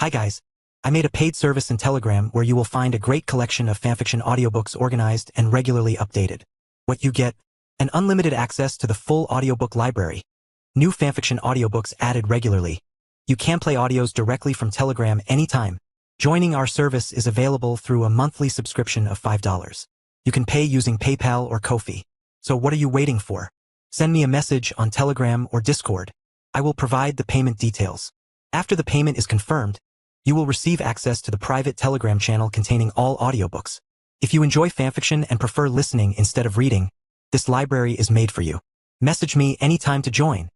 Hi guys. I made a paid service in Telegram where you will find a great collection of fanfiction audiobooks organized and regularly updated. What you get? An unlimited access to the full audiobook library. New fanfiction audiobooks added regularly. You can play audios directly from Telegram anytime. Joining our service is available through a monthly subscription of $5. You can pay using PayPal or Ko-fi. So what are you waiting for? Send me a message on Telegram or Discord. I will provide the payment details. After the payment is confirmed, you will receive access to the private Telegram channel containing all audiobooks. If you enjoy fanfiction and prefer listening instead of reading, this library is made for you. Message me anytime to join.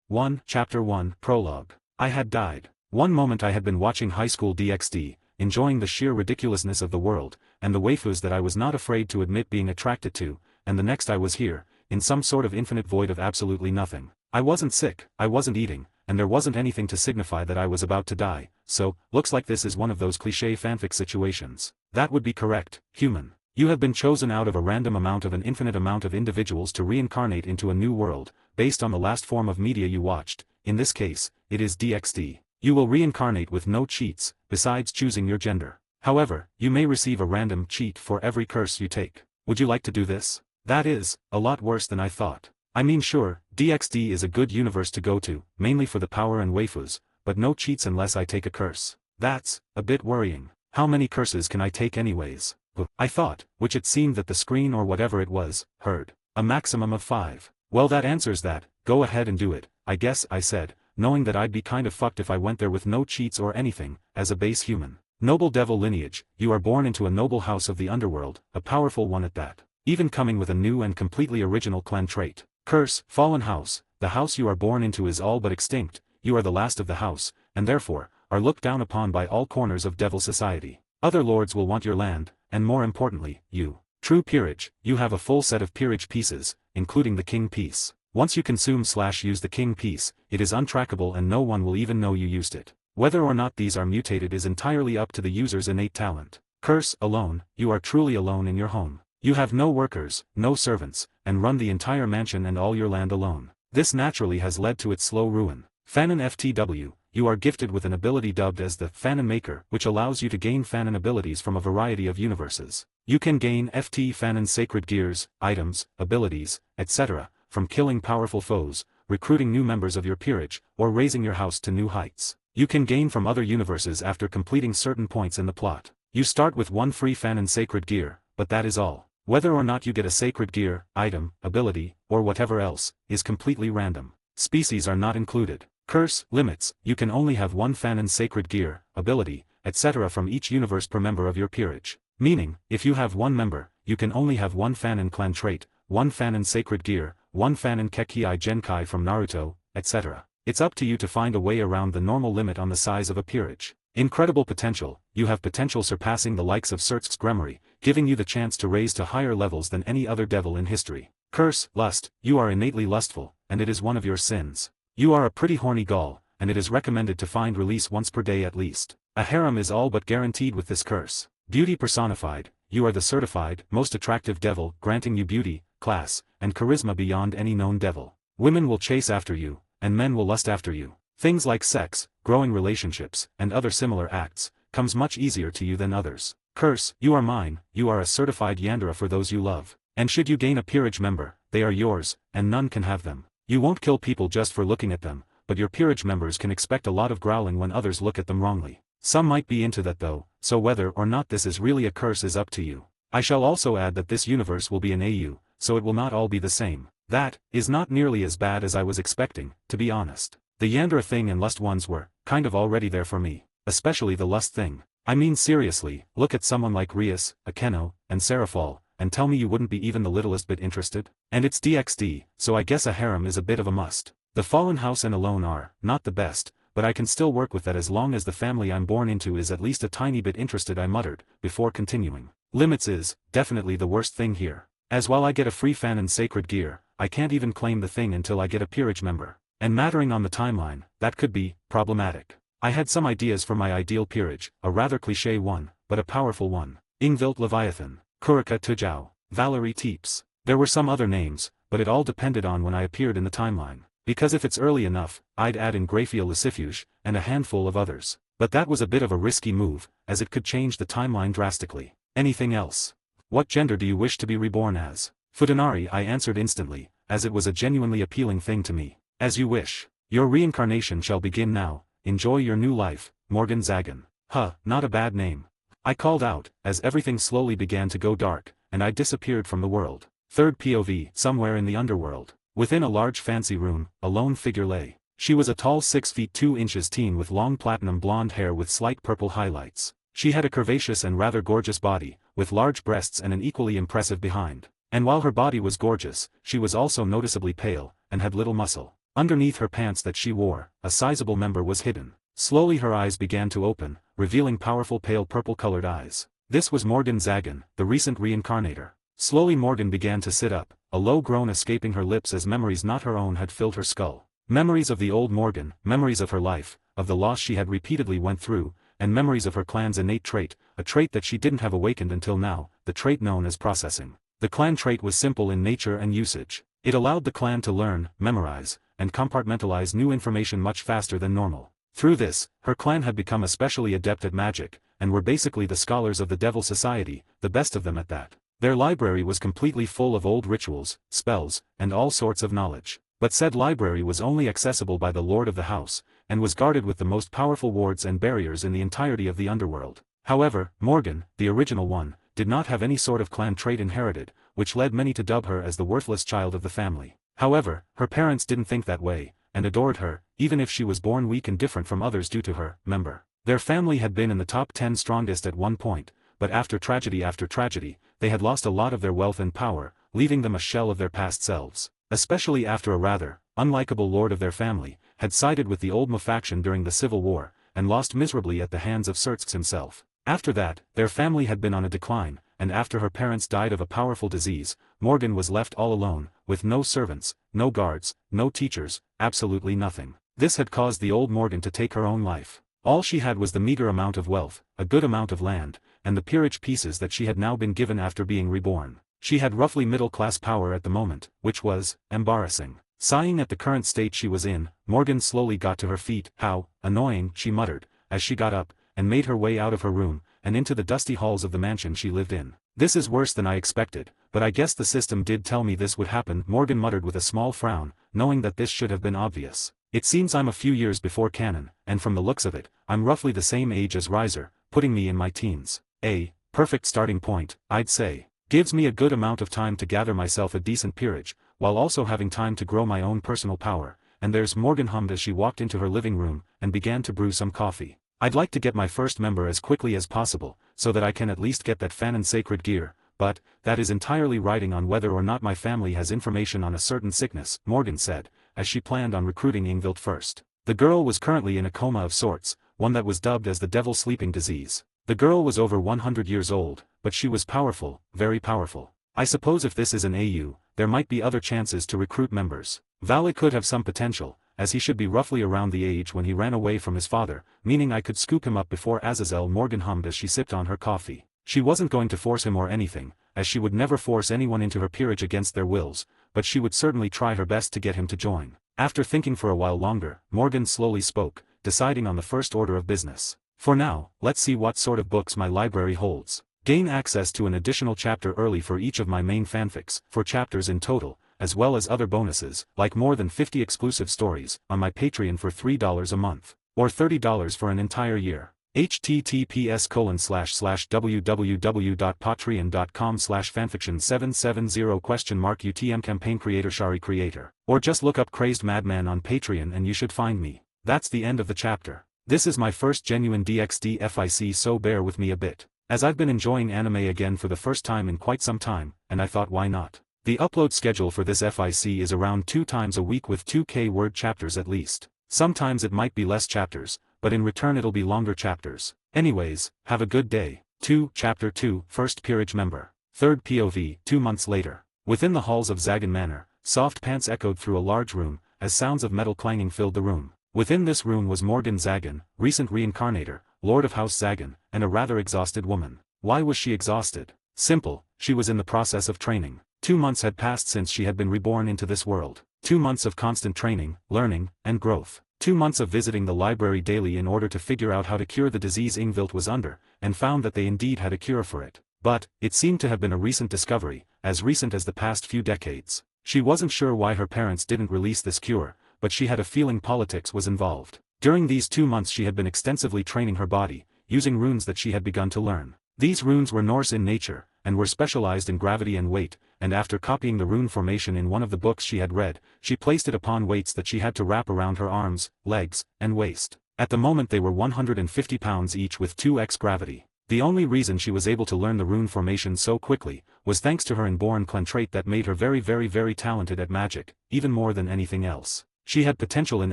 1. Chapter 1, Prologue. I had died. One moment I had been watching high school DxD, enjoying the sheer ridiculousness of the world, and the waifus that I was not afraid to admit being attracted to, and the next I was here, in some sort of infinite void of absolutely nothing. I wasn't sick, I wasn't eating, and there wasn't anything to signify that I was about to die, so, looks like this is one of those cliché fanfic situations. That would be correct, human. You have been chosen out of a random amount of an infinite amount of individuals to reincarnate into a new world, based on the last form of media you watched. In this case, it is DxD. You will reincarnate with no cheats, besides choosing your gender. However, you may receive a random cheat for every curse you take. Would you like to do this? That is, a lot worse than I thought. I mean sure, DxD is a good universe to go to, mainly for the power and waifus, but no cheats unless I take a curse. That's a bit worrying. How many curses can I take anyways? I thought, which it seemed that the screen or whatever it was, heard. A maximum of 5. Well, that answers that. Go ahead and do it, I guess, I said, knowing that I'd be kind of fucked if I went there with no cheats or anything, as a base human. Noble devil lineage, you are born into a noble house of the underworld, a powerful one at that. Even coming with a new and completely original clan trait. Curse, fallen house, the house you are born into is all but extinct, you are the last of the house, and therefore, are looked down upon by all corners of devil society. Other lords will want your land, and more importantly, you. True peerage, you have a full set of peerage pieces, including the king piece. Once you consume/use the king piece, it is untrackable and no one will even know you used it. Whether or not these are mutated is entirely up to the user's innate talent. Curse, alone, you are truly alone in your home. You have no workers, no servants, and run the entire mansion and all your land alone. This naturally has led to its slow ruin. Fanon FTW, you are gifted with an ability dubbed as the Fanon Maker, which allows you to gain Fanon abilities from a variety of universes. You can gain FT Fanon sacred gears, items, abilities, etc., from killing powerful foes, recruiting new members of your peerage, or raising your house to new heights. You can gain from other universes after completing certain points in the plot. You start with one free Fanon sacred gear, but that is all. Whether or not you get a sacred gear, item, ability, or whatever else, is completely random. Species are not included. Curse, limits, you can only have one Fanon sacred gear, ability, etc. from each universe per member of your peerage. Meaning, if you have one member, you can only have one Fanon clan trait, one Fanon sacred gear, one Fanon Kekkei Genkai from Naruto, etc. It's up to you to find a way around the normal limit on the size of a peerage. Incredible potential, you have potential surpassing the likes of Surt's Gremory, giving you the chance to raise to higher levels than any other devil in history. Curse, lust, you are innately lustful, and it is one of your sins. You are a pretty horny Gaul, and it is recommended to find release once per day at least. A harem is all but guaranteed with this curse. Beauty personified, you are the certified, most attractive devil, granting you beauty, class, and charisma beyond any known devil. Women will chase after you, and men will lust after you. Things like sex, growing relationships, and other similar acts, comes much easier to you than others. Curse, you are mine, you are a certified Yandere for those you love. And should you gain a peerage member, they are yours, and none can have them. You won't kill people just for looking at them, but your peerage members can expect a lot of growling when others look at them wrongly. Some might be into that though, so whether or not this is really a curse is up to you. I shall also add that this universe will be an AU, so it will not all be the same. That is not nearly as bad as I was expecting, to be honest. The Yandere thing and lust ones were, kind of already there for me, especially the lust thing. I mean seriously, look at someone like Rias, Akeno, and Seraphol, and tell me you wouldn't be even the littlest bit interested? And it's DxD, so I guess a harem is a bit of a must. The fallen house and alone are, not the best, but I can still work with that as long as the family I'm born into is at least a tiny bit interested, I muttered, before continuing. Limits is, definitely the worst thing here. As while I get a free Fanon sacred gear, I can't even claim the thing until I get a peerage member. And mattering on the timeline, that could be problematic. I had some ideas for my ideal peerage, a rather cliché one, but a powerful one. Ingvild Leviathan, Kurika Tujao, Valerie Teeps. There were some other names, but it all depended on when I appeared in the timeline. because if it's early enough, I'd add in Graphia Lucifuge, and a handful of others. But that was a bit of a risky move, as it could change the timeline drastically. Anything else? What gender do you wish to be reborn as? Futanari, I answered instantly, as it was a genuinely appealing thing to me. As you wish. Your reincarnation shall begin now, enjoy your new life, Morgan Zagan. Huh, not a bad name. I called out, as everything slowly began to go dark, and I disappeared from the world. Third POV, somewhere in the underworld. Within a large fancy room, a lone figure lay. She was a tall 6 feet 2 inches teen with long platinum blonde hair with slight purple highlights. She had a curvaceous and rather gorgeous body, with large breasts and an equally impressive behind. And while her body was gorgeous, she was also noticeably pale, and had little muscle. Underneath her pants that she wore, a sizable member was hidden. Slowly her eyes began to open, revealing powerful pale purple-colored eyes. This was Morgan Zagan, the recent reincarnator. Slowly Morgan began to sit up, a low groan escaping her lips as memories not her own had filled her skull. Memories of the old Morgan, memories of her life, of the loss she had repeatedly went through, and memories of her clan's innate trait, a trait that she didn't have awakened until now, the trait known as processing. The clan trait was simple in nature and usage. It allowed the clan to learn, memorize, and compartmentalize new information much faster than normal. Through this, her clan had become especially adept at magic, and were basically the scholars of the Devil Society, the best of them at that. Their library was completely full of old rituals, spells, and all sorts of knowledge. But said library was only accessible by the lord of the house, and was guarded with the most powerful wards and barriers in the entirety of the underworld. However, Morgan, the original one, did not have any sort of clan trait inherited, which led many to dub her as the worthless child of the family. However, her parents didn't think that way, and adored her, even if she was born weak and different from others due to her member. Their family had been in the top 10 strongest at one point, but after tragedy, they had lost a lot of their wealth and power, leaving them a shell of their past selves. Especially after a rather unlikable lord of their family had sided with the old Mu faction during the Civil War, and lost miserably at the hands of Xerxes himself. After that, their family had been on a decline, and after her parents died of a powerful disease, Morgan was left all alone, with no servants, no guards, no teachers, absolutely nothing. This had caused the old Morgan to take her own life. All she had was the meager amount of wealth, a good amount of land, and the peerage pieces that she had now been given after being reborn. She had roughly middle-class power at the moment, which was embarrassing. Sighing at the current state she was in, Morgan slowly got to her feet. How annoying, she muttered, as she got up, and made her way out of her room, and into the dusty halls of the mansion she lived in. This is worse than I expected, but I guess the system did tell me this would happen, Morgan muttered with a small frown, knowing that this should have been obvious. It seems I'm a few years before canon, and from the looks of it, I'm roughly the same age as Riser, putting me in my teens. A perfect starting point, I'd say. Gives me a good amount of time to gather myself a decent peerage, while also having time to grow my own personal power, and there's Morgan hummed as she walked into her living room, and began to brew some coffee. I'd like to get my first member as quickly as possible, so that I can at least get that Fanon sacred gear, but, that is entirely riding on whether or not my family has information on a certain sickness, Morgan said, as she planned on recruiting Ingvild first. The girl was currently in a coma of sorts, one that was dubbed as the devil sleeping disease. The girl was over 100 years old, but she was powerful, very powerful. I suppose if this is an AU, there might be other chances to recruit members. Valle could have some potential, as he should be roughly around the age when he ran away from his father, meaning I could scoop him up before Azazel, Morgan hummed as she sipped on her coffee. She wasn't going to force him or anything, as she would never force anyone into her peerage against their wills, but she would certainly try her best to get him to join. After thinking for a while longer, Morgan slowly spoke, deciding on the first order of business. For now, let's see what sort of books my library holds. Gain access to an additional chapter early for each of my main fanfics, 4 chapters in total, as well as other bonuses, like more than 50 exclusive stories, on my Patreon for $3 a month, or $30 for an entire year. https://www.patreon.com/fanfiction770 UTM campaign creator Shari creator, or just look up Crazed Madman on Patreon and you should find me. That's the end of the chapter. This is my first genuine DxD FIC, so bear with me a bit, as I've been enjoying anime again for the first time in quite some time, and I thought why not. The upload schedule for this FIC is around 2 times a week with 2K word chapters at least. Sometimes it might be less chapters, but in return it'll be longer chapters. Anyways, have a good day. 2. Chapter 2, First Peerage Member. Third POV, 2 months later. Within the halls of Zagan Manor, soft pants echoed through a large room, as sounds of metal clanging filled the room. Within this room was Morgan Zagan, recent reincarnator, Lord of House Zagan, and a rather exhausted woman. Why was she exhausted? Simple, she was in the process of training. 2 months had passed since she had been reborn into this world. 2 months of constant training, learning, and growth. 2 months of visiting the library daily in order to figure out how to cure the disease Ingvild was under, and found that they indeed had a cure for it. But, it seemed to have been a recent discovery, as recent as the past few decades. She wasn't sure why her parents didn't release this cure, but she had a feeling politics was involved. During these 2 months she had been extensively training her body, using runes that she had begun to learn. These runes were Norse in nature, and were specialized in gravity and weight, and after copying the rune formation in one of the books she had read, she placed it upon weights that she had to wrap around her arms, legs, and waist. At the moment they were 150 pounds each with 2x gravity. The only reason she was able to learn the rune formation so quickly, was thanks to her inborn clan trait that made her very talented at magic, even more than anything else. She had potential in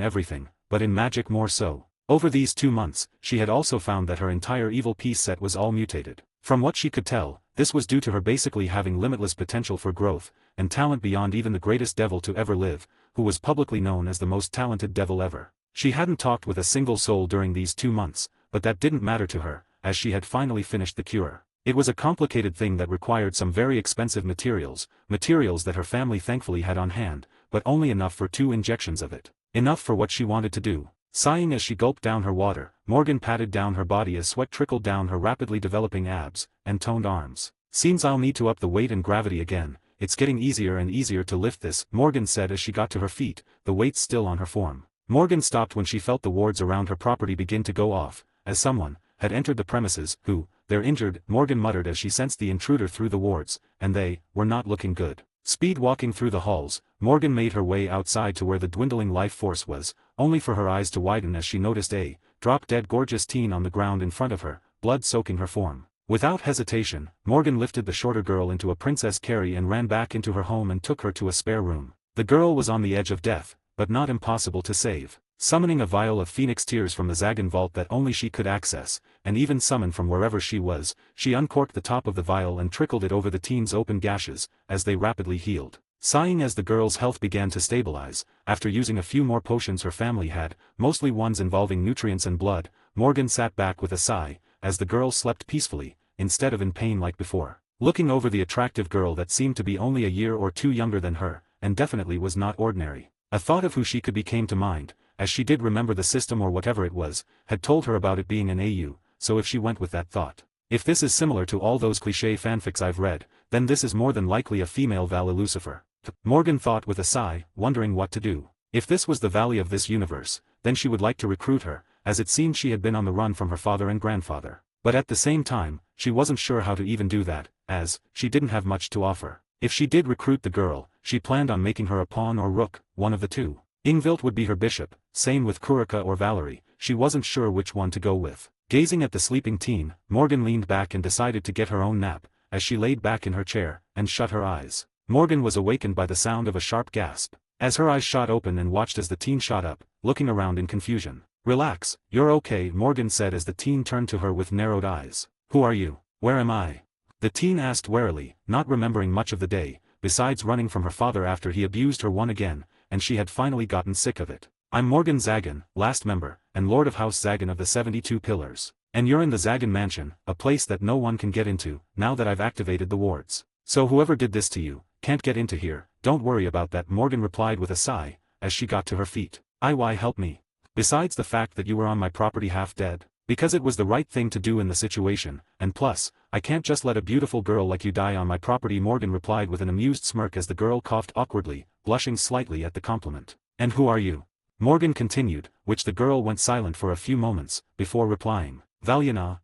everything, but in magic more so. Over these 2 months, she had also found that her entire evil piece set was all mutated. From what she could tell, this was due to her basically having limitless potential for growth, and talent beyond even the greatest devil to ever live, who was publicly known as the most talented devil ever. She hadn't talked with a single soul during these 2 months, but that didn't matter to her, as she had finally finished the cure. It was a complicated thing that required some very expensive materials that her family thankfully had on hand, but only enough for 2 injections of it. Enough for what she wanted to do. Sighing as she gulped down her water, Morgan patted down her body as sweat trickled down her rapidly developing abs, and toned arms. "Seems I'll need to up the weight and gravity again, it's getting easier and easier to lift this," Morgan said as she got to her feet, the weight still on her form. Morgan stopped when she felt the wards around her property begin to go off, as someone had entered the premises, who, "They're injured," Morgan muttered as she sensed the intruder through the wards, and they were not looking good. Speed walking through the halls, Morgan made her way outside to where the dwindling life force was, only for her eyes to widen as she noticed a drop-dead gorgeous teen on the ground in front of her, blood soaking her form. Without hesitation, Morgan lifted the shorter girl into a princess carry and ran back into her home and took her to a spare room. The girl was on the edge of death, but not impossible to save. Summoning a vial of phoenix tears from the Zagan vault that only she could access, and even summon from wherever she was, she uncorked the top of the vial and trickled it over the teen's open gashes, as they rapidly healed. Sighing as the girl's health began to stabilize, after using a few more potions her family had, mostly ones involving nutrients and blood, Morgan sat back with a sigh, as the girl slept peacefully, instead of in pain like before. Looking over the attractive girl that seemed to be only a year or 2 younger than her, and definitely was not ordinary. A thought of who she could be came to mind, as she did remember the system or whatever it was, had told her about it being an AU, so if she went with that thought. If this is similar to all those cliché fanfics I've read, then this is more than likely a female Valley Lucifer. Morgan thought with a sigh, wondering what to do. If this was the Valley of this universe, then she would like to recruit her, as it seemed she had been on the run from her father and grandfather. But at the same time, she wasn't sure how to even do that, as she didn't have much to offer. If she did recruit the girl, she planned on making her a pawn or rook, one of the two. Ingvild would be her bishop, same with Kurika or Valerie, she wasn't sure which one to go with. Gazing at the sleeping teen, Morgan leaned back and decided to get her own nap, as she laid back in her chair, and shut her eyes. Morgan was awakened by the sound of a sharp gasp. As her eyes shot open and watched as the teen shot up, looking around in confusion. "Relax, you're okay," Morgan said as the teen turned to her with narrowed eyes. "Who are you? Where am I?" The teen asked warily, not remembering much of the day, besides running from her father after he abused her once again, and she had finally gotten sick of it. "I'm Morgan Zagan, last member, and Lord of House Zagan of the 72 Pillars. And you're in the Zagan Mansion, a place that no one can get into, now that I've activated the wards. So whoever did this to you, can't get into here, don't worry about that," Morgan replied with a sigh, as she got to her feet. "Why help me? Besides the fact that you were on my property half dead. Because it was the right thing to do in the situation, and plus, I can't just let a beautiful girl like you die on my property," Morgan replied with an amused smirk as the girl coughed awkwardly, blushing slightly at the compliment. "And who are you?" Morgan continued, which the girl went silent for a few moments, before replying. Valiana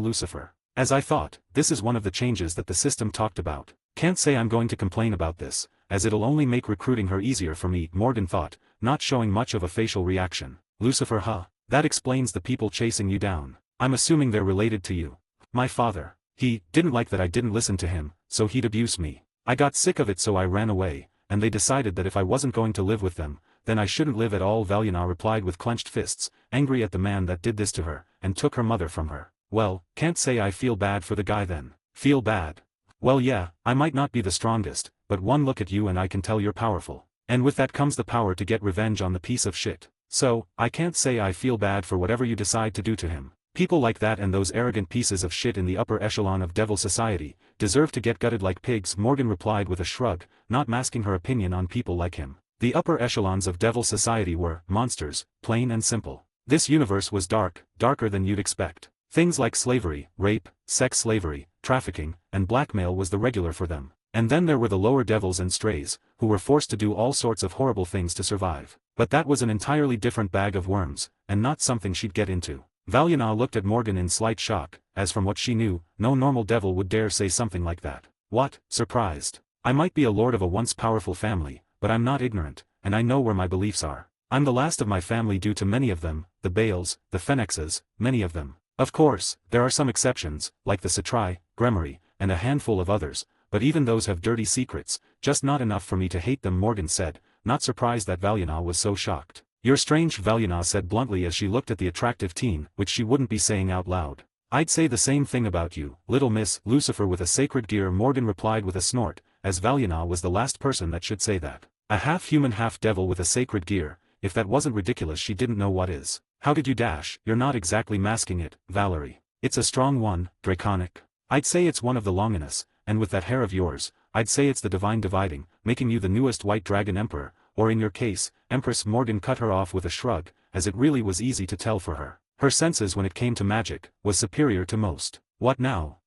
Lucifer. "As I thought, this is one of the changes that the system talked about. Can't say I'm going to complain about this, as it'll only make recruiting her easier for me," Morgan thought, not showing much of a facial reaction. "Lucifer, huh? That explains the people chasing you down. I'm assuming they're related to you." "My father. He didn't like that I didn't listen to him, so he'd abuse me. I got sick of it so I ran away, and they decided that if I wasn't going to live with them, then I shouldn't live at all," Valiana replied with clenched fists, angry at the man that did this to her, and took her mother from her. "Well, can't say I feel bad for the guy then." "Feel bad? Well yeah, I might not be the strongest, but one look at you and I can tell you're powerful. And with that comes the power to get revenge on the piece of shit. So, I can't say I feel bad for whatever you decide to do to him. People like that and those arrogant pieces of shit in the upper echelon of devil society, deserve to get gutted like pigs," Morgan replied with a shrug, not masking her opinion on people like him. The upper echelons of devil society were monsters, plain and simple. This universe was dark, darker than you'd expect. Things like slavery, rape, sex slavery, trafficking, and blackmail was the regular for them. And then there were the lower devils and strays, who were forced to do all sorts of horrible things to survive. But that was an entirely different bag of worms, and not something she'd get into. Valiana looked at Morgan in slight shock, as from what she knew, no normal devil would dare say something like that. What? Surprised. I might be a lord of a once powerful family, but I'm not ignorant, and I know where my beliefs are. I'm the last of my family due to many of them, the Bales, the Phoenixes, many of them. Of course, there are some exceptions, like the Satrai, Gremory, and a handful of others, but even those have dirty secrets, just not enough for me to hate them, Morgan said, not surprised that Valiana was so shocked. You're strange, Valiana said bluntly as she looked at the attractive teen, which she wouldn't be saying out loud. I'd say the same thing about you, little miss. Lucifer with a sacred gear, Morgan replied with a snort, as Valiana was the last person that should say that. A half-human half-devil with a sacred gear, if that wasn't ridiculous she didn't know what is. How did you dash? You're not exactly masking it, Valerie. It's a strong one, draconic. I'd say it's one of the Longinus, and with that hair of yours, I'd say it's the divine dividing, making you the newest white dragon emperor, or in your case, Empress. Morgan cut her off with a shrug, as it really was easy to tell for her. Her senses when it came to magic, was superior to most. What now?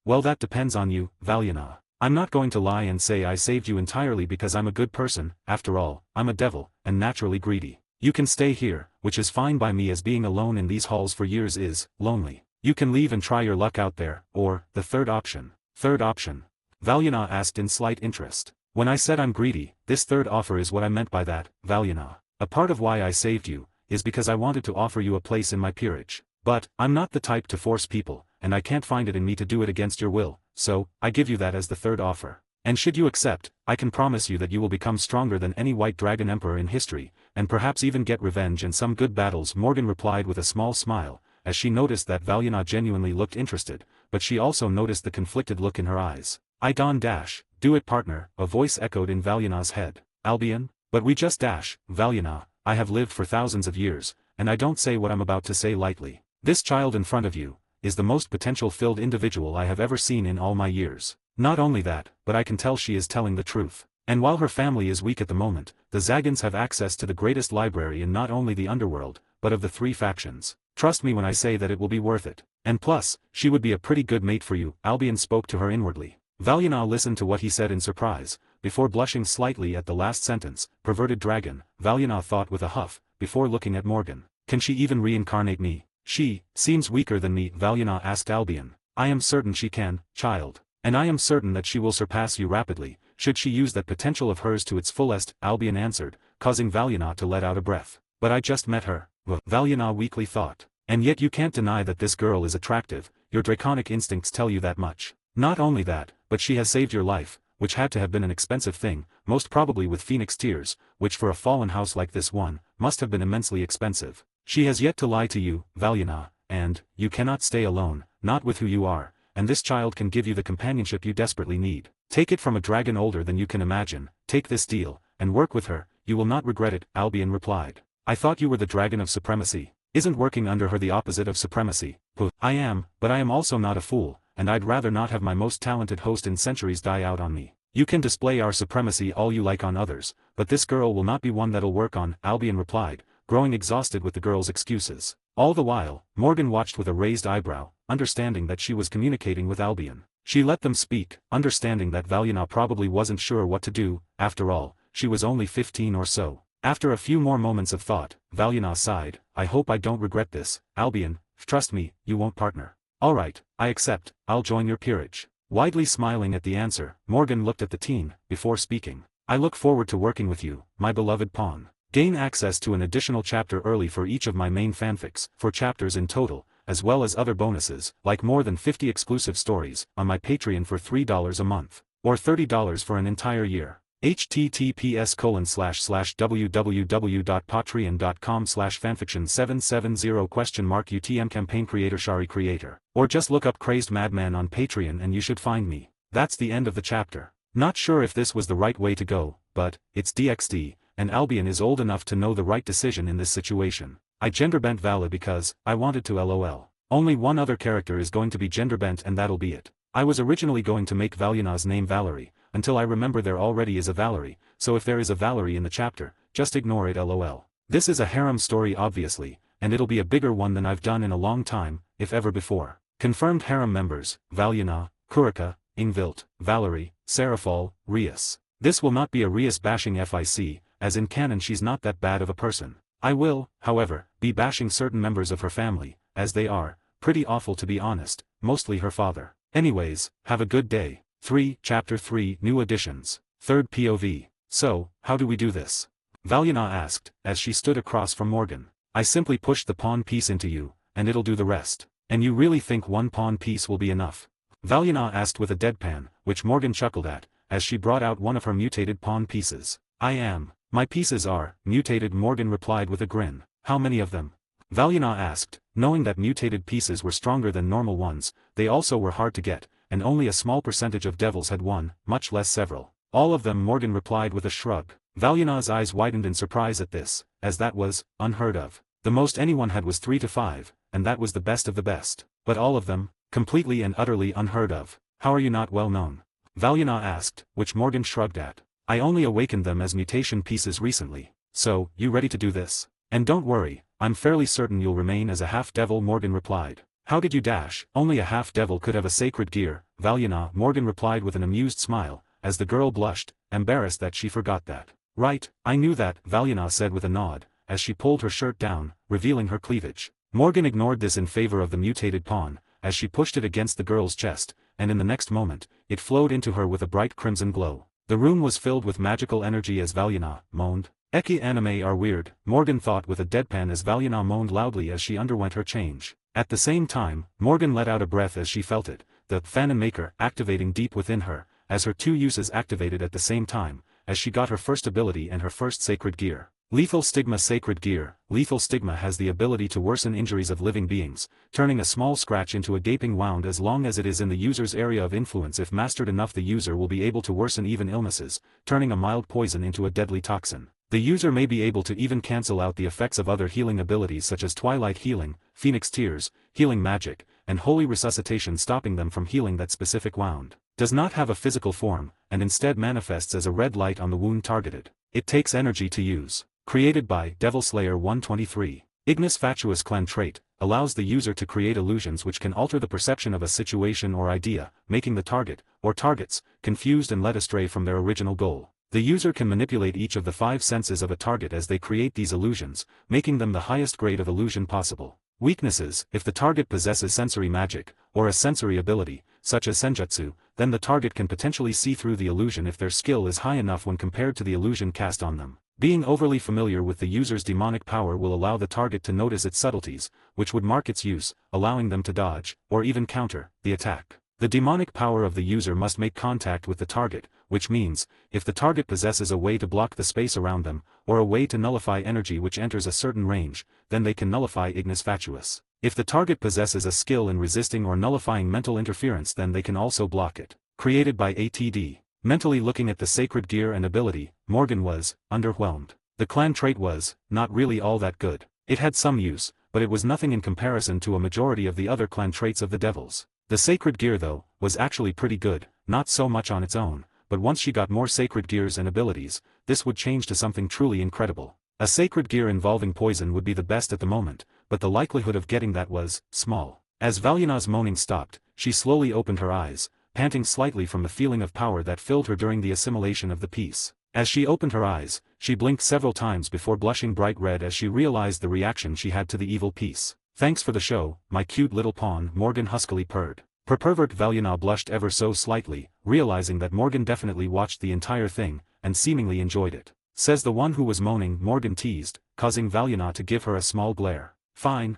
Well that depends on you, Valiana. I'm not going to lie and say I saved you entirely because I'm a good person, after all, I'm a devil, and naturally greedy. You can stay here, which is fine by me as being alone in these halls for years is, lonely. You can leave and try your luck out there, or, the third option. Third option? Valiana asked in slight interest. When I said I'm greedy, this third offer is what I meant by that, Valiana. A part of why I saved you, is because I wanted to offer you a place in my peerage. But, I'm not the type to force people, and I can't find it in me to do it against your will, so, I give you that as the third offer. And should you accept, I can promise you that you will become stronger than any white dragon emperor in history, and perhaps even get revenge and some good battles. Morgan replied with a small smile, as she noticed that Valiana genuinely looked interested, but she also noticed the conflicted look in her eyes. I don't dash, do it partner, a voice echoed in Valiana's head. Albion? But we just dash, Valiana, I have lived for thousands of years, and I don't say what I'm about to say lightly. This child in front of you, is the most potential-filled individual I have ever seen in all my years. Not only that, but I can tell she is telling the truth. And while her family is weak at the moment, the Zagans have access to the greatest library in not only the underworld, but of the three factions. Trust me when I say that it will be worth it. And plus, she would be a pretty good mate for you, Albion spoke to her inwardly. Valiana listened to what he said in surprise, before blushing slightly at the last sentence. Perverted dragon, Valiana thought with a huff, before looking at Morgan. Can she even reincarnate me? She seems weaker than me, Valiana asked Albion. I am certain she can, child. And I am certain that she will surpass you rapidly, should she use that potential of hers to its fullest, Albion answered, causing Valiana to let out a breath. But I just met her, Valiana weakly thought. And yet you can't deny that this girl is attractive, your draconic instincts tell you that much. Not only that, but she has saved your life, which had to have been an expensive thing, most probably with phoenix tears, which for a fallen house like this one, must have been immensely expensive. She has yet to lie to you, Valiana, and, you cannot stay alone, not with who you are, and this child can give you the companionship you desperately need. Take it from a dragon older than you can imagine, take this deal, and work with her, you will not regret it, Albion replied. I thought you were the dragon of supremacy. Isn't working under her the opposite of supremacy? I am, but I am also not a fool, and I'd rather not have my most talented host in centuries die out on me. You can display our supremacy all you like on others, but this girl will not be one that'll work on, Albion replied, growing exhausted with the girl's excuses. All the while, Morgan watched with a raised eyebrow, understanding that she was communicating with Albion. She let them speak, understanding that Valiana probably wasn't sure what to do, after all, she was only 15 or so. After a few more moments of thought, Valiana sighed, I hope I don't regret this, Albion, trust me, you won't partner. Alright, I accept, I'll join your peerage. Widely smiling at the answer, Morgan looked at the teen, before speaking. I look forward to working with you, my beloved pawn. Gain access to an additional chapter early for each of my main fanfics, 4 chapters in total, as well as other bonuses, like more than 50 exclusive stories, on my Patreon for $3 a month, or $30 for an entire year. https://www.patreon.com/fanfiction770 UTM campaign Shari creator. Or just look up Crazed Madman on Patreon and you should find me. That's the end of the chapter. Not sure if this was the right way to go, but, it's DxD, and Albion is old enough to know the right decision in this situation. I genderbent Vala because, I wanted to lol. Only one other character is going to be genderbent and that'll be it. I was originally going to make Valiana's name Valerie, until I remember there already is a Valerie, so if there is a Valerie in the chapter, just ignore it lol. This is a harem story obviously, and it'll be a bigger one than I've done in a long time, if ever before. Confirmed harem members, Valyana, Kurika, Ingvild, Valerie, Serafal, Rias. This will not be a Rias bashing fic, as in canon she's not that bad of a person. I will, however, be bashing certain members of her family, as they are, pretty awful to be honest, mostly her father. Anyways, have a good day. 3. Chapter 3 New Additions. Third POV. So, how do we do this? Valyana asked, as she stood across from Morgan. I simply pushed the pawn piece into you, and it'll do the rest. And you really think one pawn piece will be enough? Valyana asked with a deadpan, which Morgan chuckled at, as she brought out one of her mutated pawn pieces. I am. My pieces are, mutated Morgan replied with a grin. How many of them? Valyana asked, knowing that mutated pieces were stronger than normal ones, they also were hard to get, and only a small percentage of devils had one, much less several. All of them Morgan replied with a shrug. Valyana's eyes widened in surprise at this, as that was, unheard of. The most anyone had was 3 to 5, and that was the best of the best. But all of them, completely and utterly unheard of. How are you not well known? Valyana asked, which Morgan shrugged at. I only awakened them as mutation pieces recently. So, you ready to do this? And don't worry, I'm fairly certain you'll remain as a half-devil Morgan replied. How did you dash? Only a half-devil could have a sacred gear, Valyana Morgan replied with an amused smile, as the girl blushed, embarrassed that she forgot that. Right, I knew that, Valyana said with a nod, as she pulled her shirt down, revealing her cleavage. Morgan ignored this in favor of the mutated pawn, as she pushed it against the girl's chest, and in the next moment, it flowed into her with a bright crimson glow. The room was filled with magical energy as Valyana moaned. Eki anime are weird, Morgan thought with a deadpan as Valyana moaned loudly as she underwent her change. At the same time, Morgan let out a breath as she felt it, the Fanon Maker activating deep within her, as her two uses activated at the same time, as she got her first ability and her first sacred gear. Lethal Stigma Sacred Gear. Lethal Stigma has the ability to worsen injuries of living beings, turning a small scratch into a gaping wound as long as it is in the user's area of influence. If mastered enough, the user will be able to worsen even illnesses, turning a mild poison into a deadly toxin. The user may be able to even cancel out the effects of other healing abilities such as Twilight Healing, Phoenix Tears, Healing Magic, and Holy Resuscitation, stopping them from healing that specific wound. Does not have a physical form, and instead manifests as a red light on the wound targeted. It takes energy to use. Created by Devilslayer 123. Ignis Fatuus Clan trait, allows the user to create illusions which can alter the perception of a situation or idea, making the target, or targets, confused and led astray from their original goal. The user can manipulate each of the 5 senses of a target as they create these illusions, making them the highest grade of illusion possible. Weaknesses: if the target possesses sensory magic, or a sensory ability, such as senjutsu, then the target can potentially see through the illusion if their skill is high enough when compared to the illusion cast on them. Being overly familiar with the user's demonic power will allow the target to notice its subtleties, which would mark its use, allowing them to dodge, or even counter, the attack. The demonic power of the user must make contact with the target, which means, if the target possesses a way to block the space around them, or a way to nullify energy which enters a certain range, then they can nullify Ignis Fatuus. If the target possesses a skill in resisting or nullifying mental interference, then they can also block it. Created by ATD. Mentally looking at the sacred gear and ability, Morgan was underwhelmed. The clan trait was not really all that good. It had some use, but it was nothing in comparison to a majority of the other clan traits of the devils. The sacred gear, though, was actually pretty good, not so much on its own, but once she got more sacred gears and abilities, this would change to something truly incredible. A sacred gear involving poison would be the best at the moment, but the likelihood of getting that was small. As Valyana's moaning stopped, she slowly opened her eyes, panting slightly from the feeling of power that filled her during the assimilation of the piece. As she opened her eyes, she blinked several times before blushing bright red as she realized the reaction she had to the evil piece. Thanks for the show, my cute little pawn, Morgan huskily purred. Pervert Valyana blushed ever so slightly, realizing that Morgan definitely watched the entire thing, and seemingly enjoyed it. Says the one who was moaning, Morgan teased, causing Valyana to give her a small glare. Fine,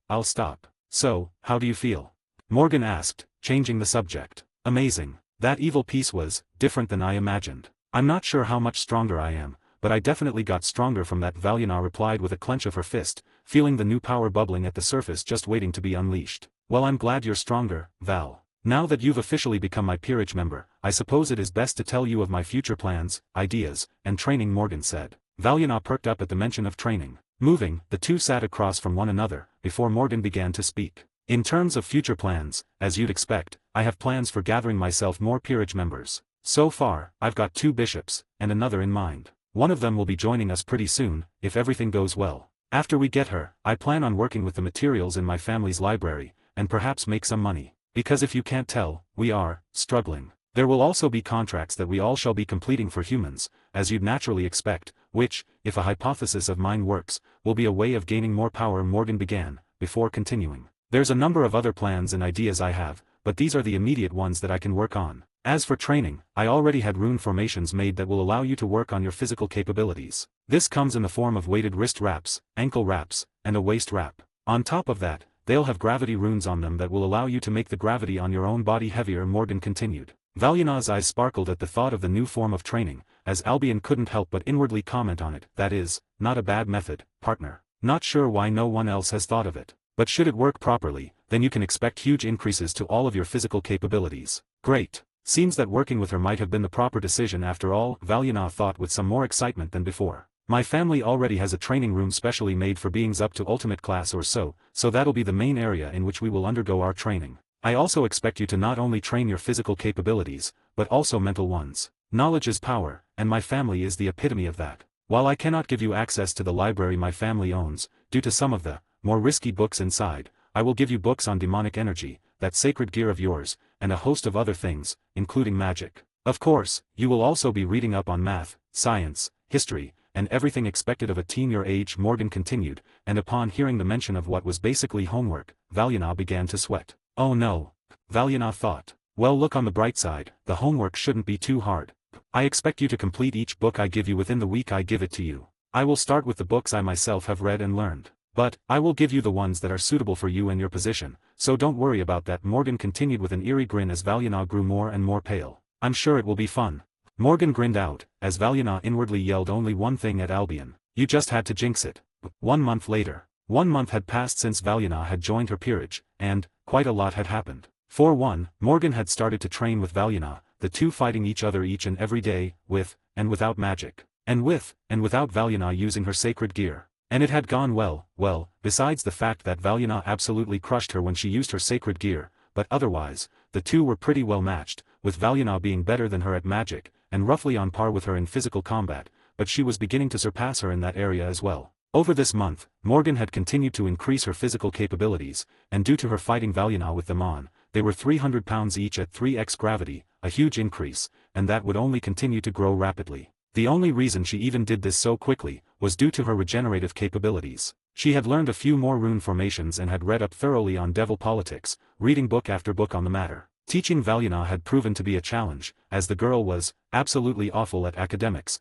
I'll stop. So, how do you feel? Morgan asked, changing the subject. Amazing. That evil piece was different than I imagined. I'm not sure how much stronger I am, but I definitely got stronger from that, Valyana replied with a clench of her fist, feeling the new power bubbling at the surface just waiting to be unleashed. Well, I'm glad you're stronger, Val. Now that you've officially become my peerage member, I suppose it is best to tell you of my future plans, ideas, and training, Morgan said. Valyana perked up at the mention of training. Moving, the two sat across from one another, before Morgan began to speak. In terms of future plans, as you'd expect, I have plans for gathering myself more peerage members. So far, I've got 2 bishops, and another in mind. One of them will be joining us pretty soon, if everything goes well. After we get her, I plan on working with the materials in my family's library, and perhaps make some money. Because if you can't tell, we are struggling. There will also be contracts that we all shall be completing for humans, as you'd naturally expect, which, if a hypothesis of mine works, will be a way of gaining more power. Morgan began, before continuing. There's a number of other plans and ideas I have, but these are the immediate ones that I can work on. As for training, I already had rune formations made that will allow you to work on your physical capabilities. This comes in the form of weighted wrist wraps, ankle wraps, and a waist wrap. On top of that, they'll have gravity runes on them that will allow you to make the gravity on your own body heavier. Morgan continued. Valyana's eyes sparkled at the thought of the new form of training, as Albion couldn't help but inwardly comment on it. That is, not a bad method, partner. Not sure why no one else has thought of it. But should it work properly, then you can expect huge increases to all of your physical capabilities. Great. Seems that working with her might have been the proper decision after all, Valyana thought with some more excitement than before. My family already has a training room specially made for beings up to ultimate class or so that'll be the main area in which we will undergo our training. I also expect you to not only train your physical capabilities, but also mental ones. Knowledge is power, and my family is the epitome of that. While I cannot give you access to the library my family owns, due to some of the more risky books inside, I will give you books on demonic energy, that sacred gear of yours, and a host of other things, including magic. Of course, you will also be reading up on math, science, history, and everything expected of a teen your age. Morgan continued, and upon hearing the mention of what was basically homework, Valyana began to sweat. Oh no. Valyana thought. Well, look on the bright side, the homework shouldn't be too hard. I expect you to complete each book I give you within the week I give it to you. I will start with the books I myself have read and learned. But, I will give you the ones that are suitable for you and your position, so don't worry about that. Morgan continued with an eerie grin as Valyana grew more and more pale. I'm sure it will be fun. Morgan grinned out, as Valyana inwardly yelled only one thing at Albion. You just had to jinx it. 1 month later. 1 month had passed since Valyana had joined her peerage, and, quite a lot had happened. For one, Morgan had started to train with Valyana, the two fighting each other each and every day, with, and without magic. And with, and without Valyana using her sacred gear. And it had gone well, besides the fact that Valyana absolutely crushed her when she used her sacred gear, but otherwise, the two were pretty well matched, with Valyana being better than her at magic, and roughly on par with her in physical combat, but she was beginning to surpass her in that area as well. Over this month, Morgan had continued to increase her physical capabilities, and due to her fighting Valyana with them on, they were 300 pounds each at 3x gravity, a huge increase, and that would only continue to grow rapidly. The only reason she even did this so quickly, was due to her regenerative capabilities. She had learned a few more rune formations and had read up thoroughly on devil politics, reading book after book on the matter. Teaching Valyana had proven to be a challenge, as the girl was absolutely awful at academics,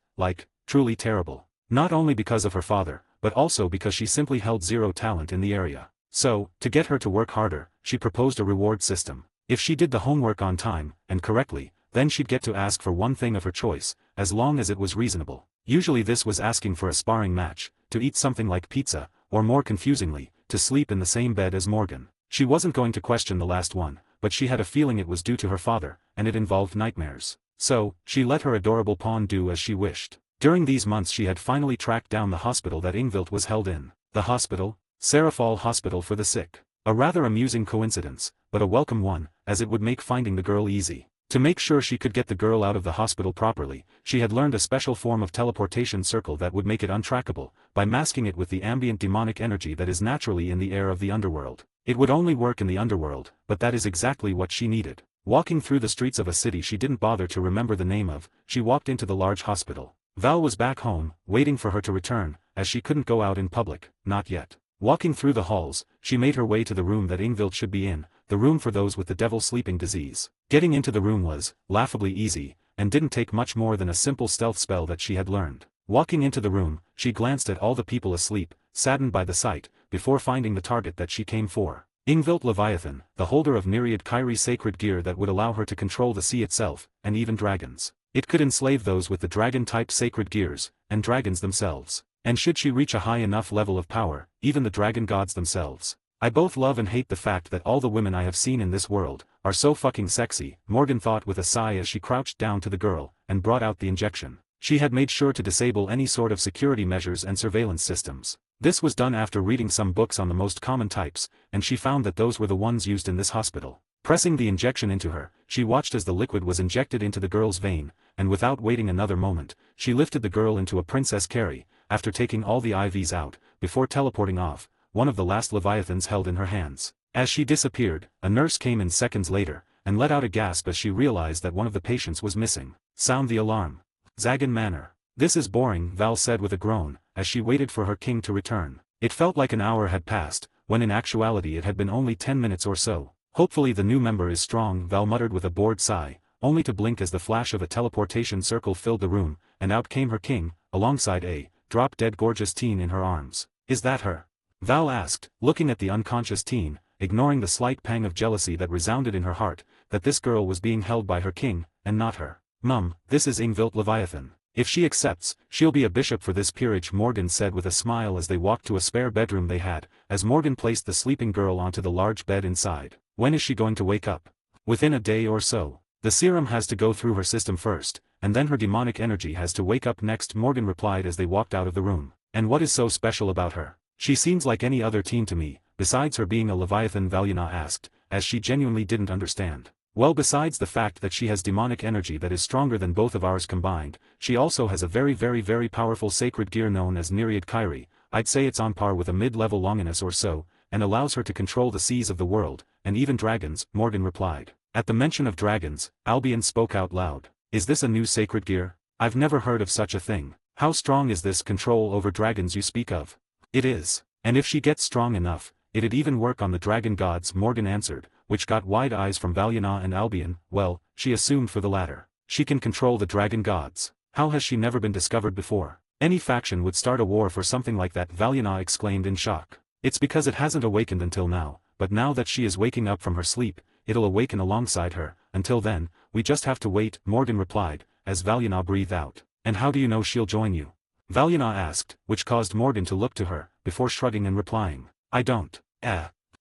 truly terrible. Not only because of her father, but also because she simply held zero talent in the area. So, to get her to work harder, she proposed a reward system. If she did the homework on time, and correctly, then she'd get to ask for one thing of her choice, as long as it was reasonable. Usually this was asking for a sparring match, to eat something like pizza, or more confusingly, to sleep in the same bed as Morgan. She wasn't going to question the last one, but she had a feeling it was due to her father, and it involved nightmares. So, she let her adorable pawn do as she wished. During these months she had finally tracked down the hospital that Ingvild was held in. The hospital? Serafall Hospital for the Sick. A rather amusing coincidence, but a welcome one, as it would make finding the girl easy. To make sure she could get the girl out of the hospital properly, she had learned a special form of teleportation circle that would make it untrackable, by masking it with the ambient demonic energy that is naturally in the air of the underworld. It would only work in the underworld, but that is exactly what she needed. Walking through the streets of a city she didn't bother to remember the name of, she walked into the large hospital. Val was back home, waiting for her to return, as she couldn't go out in public, not yet. Walking through the halls, she made her way to the room that Ingvild should be in, the room for those with the devil sleeping disease. Getting into the room was, laughably easy, and didn't take much more than a simple stealth spell that she had learned. Walking into the room, she glanced at all the people asleep, saddened by the sight, before finding the target that she came for. Ingvild Leviathan, the holder of myriad Kyrie sacred gear that would allow her to control the sea itself, and even dragons. It could enslave those with the dragon-type sacred gears, and dragons themselves. And should she reach a high enough level of power, even the dragon gods themselves. I both love and hate the fact that all the women I have seen in this world, are so fucking sexy, Morgan thought with a sigh as she crouched down to the girl, and brought out the injection. She had made sure to disable any sort of security measures and surveillance systems. This was done after reading some books on the most common types, and she found that those were the ones used in this hospital. Pressing the injection into her, she watched as the liquid was injected into the girl's vein, and without waiting another moment, she lifted the girl into a Princess Carrie, after taking all the IVs out, before teleporting off, one of the last leviathans held in her hands. As she disappeared, a nurse came in seconds later, and let out a gasp as she realized that one of the patients was missing. Sound the alarm. Zagan Manor. This is boring, Val said with a groan, as she waited for her king to return. It felt like an hour had passed, when in actuality it had been only 10 minutes or so. Hopefully the new member is strong, Val muttered with a bored sigh, only to blink as the flash of a teleportation circle filled the room, and out came her king, alongside a drop-dead gorgeous teen in her arms. Is that her? Val asked, looking at the unconscious teen, ignoring the slight pang of jealousy that resounded in her heart, that this girl was being held by her king, and not her. Mum, this is Ingvild Leviathan. If she accepts, she'll be a bishop for this peerage, Morgan said with a smile as they walked to a spare bedroom they had, as Morgan placed the sleeping girl onto the large bed inside. When is she going to wake up? Within a day or so. The serum has to go through her system first, and then her demonic energy has to wake up next, Morgan replied as they walked out of the room. And what is so special about her? She seems like any other teen to me, besides her being a Leviathan, Valyana asked, as she genuinely didn't understand. Well, besides the fact that she has demonic energy that is stronger than both of ours combined, she also has a very powerful sacred gear known as Nereid Kyrie. I'd say it's on par with a mid-level Longinus or so, and allows her to control the seas of the world, and even dragons, Morgan replied. At the mention of dragons, Albion spoke out loud. Is this a new sacred gear? I've never heard of such a thing. How strong is this control over dragons you speak of? It is. And if she gets strong enough, it'd even work on the dragon gods, Morgan answered, which got wide eyes from Valyana and Albion. Well, she assumed for the latter. She can control the dragon gods. How has she never been discovered before? Any faction would start a war for something like that, Valyana exclaimed in shock. It's because it hasn't awakened until now, but now that she is waking up from her sleep, it'll awaken alongside her. Until then, we just have to wait, Morgan replied, as Valyana breathed out. And how do you know she'll join you? Valyana asked, which caused Morgan to look to her, before shrugging and replying. I don't.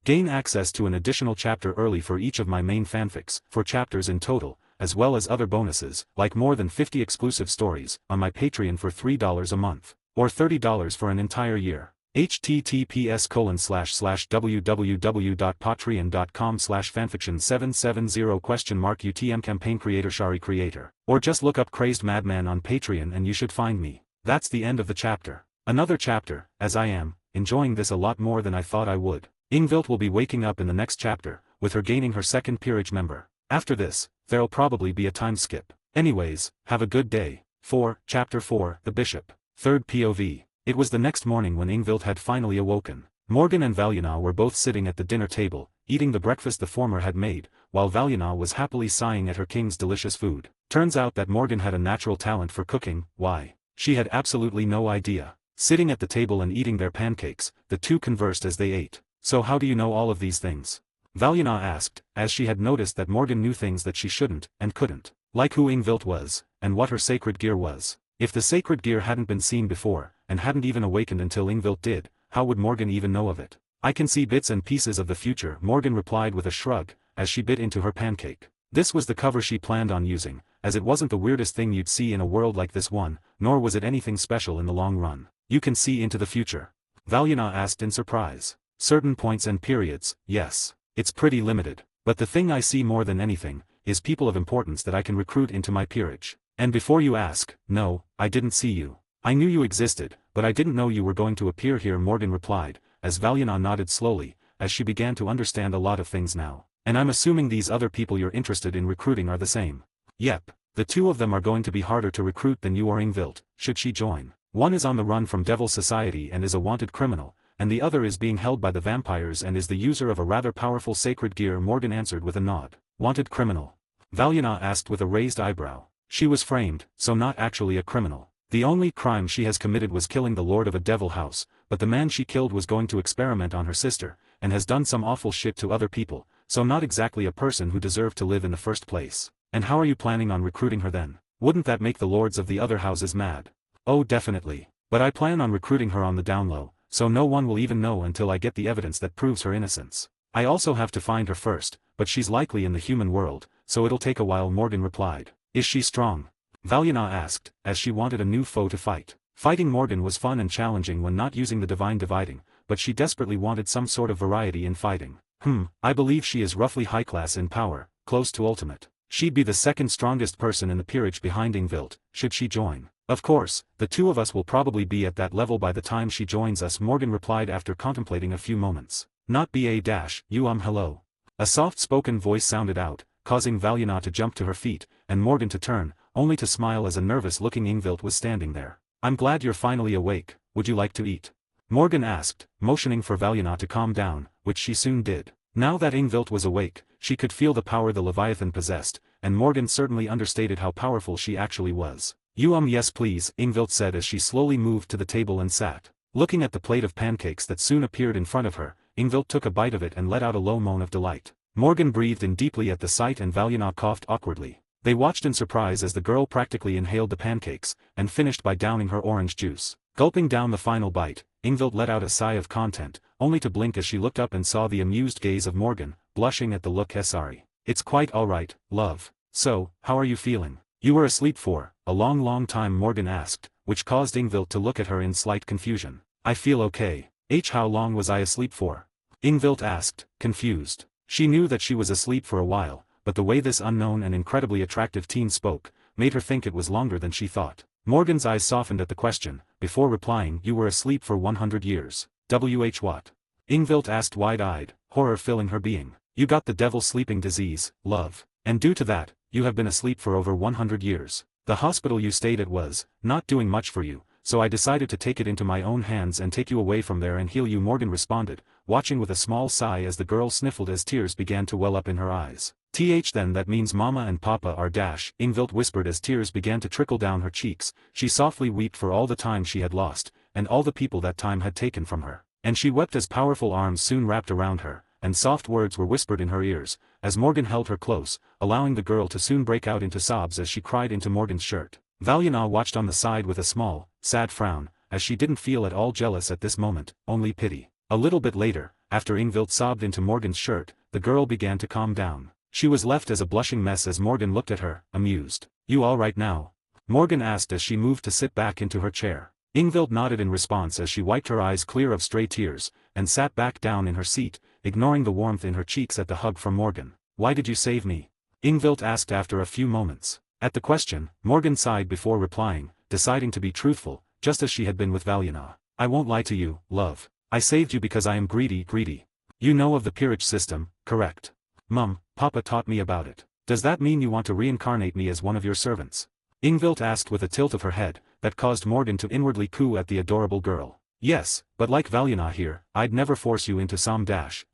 Gain access to an additional chapter early for each of my main fanfics, 4 chapters in total, as well as other bonuses, like more than 50 exclusive stories, on my Patreon for $3 a month, or $30 for an entire year. https://www.patreon.com/fanfiction770 UTM campaign creator creator. Or just look up Crazed Madman on Patreon and you should find me. That's the end of the chapter. Another chapter, as I am enjoying this a lot more than I thought I would. Ingvild will be waking up in the next chapter, with her gaining her second peerage member. After this, there'll probably be a time skip. Anyways, have a good day. Chapter 4, The Bishop. Third POV. It was the next morning when Ingvild had finally awoken. Morgan and Valyana were both sitting at the dinner table, eating the breakfast the former had made, while Valyana was happily sighing at her king's delicious food. Turns out that Morgan had a natural talent for cooking. Why? She had absolutely no idea. Sitting at the table and eating their pancakes, the two conversed as they ate. So how do you know all of these things? Valyana asked, as she had noticed that Morgan knew things that she shouldn't, and couldn't. Like who Ingvild was, and what her sacred gear was. If the sacred gear hadn't been seen before, and hadn't even awakened until Ingvild did, how would Morgan even know of it? I can see bits and pieces of the future, Morgan replied with a shrug, as she bit into her pancake. This was the cover she planned on using, as it wasn't the weirdest thing you'd see in a world like this one, nor was it anything special in the long run. You can see into the future? Valyana asked in surprise. Certain points and periods, yes. It's pretty limited. But the thing I see more than anything, is people of importance that I can recruit into my peerage. And before you ask, no, I didn't see you. I knew you existed, but I didn't know you were going to appear here, Morgan replied, as Valyana nodded slowly, as she began to understand a lot of things now. And I'm assuming these other people you're interested in recruiting are the same. Yep. The two of them are going to be harder to recruit than you or Ingvild, should she join. One is on the run from Devil's Society and is a wanted criminal, and the other is being held by the vampires and is the user of a rather powerful sacred gear, Morgan answered with a nod. Wanted criminal? Valyana asked with a raised eyebrow. She was framed, so not actually a criminal. The only crime she has committed was killing the lord of a devil house, but the man she killed was going to experiment on her sister, and has done some awful shit to other people, so not exactly a person who deserved to live in the first place. And how are you planning on recruiting her then? Wouldn't that make the lords of the other houses mad? Oh, definitely. But I plan on recruiting her on the down low, so no one will even know until I get the evidence that proves her innocence. I also have to find her first, but she's likely in the human world, so it'll take a while, Morgan replied. Is she strong? Valyana asked, as she wanted a new foe to fight. Fighting Morgan was fun and challenging when not using the divine dividing, but she desperately wanted some sort of variety in fighting. I believe she is roughly high class in power, close to ultimate. She'd be the second strongest person in the peerage behind Ingvild, should she join. Of course, the two of us will probably be at that level by the time she joins us, Morgan replied after contemplating a few moments. Not hello. A soft-spoken voice sounded out, causing Valyana to jump to her feet, and Morgan to turn, only to smile as a nervous-looking Ingvild was standing there. I'm glad you're finally awake, would you like to eat? Morgan asked, motioning for Valyana to calm down, which she soon did. Now that Ingvild was awake, she could feel the power the Leviathan possessed, and Morgan certainly understated how powerful she actually was. Yes please, Ingvild said as she slowly moved to the table and sat. Looking at the plate of pancakes that soon appeared in front of her, Ingvild took a bite of it and let out a low moan of delight. Morgan breathed in deeply at the sight and Valyana coughed awkwardly. They watched in surprise as the girl practically inhaled the pancakes, and finished by downing her orange juice. Gulping down the final bite, Ingvild let out a sigh of content, only to blink as she looked up and saw the amused gaze of Morgan, blushing at the look. Sorry. It's quite alright, love. So, how are you feeling? You were asleep for a long time, Morgan asked, which caused Ingvild to look at her in slight confusion. I feel okay. How long was I asleep for? Ingvild asked, confused. She knew that she was asleep for a while, but the way this unknown and incredibly attractive teen spoke, made her think it was longer than she thought. Morgan's eyes softened at the question, before replying, you were asleep for 100 years. What? Ingvild asked, wide-eyed, horror filling her being. You got the devil sleeping disease, love. And due to that, you have been asleep for over 100 years. The hospital you stayed at was not doing much for you, so I decided to take it into my own hands and take you away from there and heal you, Morgan responded, watching with a small sigh as the girl sniffled as tears began to well up in her eyes. Then that means Mama and Papa are Ingvild whispered as tears began to trickle down her cheeks. She softly wept for all the time she had lost, and all the people that time had taken from her. And she wept as powerful arms soon wrapped around her, and soft words were whispered in her ears, as Morgan held her close, allowing the girl to soon break out into sobs as she cried into Morgan's shirt. Valyana watched on the side with a small, sad frown, as she didn't feel at all jealous at this moment, only pity. A little bit later, after Ingvild sobbed into Morgan's shirt, the girl began to calm down. She was left as a blushing mess as Morgan looked at her, amused. You all right now? Morgan asked as she moved to sit back into her chair. Ingvild nodded in response as she wiped her eyes clear of stray tears, and sat back down in her seat, ignoring the warmth in her cheeks at the hug from Morgan. Why did you save me? Ingvild asked after a few moments. At the question, Morgan sighed before replying, deciding to be truthful, just as she had been with Valyana. I won't lie to you, love. I saved you because I am greedy. You know of the peerage system, correct? Mum, Papa taught me about it. Does that mean you want to reincarnate me as one of your servants? Ingvild asked with a tilt of her head, that caused Morgan to inwardly coo at the adorable girl. Yes, but like Valyana here, I'd never force you into some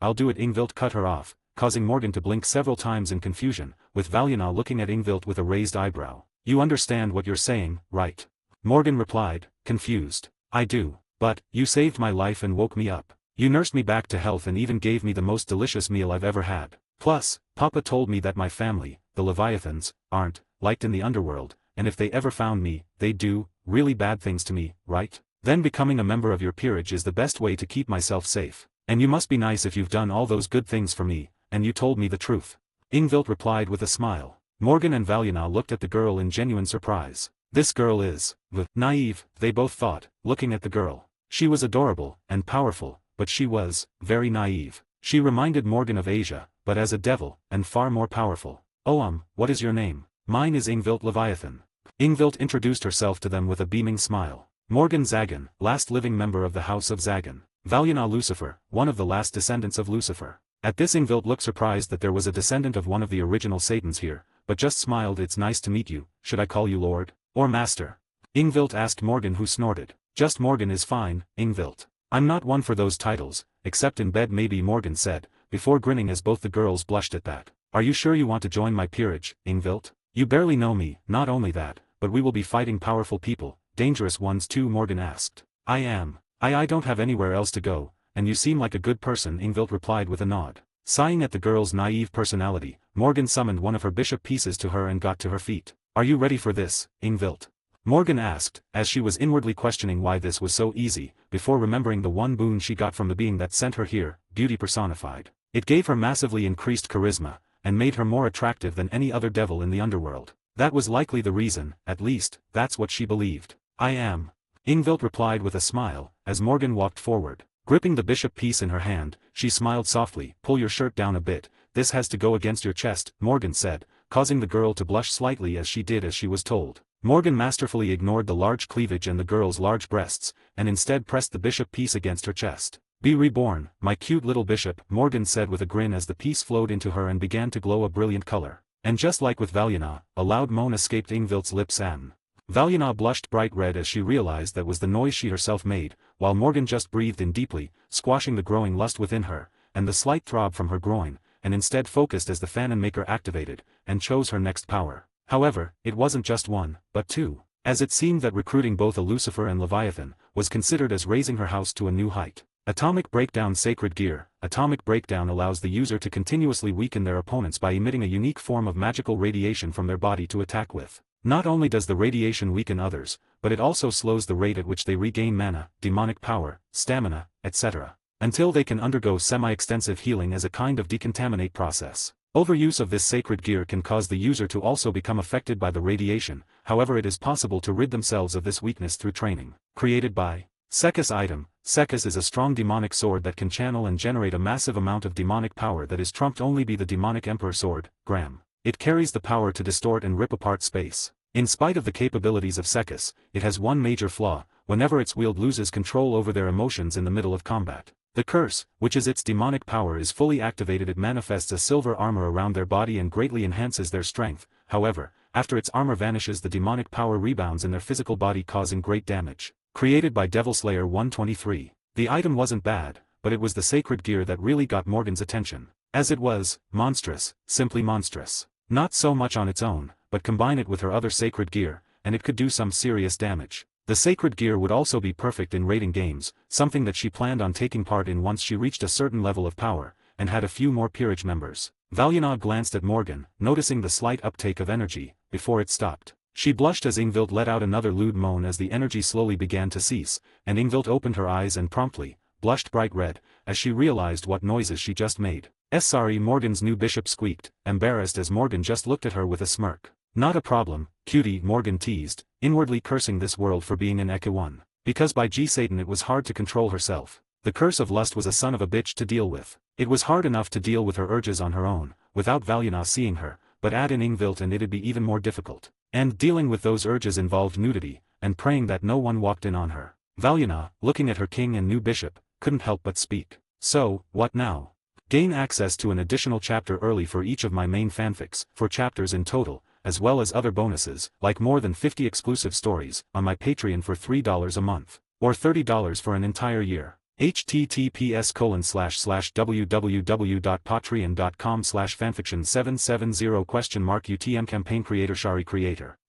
I'll do it. Ingvild cut her off, causing Morgan to blink several times in confusion, with Valyana looking at Ingvild with a raised eyebrow. You understand what you're saying, right? Morgan replied, confused. I do, but, you saved my life and woke me up. You nursed me back to health and even gave me the most delicious meal I've ever had. Plus, Papa told me that my family, the Leviathans, aren't liked in the underworld, and if they ever found me, they'd do really bad things to me, right? Then becoming a member of your peerage is the best way to keep myself safe. And you must be nice if you've done all those good things for me, and you told me the truth. Ingvild replied with a smile. Morgan and Valyana looked at the girl in genuine surprise. This girl is naive, they both thought, looking at the girl. She was adorable and powerful, but she was very naive. She reminded Morgan of Asia, but as a devil, and far more powerful. Oh what is your name? Mine is Ingvild Leviathan. Ingvild introduced herself to them with a beaming smile. Morgan Zagan, last living member of the House of Zagan. Valyana Lucifer, one of the last descendants of Lucifer. At this Ingvild looked surprised that there was a descendant of one of the original Satans here, but just smiled. It's nice to meet you. Should I call you Lord? Or Master? Ingvild asked Morgan, who snorted. Just Morgan is fine, Ingvild. I'm not one for those titles, except in bed maybe, Morgan said, before grinning as both the girls blushed at that. Are you sure you want to join my peerage, Ingvild? You barely know me, not only that, but we will be fighting powerful people, dangerous ones too, Morgan asked. I am. I don't have anywhere else to go, and you seem like a good person, Ingvild replied with a nod. Sighing at the girl's naive personality, Morgan summoned one of her bishop pieces to her and got to her feet. Are you ready for this, Ingvild? Morgan asked, as she was inwardly questioning why this was so easy, before remembering the one boon she got from the being that sent her here, beauty personified. It gave her massively increased charisma, and made her more attractive than any other devil in the underworld. That was likely the reason, at least, that's what she believed. I am. Ingvild replied with a smile, as Morgan walked forward. Gripping the bishop piece in her hand, she smiled softly. Pull your shirt down a bit, this has to go against your chest, Morgan said, causing the girl to blush slightly as she did as she was told. Morgan masterfully ignored the large cleavage and the girl's large breasts, and instead pressed the bishop piece against her chest. "Be reborn, my cute little bishop," Morgan said with a grin as the piece flowed into her and began to glow a brilliant color. And just like with Valyana, a loud moan escaped Ingvild's lips and Valyana blushed bright red as she realized that was the noise she herself made, while Morgan just breathed in deeply, squashing the growing lust within her, and the slight throb from her groin, and instead focused as the Fanon Maker activated, and chose her next power. However, it wasn't just one, but two, as it seemed that recruiting both a Lucifer and Leviathan was considered as raising her house to a new height. Atomic Breakdown Sacred Gear. Atomic Breakdown allows the user to continuously weaken their opponents by emitting a unique form of magical radiation from their body to attack with. Not only does the radiation weaken others, but it also slows the rate at which they regain mana, demonic power, stamina, etc., until they can undergo semi-extensive healing as a kind of decontaminate process. Overuse of this sacred gear can cause the user to also become affected by the radiation, however it is possible to rid themselves of this weakness through training. Created by Sekis item. Sekis is a strong demonic sword that can channel and generate a massive amount of demonic power that is trumped only by the demonic emperor sword, Gram. It carries the power to distort and rip apart space. In spite of the capabilities of Sekis, it has one major flaw: whenever its wield loses control over their emotions in the middle of combat. The curse, which is its demonic power, is fully activated. It manifests a silver armor around their body and greatly enhances their strength. However, after its armor vanishes, the demonic power rebounds in their physical body, causing great damage. Created by Devilslayer 123. The item wasn't bad, but it was the sacred gear that really got Morgan's attention. As it was monstrous, simply monstrous. Not so much on its own, but combine it with her other sacred gear, and it could do some serious damage. The sacred gear would also be perfect in raiding games, something that she planned on taking part in once she reached a certain level of power, and had a few more peerage members. Valyana glanced at Morgan, noticing the slight uptake of energy, before it stopped. She blushed as Ingvild let out another lewd moan as the energy slowly began to cease, and Ingvild opened her eyes and promptly blushed bright red, as she realized what noises she just made. Sorry, Morgan's new bishop squeaked, embarrassed as Morgan just looked at her with a smirk. Not a problem, cutie, Morgan teased, inwardly cursing this world for being an Eke-1. Because by G-Satan it was hard to control herself. The curse of lust was a son of a bitch to deal with. It was hard enough to deal with her urges on her own, without Valyana seeing her, but add in Ingvild and it'd be even more difficult. And dealing with those urges involved nudity, and praying that no one walked in on her. Valyana, looking at her king and new bishop, couldn't help but speak. So, what now? Gain access to an additional chapter early for each of my main fanfics, 4 chapters in total, as well as other bonuses, like more than 50 exclusive stories, on my Patreon for $3 a month, or $30 for an entire year. https://www.patreon.com/fanfiction770 UTM campaign creator Shari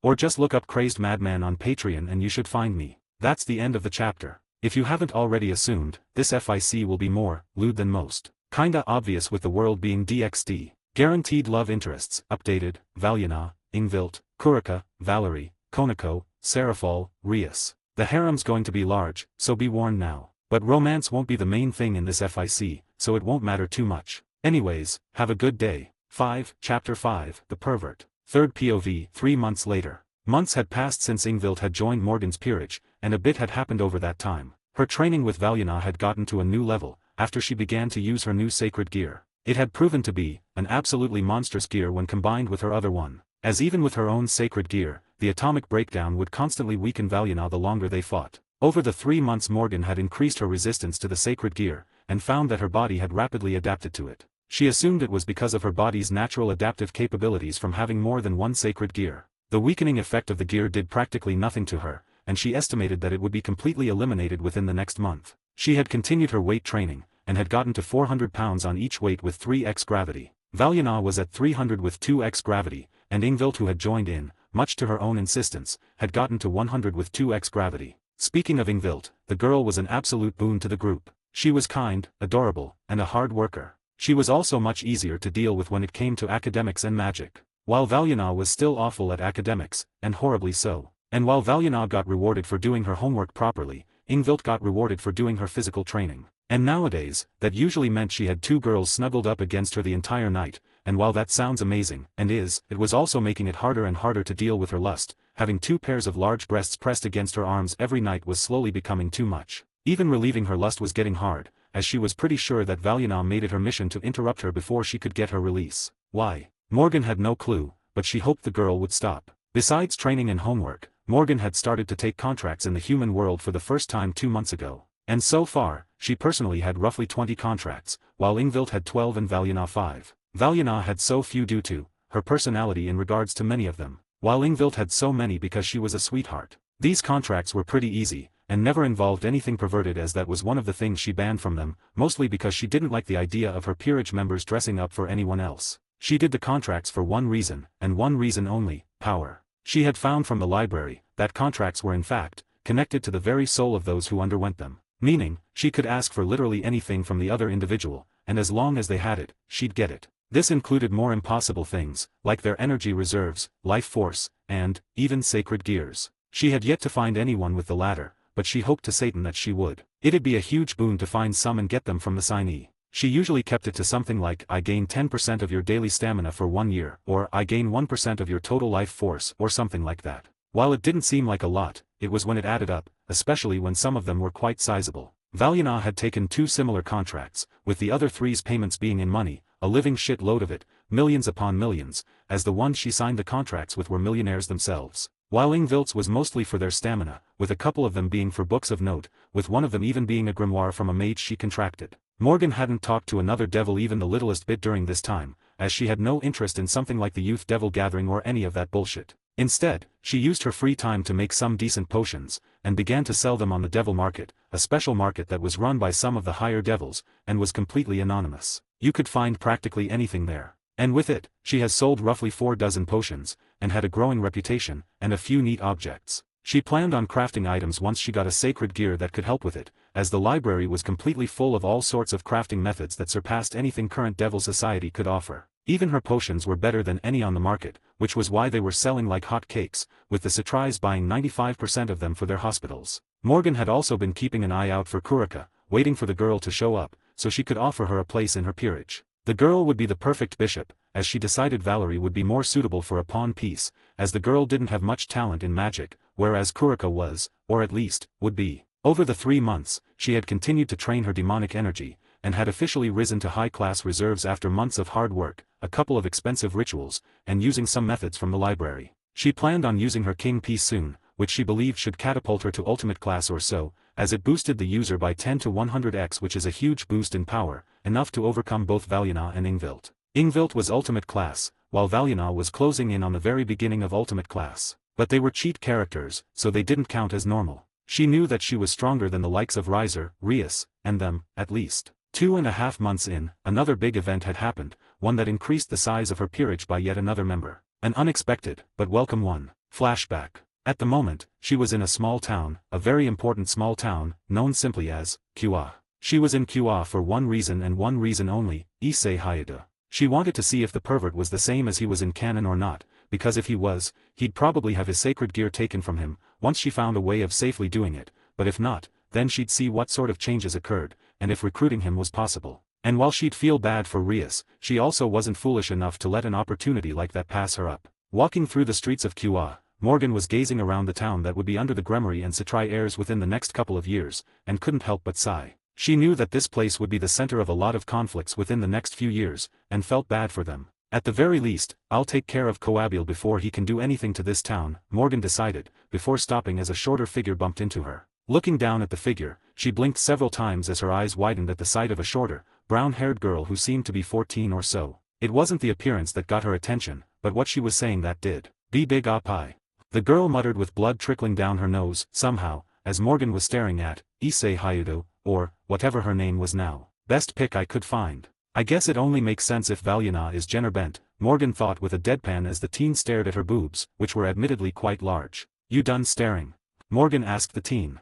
or just look up Crazed Madman on Patreon and you should find me. That's the end of the chapter. If you haven't already assumed, this FIC will be more lewd than most. Kinda obvious with the world being DxD. Guaranteed love interests, updated, Valyana, Ingvild, Kurika, Valerie, Konako, Serafal, Rias. The harem's going to be large, so be warned now. But romance won't be the main thing in this FIC, so it won't matter too much. Anyways, have a good day. 5. Chapter 5, The Pervert. Third POV, 3 months later. Months had passed since Ingvild had joined Morgan's peerage, and a bit had happened over that time. Her training with Valyana had gotten to a new level, after she began to use her new sacred gear. It had proven to be an absolutely monstrous gear when combined with her other one, as even with her own sacred gear, the atomic breakdown would constantly weaken Valyana the longer they fought. Over the 3 months Morgan had increased her resistance to the sacred gear, and found that her body had rapidly adapted to it. She assumed it was because of her body's natural adaptive capabilities from having more than one sacred gear. The weakening effect of the gear did practically nothing to her, and she estimated that it would be completely eliminated within the next month. She had continued her weight training, and had gotten to 400 pounds on each weight with 3x gravity. Valyana was at 300 with 2x gravity, and Ingvild, who had joined in, much to her own insistence, had gotten to 100 with 2x gravity. Speaking of Ingvild, the girl was an absolute boon to the group. She was kind, adorable, and a hard worker. She was also much easier to deal with when it came to academics and magic. While Valyana was still awful at academics, and horribly so. And while Valyana got rewarded for doing her homework properly, Ingvild got rewarded for doing her physical training. And nowadays, that usually meant she had 2 girls snuggled up against her the entire night, and while that sounds amazing, and is, it was also making it harder and harder to deal with her lust. Having 2 pairs of large breasts pressed against her arms every night was slowly becoming too much. Even relieving her lust was getting hard, as she was pretty sure that Valyana made it her mission to interrupt her before she could get her release. Why? Morgan had no clue, but she hoped the girl would stop. Besides training and homework, Morgan had started to take contracts in the human world for the first time 2 months ago. And so far, she personally had roughly 20 contracts, while Ingvild had 12 and Valjana 5. Valjana had so few due to her personality in regards to many of them, while Ingvild had so many because she was a sweetheart. These contracts were pretty easy, and never involved anything perverted, as that was one of the things she banned from them, mostly because she didn't like the idea of her peerage members dressing up for anyone else. She did the contracts for one reason, and one reason only: power. She had found from the library that contracts were in fact connected to the very soul of those who underwent them. Meaning, she could ask for literally anything from the other individual, and as long as they had it, she'd get it. This included more impossible things, like their energy reserves, life force, and, even sacred gears. She had yet to find anyone with the latter, but she hoped to Satan that she would. It'd be a huge boon to find some and get them from the signee. She usually kept it to something like, I gain 10% of your daily stamina for 1 year, or I gain 1% of your total life force, or something like that. While it didn't seem like a lot, it was when it added up, especially when some of them were quite sizable. Valjana had taken 2 similar contracts, with the other 3's payments being in money, a living shit load of it, millions upon millions, as the ones she signed the contracts with were millionaires themselves. While Ingvild's was mostly for their stamina, with a couple of them being for books of note, with one of them even being a grimoire from a mage she contracted. Morgan hadn't talked to another devil even the littlest bit during this time, as she had no interest in something like the Youth Devil Gathering or any of that bullshit. Instead, she used her free time to make some decent potions, and began to sell them on the devil market, a special market that was run by some of the higher devils, and was completely anonymous. You could find practically anything there. And with it, she has sold roughly 4 dozen potions, and had a growing reputation, and a few neat objects. She planned on crafting items once she got a sacred gear that could help with it, as the library was completely full of all sorts of crafting methods that surpassed anything current Devil Society could offer. Even her potions were better than any on the market, which was why they were selling like hot cakes, with the Citrais buying 95% of them for their hospitals. Morgan had also been keeping an eye out for Kurika, waiting for the girl to show up, so she could offer her a place in her peerage. The girl would be the perfect bishop, as she decided Valerie would be more suitable for a pawn piece, as the girl didn't have much talent in magic, whereas Kurika was, or at least, would be. Over the 3 months, she had continued to train her demonic energy, and had officially risen to high-class reserves after months of hard work, a couple of expensive rituals, and using some methods from the library. She planned on using her king piece soon, which she believed should catapult her to ultimate class or so, as it boosted the user by 10 to 100x, which is a huge boost in power, enough to overcome both Valjana and Ingvild. Ingvild was ultimate class, while Valjana was closing in on the very beginning of ultimate class. But they were cheat characters, so they didn't count as normal. She knew that she was stronger than the likes of Riser, Rias, and them, at least. 2.5 months in, another big event had happened, one that increased the size of her peerage by yet another member. An unexpected, but welcome one. Flashback. At the moment, she was in a small town, a very important small town, known simply as Kua. She was in Kua for one reason and one reason only: Issei Hayada. She wanted to see if the pervert was the same as he was in canon or not, because if he was, he'd probably have his sacred gear taken from him, once she found a way of safely doing it, but if not, then she'd see what sort of changes occurred, and if recruiting him was possible. And while she'd feel bad for Rias, she also wasn't foolish enough to let an opportunity like that pass her up. Walking through the streets of Kua, Morgan was gazing around the town that would be under the Gremory and Citrai heirs within the next couple of years, and couldn't help but sigh. She knew that this place would be the center of a lot of conflicts within the next few years, and felt bad for them. At the very least, I'll take care of Coabil before he can do anything to this town, Morgan decided, before stopping as a shorter figure bumped into her. Looking down at the figure, she blinked several times as her eyes widened at the sight of a shorter, brown-haired girl who seemed to be 14 or so. It wasn't the appearance that got her attention, but what she was saying that did. Be big up I. The girl muttered with blood trickling down her nose, somehow, as Morgan was staring at Issei Hayado, or whatever her name was now. Best pick I could find. I guess it only makes sense if Valjana is gender bent, Morgan thought with a deadpan as the teen stared at her boobs, which were admittedly quite large. You done staring? Morgan asked the teen.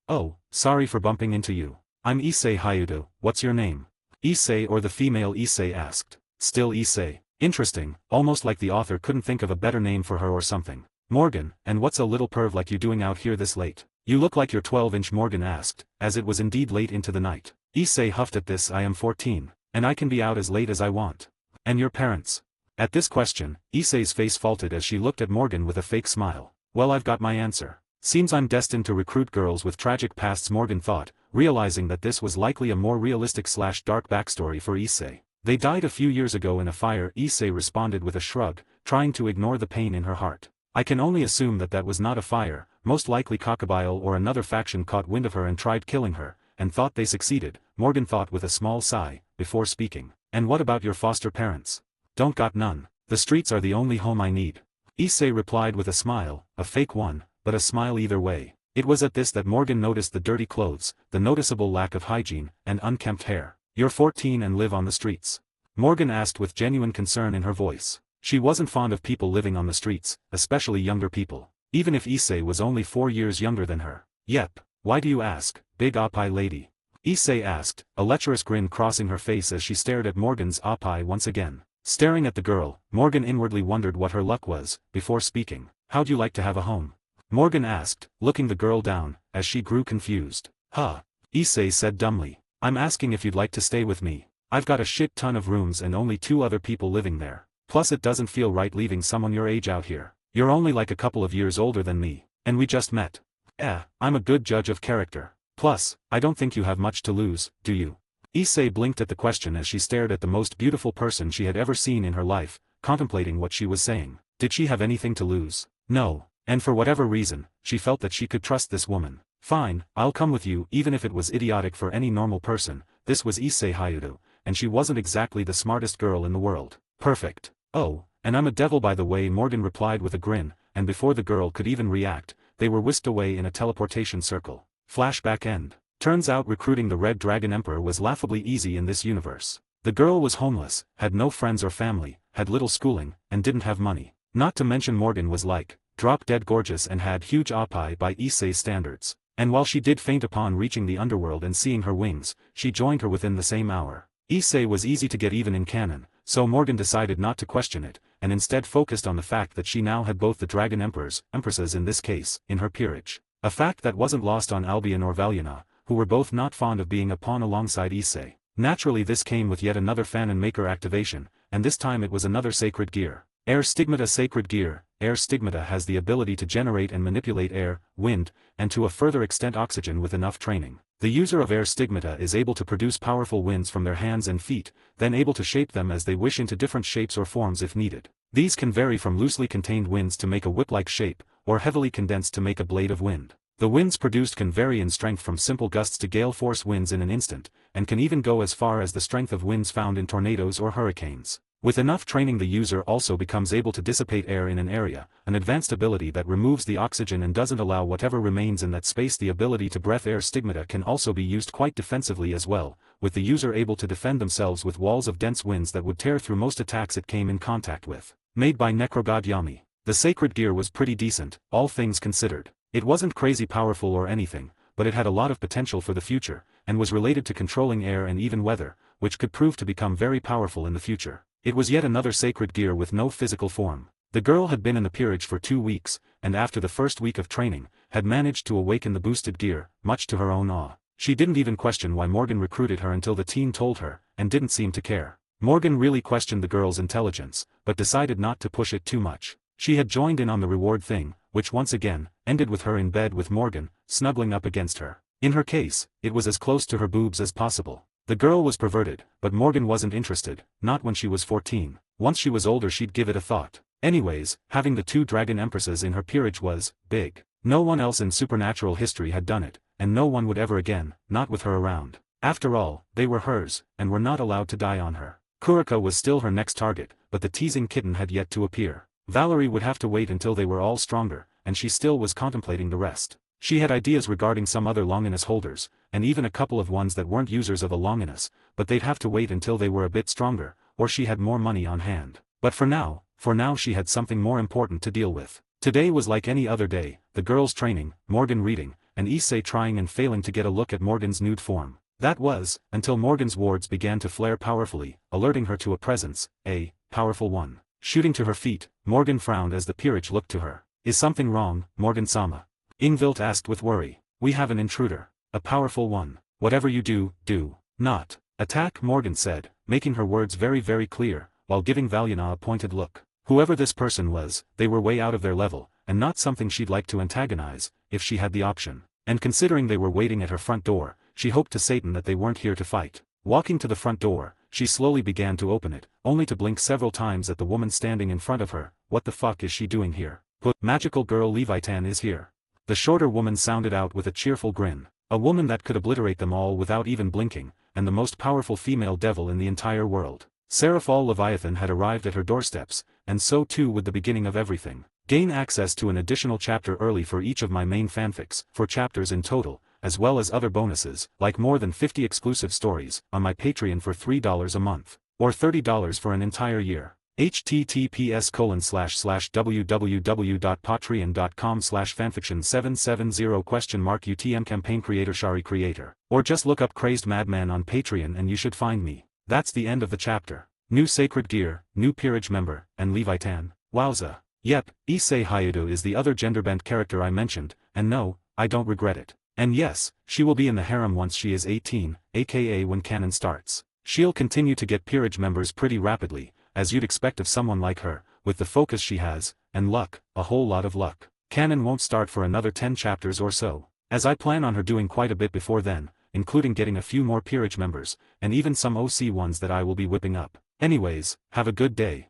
Oh, sorry for bumping into you. I'm Issei Hayado, what's your name? Issei, or the female Issei asked. Still Issei. Interesting, almost like the author couldn't think of a better name for her or something. Morgan, and what's a little perv like you doing out here this late? You look like you're 12-inch, Morgan asked, as it was indeed late into the night. Issei huffed at this. I am 14, and I can be out as late as I want. And your parents? At this question, Issei's face faltered as she looked at Morgan with a fake smile. Well, I've got my answer. Seems I'm destined to recruit girls with tragic pasts, Morgan thought, realizing that this was likely a more realistic/dark backstory for Issei. They died a few years ago in a fire, Issei responded with a shrug, trying to ignore the pain in her heart. I can only assume that that was not a fire, most likely Cockabile or another faction caught wind of her and tried killing her, and thought they succeeded, Morgan thought with a small sigh, before speaking. And what about your foster parents? Don't got none. The streets are the only home I need. Issei replied with a smile, a fake one, but a smile either way. It was at this that Morgan noticed the dirty clothes, the noticeable lack of hygiene, and unkempt hair. You're 14 and live on the streets? Morgan asked with genuine concern in her voice. She wasn't fond of people living on the streets, especially younger people. Even if Issei was only 4 years younger than her. Yep. Why do you ask, big oppai lady? Issei asked, a lecherous grin crossing her face as she stared at Morgan's oppai once again. Staring at the girl, Morgan inwardly wondered what her luck was, before speaking. How'd you like to have a home? Morgan asked, looking the girl down, as she grew confused. Huh. Issei said dumbly. I'm asking if you'd like to stay with me. I've got a shit ton of rooms and only 2 other people living there. Plus it doesn't feel right leaving someone your age out here. You're only like a couple of years older than me, and we just met. I'm a good judge of character. Plus, I don't think you have much to lose, do you? Issei blinked at the question as she stared at the most beautiful person she had ever seen in her life, contemplating what she was saying. Did she have anything to lose? No, and for whatever reason, she felt that she could trust this woman. Fine, I'll come with you even if it was idiotic for any normal person. This was Issei Hayudo, and she wasn't exactly the smartest girl in the world. Perfect. Oh, and I'm a devil by the way, Morgan replied with a grin, and before the girl could even react, they were whisked away in a teleportation circle. Flashback end. Turns out recruiting the Red Dragon Emperor was laughably easy in this universe. The girl was homeless, had no friends or family, had little schooling, and didn't have money. Not to mention Morgan was like, drop-dead gorgeous and had huge oppai by Issei's standards. And while she did faint upon reaching the underworld and seeing her wings, she joined her within the same hour. Issei was easy to get even in canon, so Morgan decided not to question it, and instead focused on the fact that she now had both the Dragon Empresses in this case, in her peerage. A fact that wasn't lost on Albion or Valiana, who were both not fond of being a pawn alongside Issei. Naturally this came with yet another Fanon Maker activation, and this time it was another sacred gear. Air Stigmata Sacred Gear. Air Stigmata has the ability to generate and manipulate air, wind, and to a further extent oxygen with enough training. The user of Air Stigmata is able to produce powerful winds from their hands and feet, then able to shape them as they wish into different shapes or forms if needed. These can vary from loosely contained winds to make a whip-like shape, or heavily condensed to make a blade of wind. The winds produced can vary in strength from simple gusts to gale-force winds in an instant, and can even go as far as the strength of winds found in tornadoes or hurricanes. With enough training the user also becomes able to dissipate air in an area, an advanced ability that removes the oxygen and doesn't allow whatever remains in that space. The ability to breath Air Stigmata can also be used quite defensively as well, with the user able to defend themselves with walls of dense winds that would tear through most attacks it came in contact with. Made by Necrogod Yami. The sacred gear was pretty decent, all things considered. It wasn't crazy powerful or anything, but it had a lot of potential for the future, and was related to controlling air and even weather, which could prove to become very powerful in the future. It was yet another sacred gear with no physical form. The girl had been in the peerage for 2 weeks, and after the first week of training, had managed to awaken the boosted gear, much to her own awe. She didn't even question why Morgan recruited her until the teen told her, and didn't seem to care. Morgan really questioned the girl's intelligence, but decided not to push it too much. She had joined in on the reward thing, which once again, ended with her in bed with Morgan, snuggling up against her. In her case, it was as close to her boobs as possible. The girl was perverted, but Morgan wasn't interested, not when she was 14. Once she was older she'd give it a thought. Anyways, having the 2 Dragon Empresses in her peerage was big. No one else in supernatural history had done it, and no one would ever again, not with her around. After all, they were hers, and were not allowed to die on her. Kurika was still her next target, but the teasing kitten had yet to appear. Valerie would have to wait until they were all stronger, and she still was contemplating the rest. She had ideas regarding some other Longinus holders, and even a couple of ones that weren't users of a Longinus, but they'd have to wait until they were a bit stronger, or she had more money on hand. But for now she had something more important to deal with. Today was like any other day, the girls training, Morgan reading, and Issei trying and failing to get a look at Morgan's nude form. That was, until Morgan's wards began to flare powerfully, alerting her to a presence, a powerful one. Shooting to her feet, Morgan frowned as the peerage looked to her. Is something wrong, Morgan-sama? Ingvild asked with worry. We have an intruder. A powerful one. Whatever you do, do not attack, Morgan said, making her words very very clear, while giving Valiana a pointed look. Whoever this person was, they were way out of their level, and not something she'd like to antagonize, if she had the option. And considering they were waiting at her front door, she hoped to Satan that they weren't here to fight. Walking to the front door, she slowly began to open it, only to blink several times at the woman standing in front of her. What the fuck is she doing here? Magical girl Leviathan is here. The shorter woman sounded out with a cheerful grin. A woman that could obliterate them all without even blinking, and the most powerful female devil in the entire world. Seraphol Leviathan had arrived at her doorsteps, and so too would the beginning of everything. Gain access to an additional chapter early for each of my main fanfics, 4 chapters in total, as well as other bonuses, like more than 50 exclusive stories, on my Patreon for $3 a month, or $30 for an entire year. https://www.patreon.com/fanfiction770 UTM campaign creator Shari creator, or just look up Crazed Madman on Patreon and you should find me. That's the end of the chapter. New sacred gear, new peerage member, and Leviathan. Wowza. Yep, Issei Hayado is the other gender-bent character I mentioned, and no, I don't regret it. And yes, she will be in the harem once she is 18, aka when canon starts. She'll continue to get peerage members pretty rapidly, as you'd expect of someone like her, with the focus she has, and luck, a whole lot of luck. Canon won't start for another 10 chapters or so, as I plan on her doing quite a bit before then, including getting a few more peerage members, and even some OC ones that I will be whipping up. Anyways, have a good day.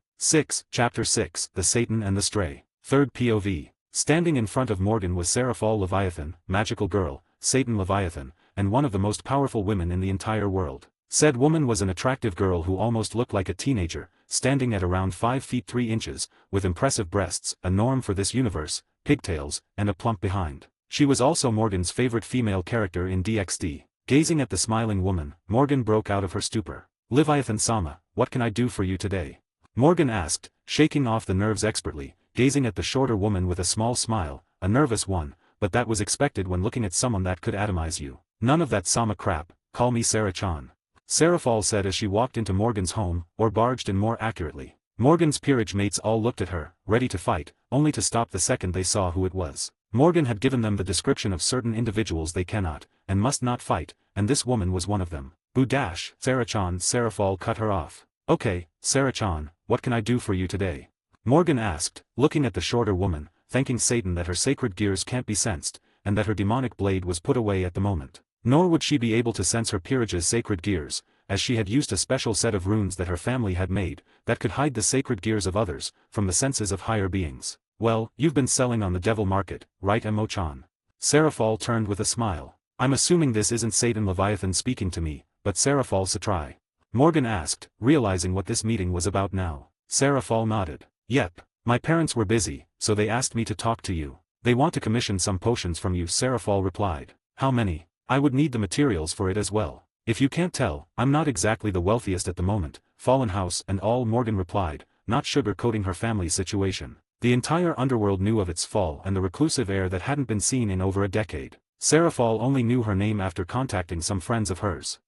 Chapter 6, The Satan and the Stray. Third POV. Standing in front of Morgan was Seraphol Leviathan, magical girl, Satan Leviathan, and one of the most powerful women in the entire world. Said woman was an attractive girl who almost looked like a teenager, standing at around 5 feet 3 inches, with impressive breasts, a norm for this universe, pigtails, and a plump behind. She was also Morgan's favorite female character in DxD. Gazing at the smiling woman, Morgan broke out of her stupor. Leviathan-sama, what can I do for you today? Morgan asked, shaking off the nerves expertly, gazing at the shorter woman with a small smile, a nervous one, but that was expected when looking at someone that could atomize you. None of that Sama crap, call me Sarah-chan. Seraphol said as she walked into Morgan's home, or barged in more accurately. Morgan's peerage mates all looked at her, ready to fight, only to stop the second they saw who it was. Morgan had given them the description of certain individuals they cannot, and must not fight, and this woman was one of them. Boo-dash, Sarah-chan. Seraphol cut her off. Okay, Sarah-chan, what can I do for you today? Morgan asked, looking at the shorter woman, thanking Satan that her sacred gears can't be sensed, and that her demonic blade was put away at the moment. Nor would she be able to sense her peerage's sacred gears, as she had used a special set of runes that her family had made, that could hide the sacred gears of others, from the senses of higher beings. Well, you've been selling on the devil market, right Mo-chan? Seraphol turned with a smile. I'm assuming this isn't Satan Leviathan speaking to me, but Seraphol Satrai. Morgan asked, realizing what this meeting was about now. Seraphol nodded. Yep, my parents were busy, so they asked me to talk to you. They want to commission some potions from you, Seraphol replied. How many? I would need the materials for it as well. If you can't tell, I'm not exactly the wealthiest at the moment, Fallen House and all, Morgan replied, not sugar-coating her family's situation. The entire underworld knew of its fall and the reclusive air that hadn't been seen in over a decade. Seraphol only knew her name after contacting some friends of hers.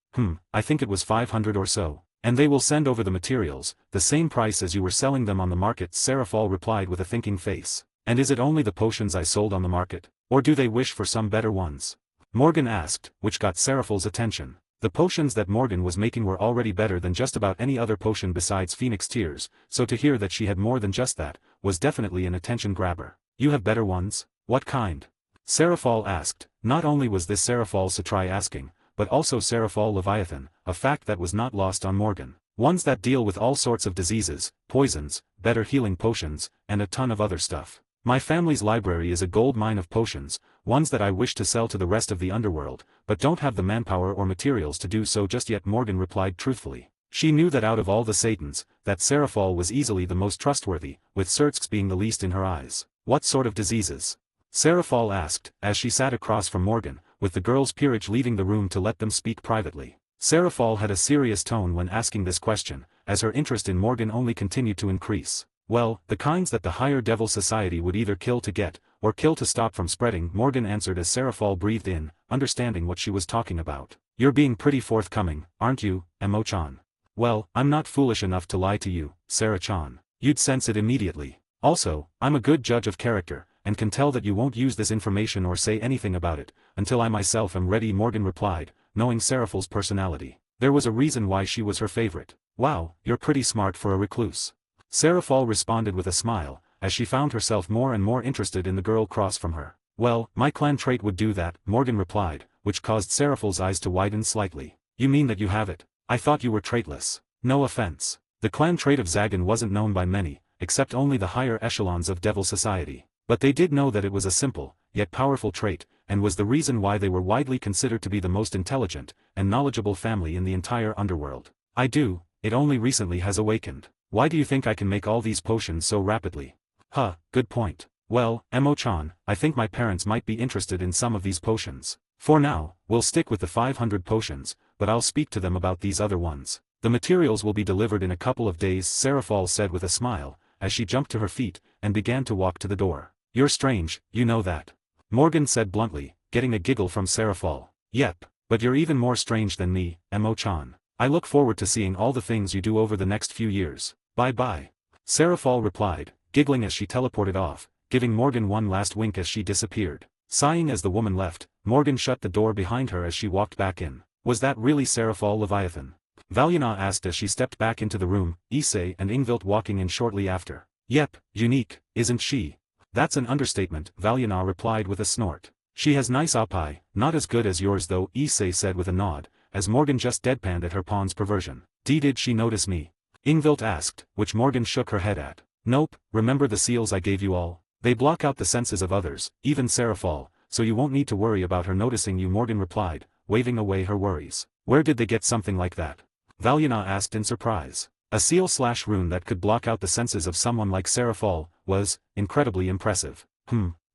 I think it was 500 or so. And they will send over the materials, the same price as you were selling them on the market, Seraphol replied with a thinking face. And is it only the potions I sold on the market? Or do they wish for some better ones? Morgan asked, which got Seraphol's attention. The potions that Morgan was making were already better than just about any other potion besides Phoenix Tears, so to hear that she had more than just that, was definitely an attention grabber. You have better ones? What kind? Seraphol asked. Not only was this Seraphol Satrai asking, but also Seraphol Leviathan, a fact that was not lost on Morgan. Ones that deal with all sorts of diseases, poisons, better healing potions, and a ton of other stuff. My family's library is a gold mine of potions, ones that I wish to sell to the rest of the underworld, but don't have the manpower or materials to do so just yet, Morgan replied truthfully. She knew that out of all the Satans, that Seraphol was easily the most trustworthy, with Sertsk being the least in her eyes. What sort of diseases? Seraphol asked, as she sat across from Morgan, with the girl's peerage leaving the room to let them speak privately. Seraphol had a serious tone when asking this question, as her interest in Morgan only continued to increase. Well, the kinds that the higher devil society would either kill to get, or kill to stop from spreading, Morgan answered as Seraphol breathed in, understanding what she was talking about. You're being pretty forthcoming, aren't you, Mo-chan? Well, I'm not foolish enough to lie to you, Sarah-chan. You'd sense it immediately. Also, I'm a good judge of character, and can tell that you won't use this information or say anything about it, until I myself am ready, Morgan replied, knowing Seraphol's personality. There was a reason why she was her favorite. Wow, you're pretty smart for a recluse. Seraphol responded with a smile, as she found herself more and more interested in the girl across from her. Well, my clan trait would do that, Morgan replied, which caused Seraphol's eyes to widen slightly. You mean that you have it? I thought you were traitless. No offense. The clan trait of Zagan wasn't known by many, except only the higher echelons of Devil Society. But they did know that it was a simple, yet powerful trait, and was the reason why they were widely considered to be the most intelligent and knowledgeable family in the entire underworld. I do, it only recently has awakened. Why do you think I can make all these potions so rapidly? Huh, good point. Well, Emo-chan, I think my parents might be interested in some of these potions. For now, we'll stick with the 500 potions, but I'll speak to them about these other ones. The materials will be delivered in a couple of days, Seraphol said with a smile, as she jumped to her feet and began to walk to the door. You're strange, you know that. Morgan said bluntly, getting a giggle from Seraphol. Yep, but you're even more strange than me, Emo-chan. I look forward to seeing all the things you do over the next few years. Bye-bye. Seraphol replied, giggling as she teleported off, giving Morgan one last wink as she disappeared. Sighing as the woman left, Morgan shut the door behind her as she walked back in. Was that really Seraphol Leviathan? Valyana asked as she stepped back into the room, Issei and Ingvild walking in shortly after. Yep, unique, isn't she? That's an understatement, Valyana replied with a snort. She has nice eye, not as good as yours though, Issei said with a nod, as Morgan just deadpanned at her pawn's perversion. Did she notice me? Ingvild asked, which Morgan shook her head at. Nope, remember the seals I gave you all? They block out the senses of others, even Seraphol, so you won't need to worry about her noticing you, Morgan replied, waving away her worries. Where did they get something like that? Valyana asked in surprise. A seal/rune that could block out the senses of someone like Seraphol was incredibly impressive.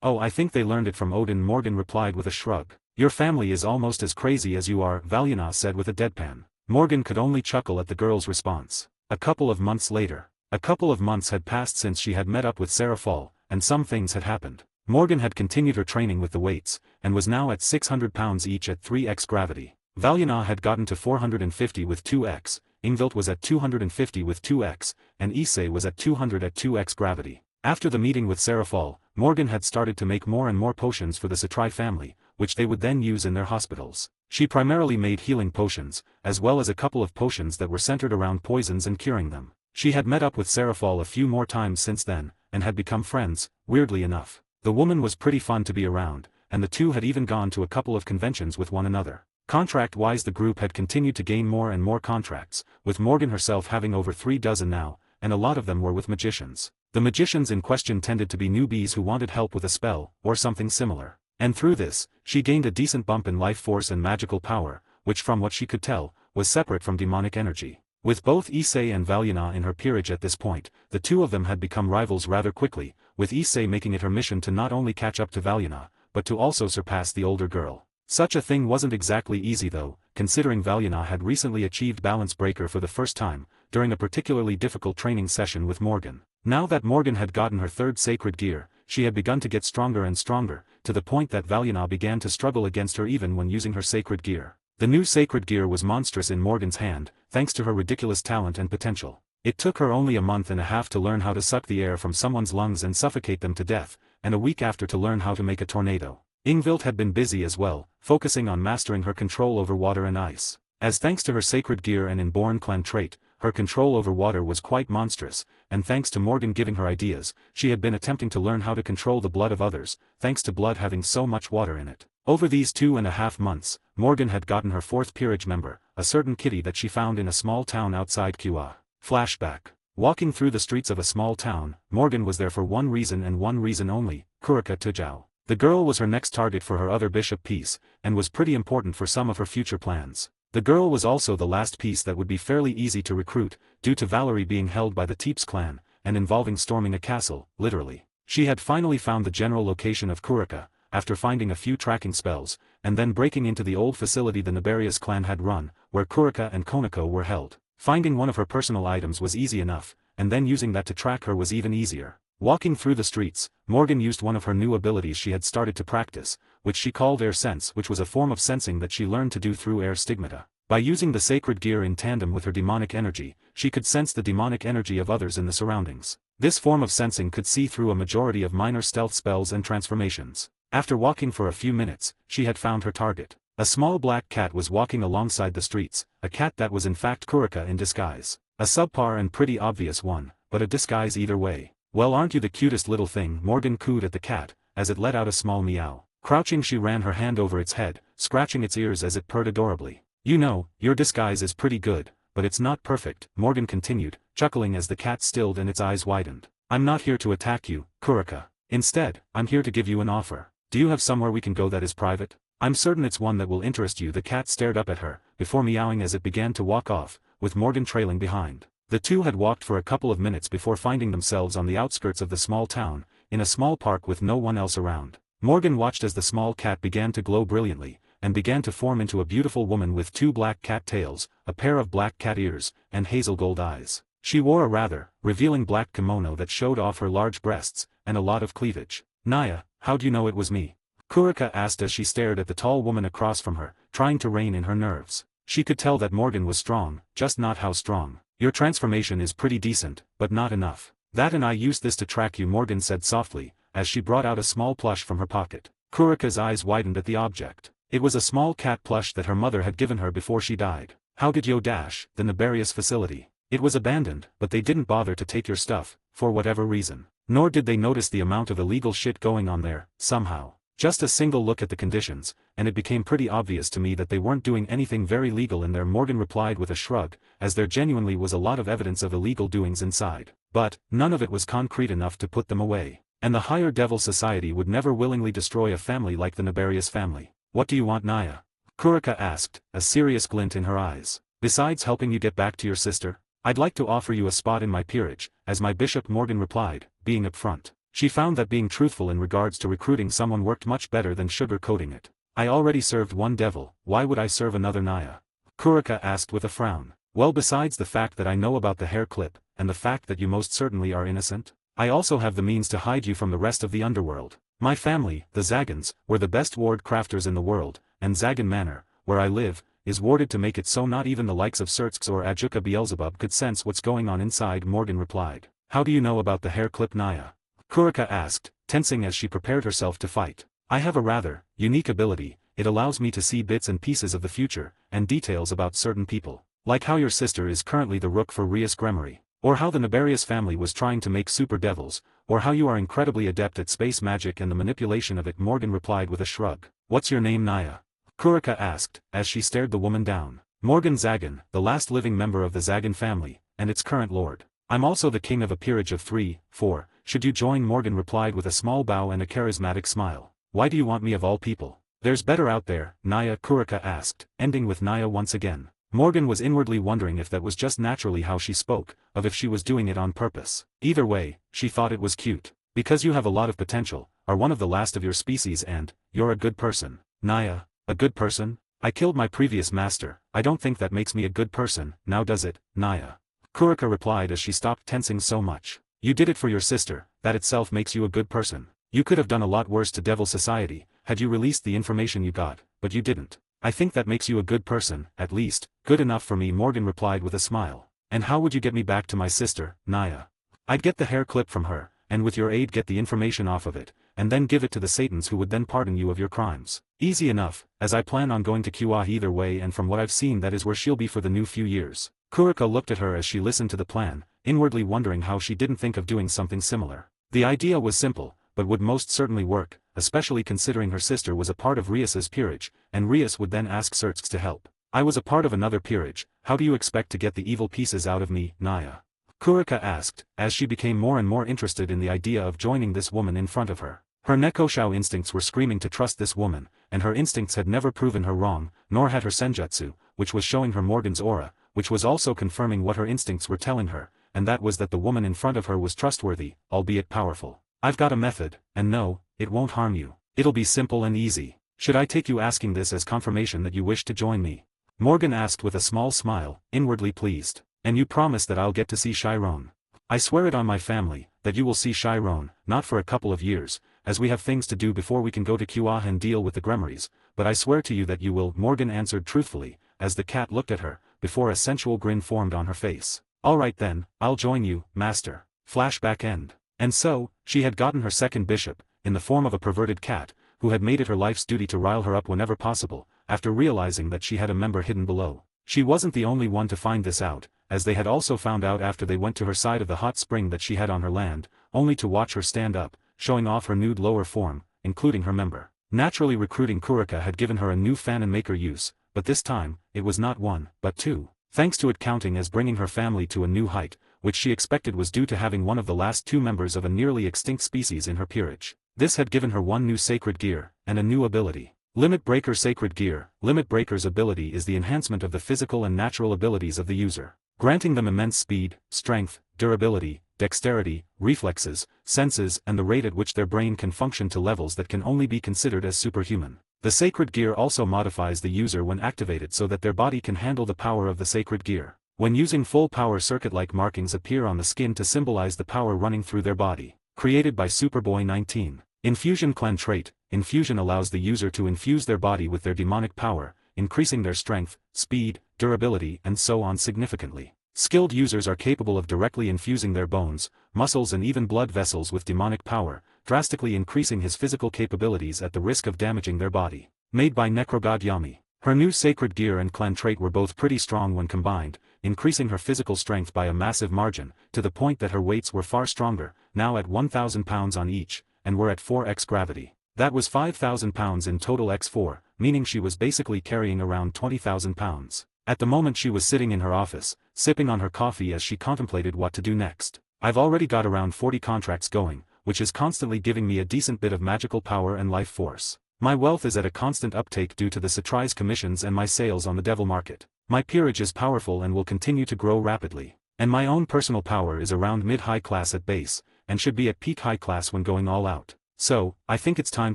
Oh, I think they learned it from Odin, Morgan replied with a shrug. Your family is almost as crazy as you are, Valyana said with a deadpan. Morgan could only chuckle at the girl's response. A couple of months later. A couple of months had passed since she had met up with Seraphol, and some things had happened. Morgan had continued her training with the weights, and was now at 600 pounds each at 3x gravity. Valyana had gotten to 450 with 2x, Ingvild was at 250 with 2x, and Issei was at 200 at 2x gravity. After the meeting with Seraphol, Morgan had started to make more and more potions for the Satrai family, which they would then use in their hospitals. She primarily made healing potions, as well as a couple of potions that were centered around poisons and curing them. She had met up with Seraphol a few more times since then, and had become friends, weirdly enough. The woman was pretty fun to be around, and the two had even gone to a couple of conventions with one another. Contract-wise, the group had continued to gain more and more contracts, with Morgan herself having over 3 dozen now, and a lot of them were with magicians. The magicians in question tended to be newbies who wanted help with a spell, or something similar. And through this, she gained a decent bump in life force and magical power, which from what she could tell, was separate from demonic energy. With both Issei and Valyana in her peerage at this point, the two of them had become rivals rather quickly, with Issei making it her mission to not only catch up to Valyana, but to also surpass the older girl. Such a thing wasn't exactly easy though, considering Valyana had recently achieved Balance Breaker for the first time, during a particularly difficult training session with Morgan. Now that Morgan had gotten her third sacred gear, she had begun to get stronger and stronger, to the point that Valyana began to struggle against her even when using her sacred gear. The new sacred gear was monstrous in Morgan's hand, thanks to her ridiculous talent and potential. It took her only a month and a half to learn how to suck the air from someone's lungs and suffocate them to death, and a week after to learn how to make a tornado. Ingvild had been busy as well, focusing on mastering her control over water and ice. As thanks to her sacred gear and inborn clan trait, her control over water was quite monstrous, and thanks to Morgan giving her ideas, she had been attempting to learn how to control the blood of others, thanks to blood having so much water in it. Over these 2.5 months, Morgan had gotten her 4th peerage member, a certain kitty that she found in a small town outside Kua. Flashback. Walking through the streets of a small town, Morgan was there for one reason and one reason only, Kurika Tujao. The girl was her next target for her other bishop piece, and was pretty important for some of her future plans. The girl was also the last piece that would be fairly easy to recruit, due to Valerie being held by the Teeps clan, and involving storming a castle, literally. She had finally found the general location of Kurika, after finding a few tracking spells, and then breaking into the old facility the Nabarius clan had run, where Kurika and Konako were held. Finding one of her personal items was easy enough, and then using that to track her was even easier. Walking through the streets, Morgan used one of her new abilities she had started to practice, which she called Air Sense, which was a form of sensing that she learned to do through Air Stigmata. By using the sacred gear in tandem with her demonic energy, she could sense the demonic energy of others in the surroundings. This form of sensing could see through a majority of minor stealth spells and transformations. After walking for a few minutes, she had found her target. A small black cat was walking alongside the streets, a cat that was in fact Kurika in disguise. A subpar and pretty obvious one, but a disguise either way. Well, aren't you the cutest little thing? Morgan cooed at the cat, as it let out a small meow. Crouching, she ran her hand over its head, scratching its ears as it purred adorably. You know, your disguise is pretty good, but it's not perfect, Morgan continued, chuckling as the cat stilled and its eyes widened. I'm not here to attack you, Kurika. Instead, I'm here to give you an offer. Do you have somewhere we can go that is private? I'm certain it's one that will interest you. The cat stared up at her, before meowing as it began to walk off, with Morgan trailing behind. The two had walked for a couple of minutes before finding themselves on the outskirts of the small town, in a small park with no one else around. Morgan watched as the small cat began to glow brilliantly, and began to form into a beautiful woman with 2 black cat tails, a pair of black cat ears, and hazel gold eyes. She wore a rather revealing black kimono that showed off her large breasts, and a lot of cleavage. Naya, how do you know it was me? Kurika asked as she stared at the tall woman across from her, trying to rein in her nerves. She could tell that Morgan was strong, just not how strong. Your transformation is pretty decent, but not enough. That and I used this to track you, Morgan said softly, as she brought out a small plush from her pocket. Kurika's eyes widened at the object. It was a small cat plush that her mother had given her before she died. How did you dash the nefarious facility? It was abandoned, but they didn't bother to take your stuff, for whatever reason. Nor did they notice the amount of illegal shit going on there, somehow. Just a single look at the conditions, and it became pretty obvious to me that they weren't doing anything very legal in there, Morgan replied with a shrug, as there genuinely was a lot of evidence of illegal doings inside. But, none of it was concrete enough to put them away. And the higher devil society would never willingly destroy a family like the Nefarious family. What do you want, Naya? Kurika asked, a serious glint in her eyes. Besides helping you get back to your sister, I'd like to offer you a spot in my peerage, as my bishop, Morgan replied, being upfront. She found that being truthful in regards to recruiting someone worked much better than sugar-coating it. I already served one devil, why would I serve another, Naya? Kurika asked with a frown. Well, besides the fact that I know about the hair clip, and the fact that you most certainly are innocent, I also have the means to hide you from the rest of the underworld. My family, the Zagans, were the best ward crafters in the world, and Zagan Manor, where I live, is warded to make it so not even the likes of Sertsk or Adjuka Beelzebub could sense what's going on inside, Morgan replied. How do you know about the hair clip, Naya? Kurika asked, tensing as she prepared herself to fight. I have a rather unique ability. It allows me to see bits and pieces of the future, and details about certain people. Like how your sister is currently the rook for Rias Gremory. Or how the Nefarious family was trying to make super devils, or how you are incredibly adept at space magic and the manipulation of it, Morgan replied with a shrug. What's your name, Naya? Kurika asked, as she stared the woman down. Morgan Zagan, the last living member of the Zagan family, and its current lord. I'm also the king of a peerage of 3, 4, should you join, Morgan replied with a small bow and a charismatic smile. Why do you want me of all people? There's better out there, Naya, Kurika asked, ending with Naya once again. Morgan was inwardly wondering if that was just naturally how she spoke, or if she was doing it on purpose. Either way, she thought it was cute. Because you have a lot of potential, are one of the last of your species and, you're a good person. Naya, a good person? I killed my previous master, I don't think that makes me a good person, now does it, Naya? Kurika replied as she stopped tensing so much. You did it for your sister, that itself makes you a good person. You could have done a lot worse to Devil Society, had you released the information you got, but you didn't. I think that makes you a good person, at least, good enough for me, Morgan replied with a smile. And how would you get me back to my sister, Naya? I'd get the hair clip from her, and with your aid get the information off of it, and then give it to the Satans who would then pardon you of your crimes. Easy enough, as I plan on going to QA either way, and from what I've seen that is where she'll be for the new few years. Kurika looked at her as she listened to the plan, inwardly wondering how she didn't think of doing something similar. The idea was simple, but would most certainly work, especially considering her sister was a part of Rias's peerage, and Rias would then ask Sertsk to help. I was a part of another peerage, how do you expect to get the evil pieces out of me, Naya? Kurika asked, as she became more and more interested in the idea of joining this woman in front of her. Her Nekoshao instincts were screaming to trust this woman, and her instincts had never proven her wrong, nor had her Senjutsu, which was showing her Morgan's aura, which was also confirming what her instincts were telling her, and that was that the woman in front of her was trustworthy, albeit powerful. I've got a method, and no, it won't harm you. It'll be simple and easy. Should I take you asking this as confirmation that you wish to join me? Morgan asked with a small smile, inwardly pleased. And you promise that I'll get to see Chiron. I swear it on my family, that you will see Chiron, not for a couple of years, as we have things to do before we can go to QA and deal with the Gremories, but I swear to you that you will, Morgan answered truthfully, as the cat looked at her, before a sensual grin formed on her face. Alright then, I'll join you, master. Flashback end. And so, she had gotten her second bishop, in the form of a perverted cat, who had made it her life's duty to rile her up whenever possible, after realizing that she had a member hidden below. She wasn't the only one to find this out, as they had also found out after they went to her side of the hot spring that she had on her land, only to watch her stand up, showing off her nude lower form, including her member. Naturally, recruiting Kurika had given her a new fan and maker use, but this time, it was not 1, but 2. Thanks to it counting as bringing her family to a new height, which she expected was due to having one of the last 2 members of a nearly extinct species in her peerage. This had given her 1 new sacred gear, and a new ability. Limit Breaker Sacred Gear. Limit Breaker's ability is the enhancement of the physical and natural abilities of the user, granting them immense speed, strength, durability, dexterity, reflexes, senses and the rate at which their brain can function to levels that can only be considered as superhuman. The Sacred Gear also modifies the user when activated so that their body can handle the power of the Sacred Gear. When using full power, circuit-like markings appear on the skin to symbolize the power running through their body. Created by Superboy 19. Infusion Clan Trait. Infusion allows the user to infuse their body with their demonic power, increasing their strength, speed, durability and so on significantly. Skilled users are capable of directly infusing their bones, muscles and even blood vessels with demonic power, drastically increasing his physical capabilities at the risk of damaging their body. Made by Necrogod Yami. Her new Sacred Gear and Clan Trait were both pretty strong when combined, increasing her physical strength by a massive margin, to the point that her weights were far stronger, now at 1,000 pounds on each, and were at 4x gravity. That was 5,000 pounds in total x4, meaning she was basically carrying around 20,000 pounds. At the moment she was sitting in her office, sipping on her coffee as she contemplated what to do next. I've already got around 40 contracts going, which is constantly giving me a decent bit of magical power and life force. My wealth is at a constant uptake due to the Satrise commissions and my sales on the devil market. My peerage is powerful and will continue to grow rapidly. And my own personal power is around mid-high class at base, and should be at peak high class when going all out. So, I think it's time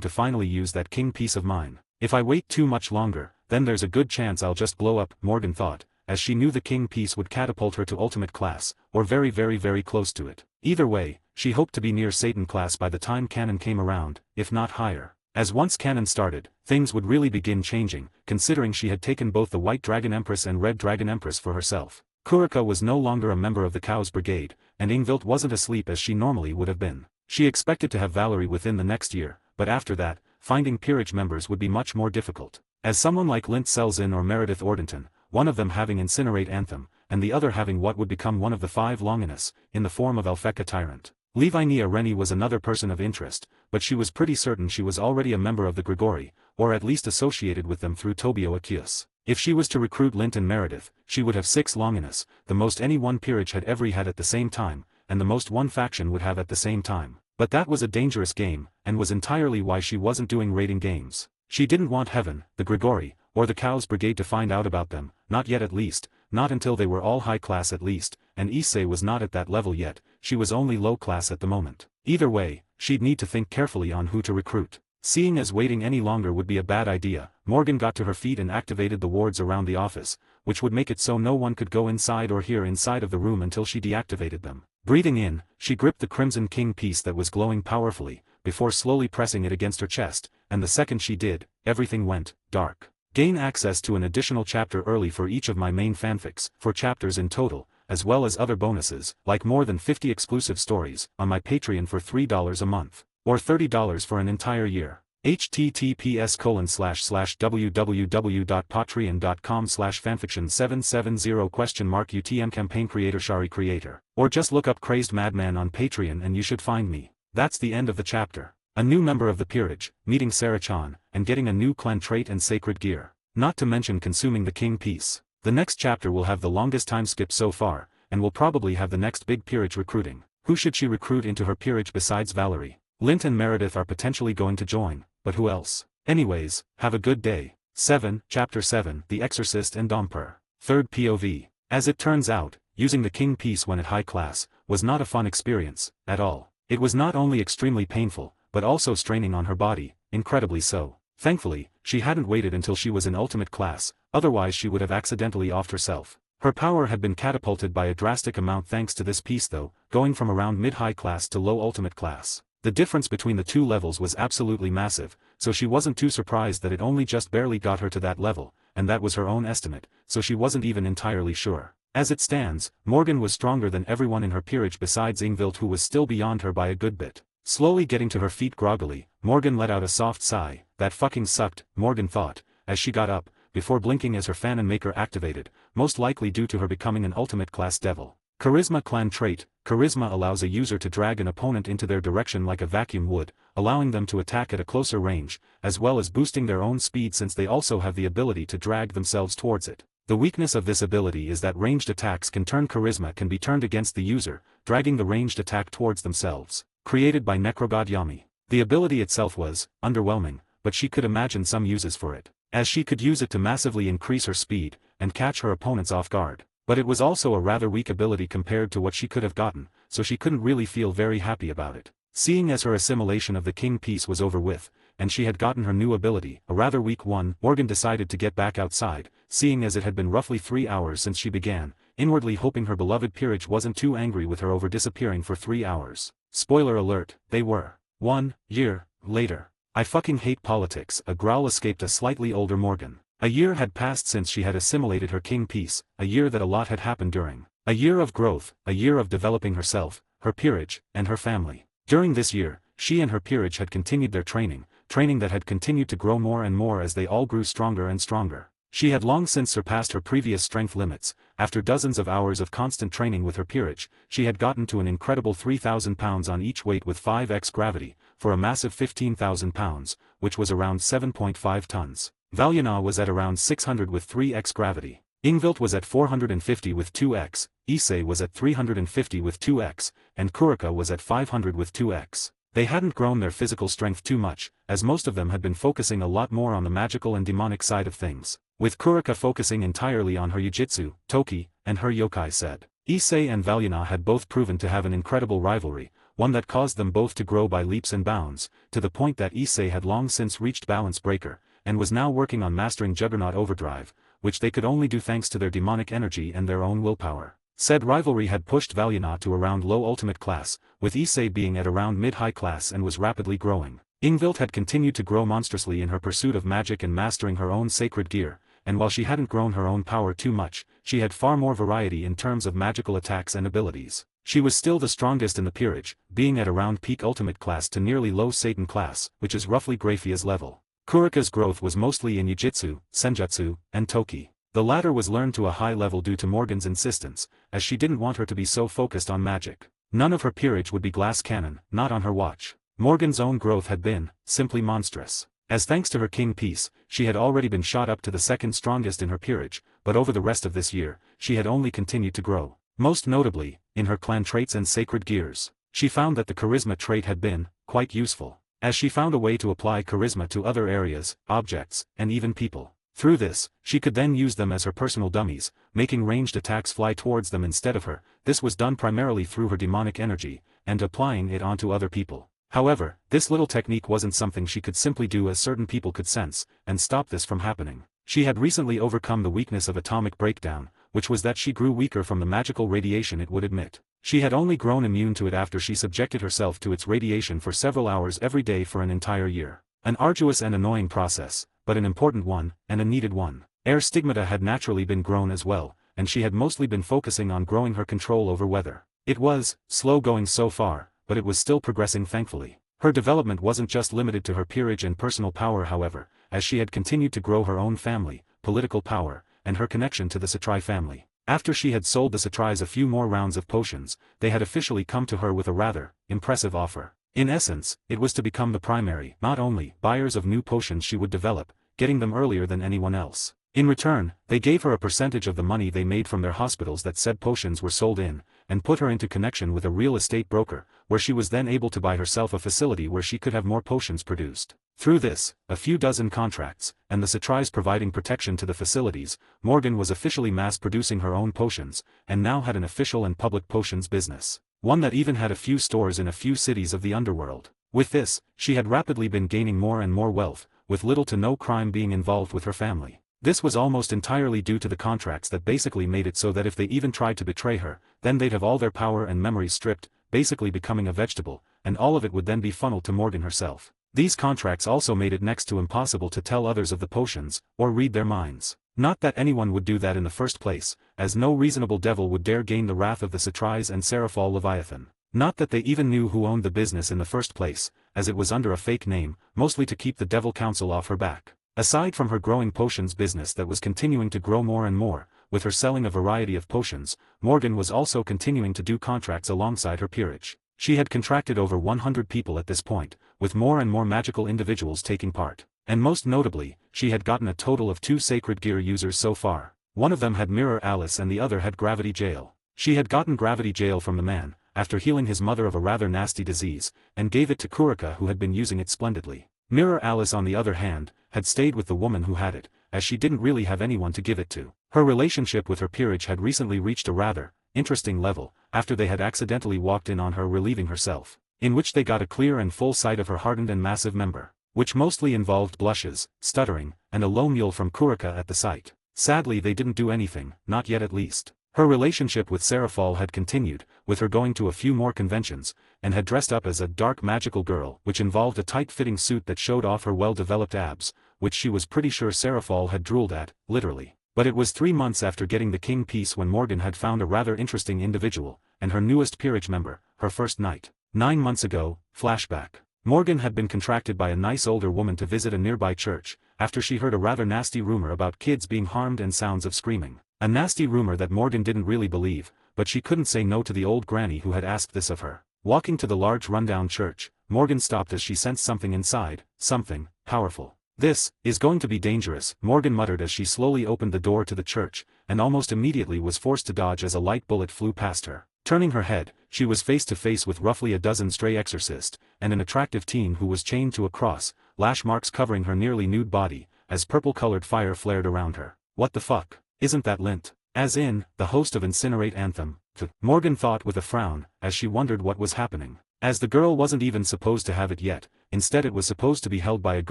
to finally use that king piece of mine. If I wait too much longer, then there's a good chance I'll just blow up, Morgan thought, as she knew the king piece would catapult her to ultimate class, or very close to it. Either way, she hoped to be near Satan class by the time canon came around, if not higher. As once canon started, things would really begin changing, considering she had taken both the White Dragon Empress and Red Dragon Empress for herself. Kurika was no longer a member of the Cows Brigade, and Ingvild wasn't asleep as she normally would have been. She expected to have Valerie within the next year, but after that, finding peerage members would be much more difficult. As someone like Lint Selzin or Meredith Ordenton, one of them having Incinerate Anthem, and the other having what would become one of the 5 Longinus, in the form of Elfeka Tyrant. Levinia Rennie was another person of interest, but she was pretty certain she was already a member of the Grigori, or at least associated with them through Tobio Akius. If she was to recruit Lint and Meredith, she would have 6 Longinus, the most any one peerage had ever had at the same time, and the most one faction would have at the same time. But that was a dangerous game, and was entirely why she wasn't doing raiding games. She didn't want Heaven, the Grigori, or the Cows Brigade to find out about them, not yet at least, not until they were all high class at least, and Issei was not at that level yet, she was only low class at the moment. Either way, she'd need to think carefully on who to recruit. Seeing as waiting any longer would be a bad idea, Morgan got to her feet and activated the wards around the office, which would make it so no one could go inside or hear inside of the room until she deactivated them. Breathing in, she gripped the Crimson King piece that was glowing powerfully, before slowly pressing it against her chest, and the second she did, everything went dark. Gain access to an additional chapter early for each of my main fanfics, 4 chapters in total, as well as other bonuses, like more than 50 exclusive stories, on my Patreon for $3 a month, or $30 for an entire year. https://www.patreon.com/fanfiction770 UTM campaign creator Shari creator, or just look up Crazed Madman on Patreon and you should find me. That's the end of the chapter. A new member of the peerage, meeting Sarah-chan, and getting a new clan trait and sacred gear. Not to mention consuming the king piece. The next chapter will have the longest time skip so far, and will probably have the next big peerage recruiting. Who should she recruit into her peerage besides Valerie? Lint and Meredith are potentially going to join, but who else? Anyways, have a good day. 7, Chapter 7, The Exorcist and Domper. Third POV. As it turns out, using the king piece when at high class, was not a fun experience, at all. It was not only extremely painful, but also straining on her body, incredibly so. Thankfully, she hadn't waited until she was in ultimate class, otherwise she would have accidentally offed herself. Her power had been catapulted by a drastic amount thanks to this piece though, going from around mid-high class to low ultimate class. The difference between the 2 levels was absolutely massive, so she wasn't too surprised that it only just barely got her to that level, and that was her own estimate, so she wasn't even entirely sure. As it stands, Morgan was stronger than everyone in her peerage besides Ingvild, who was still beyond her by a good bit. Slowly getting to her feet groggily, Morgan let out a soft sigh. That fucking sucked, Morgan thought, as she got up, before blinking as her Fanon Maker activated, most likely due to her becoming an ultimate class devil. Charisma Clan Trait. charisma allows a user to drag an opponent into their direction like a vacuum would, allowing them to attack at a closer range, as well as boosting their own speed since they also have the ability to drag themselves towards it. The weakness of this ability is that ranged attacks can be turned against the user, dragging the ranged attack towards themselves. Created by Necrogod Yami. The ability itself was underwhelming, but she could imagine some uses for it, as she could use it to massively increase her speed, and catch her opponents off guard. But it was also a rather weak ability compared to what she could have gotten, so she couldn't really feel very happy about it. Seeing as her assimilation of the king piece was over with, and she had gotten her new ability, a rather weak one, Morgan decided to get back outside, seeing as it had been roughly 3 hours since she began, inwardly hoping her beloved peerage wasn't too angry with her over disappearing for 3 hours. Spoiler alert, they were. 1 year later. I fucking hate politics, a growl escaped a slightly older Morgan. A year had passed since she had assimilated her king piece, a year that a lot had happened during. A year of growth, a year of developing herself, her peerage, and her family. During this year, she and her peerage had continued their training that had continued to grow more and more as they all grew stronger and stronger. She had long since surpassed her previous strength limits. After dozens of hours of constant training with her peerage, she had gotten to an incredible 3,000 pounds on each weight with 5x gravity, for a massive 15,000 pounds, which was around 7.5 tons. Valyana was at around 600 with 3x gravity. Ingvild was at 450 with 2x, Issei was at 350 with 2x, and Kurika was at 500 with 2x. They hadn't grown their physical strength too much, as most of them had been focusing a lot more on the magical and demonic side of things, with Kurika focusing entirely on her Yujitsu, Toki, and her yokai said. Issei and Valyana had both proven to have an incredible rivalry, one that caused them both to grow by leaps and bounds, to the point that Issei had long since reached Balance Breaker, and was now working on mastering Juggernaut Overdrive, which they could only do thanks to their demonic energy and their own willpower. Said rivalry had pushed Valyana to around low ultimate class, with Issei being at around mid-high class and was rapidly growing. Ingvild had continued to grow monstrously in her pursuit of magic and mastering her own sacred gear, and while she hadn't grown her own power too much, she had far more variety in terms of magical attacks and abilities. She was still the strongest in the peerage, being at around peak ultimate class to nearly low Satan class, which is roughly Graphia's level. Kurika's growth was mostly in Yujitsu, Senjutsu, and Toki. The latter was learned to a high level due to Morgan's insistence, as she didn't want her to be so focused on magic. None of her peerage would be glass cannon, not on her watch. Morgan's own growth had been, simply monstrous. As thanks to her king piece, she had already been shot up to the second strongest in her peerage, but over the rest of this year, she had only continued to grow. Most notably, in her clan traits and sacred gears. She found that the charisma trait had been, quite useful, as she found a way to apply charisma to other areas, objects, and even people. Through this, she could then use them as her personal dummies, making ranged attacks fly towards them instead of her. This was done primarily through her demonic energy, and applying it onto other people. However, this little technique wasn't something she could simply do, as certain people could sense, and stop this from happening. She had recently overcome the weakness of atomic breakdown, which was that she grew weaker from the magical radiation it would emit. She had only grown immune to it after she subjected herself to its radiation for several hours every day for an entire year. An arduous and annoying process, but an important one, and a needed one. Air stigmata had naturally been grown as well, and she had mostly been focusing on growing her control over weather. It was slow going so far, but it was still progressing thankfully. Her development wasn't just limited to her peerage and personal power, however, as she had continued to grow her own family, political power, and her connection to the Satrai family. After she had sold the Satrais a few more rounds of potions, they had officially come to her with a rather impressive offer. In essence, it was to become the primary, not only, buyers of new potions she would develop, getting them earlier than anyone else. In return, they gave her a percentage of the money they made from their hospitals that said potions were sold in, and put her into connection with a real estate broker, where she was then able to buy herself a facility where she could have more potions produced. Through this, a few dozen contracts, and the Satrais providing protection to the facilities, Morgan was officially mass-producing her own potions, and now had an official and public potions business. One that even had a few stores in a few cities of the underworld. With this, she had rapidly been gaining more and more wealth, with little to no crime being involved with her family. This was almost entirely due to the contracts that basically made it so that if they even tried to betray her, then they'd have all their power and memories stripped, basically becoming a vegetable, and all of it would then be funneled to Morgan herself. These contracts also made it next to impossible to tell others of the potions, or read their minds. Not that anyone would do that in the first place, as no reasonable devil would dare gain the wrath of the Satrais and Seraphal Leviathan. Not that they even knew who owned the business in the first place, as it was under a fake name, mostly to keep the Devil Council off her back. Aside from her growing potions business that was continuing to grow more and more, with her selling a variety of potions, Morgan was also continuing to do contracts alongside her peerage. She had contracted over 100 people at this point, with more and more magical individuals taking part. And most notably, she had gotten a total of 2 sacred gear users so far. One of them had Mirror Alice and the other had Gravity Jail. She had gotten Gravity Jail from the man, after healing his mother of a rather nasty disease, and gave it to Kurika, who had been using it splendidly. Mirror Alice, on the other hand, had stayed with the woman who had it, as she didn't really have anyone to give it to. Her relationship with her peerage had recently reached a rather interesting level, after they had accidentally walked in on her relieving herself, in which they got a clear and full sight of her hardened and massive member, which mostly involved blushes, stuttering, and a low mewl from Kurika at the sight. Sadly, they didn't do anything, not yet at least. Her relationship with Seraphol had continued, with her going to a few more conventions, and had dressed up as a dark magical girl, which involved a tight-fitting suit that showed off her well-developed abs, which she was pretty sure Seraphol had drooled at, literally. But it was 3 months after getting the king piece when Morgan had found a rather interesting individual, and her newest peerage member, her first night. 9 months ago, flashback. Morgan had been contracted by a nice older woman to visit a nearby church, after she heard a rather nasty rumor about kids being harmed and sounds of screaming. A nasty rumor that Morgan didn't really believe, but she couldn't say no to the old granny who had asked this of her. Walking to the large rundown church, Morgan stopped as she sensed something inside, something powerful. "This is going to be dangerous," Morgan muttered as she slowly opened the door to the church, and almost immediately was forced to dodge as a light bullet flew past her. Turning her head, she was face to face with roughly a dozen stray exorcists, and an attractive teen who was chained to a cross, lash marks covering her nearly nude body, as purple-colored fire flared around her. "What the fuck? Isn't that Lint? As in, the host of Incinerate Anthem?" Morgan thought with a frown, as she wondered what was happening. As the girl wasn't even supposed to have it yet, instead it was supposed to be held by a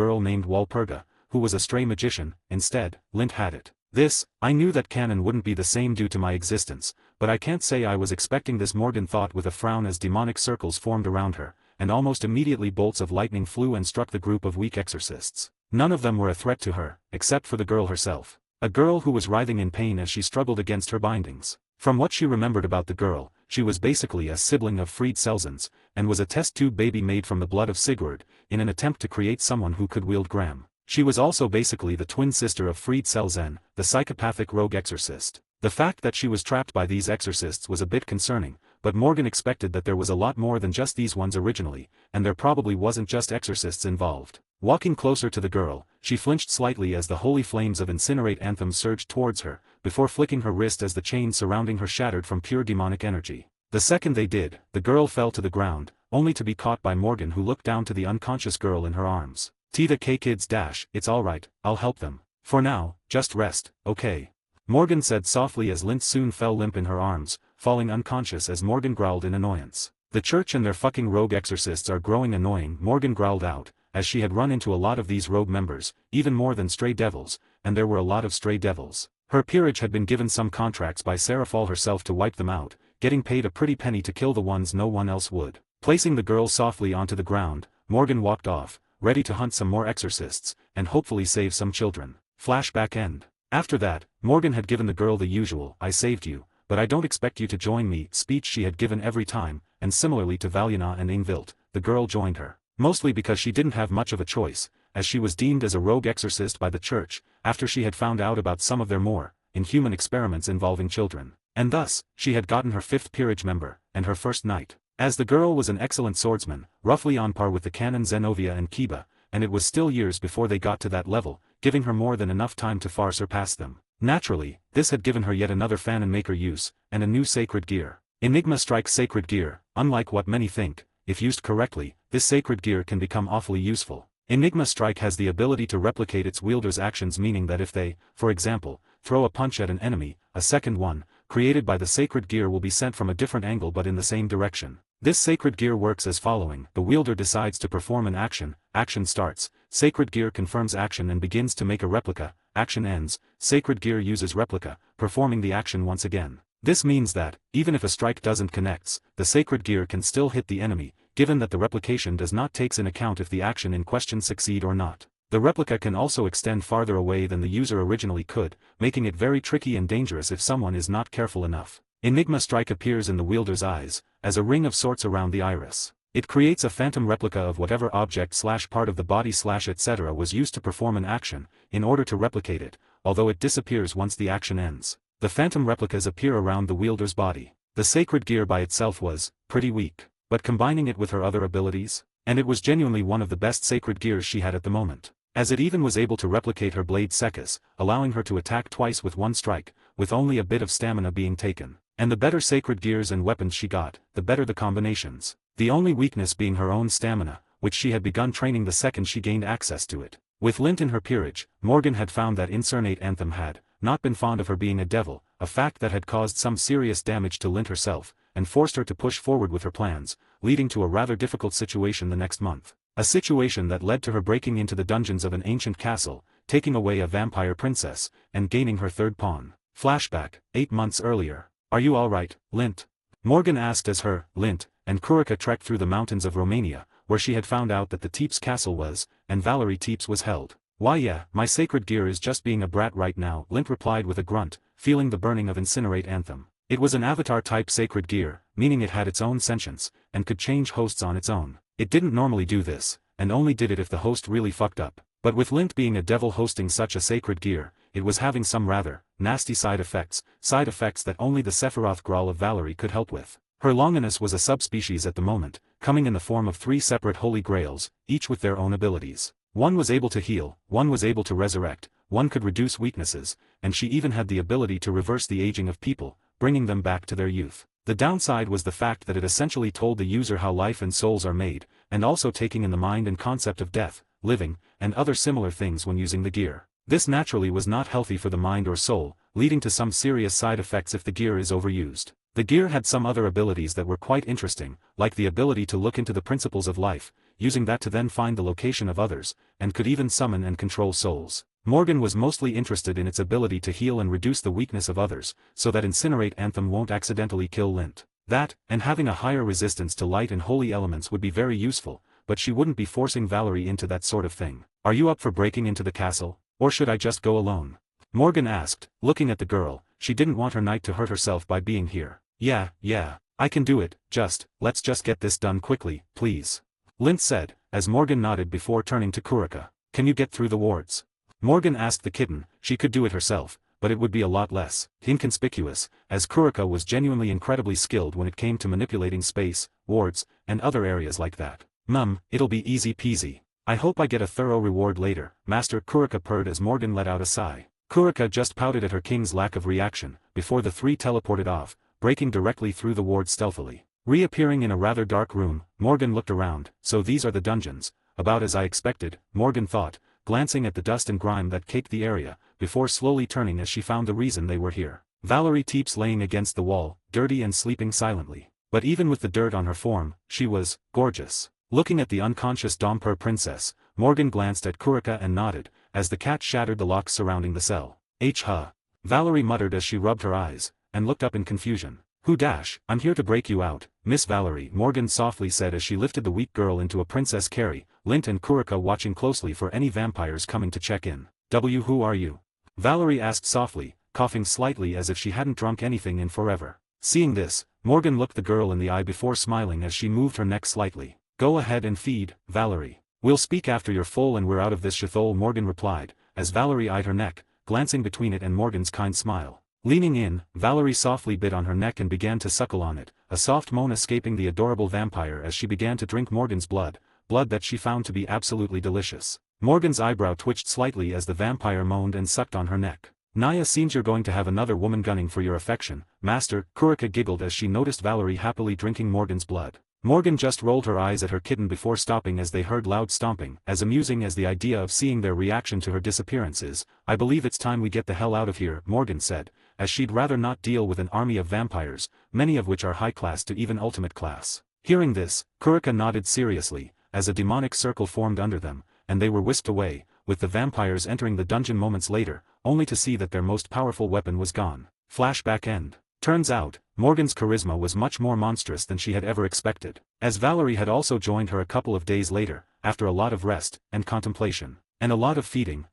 girl named Walpurga, who was a stray magician. Instead, Lint had it. I knew that canon wouldn't be the same due to my existence, but I can't say I was expecting this, Morgan thought with a frown as demonic circles formed around her, and almost immediately bolts of lightning flew and struck the group of weak exorcists. None of them were a threat to her, except for the girl herself. A girl who was writhing in pain as she struggled against her bindings. From what she remembered about the girl, she was basically a sibling of Fried Selzen's, and was a test tube baby made from the blood of Sigurd, in an attempt to create someone who could wield Gram. She was also basically the twin sister of Fried Selzen, the psychopathic rogue exorcist. The fact that she was trapped by these exorcists was a bit concerning, but Morgan expected that there was a lot more than just these ones originally, and there probably wasn't just exorcists involved. Walking closer to the girl, she flinched slightly as the holy flames of Incinerate Anthem surged towards her, before flicking her wrist as the chains surrounding her shattered from pure demonic energy. The second they did, the girl fell to the ground, only to be caught by Morgan, who looked down to the unconscious girl in her arms. "Tita K kids dash, it's alright, I'll help them. For now, just rest, okay?" Morgan said softly as Lint soon fell limp in her arms, falling unconscious as Morgan growled in annoyance. "The church and their fucking rogue exorcists are growing annoying," Morgan growled out, as she had run into a lot of these rogue members, even more than stray devils, and there were a lot of stray devils. Her peerage had been given some contracts by Seraphol herself to wipe them out, getting paid a pretty penny to kill the ones no one else would. Placing the girl softly onto the ground, Morgan walked off, ready to hunt some more exorcists, and hopefully save some children. Flashback end. After that, Morgan had given the girl the usual "I saved you, but I don't expect you to join me" speech she had given every time, and similarly to Valjana and Ingvild, the girl joined her. Mostly because she didn't have much of a choice, as she was deemed as a rogue exorcist by the church, after she had found out about some of their more inhuman experiments involving children. And thus, she had gotten her 5th peerage member, and her first knight. As the girl was an excellent swordsman, roughly on par with the canon Zenovia and Kiba, and it was still years before they got to that level, giving her more than enough time to far surpass them. Naturally, this had given her yet another Fanon Maker use, and a new sacred gear. Enigma Strike Sacred Gear. Unlike what many think, if used correctly, this sacred gear can become awfully useful. Enigma Strike has the ability to replicate its wielder's actions, meaning that if they, for example, throw a punch at an enemy, a second one, created by the sacred gear will be sent from a different angle but in the same direction. This sacred gear works as following: the wielder decides to perform an action, action starts, sacred gear confirms action and begins to make a replica, action ends, sacred gear uses replica, performing the action once again. This means that, even if a strike doesn't connects, the sacred gear can still hit the enemy, given that the replication does not takes in account if the action in question succeed or not. The replica can also extend farther away than the user originally could, making it very tricky and dangerous if someone is not careful enough. Enigma Strike appears in the wielder's eyes, as a ring of sorts around the iris. It creates a phantom replica of whatever object/part of the body/etc. was used to perform an action, in order to replicate it, although it disappears once the action ends. the phantom replicas appear around the wielder's body. The sacred gear by itself was pretty weak, but combining it with her other abilities, and it was genuinely one of the best sacred gears she had at the moment, as it even was able to replicate her blade Sekis, allowing her to attack twice with one strike, with only a bit of stamina being taken. And the better sacred gears and weapons she got, the better the combinations. The only weakness being her own stamina, which she had begun training the second she gained access to it. With Lint in her peerage, Morgan had found that Incernate Anthem had not been fond of her being a devil, a fact that had caused some serious damage to Lint herself, and forced her to push forward with her plans, leading to a rather difficult situation the next month. A situation that led to her breaking into the dungeons of an ancient castle, taking away a vampire princess, and gaining her third pawn. Flashback, 8 months earlier. "Are you alright, Lint?" Morgan asked as her, Lint, and Kurika trekked through the mountains of Romania, where she had found out that the Teeps castle was, and Valerie Teeps was held. "Why yeah, my sacred gear is just being a brat right now," Lint replied with a grunt, feeling the burning of Incinerate Anthem. It was an avatar-type sacred gear, meaning it had its own sentience, and could change hosts on its own. It didn't normally do this, and only did it if the host really fucked up. But with Lint being a devil hosting such a sacred gear, it was having some rather nasty side effects that only the Sephiroth Graal of Valerie could help with. Her Longinus was a subspecies at the moment, coming in the form of 3 separate holy grails, each with their own abilities. One was able to heal, one was able to resurrect, one could reduce weaknesses, and she even had the ability to reverse the aging of people, bringing them back to their youth. The downside was the fact that it essentially told the user how life and souls are made, and also taking in the mind and concept of death, living, and other similar things when using the gear. This naturally was not healthy for the mind or soul, leading to some serious side effects if the gear is overused. The gear had some other abilities that were quite interesting, like the ability to look into the principles of life, using that to then find the location of others, and could even summon and control souls. Morgan was mostly interested in its ability to heal and reduce the weakness of others, so that Incinerate Anthem won't accidentally kill Lint. That, and having a higher resistance to light and holy elements would be very useful, but she wouldn't be forcing Valerie into that sort of thing. "Are you up for breaking into the castle, or should I just go alone?" Morgan asked, looking at the girl. She didn't want her knight to hurt herself by being here. Yeah, I can do it, let's just get this done quickly, please," Lint said, as Morgan nodded before turning to Kurika. "Can you get through the wards?" Morgan asked the kitten. She could do it herself, but it would be a lot less inconspicuous, as Kurika was genuinely incredibly skilled when it came to manipulating space, wards, and other areas like that. It'll be easy peasy. I hope I get a thorough reward later," Master Kurika purred as Morgan let out a sigh. Kurika just pouted at her king's lack of reaction, before the 3 teleported off, breaking directly through the ward stealthily. Reappearing in a rather dark room, Morgan looked around. "So these are the dungeons, about as I expected," Morgan thought, glancing at the dust and grime that caked the area, before slowly turning as she found the reason they were here. Valerie Teeps laying against the wall, dirty and sleeping silently. But even with the dirt on her form, she was gorgeous. Looking at the unconscious Domper princess, Morgan glanced at Kurika and nodded, as the cat shattered the locks surrounding the cell. Valerie muttered as she rubbed her eyes, and looked up in confusion. "I'm here to break you out, Miss Valerie," Morgan softly said as she lifted the weak girl into a princess carry, Lint and Kurika watching closely for any vampires coming to check in. Who are you?" Valerie asked softly, coughing slightly as if she hadn't drunk anything in forever. Seeing this, Morgan looked the girl in the eye before smiling as she moved her neck slightly. "Go ahead and feed, Valerie. We'll speak after you're full and we're out of this shithole," Morgan replied, as Valerie eyed her neck, glancing between it and Morgan's kind smile. Leaning in, Valerie softly bit on her neck and began to suckle on it, a soft moan escaping the adorable vampire as she began to drink Morgan's blood that she found to be absolutely delicious. Morgan's eyebrow twitched slightly as the vampire moaned and sucked on her neck. "Naya, seems you're going to have another woman gunning for your affection, Master," Kurika giggled as she noticed Valerie happily drinking Morgan's blood. Morgan just rolled her eyes at her kitten before stopping as they heard loud stomping. "As amusing as the idea of seeing their reaction to her disappearance is, I believe it's time we get the hell out of here," Morgan said, as she'd rather not deal with an army of vampires, many of which are high class to even ultimate class. Hearing this, Kurika nodded seriously, as a demonic circle formed under them, and they were whisked away, with the vampires entering the dungeon moments later, only to see that their most powerful weapon was gone. Flashback end. Turns out, Morgan's charisma was much more monstrous than she had ever expected, as Valerie had also joined her a couple of days later, after a lot of rest, and contemplation, and a lot of feeding,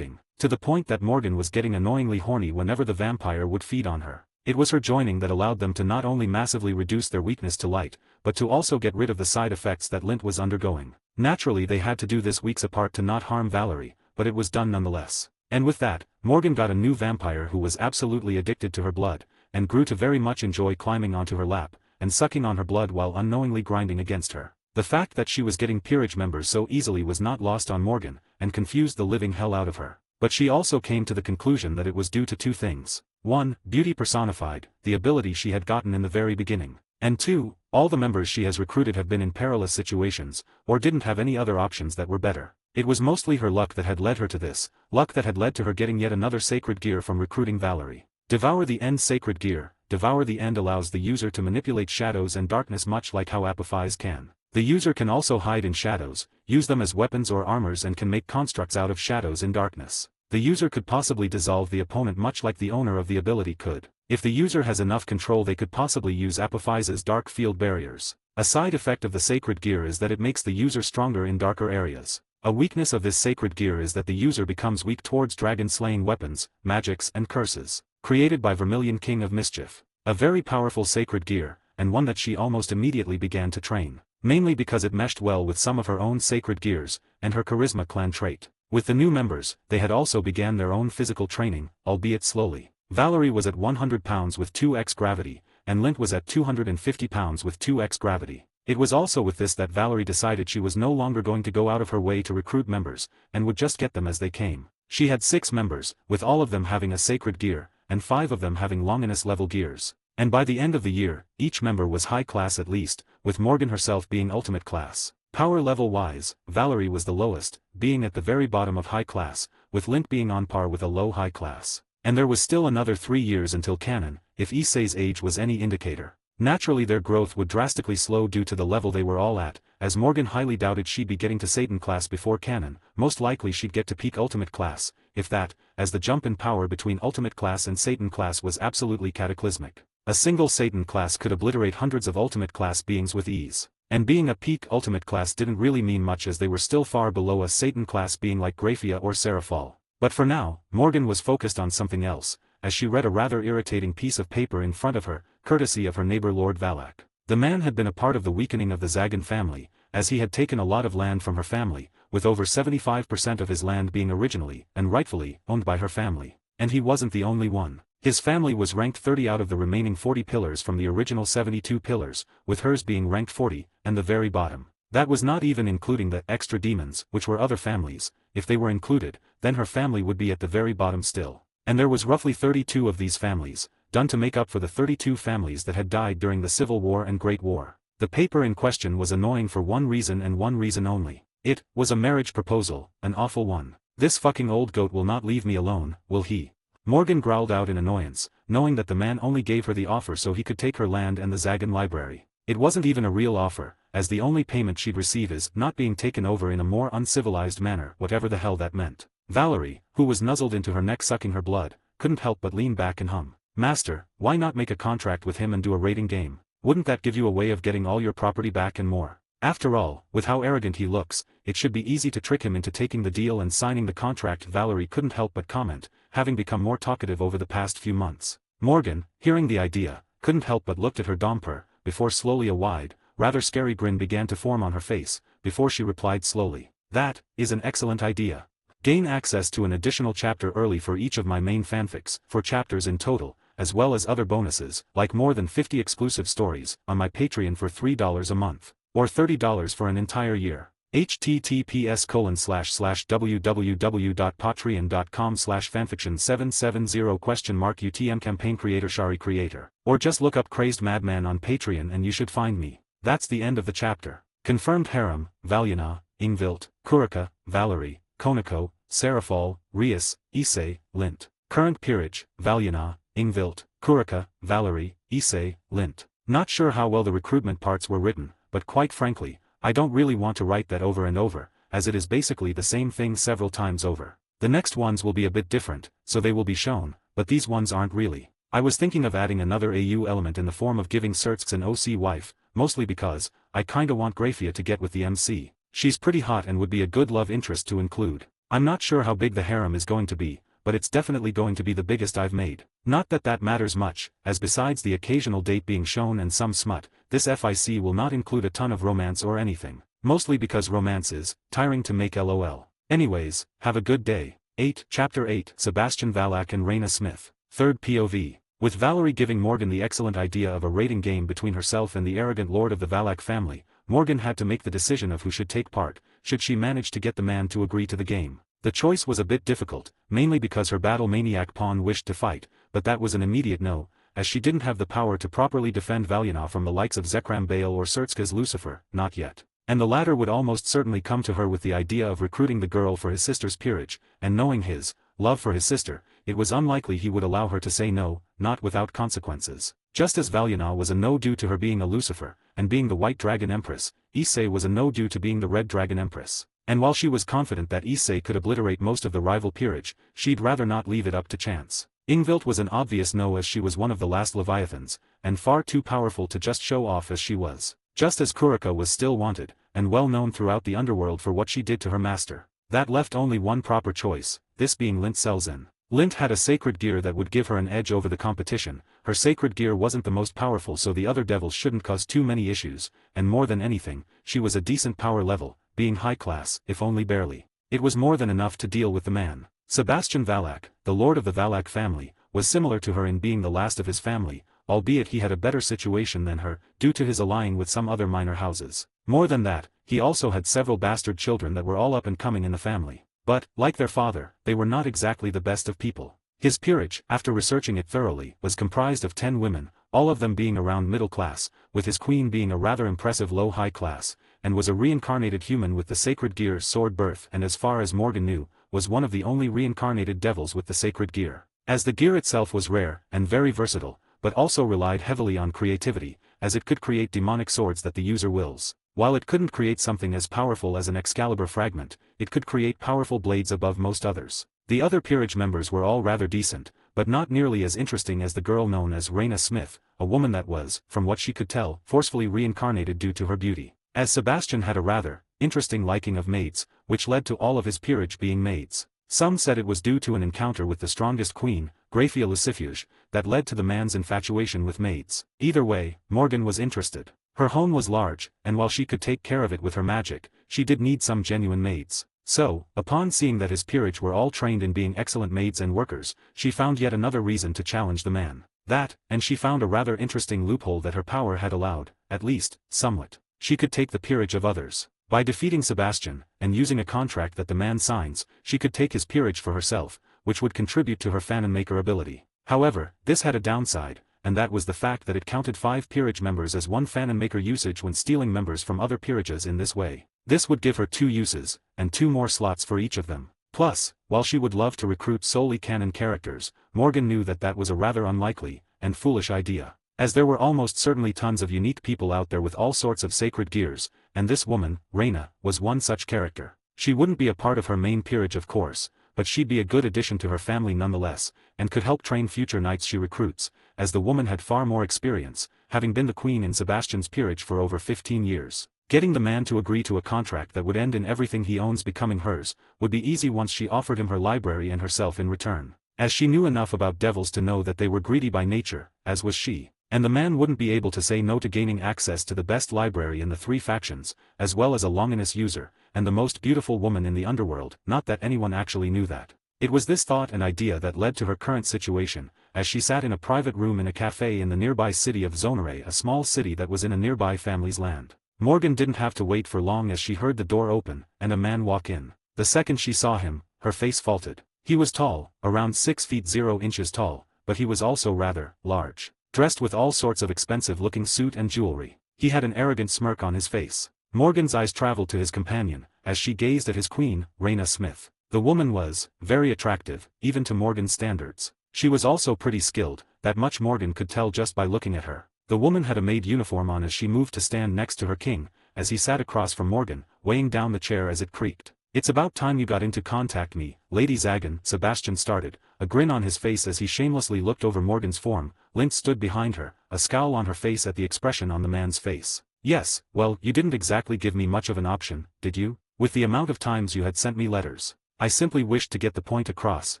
to the point that Morgan was getting annoyingly horny whenever the vampire would feed on her. It was her joining that allowed them to not only massively reduce their weakness to light, but to also get rid of the side effects that Lint was undergoing. Naturally they had to do this weeks apart to not harm Valerie, but it was done nonetheless. And with that, Morgan got a new vampire who was absolutely addicted to her blood, and grew to very much enjoy climbing onto her lap, and sucking on her blood while unknowingly grinding against her. The fact that she was getting peerage members so easily was not lost on Morgan, and confused the living hell out of her. But she also came to the conclusion that it was due to two things. 1. Beauty personified, the ability she had gotten in the very beginning. And 2. All the members she has recruited have been in perilous situations, or didn't have any other options that were better. It was mostly her luck that had led her to this, luck that had led to her getting yet another sacred gear from recruiting Valerie. Devour the End sacred gear. Devour the End allows the user to manipulate shadows and darkness much like how Apophies can. The user can also hide in shadows, use them as weapons or armors, and can make constructs out of shadows in darkness. The user could possibly dissolve the opponent much like the owner of the ability could. If the user has enough control, they could possibly use Apophies' dark field barriers. A side effect of the sacred gear is that it makes the user stronger in darker areas. A weakness of this sacred gear is that the user becomes weak towards dragon-slaying weapons, magics and curses. Created by Vermilion King of Mischief. A very powerful sacred gear, and one that she almost immediately began to train. Mainly because it meshed well with some of her own sacred gears, and her charisma clan trait. With the new members, they had also began their own physical training, albeit slowly. Valerie was at 100 pounds with 2x gravity, and Lint was at 250 pounds with 2x gravity. It was also with this that Valerie decided she was no longer going to go out of her way to recruit members, and would just get them as they came. She had 6 members, with all of them having a sacred gear, and 5 of them having Longinus level gears. And by the end of the year, each member was high class at least, with Morgan herself being ultimate class. Power level wise, Valerie was the lowest, being at the very bottom of high class, with Lint being on par with a low high class. And there was still another 3 years until canon, if Issei's age was any indicator. Naturally their growth would drastically slow due to the level they were all at, as Morgan highly doubted she'd be getting to Satan class before canon. Most likely she'd get to peak ultimate class, if that, as the jump in power between ultimate class and Satan class was absolutely cataclysmic. A single Satan class could obliterate hundreds of ultimate class beings with ease. And being a peak ultimate class didn't really mean much, as they were still far below a Satan class being like Graphia or Seraphal. But for now, Morgan was focused on something else, as she read a rather irritating piece of paper in front of her, courtesy of her neighbor Lord Valak. The man had been a part of the weakening of the Zagan family, as he had taken a lot of land from her family, with over 75% of his land being originally, and rightfully, owned by her family. And he wasn't the only one. His family was ranked 30 out of the remaining 40 pillars from the original 72 pillars, with hers being ranked 40, and the very bottom. That was not even including the extra demons, which were other families. If they were included, then her family would be at the very bottom still. And there was roughly 32 of these families, done to make up for the 32 families that had died during the Civil War and Great War. The paper in question was annoying for one reason and one reason only. It was a marriage proposal, an awful one. This fucking old goat will not leave me alone, will he? Morgan growled out in annoyance, knowing that the man only gave her the offer so he could take her land and the Zagan library. It wasn't even a real offer, as the only payment she'd receive is not being taken over in a more uncivilized manner, whatever the hell that meant. Valerie, who was nuzzled into her neck sucking her blood, couldn't help but lean back and hum. Master, why not make a contract with him and do a raiding game? Wouldn't that give you a way of getting all your property back and more? After all, with how arrogant he looks, it should be easy to trick him into taking the deal and signing the contract. Valerie couldn't help but comment, having become more talkative over the past few months. Morgan, hearing the idea, couldn't help but looked at her domper, before slowly a wide, rather scary grin began to form on her face, before she replied slowly. That is an excellent idea. Gain access to an additional chapter early for each of my main fanfics, 4 chapters in total, as well as other bonuses, like more than 50 exclusive stories, on my Patreon for $3 a month, or $30 for an entire year. https://www.patreon.com/fanfiction770 UTM campaign creator Shari creator. Or just look up Crazed Madman on Patreon and you should find me. That's the end of the chapter. Confirmed harem: Valyana, Ingvilt, Kurika, Valerie, Konako, Seraphal, Rias, Issei, Lint. Current peerage: Valyana, Ingvilt, Kurika, Valerie, Issei, Lint. Not sure how well the recruitment parts were written, but quite frankly, I don't really want to write that over and over, as it is basically the same thing several times over. The next ones will be a bit different, so they will be shown, but these ones aren't really. I was thinking of adding another AU element in the form of giving Certx an OC wife, mostly because I kinda want Graphia to get with the MC. She's pretty hot and would be a good love interest to include. I'm not sure how big the harem is going to be, but it's definitely going to be the biggest I've made. Not that that matters much, as besides the occasional date being shown and some smut, this FIC will not include a ton of romance or anything, mostly because romance is tiring to make. LOL. Anyways, have a good day. Chapter 8 Sebastian Valak and Raina Smith. Third POV. With Valerie giving Morgan the excellent idea of a rating game between herself and the arrogant lord of the Valak family, Morgan had to make the decision of who should take part, should she manage to get the man to agree to the game. The choice was a bit difficult, mainly because her battle maniac pawn wished to fight, but that was an immediate no, as she didn't have the power to properly defend Valyana from the likes of Zekram Bale or Sertska's Lucifer, not yet. And the latter would almost certainly come to her with the idea of recruiting the girl for his sister's peerage, and knowing his love for his sister, it was unlikely he would allow her to say no, not without consequences. Just as Valyana was a no due to her being a Lucifer, and being the White Dragon Empress, Issei was a no due to being the Red Dragon Empress. And while she was confident that Issei could obliterate most of the rival peerage, she'd rather not leave it up to chance. Ingvild was an obvious no as she was one of the last Leviathans, and far too powerful to just show off as she was. Just as Kurika was still wanted, and well known throughout the underworld for what she did to her master. That left only one proper choice, this being Lint Selzen. Lint had a sacred gear that would give her an edge over the competition. Her sacred gear wasn't the most powerful, so the other devils shouldn't cause too many issues, and more than anything, she was a decent power level, being high class, if only barely. It was more than enough to deal with the man. Sebastian Valak, the lord of the Valak family, was similar to her in being the last of his family, albeit he had a better situation than her, due to his allying with some other minor houses. More than that, he also had several bastard children that were all up and coming in the family. But, like their father, they were not exactly the best of people. His peerage, after researching it thoroughly, was comprised of 10 women, all of them being around middle class, with his queen being a rather impressive low-high class, and was a reincarnated human with the sacred gear sword birth, and as far as Morgan knew, was one of the only reincarnated devils with the sacred gear. As the gear itself was rare, and very versatile, but also relied heavily on creativity, as it could create demonic swords that the user wills. While it couldn't create something as powerful as an Excalibur fragment, it could create powerful blades above most others. The other peerage members were all rather decent, but not nearly as interesting as the girl known as Raina Smith, a woman that was, from what she could tell, forcefully reincarnated due to her beauty. As Sebastian had a rather interesting liking of maids, which led to all of his peerage being maids. Some said it was due to an encounter with the strongest queen, Grafia Lucifuge, that led to the man's infatuation with maids. Either way, Morgan was interested. Her home was large, and while she could take care of it with her magic, she did need some genuine maids. So, upon seeing that his peerage were all trained in being excellent maids and workers, she found yet another reason to challenge the man. That, and she found a rather interesting loophole that her power had allowed, at least, somewhat. She could take the peerage of others. By defeating Sebastian, and using a contract that the man signs, she could take his peerage for herself, which would contribute to her fanon maker ability. However, this had a downside, and that was the fact that it counted 5 peerage members as one fanon maker usage when stealing members from other peerages in this way. This would give her 2 uses, and 2 more slots for each of them. Plus, while she would love to recruit solely canon characters, Morgan knew that that was a rather unlikely, and foolish idea. As there were almost certainly tons of unique people out there with all sorts of sacred gears, and this woman, Raina, was one such character. She wouldn't be a part of her main peerage of course, but she'd be a good addition to her family nonetheless, and could help train future knights she recruits, as the woman had far more experience, having been the queen in Sebastian's peerage for over 15 years. Getting the man to agree to a contract that would end in everything he owns becoming hers, would be easy once she offered him her library and herself in return. As she knew enough about devils to know that they were greedy by nature, as was she. And the man wouldn't be able to say no to gaining access to the best library in the 3 factions, as well as a Longinus user, and the most beautiful woman in the underworld, not that anyone actually knew that. It was this thought and idea that led to her current situation, as she sat in a private room in a cafe in the nearby city of Zonare, a small city that was in a nearby family's land. Morgan didn't have to wait for long as she heard the door open, and a man walk in. The second she saw him, her face faltered. He was tall, around 6 feet 0 inches tall, but he was also rather large. Dressed with all sorts of expensive-looking suit and jewelry. He had an arrogant smirk on his face. Morgan's eyes traveled to his companion, as she gazed at his queen, Raina Smith. The woman was very attractive, even to Morgan's standards. She was also pretty skilled, that much Morgan could tell just by looking at her. The woman had a maid uniform on as she moved to stand next to her king, as he sat across from Morgan, weighing down the chair as it creaked. "It's about time you got in to contact me, Lady Zagan," Sebastian started, a grin on his face as he shamelessly looked over Morgan's form. Lint stood behind her, a scowl on her face at the expression on the man's face. "Yes, well, you didn't exactly give me much of an option, did you? With the amount of times you had sent me letters. I simply wished to get the point across,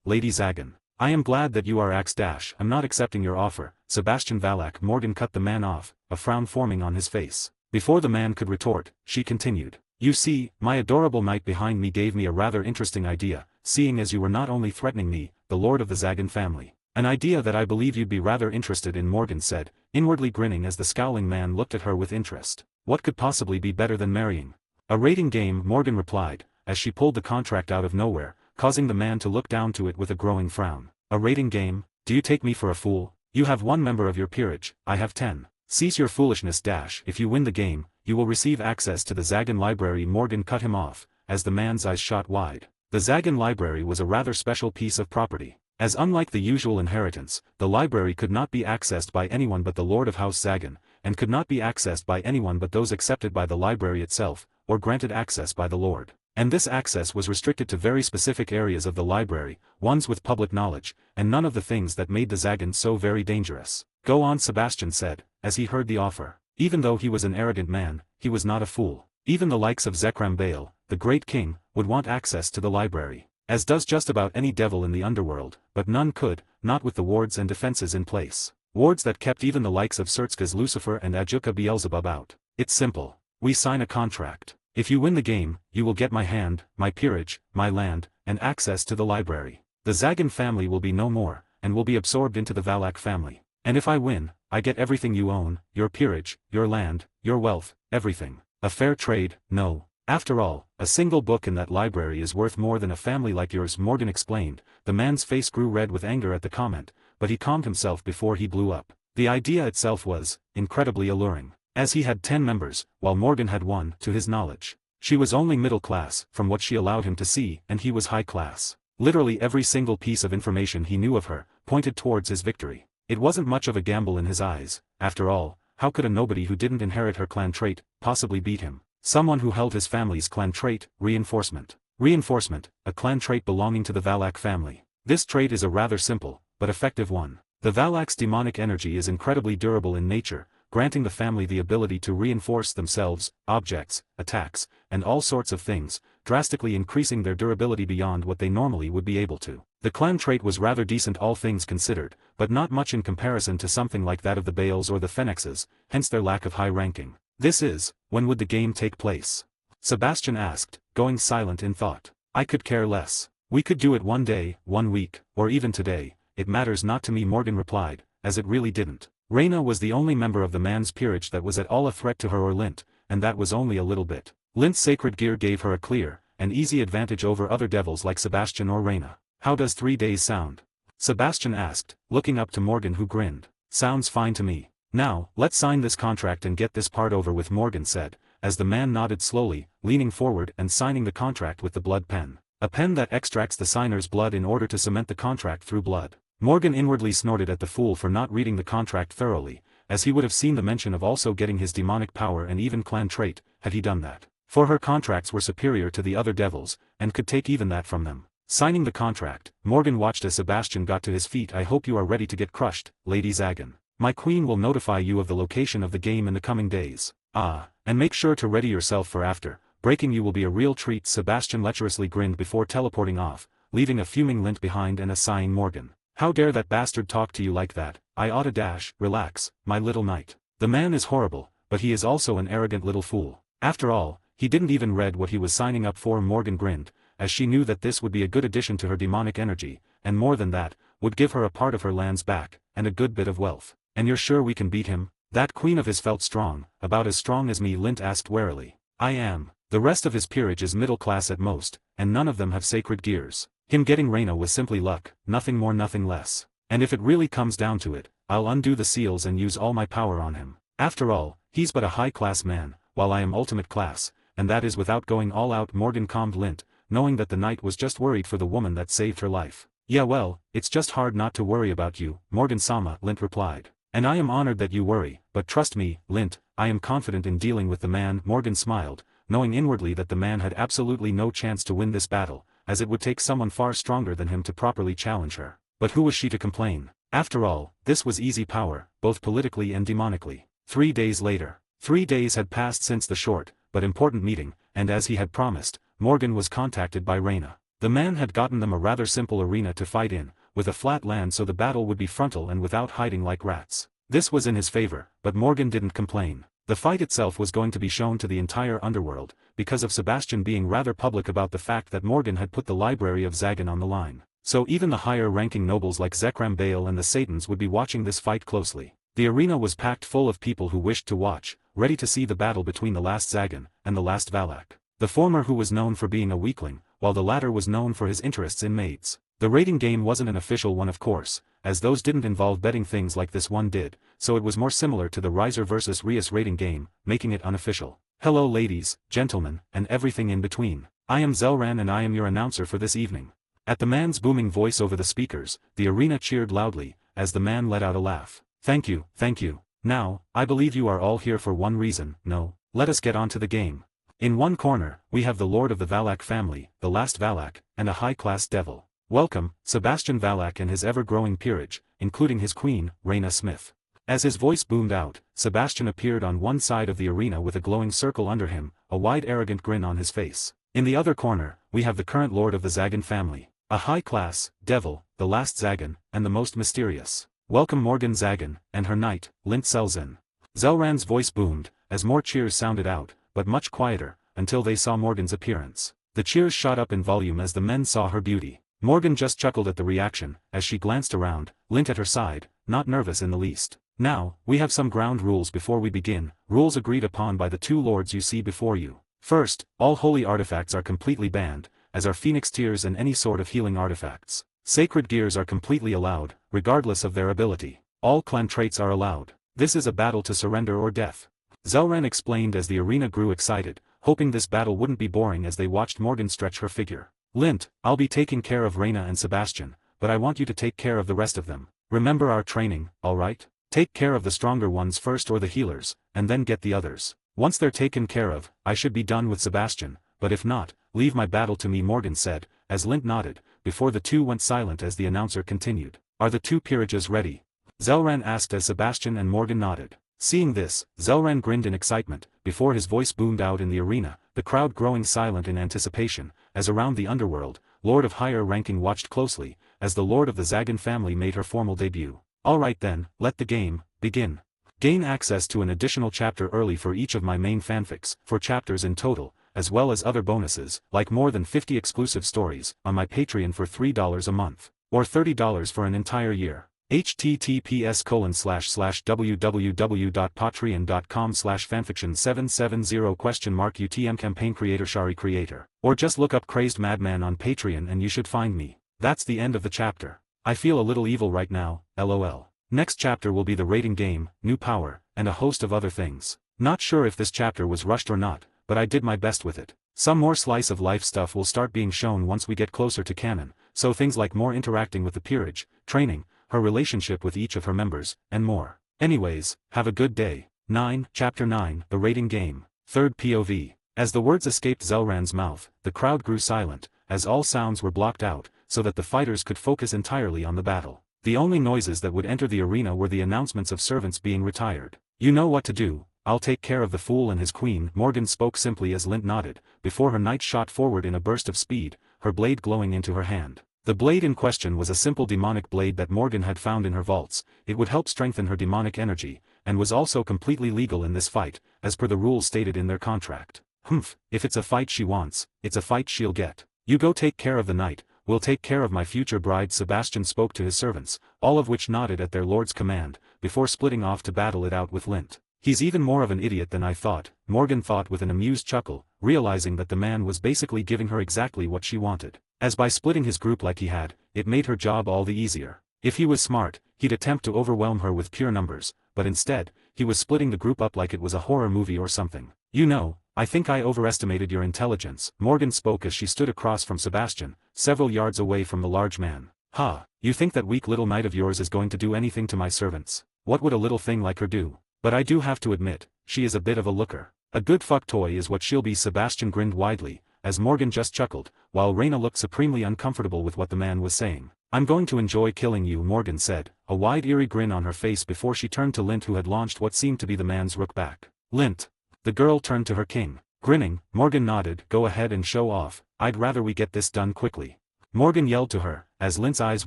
Lady Zagan. I am glad that you are I'm not accepting your offer, Sebastian Valak." Morgan cut the man off, a frown forming on his face. Before the man could retort, she continued. "You see, my adorable knight behind me gave me a rather interesting idea, seeing as you were not only threatening me, the lord of the Zagan family. An idea that I believe you'd be rather interested in, Morgan said, inwardly grinning as the scowling man looked at her with interest. What could possibly be better than marrying? A rating game, Morgan replied, as she pulled the contract out of nowhere, causing the man to look down to it with a growing frown. A rating game? Do you take me for a fool? You have 1 member of your peerage, I have 10. Cease your foolishness. If you win the game, you will receive access to the Zagan library. Morgan cut him off, as the man's eyes shot wide. The Zagan library was a rather special piece of property. As unlike the usual inheritance, the library could not be accessed by anyone but the Lord of House Zagan, and could not be accessed by anyone but those accepted by the library itself, or granted access by the Lord. And this access was restricted to very specific areas of the library, ones with public knowledge, and none of the things that made the Zagan so very dangerous. Go on, Sebastian said, as he heard the offer. Even though he was an arrogant man, he was not a fool. Even the likes of Zekram Baal, the great king, would want access to the library. As does just about any devil in the underworld, but none could, not with the wards and defenses in place. Wards that kept even the likes of Sertzka's Lucifer and Ajuka Beelzebub out. It's simple. We sign a contract. If you win the game, you will get my hand, my peerage, my land, and access to the library. The Zagan family will be no more, and will be absorbed into the Valak family. And if I win, I get everything you own, your peerage, your land, your wealth, everything. A fair trade, no. After all, a single book in that library is worth more than a family like yours, Morgan explained. The man's face grew red with anger at the comment, but he calmed himself before he blew up. The idea itself was incredibly alluring. As he had 10 members, while Morgan had 1, to his knowledge. She was only middle class, from what she allowed him to see, and he was high class. Literally every single piece of information he knew of her pointed towards his victory. It wasn't much of a gamble in his eyes. After all, how could a nobody who didn't inherit her clan trait possibly beat him? Someone who held his family's clan trait, reinforcement. Reinforcement, a clan trait belonging to the Valak family. This trait is a rather simple, but effective one. The Valak's demonic energy is incredibly durable in nature, granting the family the ability to reinforce themselves, objects, attacks, and all sorts of things, drastically increasing their durability beyond what they normally would be able to. The clan trait was rather decent all things considered, but not much in comparison to something like that of the Baals or the Phoenixes, hence their lack of high ranking. This is, when would the game take place? Sebastian asked, going silent in thought. I could care less. We could do it one day, 1 week, or even today. It matters not to me, Morgan replied, as it really didn't. Reyna was the only member of the man's peerage that was at all a threat to her or Lint, and that was only a little bit. Lint's sacred gear gave her a clear, and easy advantage over other devils like Sebastian or Reyna. How does 3 days sound? Sebastian asked, looking up to Morgan, who grinned. Sounds fine to me. Now, let's sign this contract and get this part over with, Morgan said, as the man nodded slowly, leaning forward and signing the contract with the blood pen. A pen that extracts the signer's blood in order to cement the contract through blood. Morgan inwardly snorted at the fool for not reading the contract thoroughly, as he would have seen the mention of also getting his demonic power and even clan trait, had he done that. For her contracts were superior to the other devils, and could take even that from them. Signing the contract, Morgan watched as Sebastian got to his feet. I hope you are ready to get crushed, Lady Zagan. My queen will notify you of the location of the game in the coming days. And make sure to ready yourself for after. Breaking you will be a real treat. Sebastian lecherously grinned before teleporting off, leaving a fuming Lint behind and a sighing Morgan. How dare that bastard talk to you like that? I oughta dash, relax, my little knight. The man is horrible, but he is also an arrogant little fool. After all, he didn't even read what he was signing up for. Morgan grinned, as she knew that this would be a good addition to her demonic energy, and more than that, would give her a part of her lands back, and a good bit of wealth. And you're sure we can beat him? That queen of his felt strong, about as strong as me, Lint asked warily. I am. The rest of his peerage is middle class at most, and none of them have sacred gears. Him getting Reyna was simply luck, nothing more nothing less. And if it really comes down to it, I'll undo the seals and use all my power on him. After all, he's but a high-class man, while I am ultimate class, and that is without going all out. Morgan calmed Lint, knowing that the knight was just worried for the woman that saved her life. Yeah, well, it's just hard not to worry about you, Morgan-sama, Lint replied. And I am honored that you worry, but trust me, Lint, I am confident in dealing with the man. Morgan smiled, knowing inwardly that the man had absolutely no chance to win this battle, as it would take someone far stronger than him to properly challenge her. But who was she to complain? After all, this was easy power, both politically and demonically. 3 days later. 3 days had passed since the short, but important meeting, and as he had promised, Morgan was contacted by Reyna. The man had gotten them a rather simple arena to fight in, with a flat land so the battle would be frontal and without hiding like rats. This was in his favor, but Morgan didn't complain. The fight itself was going to be shown to the entire underworld, because of Sebastian being rather public about the fact that Morgan had put the library of Zagan on the line. So even the higher-ranking nobles like Zekram Bale and the Satans would be watching this fight closely. The arena was packed full of people who wished to watch, ready to see the battle between the last Zagan and the last Valak. The former who was known for being a weakling, while the latter was known for his interests in maids. The rating game wasn't an official one, of course, as those didn't involve betting things like this one did, so it was more similar to the Riser vs. Rias rating game, making it unofficial. Hello ladies, gentlemen, and everything in between. I am Zelran and I am your announcer for this evening. At the man's booming voice over the speakers, the arena cheered loudly, as the man let out a laugh. Thank you, thank you. Now, I believe you are all here for one reason. No, let us get on to the game. In one corner, we have the Lord of the Valak family, the last Valak, and a high-class devil. Welcome, Sebastian Valak and his ever-growing peerage, including his queen, Reyna Smith. As his voice boomed out, Sebastian appeared on one side of the arena with a glowing circle under him, a wide arrogant grin on his face. In the other corner, we have the current Lord of the Zagan family. A high-class, devil, the last Zagan, and the most mysterious. Welcome Morgan Zagan, and her knight, Lint Selzen. Zelran's voice boomed, as more cheers sounded out, but much quieter, until they saw Morgan's appearance. The cheers shot up in volume as the men saw her beauty. Morgan just chuckled at the reaction, as she glanced around, Lint at her side, not nervous in the least. Now, we have some ground rules before we begin, rules agreed upon by the two lords you see before you. First, all holy artifacts are completely banned, as are phoenix tears and any sort of healing artifacts. Sacred gears are completely allowed, regardless of their ability. All clan traits are allowed. This is a battle to surrender or death. Zelran explained as the arena grew excited, hoping this battle wouldn't be boring as they watched Morgan stretch her figure. Lint, I'll be taking care of Reyna and Sebastian, but I want you to take care of the rest of them. Remember our training, alright? Take care of the stronger ones first or the healers, and then get the others. Once they're taken care of, I should be done with Sebastian, but if not, leave my battle to me, Morgan said, as Lint nodded, before the two went silent as the announcer continued. Are the two peerages ready? Zelran asked as Sebastian and Morgan nodded. Seeing this, Zelran grinned in excitement, before his voice boomed out in the arena, the crowd growing silent in anticipation, as around the underworld, Lord of higher ranking watched closely, as the Lord of the Zagan family made her formal debut. Alright then, let the game begin. Gain access to an additional chapter early for each of my main fanfics, 4 chapters in total, as well as other bonuses, like more than 50 exclusive stories, on my Patreon for $3 a month, or $30 for an entire year. https://www.patreon.com/fanfiction770 UTM campaign creator Shari creator, or just look up Crazed Madman on Patreon and you should find me. That's the end of the chapter. I feel a little evil right now, lol. Next chapter will be the rating game, new power, and a host of other things. Not sure if this chapter was rushed or not, but I did my best with it. Some more slice of life stuff will start being shown once we get closer to canon, so things like more interacting with the peerage, training, her relationship with each of her members, and more. Anyways, have a good day. 9, Chapter 9, The Rating Game, 3rd POV. As the words escaped Zelran's mouth, the crowd grew silent, as all sounds were blocked out, so that the fighters could focus entirely on the battle. The only noises that would enter the arena were the announcements of servants being retired. You know what to do, I'll take care of the fool and his queen, Morgan spoke simply as Lint nodded, before her knight shot forward in a burst of speed, her blade glowing into her hand. The blade in question was a simple demonic blade that Morgan had found in her vaults. It would help strengthen her demonic energy, and was also completely legal in this fight, as per the rules stated in their contract. Humph, if it's a fight she wants, it's a fight she'll get. You go take care of the knight, we'll take care of my future bride, Sebastian spoke to his servants, all of which nodded at their lord's command, before splitting off to battle it out with Lint. He's even more of an idiot than I thought, Morgan thought with an amused chuckle, realizing that the man was basically giving her exactly what she wanted. As by splitting his group like he had, it made her job all the easier. If he was smart, he'd attempt to overwhelm her with pure numbers, but instead, he was splitting the group up like it was a horror movie or something. You know, I think I overestimated your intelligence, Morgan spoke as she stood across from Sebastian, several yards away from the large man. Ha, you think that weak little knight of yours is going to do anything to my servants? What would a little thing like her do? But I do have to admit, she is a bit of a looker. A good fuck toy is what she'll be, Sebastian grinned widely, as Morgan just chuckled, while Reyna looked supremely uncomfortable with what the man was saying. I'm going to enjoy killing you, Morgan said, a wide eerie grin on her face before she turned to Lint, who had launched what seemed to be the man's rook back. Lint. The girl turned to her king. Grinning, Morgan nodded, go ahead and show off, I'd rather we get this done quickly. Morgan yelled to her, as Lint's eyes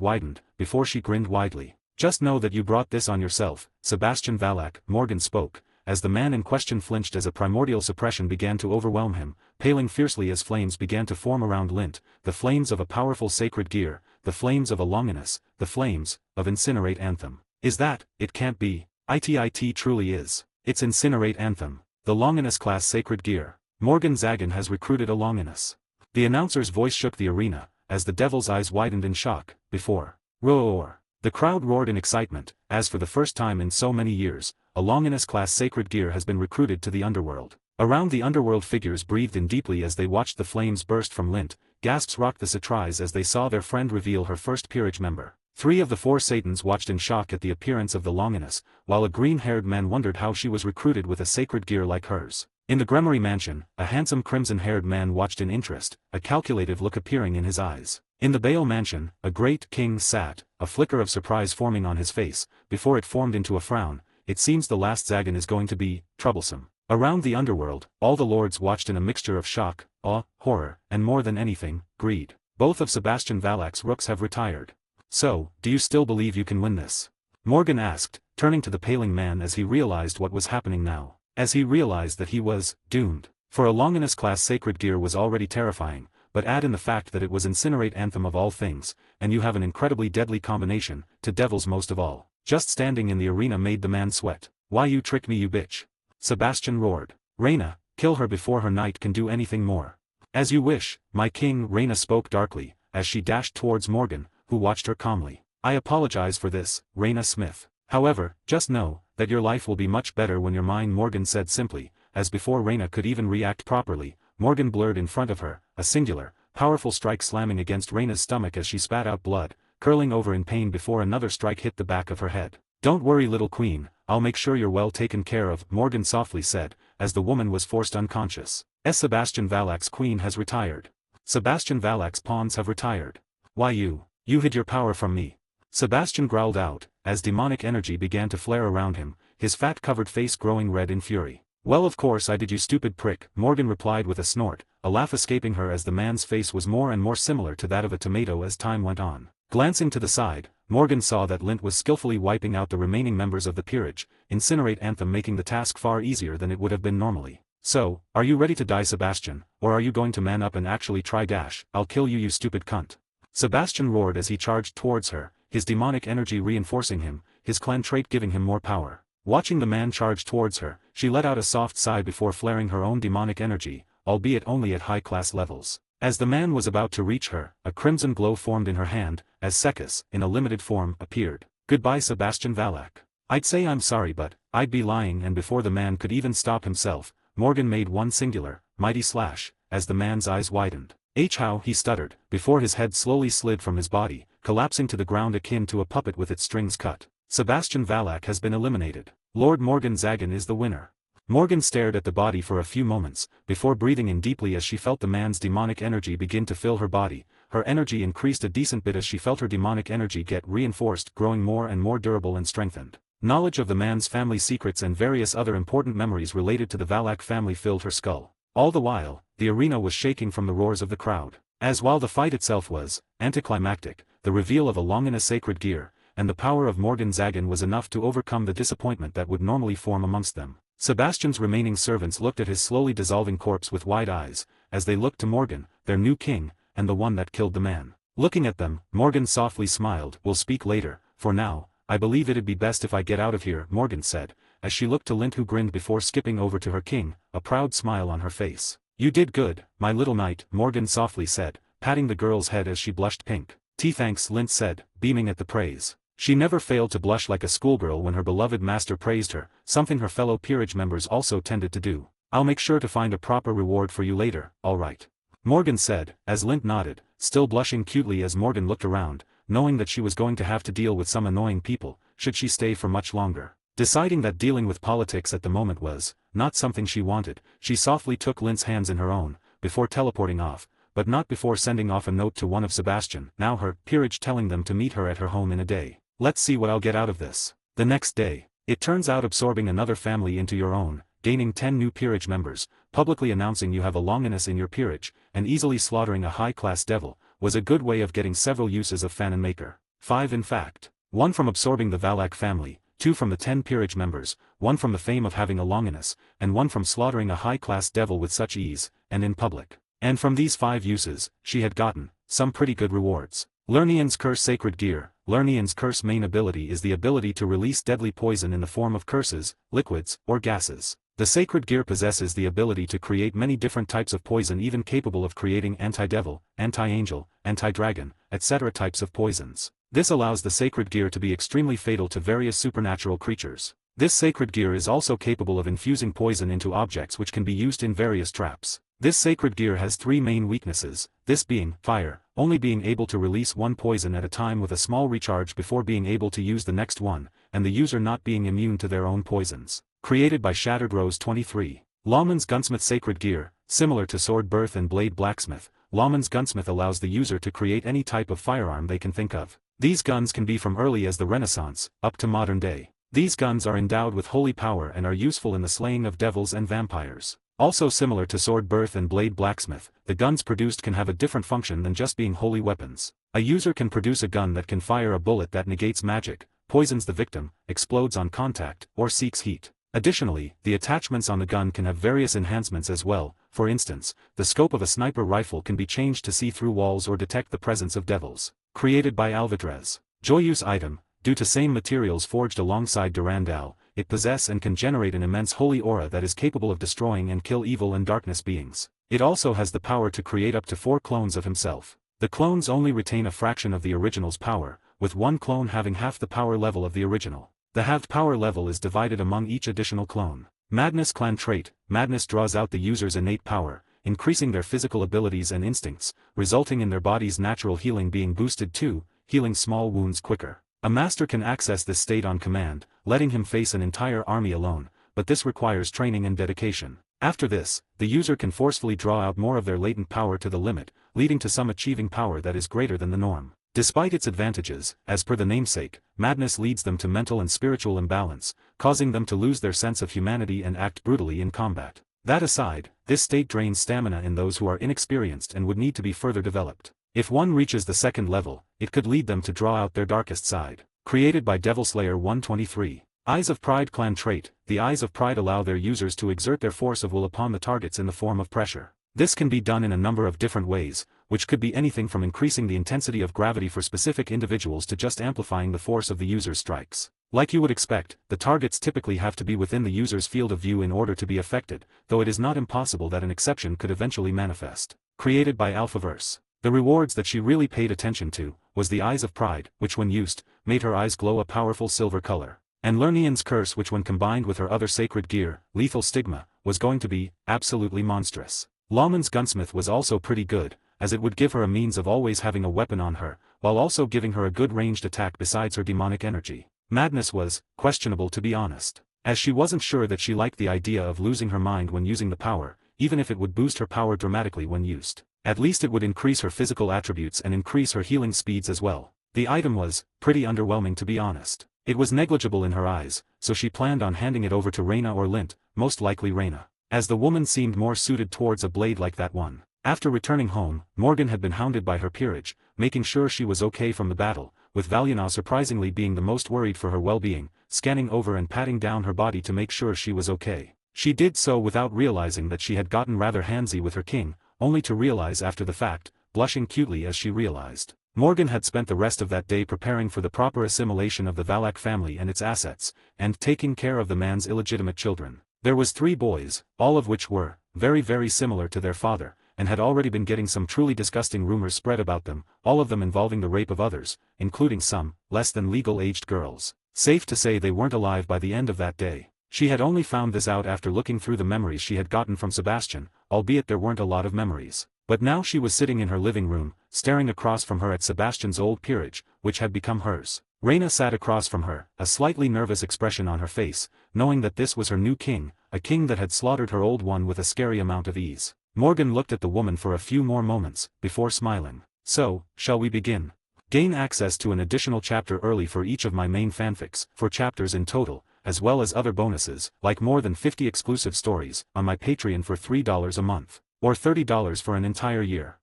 widened, before she grinned widely. Just know that you brought this on yourself, Sebastian Valak, Morgan spoke, as the man in question flinched as a primordial suppression began to overwhelm him, paling fiercely as flames began to form around Lint, the flames of a powerful sacred gear, the flames of a Longinus, the flames of Incinerate Anthem. Is that, it can't be, it truly is. It's Incinerate Anthem, the Longinus class sacred gear. Morgan Zagan has recruited a Longinus. The announcer's voice shook the arena, as the devil's eyes widened in shock, before. Roar! The crowd roared in excitement, as for the first time in so many years, a Longinus class sacred gear has been recruited to the underworld. Around the underworld figures breathed in deeply as they watched the flames burst from Lint, gasps rocked the Satries as they saw their friend reveal her first peerage member. 3 of the 4 Satans watched in shock at the appearance of the Longinus, while a green-haired man wondered how she was recruited with a sacred gear like hers. In the Gremory mansion, a handsome crimson-haired man watched in interest, a calculative look appearing in his eyes. In the Baal mansion, a great king sat, a flicker of surprise forming on his face, before it formed into a frown. It seems the last Zagan is going to be troublesome. Around the underworld, all the lords watched in a mixture of shock, awe, horror, and more than anything, greed. Both of Sebastian Valak's rooks have retired. So, do you still believe you can win this? Morgan asked, turning to the paling man as he realized what was happening now. As he realized that he was doomed. For a Longinus class sacred gear was already terrifying, but add in the fact that it was Incinerate Anthem of all things, and you have an incredibly deadly combination, to devils most of all. Just standing in the arena made the man sweat. Why you trick me you bitch? Sebastian roared. Reyna, kill her before her knight can do anything more. As you wish, my king. Reyna spoke darkly, as she dashed towards Morgan, who watched her calmly. I apologize for this, Reyna Smith. However, just know, that your life will be much better when your mind. Morgan said simply, as before Reyna could even react properly, Morgan blurred in front of her, a singular, powerful strike slamming against Reyna's stomach as she spat out blood, curling over in pain before another strike hit the back of her head. Don't worry little queen, I'll make sure you're well taken care of, Morgan softly said, as the woman was forced unconscious. Sebastian Valak's queen has retired. Sebastian Valak's pawns have retired. Why you hid your power from me. Sebastian growled out, as demonic energy began to flare around him, his fat-covered face growing red in fury. Well of course I did you stupid prick, Morgan replied with a snort, a laugh escaping her as the man's face was more and more similar to that of a tomato as time went on. Glancing to the side, Morgan saw that Lint was skillfully wiping out the remaining members of the peerage, Incinerate Anthem making the task far easier than it would have been normally. So, are you ready to die Sebastian, or are you going to man up and actually try? I'll kill you you stupid cunt. Sebastian roared as he charged towards her, his demonic energy reinforcing him, his clan trait giving him more power. Watching the man charge towards her, she let out a soft sigh before flaring her own demonic energy, albeit only at high-class levels. As the man was about to reach her, a crimson glow formed in her hand, as Sekis, in a limited form, appeared. Goodbye Sebastian Valak. I'd say I'm sorry but, I'd be lying, and before the man could even stop himself, Morgan made one singular, mighty slash, as the man's eyes widened. How he stuttered, before his head slowly slid from his body, collapsing to the ground akin to a puppet with its strings cut. Sebastian Valak has been eliminated. Lord Morgan Zagan is the winner. Morgan stared at the body for a few moments, before breathing in deeply as she felt the man's demonic energy begin to fill her body. Her energy increased a decent bit as she felt her demonic energy get reinforced, growing more and more durable and strengthened. Knowledge of the man's family secrets and various other important memories related to the Valak family filled her skull. All the while, the arena was shaking from the roars of the crowd. As while the fight itself was anticlimactic, the reveal of a Longinus sacred gear, and the power of Morgan Zagan was enough to overcome the disappointment that would normally form amongst them. Sebastian's remaining servants looked at his slowly dissolving corpse with wide eyes, as they looked to Morgan, their new king, and the one that killed the man. Looking at them, Morgan softly smiled. We'll speak later, for now, I believe it'd be best if I get out of here, Morgan said, as she looked to Lint who grinned before skipping over to her king, a proud smile on her face. You did good, my little knight, Morgan softly said, patting the girl's head as she blushed pink. Thanks, Lint said, beaming at the praise. She never failed to blush like a schoolgirl when her beloved master praised her, something her fellow peerage members also tended to do. I'll make sure to find a proper reward for you later, all right. Morgan said, as Lint nodded, still blushing cutely as Morgan looked around, knowing that she was going to have to deal with some annoying people, should she stay for much longer. Deciding that dealing with politics at the moment was not something she wanted, she softly took Lint's hands in her own, before teleporting off, but not before sending off a note to one of Sebastian, now her peerage, telling them to meet her at her home in a day. Let's see what I'll get out of this. The next day, it turns out absorbing another family into your own, gaining 10 new peerage members, publicly announcing you have a Longinus in your peerage, and easily slaughtering a high-class devil, was a good way of getting several uses of Fanonmaker. 5 in fact. 1 from absorbing the Valak family, 2 from the 10 peerage members, 1 from the fame of having a longinus, and 1 from slaughtering a high-class devil with such ease, and in public. And from these 5 uses, she had gotten some pretty good rewards. Lernian's Curse Sacred Gear. Lernian's Curse main ability is the ability to release deadly poison in the form of curses, liquids, or gases. The Sacred Gear possesses the ability to create many different types of poison, even capable of creating anti-devil, anti-angel, anti-dragon, etc. types of poisons. This allows the Sacred Gear to be extremely fatal to various supernatural creatures. This Sacred Gear is also capable of infusing poison into objects, which can be used in various traps. This Sacred Gear has 3 main weaknesses, this being, fire, only being able to release one poison at a time with a small recharge before being able to use the next one, and the user not being immune to their own poisons. Created by Shattered Rose 23. Lawman's Gunsmith Sacred Gear. Similar to Sword Birth and Blade Blacksmith, Lawman's Gunsmith allows the user to create any type of firearm they can think of. These guns can be from early as the Renaissance, up to modern day. These guns are endowed with holy power and are useful in the slaying of devils and vampires. Also similar to Sword Birth and Blade Blacksmith, the guns produced can have a different function than just being holy weapons. A user can produce a gun that can fire a bullet that negates magic, poisons the victim, explodes on contact, or seeks heat. Additionally, the attachments on the gun can have various enhancements as well. For instance, the scope of a sniper rifle can be changed to see through walls or detect the presence of devils. Created by Alvidrez. Joyous item. Due to same materials forged alongside Durandal, it possesses and can generate an immense holy aura that is capable of destroying and kill evil and darkness beings. It also has the power to create up to 4 clones of himself. The clones only retain a fraction of the original's power, with one clone having half the power level of the original. The halved power level is divided among each additional clone. Madness Clan Trait. Madness draws out the user's innate power, increasing their physical abilities and instincts, resulting in their body's natural healing being boosted too, healing small wounds quicker. A master can access this state on command, letting him face an entire army alone, but this requires training and dedication. After this, the user can forcefully draw out more of their latent power to the limit, leading to some achieving power that is greater than the norm. Despite its advantages, as per the namesake, madness leads them to mental and spiritual imbalance, causing them to lose their sense of humanity and act brutally in combat. That aside, this state drains stamina in those who are inexperienced and would need to be further developed. If one reaches the 2nd level, it could lead them to draw out their darkest side. Created by Devilslayer 123. Eyes of Pride Clan Trait. The Eyes of Pride allow their users to exert their force of will upon the targets in the form of pressure. This can be done in a number of different ways, which could be anything from increasing the intensity of gravity for specific individuals to just amplifying the force of the user's strikes. Like you would expect, the targets typically have to be within the user's field of view in order to be affected, though it is not impossible that an exception could eventually manifest. Created by Alphaverse. The rewards that she really paid attention to was the Eyes of Pride, which when used, made her eyes glow a powerful silver color. And Lernian's Curse, which when combined with her other sacred gear, Lethal Stigma, was going to be absolutely monstrous. Lawman's Gunsmith was also pretty good, as it would give her a means of always having a weapon on her, while also giving her a good ranged attack besides her demonic energy. Madness was questionable, to be honest, as she wasn't sure that she liked the idea of losing her mind when using the power, even if it would boost her power dramatically when used. At least it would increase her physical attributes and increase her healing speeds as well. The item was pretty underwhelming, to be honest. It was negligible in her eyes, so she planned on handing it over to Reyna or Lint, most likely Reyna, as the woman seemed more suited towards a blade like that one. After returning home, Morgan had been hounded by her peerage, making sure she was okay from the battle, with Valiana surprisingly being the most worried for her well-being, scanning over and patting down her body to make sure she was okay. She did so without realizing that she had gotten rather handsy with her king, only to realize after the fact, blushing cutely as she realized. Morgan had spent the rest of that day preparing for the proper assimilation of the Valak family and its assets, and taking care of the man's illegitimate children. There was 3 boys, all of which were very similar to their father, and had already been getting some truly disgusting rumors spread about them, all of them involving the rape of others, including some less than legal-aged girls. Safe to say they weren't alive by the end of that day. She had only found this out after looking through the memories she had gotten from Sebastian, albeit there weren't a lot of memories. But now she was sitting in her living room, staring across from her at Sebastian's old peerage, which had become hers. Reyna sat across from her, a slightly nervous expression on her face, knowing that this was her new king, a king that had slaughtered her old one with a scary amount of ease. Morgan looked at the woman for a few more moments, before smiling. So, shall we begin? Gain access to an additional chapter early for each of my main fanfics, 4 chapters in total, as well as other bonuses, like more than 50 exclusive stories, on my Patreon for $3 a month, or $30 for an entire year.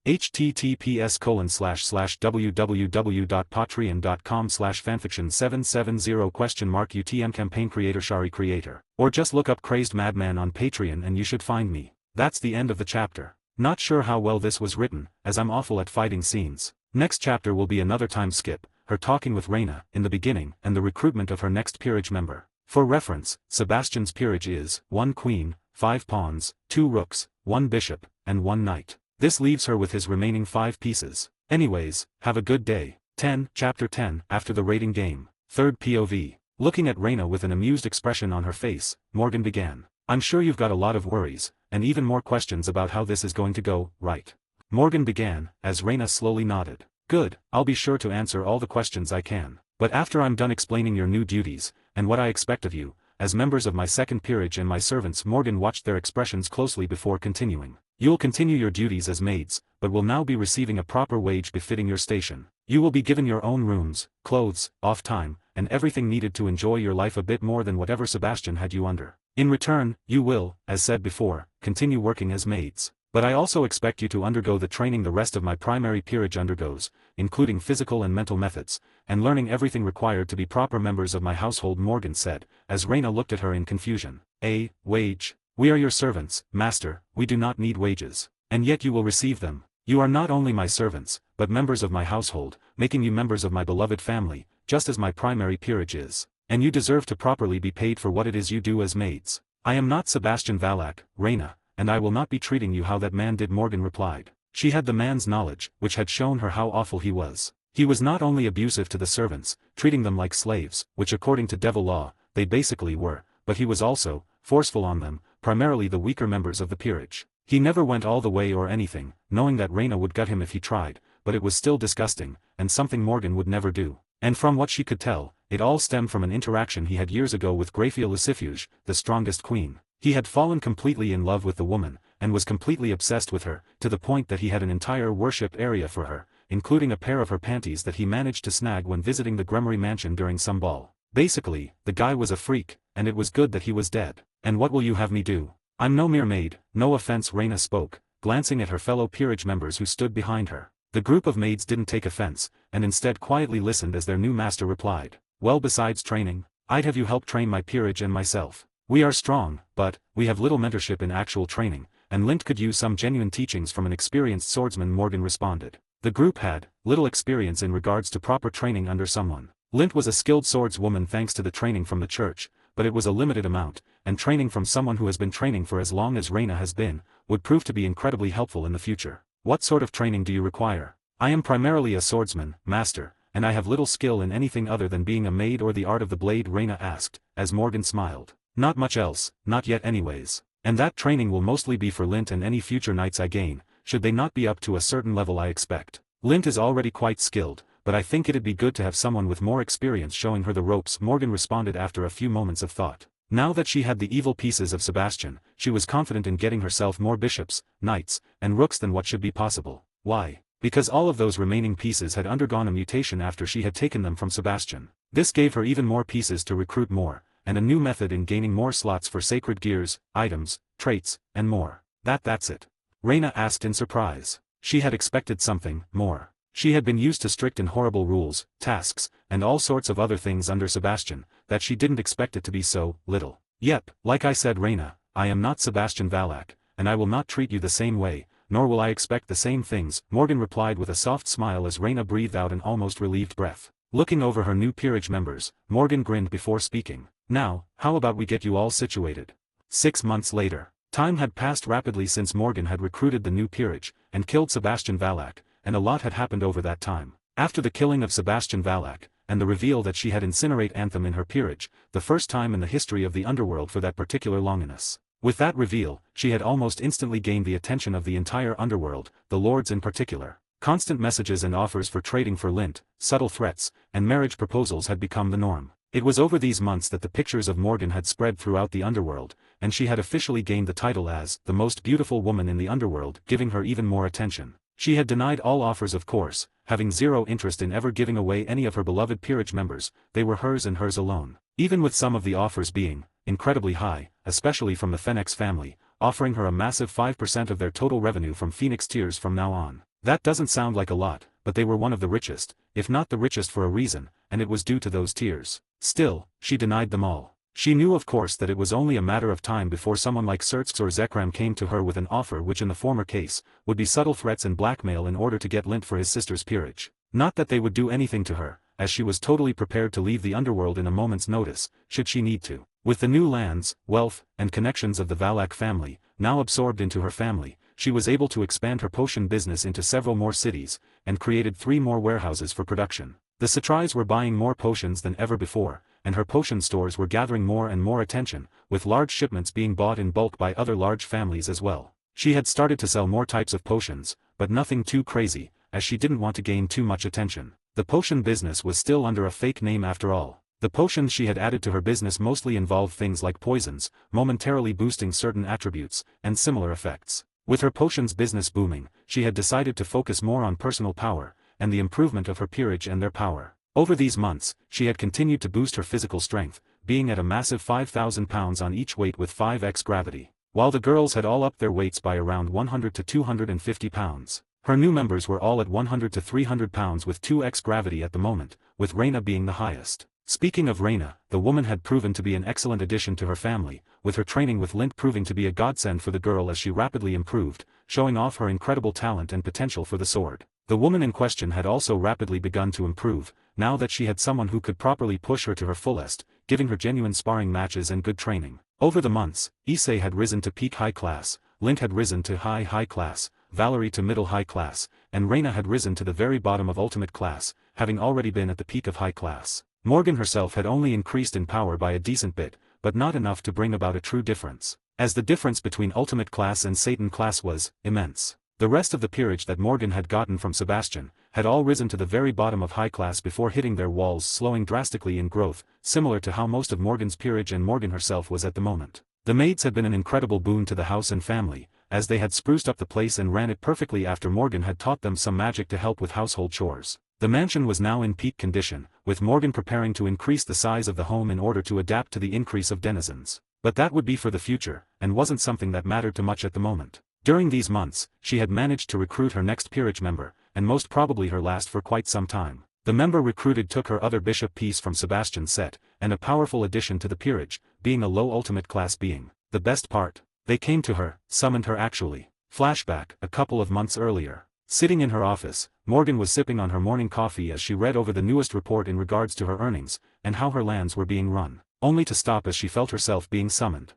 https://www.patreon.com/fanfiction770 campaign creator Shari creator. Or just look up Crazed Madman on Patreon and you should find me. That's the end of the chapter. Not sure how well this was written, as I'm awful at fighting scenes. Next chapter will be another time skip, her talking with Reyna in the beginning and the recruitment of her next peerage member. For reference, Sebastian's peerage is 1 queen, 5 pawns, 2 rooks, 1 bishop, and 1 knight. This leaves her with his remaining 5 pieces. Anyways, have a good day. 10, Chapter 10, After the Raiding Game. Third POV. Looking at Reyna with an amused expression on her face, Morgan began. I'm sure you've got a lot of worries, and even more questions about how this is going to go, right? Morgan began, as Reyna slowly nodded. Good, I'll be sure to answer all the questions I can. But after I'm done explaining your new duties, and what I expect of you, as members of my second peerage and my servants, Morgan watched their expressions closely before continuing. You'll continue your duties as maids, but will now be receiving a proper wage befitting your station. You will be given your own rooms, clothes, off time, and everything needed to enjoy your life a bit more than whatever Sebastian had you under. In return, you will, as said before, continue working as maids. But I also expect you to undergo the training the rest of my primary peerage undergoes, including physical and mental methods, and learning everything required to be proper members of my household, Morgan said, as Reyna looked at her in confusion. A wage? We are your servants, master, we do not need wages. And yet you will receive them. You are not only my servants, but members of my household, making you members of my beloved family, just as my primary peerage is. And you deserve to properly be paid for what it is you do as maids. I am not Sebastian Valak, Reyna, and I will not be treating you how that man did, Morgan replied. She had the man's knowledge, which had shown her how awful he was. He was not only abusive to the servants, treating them like slaves, which according to devil law, they basically were, but he was also forceful on them, primarily the weaker members of the peerage. He never went all the way or anything, knowing that Reyna would gut him if he tried, but it was still disgusting, and something Morgan would never do. And from what she could tell, it all stemmed from an interaction he had years ago with Grafia Lucifuge, the strongest queen. He had fallen completely in love with the woman, and was completely obsessed with her, to the point that he had an entire worship area for her, including a pair of her panties that he managed to snag when visiting the Gremory mansion during some ball. Basically, the guy was a freak, and it was good that he was dead. And what will you have me do? I'm no mere maid, no offense, Reyna spoke, glancing at her fellow peerage members who stood behind her. The group of maids didn't take offense, and instead quietly listened as their new master replied. Well, besides training, I'd have you help train my peerage and myself. We are strong, but we have little mentorship in actual training, and Lint could use some genuine teachings from an experienced swordsman, Morgan responded. The group had little experience in regards to proper training under someone. Lint was a skilled swordswoman thanks to the training from the church, but it was a limited amount, and training from someone who has been training for as long as Reyna has been, would prove to be incredibly helpful in the future. What sort of training do you require? I am primarily a swordsman, master, and I have little skill in anything other than being a maid or the art of the blade, Reyna asked, as Morgan smiled. Not much else, not yet anyways. And that training will mostly be for Lint and any future knights I gain, should they not be up to a certain level I expect. Lint is already quite skilled, but I think it'd be good to have someone with more experience showing her the ropes, Morgan responded after a few moments of thought. Now that she had the evil pieces of Sebastian, she was confident in getting herself more bishops, knights, and rooks than what should be possible. Why? Because all of those remaining pieces had undergone a mutation after she had taken them from Sebastian. This gave her even more pieces to recruit more, and a new method in gaining more slots for sacred gears, items, traits, and more. That's it? Reyna asked in surprise. She had expected something more. She had been used to strict and horrible rules, tasks, and all sorts of other things under Sebastian, that she didn't expect it to be so little. Yep, like I said, Reyna, I am not Sebastian Valak, and I will not treat you the same way, nor will I expect the same things, Morgan replied with a soft smile as Reyna breathed out an almost relieved breath. Looking over her new peerage members, Morgan grinned before speaking. Now, how about we get you all situated? 6 months later. Time had passed rapidly since Morgan had recruited the new peerage, and killed Sebastian Valak, and a lot had happened over that time. After the killing of Sebastian Valak, and the reveal that she had incinerate Anthem in her peerage, the first time in the history of the underworld for that particular longinus. With that reveal, she had almost instantly gained the attention of the entire underworld, the lords in particular. Constant messages and offers for trading for Lint, subtle threats, and marriage proposals had become the norm. It was over these months that the pictures of Morgan had spread throughout the underworld, and she had officially gained the title as the most beautiful woman in the underworld, giving her even more attention. She had denied all offers, of course, having zero interest in ever giving away any of her beloved peerage members. They were hers and hers alone. Even with some of the offers being incredibly high, especially from the Phoenix family, offering her a massive 5% of their total revenue from Phoenix tiers from now on. That doesn't sound like a lot, but they were one of the richest, if not the richest for a reason, and it was due to those tears. Still, she denied them all. She knew of course that it was only a matter of time before someone like Sertz or Zekram came to her with an offer which in the former case, would be subtle threats and blackmail in order to get lint for his sister's peerage. Not that they would do anything to her, as she was totally prepared to leave the underworld in a moment's notice, should she need to. With the new lands, wealth, and connections of the Valak family, now absorbed into her family, she was able to expand her potion business into several more cities, and created 3 more warehouses for production. The Satrais were buying more potions than ever before, and her potion stores were gathering more and more attention, with large shipments being bought in bulk by other large families as well. She had started to sell more types of potions, but nothing too crazy, as she didn't want to gain too much attention. The potion business was still under a fake name after all. The potions she had added to her business mostly involved things like poisons, momentarily boosting certain attributes, and similar effects. With her potions business booming, she had decided to focus more on personal power, and the improvement of her peerage and their power. Over these months, she had continued to boost her physical strength, being at a massive 5,000 pounds on each weight with 5x gravity, while the girls had all upped their weights by around 100 to 250 pounds. Her new members were all at 100 to 300 pounds with 2x gravity at the moment, with Reina being the highest. Speaking of Reina, the woman had proven to be an excellent addition to her family, with her training with Lint proving to be a godsend for the girl as she rapidly improved, showing off her incredible talent and potential for the sword. The woman in question had also rapidly begun to improve, now that she had someone who could properly push her to her fullest, giving her genuine sparring matches and good training. Over the months, Issei had risen to peak high class, Lint had risen to high class, Valerie to middle high class, and Reina had risen to the very bottom of ultimate class, having already been at the peak of high class. Morgan herself had only increased in power by a decent bit, but not enough to bring about a true difference, as the difference between ultimate class and Satan class was immense. The rest of the peerage that Morgan had gotten from Sebastian, had all risen to the very bottom of high class before hitting their walls, slowing drastically in growth, similar to how most of Morgan's peerage and Morgan herself was at the moment. The maids had been an incredible boon to the house and family, as they had spruced up the place and ran it perfectly after Morgan had taught them some magic to help with household chores. The mansion was now in peak condition, with Morgan preparing to increase the size of the home in order to adapt to the increase of denizens. But that would be for the future, and wasn't something that mattered too much at the moment. During these months, she had managed to recruit her next peerage member, and most probably her last for quite some time. The member recruited took her other bishop piece from Sebastian's set, and a powerful addition to the peerage, being a low ultimate class being. The best part? They came to her, summoned her actually. Flashback, a couple of months earlier. Sitting in her office, Morgan was sipping on her morning coffee as she read over the newest report in regards to her earnings, and how her lands were being run, only to stop as she felt herself being summoned.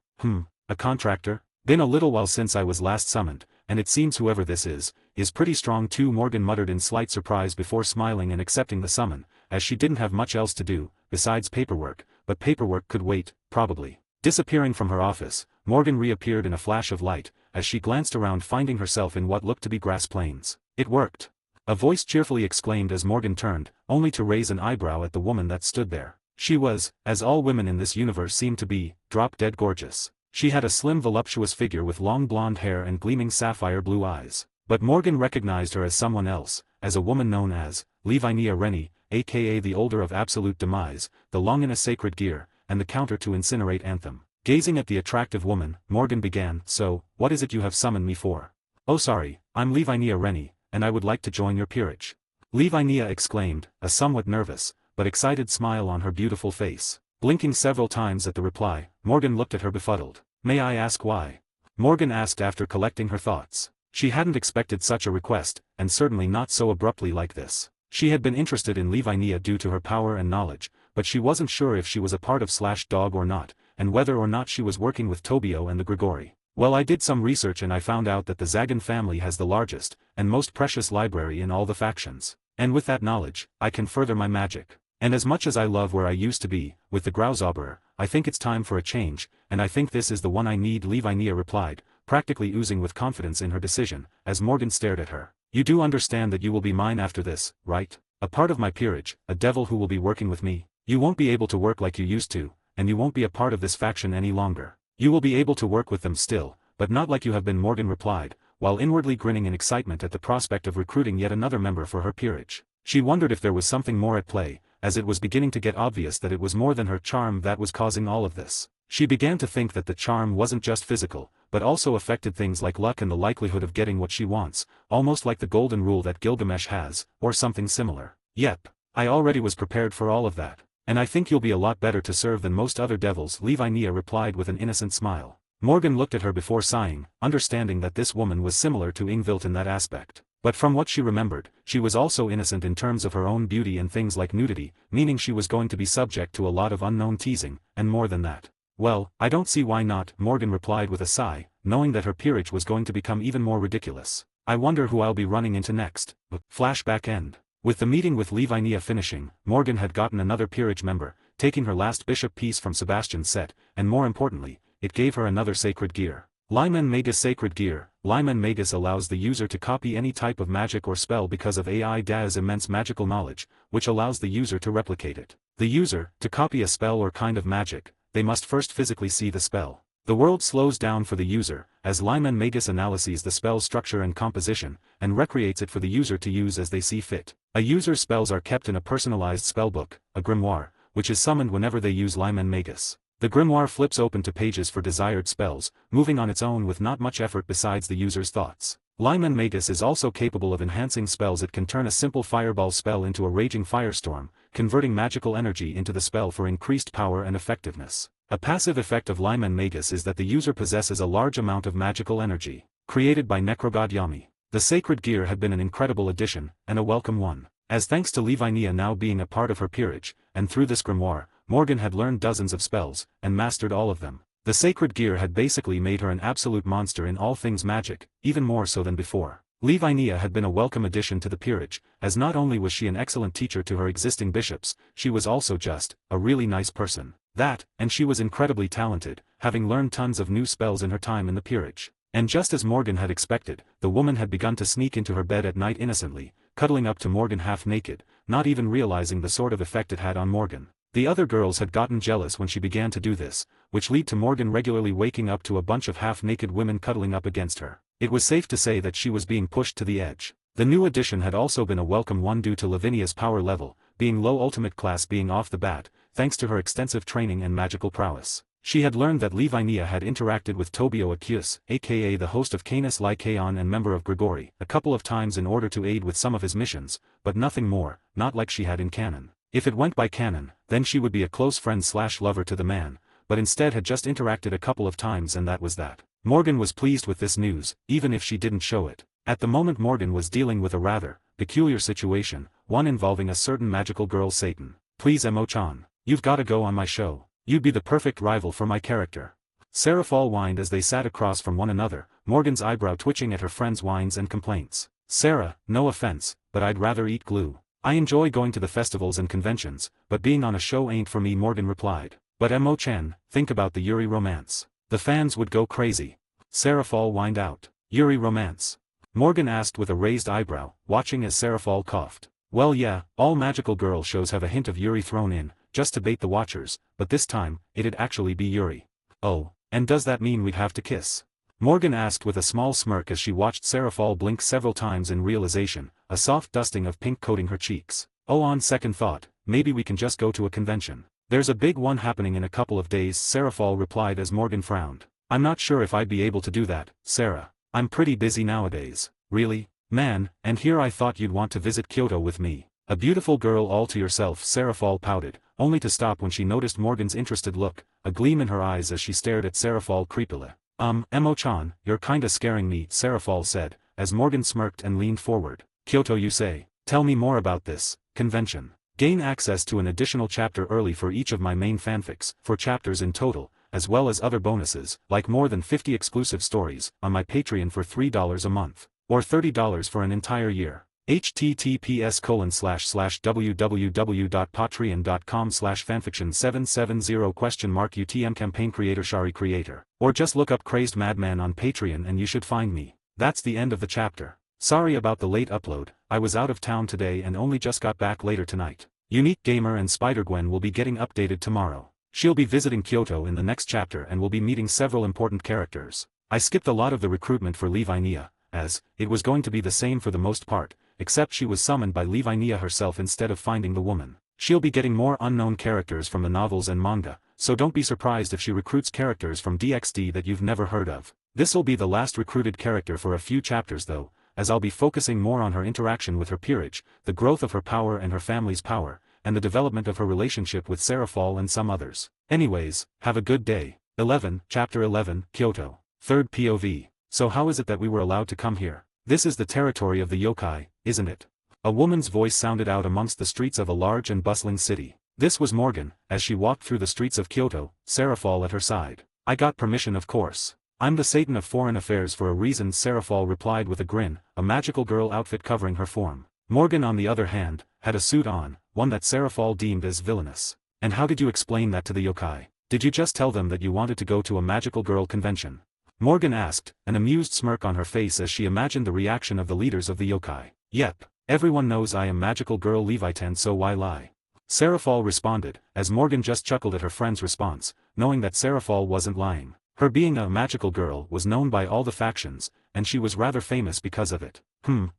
A contractor? Been a little while since I was last summoned, and it seems whoever this is pretty strong too, Morgan muttered in slight surprise before smiling and accepting the summon, as she didn't have much else to do, besides paperwork, but paperwork could wait, probably. Disappearing from her office, Morgan reappeared in a flash of light, as she glanced around finding herself in what looked to be grass plains. It worked! A voice cheerfully exclaimed as Morgan turned, only to raise an eyebrow at the woman that stood there. She was, as all women in this universe seemed to be, drop-dead gorgeous. She had a slim voluptuous figure with long blonde hair and gleaming sapphire blue eyes. But Morgan recognized her as someone else, as a woman known as Levinia Rennie, aka the Older of Absolute Demise, the Long in a Sacred Gear, and the Counter to Incinerate Anthem. Gazing at the attractive woman, Morgan began, "So, what is it you have summoned me for?" "Oh sorry, I'm Levinia Rennie, and I would like to join your peerage." Levinia exclaimed, a somewhat nervous, but excited smile on her beautiful face. Blinking several times at the reply, Morgan looked at her befuddled. "May I ask why?" Morgan asked after collecting her thoughts. She hadn't expected such a request, and certainly not so abruptly like this. She had been interested in Levinia due to her power and knowledge, but she wasn't sure if she was a part of Dog or not, and whether or not she was working with Tobio and the Grigori. "Well, I did some research and I found out that the Zagan family has the largest, and most precious library in all the factions. And with that knowledge, I can further my magic. And as much as I love where I used to be, with the Grauzauberer, I think it's time for a change, and I think this is the one I need," Levinia replied, practically oozing with confidence in her decision, as Morgan stared at her. "You do understand that you will be mine after this, right? A part of my peerage, a devil who will be working with me. You won't be able to work like you used to, and you won't be a part of this faction any longer. You will be able to work with them still, but not like you have been," Morgan replied, while inwardly grinning in excitement at the prospect of recruiting yet another member for her peerage. She wondered if there was something more at play, as it was beginning to get obvious that it was more than her charm that was causing all of this. She began to think that the charm wasn't just physical, but also affected things like luck and the likelihood of getting what she wants, almost like the golden rule that Gilgamesh has, or something similar. Yep, I already was prepared for all of that. And I think you'll be a lot better to serve than most other devils, Lavinia replied with an innocent smile. Morgan looked at her before sighing, understanding that this woman was similar to Ingvild in that aspect. But from what she remembered, she was also innocent in terms of her own beauty and things like nudity, meaning she was going to be subject to a lot of unknown teasing, and more than that. Well, I don't see why not, Morgan replied with a sigh, knowing that her peerage was going to become even more ridiculous. I wonder who I'll be running into next. Flashback end. With the meeting with Lavinia finishing, Morgan had gotten another peerage member, taking her last bishop piece from Sebastian's set, and more importantly, it gave her another sacred gear. Lyman Magus Sacred Gear. Lyman Magus allows the user to copy any type of magic or spell because of AIDA's immense magical knowledge, which allows the user to replicate it. The user, to copy a spell or kind of magic, they must first physically see the spell. The world slows down for the user, as Lyman Magus analyzes the spell's structure and composition, and recreates it for the user to use as they see fit. A user's spells are kept in a personalized spellbook, a grimoire, which is summoned whenever they use Lyman Magus. The grimoire flips open to pages for desired spells, moving on its own with not much effort besides the user's thoughts. Lyman Magus is also capable of enhancing spells. It can turn a simple fireball spell into a raging firestorm, converting magical energy into the spell for increased power and effectiveness. A passive effect of Lyman Magus is that the user possesses a large amount of magical energy, created by Necrogod Yami. The sacred gear had been an incredible addition, and a welcome one. As thanks to Lavinia now being a part of her peerage, and through this grimoire, Morgan had learned dozens of spells, and mastered all of them. The sacred gear had basically made her an absolute monster in all things magic, even more so than before. Lavinia had been a welcome addition to the peerage, as not only was she an excellent teacher to her existing bishops, she was also just a really nice person. That, and she was incredibly talented, having learned tons of new spells in her time in the peerage. And just as Morgan had expected, the woman had begun to sneak into her bed at night innocently, cuddling up to Morgan half naked, not even realizing the sort of effect it had on Morgan. The other girls had gotten jealous when she began to do this, which led to Morgan regularly waking up to a bunch of half-naked women cuddling up against her. It was safe to say that she was being pushed to the edge. The new addition had also been a welcome one due to Lavinia's power level, being low ultimate class being off the bat, thanks to her extensive training and magical prowess. She had learned that Lavinia had interacted with Tobio Accius, aka the host of Canis Lycaon and member of Grigori, a couple of times in order to aid with some of his missions, but nothing more, not like she had in canon. If it went by canon, then she would be a close friend/lover to the man, but instead had just interacted a couple of times and that was that. Morgan was pleased with this news, even if she didn't show it. At the moment Morgan was dealing with a rather peculiar situation, one involving a certain magical girl Satan. Please Emo-chan, you've gotta go on my show. You'd be the perfect rival for my character. Seraphal whined as they sat across from one another, Morgan's eyebrow twitching at her friend's whines and complaints. Sarah, no offense, but I'd rather eat glue. I enjoy going to the festivals and conventions, but being on a show ain't for me, Morgan replied. But Emo-chan, think about the Yuri romance. The fans would go crazy. Seraphal whined out. Yuri romance? Morgan asked with a raised eyebrow, watching as Seraphal coughed. Well yeah, all magical girl shows have a hint of Yuri thrown in, just to bait the watchers, but this time, it'd actually be Yuri. Oh, and does that mean we'd have to kiss? Morgan asked with a small smirk as she watched Seraphal blink several times in realization, a soft dusting of pink coating her cheeks. Oh, on second thought, maybe we can just go to a convention. There's a big one happening in a couple of days, Seraphal replied as Morgan frowned. I'm not sure if I'd be able to do that, Sarah. I'm pretty busy nowadays. Really? Man, and here I thought you'd want to visit Kyoto with me. A beautiful girl all to yourself, Seraphal pouted, only to stop when she noticed Morgan's interested look, a gleam in her eyes as she stared at Seraphal creepily. Emo-chan, you're kinda scaring me, Seraphal said, as Morgan smirked and leaned forward. Kyoto you say? Tell me more about this convention. Gain access to an additional chapter early for each of my main fanfics, 4 chapters in total, as well as other bonuses, like more than 50 exclusive stories, on my Patreon for $3 a month, or $30 for an entire year. https://www.patreon.com/fanfiction770 UTM campaign creator Shari creator. Or just look up Crazed Madman on Patreon and you should find me. That's the end of the chapter. Sorry about the late upload, I was out of town today and only just got back later tonight. Unique Gamer and Spider-Gwen will be getting updated tomorrow. She'll be visiting Kyoto in the next chapter and will be meeting several important characters. I skipped a lot of the recruitment for Lavinia, as it was going to be the same for the most part, except she was summoned by Lavinia herself instead of finding the woman. She'll be getting more unknown characters from the novels and manga, so don't be surprised if she recruits characters from DxD that you've never heard of. This'll be the last recruited character for a few chapters though, as I'll be focusing more on her interaction with her peerage, the growth of her power and her family's power, and the development of her relationship with Serafall and some others. Anyways, have a good day. 11, Chapter 11, Kyoto. Third POV. So how is it that we were allowed to come here? This is the territory of the yokai, isn't it? A woman's voice sounded out amongst the streets of a large and bustling city. This was Morgan, as she walked through the streets of Kyoto, Serafall at her side. I got permission of course. I'm the Satan of foreign affairs for a reason, Serafall replied with a grin, a magical girl outfit covering her form. Morgan on the other hand, had a suit on, one that Serafall deemed as villainous. And how did you explain that to the yokai? Did you just tell them that you wanted to go to a magical girl convention? Morgan asked, an amused smirk on her face as she imagined the reaction of the leaders of the yokai. Yep, everyone knows I am magical girl Leviathan, so why lie? Serafall responded, as Morgan just chuckled at her friend's response, knowing that Serafall wasn't lying. Her being a magical girl was known by all the factions, and she was rather famous because of it.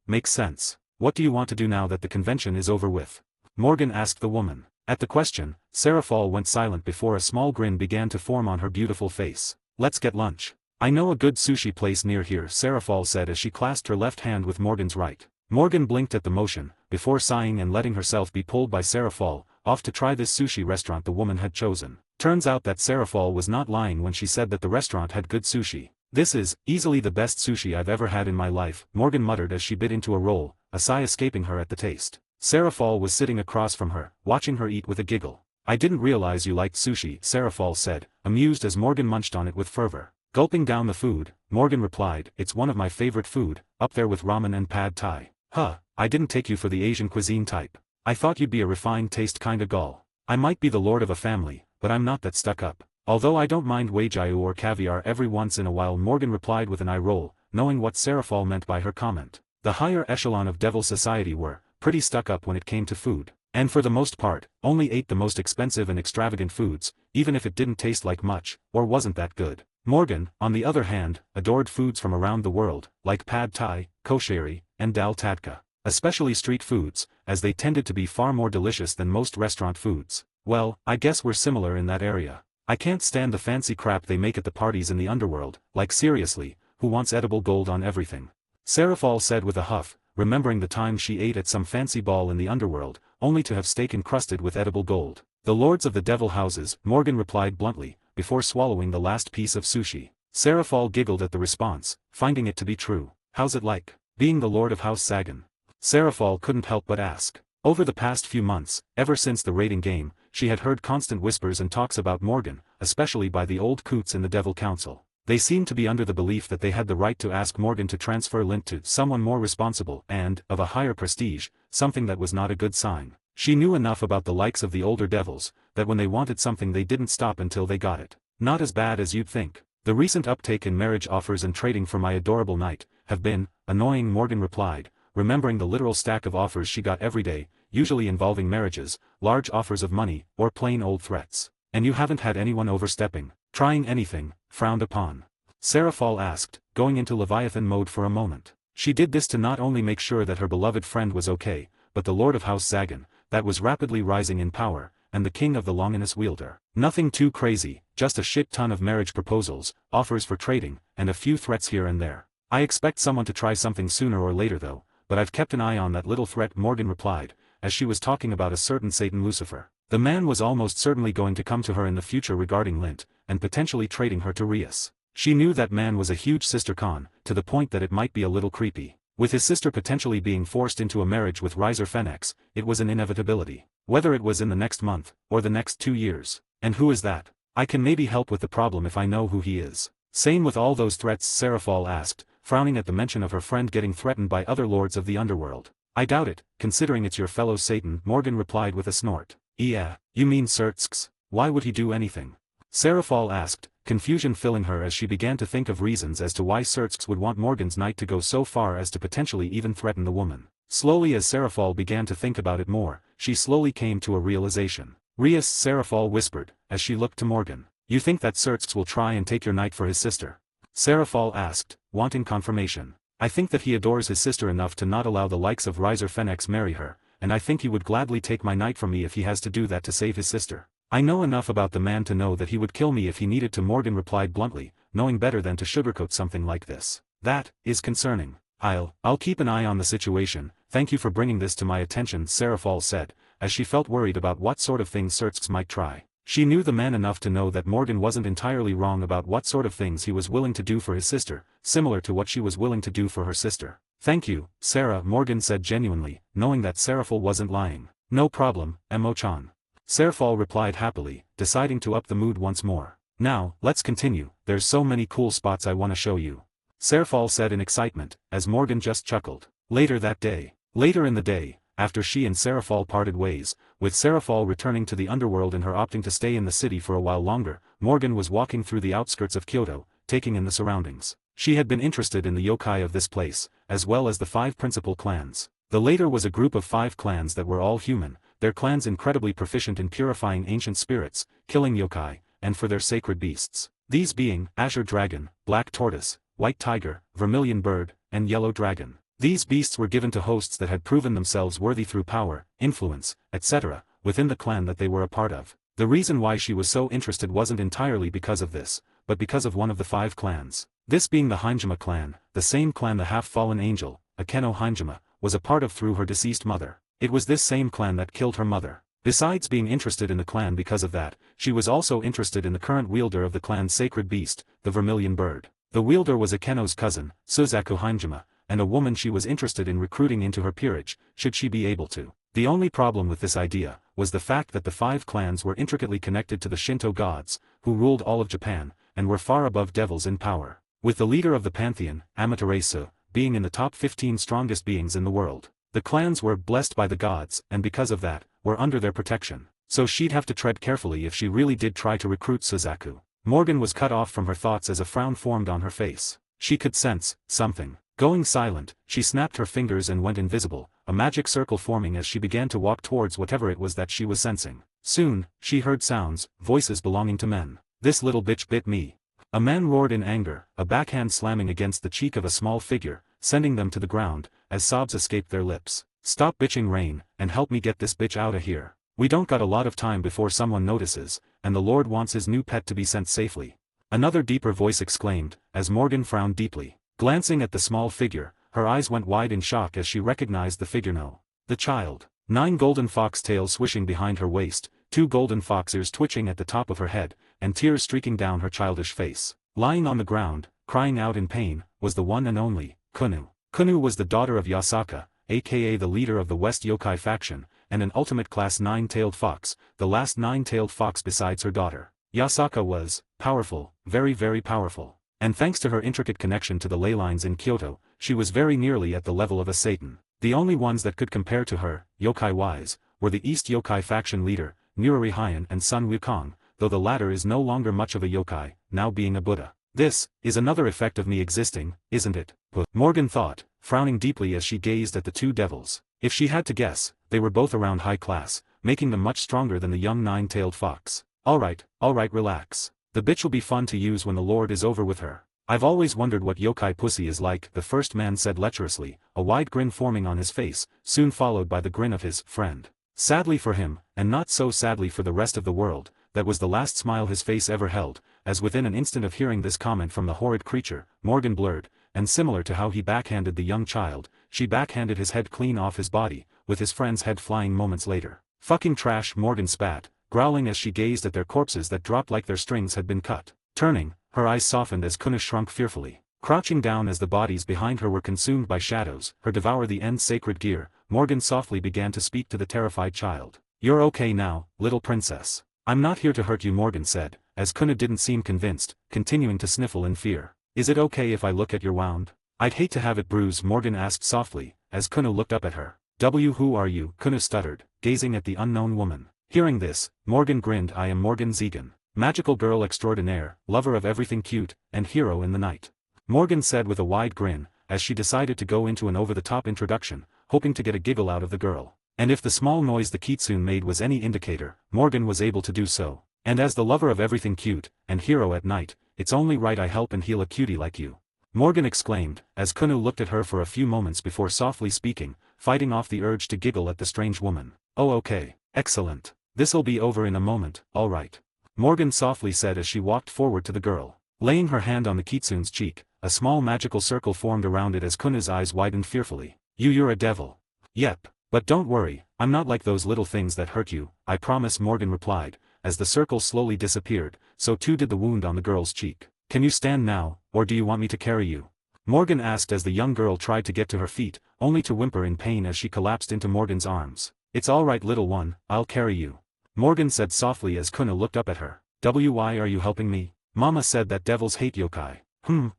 Makes sense. What do you want to do now that the convention is over with? Morgan asked the woman. At the question, Serafall went silent before a small grin began to form on her beautiful face. Let's get lunch. I know a good sushi place near here, Serafall said as she clasped her left hand with Morgan's right. Morgan blinked at the motion, before sighing and letting herself be pulled by Serafall, off to try this sushi restaurant the woman had chosen. Turns out that Serafall was not lying when she said that the restaurant had good sushi. This is, easily the best sushi I've ever had in my life, Morgan muttered as she bit into a roll, a sigh escaping her at the taste. Serafall was sitting across from her, watching her eat with a giggle. I didn't realize you liked sushi, Serafall said, amused as Morgan munched on it with fervor. Gulping down the food, Morgan replied, it's one of my favorite food, up there with ramen and pad thai. I didn't take you for the Asian cuisine type. I thought you'd be a refined taste kinda gal. I might be the lord of a family, but I'm not that stuck up. Although I don't mind wagyu or caviar every once in a while, Morgan replied with an eye roll, knowing what Serafall meant by her comment. The higher echelon of Devil Society were pretty stuck up when it came to food, and for the most part, only ate the most expensive and extravagant foods, even if it didn't taste like much, or wasn't that good. Morgan, on the other hand, adored foods from around the world, like pad thai, kosheri, and dal tadka. Especially street foods, as they tended to be far more delicious than most restaurant foods. Well, I guess we're similar in that area. I can't stand the fancy crap they make at the parties in the underworld, like seriously, who wants edible gold on everything? Serafall said with a huff, remembering the time she ate at some fancy ball in the underworld, only to have steak encrusted with edible gold. The lords of the devil houses, Morgan replied bluntly, before swallowing the last piece of sushi. Serafall giggled at the response, finding it to be true. How's it like, being the lord of House Sagan? Serafall couldn't help but ask. Over the past few months, ever since the raiding game, she had heard constant whispers and talks about Morgan, especially by the old coots in the Devil Council. They seemed to be under the belief that they had the right to ask Morgan to transfer Lint to someone more responsible and, of a higher prestige, something that was not a good sign. She knew enough about the likes of the older devils, that when they wanted something they didn't stop until they got it. Not as bad as you'd think. The recent uptake in marriage offers and trading for my adorable knight, have been, annoying, Morgan replied, remembering the literal stack of offers she got every day, usually involving marriages, large offers of money, or plain old threats. And you haven't had anyone overstepping, trying anything, frowned upon? Serafall asked, going into Leviathan mode for a moment. She did this to not only make sure that her beloved friend was okay, but the Lord of House Sagan, that was rapidly rising in power, and the king of the Longinus wielder. Nothing too crazy, just a shit ton of marriage proposals, offers for trading, and a few threats here and there. I expect someone to try something sooner or later though, but I've kept an eye on that little threat, Morgan replied, as she was talking about a certain Satan Lucifer. The man was almost certainly going to come to her in the future regarding Lint, and potentially trading her to Rias. She knew that man was a huge sister con, to the point that it might be a little creepy. With his sister potentially being forced into a marriage with Riser Fenix, it was an inevitability. Whether it was in the next month, or the next 2 years. And who is that? I can maybe help with the problem if I know who he is. Same with all those threats, Serafall asked, frowning at the mention of her friend getting threatened by other lords of the underworld. I doubt it, considering it's your fellow Satan, Morgan replied with a snort. Yeah, you mean Sertsks? Why would he do anything? Serafall asked, confusion filling her as she began to think of reasons as to why Sertsks would want Morgan's knight to go so far as to potentially even threaten the woman. Slowly, as Serafall began to think about it more, she slowly came to a realization. Rias, Serafall whispered, as she looked to Morgan. You think that Sertsks will try and take your knight for his sister? Serafall asked, wanting confirmation. I think that he adores his sister enough to not allow the likes of Riser Fenix marry her, and I think he would gladly take my knight from me if he has to do that to save his sister. I know enough about the man to know that he would kill me if he needed to, Morgan replied bluntly, knowing better than to sugarcoat something like this. That is concerning. I'll keep an eye on the situation, thank you for bringing this to my attention, Serafal said, as she felt worried about what sort of things Serx might try. She knew the man enough to know that Morgan wasn't entirely wrong about what sort of things he was willing to do for his sister, similar to what she was willing to do for her sister. Thank you, Sarah, Morgan said genuinely, knowing that Serafal wasn't lying. No problem, Mo-chan. Serafal replied happily, deciding to up the mood once more. Now, let's continue, there's so many cool spots I want to show you. Serafal said in excitement, as Morgan just chuckled. Later in the day, after she and Serafal parted ways, with Serafal returning to the underworld and her opting to stay in the city for a while longer, Morgan was walking through the outskirts of Kyoto, taking in the surroundings. She had been interested in the yokai of this place, as well as the 5 principal clans. The later was a group of 5 clans that were all human, their clans incredibly proficient in purifying ancient spirits, killing yokai, and for their sacred beasts. These being, Azure Dragon, Black Tortoise, White Tiger, Vermilion Bird, and Yellow Dragon. These beasts were given to hosts that had proven themselves worthy through power, influence, etc., within the clan that they were a part of. The reason why she was so interested wasn't entirely because of this, but because of one of the 5 clans. This being the Hinjima clan, the same clan the half-fallen angel, Akeno Hinjima, was a part of through her deceased mother. It was this same clan that killed her mother. Besides being interested in the clan because of that, she was also interested in the current wielder of the clan's sacred beast, the Vermilion Bird. The wielder was Akeno's cousin, Suzaku Hinjima, and a woman she was interested in recruiting into her peerage, should she be able to. The only problem with this idea was the fact that the 5 clans were intricately connected to the Shinto gods, who ruled all of Japan, and were far above devils in power, with the leader of the pantheon, Amaterasu, being in the top 15 strongest beings in the world. The clans were blessed by the gods, and because of that, were under their protection. So she'd have to tread carefully if she really did try to recruit Suzaku. Morgan was cut off from her thoughts as a frown formed on her face. She could sense something. Going silent, she snapped her fingers and went invisible, a magic circle forming as she began to walk towards whatever it was that she was sensing. Soon, she heard sounds, voices belonging to men. This little bitch bit me. A man roared in anger, a backhand slamming against the cheek of a small figure, sending them to the ground, as sobs escaped their lips. Stop bitching, Rain, and help me get this bitch out of here. We don't got a lot of time before someone notices, and the Lord wants his new pet to be sent safely. Another deeper voice exclaimed, as Morgan frowned deeply. Glancing at the small figure, her eyes went wide in shock as she recognized the figure. No. The child. 9 golden fox tails swishing behind her waist, 2 golden fox ears twitching at the top of her head, and tears streaking down her childish face. Lying on the ground, crying out in pain, was the one and only, Kunu. Kunu was the daughter of Yasaka, aka the leader of the West Yokai faction, and an ultimate class 9-tailed fox, the last 9-tailed fox besides her daughter. Yasaka was powerful, very very powerful. And thanks to her intricate connection to the ley lines in Kyoto, she was very nearly at the level of a Satan. The only ones that could compare to her, yokai-wise, were the East Yokai faction leader, Nurari Heian and Sun Wukong, though the latter is no longer much of a yokai, now being a Buddha. This is another effect of me existing, isn't it? Morgan thought, frowning deeply as she gazed at the 2 devils. If she had to guess, they were both around high class, making them much stronger than the young 9-tailed fox. Alright, relax. The bitch will be fun to use when the Lord is over with her. I've always wondered what yokai pussy is like, the first man said lecherously, a wide grin forming on his face, soon followed by the grin of his friend. Sadly for him, and not so sadly for the rest of the world, that was the last smile his face ever held, as within an instant of hearing this comment from the horrid creature, Morgan blurred, and similar to how he backhanded the young child, she backhanded his head clean off his body, with his friend's head flying moments later. Fucking trash, Morgan spat, growling as she gazed at their corpses that dropped like their strings had been cut. Turning, her eyes softened as Kuna shrunk fearfully. Crouching down as the bodies behind her were consumed by shadows, her devour the end sacred gear, Morgan softly began to speak to the terrified child. You're okay now, little princess. I'm not here to hurt you, Morgan said, as Kuna didn't seem convinced, continuing to sniffle in fear. Is it okay if I look at your wound? I'd hate to have it bruise, Morgan asked softly, as Kuna looked up at her. Who are you? Kuna stuttered, gazing at the unknown woman. Hearing this, Morgan grinned. I am Morgan Zegan, magical girl extraordinaire, lover of everything cute, and hero in the night. Morgan said with a wide grin, as she decided to go into an over-the-top introduction, hoping to get a giggle out of the girl. And if the small noise the kitsune made was any indicator, Morgan was able to do so. And as the lover of everything cute, and hero at night, it's only right I help and heal a cutie like you. Morgan exclaimed, as Kunu looked at her for a few moments before softly speaking, fighting off the urge to giggle at the strange woman. "Oh okay. Excellent. This'll be over in a moment, alright," Morgan softly said as she walked forward to the girl. Laying her hand on the kitsune's cheek, a small magical circle formed around it as Kuna's eyes widened fearfully. You're a devil." "Yep. But don't worry, I'm not like those little things that hurt you, I promise," Morgan replied. As the circle slowly disappeared, so too did the wound on the girl's cheek. "Can you stand now, or do you want me to carry you?" Morgan asked as the young girl tried to get to her feet, only to whimper in pain as she collapsed into Morgan's arms. "It's alright little one, I'll carry you," Morgan said softly as Kuna looked up at her. "Why are you helping me? Mama said that devils hate yokai."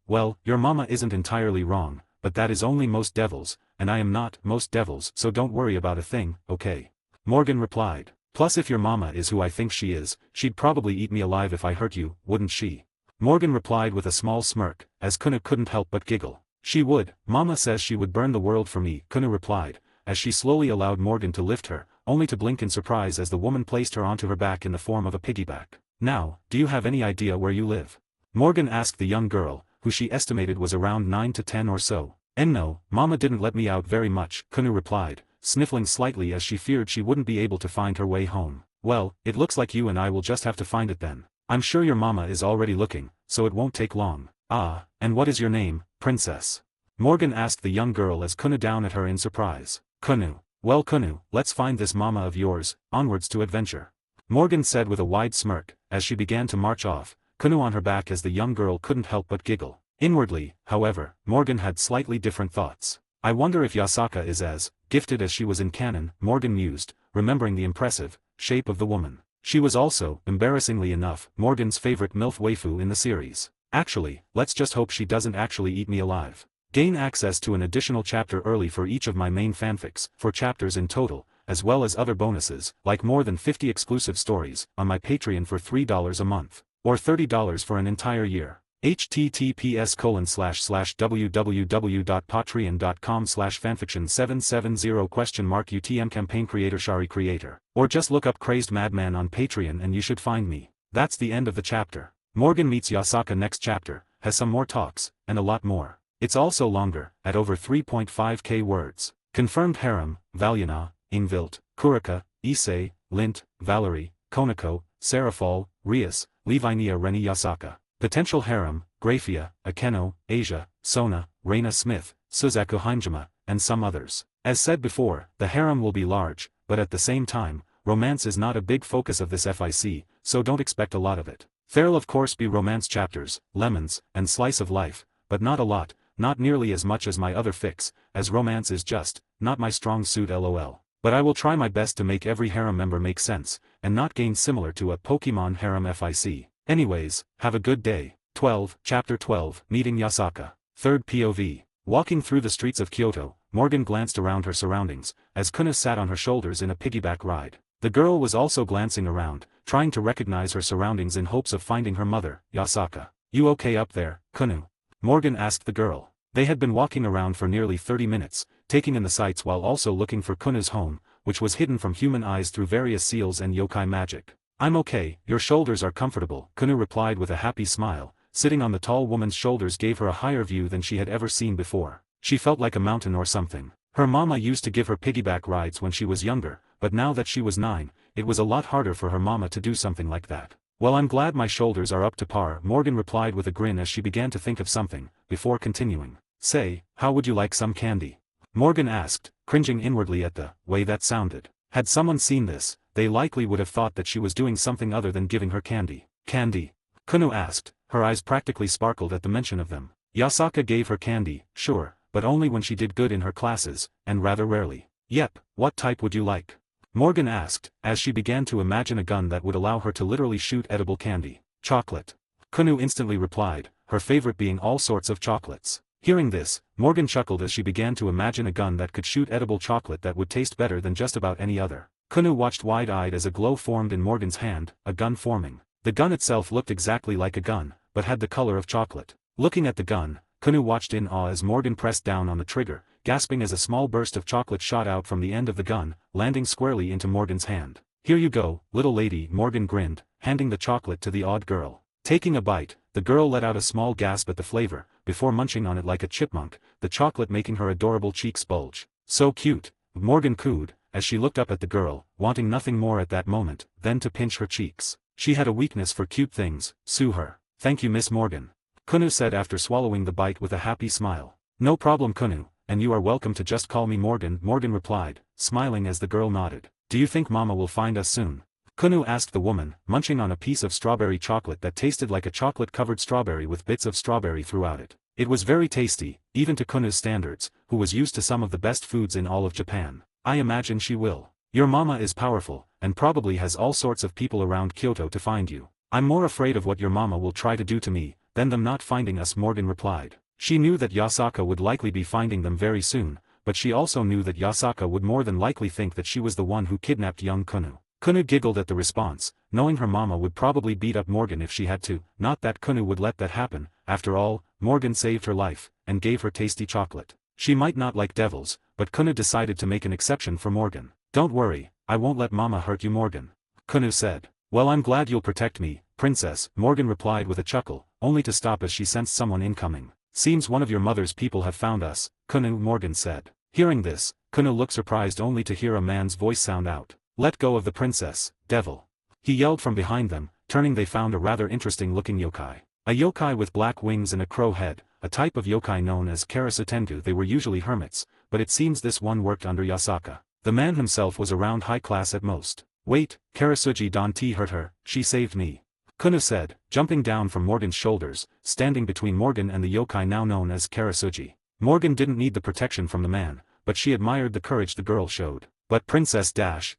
Well, your mama isn't entirely wrong, but that is only most devils, and I am not most devils, so don't worry about a thing, okay?" Morgan replied. "Plus if your mama is who I think she is, she'd probably eat me alive if I hurt you, wouldn't she?" Morgan replied with a small smirk, as Kuna couldn't help but giggle. "She would, Mama says she would burn the world for me," Kuna replied, as she slowly allowed Morgan to lift her, only to blink in surprise as the woman placed her onto her back in the form of a piggyback. "Now, do you have any idea where you live?" Morgan asked the young girl, who she estimated was around 9 to 10 or so. No, Mama didn't let me out very much," Kuna replied, sniffling slightly as she feared she wouldn't be able to find her way home. "Well, it looks like you and I will just have to find it then. I'm sure your mama is already looking, so it won't take long." "Ah, and what is your name, princess?" Morgan asked the young girl as Kuna down at her in surprise. "Kunu." "Well Kunu, let's find this mama of yours, onwards to adventure," Morgan said with a wide smirk, as she began to march off, Kunu on her back as the young girl couldn't help but giggle. Inwardly, however, Morgan had slightly different thoughts. "I wonder if Yasaka is as gifted as she was in canon," Morgan mused, remembering the impressive shape of the woman. She was also, embarrassingly enough, Morgan's favorite MILF waifu in the series. "Actually, let's just hope she doesn't actually eat me alive." Gain access to an additional chapter early for each of my main fanfics, 4 chapters in total, as well as other bonuses, like more than 50 exclusive stories, on my Patreon for $3 a month, or $30 for an entire year. https://www.patreon.com/fanfiction770 UTM campaign creator creator, or just look up Crazed Madman on Patreon and you should find me. That's the end of the chapter. Morgan meets Yasaka next chapter, has some more talks, and a lot more. It's also longer, at over 3.5k words. Confirmed harem: Valyana, Ingvild, Kurika, Issei, Lint, Valerie, Konako, Serafal, Rias, Levinia Reni Yasaka. Potential harem: Graphia, Akeno, Asia, Sona, Reina Smith, Suzaku Heimjima, and some others. As said before, the harem will be large, but at the same time, romance is not a big focus of this FIC, so don't expect a lot of it. There'll of course be romance chapters, lemons, and slice of life, but not a lot, not nearly as much as my other fics, as romance is just not my strong suit lol. But I will try my best to make every harem member make sense, and not gain similar to a Pokemon harem FIC. Anyways, have a good day. 12, Chapter 12, Meeting Yasaka. Third POV. Walking through the streets of Kyoto, Morgan glanced around her surroundings, as Kuna sat on her shoulders in a piggyback ride. The girl was also glancing around, trying to recognize her surroundings in hopes of finding her mother, Yasaka. "You okay up there, Kunu?" Morgan asked the girl. They had been walking around for nearly 30 minutes, taking in the sights while also looking for Kuna's home, which was hidden from human eyes through various seals and yokai magic. "I'm okay, your shoulders are comfortable," Kuna replied with a happy smile. Sitting on the tall woman's shoulders gave her a higher view than she had ever seen before. She felt like a mountain or something. Her mama used to give her piggyback rides when she was younger, but now that she was 9, it was a lot harder for her mama to do something like that. "Well, I'm glad my shoulders are up to par," Morgan replied with a grin as she began to think of something, before continuing. "Say, how would you like some candy?" Morgan asked, cringing inwardly at the way that sounded. Had someone seen this, they likely would have thought that she was doing something other than giving her candy. "Candy?" Kunu asked, her eyes practically sparkled at the mention of them. Yasaka gave her candy, sure, but only when she did good in her classes, and rather rarely. "Yep, what type would you like?" Morgan asked, as she began to imagine a gun that would allow her to literally shoot edible candy. "Chocolate." Kunu instantly replied, her favorite being all sorts of chocolates. Hearing this, Morgan chuckled as she began to imagine a gun that could shoot edible chocolate that would taste better than just about any other. Kunu watched wide-eyed as a glow formed in Morgan's hand, a gun forming. The gun itself looked exactly like a gun, but had the color of chocolate. Looking at the gun, Kunu watched in awe as Morgan pressed down on the trigger, gasping as a small burst of chocolate shot out from the end of the gun, landing squarely into Morgan's hand. "Here you go, little lady," Morgan grinned, handing the chocolate to the odd girl. Taking a bite, the girl let out a small gasp at the flavor, before munching on it like a chipmunk, the chocolate making her adorable cheeks bulge. So cute, Morgan cooed, as she looked up at the girl, wanting nothing more at that moment than to pinch her cheeks. She had a weakness for cute things, sue her. Thank you, Miss Morgan, Kunu said after swallowing the bite with a happy smile. No problem, Kunu, and you are welcome to just call me Morgan, Morgan replied, smiling as the girl nodded. Do you think Mama will find us soon? Kunu asked the woman, munching on a piece of strawberry chocolate that tasted like a chocolate-covered strawberry with bits of strawberry throughout it. It was very tasty, even to Kunu's standards, who was used to some of the best foods in all of Japan. I imagine she will. Your mama is powerful, and probably has all sorts of people around Kyoto to find you. I'm more afraid of what your mama will try to do to me, than them not finding us, Morgan replied. She knew that Yasaka would likely be finding them very soon, but she also knew that Yasaka would more than likely think that she was the one who kidnapped young Kunu. Kunu giggled at the response, knowing her mama would probably beat up Morgan if she had to, not that Kunu would let that happen. After all, Morgan saved her life, and gave her tasty chocolate. She might not like devils, but Kunu decided to make an exception for Morgan. Don't worry, I won't let Mama hurt you, Morgan, Kunu said. Well, I'm glad you'll protect me, Princess, Morgan replied with a chuckle, only to stop as she sensed someone incoming. Seems one of your mother's people have found us, Kunu, Morgan said. Hearing this, Kunu looked surprised only to hear a man's voice sound out. Let go of the princess, devil. He yelled from behind them, turning they found a rather interesting-looking yokai. A yokai with black wings and a crow head, a type of yokai known as Karasutengu. They were usually hermits, but it seems this one worked under Yasaka. The man himself was around high class at most. Wait, Karasuji Danti hurt her, she saved me, Kunu said, jumping down from Morgan's shoulders, standing between Morgan and the yokai now known as Karasuji. Morgan didn't need the protection from the man, but she admired the courage the girl showed. But Princess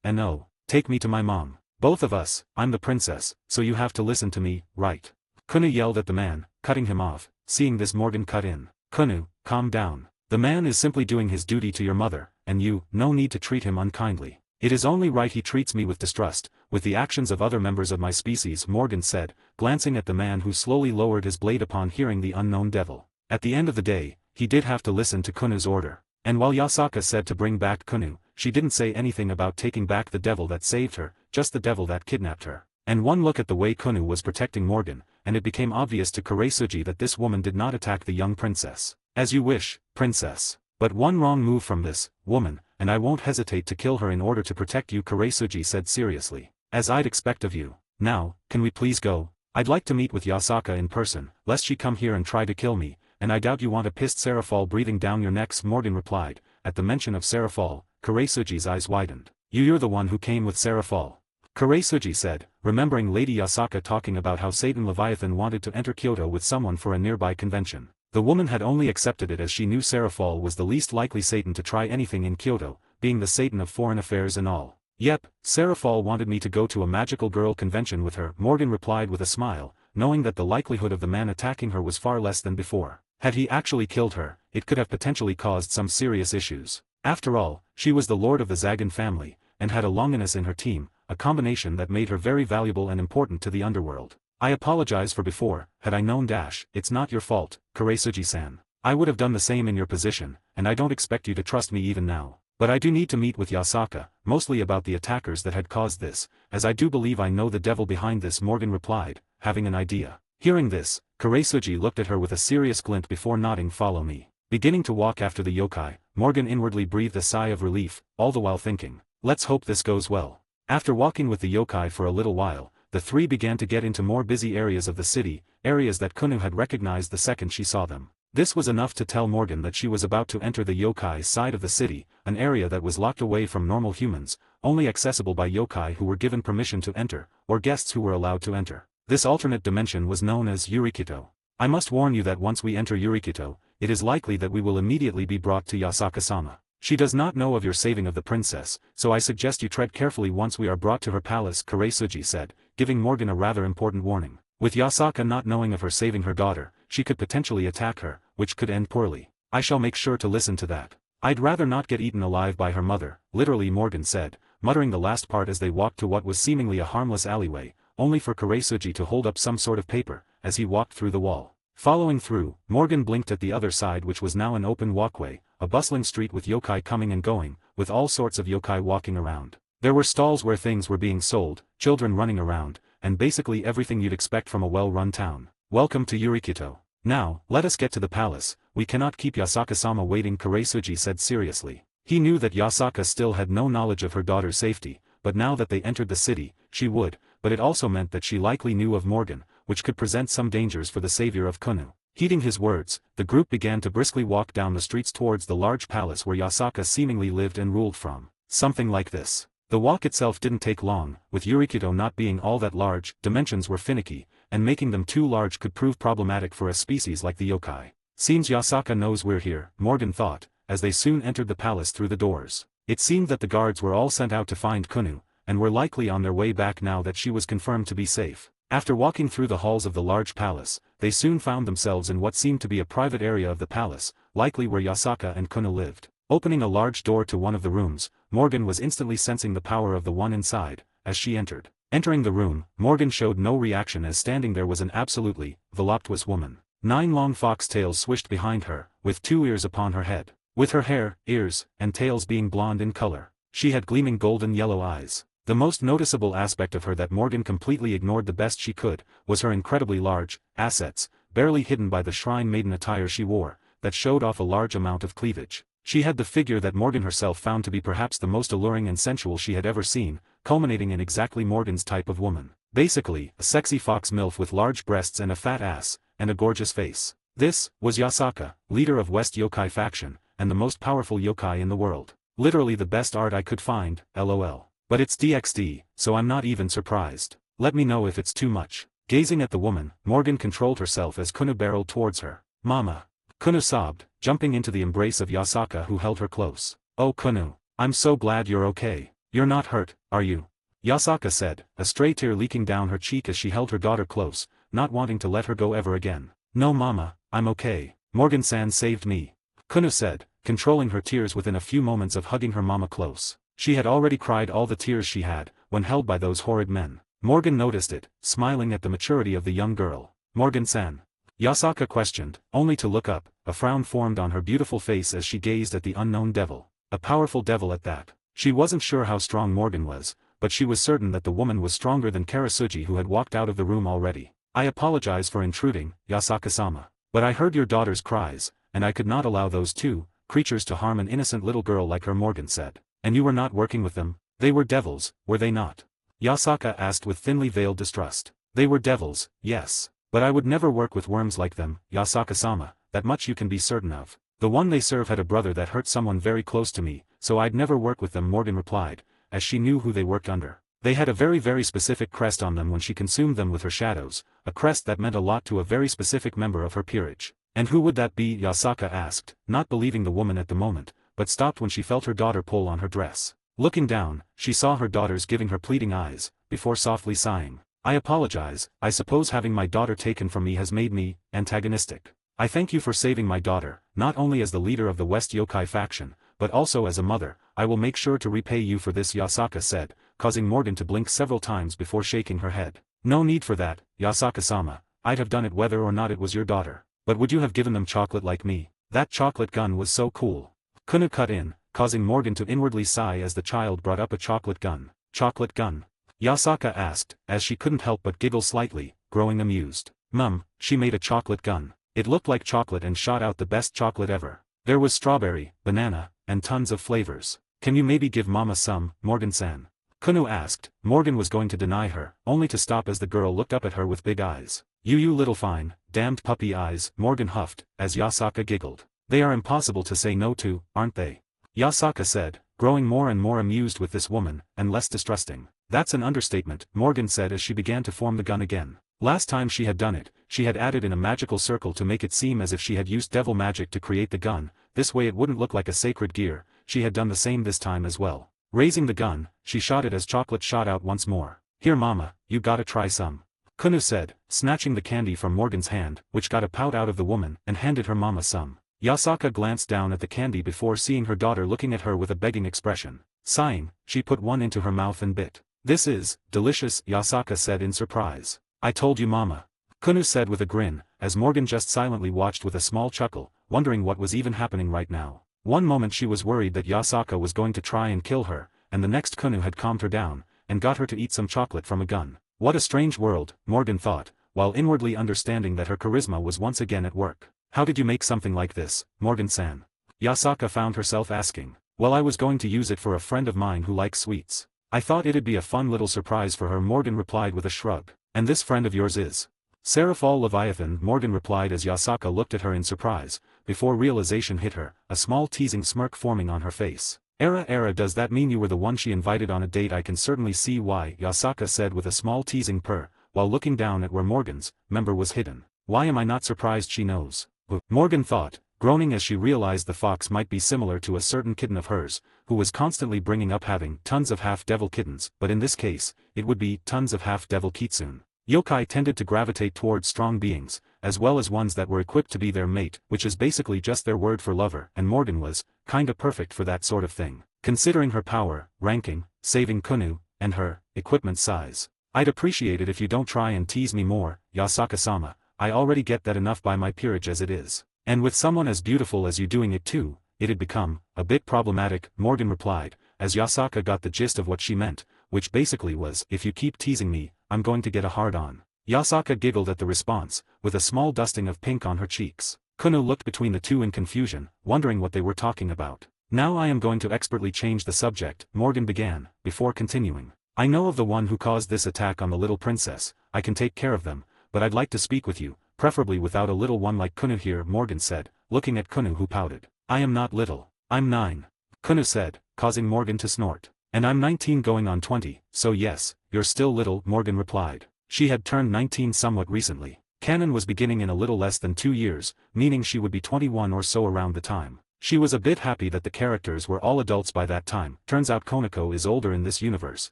no, take me to my mom. Both of us, I'm the princess, so you have to listen to me, right? Kunu yelled at the man, cutting him off. Seeing this, Morgan cut in. Kunu, calm down. The man is simply doing his duty to your mother, and you, no need to treat him unkindly. It is only right he treats me with distrust, with the actions of other members of my species, Morgan said, glancing at the man who slowly lowered his blade upon hearing the unknown devil. At the end of the day, he did have to listen to Kunu's order. And while Yasaka said to bring back Kunu, she didn't say anything about taking back the devil that saved her, just the devil that kidnapped her. And one look at the way Kunu was protecting Morgan, and it became obvious to Kuresugi that this woman did not attack the young princess. As you wish, princess. But one wrong move from this woman, and I won't hesitate to kill her in order to protect you, Kuresugi said seriously. As I'd expect of you. Now, can we please go? I'd like to meet with Yasaka in person, lest she come here and try to kill me, and I doubt you want a pissed Serafall breathing down your necks, Morgan replied. At the mention of Serafall, Kuresugi's eyes widened. You're the one who came with Serafall, Kuresugi said, remembering Lady Yasaka talking about how Satan Leviathan wanted to enter Kyoto with someone for a nearby convention. The woman had only accepted it as she knew Serafall was the least likely Satan to try anything in Kyoto, being the Satan of foreign affairs and all. Yep, Serafall wanted me to go to a magical girl convention with her, Morgan replied with a smile, knowing that the likelihood of the man attacking her was far less than before. Had he actually killed her, it could have potentially caused some serious issues. After all, she was the lord of the Zagan family, and had a Longinus in her team, a combination that made her very valuable and important to the underworld. I apologize for before, had I known it's not your fault, Kuresugi-san. I would have done the same in your position, and I don't expect you to trust me even now. But I do need to meet with Yasaka, mostly about the attackers that had caused this, as I do believe I know the devil behind this, Morgan replied, having an idea. Hearing this, Kuresugi looked at her with a serious glint before nodding, follow me. Beginning to walk after the yokai, Morgan inwardly breathed a sigh of relief, all the while thinking, let's hope this goes well. After walking with the yokai for a little while, the three began to get into more busy areas of the city, areas that Kunu had recognized the second she saw them. This was enough to tell Morgan that she was about to enter the yokai side of the city, an area that was locked away from normal humans, only accessible by yokai who were given permission to enter, or guests who were allowed to enter. This alternate dimension was known as Yurikito. I must warn you that once we enter Yurikito, it is likely that we will immediately be brought to Yasaka-sama. She does not know of your saving of the princess, so I suggest you tread carefully once we are brought to her palace, Kuresugi said, giving Morgan a rather important warning. With Yasaka not knowing of her saving her daughter, she could potentially attack her, which could end poorly. I shall make sure to listen to that. I'd rather not get eaten alive by her mother, literally, Morgan said, muttering the last part as they walked to what was seemingly a harmless alleyway, only for Kuresugi to hold up some sort of paper, as he walked through the wall. Following through, Morgan blinked at the other side, which was now an open walkway, a bustling street with yokai coming and going, with all sorts of yokai walking around. There were stalls where things were being sold, children running around, and basically everything you'd expect from a well-run town. Welcome to Yurikito. Now, let us get to the palace, we cannot keep Yasaka-sama waiting, Kuresugi said seriously. He knew that Yasaka still had no knowledge of her daughter's safety, but now that they entered the city, she would, but it also meant that she likely knew of Morgan, which could present some dangers for the savior of Kunu. Heeding his words, the group began to briskly walk down the streets towards the large palace where Yasaka seemingly lived and ruled from. Something like this. The walk itself didn't take long, with Yurikito not being all that large, dimensions were finicky, and making them too large could prove problematic for a species like the yokai. Seems Yasaka knows we're here, Morgan thought, as they soon entered the palace through the doors. It seemed that the guards were all sent out to find Kunu, and were likely on their way back now that she was confirmed to be safe. After walking through the halls of the large palace, they soon found themselves in what seemed to be a private area of the palace, likely where Yasaka and Kunu lived. Opening a large door to one of the rooms, Morgan was instantly sensing the power of the one inside, as she entered. Entering the room, Morgan showed no reaction as standing there was an absolutely voluptuous woman. 9 long fox tails swished behind her, with 2 ears upon her head. With her hair, ears, and tails being blonde in color, she had gleaming golden yellow eyes. The most noticeable aspect of her that Morgan completely ignored the best she could, was her incredibly large assets, barely hidden by the shrine maiden attire she wore, that showed off a large amount of cleavage. She had the figure that Morgan herself found to be perhaps the most alluring and sensual she had ever seen, culminating in exactly Morgan's type of woman. Basically, a sexy fox MILF with large breasts and a fat ass, and a gorgeous face. This was Yasaka, leader of West Yokai faction, and the most powerful yokai in the world. Literally the best art I could find, lol. But it's DxD, so I'm not even surprised. Let me know if it's too much. Gazing at the woman, Morgan controlled herself as Kunu barreled towards her. Mama. Kunu sobbed, jumping into the embrace of Yasaka who held her close. Oh Kunu, I'm so glad you're okay. You're not hurt, are you? Yasaka said, a stray tear leaking down her cheek as she held her daughter close, not wanting to let her go ever again. No mama, I'm okay. Morgan-san saved me. Kunu said, controlling her tears within a few moments of hugging her mama close. She had already cried all the tears she had, when held by those horrid men. Morgan noticed it, smiling at the maturity of the young girl. Morgan-san. Yasaka questioned, only to look up. A frown formed on her beautiful face as she gazed at the unknown devil. A powerful devil at that. She wasn't sure how strong Morgan was, but she was certain that the woman was stronger than Karasuji who had walked out of the room already. I apologize for intruding, Yasaka-sama. But I heard your daughter's cries, and I could not allow those two creatures to harm an innocent little girl like her, Morgan said. And you were not working with them? They were devils, were they not? Yasaka asked with thinly veiled distrust. They were devils, yes. But I would never work with worms like them, Yasaka-sama, that much you can be certain of. The one they serve had a brother that hurt someone very close to me, so I'd never work with them, Morgan replied, as she knew who they worked under. They had a very specific crest on them when she consumed them with her shadows, a crest that meant a lot to a very specific member of her peerage. And who would that be? Yasaka asked, not believing the woman at the moment, but stopped when she felt her daughter pull on her dress. Looking down, she saw her daughters giving her pleading eyes, before softly sighing. I apologize, I suppose having my daughter taken from me has made me antagonistic. I thank you for saving my daughter, not only as the leader of the West Yokai faction, but also as a mother. I will make sure to repay you for this, Yasaka said, causing Morgan to blink several times before shaking her head. No need for that, Yasaka-sama. I'd have done it whether or not it was your daughter. But would you have given them chocolate like me? That chocolate gun was so cool. Kunu cut in, causing Morgan to inwardly sigh as the child brought up a chocolate gun. Chocolate gun? Yasaka asked, as she couldn't help but giggle slightly, growing amused. Mum, she made a chocolate gun. It looked like chocolate and shot out the best chocolate ever. There was strawberry, banana, and tons of flavors. Can you maybe give Mama some, Morgan-san? Kunu asked. Morgan was going to deny her, only to stop as the girl looked up at her with big eyes. You little fine, damned puppy eyes, Morgan huffed, as Yasaka giggled. They are impossible to say no to, aren't they? Yasaka said, growing more and more amused with this woman, and less distrusting. That's an understatement, Morgan said as she began to form the gun again. Last time she had done it, she had added in a magical circle to make it seem as if she had used devil magic to create the gun, this way it wouldn't look like a sacred gear. She had done the same this time as well. Raising the gun, she shot it as chocolate shot out once more. Here mama, you gotta try some. Kunu said, snatching the candy from Morgan's hand, which got a pout out of the woman, and handed her mama some. Yasaka glanced down at the candy before seeing her daughter looking at her with a begging expression. Sighing, she put one into her mouth and bit. This is delicious, Yasaka said in surprise. I told you mama. Kunu said with a grin, as Morgan just silently watched with a small chuckle, wondering what was even happening right now. One moment she was worried that Yasaka was going to try and kill her, and the next Kunu had calmed her down, and got her to eat some chocolate from a gun. What a strange world, Morgan thought, while inwardly understanding that her charisma was once again at work. How did you make something like this, Morgan-san? Yasaka found herself asking. Well, I was going to use it for a friend of mine who likes sweets. I thought it'd be a fun little surprise for her, Morgan replied with a shrug. And this friend of yours is? Seraphol Leviathan, Morgan replied as Yasaka looked at her in surprise, before realization hit her, a small teasing smirk forming on her face. Era, does that mean you were the one she invited on a date? I can certainly see why, Yasaka said with a small teasing purr, while looking down at where Morgan's member was hidden. Why am I not surprised she knows? Morgan thought, groaning as she realized the fox might be similar to a certain kitten of hers, who was constantly bringing up having tons of half-devil kittens, but in this case, it would be tons of half-devil kitsune. Yokai tended to gravitate towards strong beings, as well as ones that were equipped to be their mate, which is basically just their word for lover, and Morgan was kinda perfect for that sort of thing, considering her power, ranking, saving Kunu, and her equipment size. I'd appreciate it if you don't try and tease me more, Yasaka-sama. I already get that enough by my peerage as it is. And with someone as beautiful as you doing it too, it'd become a bit problematic, Morgan replied, as Yasaka got the gist of what she meant, which basically was, if you keep teasing me, I'm going to get a hard-on. Yasaka giggled at the response, with a small dusting of pink on her cheeks. Kunu looked between the two in confusion, wondering what they were talking about. Now I am going to expertly change the subject, Morgan began, before continuing. I know of the one who caused this attack on the little princess. I can take care of them, but I'd like to speak with you, preferably without a little one like Kunu here, Morgan said, looking at Kunu, who pouted. I am not little. I'm 9. Kunu said, causing Morgan to snort. And I'm 19 going on 20, so yes, you're still little, Morgan replied. She had turned 19 somewhat recently. Canon was beginning in a little less than 2 years, meaning she would be 21 or so around the time. She was a bit happy that the characters were all adults by that time. Turns out Konako is older in this universe,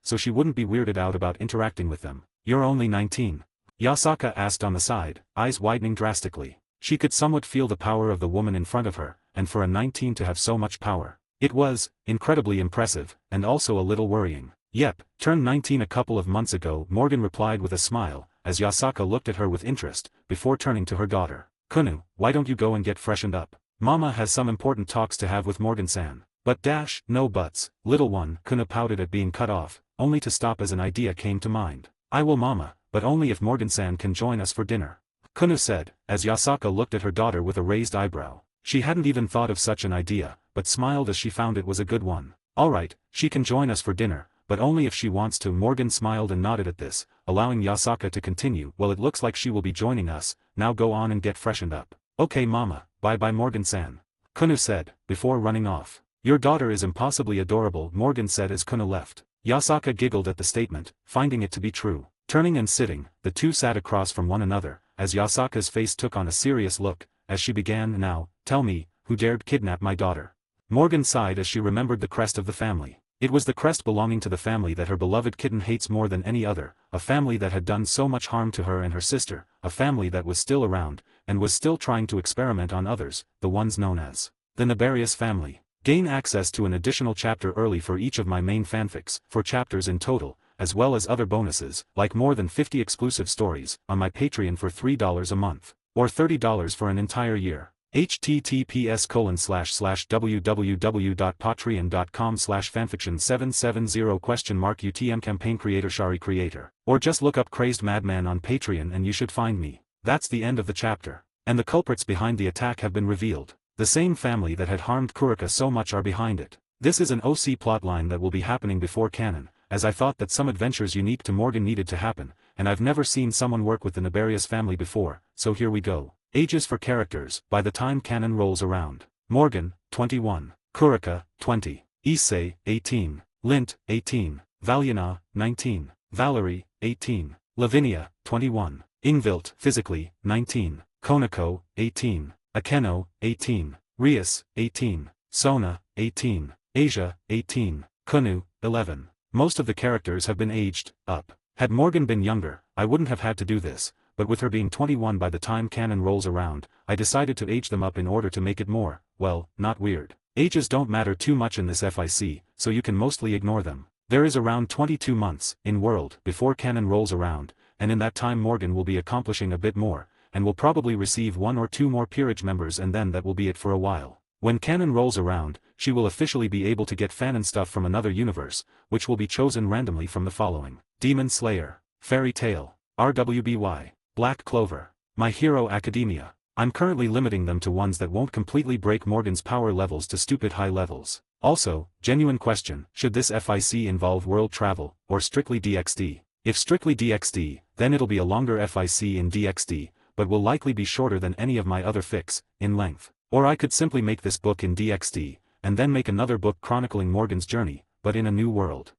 so she wouldn't be weirded out about interacting with them. You're only 19. Yasaka asked on the side, eyes widening drastically. She could somewhat feel the power of the woman in front of her, and for a 19 to have so much power. It was incredibly impressive, and also a little worrying. Yep, turned 19 a couple of months ago, Morgan replied with a smile, as Yasaka looked at her with interest, before turning to her daughter. Kunu, why don't you go and get freshened up? Mama has some important talks to have with Morgan-san. But no buts, little one, Kunu pouted at being cut off, only to stop as an idea came to mind. I will, Mama, but only if Morgan-san can join us for dinner. Kunu said, as Yasaka looked at her daughter with a raised eyebrow. She hadn't even thought of such an idea, but smiled as she found it was a good one. Alright, she can join us for dinner, but only if she wants to. Morgan smiled and nodded at this, allowing Yasaka to continue. Well, it looks like she will be joining us, now go on and get freshened up. Okay, Mama, bye-bye Morgan-san. Kunu said, before running off. Your daughter is impossibly adorable, Morgan said as Kunu left. Yasaka giggled at the statement, finding it to be true. Turning and sitting, the two sat across from one another, as Yasaka's face took on a serious look, as she began. Now, tell me, who dared kidnap my daughter? Morgan sighed as she remembered the crest of the family. It was the crest belonging to the family that her beloved kitten hates more than any other, a family that had done so much harm to her and her sister, a family that was still around, and was still trying to experiment on others, the ones known as the Nefarious family. Gain access to an additional chapter early for each of my main fanfics, 4 chapters in total, as well as other bonuses, like more than 50 exclusive stories, on my Patreon for $3 a month, or $30 for an entire year. https://www.patreon.com/fanfiction770 UTM campaign Shari creator. Or just look up Crazed Madman on Patreon and you should find me. That's the end of the chapter. And the culprits behind the attack have been revealed. The same family that had harmed Kurika so much are behind it. This is an OC plotline that will be happening before canon, as I thought that some adventures unique to Morgan needed to happen, and I've never seen someone work with the Nefarious family before, so here we go. Ages for characters, by the time canon rolls around. Morgan, 21. Kurika, 20. Issei, 18. Lint, 18. Valyana, 19. Valerie, 18. Lavinia, 21. Ingvilt, physically, 19. Konako, 18. Akeno, 18. Rias, 18. Sona, 18. Asia, 18. Kunu, 11. Most of the characters have been aged up. Had Morgan been younger, I wouldn't have had to do this, but with her being 21 by the time canon rolls around, I decided to age them up in order to make it more, well, not weird. Ages don't matter too much in this FIC, so you can mostly ignore them. There is around 22 months, in world, before canon rolls around, and in that time Morgan will be accomplishing a bit more, and will probably receive 1 or 2 more peerage members, and then that will be it for a while. When canon rolls around, she will officially be able to get fanon stuff from another universe, which will be chosen randomly from the following: Demon Slayer, Fairy Tail, RWBY, Black Clover, My Hero Academia. I'm currently limiting them to ones that won't completely break Morgan's power levels to stupid high levels. Also, genuine question, should this FIC involve world travel, or strictly DxD? If strictly DxD, then it'll be a longer FIC in DxD, but will likely be shorter than any of my other fics, in length. Or I could simply make this book in DxD, and then make another book chronicling Morgan's journey, but in a new world.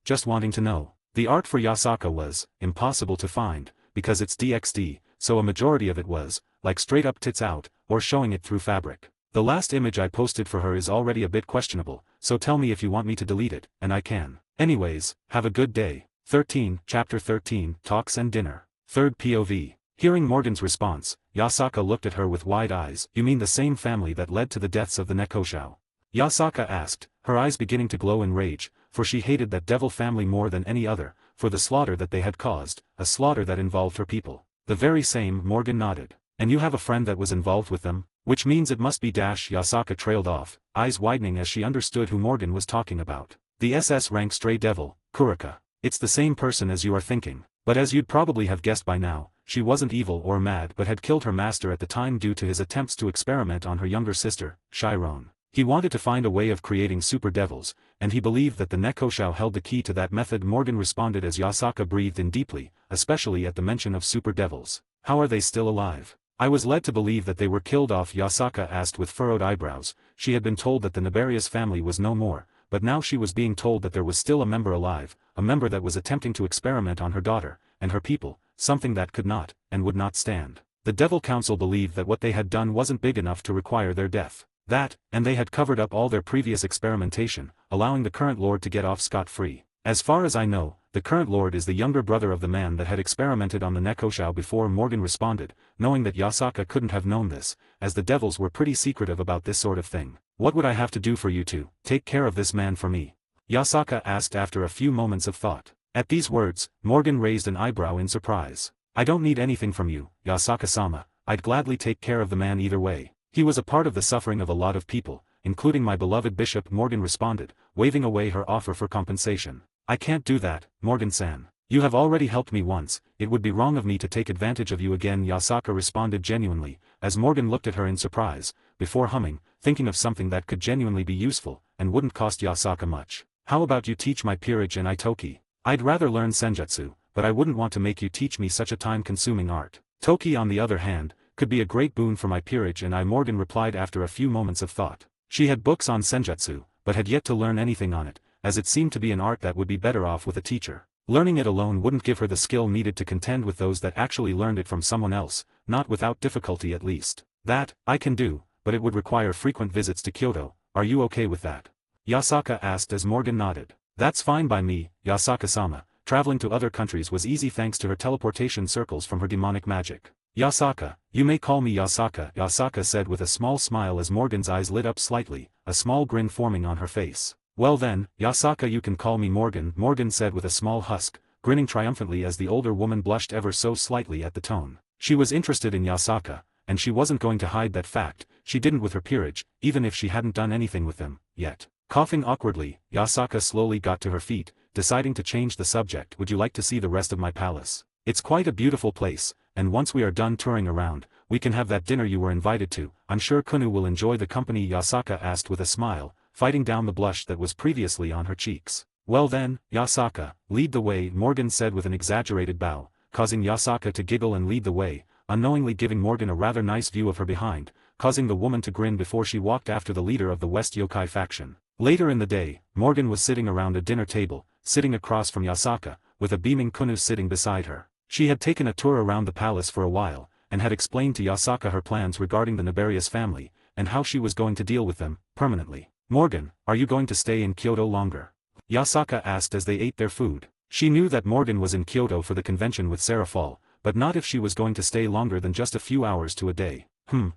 Just wanting to know. The art for Yasaka was impossible to find, because it's DxD, so a majority of it was, like straight up tits out, or showing it through fabric. The last image I posted for her is already a bit questionable, so tell me if you want me to delete it, and I can. Anyways, have a good day. 13, Chapter 13, Talks and Dinner. Third POV. Hearing Morgan's response, Yasaka looked at her with wide eyes. You mean the same family that led to the deaths of the Nekoshou? Yasaka asked, her eyes beginning to glow in rage, for she hated that devil family more than any other, for the slaughter that they had caused, a slaughter that involved her people. The very same. Morgan nodded. And you have a friend that was involved with them? Which means it must be Yasaka trailed off, eyes widening as she understood who Morgan was talking about. The SS rank stray devil, Kurika. It's the same person as you are thinking. But as you'd probably have guessed by now, she wasn't evil or mad but had killed her master at the time due to his attempts to experiment on her younger sister, Chiron. He wanted to find a way of creating super devils, and he believed that the Nekoshou held the key to that method. Morgan responded as Yasaka breathed in deeply, especially at the mention of super devils. How are they still alive? I was led to believe that they were killed off, Yasaka asked with furrowed eyebrows. She had been told that the Nibarius family was no more, but now she was being told that there was still a member alive, a member that was attempting to experiment on her daughter, and her people, something that could not, and would not stand. The Devil Council believed that what they had done wasn't big enough to require their death. That, and they had covered up all their previous experimentation, allowing the current lord to get off scot-free. As far as I know, the current lord is the younger brother of the man that had experimented on the Nekoshou before. Morgan responded, knowing that Yasaka couldn't have known this, as the devils were pretty secretive about this sort of thing. What would I have to do for you to take care of this man for me? Yasaka asked after a few moments of thought. At these words, Morgan raised an eyebrow in surprise. I don't need anything from you, Yasaka-sama. I'd gladly take care of the man either way. He was a part of the suffering of a lot of people, including my beloved bishop. Morgan responded, waving away her offer for compensation. I can't do that, Morgan-san. You have already helped me once, it would be wrong of me to take advantage of you again, Yasaka responded genuinely, as Morgan looked at her in surprise, before humming, thinking of something that could genuinely be useful, and wouldn't cost Yasaka much. How about you teach my peerage and Itoki? I'd rather learn senjutsu, but I wouldn't want to make you teach me such a time-consuming art. Toki, on the other hand, could be a great boon for my peerage and I. Morgan replied after a few moments of thought. She had books on senjutsu, but had yet to learn anything on it, as it seemed to be an art that would be better off with a teacher. Learning it alone wouldn't give her the skill needed to contend with those that actually learned it from someone else, not without difficulty at least. That, I can do, but it would require frequent visits to Kyoto. Are you okay with that? Yasaka asked as Morgan nodded. That's fine by me, Yasaka-sama. Traveling to other countries was easy thanks to her teleportation circles from her demonic magic. Yasaka, you may call me Yasaka, Yasaka said with a small smile as Morgan's eyes lit up slightly, a small grin forming on her face. Well then, Yasaka, you can call me Morgan, Morgan said with a small husk, grinning triumphantly as the older woman blushed ever so slightly at the tone. She was interested in Yasaka, and she wasn't going to hide that fact. She didn't with her peerage, even if she hadn't done anything with them, yet. Coughing awkwardly, Yasaka slowly got to her feet, deciding to change the subject. Would you like to see the rest of my palace? It's quite a beautiful place, and once we are done touring around, we can have that dinner you were invited to. I'm sure Kunu will enjoy the company, Yasaka asked with a smile, fighting down the blush that was previously on her cheeks. Well then, Yasaka, lead the way, Morgan said with an exaggerated bow, causing Yasaka to giggle and lead the way, unknowingly giving Morgan a rather nice view of her behind, causing the woman to grin before she walked after the leader of the West Yokai faction. Later in the day, Morgan was sitting around a dinner table, sitting across from Yasaka, with a beaming Kunu sitting beside her. She had taken a tour around the palace for a while, and had explained to Yasaka her plans regarding the Nibarius family, and how she was going to deal with them, permanently. Morgan, are you going to stay in Kyoto longer? Yasaka asked as they ate their food. She knew that Morgan was in Kyoto for the convention with Sarah Fall, but not if she was going to stay longer than just a few hours to a day.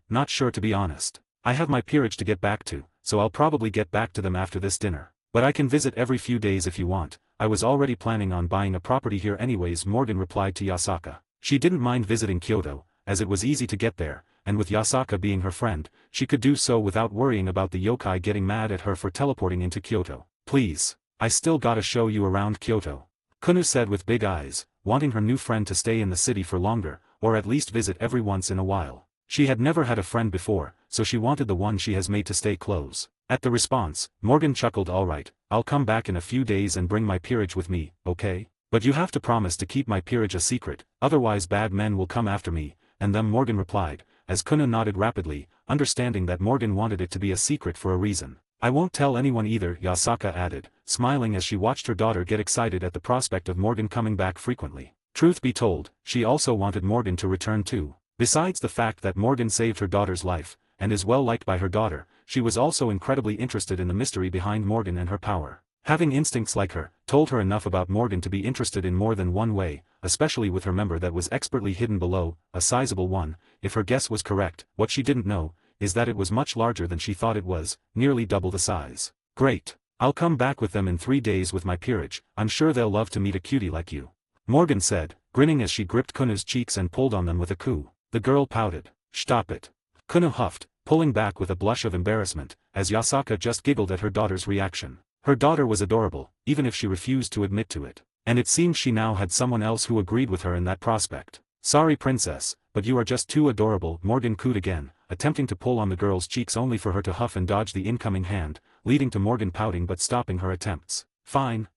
Not sure to be honest. I have my peerage to get back to, so I'll probably get back to them after this dinner. But I can visit every few days if you want. I was already planning on buying a property here anyways, Morgan replied to Yasaka. She didn't mind visiting Kyoto, as it was easy to get there, and with Yasaka being her friend, she could do so without worrying about the yokai getting mad at her for teleporting into Kyoto. Please, I still gotta show you around Kyoto. Kunu said with big eyes, wanting her new friend to stay in the city for longer, or at least visit every once in a while. She had never had a friend before, so she wanted the one she has made to stay close. At the response, Morgan chuckled. Alright, I'll come back in a few days and bring my peerage with me, okay? But you have to promise to keep my peerage a secret, otherwise bad men will come after me, and them Morgan replied, as Kuno nodded rapidly, understanding that Morgan wanted it to be a secret for a reason. I won't tell anyone either, Yasaka added, smiling as she watched her daughter get excited at the prospect of Morgan coming back frequently. Truth be told, she also wanted Morgan to return too. Besides the fact that Morgan saved her daughter's life, and is well liked by her daughter, she was also incredibly interested in the mystery behind Morgan and her power. Having instincts like her, told her enough about Morgan to be interested in more than one way, especially with her member that was expertly hidden below, a sizable one. If her guess was correct, what she didn't know, is that it was much larger than she thought it was, nearly double the size. Great. I'll come back with them in 3 days with my peerage, I'm sure they'll love to meet a cutie like you. Morgan said, grinning as she gripped Kuno's cheeks and pulled on them with a coo. The girl pouted. Stop it. Kuno huffed, pulling back with a blush of embarrassment, as Yasaka just giggled at her daughter's reaction. Her daughter was adorable, even if she refused to admit to it. And it seemed she now had someone else who agreed with her in that prospect. Sorry princess, but you are just too adorable, Morgan cooed again, attempting to pull on the girl's cheeks only for her to huff and dodge the incoming hand, leading to Morgan pouting but stopping her attempts. Fine,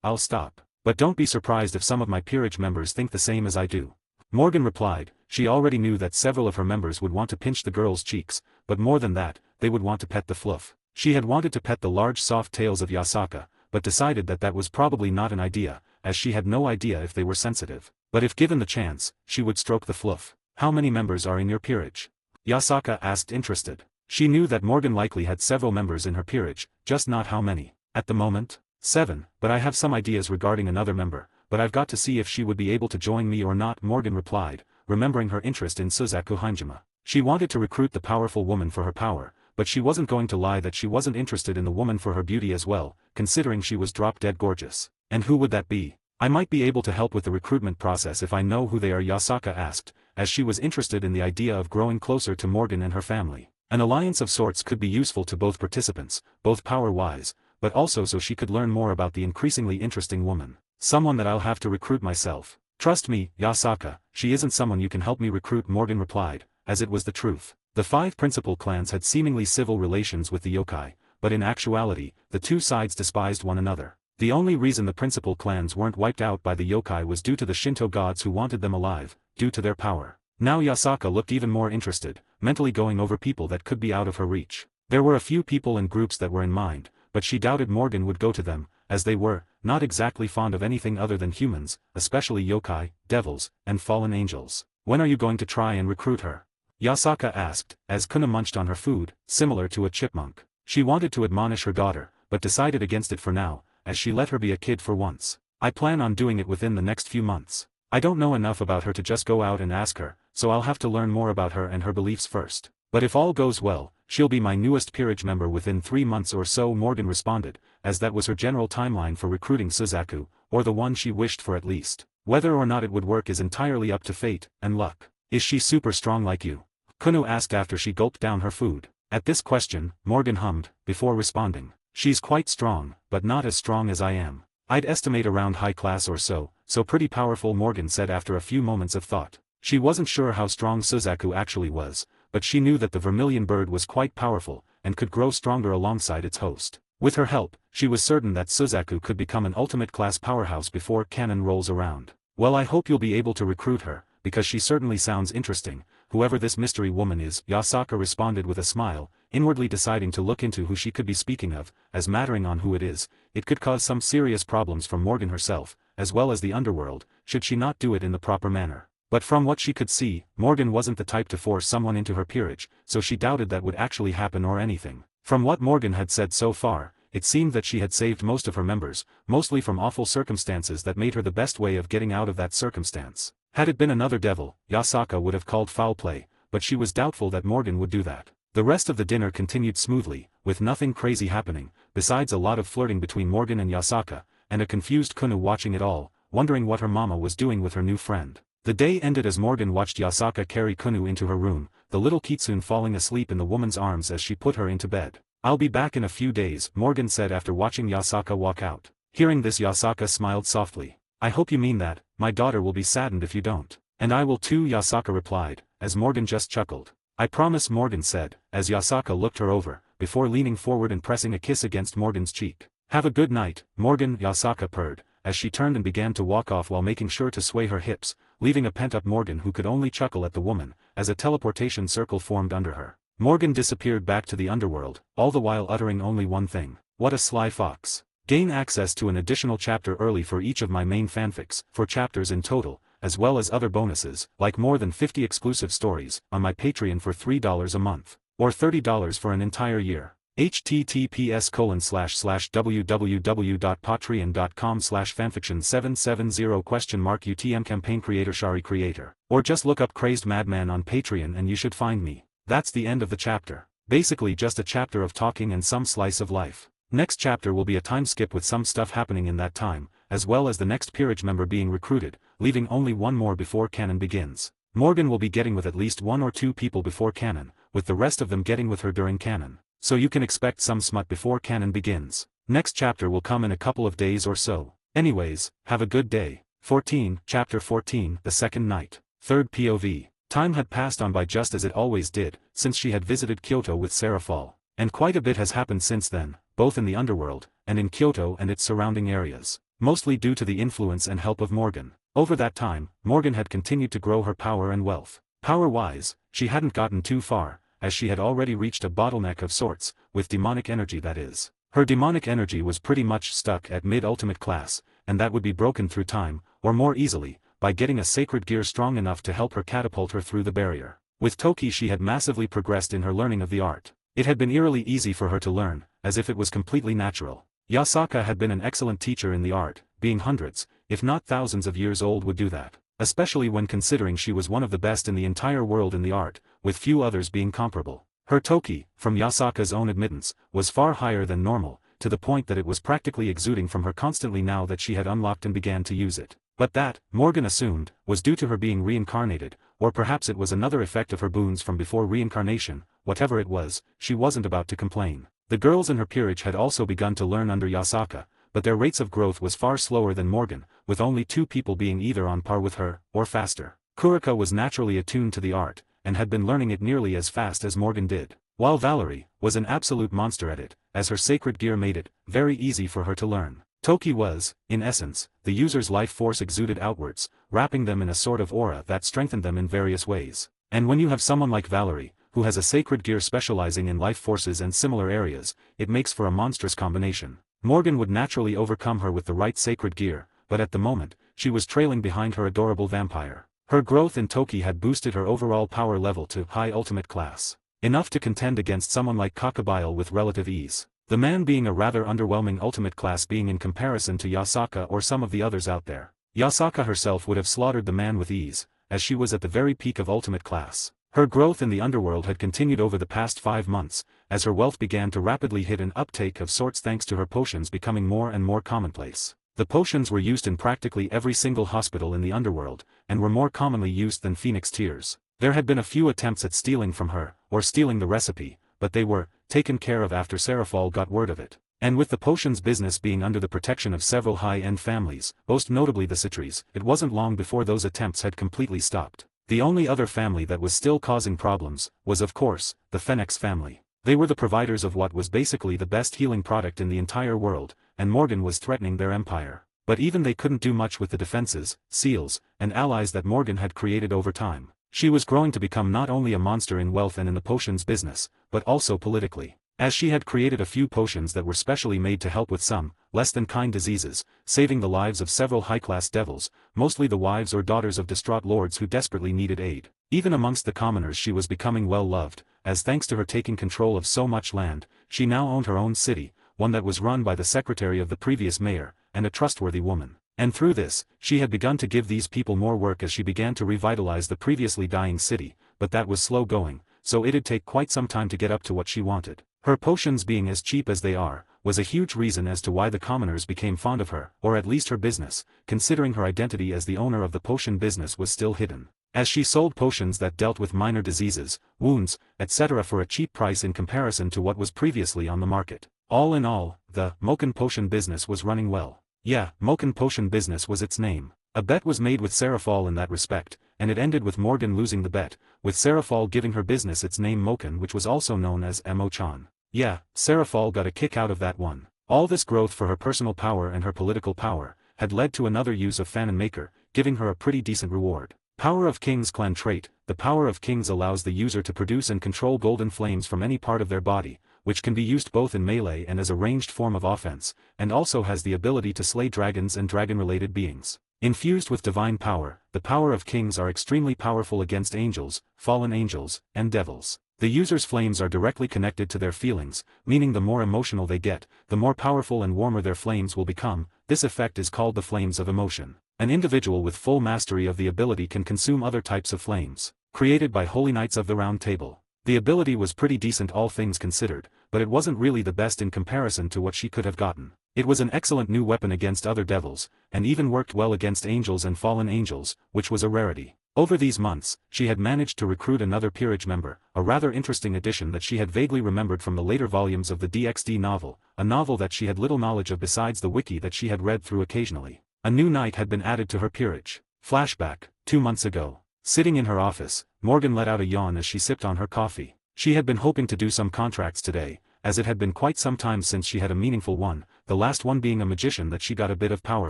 I'll stop. But don't be surprised if some of my peerage members think the same as I do. Morgan replied. She already knew that several of her members would want to pinch the girl's cheeks, but more than that, they would want to pet the fluff. She had wanted to pet the large soft tails of Yasaka, but decided that that was probably not an idea, as she had no idea if they were sensitive. But if given the chance, she would stroke the fluff. How many members are in your peerage? Yasaka asked, interested. She knew that Morgan likely had several members in her peerage, just not how many. At the moment, 7, but I have some ideas regarding another member, but I've got to see if she would be able to join me or not, Morgan replied, remembering her interest in Suzaku Hanjima. She wanted to recruit the powerful woman for her power, but she wasn't going to lie that she wasn't interested in the woman for her beauty as well, considering she was drop-dead gorgeous. And who would that be? I might be able to help with the recruitment process if I know who they are, Yasaka asked, as she was interested in the idea of growing closer to Morgan and her family. An alliance of sorts could be useful to both participants, both power-wise, but also so she could learn more about the increasingly interesting woman. Someone that I'll have to recruit myself. Trust me, Yasaka, she isn't someone you can help me recruit, Morgan replied, as it was the truth. The 5 principal clans had seemingly civil relations with the yokai, but in actuality, the two sides despised one another. The only reason the principal clans weren't wiped out by the yokai was due to the Shinto gods who wanted them alive, due to their power. Now Yasaka looked even more interested, mentally going over people that could be out of her reach. There were a few people and groups that were in mind, but she doubted Morgan would go to them, as they were not exactly fond of anything other than humans, especially yokai, devils, and fallen angels. When are you going to try and recruit her? Yasaka asked, as Kuna munched on her food, similar to a chipmunk. She wanted to admonish her daughter, but decided against it for now, as she let her be a kid for once. I plan on doing it within the next few months. I don't know enough about her to just go out and ask her, so I'll have to learn more about her and her beliefs first. But if all goes well, she'll be my newest peerage member within 3 months or so, Morgan responded, as that was her general timeline for recruiting Suzaku, or the one she wished for at least. Whether or not it would work is entirely up to fate and luck. Is she super strong like you? Kuno asked after she gulped down her food. At this question, Morgan hummed, before responding. She's quite strong, but not as strong as I am. I'd estimate around high class or so pretty powerful, Morgan said after a few moments of thought. She wasn't sure how strong Suzaku actually was, but she knew that the vermilion bird was quite powerful, and could grow stronger alongside its host. With her help, she was certain that Suzaku could become an ultimate class powerhouse before canon rolls around. Well, I hope you'll be able to recruit her, because she certainly sounds interesting, whoever this mystery woman is, Yasaka responded with a smile, inwardly deciding to look into who she could be speaking of, as mattering on who it is, it could cause some serious problems for Morgan herself, as well as the underworld, should she not do it in the proper manner. But from what she could see, Morgan wasn't the type to force someone into her peerage, so she doubted that would actually happen or anything. From what Morgan had said so far, it seemed that she had saved most of her members, mostly from awful circumstances that made her the best way of getting out of that circumstance. Had it been another devil, Yasaka would have called foul play, but she was doubtful that Morgan would do that. The rest of the dinner continued smoothly, with nothing crazy happening, besides a lot of flirting between Morgan and Yasaka, and a confused Kuno watching it all, wondering what her mama was doing with her new friend. The day ended as Morgan watched Yasaka carry Kuno into her room, the little kitsune falling asleep in the woman's arms as she put her into bed. I'll be back in a few days, Morgan said after watching Yasaka walk out. Hearing this, Yasaka smiled softly. I hope you mean that, my daughter will be saddened if you don't. And I will too, Yasaka replied, as Morgan just chuckled. I promise, Morgan said, as Yasaka looked her over, before leaning forward and pressing a kiss against Morgan's cheek. "Have a good night, Morgan," Yasaka purred, as she turned and began to walk off while making sure to sway her hips, leaving a pent-up Morgan who could only chuckle at the woman, as a teleportation circle formed under her. Morgan disappeared back to the underworld, all the while uttering only one thing: "What a sly fox." Gain access to an additional chapter early for each of my main fanfics, 4 chapters in total, as well as other bonuses, like more than 50 exclusive stories, on my Patreon for $3 a month, or $30 for an entire year. https://www.patreon.com/fanfiction770 UTM campaign creator Shari creator. Or just look up Crazed Madman on Patreon and you should find me. That's the end of the chapter. Basically just a chapter of talking and some slice of life. Next chapter will be a time skip with some stuff happening in that time, as well as the next peerage member being recruited, leaving only one more before canon begins. Morgan will be getting with at least 1 or 2 people before canon, with the rest of them getting with her during canon. So you can expect some smut before canon begins. Next chapter will come in a couple of days or so. Anyways, have a good day. 14, Chapter 14, The Second Night. Third POV. Time had passed on by just as it always did, since she had visited Kyoto with Sarah Fall. And quite a bit has happened since then, both in the underworld, and in Kyoto and its surrounding areas. Mostly due to the influence and help of Morgan. Over that time, Morgan had continued to grow her power and wealth. Power-wise, she hadn't gotten too far, as she had already reached a bottleneck of sorts, with demonic energy that is. Her demonic energy was pretty much stuck at mid-ultimate class, and that would be broken through time, or more easily, by getting a sacred gear strong enough to help her catapult her through the barrier. With Toki she had massively progressed in her learning of the art. It had been eerily easy for her to learn, as if it was completely natural. Yasaka had been an excellent teacher in the art, being hundreds, if not thousands of years old would do that. Especially when considering she was one of the best in the entire world in the art, with few others being comparable. Her Toki, from Yasaka's own admittance, was far higher than normal, to the point that it was practically exuding from her constantly now that she had unlocked and began to use it. But that, Morgan assumed, was due to her being reincarnated, or perhaps it was another effect of her boons from before reincarnation. Whatever it was, she wasn't about to complain. The girls in her peerage had also begun to learn under Yasaka, but their rates of growth was far slower than Morgan, with only 2 people being either on par with her, or faster. Kurika was naturally attuned to the art, and had been learning it nearly as fast as Morgan did, while Valerie was an absolute monster at it, as her sacred gear made it very easy for her to learn. Toki was, in essence, the user's life force exuded outwards, wrapping them in a sort of aura that strengthened them in various ways. And when you have someone like Valerie, who has a sacred gear specializing in life forces and similar areas, it makes for a monstrous combination. Morgan would naturally overcome her with the right sacred gear, but at the moment, she was trailing behind her adorable vampire. Her growth in Toki had boosted her overall power level to high ultimate class. Enough to contend against someone like Kakabile with relative ease. The man being a rather underwhelming ultimate class being in comparison to Yasaka or some of the others out there. Yasaka herself would have slaughtered the man with ease, as she was at the very peak of ultimate class. Her growth in the underworld had continued over the past 5 months, as her wealth began to rapidly hit an uptake of sorts thanks to her potions becoming more and more commonplace. The potions were used in practically every single hospital in the underworld, and were more commonly used than Phoenix Tears. There had been a few attempts at stealing from her, or stealing the recipe, but they were taken care of after Seraphol got word of it. And with the potions business being under the protection of several high-end families, most notably the Citries, it wasn't long before those attempts had completely stopped. The only other family that was still causing problems was, of course, the Phoenix family. They were the providers of what was basically the best healing product in the entire world, and Morgan was threatening their empire. But even they couldn't do much with the defenses, seals, and allies that Morgan had created over time. She was growing to become not only a monster in wealth and in the potions business, but also politically. As she had created a few potions that were specially made to help with some, less than kind diseases, saving the lives of several high-class devils, mostly the wives or daughters of distraught lords who desperately needed aid. Even amongst the commoners she was becoming well-loved, as thanks to her taking control of so much land, she now owned her own city, one that was run by the secretary of the previous mayor, and a trustworthy woman. And through this, she had begun to give these people more work as she began to revitalize the previously dying city, but that was slow going, so it'd take quite some time to get up to what she wanted. Her potions being as cheap as they are, was a huge reason as to why the commoners became fond of her, or at least her business, considering her identity as the owner of the potion business was still hidden. As she sold potions that dealt with minor diseases, wounds, etc. for a cheap price in comparison to what was previously on the market. All in all, the Moken potion business was running well. Yeah, Moken potion business was its name. A bet was made with Seraphol in that respect, and it ended with Morgan losing the bet, with Seraphol giving her business its name Moken, which was also known as Mo-chan. Yeah, Sarah Fall got a kick out of that one. All this growth for her personal power and her political power had led to another use of Fanon Maker, giving her a pretty decent reward. Power of Kings clan trait. The Power of Kings allows the user to produce and control golden flames from any part of their body, which can be used both in melee and as a ranged form of offense, and also has the ability to slay dragons and dragon-related beings. Infused with divine power, the Power of Kings are extremely powerful against angels, fallen angels, and devils. The user's flames are directly connected to their feelings, meaning the more emotional they get, the more powerful and warmer their flames will become. This effect is called the flames of emotion. An individual with full mastery of the ability can consume other types of flames. Created by Holy Knights of the Round Table. The ability was pretty decent all things considered, but it wasn't really the best in comparison to what she could have gotten. It was an excellent new weapon against other devils, and even worked well against angels and fallen angels, which was a rarity. Over these months, she had managed to recruit another peerage member, a rather interesting addition that she had vaguely remembered from the later volumes of the DxD novel, a novel that she had little knowledge of besides the wiki that she had read through occasionally. A new knight had been added to her peerage. Flashback, 2 months ago. Sitting in her office, Morgan let out a yawn as she sipped on her coffee. She had been hoping to do some contracts today, as it had been quite some time since she had a meaningful one, the last one being a magician that she got a bit of power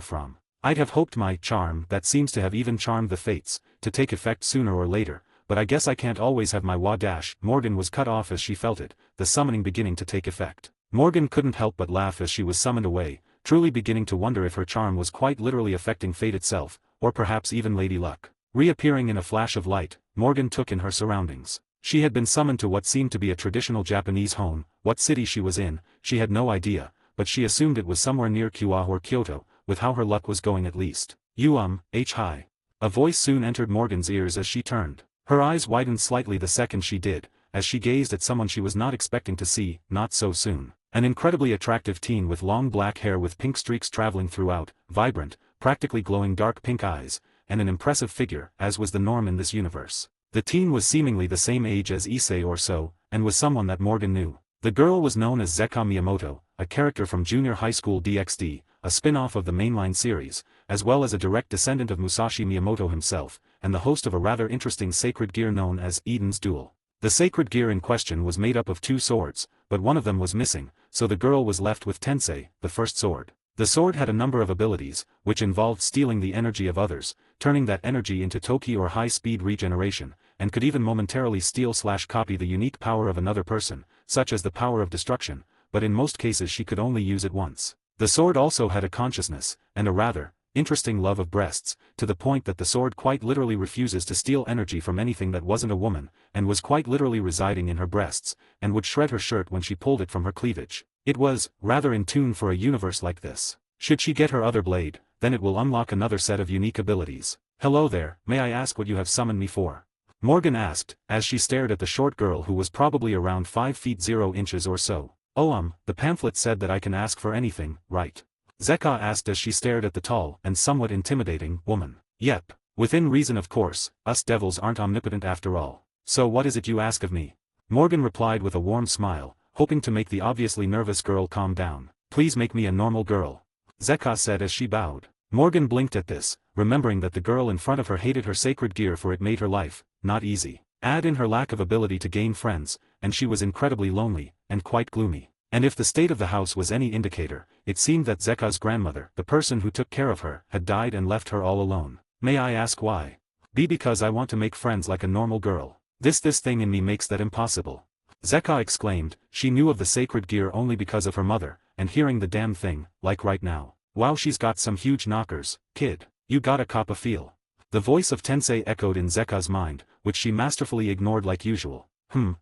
from. I'd have hoped my charm, that seems to have even charmed the fates, to take effect sooner or later, but I guess I can't always have my wa-dash. Morgan was cut off as she felt it, the summoning beginning to take effect. Morgan couldn't help but laugh as she was summoned away, truly beginning to wonder if her charm was quite literally affecting fate itself, or perhaps even Lady Luck. Reappearing in a flash of light, Morgan took in her surroundings. She had been summoned to what seemed to be a traditional Japanese home. What city she was in, she had no idea, but she assumed it was somewhere near Kyoto or Kyoto, with how her luck was going at least. Hi. A voice soon entered Morgan's ears as she turned. Her eyes widened slightly the second she did, as she gazed at someone she was not expecting to see, not so soon. An incredibly attractive teen with long black hair with pink streaks traveling throughout, vibrant, practically glowing dark pink eyes, and an impressive figure, as was the norm in this universe. The teen was seemingly the same age as Issei or so, and was someone that Morgan knew. The girl was known as Zeka Miyamoto, a character from Junior High School DxD, a spin-off of the mainline series, as well as a direct descendant of Musashi Miyamoto himself, and the host of a rather interesting sacred gear known as Eden's Duel. The sacred gear in question was made up of 2 swords, but one of them was missing, so the girl was left with Tensei, the first sword. The sword had a number of abilities, which involved stealing the energy of others, turning that energy into Toki or high-speed regeneration, and could even momentarily steal/copy the unique power of another person, such as the power of destruction, but in most cases she could only use it once. The sword also had a consciousness, and a rather interesting love of breasts, to the point that the sword quite literally refuses to steal energy from anything that wasn't a woman, and was quite literally residing in her breasts, and would shred her shirt when she pulled it from her cleavage. It was rather in tune for a universe like this. Should she get her other blade, then it will unlock another set of unique abilities. Hello there, may I ask what you have summoned me for? Morgan asked, as she stared at the short girl who was probably around 5 feet 0 inches or so. Oh the pamphlet said that I can ask for anything, right? Zeka asked as she stared at the tall and somewhat intimidating woman. Yep. Within reason of course, us devils aren't omnipotent after all. So what is it you ask of me? Morgan replied with a warm smile, hoping to make the obviously nervous girl calm down. Please make me a normal girl. Zeka said as she bowed. Morgan blinked at this, remembering that the girl in front of her hated her sacred gear for it made her life not easy. Add in her lack of ability to gain friends, and she was incredibly lonely, and quite gloomy. And if the state of the house was any indicator, it seemed that Zeka's grandmother, the person who took care of her, had died and left her all alone. May I ask why? Because I want to make friends like a normal girl. This thing in me makes that impossible. Zeka exclaimed. She knew of the sacred gear only because of her mother, and hearing the damn thing, like right now. Wow, she's got some huge knockers, kid. You gotta cop a feel. The voice of Tensei echoed in Zeka's mind, which she masterfully ignored like usual.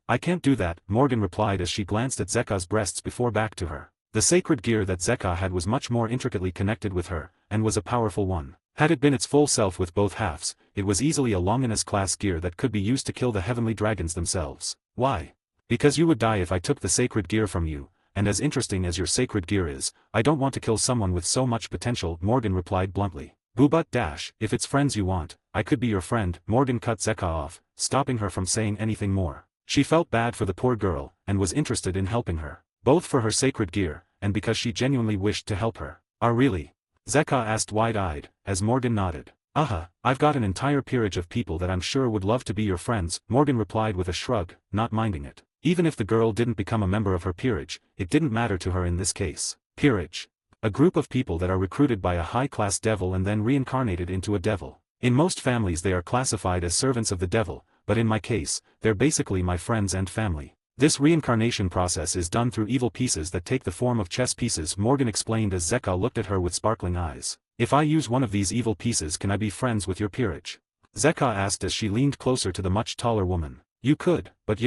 I can't do that, Morgan replied as she glanced at Zeka's breasts before back to her. The sacred gear that Zeka had was much more intricately connected with her, and was a powerful one. Had it been its full self with both halves, it was easily a Longinus-class gear that could be used to kill the heavenly dragons themselves. Why? Because you would die if I took the sacred gear from you, and as interesting as your sacred gear is, I don't want to kill someone with so much potential, Morgan replied bluntly. If it's friends you want, I could be your friend, Morgan cut Zeka off, stopping her from saying anything more. She felt bad for the poor girl, and was interested in helping her, both for her sacred gear, and because she genuinely wished to help her. Really? Zeka asked wide-eyed, as Morgan nodded. I've got an entire peerage of people that I'm sure would love to be your friends, Morgan replied with a shrug, not minding it. Even if the girl didn't become a member of her peerage, it didn't matter to her in this case. Peerage. A group of people that are recruited by a high-class devil and then reincarnated into a devil. In most families they are classified as servants of the devil, but in my case, they're basically my friends and family. This reincarnation process is done through evil pieces that take the form of chess pieces, Morgan explained as Zeka looked at her with sparkling eyes. If I use one of these evil pieces, can I be friends with your peerage? Zeka asked as she leaned closer to the much taller woman. You could, but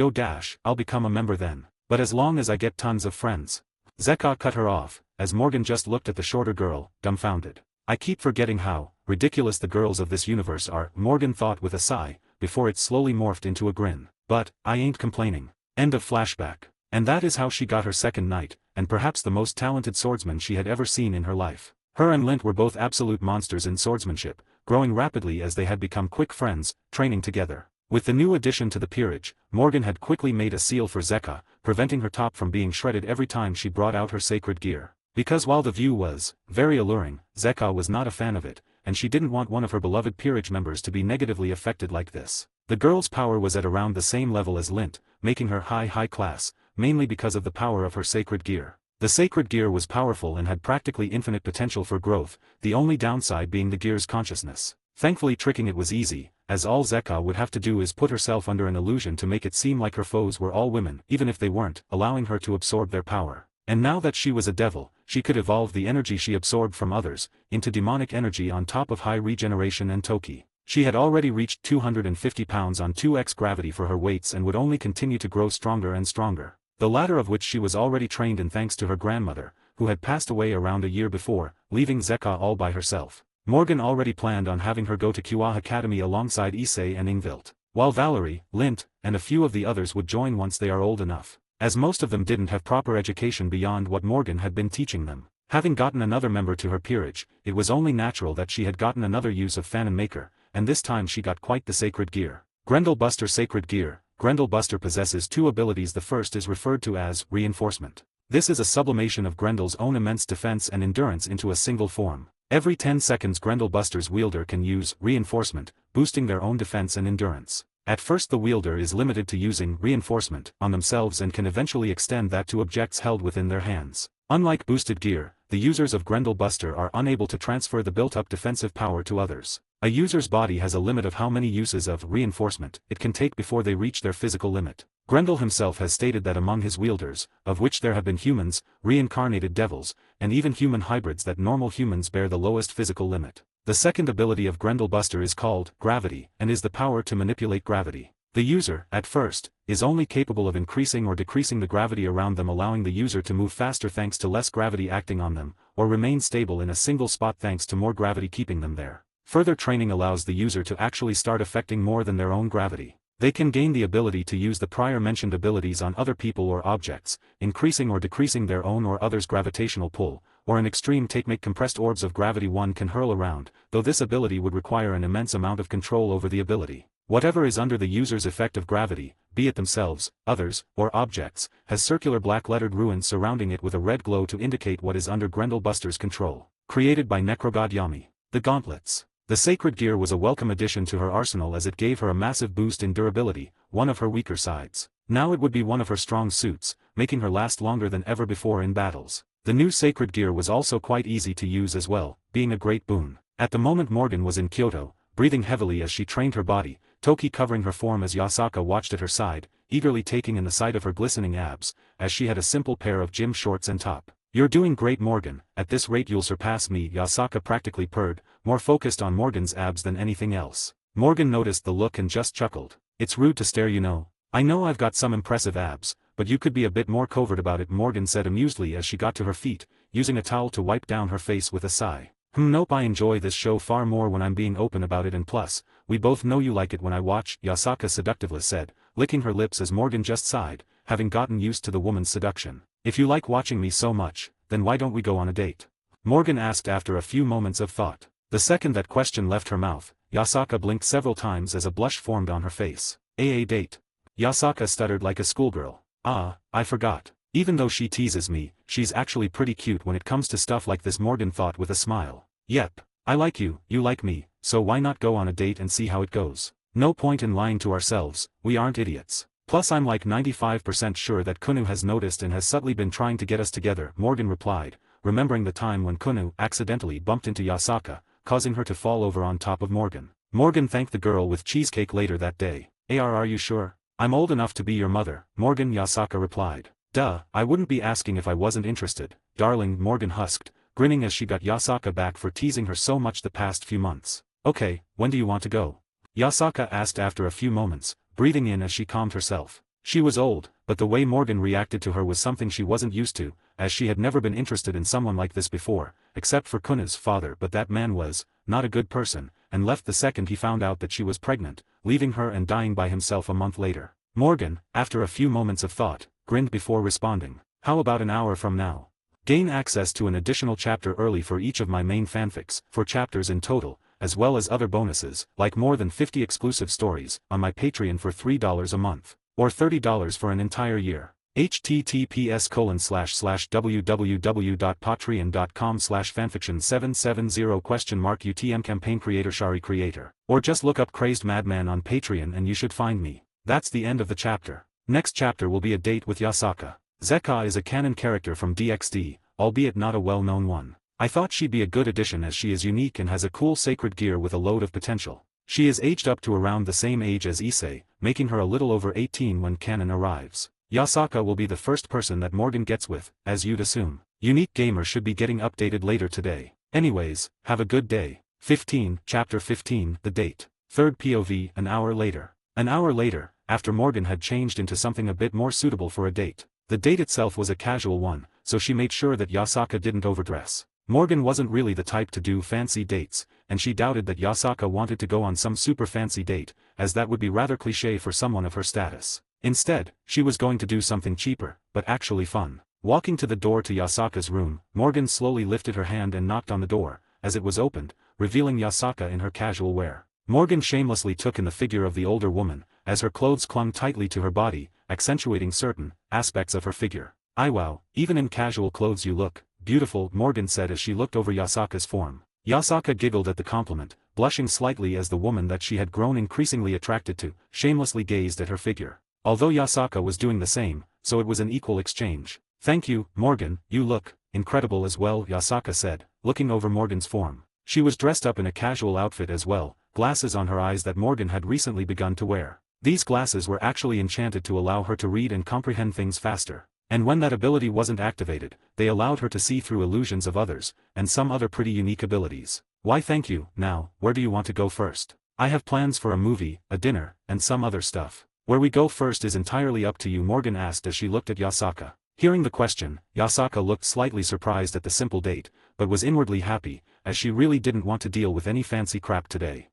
I'll become a member then. But as long as I get tons of friends. Zeka cut her off, as Morgan just looked at the shorter girl, dumbfounded. I keep forgetting how ridiculous the girls of this universe are, Morgan thought with a sigh, before it slowly morphed into a grin. But, I ain't complaining. End of flashback. And that is how she got her second knight, and perhaps the most talented swordsman she had ever seen in her life. Her and Lint were both absolute monsters in swordsmanship, growing rapidly as they had become quick friends, training together. With the new addition to the peerage, Morgan had quickly made a seal for Zeka, preventing her top from being shredded every time she brought out her sacred gear. Because while the view was very alluring, Zeka was not a fan of it, and she didn't want one of her beloved peerage members to be negatively affected like this. The girl's power was at around the same level as Lint, making her high class, mainly because of the power of her sacred gear. The sacred gear was powerful and had practically infinite potential for growth, the only downside being the gear's consciousness. Thankfully tricking it was easy, as all Zeka would have to do is put herself under an illusion to make it seem like her foes were all women, even if they weren't, allowing her to absorb their power. And now that she was a devil, she could evolve the energy she absorbed from others, into demonic energy on top of high regeneration and Toki. She had already reached 250 pounds on 2x gravity for her weights and would only continue to grow stronger and stronger. The latter of which she was already trained in thanks to her grandmother, who had passed away around a year before, leaving Zeka all by herself. Morgan already planned on having her go to Kua Academy alongside Issei and Ingvild, while Valerie, Lint, and a few of the others would join once they are old enough, as most of them didn't have proper education beyond what Morgan had been teaching them. Having gotten another member to her peerage, it was only natural that she had gotten another use of Fanon Maker, and this time she got quite the sacred gear. Grendel Buster Sacred Gear. Grendel Buster possesses two abilities. The first is referred to as Reinforcement. This is a sublimation of Grendel's own immense defense and endurance into a single form. Every 10 seconds Grendel Buster's wielder can use Reinforcement, boosting their own defense and endurance. At first the wielder is limited to using Reinforcement on themselves and can eventually extend that to objects held within their hands. Unlike boosted gear, the users of Grendel Buster are unable to transfer the built-up defensive power to others. A user's body has a limit of how many uses of Reinforcement it can take before they reach their physical limit. Grendel himself has stated that among his wielders, of which there have been humans, reincarnated devils, and even human hybrids, that normal humans bear the lowest physical limit. The second ability of Grendel Buster is called Gravity, and is the power to manipulate gravity. The user, at first, is only capable of increasing or decreasing the gravity around them, allowing the user to move faster thanks to less gravity acting on them, or remain stable in a single spot thanks to more gravity keeping them there. Further training allows the user to actually start affecting more than their own gravity. They can gain the ability to use the prior mentioned abilities on other people or objects, increasing or decreasing their own or others' gravitational pull, or in extreme make compressed orbs of gravity one can hurl around, though this ability would require an immense amount of control over the ability. Whatever is under the user's effect of gravity, be it themselves, others, or objects, has circular black-lettered runes surrounding it with a red glow to indicate what is under Grendel Buster's control. Created by Necrogod Yami. The Gauntlets. The sacred gear was a welcome addition to her arsenal as it gave her a massive boost in durability, one of her weaker sides. Now it would be one of her strong suits, making her last longer than ever before in battles. The new sacred gear was also quite easy to use as well, being a great boon. At the moment Morgan was in Kyoto, breathing heavily as she trained her body, Toki covering her form as Yasaka watched at her side, eagerly taking in the sight of her glistening abs, as she had a simple pair of gym shorts and top. You're doing great, Morgan, at this rate you'll surpass me, Yasaka practically purred, more focused on Morgan's abs than anything else. Morgan noticed the look and just chuckled. It's rude to stare, you know. I know I've got some impressive abs, but you could be a bit more covert about it, Morgan said amusedly as she got to her feet, using a towel to wipe down her face with a sigh. Nope, I enjoy this show far more when I'm being open about it, and plus, we both know you like it when I watch, Yasaka seductively said, licking her lips as Morgan just sighed, having gotten used to the woman's seduction. If you like watching me so much, then why don't we go on a date? Morgan asked after a few moments of thought. The second that question left her mouth, Yasaka blinked several times as a blush formed on her face. A date. Yasaka stuttered like a schoolgirl. Ah, I forgot. Even though she teases me, she's actually pretty cute when it comes to stuff like this, Morgan thought with a smile. Yep. I like you like me, so why not go on a date and see how it goes? No point in lying to ourselves, we aren't idiots. Plus I'm like 95% sure that Kunu has noticed and has subtly been trying to get us together, Morgan replied, remembering the time when Kunu accidentally bumped into Yasaka, causing her to fall over on top of Morgan. Morgan thanked the girl with cheesecake later that day. Are you sure? I'm old enough to be your mother, Morgan, Yasaka replied. Duh, I wouldn't be asking if I wasn't interested, darling, Morgan husked, grinning as she got Yasaka back for teasing her so much the past few months. Okay, when do you want to go? Yasaka asked after a few moments, breathing in as she calmed herself. She was old, but the way Morgan reacted to her was something she wasn't used to, as she had never been interested in someone like this before, except for Kuna's father, but that man was not a good person, and left the second he found out that she was pregnant, leaving her and dying by himself a month later. Morgan, after a few moments of thought, grinned before responding. How about an hour from now? Gain access to an additional chapter early for each of my main fanfics, 4 chapters in total, as well as other bonuses, like more than 50 exclusive stories, on my Patreon for $3 a month, or $30 for an entire year. https://www.patreon.com/fanfiction770 UTM campaign creator Shari creator, or just look up Crazed Madman on Patreon and you should find me. That's the end of the chapter. Next chapter will be a date with Yasaka. Zeka is a canon character from DxD, albeit not a well-known one. I thought she'd be a good addition as she is unique and has a cool sacred gear with a load of potential. She is aged up to around the same age as Issei, making her a little over 18 when canon arrives. Yasaka will be the first person that Morgan gets with, as you'd assume. Unique Gamer should be getting updated later today. Anyways, have a good day. 15, Chapter 15, The Date. Third POV, an hour later. An hour later, after Morgan had changed into something a bit more suitable for a date. The date itself was a casual one, so she made sure that Yasaka didn't overdress. Morgan wasn't really the type to do fancy dates, and she doubted that Yasaka wanted to go on some super fancy date, as that would be rather cliché for someone of her status. Instead, she was going to do something cheaper, but actually fun. Walking to the door to Yasaka's room, Morgan slowly lifted her hand and knocked on the door, as it was opened, revealing Yasaka in her casual wear. Morgan shamelessly took in the figure of the older woman, as her clothes clung tightly to her body, accentuating certain aspects of her figure. Wow, even in casual clothes you look beautiful, Morgan said as she looked over Yasaka's form. Yasaka giggled at the compliment, blushing slightly as the woman that she had grown increasingly attracted to, shamelessly gazed at her figure. Although Yasaka was doing the same, so it was an equal exchange. Thank you, Morgan, you look incredible as well, Yasaka said, looking over Morgan's form. She was dressed up in a casual outfit as well, glasses on her eyes that Morgan had recently begun to wear. These glasses were actually enchanted to allow her to read and comprehend things faster. And when that ability wasn't activated, they allowed her to see through illusions of others, and some other pretty unique abilities. Why thank you. Now, where do you want to go first? I have plans for a movie, a dinner, and some other stuff. Where we go first is entirely up to you, Morgan asked as she looked at Yasaka. Hearing the question, Yasaka looked slightly surprised at the simple date, but was inwardly happy, as she really didn't want to deal with any fancy crap today.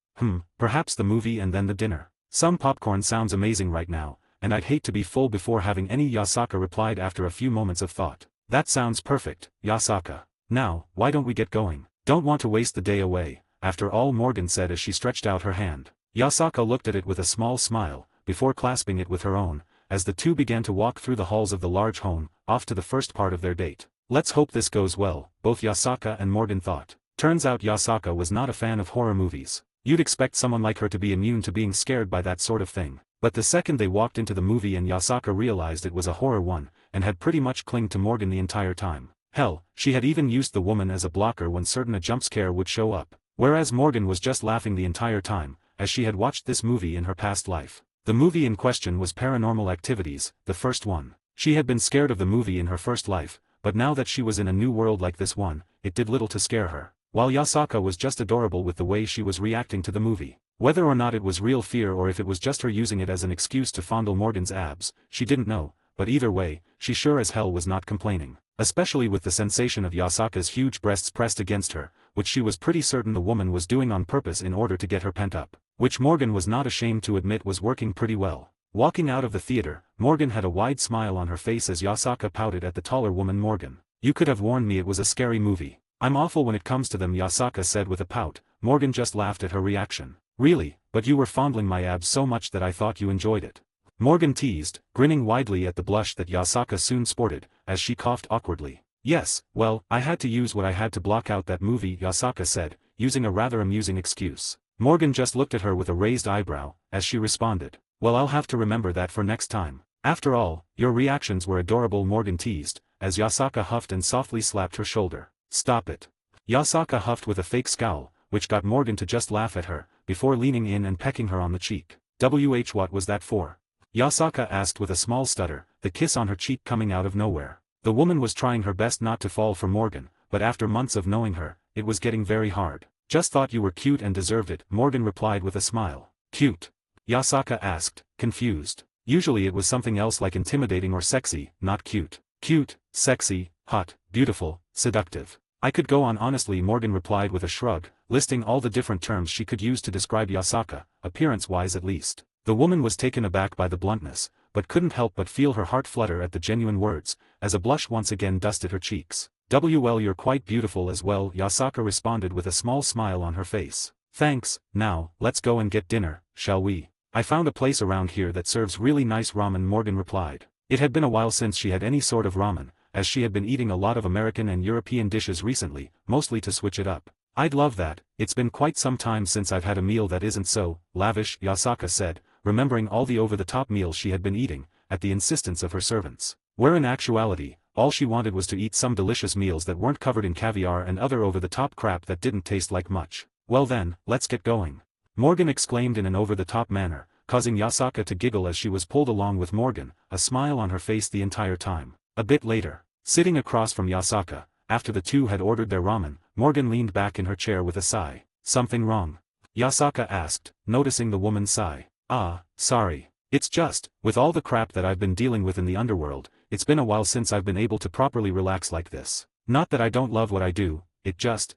Perhaps the movie and then the dinner. Some popcorn sounds amazing right now, and I'd hate to be full before having any, Yasaka replied after a few moments of thought. That sounds perfect, Yasaka. Now, why don't we get going? Don't want to waste the day away, after all, Morgan said as she stretched out her hand. Yasaka looked at it with a small smile, before clasping it with her own, as the two began to walk through the halls of the large home, off to the first part of their date. Let's hope this goes well, both Yasaka and Morgan thought. Turns out Yasaka was not a fan of horror movies. You'd expect someone like her to be immune to being scared by that sort of thing. But the second they walked into the movie and Yasaka realized it was a horror one, and had pretty much clung to Morgan the entire time. Hell, she had even used the woman as a blocker when certain a jump scare would show up. Whereas Morgan was just laughing the entire time, as she had watched this movie in her past life. The movie in question was Paranormal Activities, the first one. She had been scared of the movie in her first life, but now that she was in a new world like this one, it did little to scare her. While Yasaka was just adorable with the way she was reacting to the movie. Whether or not it was real fear or if it was just her using it as an excuse to fondle Morgan's abs, she didn't know, but either way, she sure as hell was not complaining. Especially with the sensation of Yasaka's huge breasts pressed against her, which she was pretty certain the woman was doing on purpose in order to get her pent up. Which Morgan was not ashamed to admit was working pretty well. Walking out of the theater, Morgan had a wide smile on her face as Yasaka pouted at the taller woman. Morgan, you could have warned me it was a scary movie. I'm awful when it comes to them, Yasaka said with a pout. Morgan just laughed at her reaction. Really, but you were fondling my abs so much that I thought you enjoyed it. Morgan teased, grinning widely at the blush that Yasaka soon sported, as she coughed awkwardly. Yes, well, I had to use what I had to block out that movie, Yasaka said, using a rather amusing excuse. Morgan just looked at her with a raised eyebrow, as she responded. Well, I'll have to remember that for next time. After all, your reactions were adorable, Morgan teased, as Yasaka huffed and softly slapped her shoulder. Stop it. Yasaka huffed with a fake scowl, which got Morgan to just laugh at her, before leaning in and pecking her on the cheek. What was that for? Yasaka asked with a small stutter, the kiss on her cheek coming out of nowhere. The woman was trying her best not to fall for Morgan, but after months of knowing her, it was getting very hard. Just thought you were cute and deserved it, Morgan replied with a smile. Cute? Yasaka asked, confused. Usually it was something else like intimidating or sexy, not cute. Cute, sexy, hot, beautiful, seductive. I could go on honestly, Morgan replied with a shrug, listing all the different terms she could use to describe Yasaka, appearance-wise at least. The woman was taken aback by the bluntness, but couldn't help but feel her heart flutter at the genuine words, as a blush once again dusted her cheeks. Well, you're quite beautiful as well, Yasaka responded with a small smile on her face. Thanks. Now, let's go and get dinner, shall we? I found a place around here that serves really nice ramen, Morgan replied. It had been a while since she had any sort of ramen, as she had been eating a lot of American and European dishes recently, mostly to switch it up. I'd love that. It's been quite some time since I've had a meal that isn't so lavish, Yasaka said, remembering all the over-the-top meals she had been eating, at the insistence of her servants. Where in actuality, all she wanted was to eat some delicious meals that weren't covered in caviar and other over-the-top crap that didn't taste like much. Well then, let's get going. Morgan exclaimed in an over-the-top manner, causing Yasaka to giggle as she was pulled along with Morgan, a smile on her face the entire time. A bit later, sitting across from Yasaka, after the two had ordered their ramen, Morgan leaned back in her chair with a sigh. Something wrong? Yasaka asked, noticing the woman's sigh. Ah, sorry. It's just, with all the crap that I've been dealing with in the underworld, it's been a while since I've been able to properly relax like this. Not that I don't love what I do, it just,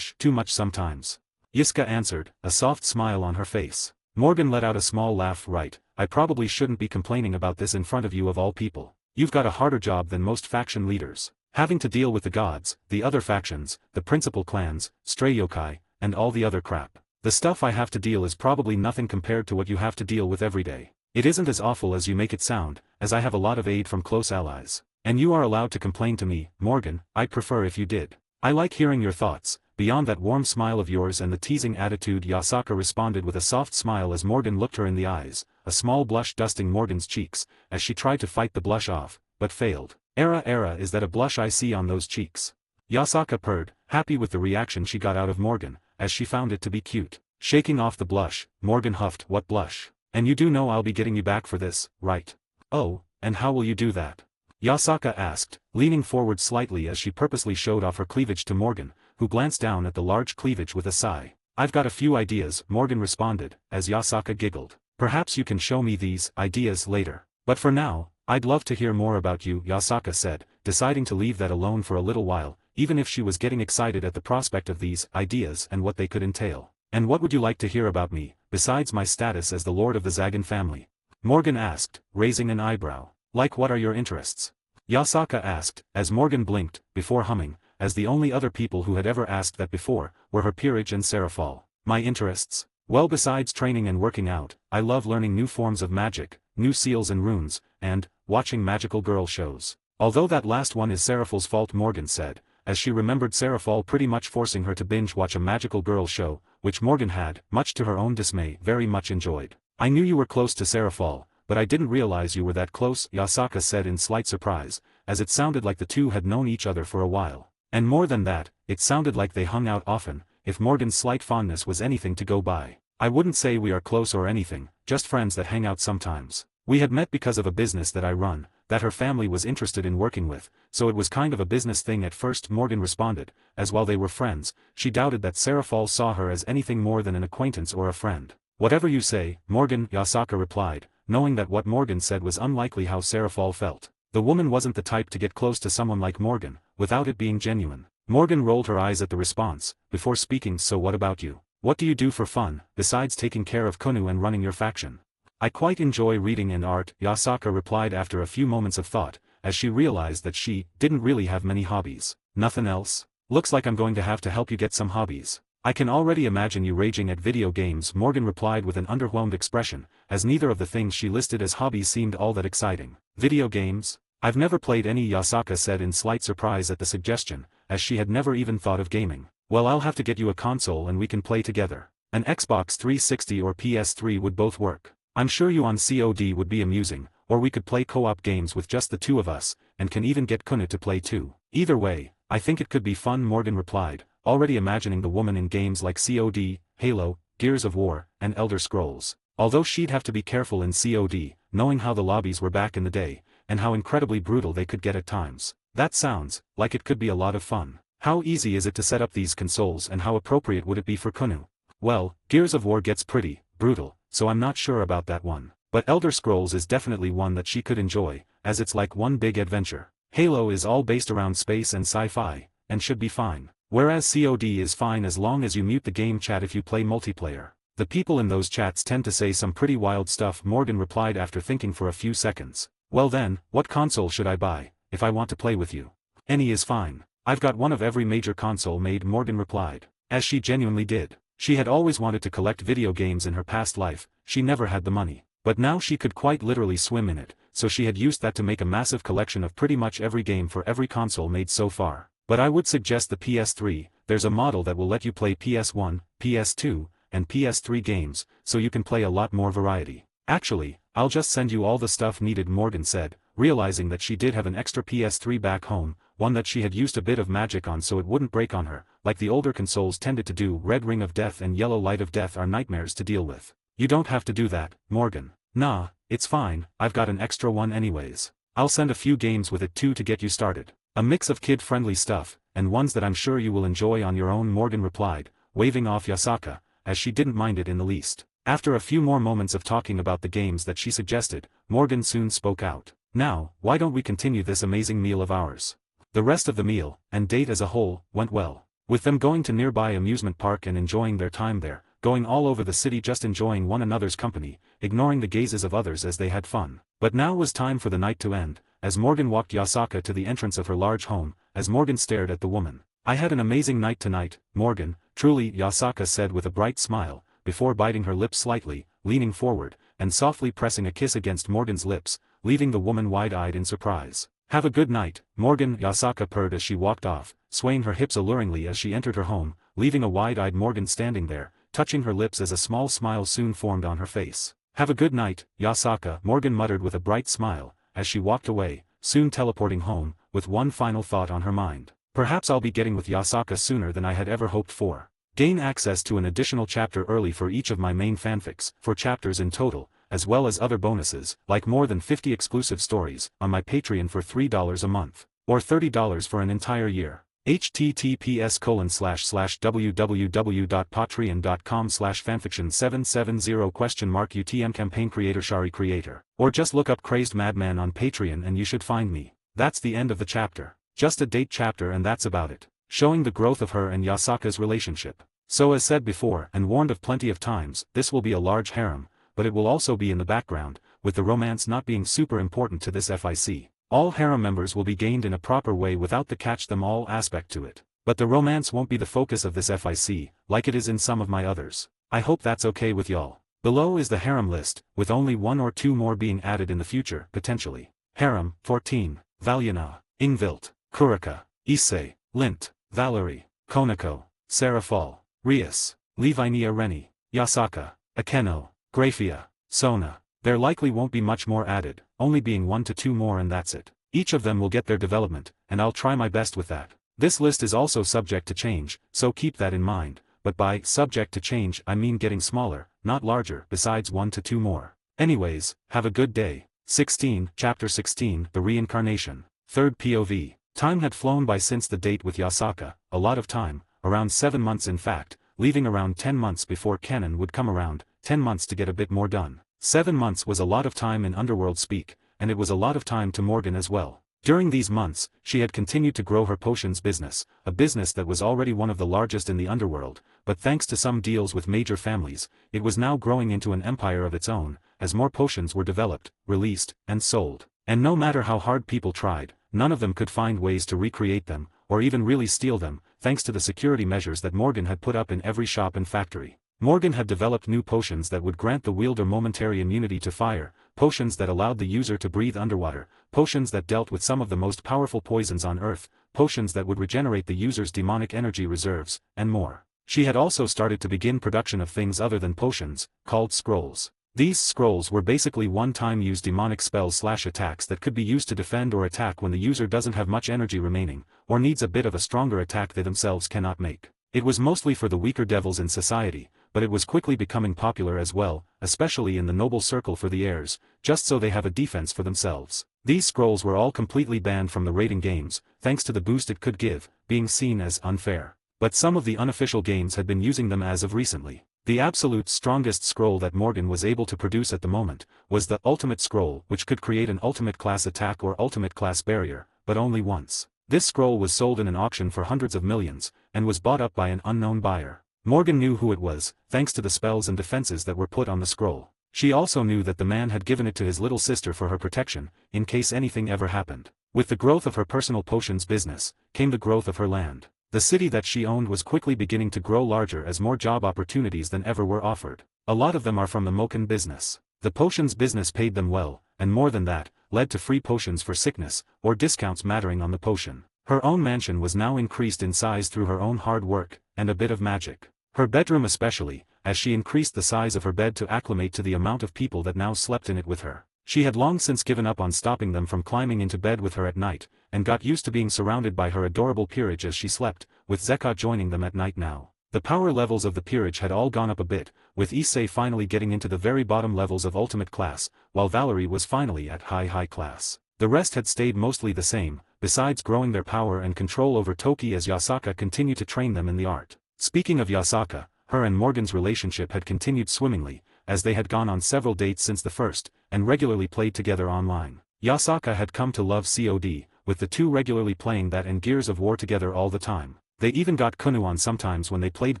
too much sometimes. Yiska answered, a soft smile on her face. Morgan let out a small laugh. Right, I probably shouldn't be complaining about this in front of you of all people. You've got a harder job than most faction leaders. Having to deal with the gods, the other factions, the principal clans, stray yokai, and all the other crap. The stuff I have to deal is probably nothing compared to what you have to deal with every day. It isn't as awful as you make it sound, as I have a lot of aid from close allies. And you are allowed to complain to me, Morgan. I'd prefer if you did. I like hearing your thoughts. Beyond that warm smile of yours and the teasing attitude, Yasaka responded with a soft smile as Morgan looked her in the eyes, a small blush dusting Morgan's cheeks, as she tried to fight the blush off, but failed. Is that a blush I see on those cheeks? Yasaka purred, happy with the reaction she got out of Morgan, as she found it to be cute. Shaking off the blush, Morgan huffed, what blush? And you do know I'll be getting you back for this, right? Oh, and how will you do that? Yasaka asked, leaning forward slightly as she purposely showed off her cleavage to Morgan, who glanced down at the large cleavage with a sigh. I've got a few ideas, Morgan responded, as Yasaka giggled. Perhaps you can show me these ideas later. But for now, I'd love to hear more about you, Yasaka said, deciding to leave that alone for a little while, even if she was getting excited at the prospect of these ideas and what they could entail. And what would you like to hear about me, besides my status as the lord of the Zagan family? Morgan asked, raising an eyebrow. Like what are your interests? Yasaka asked, as Morgan blinked, before humming, as the only other people who had ever asked that before, were her peerage and Serafal. My interests? Well, besides training and working out, I love learning new forms of magic, new seals and runes, and watching magical girl shows. Although that last one is Serafal's fault, Morgan said, as she remembered Serafal pretty much forcing her to binge watch a magical girl show, which Morgan had, much to her own dismay, very much enjoyed. I knew you were close to Serafal, but I didn't realize you were that close, Yasaka said in slight surprise, as it sounded like the two had known each other for a while. And more than that, it sounded like they hung out often, if Morgan's slight fondness was anything to go by. I wouldn't say we are close or anything, just friends that hang out sometimes. We had met because of a business that I run, that her family was interested in working with, so it was kind of a business thing at first, Morgan responded, as while they were friends, she doubted that Serafal saw her as anything more than an acquaintance or a friend. Whatever you say, Morgan, Yasaka replied, knowing that what Morgan said was unlikely how Serafal felt. The woman wasn't the type to get close to someone like Morgan, without it being genuine. Morgan rolled her eyes at the response, before speaking. So what about you? What do you do for fun, besides taking care of Konu and running your faction? I quite enjoy reading and art, Yasaka replied after a few moments of thought, as she realized that she didn't really have many hobbies. Nothing else? Looks like I'm going to have to help you get some hobbies. I can already imagine you raging at video games, Morgan replied with an underwhelmed expression, as neither of the things she listed as hobbies seemed all that exciting. Video games? I've never played any, Yasaka said in slight surprise at the suggestion, as she had never even thought of gaming. Well, I'll have to get you a console and we can play together. An Xbox 360 or PS3 would both work. I'm sure you on COD would be amusing, or we could play co-op games with just the two of us, and can even get Kuna to play too. Either way, I think it could be fun, Morgan replied, already imagining the woman in games like COD, Halo, Gears of War, and Elder Scrolls. Although she'd have to be careful in COD, knowing how the lobbies were back in the day, and how incredibly brutal they could get at times. That sounds like it could be a lot of fun. How easy is it to set up these consoles, and how appropriate would it be for Kunu? Well, Gears of War gets pretty brutal, so I'm not sure about that one. But Elder Scrolls is definitely one that she could enjoy, as it's like one big adventure. Halo is all based around space and sci-fi, and should be fine. Whereas COD is fine as long as you mute the game chat if you play multiplayer. The people in those chats tend to say some pretty wild stuff, Morgan replied after thinking for a few seconds. Well then, what console should I buy, if I want to play with you? Any is fine. I've got one of every major console made, Morgan replied. As she genuinely did. She had always wanted to collect video games in her past life, she never had the money. But now she could quite literally swim in it, so she had used that to make a massive collection of pretty much every game for every console made so far. But I would suggest the PS3, there's a model that will let you play PS1, PS2, and PS3 games, so you can play a lot more variety. Actually, I'll just send you all the stuff needed, Morgan said, realizing that she did have an extra PS3 back home, one that she had used a bit of magic on so it wouldn't break on her, like the older consoles tended to do. Red Ring of Death and Yellow Light of Death are nightmares to deal with. You don't have to do that, Morgan. Nah, it's fine, I've got an extra one anyways. I'll send a few games with it too to get you started. A mix of kid-friendly stuff, and ones that I'm sure you will enjoy on your own, Morgan replied, waving off Yasaka, as she didn't mind it in the least. After a few more moments of talking about the games that she suggested, Morgan soon spoke out. Now, why don't we continue this amazing meal of ours? The rest of the meal, and date as a whole, went well. With them going to nearby amusement park and enjoying their time there, going all over the city just enjoying one another's company, ignoring the gazes of others as they had fun. But now was time for the night to end, as Morgan walked Yasaka to the entrance of her large home, as Morgan stared at the woman. I had an amazing night tonight, Morgan, truly, Yasaka said with a bright smile, before biting her lips slightly, leaning forward, and softly pressing a kiss against Morgan's lips, leaving the woman wide-eyed in surprise. Have a good night, Morgan, Yasaka purred as she walked off, swaying her hips alluringly as she entered her home, leaving a wide-eyed Morgan standing there, touching her lips as a small smile soon formed on her face. Have a good night, Yasaka, Morgan muttered with a bright smile, as she walked away, soon teleporting home, with one final thought on her mind. Perhaps I'll be getting with Yasaka sooner than I had ever hoped for. Gain access to an additional chapter early for each of my main fanfics, 4 chapters in total, as well as other bonuses, like more than 50 exclusive stories, on my Patreon for $3 a month, or $30 for an entire year. https://www.patreon.com/fanfiction770 campaign creator Shari creator. Or just look up Crazed Madman on Patreon and you should find me. That's the end of the chapter. Just a date chapter and that's about it. Showing the growth of her and Yasaka's relationship. So as said before and warned of plenty of times, this will be a large harem, but it will also be in the background, with the romance not being super important to this FIC. All harem members will be gained in a proper way without the catch-them-all aspect to it. But the romance won't be the focus of this FIC, like it is in some of my others. I hope that's okay with y'all. Below is the harem list, with only 1 or 2 more being added in the future, potentially. Harem, 14, Valyana, Ingvilt, Kurika, Issei, Lint, Valerie, Konako, Serafal, Rias, Levinia Reni, Yasaka, Akeno, Grafia, Sona. There likely won't be much more added, only being 1 to 2 more and that's it. Each of them will get their development, and I'll try my best with that. This list is also subject to change, so keep that in mind, but by subject to change I mean getting smaller, not larger, besides 1 to 2 more. Anyways, have a good day. 16, Chapter 16, The Reincarnation. 3rd POV. Time had flown by since the date with Yasaka, a lot of time, around 7 months in fact, leaving around 10 months before Kennen would come around, 10 months to get a bit more done. 7 months was a lot of time in underworld speak, and it was a lot of time to Morgan as well. During these months, she had continued to grow her potions business, a business that was already one of the largest in the underworld, but thanks to some deals with major families, it was now growing into an empire of its own, as more potions were developed, released, and sold. And no matter how hard people tried, none of them could find ways to recreate them, or even really steal them, thanks to the security measures that Morgan had put up in every shop and factory. Morgan had developed new potions that would grant the wielder momentary immunity to fire, potions that allowed the user to breathe underwater, potions that dealt with some of the most powerful poisons on Earth, potions that would regenerate the user's demonic energy reserves, and more. She had also started to begin production of things other than potions, called scrolls. These scrolls were basically one-time use demonic spells/attacks that could be used to defend or attack when the user doesn't have much energy remaining, or needs a bit of a stronger attack they themselves cannot make. It was mostly for the weaker devils in society, but it was quickly becoming popular as well, especially in the noble circle for the heirs, just so they have a defense for themselves. These scrolls were all completely banned from the raiding games, thanks to the boost it could give, being seen as unfair. But some of the unofficial games had been using them as of recently. The absolute strongest scroll that Morgan was able to produce at the moment was the Ultimate Scroll, which could create an Ultimate Class Attack or Ultimate Class Barrier, but only once. This scroll was sold in an auction for hundreds of millions, and was bought up by an unknown buyer. Morgan knew who it was, thanks to the spells and defenses that were put on the scroll. She also knew that the man had given it to his little sister for her protection, in case anything ever happened. With the growth of her personal potions business, came the growth of her land. The city that she owned was quickly beginning to grow larger as more job opportunities than ever were offered. A lot of them are from the Moken business. The potions business paid them well, and more than that, led to free potions for sickness, or discounts mattering on the potion. Her own mansion was now increased in size through her own hard work, and a bit of magic. Her bedroom especially, as she increased the size of her bed to acclimate to the amount of people that now slept in it with her. She had long since given up on stopping them from climbing into bed with her at night, and got used to being surrounded by her adorable peerage as she slept, with Zeka joining them at night now. The power levels of the peerage had all gone up a bit, with Issei finally getting into the very bottom levels of ultimate class, while Valerie was finally at high class. The rest had stayed mostly the same, besides growing their power and control over Toki as Yasaka continued to train them in the art. Speaking of Yasaka, her and Morgan's relationship had continued swimmingly, as they had gone on several dates since the first, and regularly played together online. Yasaka had come to love COD, with the two regularly playing that and Gears of War together all the time. They even got Kunu on sometimes when they played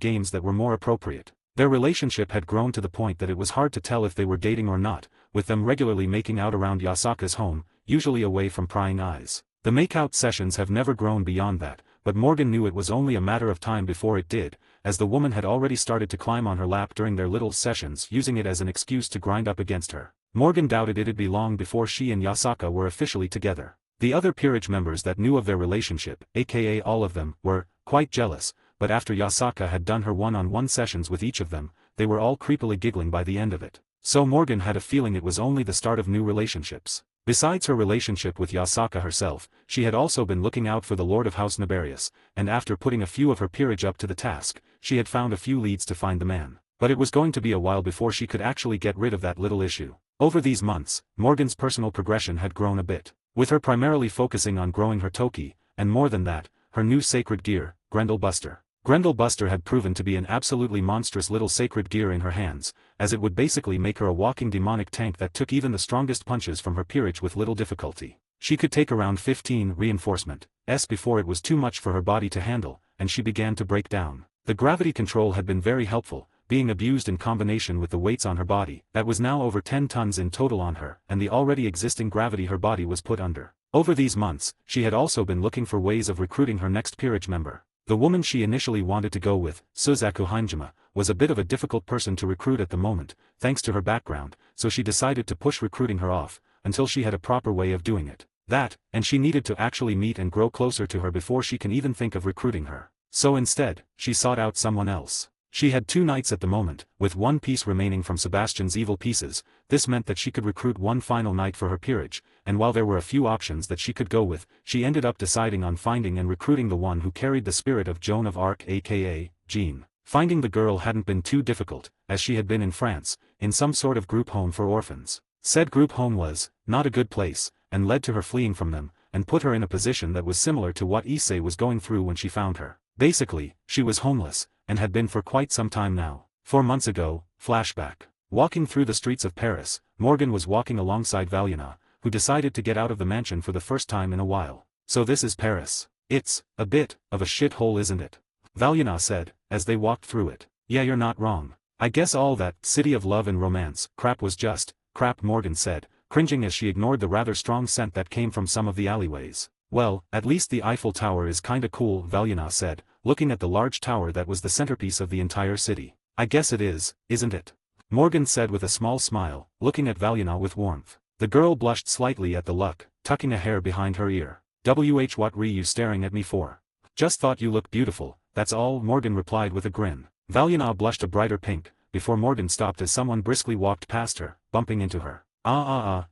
games that were more appropriate. Their relationship had grown to the point that it was hard to tell if they were dating or not, with them regularly making out around Yasaka's home, usually away from prying eyes. The make-out sessions have never grown beyond that, but Morgan knew it was only a matter of time before it did, as the woman had already started to climb on her lap during their little sessions, using it as an excuse to grind up against her. Morgan doubted it'd be long before she and Yasaka were officially together. The other peerage members that knew of their relationship, aka all of them, were quite jealous, but after Yasaka had done her one-on-one sessions with each of them, they were all creepily giggling by the end of it. So Morgan had a feeling it was only the start of new relationships. Besides her relationship with Yasaka herself, she had also been looking out for the Lord of House Naberius, and after putting a few of her peerage up to the task, she had found a few leads to find the man. But it was going to be a while before she could actually get rid of that little issue. Over these months, Morgan's personal progression had grown a bit, with her primarily focusing on growing her Toki, and more than that, her new sacred gear, Grendel Buster. Grendel Buster had proven to be an absolutely monstrous little sacred gear in her hands, as it would basically make her a walking demonic tank that took even the strongest punches from her peerage with little difficulty. She could take around 15 reinforcement before it was too much for her body to handle, and she began to break down. The gravity control had been very helpful, being abused in combination with the weights on her body, that was now over 10 tons in total on her, and the already existing gravity her body was put under. Over these months, she had also been looking for ways of recruiting her next peerage member. The woman she initially wanted to go with, Suzaku Heinjima, was a bit of a difficult person to recruit at the moment, thanks to her background, so she decided to push recruiting her off, until she had a proper way of doing it. That, and she needed to actually meet and grow closer to her before she can even think of recruiting her. So instead, she sought out someone else. She had 2 knights at the moment, with 1 piece remaining from Sebastian's evil pieces. This meant that she could recruit 1 final knight for her peerage, and while there were a few options that she could go with, she ended up deciding on finding and recruiting the one who carried the spirit of Joan of Arc aka Jean. Finding the girl hadn't been too difficult, as she had been in France, in some sort of group home for orphans. Said group home was not a good place, and led to her fleeing from them, and put her in a position that was similar to what Issei was going through when she found her. Basically, she was homeless, and had been for quite some time now. 4 months ago, flashback. Walking through the streets of Paris, Morgan was walking alongside Valiana, who decided to get out of the mansion for the first time in a while. So this is Paris. It's a bit of a shithole, isn't it? Valiana said, as they walked through it. Yeah, you're not wrong. I guess all that city of love and romance crap was just crap, Morgan said, cringing as she ignored the rather strong scent that came from some of the alleyways. Well, at least the Eiffel Tower is kinda cool, Valiana said, looking at the large tower that was the centerpiece of the entire city. I guess it is, isn't it? Morgan said with a small smile, looking at Valiana with warmth. The girl blushed slightly at the look, tucking a hair behind her ear. What were you staring at me for? Just thought you looked beautiful, that's all, Morgan replied with a grin. Valiana blushed a brighter pink, before Morgan stopped as someone briskly walked past her, bumping into her.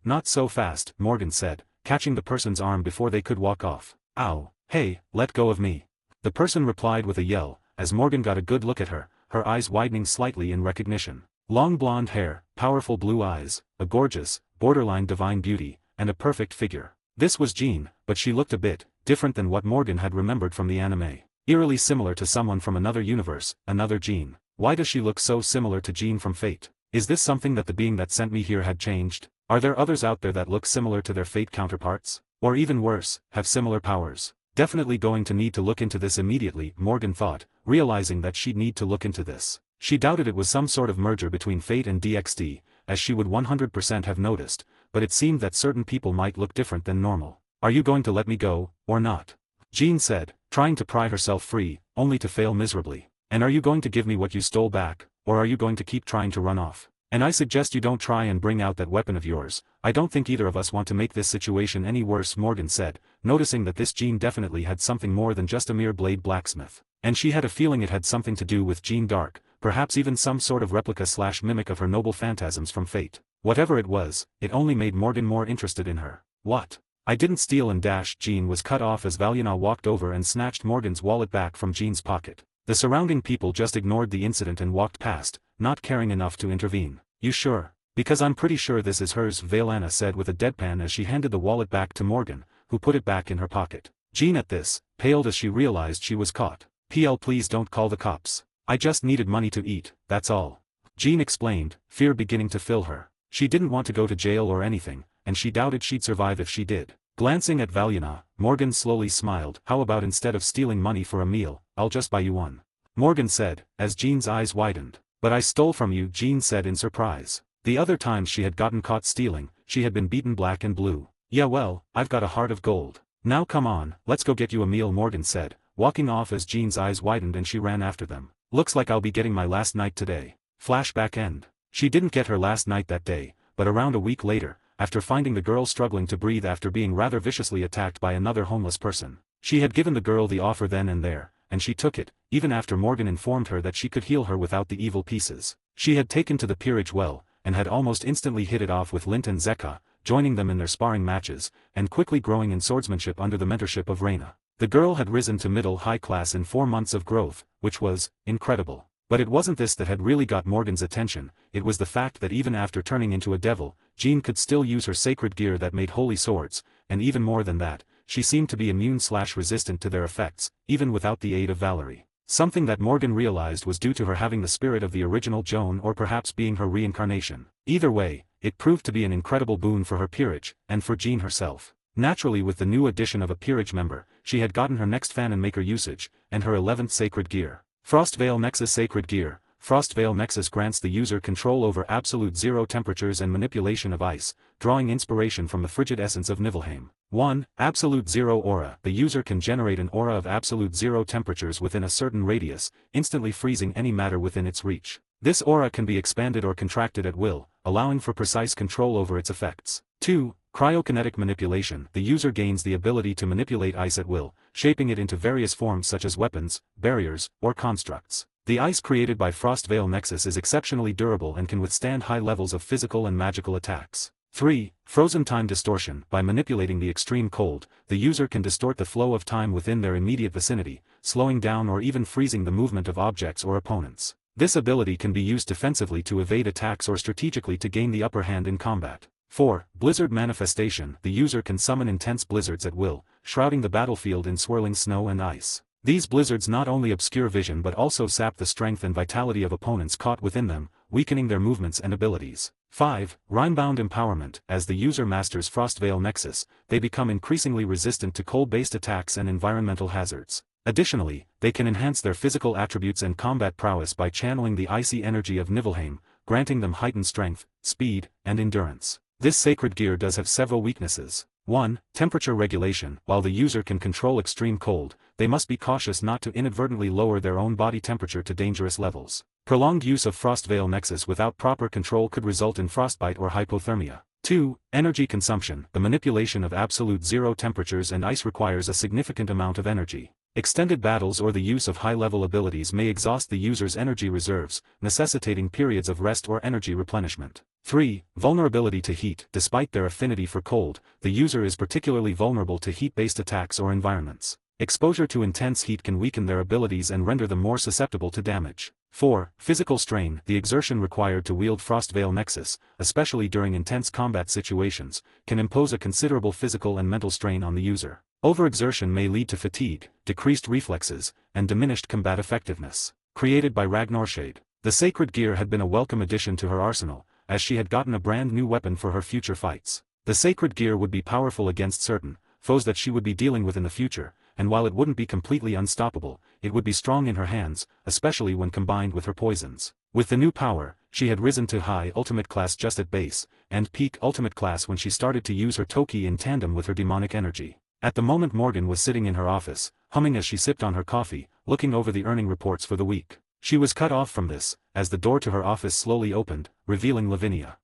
Not so fast, Morgan said, catching the person's arm before they could walk off. Ow, hey, let go of me. The person replied with a yell, as Morgan got a good look at her, her eyes widening slightly in recognition. Long blonde hair, powerful blue eyes, a gorgeous, borderline divine beauty, and a perfect figure. This was Jean, but she looked a bit different than what Morgan had remembered from the anime. Eerily similar to someone from another universe, another Jean. Why does she look so similar to Jean from Fate? Is this something that the being that sent me here had changed? Are there others out there that look similar to their Fate counterparts? Or even worse, have similar powers? Definitely going to need to look into this immediately, Morgan thought, realizing that she'd need to look into this. She doubted it was some sort of merger between Fate and DxD, as she would 100% have noticed, but it seemed that certain people might look different than normal. Are you going to let me go, or not? Jean said, trying to pry herself free, only to fail miserably. And are you going to give me what you stole back, or are you going to keep trying to run off? And I suggest you don't try and bring out that weapon of yours. I don't think either of us want to make this situation any worse, Morgan said, noticing that this Jean definitely had something more than just a mere blade blacksmith. And she had a feeling it had something to do with Jean Dark, perhaps even some sort of replica/mimic of her noble phantasms from Fate. Whatever it was, it only made Morgan more interested in her. What? I didn't steal and dash. Jean was cut off as Valiana walked over and snatched Morgan's wallet back from Jean's pocket. The surrounding people just ignored the incident and walked past, not caring enough to intervene. You sure? Because I'm pretty sure this is hers, Valiana said with a deadpan as she handed the wallet back to Morgan, who put it back in her pocket. Jean at this, paled as she realized she was caught. PL, please don't call the cops. I just needed money to eat, that's all. Jean explained, fear beginning to fill her. She didn't want to go to jail or anything, and she doubted she'd survive if she did. Glancing at Valiana, Morgan slowly smiled. How about instead of stealing money for a meal, I'll just buy you one? Morgan said, as Jean's eyes widened. But I stole from you, Jean said in surprise. The other times she had gotten caught stealing, she had been beaten black and blue. Yeah well, I've got a heart of gold. Now come on, let's go get you a meal, Morgan said, walking off as Jean's eyes widened and she ran after them. Looks like I'll be getting my last night today. Flashback end. She didn't get her last night that day, but around a week later, after finding the girl struggling to breathe after being rather viciously attacked by another homeless person. She had given the girl the offer then and there, and she took it, even after Morgan informed her that she could heal her without the evil pieces. She had taken to the peerage well, and had almost instantly hit it off with Lint and Zeka, joining them in their sparring matches, and quickly growing in swordsmanship under the mentorship of Reyna. The girl had risen to middle-high class in 4 months of growth, which was incredible. But it wasn't this that had really got Morgan's attention, it was the fact that even after turning into a devil, Jean could still use her sacred gear that made holy swords, and even more than that, she seemed to be immune/resistant to their effects, even without the aid of Valerie. Something that Morgan realized was due to her having the spirit of the original Joan or perhaps being her reincarnation. Either way, it proved to be an incredible boon for her peerage, and for Jean herself. Naturally, with the new addition of a peerage member, she had gotten her next fan and maker usage, and her 11th sacred gear. Frostveil Nexus Sacred Gear. Frostveil Nexus grants the user control over absolute zero temperatures and manipulation of ice, drawing inspiration from the frigid essence of Niflheim. 1. Absolute Zero Aura. The user can generate an aura of absolute zero temperatures within a certain radius, instantly freezing any matter within its reach. This aura can be expanded or contracted at will, allowing for precise control over its effects. 2. Cryokinetic Manipulation. The user gains the ability to manipulate ice at will, shaping it into various forms such as weapons, barriers, or constructs. The ice created by Frostveil Nexus is exceptionally durable and can withstand high levels of physical and magical attacks. 3. Frozen Time Distortion. By manipulating the extreme cold, the user can distort the flow of time within their immediate vicinity, slowing down or even freezing the movement of objects or opponents. This ability can be used defensively to evade attacks or strategically to gain the upper hand in combat. 4. Blizzard Manifestation. The user can summon intense blizzards at will, shrouding the battlefield in swirling snow and ice. These blizzards not only obscure vision but also sap the strength and vitality of opponents caught within them, weakening their movements and abilities. 5. Rime-bound Empowerment. As the user masters Frostveil Nexus, they become increasingly resistant to cold-based attacks and environmental hazards. Additionally, they can enhance their physical attributes and combat prowess by channeling the icy energy of Niflheim, granting them heightened strength, speed, and endurance. This sacred gear does have several weaknesses. 1. Temperature regulation. While the user can control extreme cold, they must be cautious not to inadvertently lower their own body temperature to dangerous levels. Prolonged use of Frostveil Nexus without proper control could result in frostbite or hypothermia. 2. Energy consumption. The manipulation of absolute zero temperatures and ice requires a significant amount of energy. Extended battles or the use of high-level abilities may exhaust the user's energy reserves, necessitating periods of rest or energy replenishment. 3. Vulnerability to heat. Despite their affinity for cold, the user is particularly vulnerable to heat-based attacks or environments. Exposure to intense heat can weaken their abilities and render them more susceptible to damage. 4. Physical strain. The exertion required to wield Frostveil Nexus, especially during intense combat situations, can impose a considerable physical and mental strain on the user. Overexertion may lead to fatigue, decreased reflexes, and diminished combat effectiveness. Created by Ragnarshade. The Sacred Gear had been a welcome addition to her arsenal, as she had gotten a brand new weapon for her future fights. The Sacred Gear would be powerful against certain foes that she would be dealing with in the future, and while it wouldn't be completely unstoppable, it would be strong in her hands, especially when combined with her poisons. With the new power, she had risen to high ultimate class just at base, and peak ultimate class when she started to use her Toki in tandem with her demonic energy. At the moment Morgan was sitting in her office, humming as she sipped on her coffee, looking over the earning reports for the week. She was cut off from this, as the door to her office slowly opened, revealing Lavinia.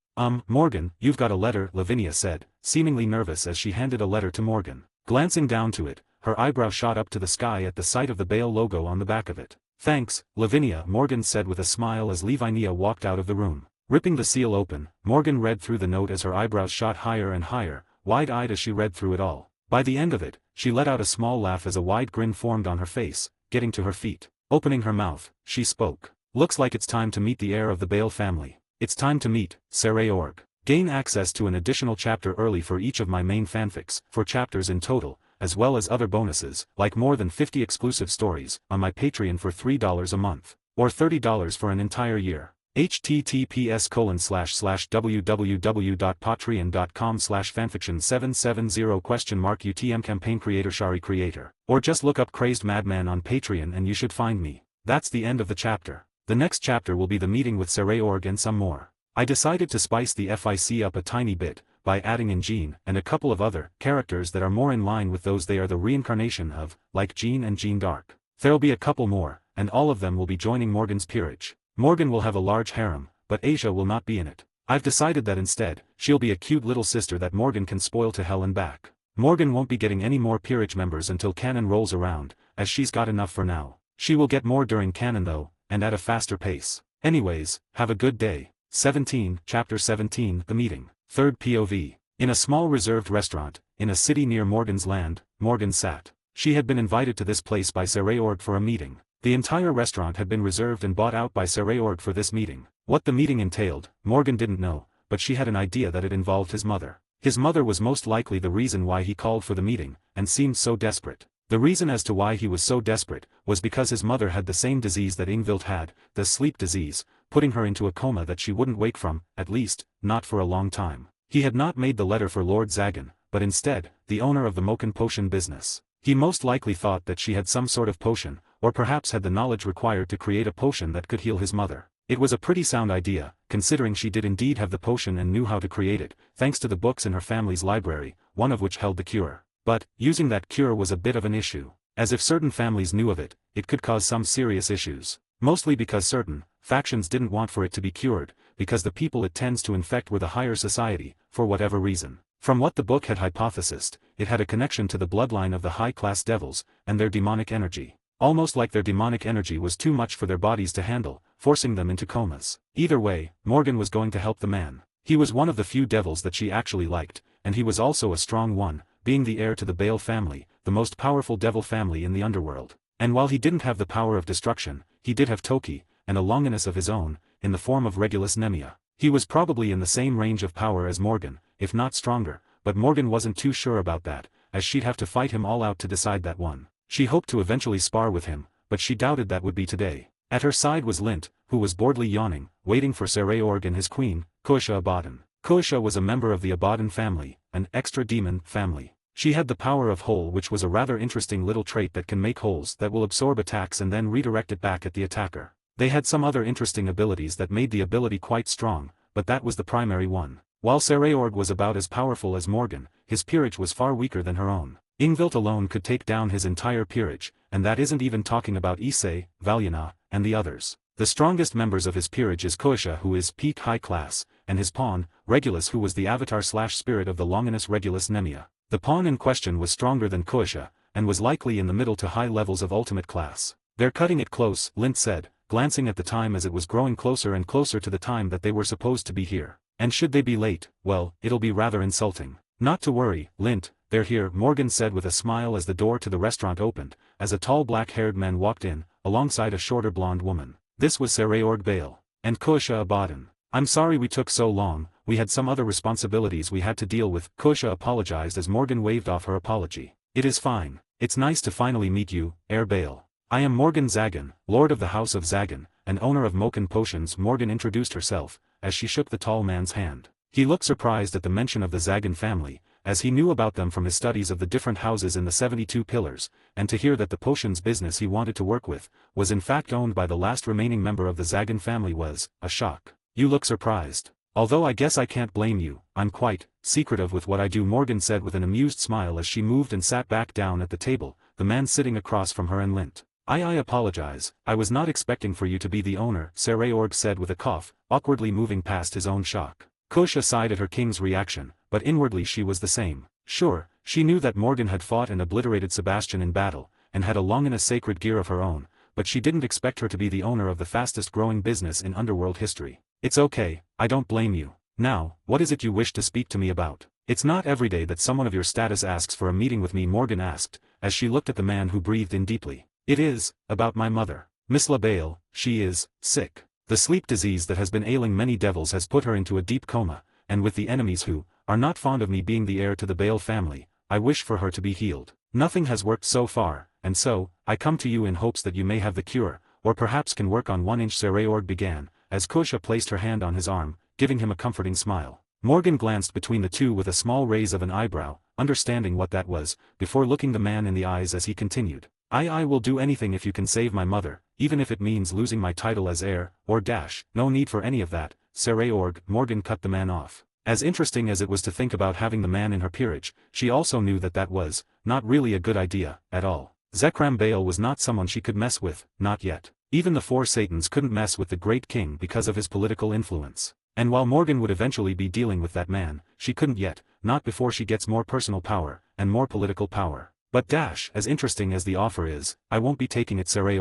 Morgan, you've got a letter," Lavinia said, seemingly nervous as she handed a letter to Morgan. Glancing down to it, her eyebrow shot up to the sky at the sight of the Bale logo on the back of it. "Thanks, Lavinia," Morgan said with a smile as Lavinia walked out of the room. Ripping the seal open, Morgan read through the note as her eyebrows shot higher and higher, wide-eyed as she read through it all. By the end of it, she let out a small laugh as a wide grin formed on her face. Getting to her feet, opening her mouth, she spoke. "Looks like it's time to meet the heir of the Bale family. It's time to meet Saray Org. Gain access to an additional chapter early for each of my main fanfics, 4 chapters in total, as well as other bonuses, like more than 50 exclusive stories, on my Patreon for $3 a month, or $30 for an entire year. https://www.patreon.com/fanfiction770 UTM campaign creator creator. Or just look up Crazed Madman on Patreon and you should find me. That's the end of the chapter. The next chapter will be the meeting with Saray Org and some more. I decided to spice the FIC up a tiny bit, by adding in Jean and a couple of other characters that are more in line with those they are the reincarnation of, like Jean and Jean Dark. There'll be a couple more, and all of them will be joining Morgan's peerage. Morgan will have a large harem, but Asia will not be in it. I've decided that instead, she'll be a cute little sister that Morgan can spoil to hell and back. Morgan won't be getting any more peerage members until canon rolls around, as she's got enough for now. She will get more during canon though, and at a faster pace. Anyways, have a good day. 17, Chapter 17, The Meeting. Third POV. In a small reserved restaurant, in a city near Morgan's land, Morgan sat. She had been invited to this place by Saray Org for a meeting. The entire restaurant had been reserved and bought out by Saray Org for this meeting. What the meeting entailed, Morgan didn't know, but she had an idea that it involved his mother. His mother was most likely the reason why he called for the meeting, and seemed so desperate. The reason as to why he was so desperate, was because his mother had the same disease that Ingvild had, the sleep disease, putting her into a coma that she wouldn't wake from, at least, not for a long time. He had not made the letter for Lord Zagan, but instead, the owner of the Moken potion business. He most likely thought that she had some sort of potion, or perhaps had the knowledge required to create a potion that could heal his mother. It was a pretty sound idea, considering she did indeed have the potion and knew how to create it, thanks to the books in her family's library, one of which held the cure. But, using that cure was a bit of an issue. As if certain families knew of it, it could cause some serious issues. Mostly because certain factions didn't want for it to be cured, because the people it tends to infect were the higher society, for whatever reason. From what the book had hypothesized, it had a connection to the bloodline of the high-class devils, and their demonic energy. Almost like their demonic energy was too much for their bodies to handle, forcing them into comas. Either way, Morgan was going to help the man. He was one of the few devils that she actually liked, and he was also a strong one, being the heir to the Bale family, the most powerful devil family in the underworld. And while he didn't have the power of destruction, he did have Toki, and a Longinus of his own, in the form of Regulus Nemia. He was probably in the same range of power as Morgan, if not stronger, but Morgan wasn't too sure about that, as she'd have to fight him all out to decide that one. She hoped to eventually spar with him, but she doubted that would be today. At her side was Lint, who was boredly yawning, waiting for Saray Org and his queen, Kuisha Abaddon. Kuisha was a member of the Abaddon family, an extra demon family. She had the power of Hole, which was a rather interesting little trait that can make holes that will absorb attacks and then redirect it back at the attacker. They had some other interesting abilities that made the ability quite strong, but that was the primary one. While Saray Org was about as powerful as Morgan, his peerage was far weaker than her own. Ingvild alone could take down his entire peerage, and that isn't even talking about Issei, Valyana, and the others. The strongest members of his peerage is Kuisha, who is peak high class, and his pawn, Regulus, who was the avatar/spirit of the Longinus Regulus Nemia. The pawn in question was stronger than Kuisha, and was likely in the middle to high levels of ultimate class. "They're cutting it close," Lint said, glancing at the time as it was growing closer and closer to the time that they were supposed to be here. "And should they be late, well, it'll be rather insulting." "Not to worry, Lint, they're here," Morgan said with a smile as the door to the restaurant opened, as a tall black-haired man walked in, alongside a shorter blonde woman. This was Saray Bale. "And Kusha Abadan. I'm sorry we took so long, we had some other responsibilities we had to deal with." Kusha apologized as Morgan waved off her apology. "It is fine. It's nice to finally meet you, Bale. I am Morgan Zagan, Lord of the House of Zagan, and owner of Moken Potions." Morgan introduced herself, as she shook the tall man's hand. He looked surprised at the mention of the Zagan family, as he knew about them from his studies of the different houses in the 72 Pillars, and to hear that the potions business he wanted to work with, was in fact owned by the last remaining member of the Zagan family was a shock. "You look surprised. Although I guess I can't blame you, I'm quite secretive with what I do," Morgan said with an amused smile as she moved and sat back down at the table, the man sitting across from her and Lint. I apologize, I was not expecting for you to be the owner," Saray said with a cough, awkwardly moving past his own shock. Kusha sighed at her king's reaction, but inwardly she was the same. Sure, she knew that Morgan had fought and obliterated Sebastian in battle, and had a Longina sacred gear of her own, but she didn't expect her to be the owner of the fastest growing business in underworld history. "It's okay, I don't blame you. Now, what is it you wish to speak to me about?" "It's not every day that someone of your status asks for a meeting with me," Morgan asked, as she looked at the man who breathed in deeply. "It is about my mother. Miss LaBale, she is sick. The sleep disease that has been ailing many devils has put her into a deep coma, and with the enemies who are not fond of me being the heir to the Bale family, I wish for her to be healed. Nothing has worked so far, and so, I come to you in hopes that you may have the cure, or perhaps can work on 1 inch." Saray began, as Kusha placed her hand on his arm, giving him a comforting smile. Morgan glanced between the two with a small raise of an eyebrow, understanding what that was, before looking the man in the eyes as he continued. I will do anything if you can save my mother, even if it means losing my title as heir, or dash." "No need for any of that, Saray." Morgan cut the man off. As interesting as it was to think about having the man in her peerage, she also knew that that was not really a good idea, at all. Zekram Bale was not someone she could mess with, not yet. Even the 4 Satans couldn't mess with the great king because of his political influence. And while Morgan would eventually be dealing with that man, she couldn't yet, not before she gets more personal power, and more political power. "But dash, as interesting as the offer is, I won't be taking it." Saray.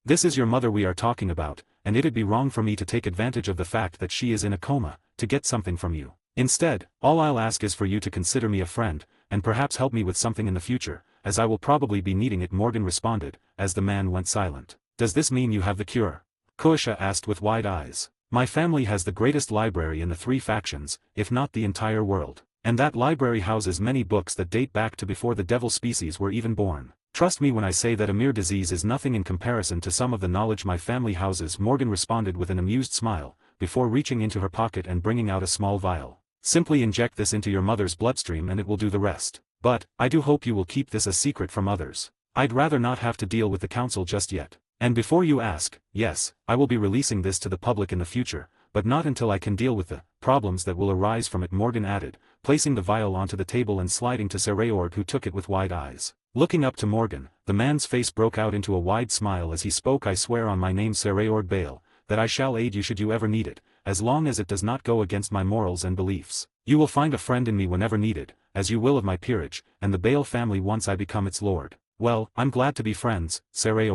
"This is your mother we are talking about, and it'd be wrong for me to take advantage of the fact that she is in a coma, to get something from you. Instead, all I'll ask is for you to consider me a friend, and perhaps help me with something in the future, as I will probably be needing it," Morgan responded, as the man went silent. "Does this mean you have the cure?" Kusha asked with wide eyes. "My family has the greatest library in the 3 factions, if not the entire world. And that library houses many books that date back to before the devil species were even born. Trust me when I say that a mere disease is nothing in comparison to some of the knowledge my family houses." Morgan responded with an amused smile, before reaching into her pocket and bringing out a small vial. "Simply inject this into your mother's bloodstream and it will do the rest. But, I do hope you will keep this a secret from others. I'd rather not have to deal with the council just yet. And before you ask, yes, I will be releasing this to the public in the future, but not until I can deal with the problems that will arise from it," Morgan added, placing the vial onto the table and sliding to Saray, who took it with wide eyes. Looking up to Morgan, the man's face broke out into a wide smile as he spoke. "I swear on my name, Saray Bale, that I shall aid you should you ever need it, as long as it does not go against my morals and beliefs. You will find a friend in me whenever needed, as you will of my peerage, and the Bale family once I become its lord." "Well, I'm glad to be friends, Saray.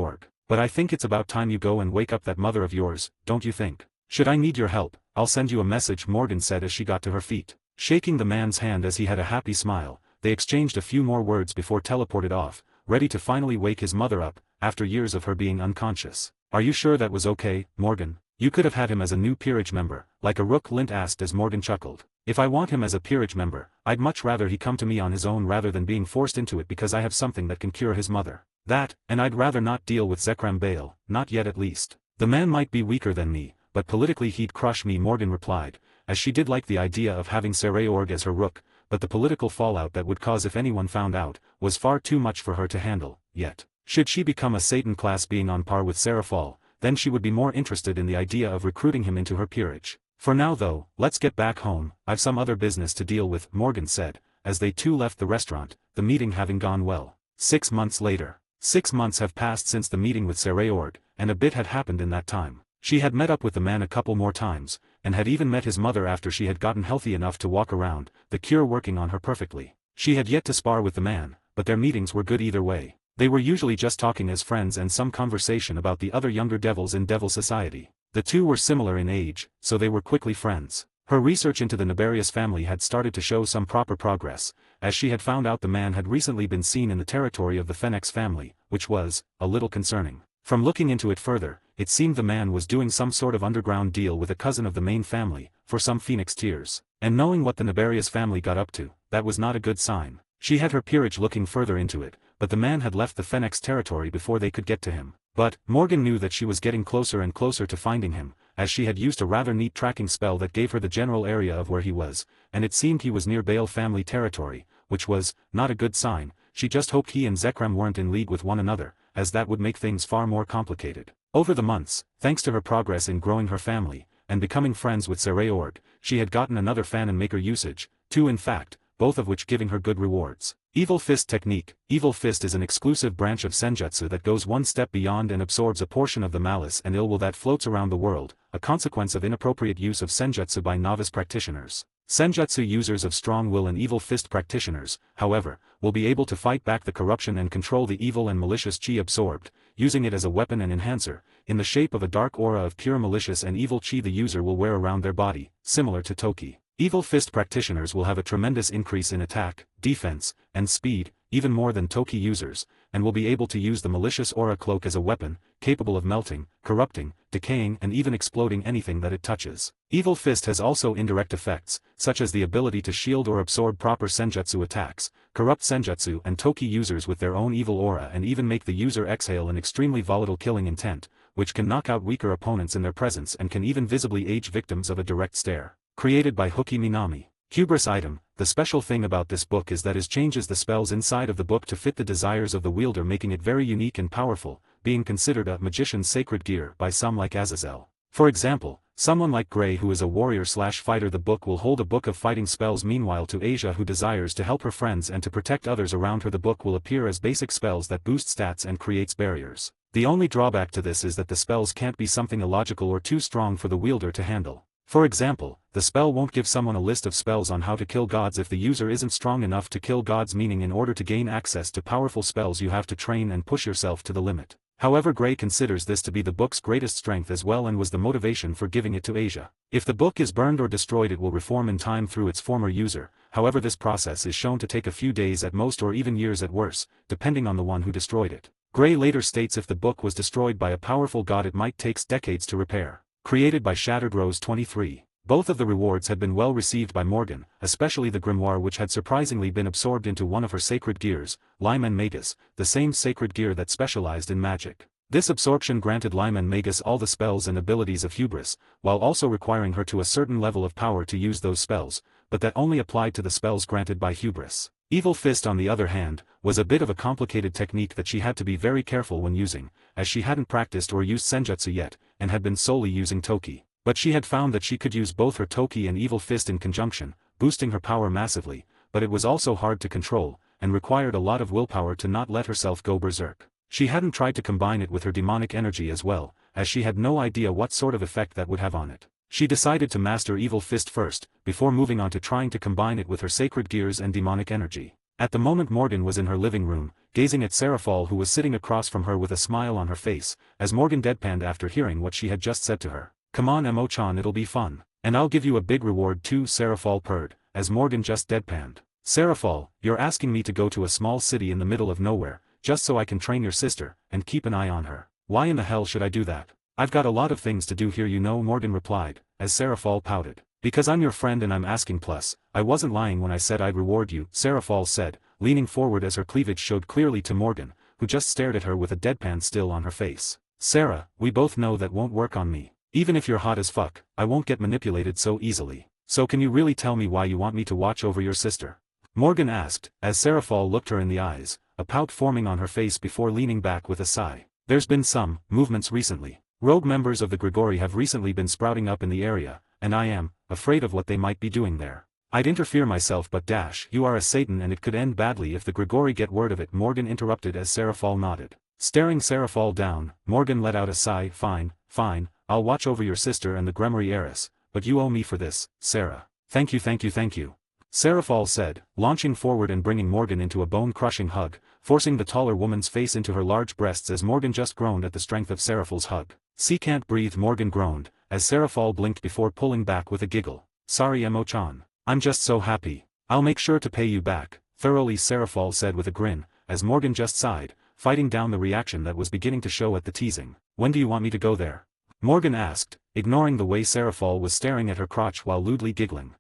But I think it's about time you go and wake up that mother of yours, don't you think?" "Should I need your help, I'll send you a message," Morgan said as she got to her feet. Shaking the man's hand as he had a happy smile, they exchanged a few more words before teleported off, ready to finally wake his mother up, after years of her being unconscious. "Are you sure that was okay, Morgan? You could have had him as a new peerage member, like a rook," Lint asked as Morgan chuckled. "If I want him as a peerage member, I'd much rather he come to me on his own rather than being forced into it because I have something that can cure his mother. That, and I'd rather not deal with Zekram Bale, not yet at least. The man might be weaker than me, but politically he'd crush me," Morgan replied, as she did like the idea of having Saray as her rook, but the political fallout that would cause if anyone found out, was far too much for her to handle, yet. Should she become a Satan-class being on par with Serafal, then she would be more interested in the idea of recruiting him into her peerage. "For now though, let's get back home, I've some other business to deal with," Morgan said, as they two left the restaurant, the meeting having gone well. 6 months later. 6 months have passed since the meeting with Saray, and a bit had happened in that time. She had met up with the man a couple more times, and had even met his mother after she had gotten healthy enough to walk around, the cure working on her perfectly. She had yet to spar with the man, but their meetings were good either way. They were usually just talking as friends and some conversation about the other younger devils in Devil Society. The two were similar in age, so they were quickly friends. Her research into the Nefarious family had started to show some proper progress, as she had found out the man had recently been seen in the territory of the Phoenix family, which was a little concerning. From looking into it further, it seemed the man was doing some sort of underground deal with a cousin of the main family, for some Phoenix tears. And knowing what the Nefarious family got up to, that was not a good sign. She had her peerage looking further into it, but the man had left the Phoenix territory before they could get to him. But, Morgan knew that she was getting closer and closer to finding him, as she had used a rather neat tracking spell that gave her the general area of where he was, and it seemed he was near Bale family territory, which was not a good sign. She just hoped he and Zekram weren't in league with one another, as that would make things far more complicated. Over the months, thanks to her progress in growing her family, and becoming friends with Saray Ord, she had gotten another fan and maker usage, two in fact, both of which giving her good rewards. Evil Fist Technique. Evil Fist is an exclusive branch of Senjutsu that goes one step beyond and absorbs a portion of the malice and ill will that floats around the world, a consequence of inappropriate use of Senjutsu by novice practitioners. Senjutsu users of strong will and Evil Fist practitioners, however, will be able to fight back the corruption and control the evil and malicious chi absorbed, using it as a weapon and enhancer, in the shape of a dark aura of pure malicious and evil chi the user will wear around their body, similar to Toki. Evil Fist practitioners will have a tremendous increase in attack, defense, and speed, even more than Toki users, and will be able to use the malicious aura cloak as a weapon, capable of melting, corrupting, decaying and even exploding anything that it touches. Evil Fist has also indirect effects, such as the ability to shield or absorb proper Senjutsu attacks, corrupt Senjutsu and Toki users with their own evil aura and even make the user exhale an extremely volatile killing intent, which can knock out weaker opponents in their presence and can even visibly age victims of a direct stare. Created by Hooki Minami. Hubris item. The special thing about this book is that it changes the spells inside of the book to fit the desires of the wielder, making it very unique and powerful, being considered a magician's sacred gear by some like Azazel. For example, someone like Gray who is a warrior/fighter, the book will hold a book of fighting spells. Meanwhile to Asia who desires to help her friends and to protect others around her, the book will appear as basic spells that boost stats and creates barriers. The only drawback to this is that the spells can't be something illogical or too strong for the wielder to handle. For example, the spell won't give someone a list of spells on how to kill gods if the user isn't strong enough to kill gods, meaning in order to gain access to powerful spells you have to train and push yourself to the limit. However, Gray considers this to be the book's greatest strength as well and was the motivation for giving it to Asia. If the book is burned or destroyed, it will reform in time through its former user, however this process is shown to take a few days at most or even years at worst, depending on the one who destroyed it. Gray later states if the book was destroyed by a powerful god it might take decades to repair. Created by Shattered Rose 23. Both of the rewards had been well received by Morgan, especially the grimoire which had surprisingly been absorbed into one of her sacred gears, Lyman Magus, the same sacred gear that specialized in magic. This absorption granted Lyman Magus all the spells and abilities of Hubris, while also requiring her to a certain level of power to use those spells, but that only applied to the spells granted by Hubris. Evil Fist on the other hand, was a bit of a complicated technique that she had to be very careful when using, as she hadn't practiced or used Senjutsu yet, and had been solely using Toki. But she had found that she could use both her Toki and Evil Fist in conjunction, boosting her power massively, but it was also hard to control, and required a lot of willpower to not let herself go berserk. She hadn't tried to combine it with her demonic energy as well, as she had no idea what sort of effect that would have on it. She decided to master Evil Fist first, before moving on to trying to combine it with her sacred gears and demonic energy. At the moment Morgan was in her living room, gazing at Seraphal who was sitting across from her with a smile on her face, as Morgan deadpanned after hearing what she had just said to her. "Come on Emo-chan, it'll be fun. And I'll give you a big reward too," Seraphal purred, as Morgan just deadpanned. "Seraphal, you're asking me to go to a small city in the middle of nowhere, just so I can train your sister, and keep an eye on her. Why in the hell should I do that? I've got a lot of things to do here you know," Morgan replied, as Seraphal pouted. "Because I'm your friend and I'm asking, plus, I wasn't lying when I said I'd reward you," Seraphal said, leaning forward as her cleavage showed clearly to Morgan, who just stared at her with a deadpan still on her face. "Sarah, we both know that won't work on me. Even if you're hot as fuck, I won't get manipulated so easily. So can you really tell me why you want me to watch over your sister?" Morgan asked, as Seraphal looked her in the eyes, a pout forming on her face before leaning back with a sigh. "There's been some movements recently. Rogue members of the Grigori have recently been sprouting up in the area, and I am afraid of what they might be doing there. I'd interfere myself but you are a Satan and it could end badly if the Grigori get word of it," Morgan interrupted as Seraphal nodded. Staring Seraphal down, Morgan let out a sigh. Fine, I'll watch over your sister and the Gremory heiress, but you owe me for this, Sarah." Thank you." Serafal said, launching forward and bringing Morgan into a bone-crushing hug, forcing the taller woman's face into her large breasts as Morgan just groaned at the strength of Serafal's hug. "See, can't breathe," Morgan groaned, as Serafal blinked before pulling back with a giggle. "Sorry, Emo-chan. I'm just so happy. I'll make sure to pay you back," thoroughly Serafal said with a grin, as Morgan just sighed, fighting down the reaction that was beginning to show at the teasing. "When do you want me to go there?" Morgan asked, ignoring the way Serafal was staring at her crotch while lewdly giggling.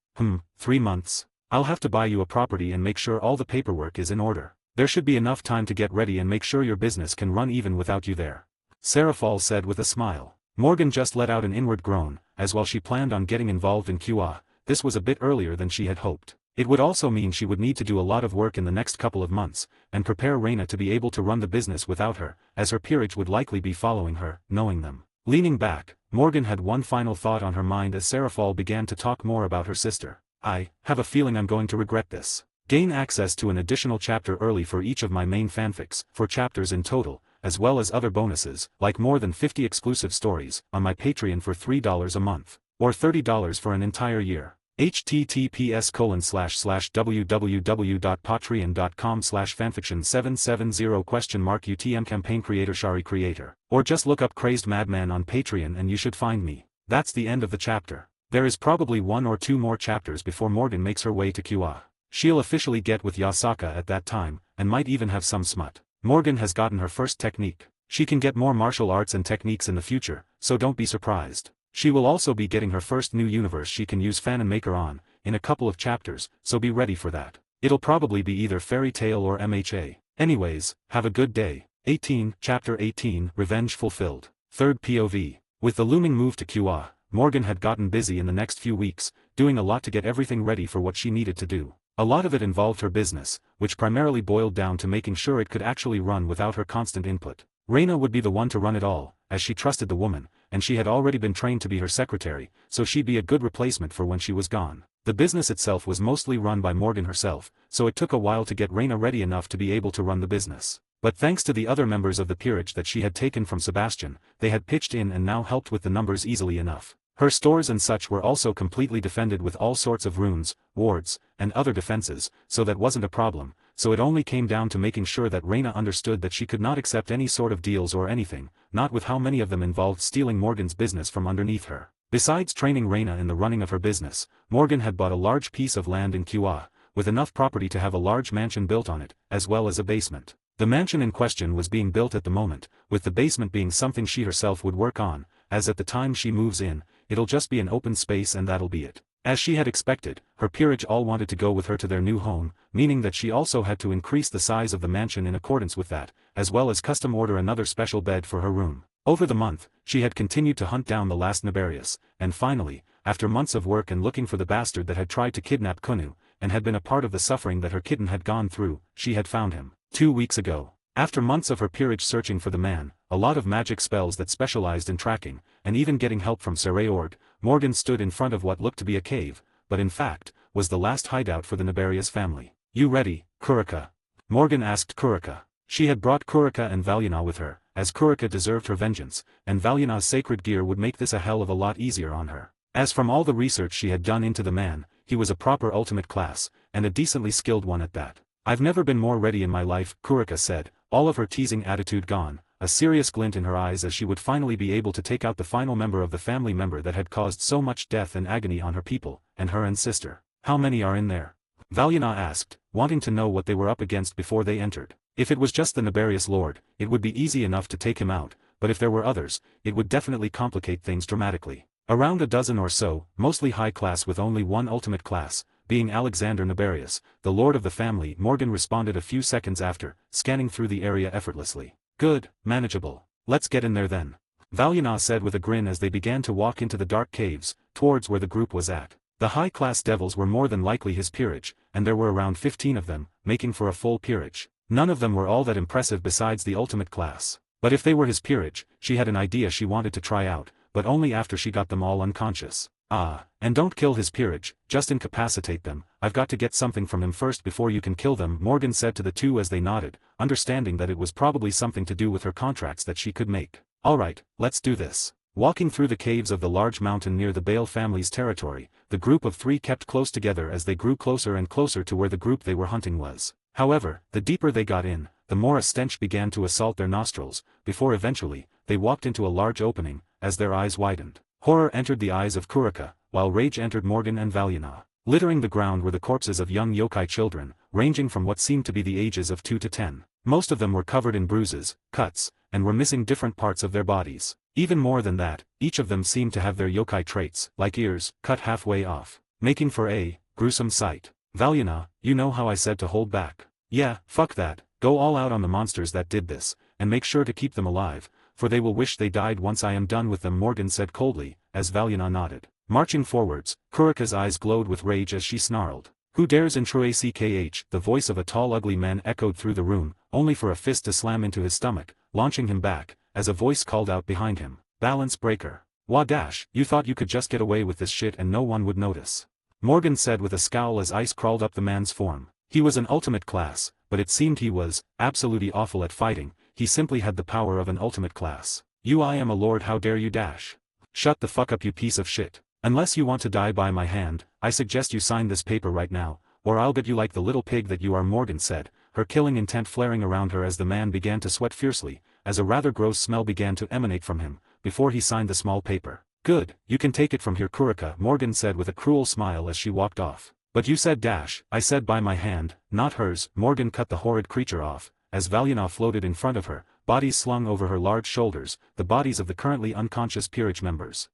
3 months. I'll have to buy you a property and make sure all the paperwork is in order. There should be enough time to get ready and make sure your business can run even without you there," Serafal said with a smile. Morgan just let out an inward groan, as while she planned on getting involved in QA, this was a bit earlier than she had hoped. It would also mean she would need to do a lot of work in the next couple of months, and prepare Reina to be able to run the business without her, as her peerage would likely be following her, knowing them. Leaning back, Morgan had one final thought on her mind as Serafal began to talk more about her sister. "I have a feeling I'm going to regret this. Gain access to an additional chapter early for each of my main fanfics, 4 chapters in total, as well as other bonuses, like more than 50 exclusive stories, on my Patreon for $3 a month, or $30 for an entire year. https://www.patreon.com/fanfiction770 UTM campaign creator Shari creator. Or just look up Crazed Madman on Patreon and you should find me." That's the end of the chapter. There is probably 1 or 2 more chapters before Morgan makes her way to QA. She'll officially get with Yasaka at that time, and might even have some smut. Morgan has gotten her first technique. She can get more martial arts and techniques in the future, so don't be surprised. She will also be getting her first new universe she can use Fan and Maker on, in a couple of chapters, so be ready for that. It'll probably be either Fairy Tail or MHA. Anyways, have a good day. 18, Chapter 18, Revenge Fulfilled. 3rd POV. With the looming move to QA, Morgan had gotten busy in the next few weeks, doing a lot to get everything ready for what she needed to do. A lot of it involved her business, which primarily boiled down to making sure it could actually run without her constant input. Reina would be the one to run it all, as she trusted the woman, and she had already been trained to be her secretary, so she'd be a good replacement for when she was gone. The business itself was mostly run by Morgan herself, so it took a while to get Reina ready enough to be able to run the business. But thanks to the other members of the peerage that she had taken from Sebastian, they had pitched in and now helped with the numbers easily enough. Her stores and such were also completely defended with all sorts of runes, wards, and other defenses, so that wasn't a problem, so it only came down to making sure that Reina understood that she could not accept any sort of deals or anything, not with how many of them involved stealing Morgan's business from underneath her. Besides training Reina in the running of her business, Morgan had bought a large piece of land in QA, with enough property to have a large mansion built on it, as well as a basement. The mansion in question was being built at the moment, with the basement being something she herself would work on, as at the time she moves in, it'll just be an open space and that'll be it. As she had expected, her peerage all wanted to go with her to their new home, meaning that she also had to increase the size of the mansion in accordance with that, as well as custom order another special bed for her room. Over the month, she had continued to hunt down the last Nabarius, and finally, after months of work and looking for the bastard that had tried to kidnap Kunu, and had been a part of the suffering that her kitten had gone through, she had found him. 2 weeks ago. After months of her peerage searching for the man, a lot of magic spells that specialized in tracking, and even getting help from Sereord, Morgan stood in front of what looked to be a cave, but in fact, was the last hideout for the Nabarius family. "You ready, Kurika?" Morgan asked Kurika. She had brought Kurika and Valyana with her, as Kurika deserved her vengeance, and Valyana's sacred gear would make this a hell of a lot easier on her. As from all the research she had done into the man, he was a proper ultimate class, and a decently skilled one at that. "I've never been more ready in my life," Kurika said, all of her teasing attitude gone, a serious glint in her eyes as she would finally be able to take out the final member of the family member that had caused so much death and agony on her people, and her and sister. "How many are in there?" Valyana asked, wanting to know what they were up against before they entered. If it was just the Nabarius Lord, it would be easy enough to take him out, but if there were others, it would definitely complicate things dramatically. Around a dozen or so, mostly high class with only one ultimate class, being Alexander Nabarius, the lord of the family. Morgan responded a few seconds after, scanning through the area effortlessly. "Good, manageable. Let's get in there then," Valyana said with a grin as they began to walk into the dark caves, towards where the group was at. The high-class devils were more than likely his peerage, and there were around 15 of them, making for a full peerage. None of them were all that impressive besides the ultimate class. But if they were his peerage, she had an idea she wanted to try out, but only after she got them all unconscious. And don't kill his peerage, just incapacitate them. I've got to get something from him first before you can kill them, Morgan said to the two as they nodded, understanding that it was probably something to do with her contracts that she could make. "Alright, let's do this." Walking through the caves of the large mountain near the Bale family's territory, the group of three kept close together as they grew closer and closer to where the group they were hunting was. However, the deeper they got in, the more a stench began to assault their nostrils, before eventually, they walked into a large opening, as their eyes widened. Horror entered the eyes of Kurika, while rage entered Morgan and Valyana. Littering the ground were the corpses of young yokai children, ranging from what seemed to be the ages of 2 to 10. Most of them were covered in bruises, cuts, and were missing different parts of their bodies. Even more than that, each of them seemed to have their yokai traits, like ears, cut halfway off, making for a gruesome sight. Valyana, you know how I said to hold back. Yeah, fuck that, go all out on the monsters that did this, and make sure to keep them alive, for they will wish they died once I am done with them, Morgan said coldly, as Valyana nodded. Marching forwards, Kurika's eyes glowed with rage as she snarled. Who dares intrude? The voice of a tall ugly man echoed through the room, only for a fist to slam into his stomach, launching him back, as a voice called out behind him. Balance breaker. Wah dash, you thought you could just get away with this shit and no one would notice. Morgan said with a scowl as ice crawled up the man's form. He was an ultimate class, but it seemed he was absolutely awful at fighting. He simply had the power of an ultimate class. I am a lord, how dare you dash? Shut the fuck up, you piece of shit. Unless you want to die by my hand, I suggest you sign this paper right now, or I'll get you like the little pig that you are, Morgan said, her killing intent flaring around her as the man began to sweat fiercely, as a rather gross smell began to emanate from him, before he signed the small paper. Good, you can take it from here, Kurika, Morgan said with a cruel smile as she walked off. But you said dash. I said by my hand, not hers. Morgan cut the horrid creature off, as Valyana floated in front of her, bodies slung over her large shoulders, the bodies of the currently unconscious peerage members.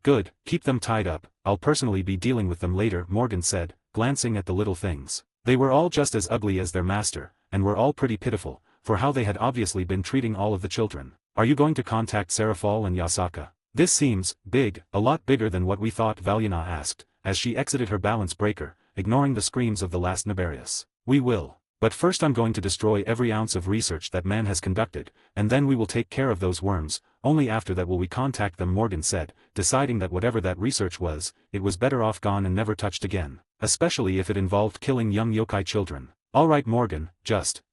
Good, keep them tied up, I'll personally be dealing with them later, Morgan said, glancing at the little things. They were all just as ugly as their master, and were all pretty pitiful, for how they had obviously been treating all of the children. Are you going to contact Serafal and Yasaka? This seems big, a lot bigger than what we thought, Valyana asked, as she exited her balance breaker, ignoring the screams of the last Nabarius. We will. But first I'm going to destroy every ounce of research that man has conducted, and then we will take care of those worms, only after that will we contact them, Morgan said, deciding that whatever that research was, it was better off gone and never touched again, especially if it involved killing young yokai children. Alright Morgan,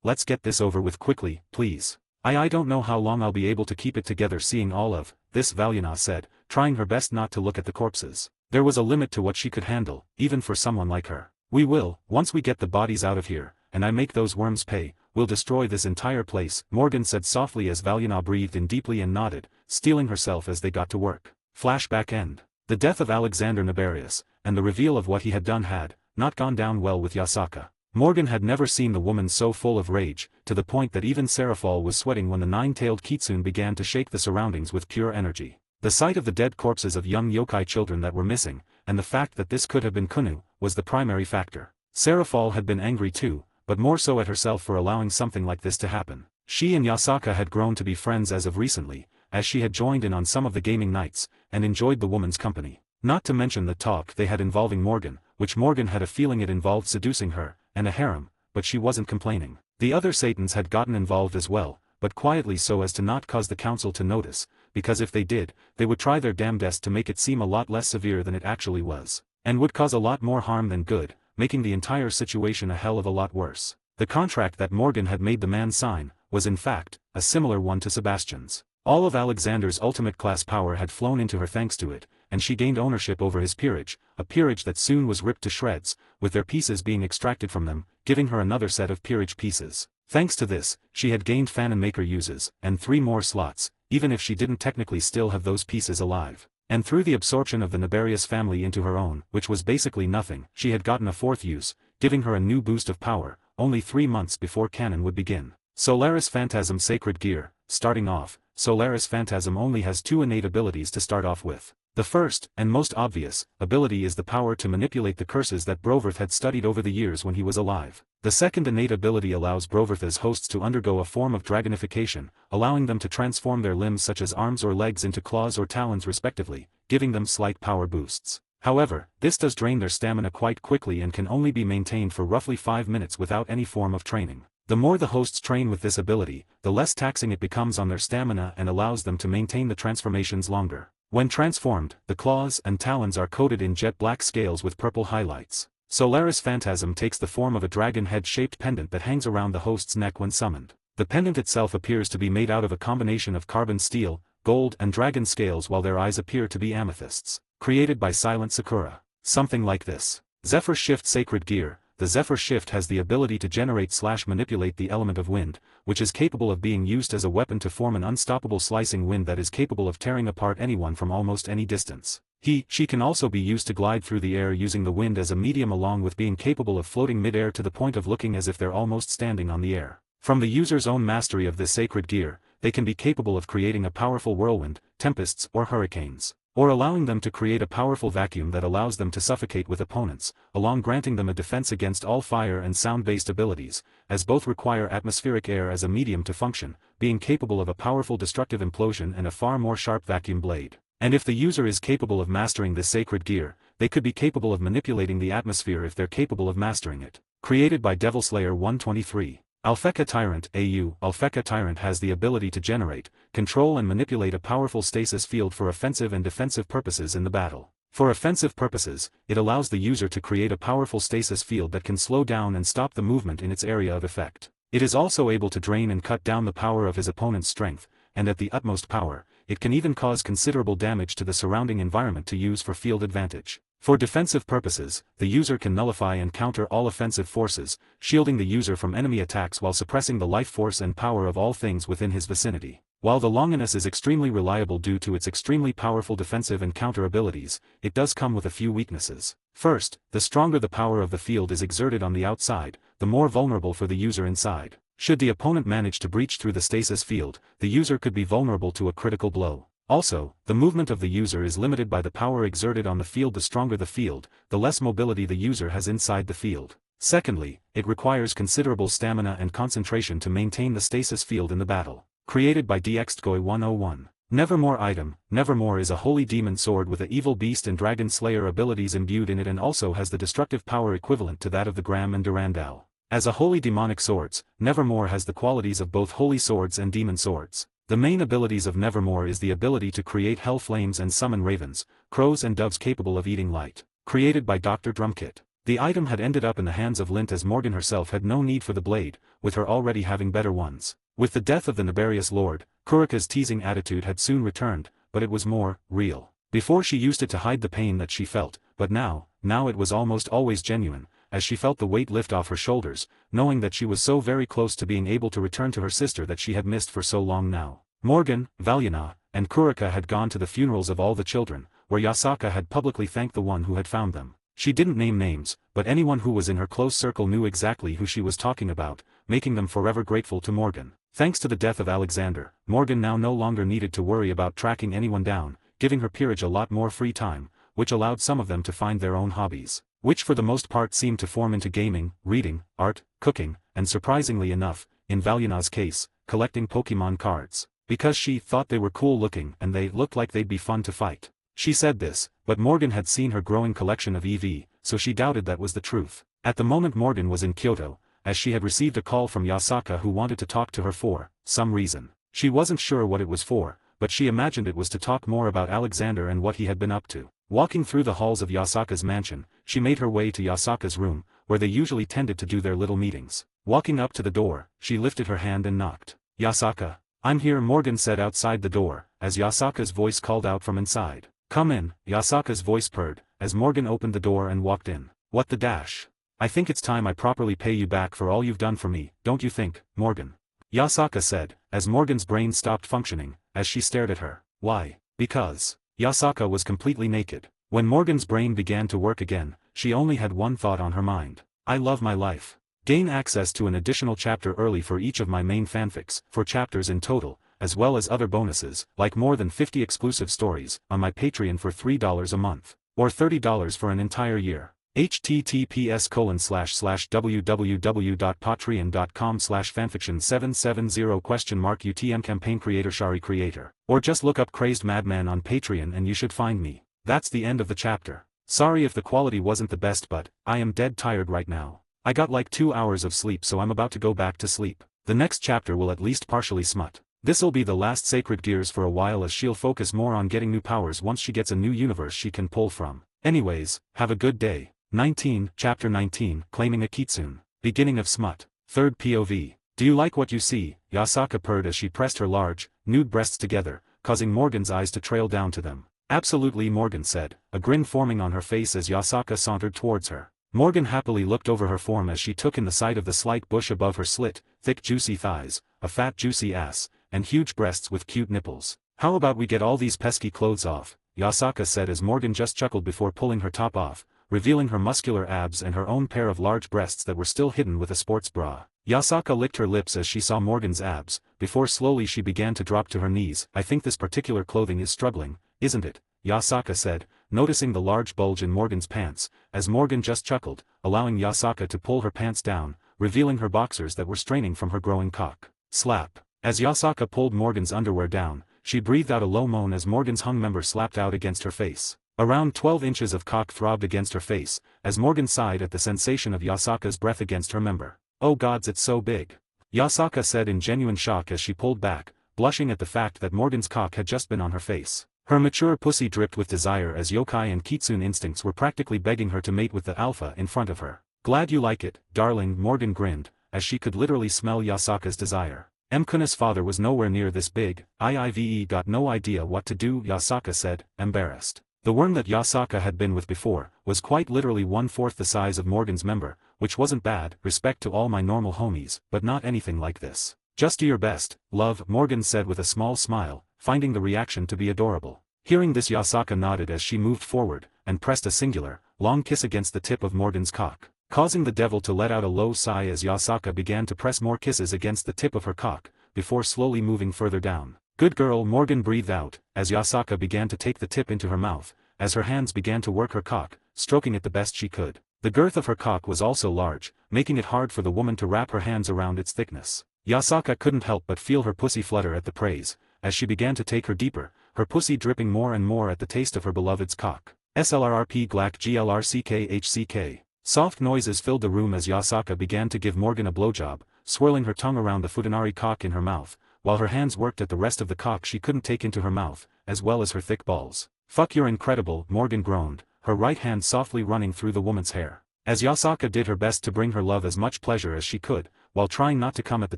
let's get this over with quickly, please. I don't know how long I'll be able to keep it together seeing all of this, Valyana said, trying her best not to look at the corpses. There was a limit to what she could handle, even for someone like her. We will, once we get the bodies out of here, and I make those worms pay, we'll destroy this entire place, Morgan said softly as Valyana breathed in deeply and nodded, steeling herself as they got to work. Flashback end. The death of Alexander Nabarius, and the reveal of what he had done had not gone down well with Yasaka. Morgan had never seen the woman so full of rage, to the point that even Serafal was sweating when the nine-tailed kitsune began to shake the surroundings with pure energy. The sight of the dead corpses of young yokai children that were missing, and the fact that this could have been Kunu, was the primary factor. Serafal had been angry too, but more so at herself for allowing something like this to happen. She and Yasaka had grown to be friends as of recently, as she had joined in on some of the gaming nights, and enjoyed the woman's company. Not to mention the talk they had involving Morgan, which Morgan had a feeling it involved seducing her, and a harem, but she wasn't complaining. The other Satans had gotten involved as well, but quietly so as to not cause the council to notice, because if they did, they would try their damnedest to make it seem a lot less severe than it actually was, and would cause a lot more harm than good, making the entire situation a hell of a lot worse. The contract that Morgan had made the man sign, was in fact, a similar one to Sebastian's. All of Alexander's ultimate class power had flown into her thanks to it, and she gained ownership over his peerage, a peerage that soon was ripped to shreds, with their pieces being extracted from them, giving her another set of peerage pieces. Thanks to this, she had gained Fanon Maker uses, and 3 more slots, even if she didn't technically still have those pieces alive. And through the absorption of the Nabarius family into her own, which was basically nothing, she had gotten a 4th use, giving her a new boost of power, only 3 months before canon would begin. Solaris Phantasm Sacred Gear. Starting off, Solaris Phantasm only has 2 innate abilities to start off with. The first, and most obvious, ability is the power to manipulate the curses that Broverth had studied over the years when he was alive. The second innate ability allows Broverth's hosts to undergo a form of dragonification, allowing them to transform their limbs such as arms or legs into claws or talons respectively, giving them slight power boosts. However, this does drain their stamina quite quickly and can only be maintained for roughly 5 minutes without any form of training. The more the hosts train with this ability, the less taxing it becomes on their stamina and allows them to maintain the transformations longer. When transformed, the claws and talons are coated in jet black scales with purple highlights. Solaris Phantasm takes the form of a dragon head-shaped pendant that hangs around the host's neck when summoned. The pendant itself appears to be made out of a combination of carbon steel, gold and dragon scales while their eyes appear to be amethysts. Created by Silent Sakura. Something like this. Zephyr Shift Sacred Gear. The Zephyr Shift has the ability to generate/manipulate the element of wind, which is capable of being used as a weapon to form an unstoppable slicing wind that is capable of tearing apart anyone from almost any distance. She can also be used to glide through the air using the wind as a medium, along with being capable of floating mid-air to the point of looking as if they're almost standing on the air. From the user's own mastery of this sacred gear, they can be capable of creating a powerful whirlwind, tempests or hurricanes, or allowing them to create a powerful vacuum that allows them to suffocate with opponents, along granting them a defense against all fire and sound-based abilities, as both require atmospheric air as a medium to function, being capable of a powerful destructive implosion and a far more sharp vacuum blade. And if the user is capable of mastering this sacred gear, they could be capable of manipulating the atmosphere if they're capable of mastering it. Created by Devilslayer 123. Alpheka Tyrant AU. Alpheka Tyrant has the ability to generate, control and manipulate a powerful stasis field for offensive and defensive purposes in the battle. For offensive purposes, it allows the user to create a powerful stasis field that can slow down and stop the movement in its area of effect. It is also able to drain and cut down the power of his opponent's strength, and at the utmost power, it can even cause considerable damage to the surrounding environment to use for field advantage. For defensive purposes, the user can nullify and counter all offensive forces, shielding the user from enemy attacks while suppressing the life force and power of all things within his vicinity. While the Longinus is extremely reliable due to its extremely powerful defensive and counter abilities, it does come with a few weaknesses. First, the stronger the power of the field is exerted on the outside, the more vulnerable for the user inside. Should the opponent manage to breach through the stasis field, the user could be vulnerable to a critical blow. Also, the movement of the user is limited by the power exerted on the field. The stronger the field, the less mobility the user has inside the field. Secondly, it requires considerable stamina and concentration to maintain the stasis field in the battle. Created by DxD 101. Nevermore item. Nevermore is a holy demon sword with the evil beast and dragon slayer abilities imbued in it, and also has the destructive power equivalent to that of the Gram and Durandal. As a holy demonic swords, Nevermore has the qualities of both holy swords and demon swords. The main abilities of Nevermore is the ability to create hell flames and summon ravens, crows and doves capable of eating light. Created by Dr. Drumkit. The item had ended up in the hands of Lint, as Morgan herself had no need for the blade, with her already having better ones. With the death of the nefarious lord, Kurika's teasing attitude had soon returned, but it was more real. Before she used it to hide the pain that she felt, but now it was almost always genuine, as she felt the weight lift off her shoulders, knowing that she was so very close to being able to return to her sister that she had missed for so long now. Morgan, Valyana, and Kurika had gone to the funerals of all the children, where Yasaka had publicly thanked the one who had found them. She didn't name names, but anyone who was in her close circle knew exactly who she was talking about, making them forever grateful to Morgan. Thanks to the death of Alexander, Morgan now no longer needed to worry about tracking anyone down, giving her peerage a lot more free time, which allowed some of them to find their own hobbies, which for the most part seemed to form into gaming, reading, art, cooking, and surprisingly enough, in Valyana's case, collecting Pokemon cards. Because she thought they were cool looking and they looked like they'd be fun to fight. She said this, but Morgan had seen her growing collection of EV, so she doubted that was the truth. At the moment Morgan was in Kyoto, as she had received a call from Yasaka who wanted to talk to her for some reason. She wasn't sure what it was for, but she imagined it was to talk more about Alexander and what he had been up to. Walking through the halls of Yasaka's mansion, she made her way to Yasaka's room, where they usually tended to do their little meetings. Walking up to the door, she lifted her hand and knocked. "Yasaka. I'm here," Morgan said outside the door, as Yasaka's voice called out from inside. "Come in," Yasaka's voice purred, as Morgan opened the door and walked in. "What the dash? I think it's time I properly pay you back for all you've done for me, don't you think, Morgan?" Yasaka said, as Morgan's brain stopped functioning, as she stared at her. "Why?" "Because." Yasaka was completely naked. When Morgan's brain began to work again, she only had one thought on her mind. "I love my life." Gain access to an additional chapter early for each of my main fanfics, 4 chapters in total, as well as other bonuses, like more than 50 exclusive stories, on my Patreon for $3 a month, or $30 for an entire year. https://www.patreon.com/fanfiction770 campaign creator Shari creator. Or just look up Crazed Madman on Patreon and you should find me. That's the end of the chapter. Sorry if the quality wasn't the best, but I am dead tired right now. I got like 2 hours of sleep, so I'm about to go back to sleep. The next chapter will at least partially smut. This'll be the last Sacred Gears for a while, as she'll focus more on getting new powers once she gets a new universe she can pull from. Anyways, have a good day. 19, Chapter 19, Claiming a Kitsune. Beginning of smut. Third POV. "Do you like what you see?" Yasaka purred as she pressed her large, nude breasts together, causing Morgan's eyes to trail down to them. Absolutely, Morgan said, a grin forming on her face as Yasaka sauntered towards her. Morgan happily looked over her form as she took in the sight of the slight bush above her slit, thick juicy thighs, a fat juicy ass, and huge breasts with cute nipples. How about we get all these pesky clothes off, Yasaka said as Morgan just chuckled before pulling her top off, revealing her muscular abs and her own pair of large breasts that were still hidden with a sports bra. Yasaka licked her lips as she saw Morgan's abs, before slowly she began to drop to her knees. I think this particular clothing is struggling, isn't it? Yasaka said, noticing the large bulge in Morgan's pants, as Morgan just chuckled, allowing Yasaka to pull her pants down, revealing her boxers that were straining from her growing cock. Slap. As Yasaka pulled Morgan's underwear down, she breathed out a low moan as Morgan's hung member slapped out against her face. Around 12 inches of cock throbbed against her face, as Morgan sighed at the sensation of Yasaka's breath against her member. Oh gods, it's so big. Yasaka said in genuine shock as she pulled back, blushing at the fact that Morgan's cock had just been on her face. Her mature pussy dripped with desire as yokai and kitsune instincts were practically begging her to mate with the alpha in front of her. Glad you like it, darling, Morgan grinned, as she could literally smell Yasaka's desire. Mkuna's father was nowhere near this big. Ive got no idea what to do, Yasaka said, embarrassed. The worm that Yasaka had been with before was quite literally 1/4 the size of Morgan's member, which wasn't bad, respect to all my normal homies, but not anything like this. Just do your best, love, Morgan said with a small smile, finding the reaction to be adorable. Hearing this, Yasaka nodded as she moved forward, and pressed a singular, long kiss against the tip of Morgan's cock, causing the devil to let out a low sigh as Yasaka began to press more kisses against the tip of her cock, before slowly moving further down. Good girl, Morgan breathed out, as Yasaka began to take the tip into her mouth, as her hands began to work her cock, stroking it the best she could. The girth of her cock was also large, making it hard for the woman to wrap her hands around its thickness. Yasaka couldn't help but feel her pussy flutter at the praise, as she began to take her deeper, her pussy dripping more and more at the taste of her beloved's cock. SLRRP GLAC GLRCKHCK. Soft noises filled the room as Yasaka began to give Morgan a blowjob, swirling her tongue around the Futanari cock in her mouth, while her hands worked at the rest of the cock she couldn't take into her mouth, as well as her thick balls. Fuck, you're incredible, Morgan groaned, her right hand softly running through the woman's hair. As Yasaka did her best to bring her love as much pleasure as she could, while trying not to come at the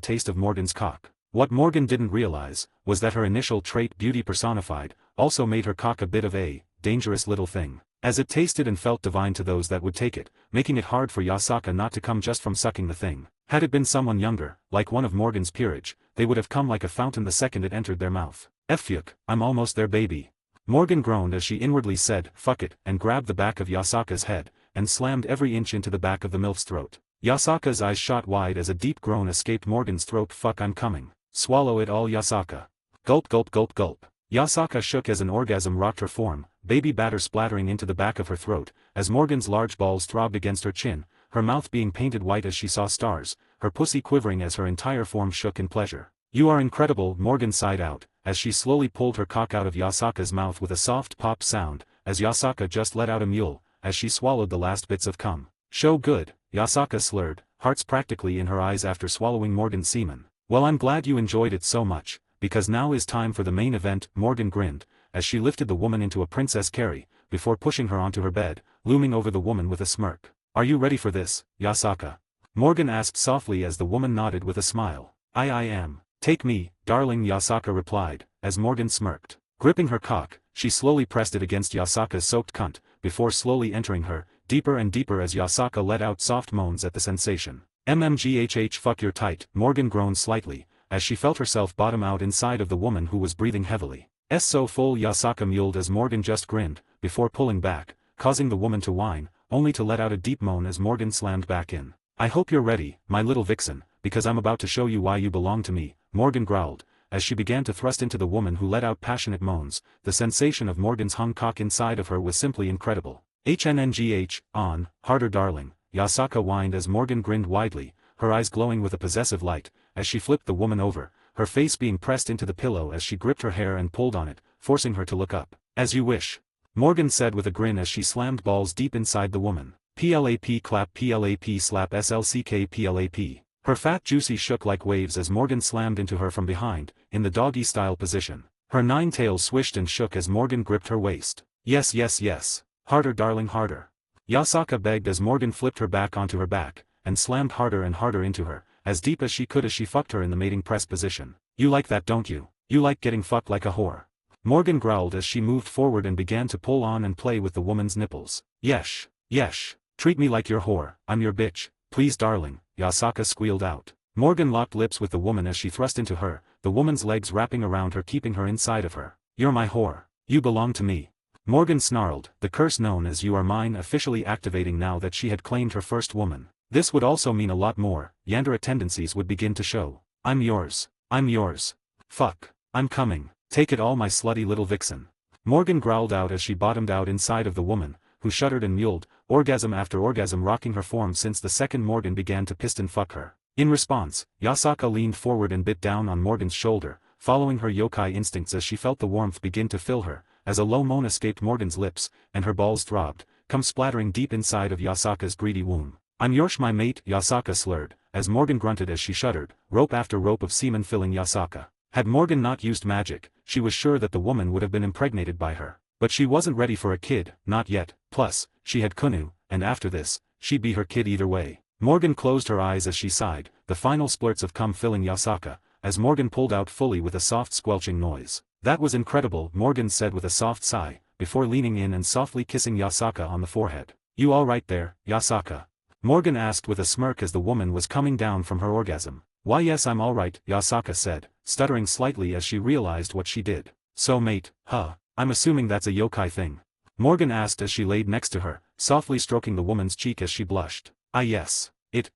taste of Morgan's cock. What Morgan didn't realize, was that her initial trait, beauty personified, also made her cock a bit of a dangerous little thing, as it tasted and felt divine to those that would take it, making it hard for Yasaka not to come just from sucking the thing. Had it been someone younger, like one of Morgan's peerage, they would have come like a fountain the second it entered their mouth. Fuck, I'm almost there, baby. Morgan groaned as she inwardly said, fuck it, and grabbed the back of Yasaka's head, and slammed every inch into the back of the MILF's throat. Yasaka's eyes shot wide as a deep groan escaped Morgan's throat. Fuck, I'm coming. Swallow it all, Yasaka. Gulp gulp gulp gulp. Yasaka shook as an orgasm rocked her form, baby batter splattering into the back of her throat, as Morgan's large balls throbbed against her chin, her mouth being painted white as she saw stars, her pussy quivering as her entire form shook in pleasure. You are incredible, Morgan sighed out, as she slowly pulled her cock out of Yasaka's mouth with a soft pop sound, as Yasaka just let out a mule, as she swallowed the last bits of cum. Show good, Yasaka slurred, hearts practically in her eyes after swallowing Morgan's semen. Well, I'm glad you enjoyed it so much, because now is time for the main event, Morgan grinned, as she lifted the woman into a princess carry, before pushing her onto her bed, looming over the woman with a smirk. Are you ready for this, Yasaka? Morgan asked softly as the woman nodded with a smile. I am. Take me, darling, Yasaka replied, as Morgan smirked. Gripping her cock, she slowly pressed it against Yasaka's soaked cunt, before slowly entering her, deeper and deeper as Yasaka let out soft moans at the sensation. MMGHH, fuck, you're tight, Morgan groaned slightly, as she felt herself bottom out inside of the woman who was breathing heavily. So full, Yasaka mewled as Morgan just grinned, before pulling back, causing the woman to whine, only to let out a deep moan as Morgan slammed back in. I hope you're ready, my little vixen, because I'm about to show you why you belong to me, Morgan growled, as she began to thrust into the woman who let out passionate moans. The sensation of Morgan's hung cock inside of her was simply incredible. HNNGH, on, harder darling, Yasaka whined as Morgan grinned widely, her eyes glowing with a possessive light, as she flipped the woman over, her face being pressed into the pillow as she gripped her hair and pulled on it, forcing her to look up. As you wish, Morgan said with a grin as she slammed balls deep inside the woman. PLAP clap, PLAP slap, SLCK PLAP. Her fat juicy shook like waves as Morgan slammed into her from behind, in the doggy-style position. Her 9 tails swished and shook as Morgan gripped her waist. Yes yes yes. Harder darling, harder. Yasaka begged as Morgan flipped her back onto her back, and slammed harder and harder into her, as deep as she could as she fucked her in the mating press position. You like that, don't you? You like getting fucked like a whore. Morgan growled as she moved forward and began to pull on and play with the woman's nipples. Yesh, yesh, treat me like your whore, I'm your bitch, please darling, Yasaka squealed out. Morgan locked lips with the woman as she thrust into her, the woman's legs wrapping around her keeping her inside of her. You're my whore. You belong to me. Morgan snarled, the curse known as "you are mine" officially activating now that she had claimed her first woman. This would also mean a lot more, Yandere tendencies would begin to show. I'm yours. I'm yours. Fuck. I'm coming. Take it all my slutty little vixen. Morgan growled out as she bottomed out inside of the woman, who shuddered and mewled, orgasm after orgasm rocking her form since the second Morgan began to piston fuck her. In response, Yasaka leaned forward and bit down on Morgan's shoulder, following her yokai instincts as she felt the warmth begin to fill her, as a low moan escaped Morgan's lips, and her balls throbbed, come splattering deep inside of Yasaka's greedy womb. I'm yours my mate, Yasaka slurred, as Morgan grunted as she shuddered, rope after rope of semen filling Yasaka. Had Morgan not used magic, she was sure that the woman would have been impregnated by her. But she wasn't ready for a kid, not yet, plus, she had Kunu, and after this, she'd be her kid either way. Morgan closed her eyes as she sighed, the final splurts of cum filling Yasaka, as Morgan pulled out fully with a soft squelching noise. That was incredible, Morgan said with a soft sigh, before leaning in and softly kissing Yasaka on the forehead. You all right there, Yasaka? Morgan asked with a smirk as the woman was coming down from her orgasm. Why yes I'm all right, Yasaka said, stuttering slightly as she realized what she did. So mate, huh? I'm assuming that's a yokai thing. Morgan asked as she laid next to her, softly stroking the woman's cheek as she blushed. Ah yes.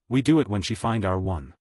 We do it when she find our one.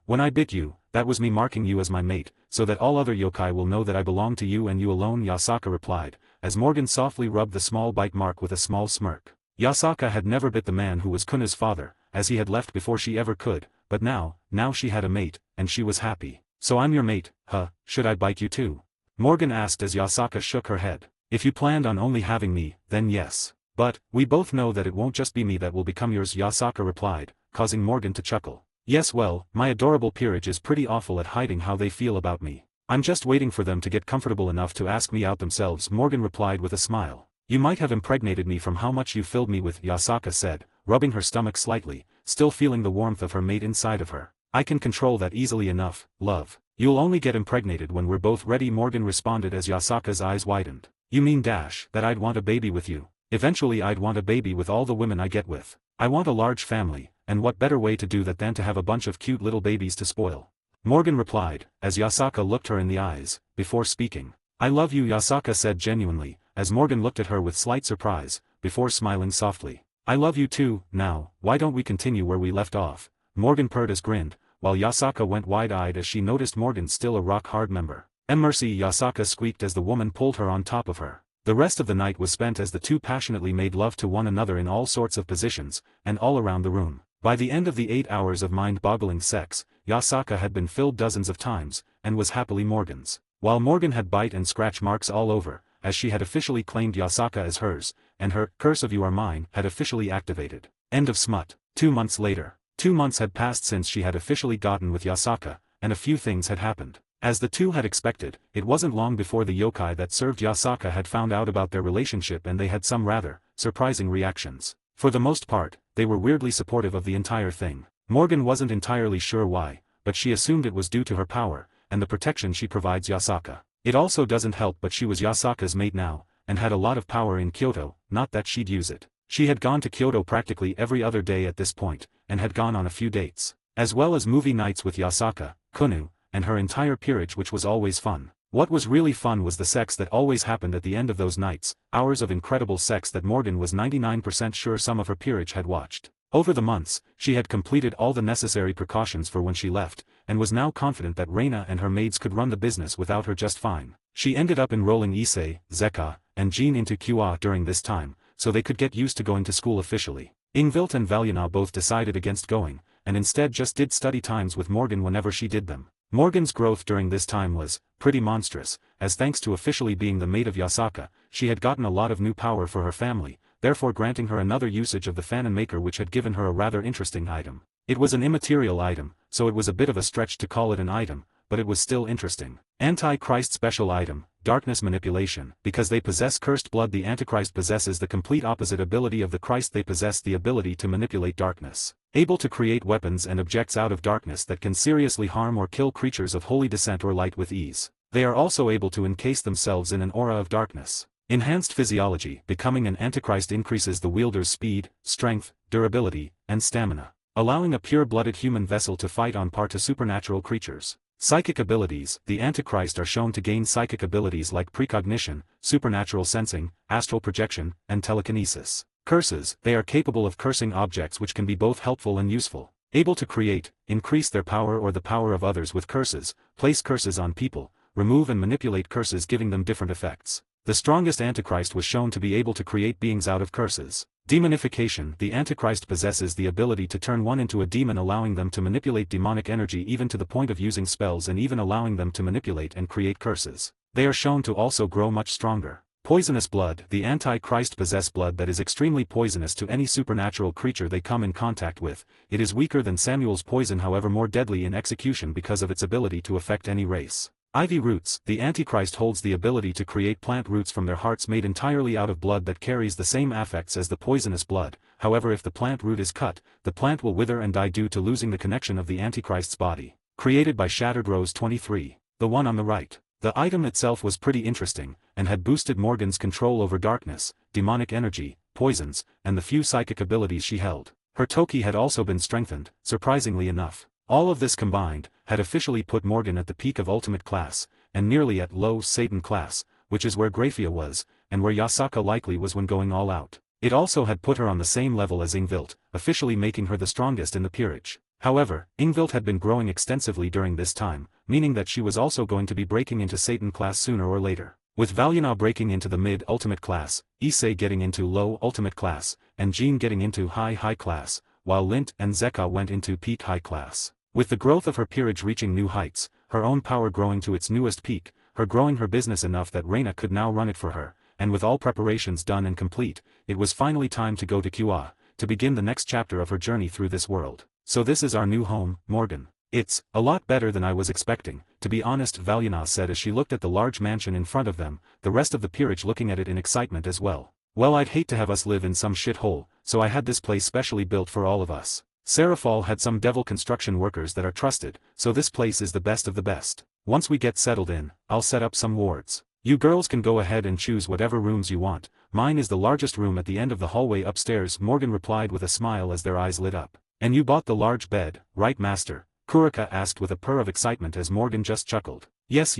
When I bit you, that was me marking you as my mate, so that all other yokai will know that I belong to you and you alone, Yasaka replied, as Morgan softly rubbed the small bite mark with a small smirk. Yasaka had never bit the man who was Kuna's father, as he had left before she ever could, but now she had a mate, and she was happy. So I'm your mate, huh? Should I bite you too? Morgan asked as Yasaka shook her head. If you planned on only having me, then yes. But, we both know that it won't just be me that will become yours, Yasaka replied, causing Morgan to chuckle. Yes well, my adorable peerage is pretty awful at hiding how they feel about me. I'm just waiting for them to get comfortable enough to ask me out themselves, Morgan replied with a smile. You might have impregnated me from how much you filled me with, Yasaka said, rubbing her stomach slightly, still feeling the warmth of her mate inside of her. I can control that easily enough, love. You'll only get impregnated when we're both ready, Morgan responded as Yasaka's eyes widened. You mean that I'd want a baby with you? Eventually I'd want a baby with all the women I get with. I want a large family, and what better way to do that than to have a bunch of cute little babies to spoil? Morgan replied, as Yasaka looked her in the eyes, before speaking. I love you, Yasaka said genuinely, as Morgan looked at her with slight surprise, before smiling softly. I love you too. Now, why don't we continue where we left off? Morgan purred as grinned, while Yasaka went wide-eyed as she noticed Morgan still a rock-hard member. Mercy, Yasaka squeaked as the woman pulled her on top of her. The rest of the night was spent as the two passionately made love to one another in all sorts of positions, and all around the room. By the end of the 8 hours of mind-boggling sex, Yasaka had been filled dozens of times, and was happily Morgan's. While Morgan had bite and scratch marks all over, as she had officially claimed Yasaka as hers, and her "Curse of You Are Mine" had officially activated. End of smut. 2 months later. 2 months had passed since she had officially gotten with Yasaka, and a few things had happened. As the two had expected, it wasn't long before the yokai that served Yasaka had found out about their relationship and they had some rather surprising reactions. For the most part, they were weirdly supportive of the entire thing. Morgan wasn't entirely sure why, but she assumed it was due to her power, and the protection she provides Yasaka. It also doesn't help but she was Yasaka's mate now, and had a lot of power in Kyoto, not that she'd use it. She had gone to Kyoto practically every other day at this point, and had gone on a few dates, as well as movie nights with Yasaka, Kunu, and her entire peerage, which was always fun. What was really fun was the sex that always happened at the end of those nights, hours of incredible sex that Morgan was 99% sure some of her peerage had watched. Over the months, she had completed all the necessary precautions for when she left, and was now confident that Reina and her maids could run the business without her just fine. She ended up enrolling Issei, Zeka, and Jean into QA during this time, so they could get used to going to school officially. Ingvild and Valyana both decided against going, and instead just did study times with Morgan whenever she did them. Morgan's growth during this time was pretty monstrous, as thanks to officially being the mate of Yasaka, she had gotten a lot of new power for her family, therefore granting her another usage of the Fanon Maker, which had given her a rather interesting item. It was an immaterial item, so it was a bit of a stretch to call it an item, but it was still interesting. Antichrist special item, Darkness Manipulation. Because they possess cursed blood, the Antichrist possesses the complete opposite ability of the Christ. They possess the ability to manipulate darkness, able to create weapons and objects out of darkness that can seriously harm or kill creatures of holy descent or light with ease. They are also able to encase themselves in an aura of darkness. Enhanced physiology. Becoming an Antichrist increases the wielder's speed, strength, durability, and stamina, allowing a pure-blooded human vessel to fight on par to supernatural creatures. Psychic abilities. The Antichrist are shown to gain psychic abilities like precognition, supernatural sensing, astral projection, and telekinesis. Curses. They are capable of cursing objects, which can be both helpful and useful. Able to create, increase their power or the power of others with curses, place curses on people, remove and manipulate curses, giving them different effects. The strongest Antichrist was shown to be able to create beings out of curses. Demonification. The Antichrist possesses the ability to turn one into a demon, allowing them to manipulate demonic energy even to the point of using spells, and even allowing them to manipulate and create curses. They are shown to also grow much stronger. Poisonous blood. The Antichrist possess blood that is extremely poisonous to any supernatural creature they come in contact with. It is weaker than Samuel's poison, however more deadly in execution because of its ability to affect any race. Ivy roots. The Antichrist holds the ability to create plant roots from their hearts made entirely out of blood that carries the same affects as the poisonous blood. However, if the plant root is cut, the plant will wither and die due to losing the connection of the Antichrist's body. Created by Shattered Rose 23. The one on the right. The item itself was pretty interesting, and had boosted Morgan's control over darkness, demonic energy, poisons, and the few psychic abilities she held. Her Toki had also been strengthened, surprisingly enough. All of this combined, had officially put Morgan at the peak of Ultimate Class, and nearly at low Satan Class, which is where Grafia was, and where Yasaka likely was when going all out. It also had put her on the same level as Ingvild, officially making her the strongest in the peerage. However, Ingvild had been growing extensively during this time, meaning that she was also going to be breaking into Satan Class sooner or later. With Valyana breaking into the mid-Ultimate Class, Issei getting into low Ultimate Class, and Jean getting into high Class, while Lint and Zeka went into peak high class. With the growth of her peerage reaching new heights, her own power growing to its newest peak, her growing her business enough that Reina could now run it for her, and with all preparations done and complete, it was finally time to go to QA, to begin the next chapter of her journey through this world. So this is our new home, Morgan. It's a lot better than I was expecting, to be honest, Valyana said as she looked at the large mansion in front of them, the rest of the peerage looking at it in excitement as well. Well, I'd hate to have us live in some shithole, so I had this place specially built for all of us. Serafal had some devil construction workers that are trusted, so this place is the best of the best. Once we get settled in, I'll set up some wards. You girls can go ahead and choose whatever rooms you want. Mine is the largest room at the end of the hallway upstairs, Morgan replied with a smile as their eyes lit up. And you bought the large bed, right master? Kurika asked with a purr of excitement as Morgan just chuckled. Yes,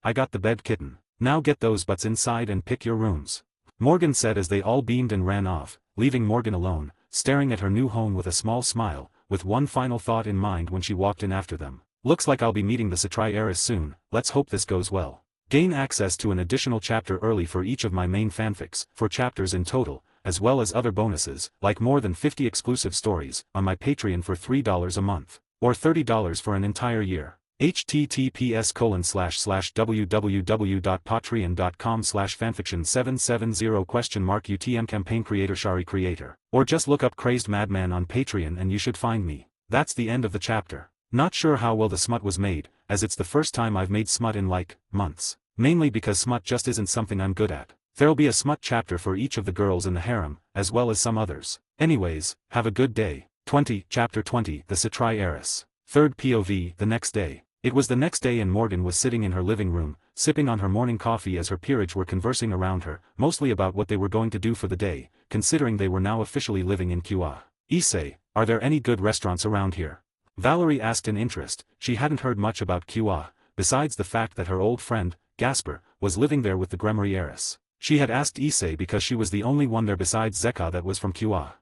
I got the bed, kitten. Now get those butts inside and pick your rooms. Morgan said as they all beamed and ran off, leaving Morgan alone, staring at her new home with a small smile, with one final thought in mind when she walked in after them. Looks like I'll be meeting the Satrai heiress soon, let's hope this goes well. Gain access to an additional chapter early for each of my main fanfics, 4 chapters in total, as well as other bonuses, like more than 50 exclusive stories, on my Patreon for $3 a month, or $30 for an entire year. https://www.patreon.com/fanfiction770 UTM campaign creator Shari creator. Or just look up Crazed Madman on Patreon and you should find me. That's the end of the chapter. Not sure how well the smut was made, as it's the first time I've made smut in like, months. Mainly because smut just isn't something I'm good at. There'll be a smut chapter for each of the girls in the harem, as well as some others. Anyways, have a good day. 20, Chapter 20, The Satrai Heiress. Third POV, the next day. It was the next day and Morgan was sitting in her living room, sipping on her morning coffee as her peerage were conversing around her, mostly about what they were going to do for the day, considering they were now officially living in QA. Issei, are there any good restaurants around here? Valerie asked in interest. She hadn't heard much about QA, besides the fact that her old friend, Gasper, was living there with the Gremory heiress. She had asked Issei because she was the only one there besides Zeka that was from QA.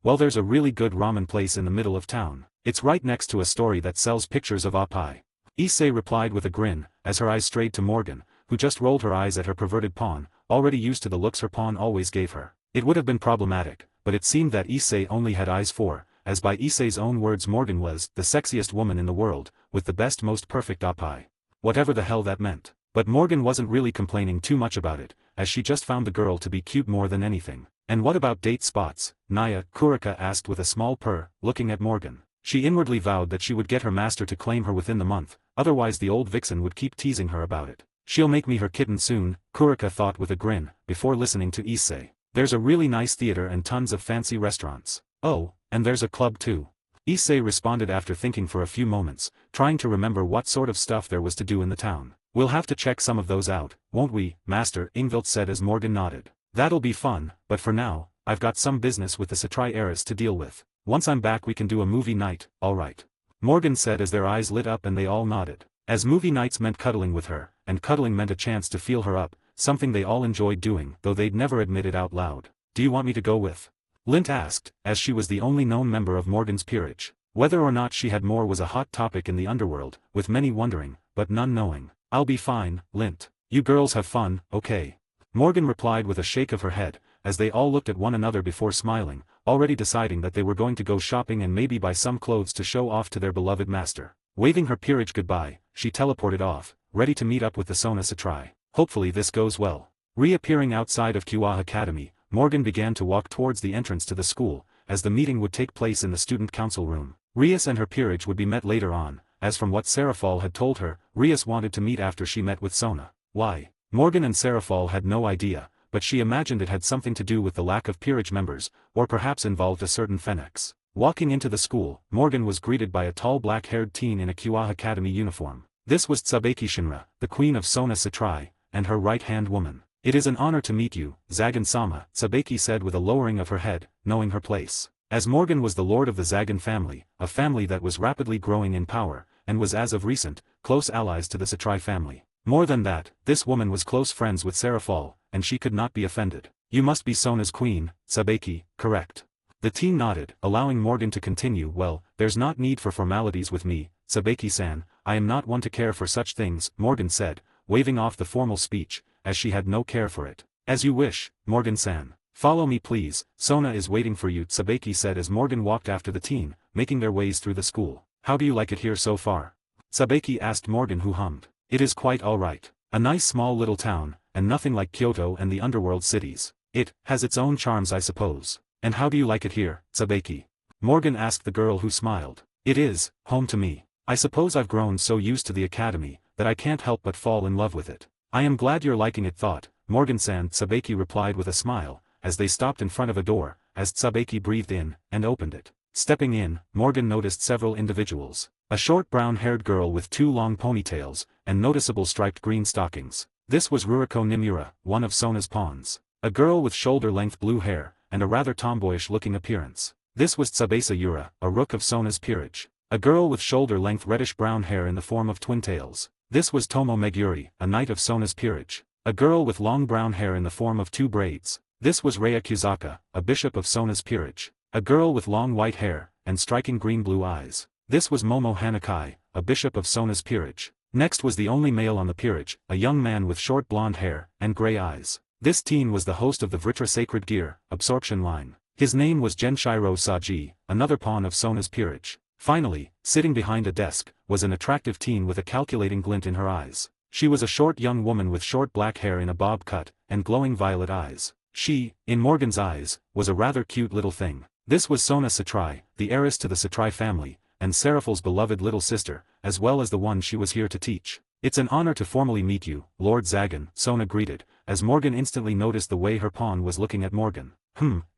Well, there's a really good ramen place in the middle of town. It's right next to a store that sells pictures of Apai. Issei replied with a grin, as her eyes strayed to Morgan, who just rolled her eyes at her perverted pawn, already used to the looks her pawn always gave her. It would have been problematic, but it seemed that Issei only had eyes for, as by Issei's own words Morgan was the sexiest woman in the world, with the best most perfect Apai. Whatever the hell that meant. But Morgan wasn't really complaining too much about it, as she just found the girl to be cute more than anything. And what about date spots, Naya? Kurika asked with a small purr, looking at Morgan. She inwardly vowed that she would get her master to claim her within the month, otherwise the old vixen would keep teasing her about it. She'll make me her kitten soon, Kurika thought with a grin, before listening to Issei. There's a really nice theater and tons of fancy restaurants. Oh, and there's a club too. Issei responded after thinking for a few moments, trying to remember what sort of stuff there was to do in the town. We'll have to check some of those out, won't we, Master? Ingvild said as Morgan nodded. That'll be fun, but for now, I've got some business with the Satrai heiress to deal with. Once I'm back we can do a movie night, alright. Morgan said as their eyes lit up and they all nodded. As movie nights meant cuddling with her, and cuddling meant a chance to feel her up, something they all enjoyed doing though they'd never admit it out loud. Do you want me to go with? Lint asked, as she was the only known member of Morgan's peerage. Whether or not she had more was a hot topic in the underworld, with many wondering, but none knowing. I'll be fine, Lint. You girls have fun, okay? Morgan replied with a shake of her head, as they all looked at one another before smiling, already deciding that they were going to go shopping and maybe buy some clothes to show off to their beloved master. Waving her peerage goodbye, she teleported off, ready to meet up with the Sona Satrai. Hopefully this goes well. Reappearing outside of Kua Academy, Morgan began to walk towards the entrance to the school, as the meeting would take place in the student council room. Rias and her peerage would be met later on, as from what Serafal had told her, Rias wanted to meet after she met with Sona. Why? Morgan and Serafal had no idea, but she imagined it had something to do with the lack of peerage members, or perhaps involved a certain Phoenix. Walking into the school, Morgan was greeted by a tall black-haired teen in a Kua Academy uniform. This was Tsubeki Shinra, the queen of Sona Satrai, and her right-hand woman. It is an honor to meet you, Zagan-sama, Tsubeki said with a lowering of her head, knowing her place. As Morgan was the lord of the Zagan family, a family that was rapidly growing in power, and was as of recent, close allies to the Satrai family. More than that, this woman was close friends with Serafal, and she could not be offended. You must be Sona's queen, Tsubeki, correct? The teen nodded, allowing Morgan to continue. Well, there's not need for formalities with me, Tsubeki-san, I am not one to care for such things, Morgan said, waving off the formal speech, as she had no care for it. As you wish, Morgan-san. Follow me please, Sona is waiting for you, Tsubeki said as Morgan walked after the teen, making their ways through the school. How do you like it here so far? Tsubeki asked Morgan, who hummed. It is quite alright. A nice small little town, and nothing like Kyoto and the underworld cities. It has its own charms I suppose. And how do you like it here, Tsubeki? Morgan asked the girl who smiled. It is home to me. I suppose I've grown so used to the academy, that I can't help but fall in love with it. I am glad you're liking it, thought Morgan-san, Tsubeki replied with a smile, as they stopped in front of a door, as Tsubeki breathed in, and opened it. Stepping in, Morgan noticed several individuals. A short brown-haired girl with two long ponytails, and noticeable striped green stockings. This was Ruriko Nimura, one of Sona's pawns. A girl with shoulder-length blue hair, and a rather tomboyish-looking appearance. This was Tsubasa Yura, a rook of Sona's peerage. A girl with shoulder-length reddish-brown hair in the form of twin tails. This was Tomo Meguri, a knight of Sona's peerage. A girl with long brown hair in the form of two braids. This was Rei Kusaka, a bishop of Sona's peerage. A girl with long white hair, and striking green-blue eyes. This was Momo Hanakai, a bishop of Sona's peerage. Next was the only male on the peerage, a young man with short blonde hair, and grey eyes. This teen was the host of the Vritra Sacred Gear, absorption line. His name was Genshiro Saji, another pawn of Sona's peerage. Finally, sitting behind a desk, was an attractive teen with a calculating glint in her eyes. She was a short young woman with short black hair in a bob cut, and glowing violet eyes. She, in Morgan's eyes, was a rather cute little thing. This was Sona Satrai, the heiress to the Satrai family, and Serafal's beloved little sister, as well as the one she was here to teach. It's an honor to formally meet you, Lord Zagan, Sona greeted, as Morgan instantly noticed the way her pawn was looking at Morgan.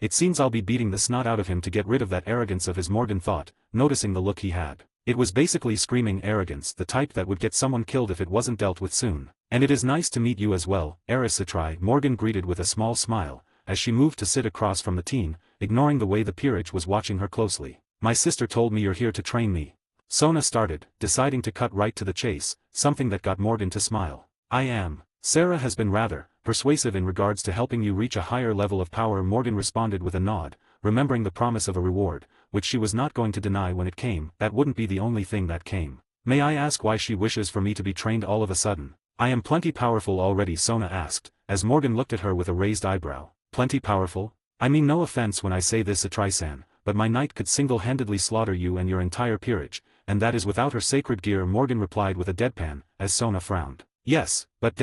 It seems I'll be beating the snot out of him to get rid of that arrogance of his, Morgan thought, noticing the look he had. It was basically screaming arrogance, the type that would get someone killed if it wasn't dealt with soon. And it is nice to meet you as well, Heiress Satrai, Morgan greeted with a small smile, as she moved to sit across from the teen, ignoring the way the peerage was watching her closely. My sister told me you're here to train me. Sona started, deciding to cut right to the chase, something that got Morgan to smile. I am. Sarah has been rather persuasive in regards to helping you reach a higher level of power, Morgan responded with a nod, remembering the promise of a reward, which she was not going to deny when it came. That wouldn't be the only thing that came. May I ask why she wishes for me to be trained all of a sudden? I am plenty powerful already, Sona asked, as Morgan looked at her with a raised eyebrow. Plenty powerful? I mean no offense when I say this, Satrai-san, but my knight could single-handedly slaughter you and your entire peerage, and that is without her sacred gear, Morgan replied with a deadpan, as Sona frowned. Yes, but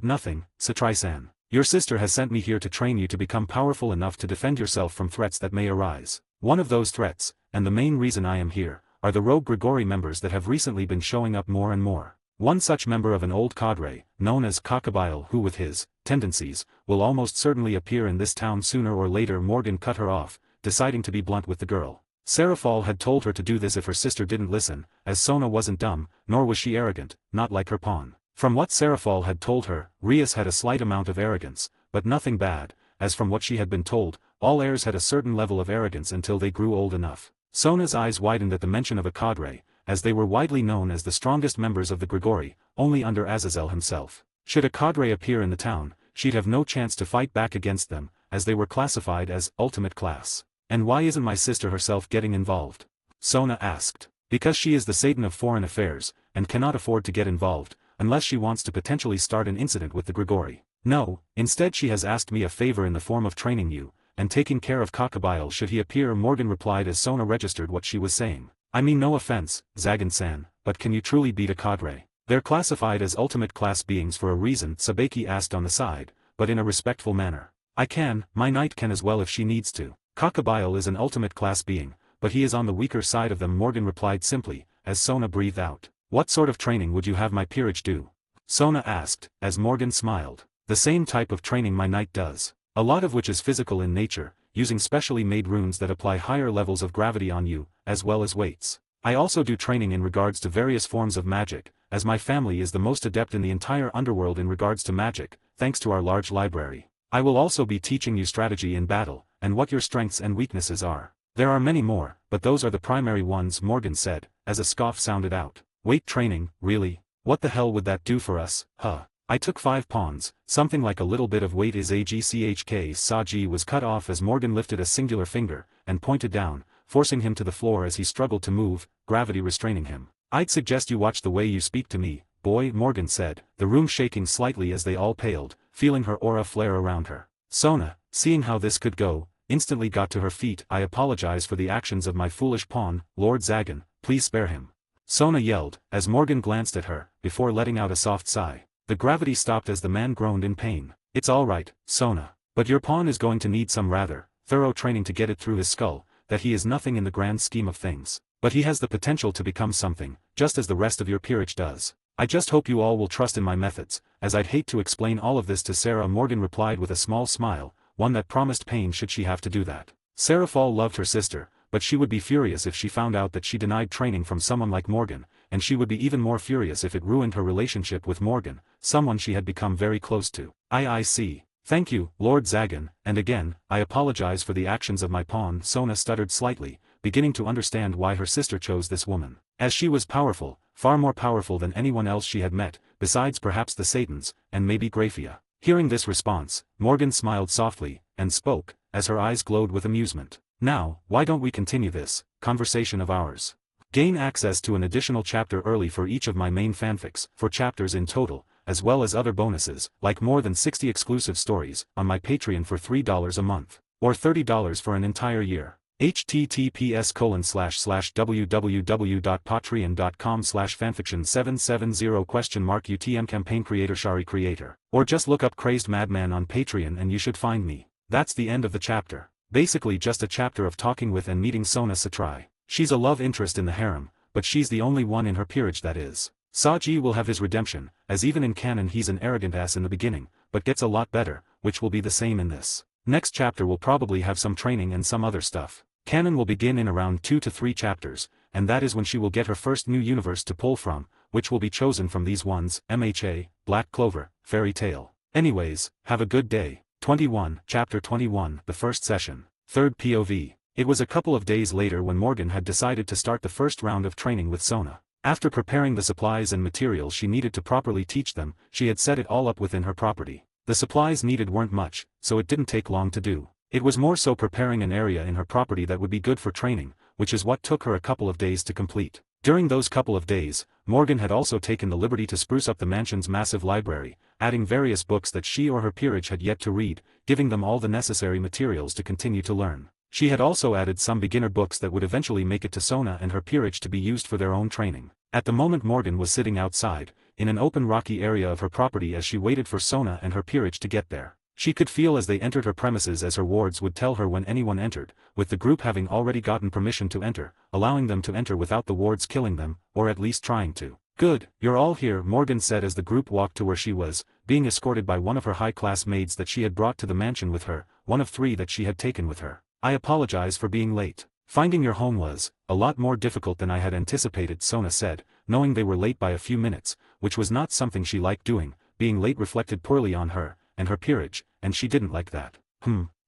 nothing, Satrai-san. Your sister has sent me here to train you to become powerful enough to defend yourself from threats that may arise. One of those threats, and the main reason I am here, are the rogue Grigori members that have recently been showing up more and more. One such member of an old cadre, known as Kakabile, who with his tendencies, will almost certainly appear in this town sooner or later. Morgan cut her off, deciding to be blunt with the girl. Serafal had told her to do this if her sister didn't listen, as Sona wasn't dumb, nor was she arrogant, not like her pawn. From what Serafal had told her, Rias had a slight amount of arrogance, but nothing bad, as from what she had been told, all heirs had a certain level of arrogance until they grew old enough. Sona's eyes widened at the mention of a cadre, as they were widely known as the strongest members of the Grigori, only under Azazel himself. Should a cadre appear in the town, she'd have no chance to fight back against them, as they were classified as ultimate class. And why isn't my sister herself getting involved? Sona asked. Because she is the Satan of foreign affairs, and cannot afford to get involved, unless she wants to potentially start an incident with the Grigori. No, instead she has asked me a favor in the form of training you, and taking care of Kakabile should he appear, Morgan replied as Sona registered what she was saying. I mean no offense, Zagan-san, but can you truly beat a cadre? They're classified as ultimate class beings for a reason, Sabeki asked on the side, but in a respectful manner. I can, my knight can as well if she needs to. Kakabile is an ultimate class being, but he is on the weaker side of them, Morgan replied simply, as Sona breathed out. What sort of training would you have my peerage do? Sona asked, as Morgan smiled. The same type of training my knight does. A lot of which is physical in nature, using specially made runes that apply higher levels of gravity on you, as well as weights. I also do training in regards to various forms of magic, as my family is the most adept in the entire underworld in regards to magic, thanks to our large library. I will also be teaching you strategy in battle, and what your strengths and weaknesses are. There are many more, but those are the primary ones, Morgan said, as a scoff sounded out. Weight training, really? What the hell would that do for us, huh? I took 5 pawns, something like a little bit of weight is AGCHK. Saji was cut off as Morgan lifted a singular finger, and pointed down, forcing him to the floor as he struggled to move, gravity restraining him. I'd suggest you watch the way you speak to me, boy, Morgan said, the room shaking slightly as they all paled, feeling her aura flare around her. Sona, seeing how this could go, instantly got to her feet. I apologize for the actions of my foolish pawn, Lord Zagan, please spare him. Sona yelled, as Morgan glanced at her, before letting out a soft sigh. The gravity stopped as the man groaned in pain. It's all right, Sona. But your pawn is going to need some rather thorough training to get it through his skull, that he is nothing in the grand scheme of things. But he has the potential to become something, just as the rest of your peerage does. I just hope you all will trust in my methods, as I'd hate to explain all of this to Sarah, Morgan replied with a small smile, one that promised pain should she have to do that. Serafal loved her sister, but she would be furious if she found out that she denied training from someone like Morgan, and she would be even more furious if it ruined her relationship with Morgan, someone she had become very close to. I see. Thank you, Lord Zagan, and again, I apologize for the actions of my pawn. Sona stuttered slightly, beginning to understand why her sister chose this woman. As she was powerful, far more powerful than anyone else she had met, besides perhaps the Satans, and maybe Graphia. Hearing this response, Morgan smiled softly, and spoke, as her eyes glowed with amusement. Now, why don't we continue this conversation of ours? Gain access to an additional chapter early for each of my main fanfics, 4 chapters in total, as well as other bonuses, like more than 60 exclusive stories, on my Patreon for $3 a month, or $30 for an entire year. https://www.patreon.com/fanfiction770 UTM campaign creator Shari creator, or just look up Crazed Madman on Patreon and you should find me. That's the end of the chapter. Basically just a chapter of talking with and meeting Sona Satrai. She's a love interest in the harem, but she's the only one in her peerage that is. Saji will have his redemption, as even in canon he's an arrogant ass in the beginning, but gets a lot better, which will be the same in this. Next chapter will probably have some training and some other stuff. Canon will begin in around 2 to 3 chapters, and that is when she will get her first new universe to pull from, which will be chosen from these ones, MHA, Black Clover, Fairy Tale. Anyways, have a good day. 21, Chapter 21, The First Session. Third POV. It was a couple of days later when Morgan had decided to start the first round of training with Sona. After preparing the supplies and materials she needed to properly teach them, she had set it all up within her property. The supplies needed weren't much, so it didn't take long to do. It was more so preparing an area in her property that would be good for training, which is what took her a couple of days to complete. During those couple of days, Morgan had also taken the liberty to spruce up the mansion's massive library, adding various books that she or her peerage had yet to read, giving them all the necessary materials to continue to learn. She had also added some beginner books that would eventually make it to Sona and her peerage to be used for their own training. At the moment Morgan was sitting outside, in an open rocky area of her property as she waited for Sona and her peerage to get there. She could feel as they entered her premises as her wards would tell her when anyone entered, with the group having already gotten permission to enter, allowing them to enter without the wards killing them, or at least trying to. Good, you're all here, Morgan said as the group walked to where she was, being escorted by one of her high-class maids that she had brought to the mansion with her, one of 3 that she had taken with her. I apologize for being late. Finding your home was a lot more difficult than I had anticipated, Sona said, knowing they were late by a few minutes, which was not something she liked doing. Being late reflected poorly on her, and her peerage, and she didn't like that.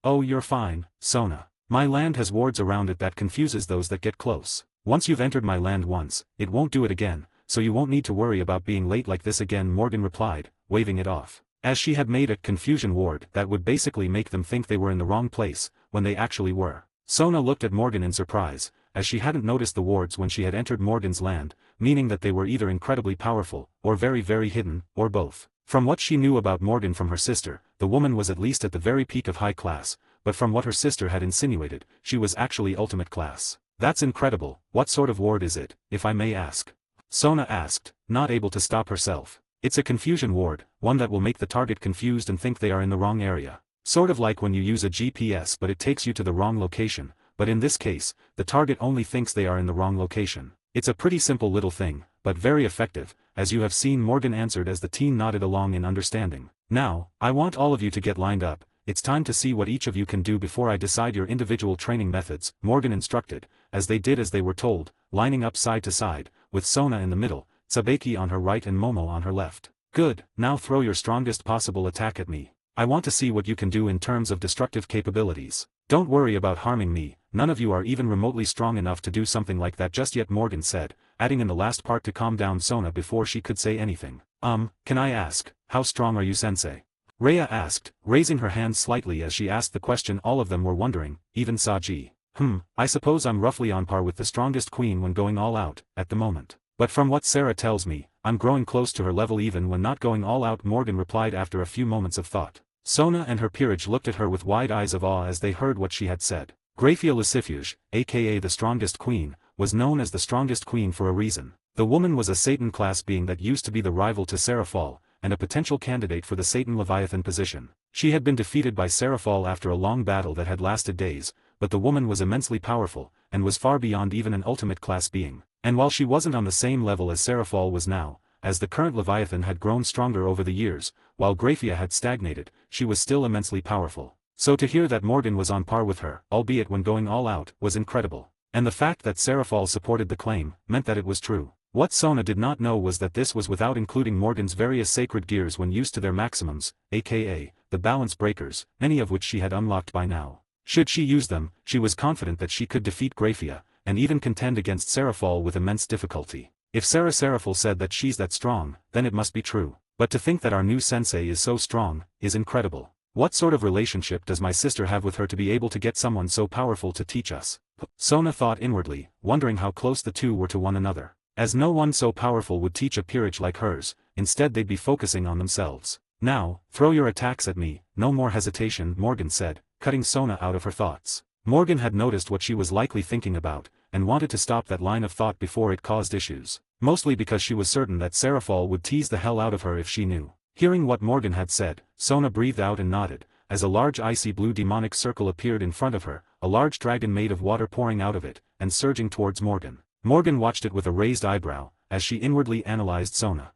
Oh, you're fine, Sona. My land has wards around it that confuses those that get close. Once you've entered my land once, it won't do it again, so you won't need to worry about being late like this again, Morgan replied, waving it off. As she had made a confusion ward that would basically make them think they were in the wrong place, when they actually were. Sona looked at Morgan in surprise, as she hadn't noticed the wards when she had entered Morgan's land, meaning that they were either incredibly powerful, or very very hidden, or both. From what she knew about Morgan from her sister, the woman was at least at the very peak of high class, but from what her sister had insinuated, she was actually ultimate class. That's incredible. What sort of ward is it, if I may ask? Sona asked, not able to stop herself. It's a confusion ward, one that will make the target confused and think they are in the wrong area. Sort of like when you use a GPS but it takes you to the wrong location, but in this case, the target only thinks they are in the wrong location. It's a pretty simple little thing, but very effective, as you have seen, Morgan answered as the teen nodded along in understanding. Now, I want all of you to get lined up. It's time to see what each of you can do before I decide your individual training methods, Morgan instructed, as they did as they were told, lining up side to side, with Sona in the middle, Sabeki on her right and Momo on her left. Good, now throw your strongest possible attack at me. I want to see what you can do in terms of destructive capabilities. Don't worry about harming me, none of you are even remotely strong enough to do something like that just yet, Morgan said, adding in the last part to calm down Sona before she could say anything. Can I ask, how strong are you, sensei? Rhea asked, raising her hand slightly as she asked the question all of them were wondering, even Saji. I suppose I'm roughly on par with the strongest queen when going all out, at the moment. But from what Sarah tells me, I'm growing close to her level even when not going all out, Morgan replied after a few moments of thought. Sona and her peerage looked at her with wide eyes of awe as they heard what she had said. Graphia Lucifuge, aka the strongest queen, was known as the strongest queen for a reason. The woman was a Satan class being that used to be the rival to Seraphal, and a potential candidate for the Satan Leviathan position. She had been defeated by Seraphal after a long battle that had lasted days, but the woman was immensely powerful, and was far beyond even an ultimate class being. And while she wasn't on the same level as Seraphal was now, as the current Leviathan had grown stronger over the years, while Graphia had stagnated, she was still immensely powerful. So to hear that Morgan was on par with her, albeit when going all out, was incredible. And the fact that Seraphal supported the claim, meant that it was true. What Sona did not know was that this was without including Morgan's various sacred gears when used to their maximums, aka, the balance breakers, many of which she had unlocked by now. Should she use them, she was confident that she could defeat Graphia, and even contend against Seraphal with immense difficulty. If Seraphal said that she's that strong, then it must be true. But to think that our new sensei is so strong, is incredible. What sort of relationship does my sister have with her to be able to get someone so powerful to teach us? Sona thought inwardly, wondering how close the two were to one another. As no one so powerful would teach a peerage like hers, instead they'd be focusing on themselves. Now, throw your attacks at me, no more hesitation, Morgan said, cutting Sona out of her thoughts. Morgan had noticed what she was likely thinking about, and wanted to stop that line of thought before it caused issues. Mostly because she was certain that Seraphal would tease the hell out of her if she knew. Hearing what Morgan had said, Sona breathed out and nodded, as a large icy blue demonic circle appeared in front of her, a large dragon made of water pouring out of it, and surging towards Morgan. Morgan watched it with a raised eyebrow, as she inwardly analyzed Sona.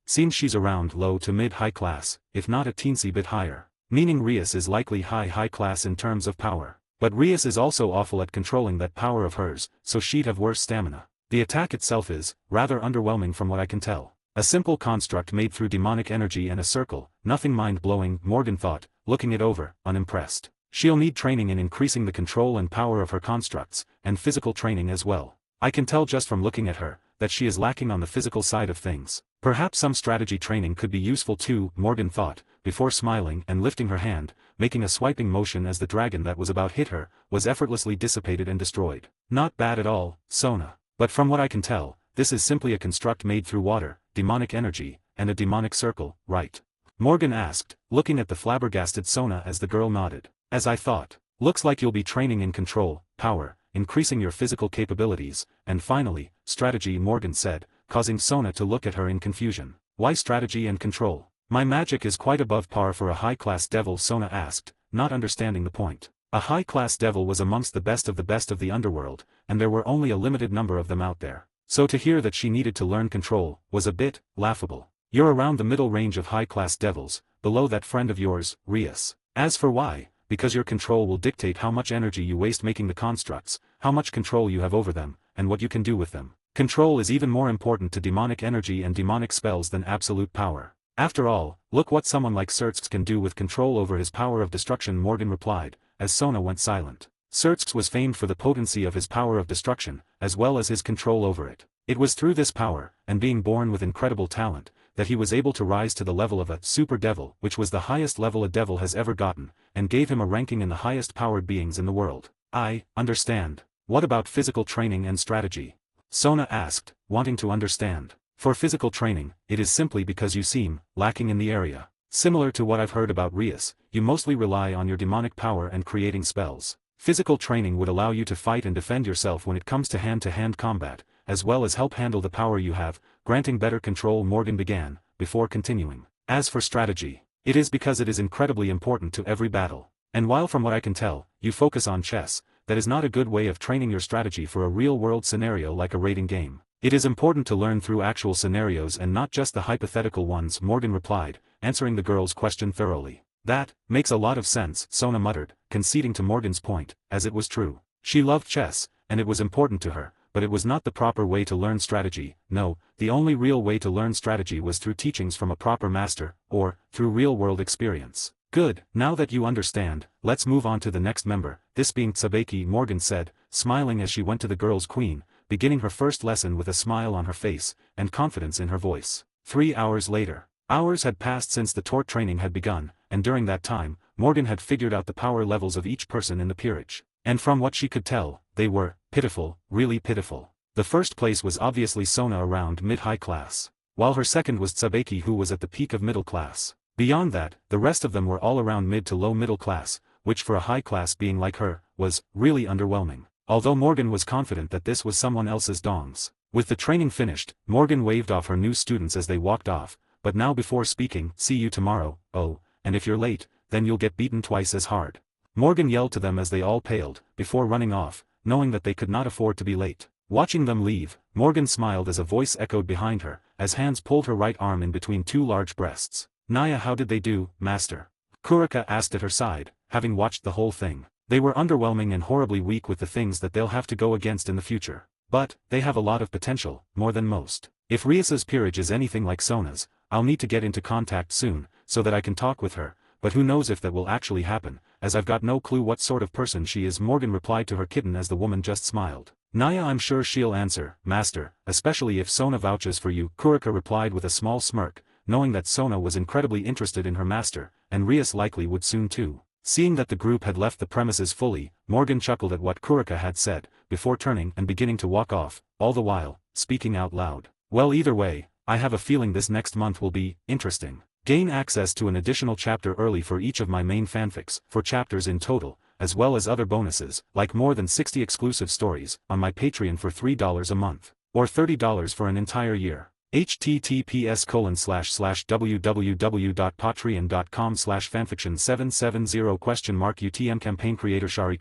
Seems she's around low to mid-high class, if not a teensy bit higher. Meaning Rias is likely high class in terms of power. But Rias is also awful at controlling that power of hers, so she'd have worse stamina. The attack itself is, rather underwhelming from what I can tell. A simple construct made through demonic energy and a circle, nothing mind-blowing, Morgan thought, looking it over, unimpressed. She'll need training in increasing the control and power of her constructs, and physical training as well. I can tell just from looking at her, that she is lacking on the physical side of things. Perhaps some strategy training could be useful too, Morgan thought, before smiling and lifting her hand, making a swiping motion as the dragon that was about hit her, was effortlessly dissipated and destroyed. Not bad at all, Sona. But from what I can tell, this is simply a construct made through water, demonic energy, and a demonic circle, right? Morgan asked, looking at the flabbergasted Sona as the girl nodded. As I thought. Looks like you'll be training in control, power, increasing your physical capabilities, and finally, strategy, Morgan said, causing Sona to look at her in confusion. Why strategy and control? My magic is quite above par for a high-class devil, Sona asked, not understanding the point. A high-class devil was amongst the best of the underworld, and there were only a limited number of them out there. So to hear that she needed to learn control, was a bit laughable. You're around the middle range of high-class devils, below that friend of yours, Rias. As for why, because your control will dictate how much energy you waste making the constructs, how much control you have over them, and what you can do with them. Control is even more important to demonic energy and demonic spells than absolute power. After all, look what someone like Surtsk can do with control over his power of destruction, Morgan replied, as Sona went silent. Surtsk was famed for the potency of his power of destruction, as well as his control over it. It was through this power, and being born with incredible talent, that he was able to rise to the level of a super devil, which was the highest level a devil has ever gotten, and gave him a ranking in the highest powered beings in the world. I understand. What about physical training and strategy? Sona asked, wanting to understand. For physical training, it is simply because you seem lacking in the area. Similar to what I've heard about Rias, you mostly rely on your demonic power and creating spells. Physical training would allow you to fight and defend yourself when it comes to hand-to-hand combat, as well as help handle the power you have, granting better control, Morgan began, before continuing. As for strategy, it is because it is incredibly important to every battle. And while from what I can tell, you focus on chess, that is not a good way of training your strategy for a real-world scenario like a raiding game. It is important to learn through actual scenarios and not just the hypothetical ones, Morgan replied, answering the girl's question thoroughly. That makes a lot of sense, Sona muttered, conceding to Morgan's point, as it was true. She loved chess, and it was important to her, but it was not the proper way to learn strategy. No, the only real way to learn strategy was through teachings from a proper master, or through real-world experience. Good, now that you understand, let's move on to the next member, this being Tsubeki, Morgan said, smiling as she went to the girl's queen, beginning her first lesson with a smile on her face, and confidence in her voice. 3 hours later. Hours had passed since the tort training had begun, and during that time, Morgan had figured out the power levels of each person in the peerage. And from what she could tell, they were pitiful, really pitiful. The first place was obviously Sona, around mid-high class, while her second was Tsubeki, who was at the peak of middle class. Beyond that, the rest of them were all around mid to low middle class, which for a high class being like her, was really underwhelming. Although Morgan was confident that this was someone else's dongs. With the training finished, Morgan waved off her new students as they walked off, but now before speaking, "See you tomorrow, oh, and if you're late, then you'll get beaten twice as hard," Morgan yelled to them as they all paled, before running off, knowing that they could not afford to be late. Watching them leave, Morgan smiled as a voice echoed behind her, as hands pulled her right arm in between two large breasts. "Naya, how did they do, master?" Kurika asked at her side, having watched the whole thing. "They were underwhelming and horribly weak with the things that they'll have to go against in the future. But, they have a lot of potential, more than most. If Rias's peerage is anything like Sona's, I'll need to get into contact soon, so that I can talk with her, but who knows if that will actually happen, as I've got no clue what sort of person she is," Morgan replied to her kitten as the woman just smiled. "Naya, I'm sure she'll answer, master, especially if Sona vouches for you," Kurika replied with a small smirk, knowing that Sona was incredibly interested in her master, and Rias likely would soon too. Seeing that the group had left the premises fully, Morgan chuckled at what Kurika had said, before turning and beginning to walk off, all the while speaking out loud. "Well, either way, I have a feeling this next month will be interesting. Gain access to an additional chapter early for each of my main fanfics, 4 chapters in total, as well as other bonuses, like more than 60 exclusive stories, on my Patreon for $3 a month, or $30 for an entire year. https://www.patreon.com/fanfiction770 UTM campaign creator Shari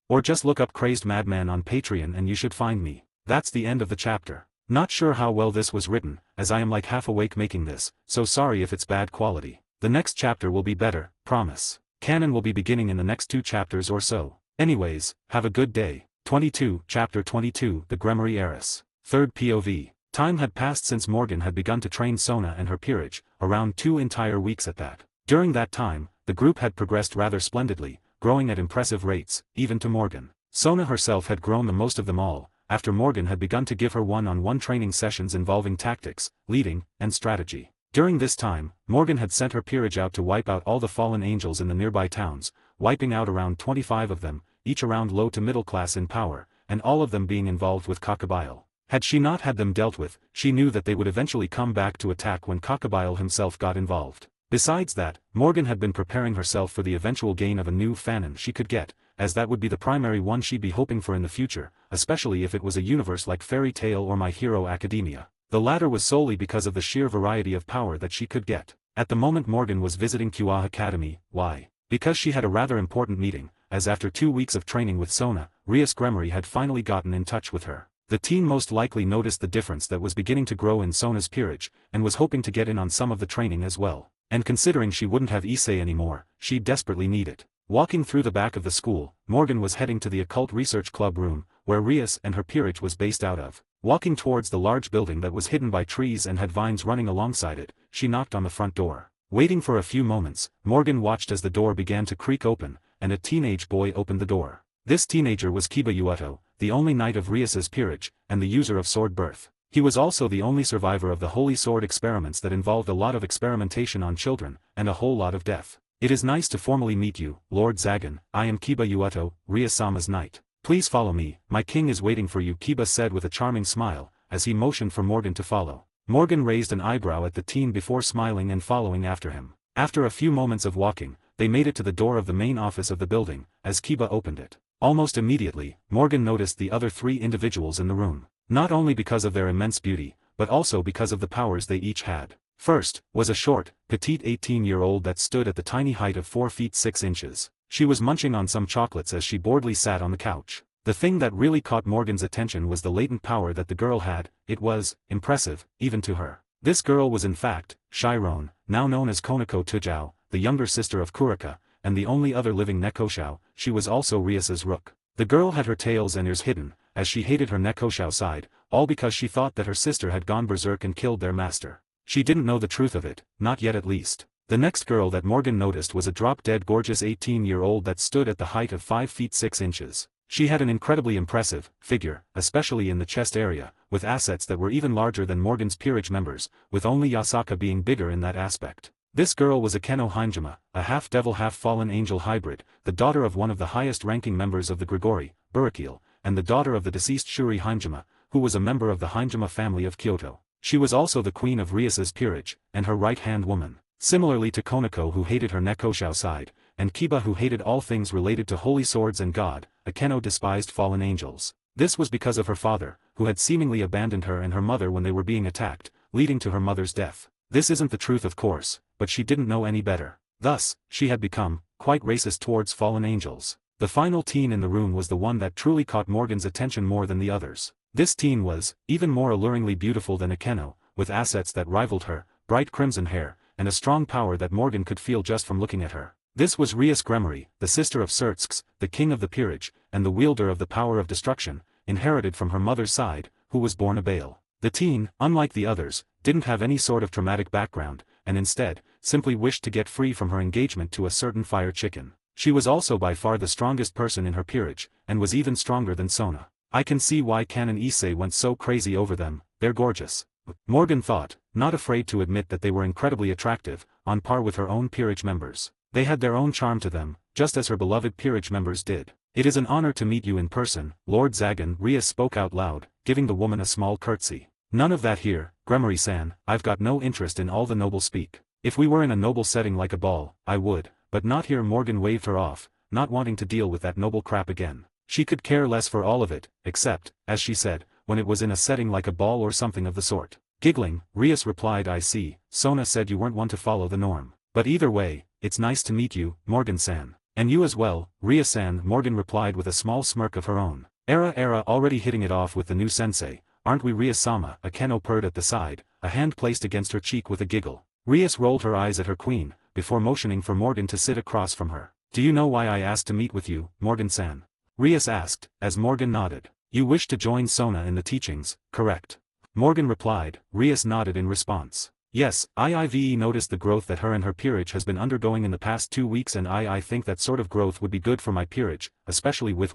or just look up Crazed Madman on Patreon and you should find me. That's the end of the chapter. Not sure how well this was written, as I am like half awake making this, so sorry if it's bad quality. The next chapter will be better, promise. Canon will be beginning in the next 2 chapters or so. Anyways, have a good day. 22, Chapter 22, The Gremory Heiress. 3rd POV. Time had passed since Morgan had begun to train Sona and her peerage, around 2 entire weeks at that. During that time, the group had progressed rather splendidly, growing at impressive rates, even to Morgan. Sona herself had grown the most of them all, after Morgan had begun to give her one-on-one training sessions involving tactics, leading, and strategy. During this time, Morgan had sent her peerage out to wipe out all the fallen angels in the nearby towns, wiping out around 25 of them, each around low to middle class in power, and all of them being involved with Cockabile. Had she not had them dealt with, she knew that they would eventually come back to attack when Cockabile himself got involved. Besides that, Morgan had been preparing herself for the eventual gain of a new fanon she could get, as that would be the primary one she'd be hoping for in the future, especially if it was a universe like Fairy Tail or My Hero Academia. The latter was solely because of the sheer variety of power that she could get. At the moment Morgan was visiting Kua Academy. Why? Because she had a rather important meeting, as after 2 weeks of training with Sona, Rias Gremory had finally gotten in touch with her. The teen most likely noticed the difference that was beginning to grow in Sona's peerage, and was hoping to get in on some of the training as well. And considering she wouldn't have Issei anymore, she desperately needed it. Walking through the back of the school, Morgan was heading to the Occult Research Club room, where Rias and her peerage was based out of. Walking towards the large building that was hidden by trees and had vines running alongside it, she knocked on the front door. Waiting for a few moments, Morgan watched as the door began to creak open, and a teenage boy opened the door. This teenager was Kiba Yueto, the only knight of Rias's peerage, and the user of sword birth. He was also the only survivor of the holy sword experiments that involved a lot of experimentation on children, and a whole lot of death. It is nice to formally meet you, Lord Zagan. I am Kiba Yueto, Ria-sama's knight. Please follow me, my king is waiting for you, Kiba said with a charming smile, as he motioned for Morgan to follow. Morgan raised an eyebrow at the teen before smiling and following after him. After a few moments of walking, they made it to the door of the main office of the building, as Kiba opened it. Almost immediately, Morgan noticed the other three individuals in the room. Not only because of their immense beauty, but also because of the powers they each had. First, was a short, petite 18-year-old that stood at the tiny height of 4 feet 6 inches. She was munching on some chocolates as she boredly sat on the couch. The thing that really caught Morgan's attention was the latent power that the girl had. It was impressive, even to her. This girl was in fact Chiron, now known as Konako Tujao, the younger sister of Kurika, and the only other living Nekoshao. She was also Rias's rook. The girl had her tails and ears hidden, as she hated her Nekoshao side, all because she thought that her sister had gone berserk and killed their master. She didn't know the truth of it, not yet at least. The next girl that Morgan noticed was a drop-dead gorgeous 18-year-old that stood at the height of 5 feet 6 inches. She had an incredibly impressive figure, especially in the chest area, with assets that were even larger than Morgan's peerage members, with only Yasaka being bigger in that aspect. This girl was Akeno Hinjima, a half-devil half-fallen angel hybrid, the daughter of one of the highest-ranking members of the Grigori, Burikil, and the daughter of the deceased Shuri Hinjima, who was a member of the Hinjima family of Kyoto. She was also the queen of Rias's peerage, and her right-hand woman. Similarly to Konako who hated her Nekoshao side, and Kiba who hated all things related to holy swords and God, Akeno despised fallen angels. This was because of her father, who had seemingly abandoned her and her mother when they were being attacked, leading to her mother's death. This isn't the truth of course, but she didn't know any better. Thus, she had become quite racist towards fallen angels. The final teen in the room was the one that truly caught Morgan's attention more than the others. This teen was even more alluringly beautiful than Akeno, with assets that rivaled her, bright crimson hair, and a strong power that Morgan could feel just from looking at her. This was Rias Gremory, the sister of Surtsks, the king of the peerage, and the wielder of the power of destruction, inherited from her mother's side, who was born a Baal. The teen, unlike the others, didn't have any sort of traumatic background, and instead, simply wished to get free from her engagement to a certain fire chicken. She was also by far the strongest person in her peerage, and was even stronger than Sona. I can see why Canon Issei went so crazy over them, they're gorgeous. Morgan thought, not afraid to admit that they were incredibly attractive, on par with her own peerage members. They had their own charm to them, just as her beloved peerage members did. It is an honor to meet you in person, Lord Zagan, Rias spoke out loud, giving the woman a small curtsy. None of that here, Gremory-san, I've got no interest in all the noble speak. If we were in a noble setting like a ball, I would, but not here. Morgan waved her off, not wanting to deal with that noble crap again. She could care less for all of it, except, as she said, when it was in a setting like a ball or something of the sort. Giggling, Rias replied, I see, Sona said you weren't one to follow the norm. But either way, it's nice to meet you, Morgan-san. And you as well, Ria-san, Morgan replied with a small smirk of her own. Era already hitting it off with the new sensei, aren't we? Ria-sama, Akeno purred at the side, a hand placed against her cheek with a giggle. Rias rolled her eyes at her queen, before motioning for Morgan to sit across from her. Do you know why I asked to meet with you, Morgan-san? Rias asked, as Morgan nodded. You wish to join Sona in the teachings, correct? Morgan replied. Rias nodded in response. Yes, I've noticed the growth that her and her peerage has been undergoing in the past 2 weeks, and I think that sort of growth would be good for my peerage, especially with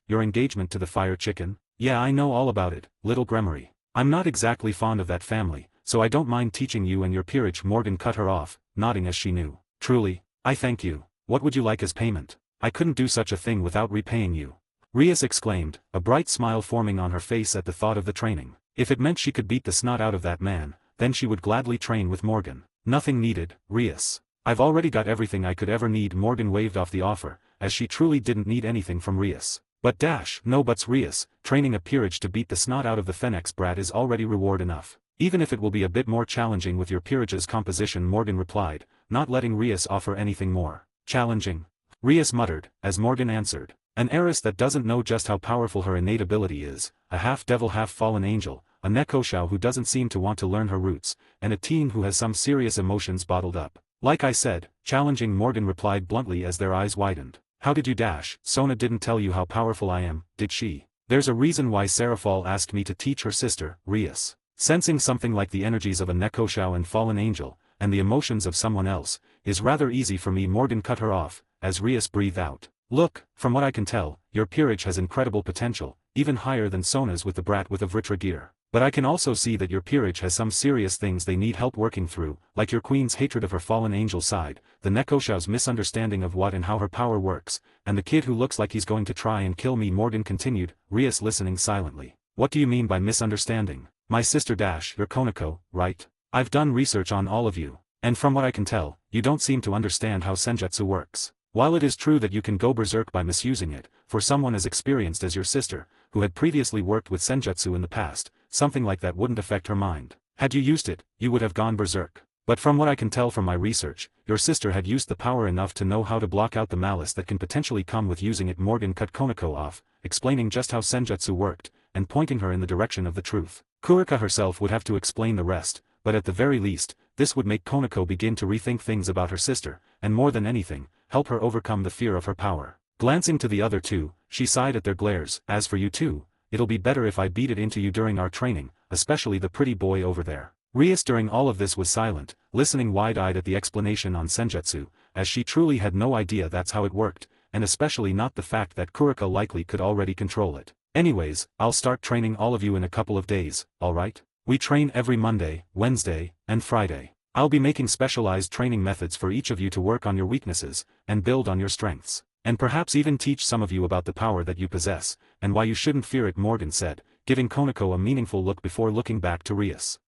your engagement to the fire chicken. Yeah, I know all about it, little Gremory. I'm not exactly fond of that family, so I don't mind teaching you and your peerage. Morgan cut her off, nodding as she knew. Truly, I thank you. What would you like as payment? I couldn't do such a thing without repaying you. Rias exclaimed, a bright smile forming on her face at the thought of the training. If it meant she could beat the snot out of that man, then she would gladly train with Morgan. Nothing needed, Rias. I've already got everything I could ever need. Morgan waved off the offer, as she truly didn't need anything from Rias. But no buts, Rias, training a peerage to beat the snot out of the Phoenix brat is already reward enough. Even if it will be a bit more challenging with your peerage's composition, Morgan replied, not letting Rias offer anything more. Challenging? Rias muttered, as Morgan answered. An heiress that doesn't know just how powerful her innate ability is, a half-devil half-fallen angel, a Nekoshao who doesn't seem to want to learn her roots, and a teen who has some serious emotions bottled up. Like I said, challenging, Morgan replied bluntly as their eyes widened. How did you? Sona didn't tell you how powerful I am, did she? There's a reason why Seraphol asked me to teach her sister, Rias. Sensing something like the energies of a Nekosho and fallen angel, and the emotions of someone else, is rather easy for me. Morgan cut her off, as Rias breathed out. Look, from what I can tell, your peerage has incredible potential, even higher than Sona's with the brat with a Vritra. But I can also see that your peerage has some serious things they need help working through, like your queen's hatred of her fallen angel side, the Nekosho's misunderstanding of what and how her power works, and the kid who looks like he's going to try and kill me. Morgan continued, Rias listening silently. What do you mean by misunderstanding? My sister you're Konako, right? I've done research on all of you, and from what I can tell, you don't seem to understand how senjutsu works. While it is true that you can go berserk by misusing it, for someone as experienced as your sister, who had previously worked with senjutsu in the past, something like that wouldn't affect her mind. Had you used it, you would have gone berserk. But from what I can tell from my research, your sister had used the power enough to know how to block out the malice that can potentially come with using it. Morgan cut Konako off, explaining just how senjutsu worked, and pointing her in the direction of the truth. Kurika herself would have to explain the rest, but at the very least, this would make Konako begin to rethink things about her sister, and more than anything, help her overcome the fear of her power. Glancing to the other two, she sighed at their glares. As for you two, it'll be better if I beat it into you during our training, especially the pretty boy over there. Rias during all of this was silent, listening wide-eyed at the explanation on senjutsu, as she truly had no idea that's how it worked, and especially not the fact that Kurika likely could already control it. Anyways, I'll start training all of you in a couple of days, alright? We train every Monday, Wednesday, and Friday. I'll be making specialized training methods for each of you to work on your weaknesses, and build on your strengths, and perhaps even teach some of you about the power that you possess, and why you shouldn't fear it. Morgan said, giving Konako a meaningful look before looking back to Rias.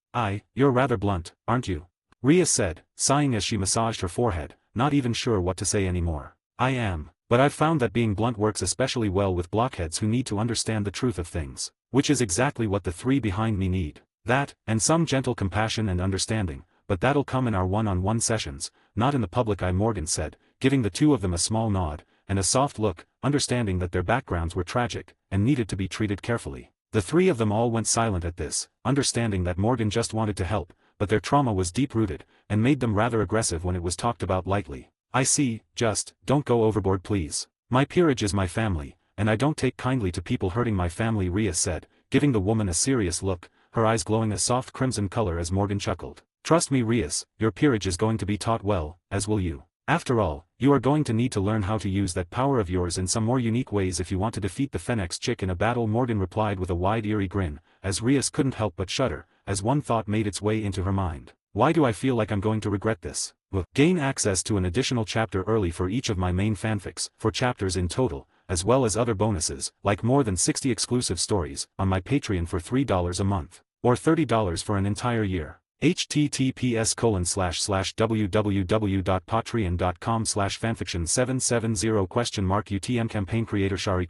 You're rather blunt, aren't you? Rias said, sighing as she massaged her forehead, not even sure what to say anymore. I am, but I've found that being blunt works especially well with blockheads who need to understand the truth of things, which is exactly what the three behind me need. That, and some gentle compassion and understanding, but that'll come in our one-on-one sessions, not in the public eye. Morgan said, giving the two of them a small nod, and a soft look, understanding that their backgrounds were tragic, and needed to be treated carefully. The three of them all went silent at this, understanding that Morgan just wanted to help, but their trauma was deep-rooted, and made them rather aggressive when it was talked about lightly. I see, just, don't go overboard please. My peerage is my family, and I don't take kindly to people hurting my family, Rias said, giving the woman a serious look, her eyes glowing a soft crimson color as Morgan chuckled. Trust me Rias, your peerage is going to be taught well, as will you. After all, you are going to need to learn how to use that power of yours in some more unique ways if you want to defeat the Phoenix chick in a battle. Morgan replied with a wide eerie grin, as Rias couldn't help but shudder, as one thought made its way into her mind. Why do I feel like I'm going to regret this? Gain access to an additional chapter early for each of my main fanfics, 4 chapters in total, as well as other bonuses, like more than 60 exclusive stories, on my Patreon for $3 a month, or $30 for an entire year. https://www.patreon.com/fanfiction770 UTM campaign creator Shari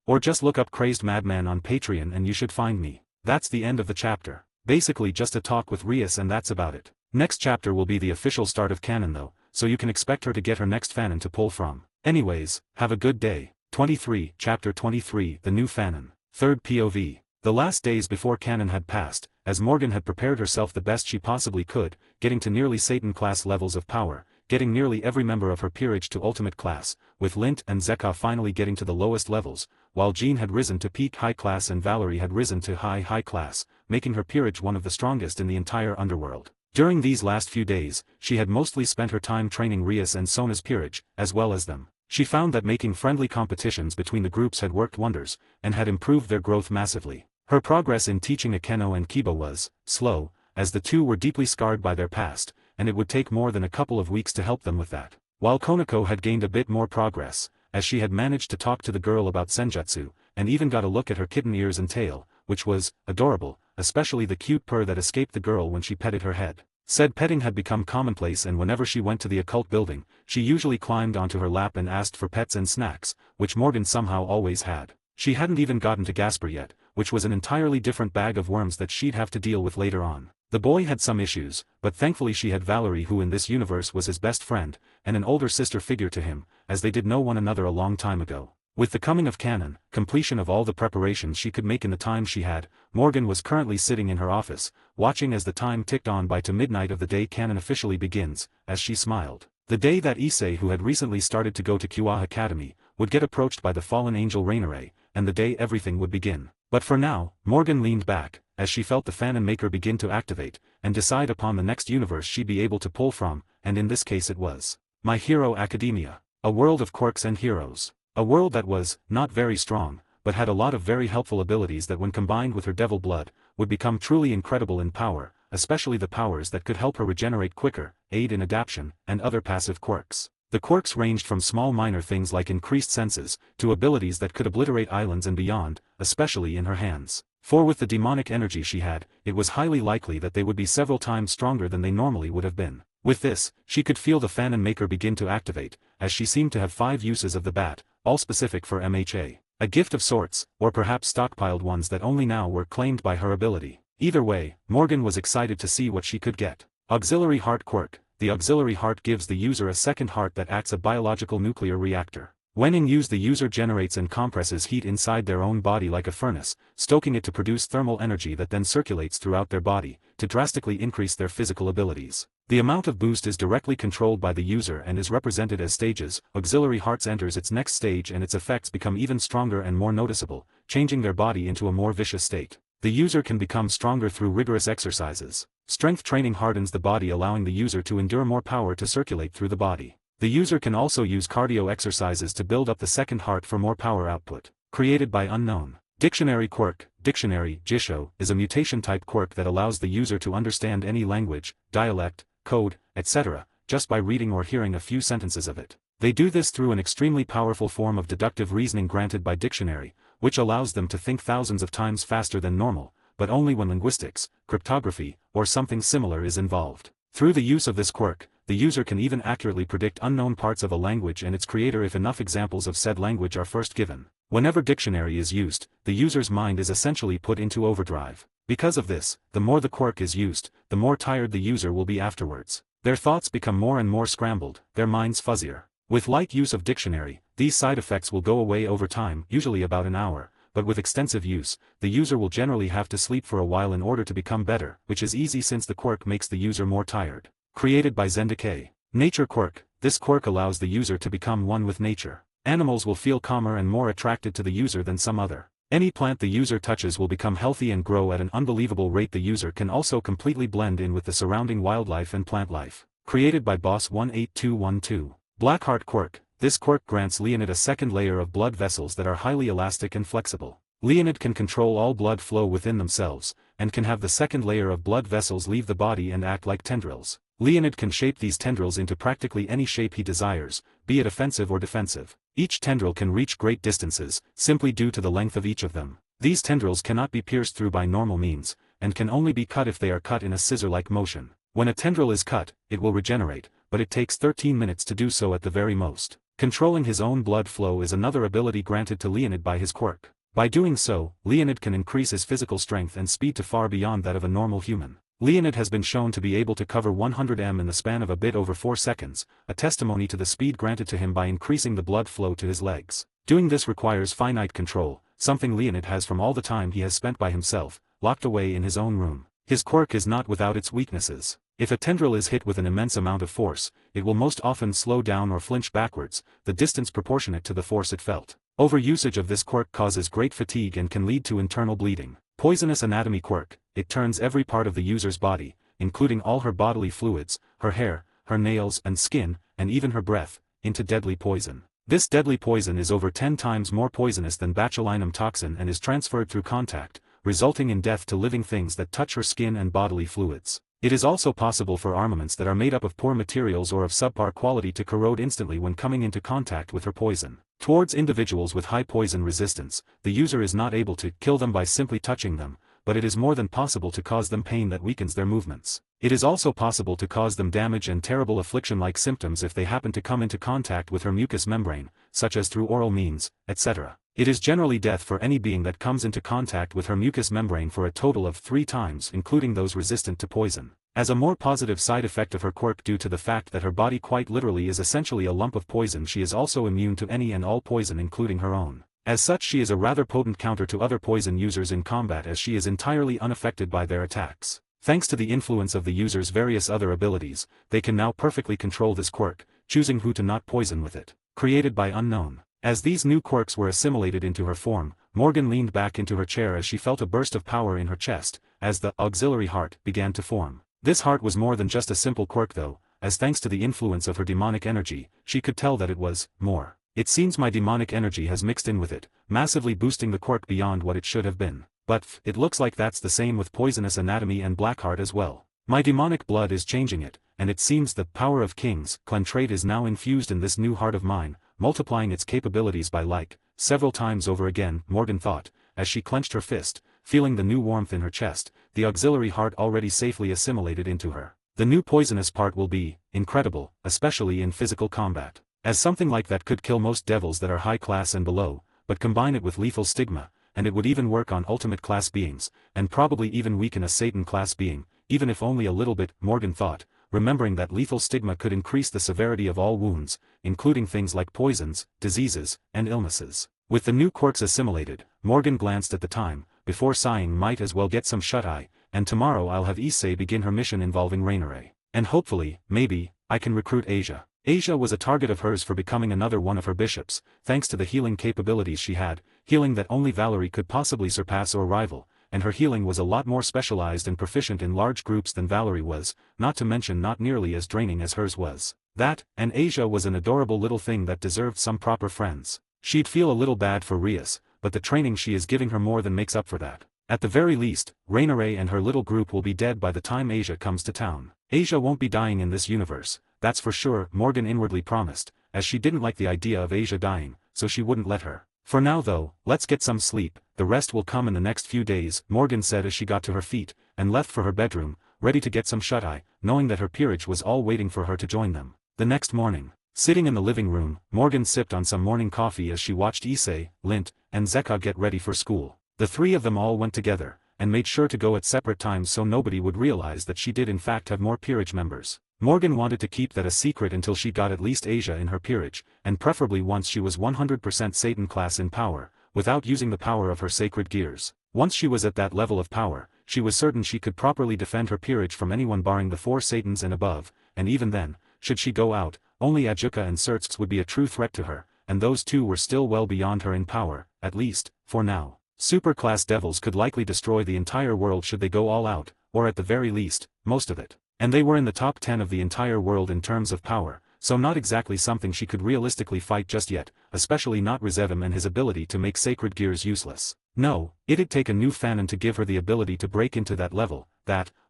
or just look up Crazed Madman on Patreon and you should find me. That's the end of the chapter. Basically just a talk with Rias and that's about it. Next chapter will be the official start of canon though, so you can expect her to get her next fanon to pull from. Anyways, have a good day. 23, Chapter 23, The New Fanon. 3rd POV. The last days before canon had passed, as Morgan had prepared herself the best she possibly could, getting to nearly Satan class levels of power, getting nearly every member of her peerage to ultimate class, with Lint and Zeka finally getting to the lowest levels, while Jean had risen to peak high class and Valerie had risen to high class, making her peerage one of the strongest in the entire underworld. During these last few days, she had mostly spent her time training Rias and Sona's peerage, as well as them. She found that making friendly competitions between the groups had worked wonders, and had improved their growth massively. Her progress in teaching Akeno and Kiba was slow, as the two were deeply scarred by their past, and it would take more than a couple of weeks to help them with that. While Konako had gained a bit more progress, as she had managed to talk to the girl about senjutsu, and even got a look at her kitten ears and tail, which was adorable, especially the cute purr that escaped the girl when she petted her head. Said petting had become commonplace and whenever she went to the occult building, she usually climbed onto her lap and asked for pets and snacks, which Morgan somehow always had. She hadn't even gotten to Gasper yet, which was an entirely different bag of worms that she'd have to deal with later on. The boy had some issues, but thankfully she had Valerie who in this universe was his best friend, and an older sister figure to him, as they did know one another a long time ago. With the coming of canon, completion of all the preparations she could make in the time she had, Morgan was currently sitting in her office, watching as the time ticked on by to midnight of the day canon officially begins, as she smiled. The day that Issei who had recently started to go to Kyoa Academy, would get approached by the fallen angel Rainare, and the day everything would begin. But for now, Morgan leaned back, as she felt the Fanon Maker begin to activate, and decide upon the next universe she'd be able to pull from, and in this case it was My Hero Academia. A world of quirks and heroes. A world that was, not very strong, but had a lot of very helpful abilities that when combined with her devil blood, would become truly incredible in power, especially the powers that could help her regenerate quicker, aid in adaptation, and other passive quirks. The quirks ranged from small minor things like increased senses, to abilities that could obliterate islands and beyond, especially in her hands. For with the demonic energy she had, it was highly likely that they would be several times stronger than they normally would have been. With this, she could feel the Fanon Maker begin to activate, as she seemed to have 5 uses of the bat, all specific for MHA. A gift of sorts, or perhaps stockpiled ones that only now were claimed by her ability. Either way, Morgan was excited to see what she could get. Auxiliary Heart Quirk. The auxiliary heart gives the user a second heart that acts as a biological nuclear reactor. When in use, the user generates and compresses heat inside their own body like a furnace, stoking it to produce thermal energy that then circulates throughout their body, to drastically increase their physical abilities. The amount of boost is directly controlled by the user and is represented as stages. Auxiliary Hearts enters its next stage and its effects become even stronger and more noticeable, changing their body into a more vicious state. The user can become stronger through rigorous exercises. Strength training hardens the body, allowing the user to endure more power to circulate through the body. The user can also use cardio exercises to build up the second heart for more power output. Created by Unknown. Dictionary Quirk. Dictionary, Jisho, is a mutation-type quirk that allows the user to understand any language, dialect, code, etc., just by reading or hearing a few sentences of it. They do this through an extremely powerful form of deductive reasoning granted by Dictionary, which allows them to think thousands of times faster than normal, but only when linguistics, cryptography, or something similar is involved. Through the use of this quirk, the user can even accurately predict unknown parts of a language and its creator if enough examples of said language are first given. Whenever Dictionary is used, the user's mind is essentially put into overdrive. Because of this, the more the quirk is used, the more tired the user will be afterwards. Their thoughts become more and more scrambled, their minds fuzzier. With light use of Dictionary, these side effects will go away over time, usually about an hour, but with extensive use, the user will generally have to sleep for a while in order to become better, which is easy since the quirk makes the user more tired. Created by Zendikay. Nature Quirk. This quirk allows the user to become one with nature. Animals will feel calmer and more attracted to the user than some other. Any plant the user touches will become healthy and grow at an unbelievable rate. The user can also completely blend in with the surrounding wildlife and plant life. Created by Boss 18212. Blackheart Quirk. This quirk grants Leonid a second layer of blood vessels that are highly elastic and flexible. Leonid can control all blood flow within themselves, and can have the second layer of blood vessels leave the body and act like tendrils. Leonid can shape these tendrils into practically any shape he desires, be it offensive or defensive. Each tendril can reach great distances, simply due to the length of each of them. These tendrils cannot be pierced through by normal means, and can only be cut if they are cut in a scissor-like motion. When a tendril is cut, it will regenerate, but it takes 13 minutes to do so at the very most. Controlling his own blood flow is another ability granted to Leonid by his quirk. By doing so, Leonid can increase his physical strength and speed to far beyond that of a normal human. Leonid has been shown to be able to cover 100 m in the span of a bit over 4 seconds, a testimony to the speed granted to him by increasing the blood flow to his legs. Doing this requires finite control, something Leonid has from all the time he has spent by himself, locked away in his own room. His quirk is not without its weaknesses. If a tendril is hit with an immense amount of force, it will most often slow down or flinch backwards, the distance proportionate to the force it felt. Overusage of this quirk causes great fatigue and can lead to internal bleeding. Poisonous Anatomy Quirk. It turns every part of the user's body, including all her bodily fluids, her hair, her nails and skin, and even her breath, into deadly poison. This deadly poison is over 10 times more poisonous than botulinum toxin and is transferred through contact, resulting in death to living things that touch her skin and bodily fluids. It is also possible for armaments that are made up of poor materials or of subpar quality to corrode instantly when coming into contact with her poison. Towards individuals with high poison resistance, the user is not able to kill them by simply touching them, but it is more than possible to cause them pain that weakens their movements. It is also possible to cause them damage and terrible affliction-like symptoms if they happen to come into contact with her mucous membrane, such as through oral means, etc. It is generally death for any being that comes into contact with her mucous membrane for a total of 3 times, including those resistant to poison. As a more positive side effect of her quirk, due to the fact that her body quite literally is essentially a lump of poison, she is also immune to any and all poison including her own. As such, she is a rather potent counter to other poison users in combat, as she is entirely unaffected by their attacks. Thanks to the influence of the user's various other abilities, they can now perfectly control this quirk, choosing who to not poison with it. Created by Unknown. As these new quirks were assimilated into her form, Morgan leaned back into her chair as she felt a burst of power in her chest, as the auxiliary heart began to form. This heart was more than just a simple quirk though, as thanks to the influence of her demonic energy, she could tell that it was more. It seems my demonic energy has mixed in with it, massively boosting the quirk beyond what it should have been. But it looks like that's the same with poisonous anatomy and Blackheart as well. My demonic blood is changing it, and it seems the power of King's clan trait is now infused in this new heart of mine, multiplying its capabilities by several times over again, Morgan thought, as she clenched her fist, feeling the new warmth in her chest, the auxiliary heart already safely assimilated into her. The new poisonous part will be incredible, especially in physical combat. As something like that could kill most devils that are high class and below, but combine it with lethal stigma, and it would even work on ultimate class beings, and probably even weaken a Satan class being, even if only a little bit, Morgan thought, remembering that lethal stigma could increase the severity of all wounds, including things like poisons, diseases, and illnesses. With the new quirks assimilated, Morgan glanced at the time, before sighing might as well get some shut-eye, and tomorrow I'll have Issei begin her mission involving Rainare. And hopefully, maybe, I can recruit Asia. Asia was a target of hers for becoming another one of her bishops, thanks to the healing capabilities she had, healing that only Valerie could possibly surpass or rival, and her healing was a lot more specialized and proficient in large groups than Valerie was, not to mention not nearly as draining as hers was. That, and Asia was an adorable little thing that deserved some proper friends. She'd feel a little bad for Rias, but the training she is giving her more than makes up for that. At the very least, Rainare and her little group will be dead by the time Asia comes to town. Asia won't be dying in this universe, that's for sure, Morgan inwardly promised, as she didn't like the idea of Asia dying, so she wouldn't let her. For now though, let's get some sleep, the rest will come in the next few days, Morgan said as she got to her feet, and left for her bedroom, ready to get some shut-eye, knowing that her peerage was all waiting for her to join them. The next morning, sitting in the living room, Morgan sipped on some morning coffee as she watched Issei, Lint, and Zeka get ready for school. The three of them all went together, and made sure to go at separate times so nobody would realize that she did in fact have more peerage members. Morgan wanted to keep that a secret until she got at least Asia in her peerage, and preferably once she was 100% Satan class in power, without using the power of her sacred gears. Once she was at that level of power, she was certain she could properly defend her peerage from anyone barring the 4 Satans and above, and even then, should she go out, only Ajuka and Sertz would be a true threat to her, and those two were still well beyond her in power, at least, for now. Super-class devils could likely destroy the entire world should they go all out, or at the very least, most of it. And they were in the top 10 of the entire world in terms of power, so not exactly something she could realistically fight just yet, especially not Rizevim and his ability to make sacred gears useless. No, it'd take a new Fanon to give her the ability to break into that level,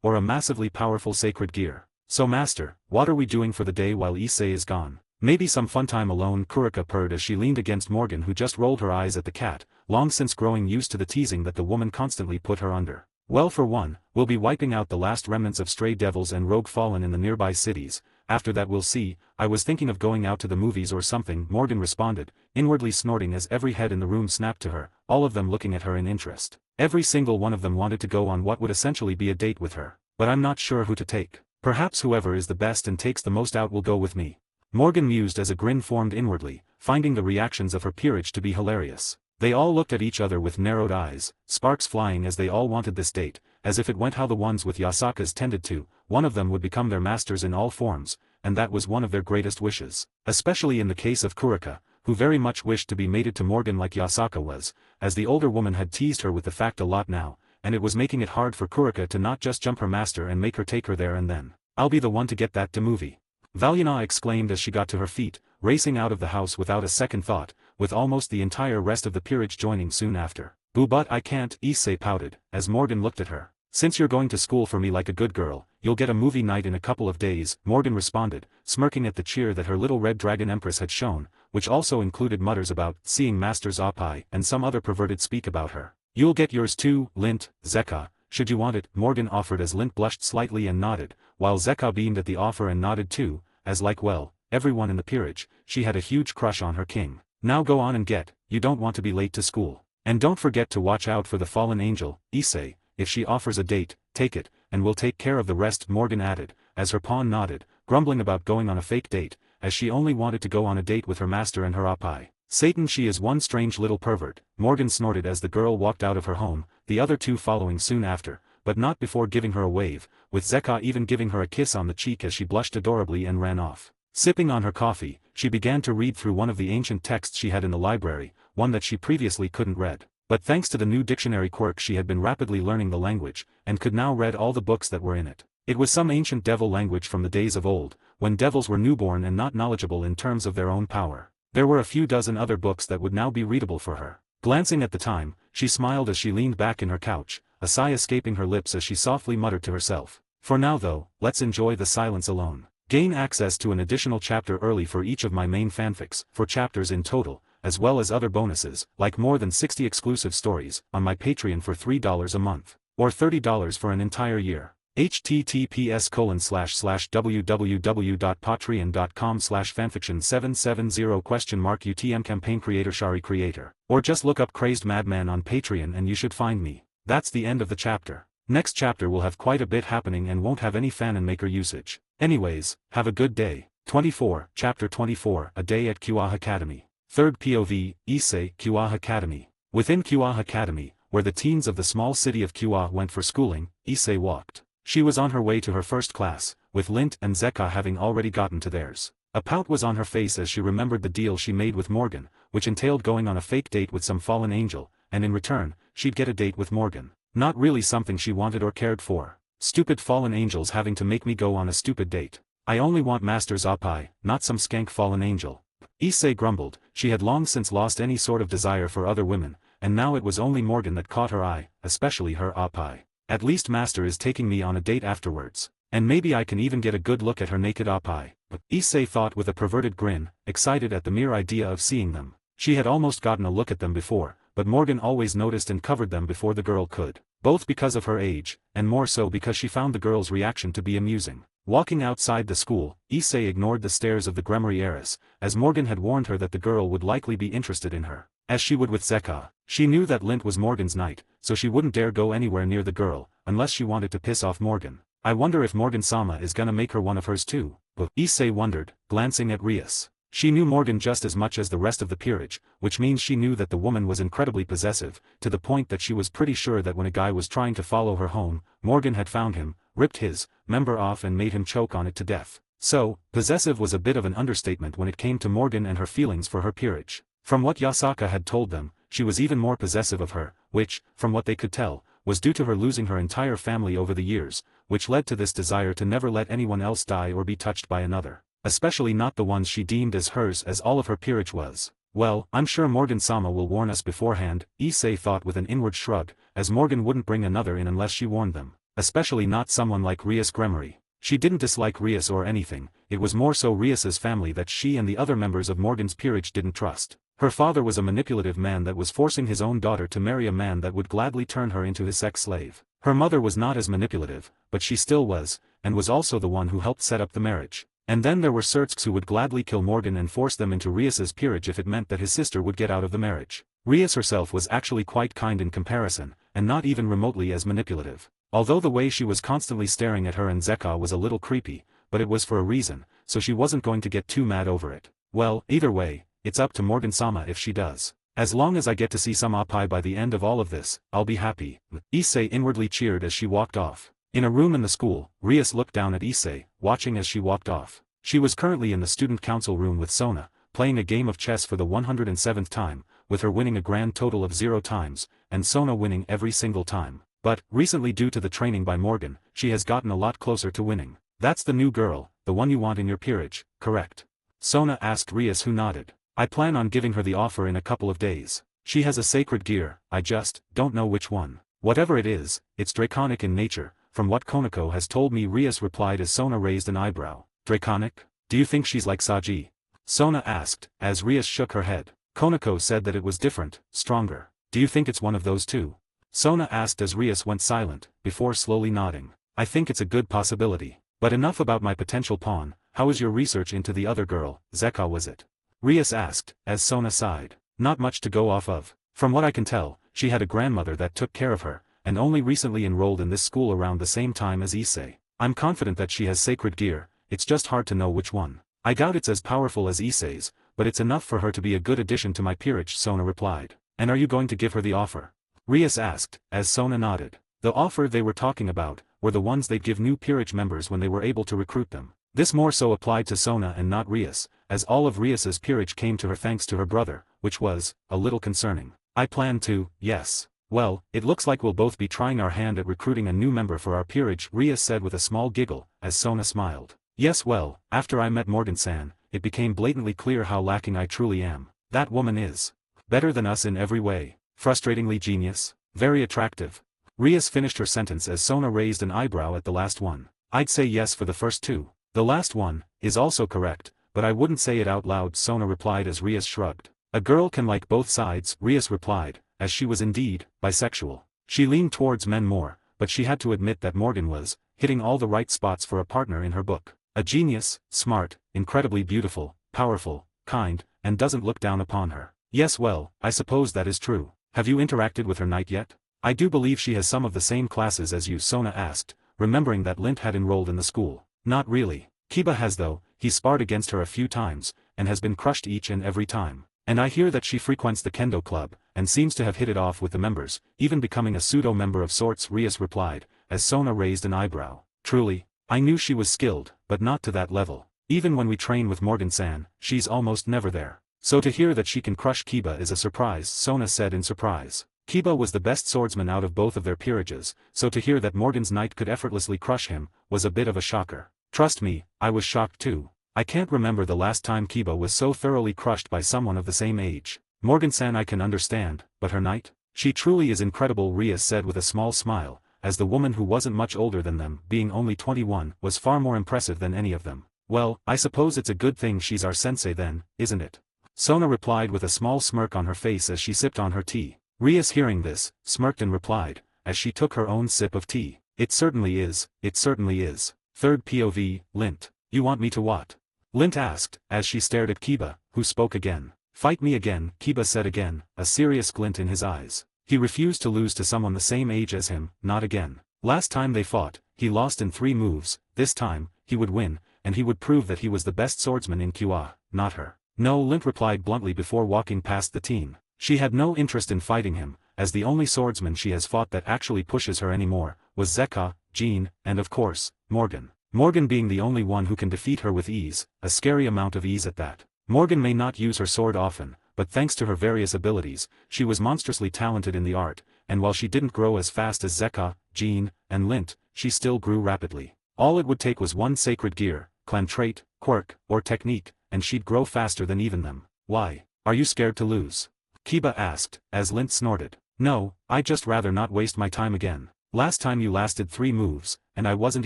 or a massively powerful sacred gear. So master, what are we doing for the day while Issei is gone? Maybe some fun time alone, Kurika purred as she leaned against Morgan who just rolled her eyes at the cat, long since growing used to the teasing that the woman constantly put her under. Well, for one, we'll be wiping out the last remnants of stray devils and rogue fallen in the nearby cities. After that we'll see. I was thinking of going out to the movies or something, Morgan responded, inwardly snorting as every head in the room snapped to her, all of them looking at her in interest. Every single one of them wanted to go on what would essentially be a date with her. But I'm not sure who to take. Perhaps whoever is the best and takes the most out will go with me. Morgan mused as a grin formed inwardly, finding the reactions of her peerage to be hilarious. They all looked at each other with narrowed eyes, sparks flying as they all wanted this date, as if it went how the ones with Yasaka's tended to, one of them would become their masters in all forms, and that was one of their greatest wishes. Especially in the case of Kurika, who very much wished to be mated to Morgan like Yasaka was, as the older woman had teased her with the fact a lot now, and it was making it hard for Kurika to not just jump her master and make her take her there and then. I'll be the one to get that to movie. Valyana exclaimed as she got to her feet, racing out of the house without a second thought, with almost the entire rest of the peerage joining soon after. Boo, but I can't, Issei pouted, as Morgan looked at her. Since you're going to school for me like a good girl, you'll get a movie night in a couple of days, Morgan responded, smirking at the cheer that her little red dragon empress had shown, which also included mutters about seeing Masters Oppai and some other perverted speak about her. You'll get yours too, Lint, Zeka, should you want it, Morgan offered as Lint blushed slightly and nodded, while Zeka beamed at the offer and nodded too, as like well, everyone in the peerage, she had a huge crush on her king. Now go on and get, you don't want to be late to school. And don't forget to watch out for the fallen angel, Issei, if she offers a date, take it, and we'll take care of the rest, Morgan added, as her pawn nodded, grumbling about going on a fake date, as she only wanted to go on a date with her master and her Oppai. Satan, she is one strange little pervert, Morgan snorted as the girl walked out of her home, the other two following soon after, but not before giving her a wave, with Zeka even giving her a kiss on the cheek as she blushed adorably and ran off. Sipping on her coffee, she began to read through one of the ancient texts she had in the library, one that she previously couldn't read. But thanks to the new dictionary quirk she had been rapidly learning the language, and could now read all the books that were in it. It was some ancient devil language from the days of old, when devils were newborn and not knowledgeable in terms of their own power. There were a few dozen other books that would now be readable for her. Glancing at the time, she smiled as she leaned back in her couch, a sigh escaping her lips as she softly muttered to herself. For now though, let's enjoy the silence alone. Gain access to an additional chapter early for each of my main fanfics, 4 chapters in total, as well as other bonuses, like more than 60 exclusive stories, on my Patreon for $3 a month, or $30 for an entire year. https://www.patreon.com/fanfiction770 UTM campaign creator, or just look up Crazed Madman on Patreon and you should find me. That's the end of the chapter. Next chapter will have quite a bit happening and won't have any fan and maker usage. Anyways, have a good day. 24, Chapter 24, A Day at Kua Academy. Third POV, Issei, Kua Academy. Within Kua Academy, where the teens of the small city of Kua went for schooling, Issei walked. She was on her way to her first class, with Lint and Zeka having already gotten to theirs. A pout was on her face as she remembered the deal she made with Morgan, which entailed going on a fake date with some fallen angel, and in return, she'd get a date with Morgan. Not really something she wanted or cared for. Stupid fallen angels having to make me go on a stupid date. I only want Master's Oppai, not some skank fallen angel. Issei grumbled. She had long since lost any sort of desire for other women, and now it was only Morgan that caught her eye, especially her Oppai. At least Master is taking me on a date afterwards, and maybe I can even get a good look at her naked Oppai. Issei thought with a perverted grin, excited at the mere idea of seeing them. She had almost gotten a look at them before, but Morgan always noticed and covered them before the girl could, both because of her age, and more so because she found the girl's reaction to be amusing. Walking outside the school, Issei ignored the stares of the Gremory heiress, as Morgan had warned her that the girl would likely be interested in her, as she would with Zeka. She knew that Lint was Morgan's knight, so she wouldn't dare go anywhere near the girl, unless she wanted to piss off Morgan. I wonder if Morgan-sama is gonna make her one of hers too? Issei wondered, glancing at Rias. She knew Morgan just as much as the rest of the peerage, which means she knew that the woman was incredibly possessive, to the point that she was pretty sure that when a guy was trying to follow her home, Morgan had found him, ripped his member off and made him choke on it to death. So, possessive was a bit of an understatement when it came to Morgan and her feelings for her peerage. From what Yasaka had told them, she was even more possessive of her, which, from what they could tell, was due to her losing her entire family over the years, which led to this desire to never let anyone else die or be touched by another, especially not the ones she deemed as hers, as all of her peerage was. Well, I'm sure Morgan-sama will warn us beforehand, Issei thought with an inward shrug, as Morgan wouldn't bring another in unless she warned them, especially not someone like Rias Gremory. She didn't dislike Rias or anything, it was more so Rias's family that she and the other members of Morgan's peerage didn't trust. Her father was a manipulative man that was forcing his own daughter to marry a man that would gladly turn her into his sex slave. Her mother was not as manipulative, but she still was, and was also the one who helped set up the marriage. And then there were Surtsks who would gladly kill Morgan and force them into Rias's peerage if it meant that his sister would get out of the marriage. Rias herself was actually quite kind in comparison, and not even remotely as manipulative. Although the way she was constantly staring at her and Zeka was a little creepy, but it was for a reason, so she wasn't going to get too mad over it. Well, either way, it's up to Morgan-sama if she does. As long as I get to see some Oppai by the end of all of this, I'll be happy. Issei inwardly cheered as she walked off. In a room in the school, Rias looked down at Issei, watching as she walked off. She was currently in the student council room with Sona, playing a game of chess for the 107th time, with her winning a grand total of 0 times, and Sona winning every single time. But, recently due to the training by Morgan, she has gotten a lot closer to winning. That's the new girl, the one you want in your peerage, correct? Sona asked Rias, who nodded. I plan on giving her the offer in a couple of days. She has a sacred gear, I just don't know which one. Whatever it is, it's draconic in nature, from what Konako has told me, Rias replied as Sona raised an eyebrow. Draconic? Do you think she's like Saji? Sona asked, as Rias shook her head. Konako said that it was different, stronger. Do you think it's one of those two? Sona asked as Rias went silent, before slowly nodding. I think it's a good possibility. But enough about my potential pawn. How is your research into the other girl, Zeka was it? Rias asked, as Sona sighed. Not much to go off of. From what I can tell, she had a grandmother that took care of her, and only recently enrolled in this school around the same time as Issei. I'm confident that she has sacred gear, it's just hard to know which one. I doubt it's as powerful as Issei's, but it's enough for her to be a good addition to my peerage, Sona replied. And are you going to give her the offer? Rias asked, as Sona nodded. The offer they were talking about were the ones they'd give new peerage members when they were able to recruit them. This more so applied to Sona and not Rias, as all of Rias's peerage came to her thanks to her brother, which was a little concerning. I plan to, yes. Well, it looks like we'll both be trying our hand at recruiting a new member for our peerage, Ria said with a small giggle, as Sona smiled. Yes, well, after I met Morgan-san, it became blatantly clear how lacking I truly am. That woman is better than us in every way. Frustratingly genius. Very attractive. Rias finished her sentence as Sona raised an eyebrow at the last one. I'd say yes for the first two. The last one is also correct, but I wouldn't say it out loud, Sona replied as Rias shrugged. A girl can like both sides, Rias replied, as she was indeed bisexual. She leaned towards men more, but she had to admit that Morgan was hitting all the right spots for a partner in her book. A genius, smart, incredibly beautiful, powerful, kind, and doesn't look down upon her. Yes, well, I suppose that is true. Have you interacted with her knight yet? I do believe she has some of the same classes as you, Sona asked, remembering that Lint had enrolled in the school. Not really. Kiba has though, he sparred against her a few times, and has been crushed each and every time. And I hear that she frequents the kendo club, and seems to have hit it off with the members, even becoming a pseudo-member of sorts, Rias replied, as Sona raised an eyebrow. Truly, I knew she was skilled, but not to that level. Even when we train with Morgan-san, she's almost never there. So to hear that she can crush Kiba is a surprise, Sona said in surprise. Kiba was the best swordsman out of both of their peerages, so to hear that Morgan's knight could effortlessly crush him, was a bit of a shocker. Trust me, I was shocked too. I can't remember the last time Kiba was so thoroughly crushed by someone of the same age. Morgan-san I can understand, but her knight? She truly is incredible, Rias said with a small smile, as the woman who wasn't much older than them, being only 21, was far more impressive than any of them. Well, I suppose it's a good thing she's our sensei then, isn't it? Sona replied with a small smirk on her face as she sipped on her tea. Rias hearing this, smirked and replied, as she took her own sip of tea. It certainly is, it certainly is. Third POV, Lint. You want me to what? Lint asked, as she stared at Kiba, who spoke again. Fight me again, Kiba said again, a serious glint in his eyes. He refused to lose to someone the same age as him, not again. Last time they fought, he lost in 3 moves, this time, he would win, and he would prove that he was the best swordsman in Kua, not her. No, Lint replied bluntly before walking past the team. She had no interest in fighting him, as the only swordsman she has fought that actually pushes her anymore, was Zeka, Jean, and of course, Morgan. Morgan being the only one who can defeat her with ease, a scary amount of ease at that. Morgan may not use her sword often, but thanks to her various abilities, she was monstrously talented in the art, and while she didn't grow as fast as Zeka, Jean, and Lint, she still grew rapidly. All it would take was one sacred gear, clan trait, quirk, or technique, and she'd grow faster than even them. Why? Are you scared to lose? Kiba asked, as Lint snorted. No, I'd just rather not waste my time again. Last time you lasted 3 moves, and I wasn't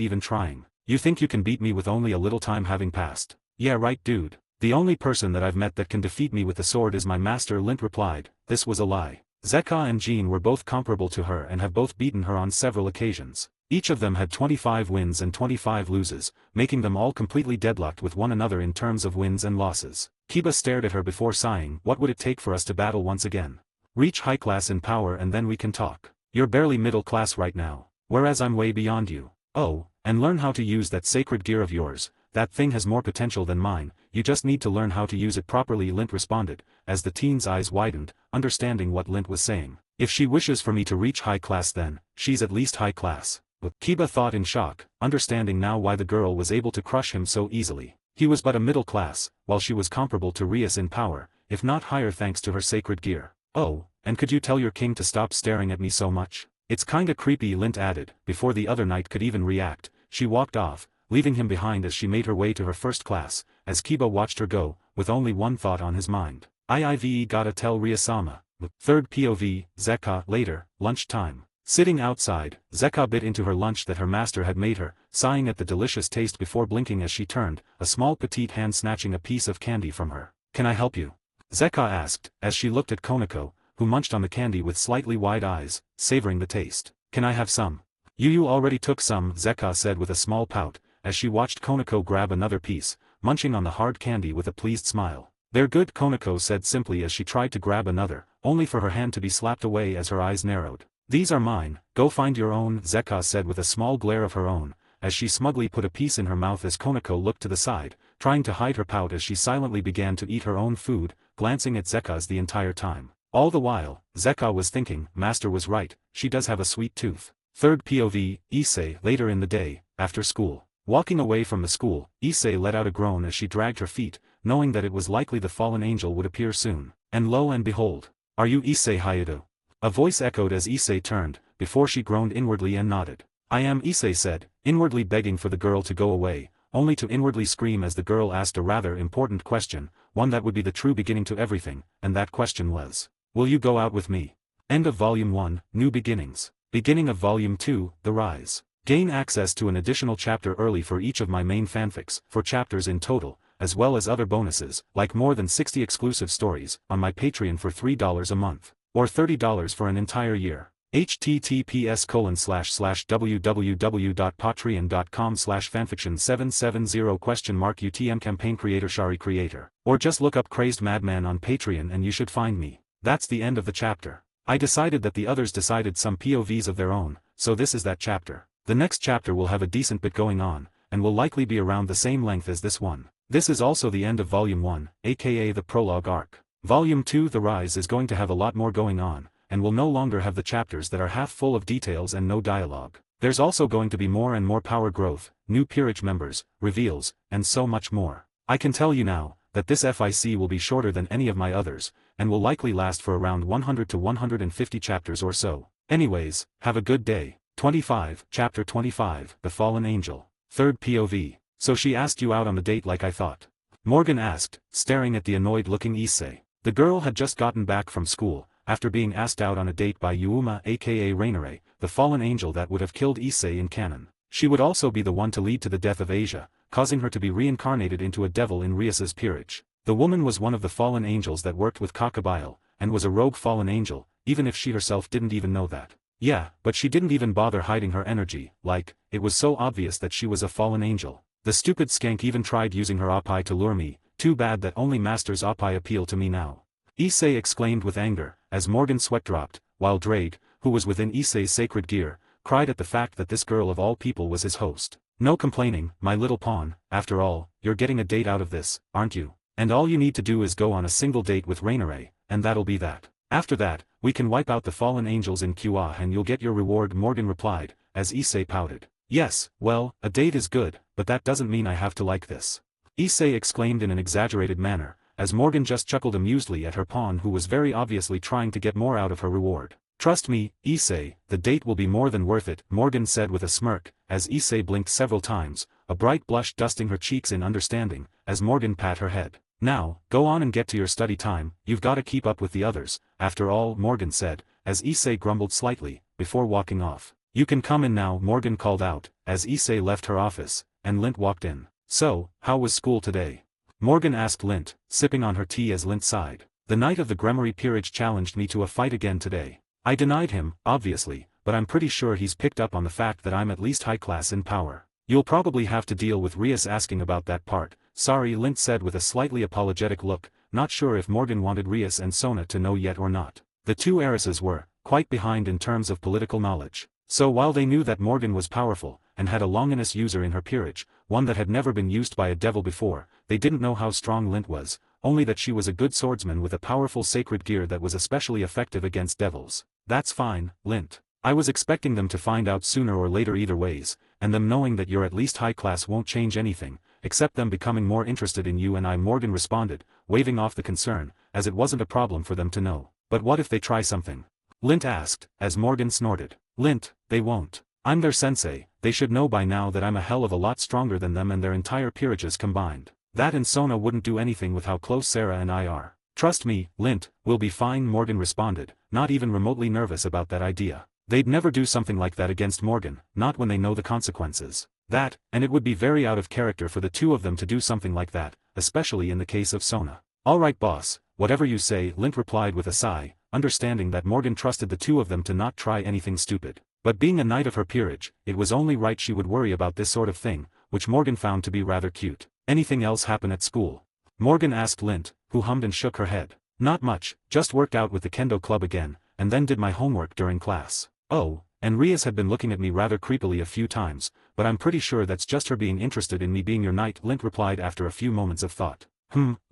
even trying. You think you can beat me with only a little time having passed? Yeah right dude. The only person that I've met that can defeat me with the sword is my master, Lint replied. This was a lie. Zeka and Jean were both comparable to her and have both beaten her on several occasions. Each of them had 25 wins and 25 loses, making them all completely deadlocked with one another in terms of wins and losses. Kiba stared at her before sighing. What would it take for us to battle once again? Reach high class in power and then we can talk. You're barely middle class right now, whereas I'm way beyond you. Oh, and learn how to use that sacred gear of yours. That thing has more potential than mine, you just need to learn how to use it properly, Lint responded, as the teen's eyes widened, understanding what Lint was saying. If she wishes for me to reach high class then, she's at least high class. But Kiba thought in shock, understanding now why the girl was able to crush him so easily. He was but a middle class, while she was comparable to Rias in power, if not higher thanks to her sacred gear. Oh, and could you tell your king to stop staring at me so much? It's kinda creepy, Lint added. Before the other knight could even react, she walked off, leaving him behind as she made her way to her first class, as Kiba watched her go, with only one thought on his mind. IIVE gotta tell Ria-sama. Third POV, Zeka. Later, lunchtime. Sitting outside, Zeka bit into her lunch that her master had made her, sighing at the delicious taste before blinking as she turned, a small petite hand snatching a piece of candy from her. Can I help you? Zeka asked, as she looked at Konako, who munched on the candy with slightly wide eyes, savoring the taste. Can I have some? You already took some, Zeka said with a small pout, as she watched Konako grab another piece, munching on the hard candy with a pleased smile. They're good, Konako said simply as she tried to grab another, only for her hand to be slapped away as her eyes narrowed. These are mine, go find your own, Zeka said with a small glare of her own, as she smugly put a piece in her mouth as Konako looked to the side, trying to hide her pout as she silently began to eat her own food, glancing at Zeka's the entire time. All the while, Zeka was thinking, Master was right, she does have a sweet tooth. Third POV, Issei. Later in the day, after school. Walking away from the school, Issei let out a groan as she dragged her feet, knowing that it was likely the fallen angel would appear soon. And lo and behold, Are you Issei Hayato? A voice echoed as Issei turned, before she groaned inwardly and nodded. I am, Issei said, inwardly begging for the girl to go away, only to inwardly scream as the girl asked a rather important question, one that would be the true beginning to everything, and that question was, will you go out with me? End of Volume 1, New Beginnings. Beginning of Volume 2, The Rise. Gain access to an additional chapter early for each of my main fanfics, 4 chapters in total, as well as other bonuses, like more than 60 exclusive stories, on my Patreon for $3 a month, or $30 for an entire year. https://www.patreon.com/fanfiction770 UTM campaign creator creator, or just look up Crazed Madman on Patreon and you should find me. That's the end of the chapter. I decided that the others decided some POVs of their own, so this is that chapter. The next chapter will have a decent bit going on, and will likely be around the same length as this one. This is also the end of Volume 1, aka the prologue arc. Volume 2 The Rise is going to have a lot more going on, and will no longer have the chapters that are half full of details and no dialogue. There's also going to be more and more power growth, new peerage members, reveals, and so much more. I can tell you now, that this FIC will be shorter than any of my others, and will likely last for around 100 to 150 chapters or so. Anyways, have a good day. 25, Chapter 25, The Fallen Angel. Third POV. So she asked you out on the date like I thought? Morgan asked, staring at the annoyed-looking Issei. The girl had just gotten back from school, after being asked out on a date by Yuma aka Rainare, the fallen angel that would have killed Issei in canon. She would also be the one to lead to the death of Asia, causing her to be reincarnated into a devil in Rias's peerage. The woman was one of the fallen angels that worked with Kakabile, and was a rogue fallen angel, even if she herself didn't even know that. Yeah, but she didn't even bother hiding her energy, like, it was so obvious that she was a fallen angel. The stupid skank even tried using her Oppai to lure me, too bad that only Master's Oppai appeal to me now. Issei exclaimed with anger, as Morgan's sweat dropped, while Drake, who was within Issei's sacred gear, cried at the fact that this girl of all people was his host. No complaining, my little pawn, after all, you're getting a date out of this, aren't you? And all you need to do is go on a single date with Rainare, and that'll be that. After that, we can wipe out the fallen angels in QA and you'll get your reward, Morgan replied, as Issei pouted. Yes, well, a date is good, but that doesn't mean I have to like this. Issei exclaimed in an exaggerated manner, as Morgan just chuckled amusedly at her pawn who was very obviously trying to get more out of her reward. Trust me, Issei, the date will be more than worth it, Morgan said with a smirk, as Issei blinked several times, a bright blush dusting her cheeks in understanding, as Morgan pat her head. Now, go on and get to your study time, you've got to keep up with the others, after all, Morgan said, as Issei grumbled slightly, before walking off. You can come in now, Morgan called out, as Issei left her office, and Lint walked in. So, how was school today? Morgan asked Lint, sipping on her tea as Lint sighed. The Knight of the Gremory Peerage challenged me to a fight again today. I denied him, obviously, but I'm pretty sure he's picked up on the fact that I'm at least high class in power. You'll probably have to deal with Rias asking about that part. Sorry, Lint said with a slightly apologetic look, not sure if Morgan wanted Rias and Sona to know yet or not. The two heiresses were quite behind in terms of political knowledge. So while they knew that Morgan was powerful, and had a Longinus user in her peerage, one that had never been used by a devil before, they didn't know how strong Lint was, only that she was a good swordsman with a powerful sacred gear that was especially effective against devils. That's fine, Lint. I was expecting them to find out sooner or later either ways, and them knowing that you're at least high class won't change anything, except them becoming more interested in you and I, Morgan responded, waving off the concern, as it wasn't a problem for them to know. But what if they try something? Lint asked, as Morgan snorted. Lint, they won't. I'm their sensei, they should know by now that I'm a hell of a lot stronger than them and their entire peerages combined. That and Sona wouldn't do anything with how close Sarah and I are. Trust me, Lint, we'll be fine, Morgan responded, not even remotely nervous about that idea. They'd never do something like that against Morgan, not when they know the consequences. That, and it would be very out of character for the two of them to do something like that, especially in the case of Sona. Alright boss, whatever you say, Lint replied with a sigh, understanding that Morgan trusted the two of them to not try anything stupid. But being a knight of her peerage, it was only right she would worry about this sort of thing, which Morgan found to be rather cute. Anything else happen at school? Morgan asked Lint, who hummed and shook her head. Not much, just worked out with the kendo club again, and then did my homework during class. Oh, and Rias had been looking at me rather creepily a few times, but I'm pretty sure that's just her being interested in me being your knight, Lint replied after a few moments of thought.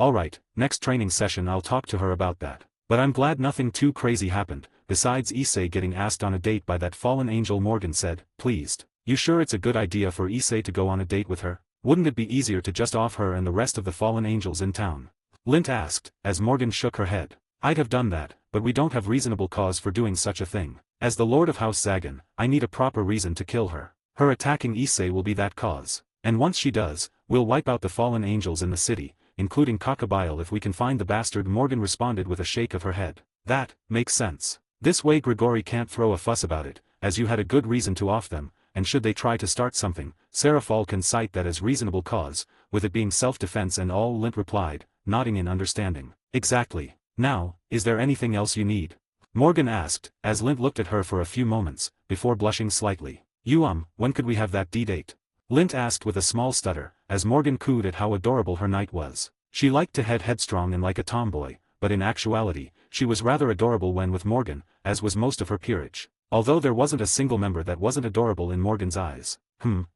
Alright, next training session I'll talk to her about that. But I'm glad nothing too crazy happened, besides Issei getting asked on a date by that fallen angel, Morgan said, pleased. You sure it's a good idea for Issei to go on a date with her? Wouldn't it be easier to just off her and the rest of the fallen angels in town? Lint asked, as Morgan shook her head. I'd have done that, but we don't have reasonable cause for doing such a thing. As the Lord of House Zagan, I need a proper reason to kill her. Her attacking Issei will be that cause. And once she does, we'll wipe out the fallen angels in the city, including Cockabile if we can find the bastard. Morgan responded with a shake of her head. That makes sense. This way Grigori can't throw a fuss about it, as you had a good reason to off them, and should they try to start something, Serafal can cite that as reasonable cause, with it being self-defense and all. Lint replied, nodding in understanding. Exactly. Now, is there anything else you need? Morgan asked, as Lint looked at her for a few moments, before blushing slightly. When could we have that D-date? Lint asked with a small stutter, as Morgan cooed at how adorable her knight was. She liked to head headstrong and like a tomboy, but in actuality, she was rather adorable when with Morgan, as was most of her peerage. Although there wasn't a single member that wasn't adorable in Morgan's eyes.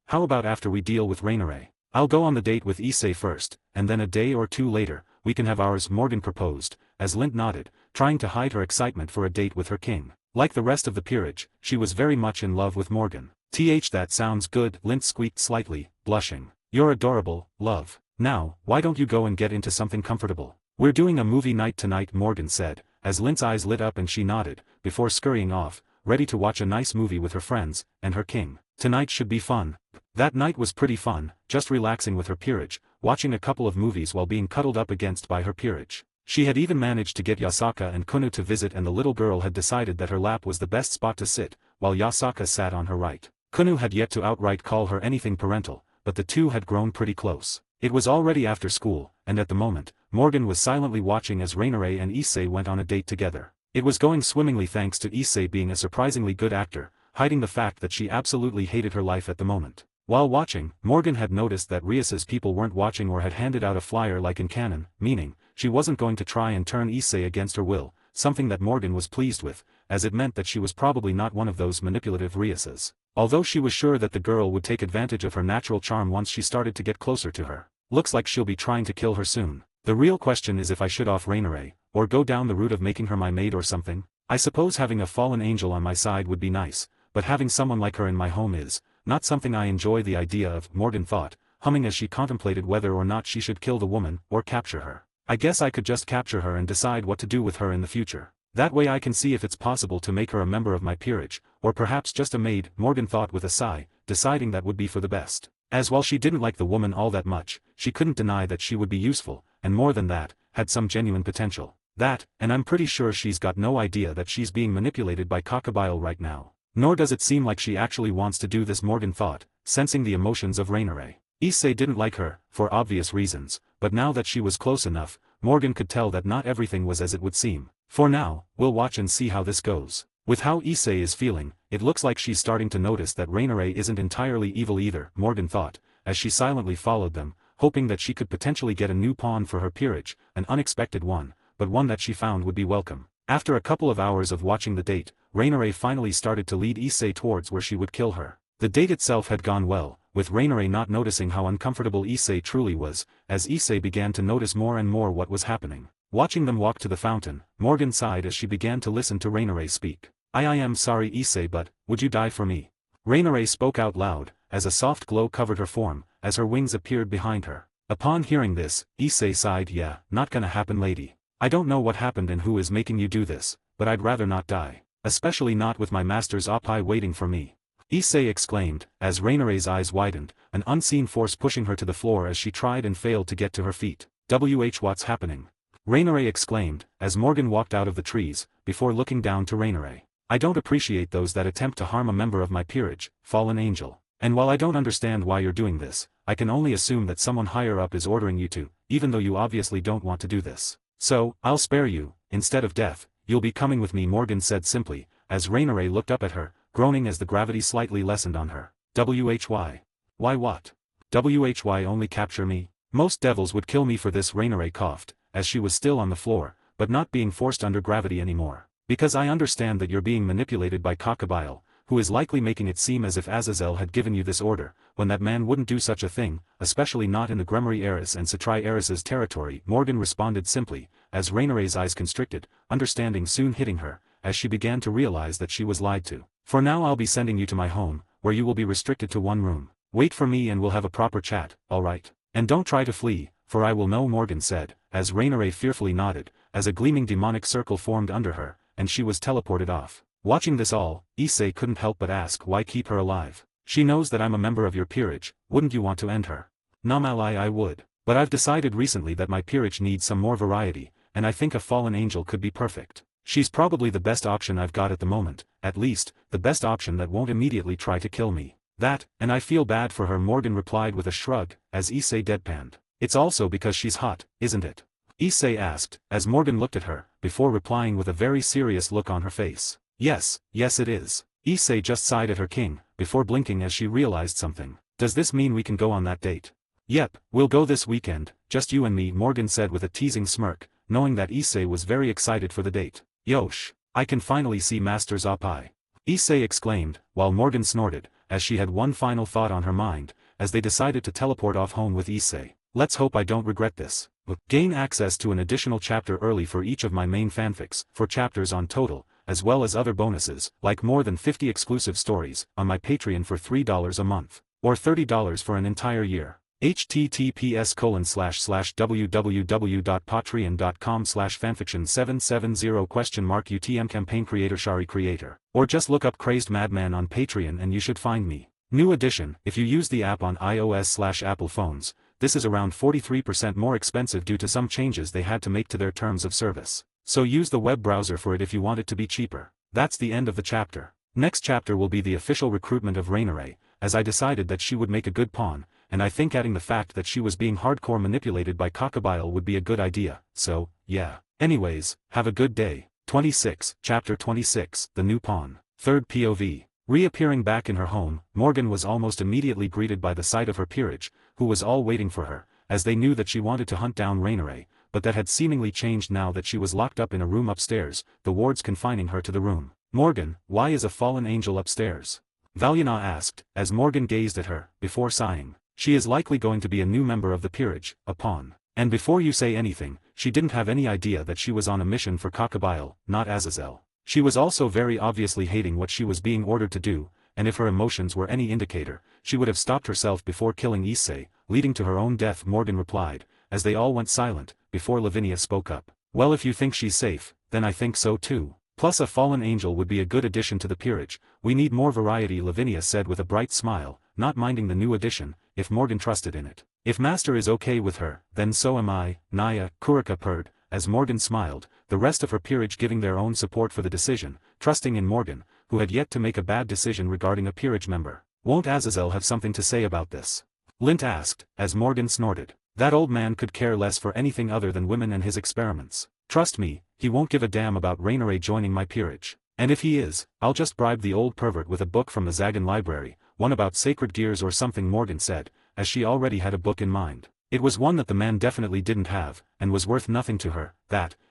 How about after we deal with Rainare? I'll go on the date with Issei first, and then a day or two later, we can have ours, Morgan proposed, as Lint nodded, trying to hide her excitement for a date with her king. Like the rest of the peerage, she was very much in love with Morgan. That sounds good, Lint squeaked slightly, blushing. You're adorable, love. Now, why don't you go and get into something comfortable? We're doing a movie night tonight, Morgan said, as Lint's eyes lit up and she nodded, before scurrying off, ready to watch a nice movie with her friends, and her king. Tonight should be fun. That night was pretty fun, just relaxing with her peerage, watching a couple of movies while being cuddled up against by her peerage. She had even managed to get Yasaka and Kunu to visit, and the little girl had decided that her lap was the best spot to sit, while Yasaka sat on her right. Kunu had yet to outright call her anything parental, but the two had grown pretty close. It was already after school, and at the moment, Morgan was silently watching as Rainare and Issei went on a date together. It was going swimmingly thanks to Issei being a surprisingly good actor, hiding the fact that she absolutely hated her life at the moment. While watching, Morgan had noticed that Rias's people weren't watching or had handed out a flyer like in canon, meaning, she wasn't going to try and turn Issei against her will, something that Morgan was pleased with, as it meant that she was probably not one of those manipulative Riases. Although she was sure that the girl would take advantage of her natural charm once she started to get closer to her. Looks like she'll be trying to kill her soon. The real question is if I should off Rainare, or go down the route of making her my maid or something. I suppose having a fallen angel on my side would be nice, but having someone like her in my home is not something I enjoy the idea of, Morgan thought, humming as she contemplated whether or not she should kill the woman, or capture her. I guess I could just capture her and decide what to do with her in the future. That way I can see if it's possible to make her a member of my peerage, or perhaps just a maid, Morgan thought with a sigh, deciding that would be for the best. As while she didn't like the woman all that much, she couldn't deny that she would be useful, and more than that, had some genuine potential. That, and I'm pretty sure she's got no idea that she's being manipulated by Cockabile right now. Nor does it seem like she actually wants to do this, Morgan thought, sensing the emotions of Rainare. Issei didn't like her, for obvious reasons, but now that she was close enough, Morgan could tell that not everything was as it would seem. For now, we'll watch and see how this goes. With how Issei is feeling, it looks like she's starting to notice that Rainare isn't entirely evil either, Morgan thought, as she silently followed them, hoping that she could potentially get a new pawn for her peerage, an unexpected one, but one that she found would be welcome. After a couple of hours of watching the date, Rainare finally started to lead Issei towards where she would kill her. The date itself had gone well, with Rainare not noticing how uncomfortable Issei truly was, as Issei began to notice more and more what was happening. Watching them walk to the fountain, Morgan sighed as she began to listen to Rainare speak. I am sorry Issei, but, would you die for me? Rainare spoke out loud, as a soft glow covered her form, as her wings appeared behind her. Upon hearing this, Issei sighed. Yeah, not gonna happen, lady. I don't know what happened and who is making you do this, but I'd rather not die. Especially not with my master's Oppai waiting for me. Issei exclaimed, as Rainare's eyes widened, an unseen force pushing her to the floor as she tried and failed to get to her feet. What's happening? Rainare exclaimed, as Morgan walked out of the trees, before looking down to Rainare. I don't appreciate those that attempt to harm a member of my peerage, fallen angel. And while I don't understand why you're doing this, I can only assume that someone higher up is ordering you to, even though you obviously don't want to do this. So, I'll spare you. Instead of death, you'll be coming with me, Morgan said simply, as Rainare looked up at her, groaning as the gravity slightly lessened on her. Why? Why what? Why only capture me? Most devils would kill me for this, Rainare coughed, as she was still on the floor, but not being forced under gravity anymore. Because I understand that you're being manipulated by Cockabile, who is likely making it seem as if Azazel had given you this order, when that man wouldn't do such a thing, especially not in the Gremory Heiress and Satrai Heiress's territory, Morgan responded simply, as Rainare's eyes constricted, understanding soon hitting her, as she began to realize that she was lied to. For now I'll be sending you to my home, where you will be restricted to one room. Wait for me and we'll have a proper chat, alright? And don't try to flee, for I will know, Morgan said, as Rainare fearfully nodded, as a gleaming demonic circle formed under her, and she was teleported off. Watching this all, Issei couldn't help but ask why keep her alive. She knows that I'm a member of your peerage, wouldn't you want to end her? Namali, I would. But I've decided recently that my peerage needs some more variety, and I think a fallen angel could be perfect. She's probably the best option I've got at the moment, at least, the best option that won't immediately try to kill me. That, and I feel bad for her, Morgan replied with a shrug, as Issei deadpanned. It's also because she's hot, isn't it? Issei asked, as Morgan looked at her, before replying with a very serious look on her face. Yes it is. Issei just sighed at her king, before blinking as she realized something. Does this mean we can go on that date? Yep, we'll go this weekend, just you and me, Morgan said with a teasing smirk, knowing that Issei was very excited for the date. Yosh, I can finally see Master Zappai. Issei exclaimed, while Morgan snorted, as she had one final thought on her mind, as they decided to teleport off home with Issei. Let's hope I don't regret this. Gain access to an additional chapter early for each of my main fanfics, 4 chapters on total, as well as other bonuses, like more than 50 exclusive stories, on my Patreon for $3 a month, or $30 for an entire year. https://www.patreon.com/fanfiction770 UTM campaign creator Shari creator. Or just look up Crazed Madman on Patreon and you should find me. New edition, if you use the app on iOS/Apple phones, this is around 43% more expensive due to some changes they had to make to their terms of service. So use the web browser for it if you want it to be cheaper. That's the end of the chapter. Next chapter will be the official recruitment of Rainare, as I decided that she would make a good pawn, and I think adding the fact that she was being hardcore manipulated by Cockabile would be a good idea, so, yeah. Anyways, have a good day. 26, Chapter 26, The New Pawn. Third POV. Reappearing back in her home, Morgan was almost immediately greeted by the sight of her peerage, who was all waiting for her, as they knew that she wanted to hunt down Rainare, but that had seemingly changed now that she was locked up in a room upstairs, the wards confining her to the room. Morgan, why is a fallen angel upstairs? Valiana asked, as Morgan gazed at her, before sighing. She is likely going to be a new member of the peerage, a pawn. And before you say anything, she didn't have any idea that she was on a mission for Cockabile, not Azazel. She was also very obviously hating what she was being ordered to do, and if her emotions were any indicator, she would have stopped herself before killing Issei, leading to her own death, Morgan replied, as they all went silent, before Lavinia spoke up. Well, if you think she's safe, then I think so too. Plus a fallen angel would be a good addition to the peerage. We need more variety, Lavinia said with a bright smile, not minding the new addition, if Morgan trusted in it. If Master is okay with her, then so am I, Naya, Kurika purred, as Morgan smiled, the rest of her peerage giving their own support for the decision, trusting in Morgan, who had yet to make a bad decision regarding a peerage member. Won't Azazel have something to say about this? Lint asked, as Morgan snorted. That old man could care less for anything other than women and his experiments. Trust me, he won't give a damn about Rainare joining my peerage. And if he is, I'll just bribe the old pervert with a book from the Zagan library, one about sacred gears or something, Morgan said, as she already had a book in mind. It was one that the man definitely didn't have, and was worth nothing to her,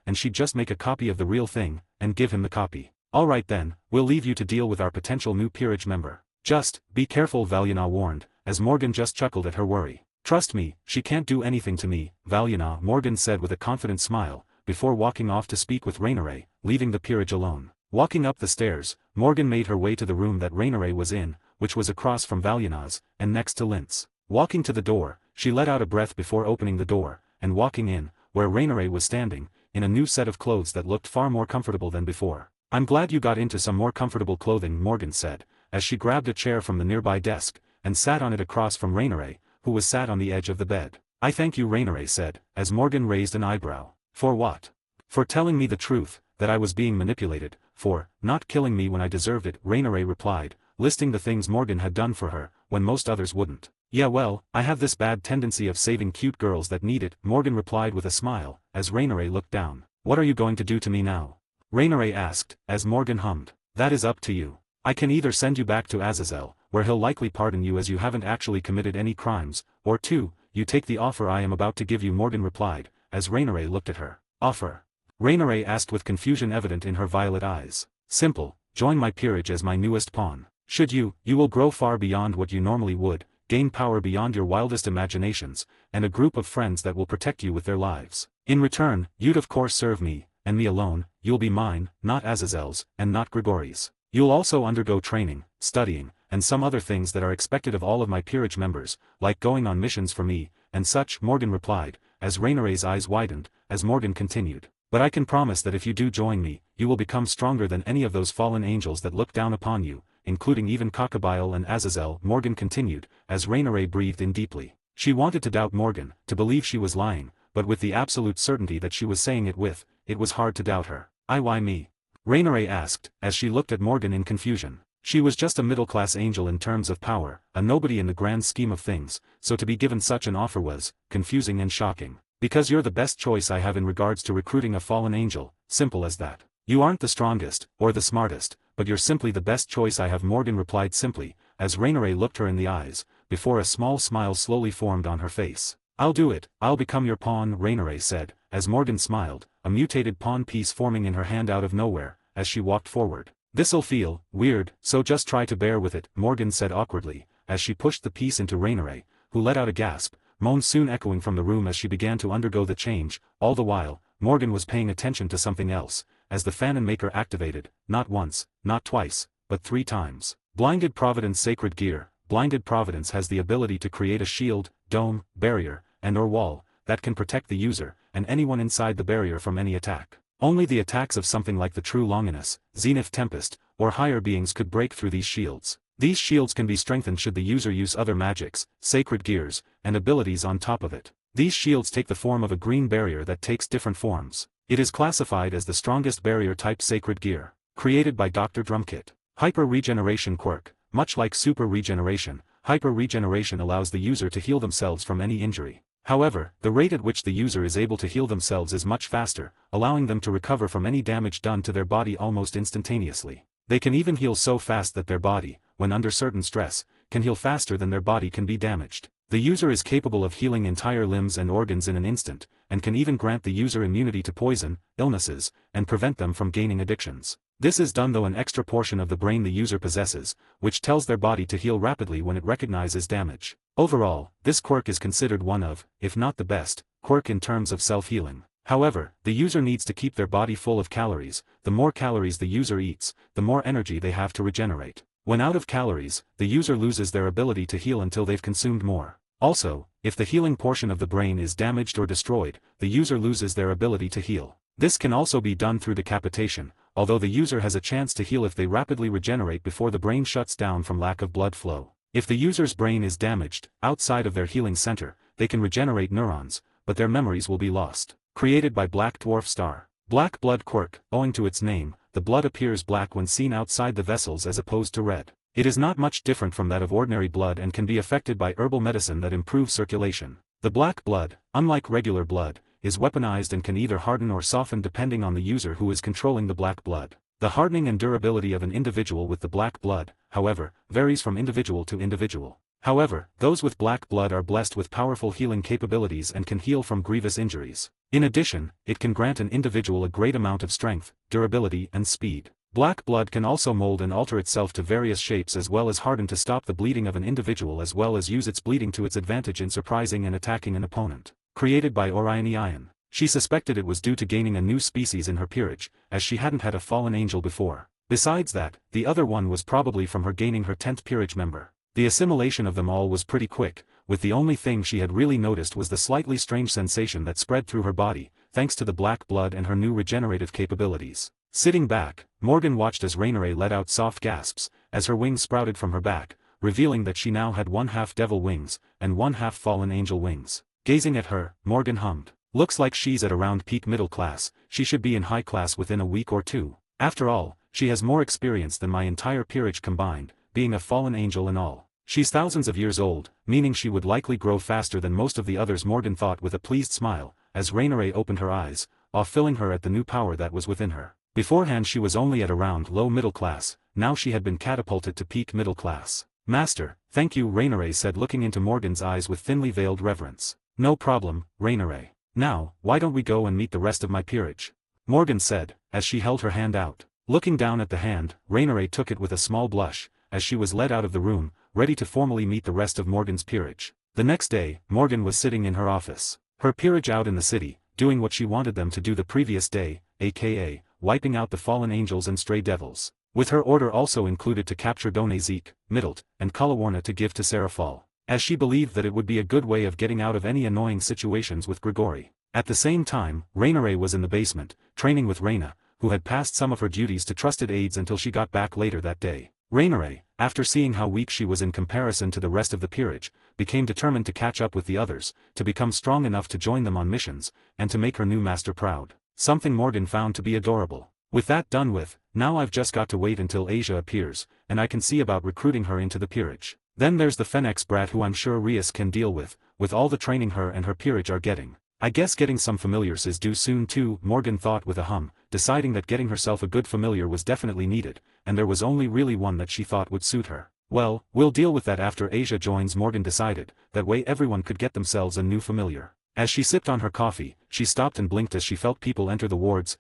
and she'd just make a copy of the real thing, and give him the copy. Alright then, we'll leave you to deal with our potential new peerage member. Just, be careful, Valiana warned, as Morgan just chuckled at her worry. Trust me, she can't do anything to me, Valiana, Morgan said with a confident smile, before walking off to speak with Rainare, leaving the peerage alone. Walking up the stairs, Morgan made her way to the room that Rainare was in, which was across from Valiana's, and next to Lint's. Walking to the door, she let out a breath before opening the door, and walking in, where Rainare was standing, in a new set of clothes that looked far more comfortable than before. I'm glad you got into some more comfortable clothing, Morgan said, as she grabbed a chair from the nearby desk, and sat on it across from Rainare, who was sat on the edge of the bed. I thank you, Rainare said, as Morgan raised an eyebrow. For what? For telling me the truth, that I was being manipulated, for not killing me when I deserved it, Rainare replied, listing the things Morgan had done for her, when most others wouldn't. Yeah, well, I have this bad tendency of saving cute girls that need it, Morgan replied with a smile, as Rainare looked down. What are you going to do to me now? Rainare asked, as Morgan hummed. That is up to you. I can either send you back to Azazel, where he'll likely pardon you as you haven't actually committed any crimes, or 2, you take the offer I am about to give you, Morgan replied, as Rainare looked at her. Offer? Rainare asked with confusion evident in her violet eyes. Simple, join my peerage as my newest pawn. Should you will grow far beyond what you normally would, gain power beyond your wildest imaginations, and a group of friends that will protect you with their lives. In return, you'd of course serve me, and me alone. You'll be mine, not Azazel's, and not Grigori's. You'll also undergo training, studying, and some other things that are expected of all of my peerage members, like going on missions for me, and such, Morgan replied, as Rainere's eyes widened, as Morgan continued. But I can promise that if you do join me, you will become stronger than any of those fallen angels that look down upon you, including even Cockabile and Azazel, Morgan continued, as Rainere breathed in deeply. She wanted to doubt Morgan, to believe she was lying, but with the absolute certainty that she was saying it with, it was hard to doubt her. Why me? Rainere asked, as she looked at Morgan in confusion. She was just a middle-class angel in terms of power, a nobody in the grand scheme of things, so to be given such an offer was confusing and shocking. Because you're the best choice I have in regards to recruiting a fallen angel, simple as that. You aren't the strongest, or the smartest, but you're simply the best choice I have, Morgan replied simply, as Rainere looked her in the eyes, before a small smile slowly formed on her face. I'll do it, I'll become your pawn, Rainere said, as Morgan smiled, a mutated pawn piece forming in her hand out of nowhere, as she walked forward. This'll feel weird, so just try to bear with it, Morgan said awkwardly, as she pushed the piece into Rainere, who let out a gasp, moan soon echoing from the room as she began to undergo the change. All the while, Morgan was paying attention to something else, as the Fanon Maker activated, not once, not twice, but 3 times. Blinded Providence Sacred Gear. Blinded Providence has the ability to create a shield, dome, barrier, and/or wall, that can protect the user, and anyone inside the barrier from any attack. Only the attacks of something like the True Longinus, Zenith Tempest, or higher beings could break through these shields. These shields can be strengthened should the user use other magics, sacred gears, and abilities on top of it. These shields take the form of a green barrier that takes different forms. It is classified as the strongest barrier type sacred gear. Created by Dr. Drumkit. Hyper Regeneration Quirk. Much like Super Regeneration, Hyper Regeneration allows the user to heal themselves from any injury. However, the rate at which the user is able to heal themselves is much faster, allowing them to recover from any damage done to their body almost instantaneously. They can even heal so fast that their body, when under certain stress, can heal faster than their body can be damaged. The user is capable of healing entire limbs and organs in an instant, and can even grant the user immunity to poison, illnesses, and prevent them from gaining addictions. This is done though an extra portion of the brain the user possesses, which tells their body to heal rapidly when it recognizes damage. Overall, this quirk is considered one of, if not the best, quirk in terms of self-healing. However, the user needs to keep their body full of calories. The more calories the user eats, the more energy they have to regenerate. When out of calories, the user loses their ability to heal until they've consumed more. Also, if the healing portion of the brain is damaged or destroyed, the user loses their ability to heal. This can also be done through decapitation, although the user has a chance to heal if they rapidly regenerate before the brain shuts down from lack of blood flow. If the user's brain is damaged, outside of their healing center, they can regenerate neurons, but their memories will be lost. Created by Black Dwarf Star. Black Blood Quirk. Owing to its name, the blood appears black when seen outside the vessels as opposed to red. It is not much different from that of ordinary blood and can be affected by herbal medicine that improves circulation. The black blood, unlike regular blood, is weaponized and can either harden or soften depending on the user who is controlling the black blood. The hardening and durability of an individual with the black blood, however, varies from individual to individual. However, those with black blood are blessed with powerful healing capabilities and can heal from grievous injuries. In addition, it can grant an individual a great amount of strength, durability and speed. Black blood can also mold and alter itself to various shapes as well as harden to stop the bleeding of an individual as well as use its bleeding to its advantage in surprising and attacking an opponent. Created by Orione Ion. She suspected it was due to gaining a new species in her peerage, as she hadn't had a fallen angel before. Besides that, the other one was probably from her gaining her 10th peerage member. The assimilation of them all was pretty quick, with the only thing she had really noticed was the slightly strange sensation that spread through her body, thanks to the black blood and her new regenerative capabilities. Sitting back, Morgan watched as Rainere let out soft gasps, as her wings sprouted from her back, revealing that she now had 1/2 devil wings, and 1/2 fallen angel wings. Gazing at her, Morgan hummed. Looks like she's at around peak middle class, she should be in high class within a week or two. After all, she has more experience than my entire peerage combined, being a fallen angel and all. She's thousands of years old, meaning she would likely grow faster than most of the others, Morgan thought with a pleased smile, as Rainere opened her eyes, awe-filling her at the new power that was within her. Beforehand she was only at around low middle class, now she had been catapulted to peak middle class. Master, thank you, Rainere said looking into Morgan's eyes with thinly veiled reverence. No problem, Rainere. Now, why don't we go and meet the rest of my peerage? Morgan said, as she held her hand out. Looking down at the hand, Rainere took it with a small blush, as she was led out of the room, ready to formally meet the rest of Morgan's peerage. The next day, Morgan was sitting in her office. Her peerage out in the city, doing what she wanted them to do the previous day, aka, wiping out the fallen angels and stray devils. With her order also included to capture Done Zeke, Middlet, and Kalawarna to give to Serafal. as she believed that it would be a good way of getting out of any annoying situations with Grigori. At the same time, Rainare was in the basement, training with Reina, who had passed some of her duties to trusted aides until she got back later that day. Rainare, after seeing how weak she was in comparison to the rest of the peerage, became determined to catch up with the others, to become strong enough to join them on missions, and to make her new master proud. Something Morgan found to be adorable. With that done with, now I've just got to wait until Asia appears, and I can see about recruiting her into the peerage. Then there's the Fennex brat who I'm sure Rias can deal with all the training her and her peerage are getting. I guess getting some familiars is due soon too, Morgan thought with a hum, deciding that getting herself a good familiar was definitely needed, and there was only really one that she thought would suit her. Well, we'll deal with that after Asia joins, Morgan decided, that way everyone could get themselves a new familiar. As she sipped on her coffee, she stopped and blinked as she felt people enter the wards.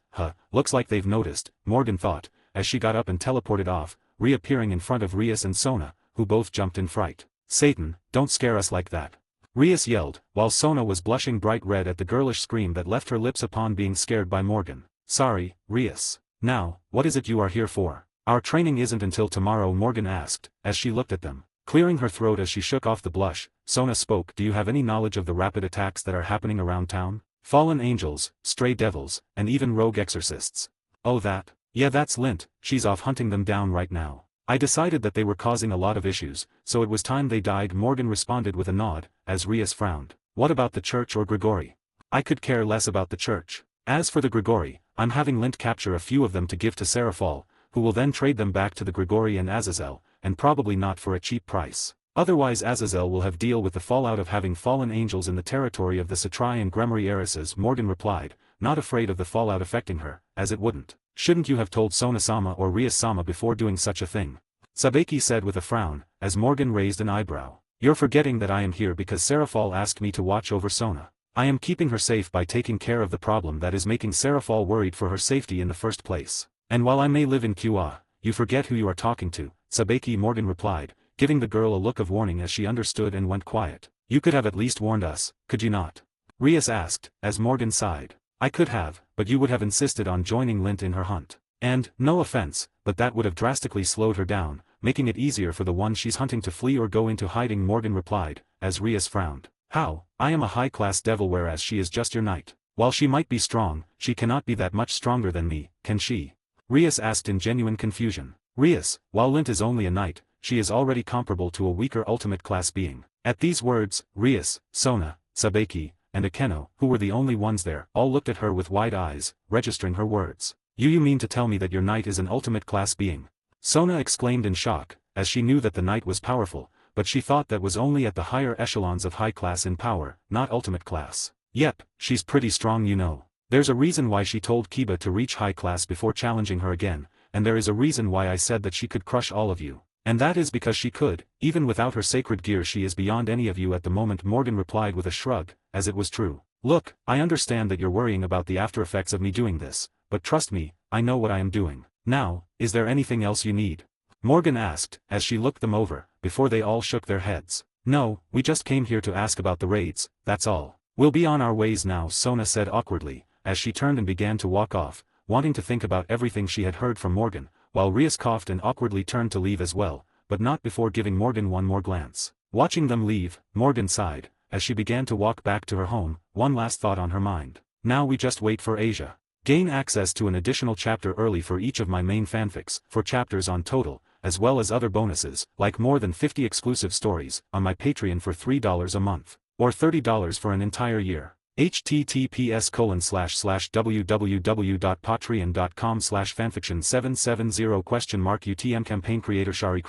Looks like they've noticed, Morgan thought, as she got up and teleported off, reappearing in front of Rias and Sona, who both jumped in fright. Satan, don't scare us like that, Rias yelled, while Sona was blushing bright red at the girlish scream that left her lips upon being scared by Morgan. Sorry, Rias. Now, what is it you are here for? Our training isn't until tomorrow, Morgan asked, as she looked at them. Clearing her throat as she shook off the blush, Sona spoke. Do you have any knowledge of the rapid attacks that are happening around town? Fallen angels, stray devils, and even rogue exorcists. Oh that? Yeah, that's Lint, she's off hunting them down right now. I decided that they were causing a lot of issues, so it was time they died, Morgan responded with a nod, as Rias frowned. What about the church or Grigori? I could care less about the church. As for the Grigori, I'm having Lint capture a few of them to give to Serafal, who will then trade them back to the Grigori and Azazel, and probably not for a cheap price. Otherwise Azazel will have deal with the fallout of having fallen angels in the territory of the Satrai and Gremory heiresses, Morgan replied, not afraid of the fallout affecting her, as it wouldn't. Shouldn't you have told Sona-sama or Rias-sama before doing such a thing? Sabeki said with a frown, as Morgan raised an eyebrow. You're forgetting that I am here because Serafal asked me to watch over Sona. I am keeping her safe by taking care of the problem that is making Serafal worried for her safety in the first place. And while I may live in Qa, you forget who you are talking to, Sabeki, Morgan replied, giving the girl a look of warning as she understood and went quiet. You could have at least warned us, could you not? Rias asked, as Morgan sighed. I could have, but you would have insisted on joining Lint in her hunt. And, no offense, but that would have drastically slowed her down, making it easier for the one she's hunting to flee or go into hiding, Morgan replied, as Rias frowned. How? I am a high-class devil whereas she is just your knight. While she might be strong, she cannot be that much stronger than me, can she? Rias asked in genuine confusion. Rias, while Lint is only a knight, she is already comparable to a weaker ultimate class being. At these words, Rias, Sona, Sabeki, and Akeno, who were the only ones there, all looked at her with wide eyes, registering her words. You mean to tell me that your knight is an ultimate class being? Sona exclaimed in shock, as she knew that the knight was powerful, but she thought that was only at the higher echelons of high class in power, not ultimate class. Yep, she's pretty strong, you know. There's a reason why she told Kiba to reach high class before challenging her again, and there is a reason why I said that she could crush all of you. And that is because she could, even without her sacred gear she is beyond any of you at the moment, Morgan replied with a shrug, as it was true. Look, I understand that you're worrying about the after effects of me doing this, but trust me, I know what I am doing. Now, is there anything else you need? Morgan asked, as she looked them over, before they all shook their heads. No, we just came here to ask about the raids, that's all. We'll be on our ways now, Sona said awkwardly, as she turned and began to walk off, wanting to think about everything she had heard from Morgan, while Rias coughed and awkwardly turned to leave as well, but not before giving Morgan one more glance. Watching them leave, Morgan sighed, as she began to walk back to her home, one last thought on her mind. Now we just wait for Asia. Gain access to an additional chapter early for each of my main fanfics, 4 chapters on total, as well as other bonuses, like more than 50 exclusive stories, on my Patreon for $3 a month, or $30 for an entire year. https://www.patreon.com/fanfiction770 UTM campaign creator Shari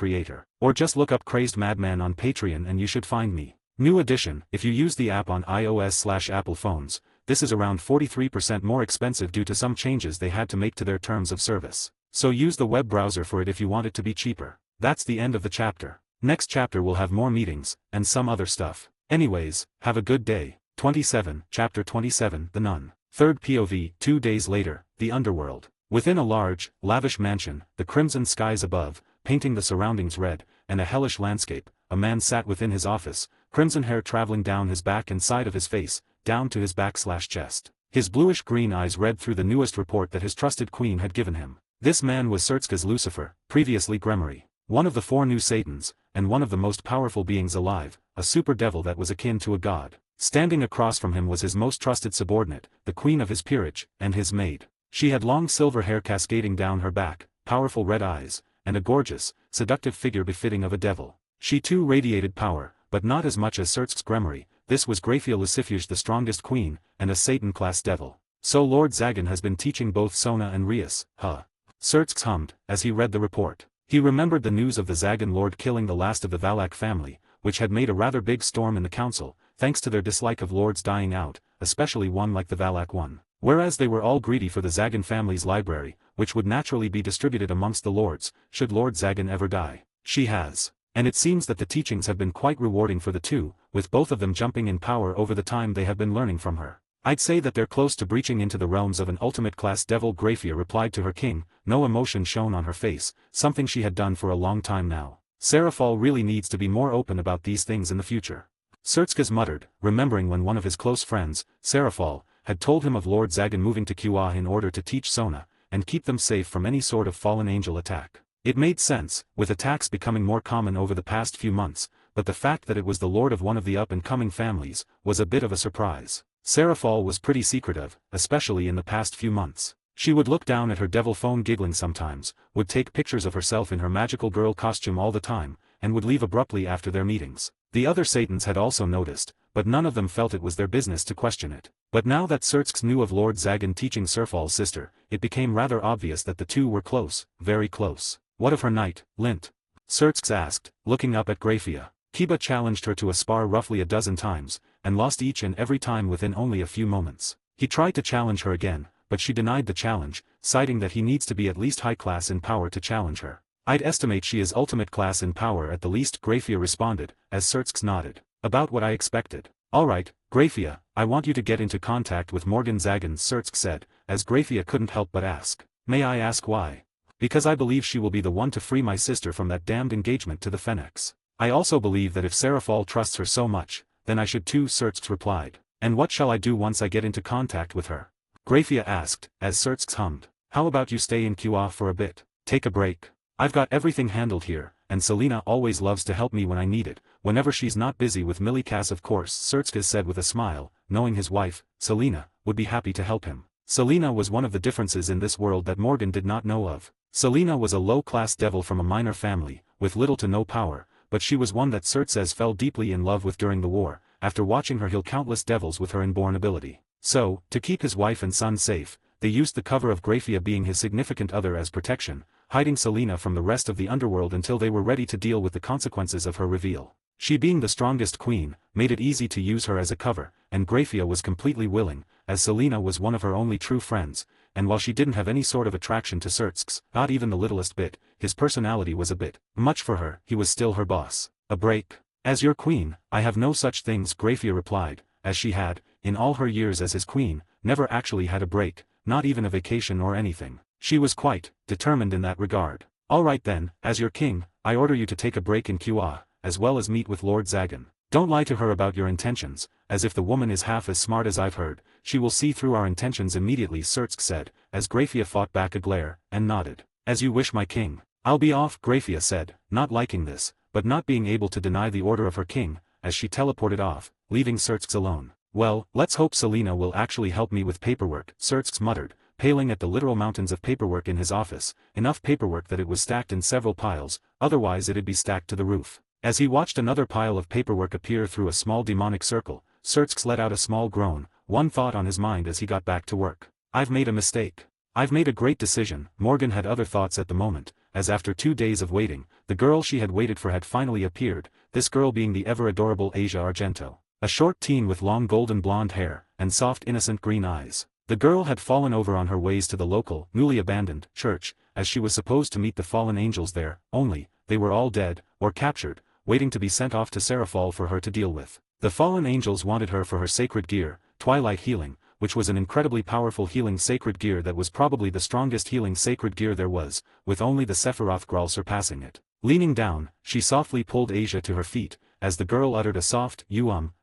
or just look up Crazed Madman on Patreon and you should find me. New edition, if you use the app on iOS/Apple phones, this is around 43% more expensive due to some changes they had to make to their terms of service. So use the web browser for it if you want it to be cheaper. That's the end of the chapter. Next chapter will have more meetings, and some other stuff. Anyways, have a good day. 27, Chapter 27, The Nun. Third POV, 2 days later, the underworld. Within a large, lavish mansion, the crimson skies above, painting the surroundings red, and a hellish landscape, a man sat within his office, crimson hair traveling down his back and side of his face, down to his back/chest. His bluish-green eyes read through the newest report that his trusted queen had given him. This man was Sertzka's Lucifer, previously Gremory. One of the 4 new Satans, and one of the most powerful beings alive, a super devil that was akin to a god. Standing across from him was his most trusted subordinate, the queen of his peerage, and his maid. She had long silver hair cascading down her back, powerful red eyes, and a gorgeous, seductive figure befitting of a devil. She too radiated power, but not as much as Sersk's Gremory. This was Graphia Lucifuge, the strongest queen, and a Satan-class devil. So Lord Zagan has been teaching both Sona and Rias, huh? Sersk hummed, as he read the report. He remembered the news of the Zagan lord killing the last of the Valak family, which had made a rather big storm in the council, thanks to their dislike of lords dying out, especially one like the Valak one. Whereas they were all greedy for the Zagan family's library, which would naturally be distributed amongst the lords, should Lord Zagan ever die. She has. And it seems that the teachings have been quite rewarding for the two, with both of them jumping in power over the time they have been learning from her. I'd say that they're close to breaching into the realms of an ultimate-class devil. Graphia replied to her king, no emotion shown on her face, something she had done for a long time now. Serafal really needs to be more open about these things in the future. Sertzkas muttered, remembering when one of his close friends, Serafal, had told him of Lord Zagan moving to Qa in order to teach Sona, and keep them safe from any sort of fallen angel attack. It made sense, with attacks becoming more common over the past few months, but the fact that it was the lord of one of the up-and-coming families, was a bit of a surprise. Serafal was pretty secretive, especially in the past few months. She would look down at her devil phone giggling sometimes, would take pictures of herself in her magical girl costume all the time, and would leave abruptly after their meetings. The other Satans had also noticed, but none of them felt it was their business to question it. But now that Sersk knew of Lord Zagan teaching Serfal's sister, it became rather obvious that the two were close, very close. What of her knight, Lint? Sersk asked, looking up at Graphia. Kiba challenged her to a spar roughly a dozen times, and lost each and every time within only a few moments. He tried to challenge her again, but she denied the challenge, citing that he needs to be at least high class in power to challenge her. I'd estimate she is ultimate class in power at the least, Graphia responded, as Sersk nodded. About what I expected. Alright, Graphia, I want you to get into contact with Morgan Zagan, Sersk said, as Graphia couldn't help but ask. May I ask why? Because I believe she will be the one to free my sister from that damned engagement to the Fennecs. I also believe that if Serafal trusts her so much, then I should too, Sersk replied. And what shall I do once I get into contact with her? Graphia asked, as Sersk hummed. How about you stay in Qa for a bit? Take a break. I've got everything handled here, and Selena always loves to help me when I need it, whenever she's not busy with Milikas, of course, Sersk said with a smile, knowing his wife, Selena, would be happy to help him. Selena was one of the differences in this world that Morgan did not know of. Selena was a low-class devil from a minor family, with little to no power, but she was one that Sertzes fell deeply in love with during the war, after watching her heal countless devils with her inborn ability. So, to keep his wife and son safe, they used the cover of Graphia being his significant other as protection, hiding Selena from the rest of the underworld until they were ready to deal with the consequences of her reveal. She, being the strongest queen, made it easy to use her as a cover, and Graphia was completely willing, as Selena was one of her only true friends, and while she didn't have any sort of attraction to Sertzes, not even the littlest bit, his personality was a bit much for her. He was still her boss. A break? As your queen, I have no such things, Graphia replied, as she had, in all her years as his queen, never actually had a break, not even a vacation or anything. She was quite determined in that regard. Alright then, as your king, I order you to take a break in Qa, as well as meet with Lord Zagan. Don't lie to her about your intentions, as if the woman is half as smart as I've heard, she will see through our intentions immediately, Sersk said, as Graphia fought back a glare, and nodded. As you wish, my king. I'll be off, Graphia said, not liking this, but not being able to deny the order of her king, as she teleported off, leaving Sersk alone. Well, let's hope Selena will actually help me with paperwork, Sersk muttered, paling at the literal mountains of paperwork in his office, enough paperwork that it was stacked in several piles, otherwise it'd be stacked to the roof. As he watched another pile of paperwork appear through a small demonic circle, Sersk let out a small groan, one thought on his mind as he got back to work. I've made a mistake. I've made a great decision. Morgan had other thoughts at the moment, as after 2 days of waiting, the girl she had waited for had finally appeared, this girl being the ever-adorable Asia Argento. A short teen with long golden blonde hair, and soft innocent green eyes. The girl had fallen over on her ways to the local, newly abandoned, church, as she was supposed to meet the fallen angels there, only, they were all dead, or captured, waiting to be sent off to Serafal for her to deal with. The fallen angels wanted her for her sacred gear, Twilight Healing, which was an incredibly powerful healing sacred gear that was probably the strongest healing sacred gear there was, with only the Sephiroth Graal surpassing it. Leaning down, she softly pulled Asia to her feet, as the girl uttered a soft,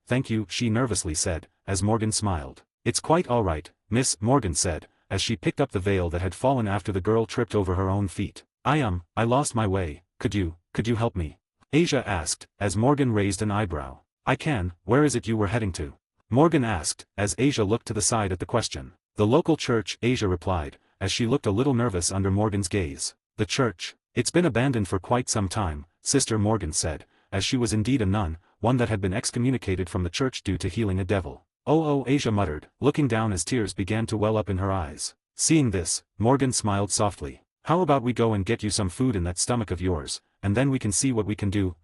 thank you, she nervously said, as Morgan smiled. It's quite alright, miss, Morgan said, as she picked up the veil that had fallen after the girl tripped over her own feet. I lost my way, could you help me? Asia asked, as Morgan raised an eyebrow. I can, where is it you were heading to? Morgan asked, as Asia looked to the side at the question. The local church, Asia replied, as she looked a little nervous under Morgan's gaze. The church? It's been abandoned for quite some time, Sister Morgan said, as she was indeed a nun, one that had been excommunicated from the church due to healing a devil. Oh, Asia muttered, looking down as tears began to well up in her eyes. Seeing this, Morgan smiled softly. How about we go and get you some food in that stomach of yours, and then we can see what we can do,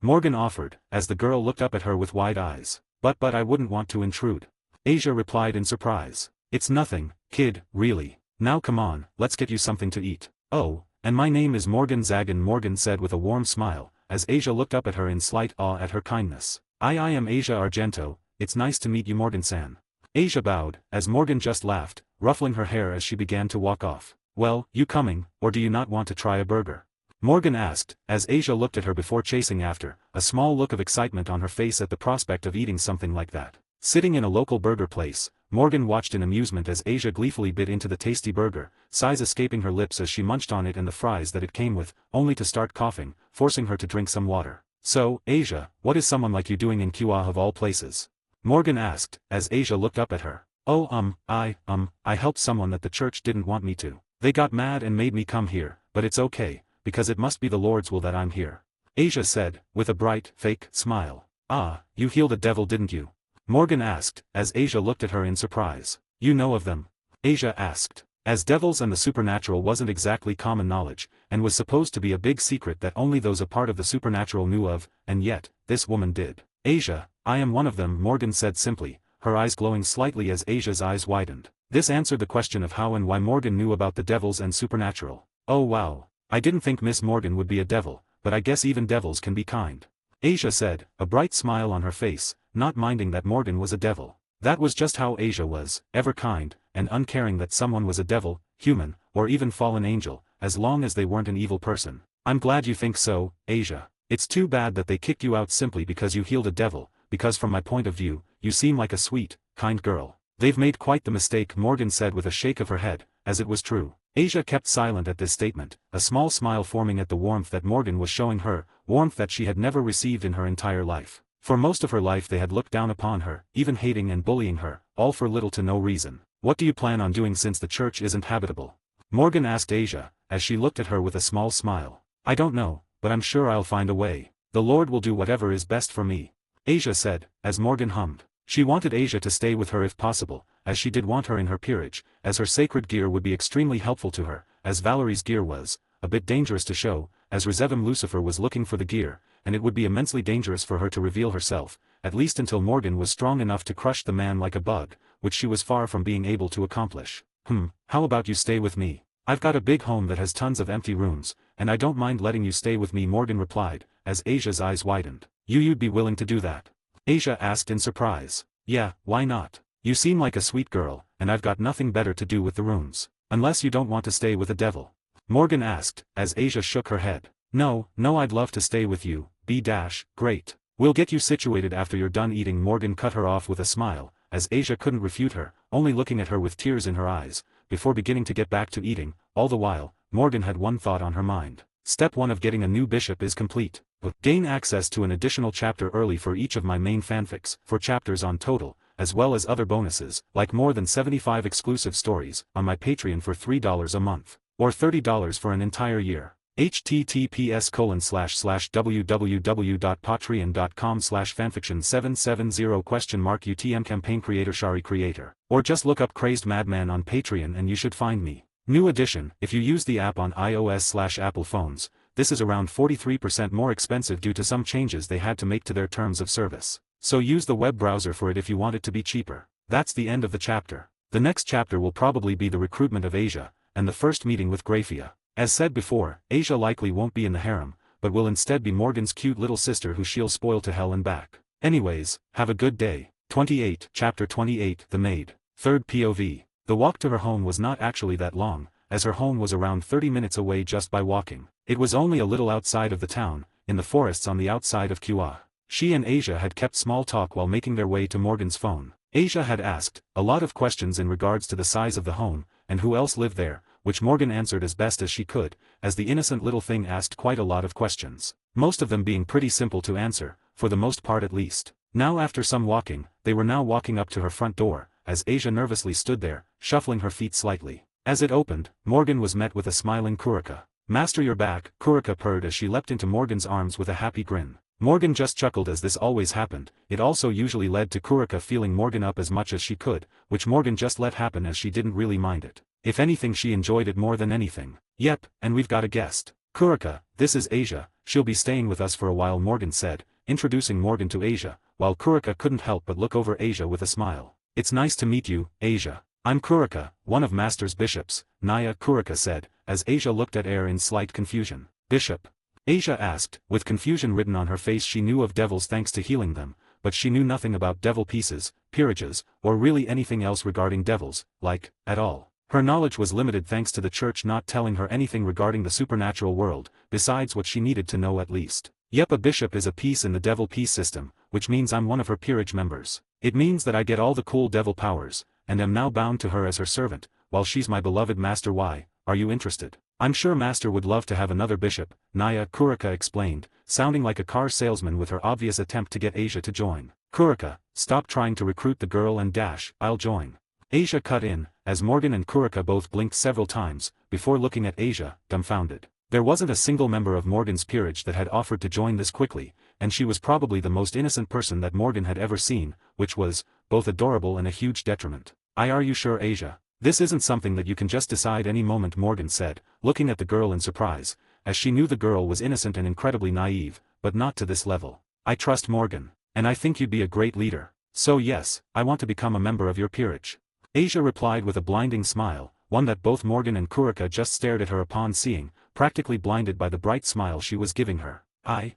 Morgan offered, as the girl looked up at her with wide eyes. But I wouldn't want to intrude. Asia replied in surprise. It's nothing, kid, really. Now come on, let's get you something to eat. Oh, and my name is Morgan Zagan, Morgan said with a warm smile, as Asia looked up at her in slight awe at her kindness. I am Asia Argento, it's nice to meet you Morgan-san. Asia bowed, as Morgan just laughed, ruffling her hair as she began to walk off. Well, you coming, or do you not want to try a burger? Morgan asked, as Asia looked at her before chasing after, a small look of excitement on her face at the prospect of eating something like that. Sitting in a local burger place, Morgan watched in amusement as Asia gleefully bit into the tasty burger, sighs escaping her lips as she munched on it and the fries that it came with, only to start coughing, forcing her to drink some water. So, Asia, what is someone like you doing in QA of all places? Morgan asked, as Asia looked up at her. Oh, I helped someone that the church didn't want me to. They got mad and made me come here, but it's okay, because it must be the Lord's will that I'm here. Asia said, with a bright, fake smile. Ah, you healed a devil didn't you? Morgan asked, as Asia looked at her in surprise. You know of them? Asia asked. As devils and the supernatural wasn't exactly common knowledge, and was supposed to be a big secret that only those a part of the supernatural knew of, and yet, this woman did. Asia, I am one of them, Morgan said simply, her eyes glowing slightly as Asia's eyes widened. This answered the question of how and why Morgan knew about the devils and supernatural. Oh wow, I didn't think Miss Morgan would be a devil, but I guess even devils can be kind. Asia said, a bright smile on her face, not minding that Morgan was a devil. That was just how Asia was, ever kind, and uncaring that someone was a devil, human, or even fallen angel, as long as they weren't an evil person. I'm glad you think so, Asia. It's too bad that they kicked you out simply because you healed a devil, because from my point of view, you seem like a sweet, kind girl. They've made quite the mistake, Morgan said with a shake of her head, as it was true. Asia kept silent at this statement, a small smile forming at the warmth that Morgan was showing her, warmth that she had never received in her entire life. For most of her life they had looked down upon her, even hating and bullying her, all for little to no reason. What do you plan on doing since the church isn't habitable? Morgan asked Asia, as she looked at her with a small smile. I don't know, but I'm sure I'll find a way. The Lord will do whatever is best for me. Asia said, as Morgan hummed. She wanted Asia to stay with her if possible, as she did want her in her peerage, as her sacred gear would be extremely helpful to her, as Valerie's gear was, a bit dangerous to show, as Rezevim Lucifer was looking for the gear, and it would be immensely dangerous for her to reveal herself, at least until Morgan was strong enough to crush the man like a bug, which she was far from being able to accomplish. How about you stay with me? I've got a big home that has tons of empty rooms, and I don't mind letting you stay with me, Morgan replied, as Asia's eyes widened. You'd be willing to do that? Asia asked in surprise. Yeah, why not? You seem like a sweet girl, and I've got nothing better to do with the rooms. Unless you don't want to stay with a devil. Morgan asked, as Asia shook her head. No, I'd love to stay with you, great. We'll get you situated after you're done eating, Morgan cut her off with a smile, as Asia couldn't refute her, only looking at her with tears in her eyes, before beginning to get back to eating. All the while, Morgan had one thought on her mind. Step 1 of getting a new bishop is complete. Gain access to an additional chapter early for each of my main fanfics, 4 chapters on total, as well as other bonuses, like more than 75 exclusive stories, on my Patreon for $3 a month, or $30 for an entire year. https://www.patreon.com/fanfiction770 UTM campaign Shari creator. Or just look up Crazed Madman on Patreon and you should find me. New edition, if you use the app on iOS/Apple phones, this is around 43% more expensive due to some changes they had to make to their terms of service. So use the web browser for it if you want it to be cheaper. That's the end of the chapter. The next chapter will probably be the recruitment of Asia, and the first meeting with Graphia. As said before, Asia likely won't be in the harem, but will instead be Morgan's cute little sister who she'll spoil to hell and back. Anyways, have a good day. 28, Chapter 28, The Maid. Third POV. The walk to her home was not actually that long, as her home was around 30 minutes away just by walking. It was only a little outside of the town, in the forests on the outside of QA. She and Asia had kept small talk while making their way to Morgan's phone. Asia had asked a lot of questions in regards to the size of the home, and who else lived there, which Morgan answered as best as she could, as the innocent little thing asked quite a lot of questions, most of them being pretty simple to answer, for the most part at least. Now after some walking, they were now walking up to her front door, as Asia nervously stood there, shuffling her feet slightly. As it opened, Morgan was met with a smiling Kurika. "Master, you're back," Kurika purred as she leapt into Morgan's arms with a happy grin. Morgan just chuckled as this always happened. It also usually led to Kurika feeling Morgan up as much as she could, which Morgan just let happen as she didn't really mind it. If anything, she enjoyed it more than anything. "Yep, and we've got a guest. Kurika, this is Asia, she'll be staying with us for a while," Morgan said, introducing Morgan to Asia, while Kurika couldn't help but look over Asia with a smile. "It's nice to meet you, Asia. I'm Kurika, one of Master's bishops," Naya, Kurika said, as Asia looked at Air in slight confusion. "Bishop?" Asia asked, with confusion written on her face. She knew of devils thanks to healing them, but she knew nothing about devil pieces, peerages, or really anything else regarding devils, at all. Her knowledge was limited thanks to the church not telling her anything regarding the supernatural world, besides what she needed to know at least. "Yep, a bishop is a piece in the devil piece system, which means I'm one of her peerage members. It means that I get all the cool devil powers, and am now bound to her as her servant, while she's my beloved master. Why, are you interested?" "I'm sure Master would love to have another bishop," Naya, Kurika explained, sounding like a car salesman with her obvious attempt to get Asia to join. "Kurika, stop trying to recruit the girl and dash, I'll join." Asia cut in, as Morgan and Kurika both blinked several times, before looking at Asia, dumbfounded. There wasn't a single member of Morgan's peerage that had offered to join this quickly, and she was probably the most innocent person that Morgan had ever seen, which was both adorable and a huge detriment. Are you sure, Asia? This isn't something that you can just decide any moment," Morgan said, looking at the girl in surprise, as she knew the girl was innocent and incredibly naive, but not to this level. "I trust Morgan, and I think you'd be a great leader. So yes, I want to become a member of your peerage," Asia replied with a blinding smile, one that both Morgan and Kurika just stared at her upon seeing, practically blinded by the bright smile she was giving her.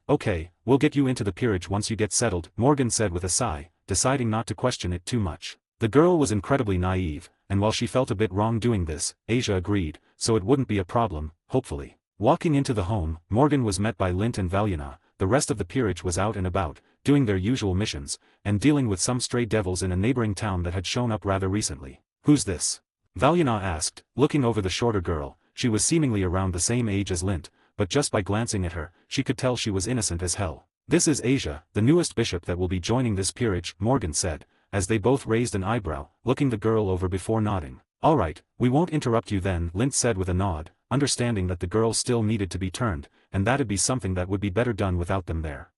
Okay, we'll get you into the peerage once you get settled," Morgan said with a sigh, deciding not to question it too much. The girl was incredibly naive, and while she felt a bit wrong doing this, Asia agreed, so it wouldn't be a problem, hopefully. Walking into the home, Morgan was met by Lint and Valyana. The rest of the peerage was out and about, doing their usual missions, and dealing with some stray devils in a neighboring town that had shown up rather recently. "Who's this?" Valyana asked, looking over the shorter girl. She was seemingly around the same age as Lint, but just by glancing at her, she could tell she was innocent as hell. "This is Asia, the newest bishop that will be joining this peerage," Morgan said, as they both raised an eyebrow, looking the girl over before nodding. "Alright, we won't interrupt you then," Lint said with a nod, understanding that the girl still needed to be turned, and that'd be something that would be better done without them there.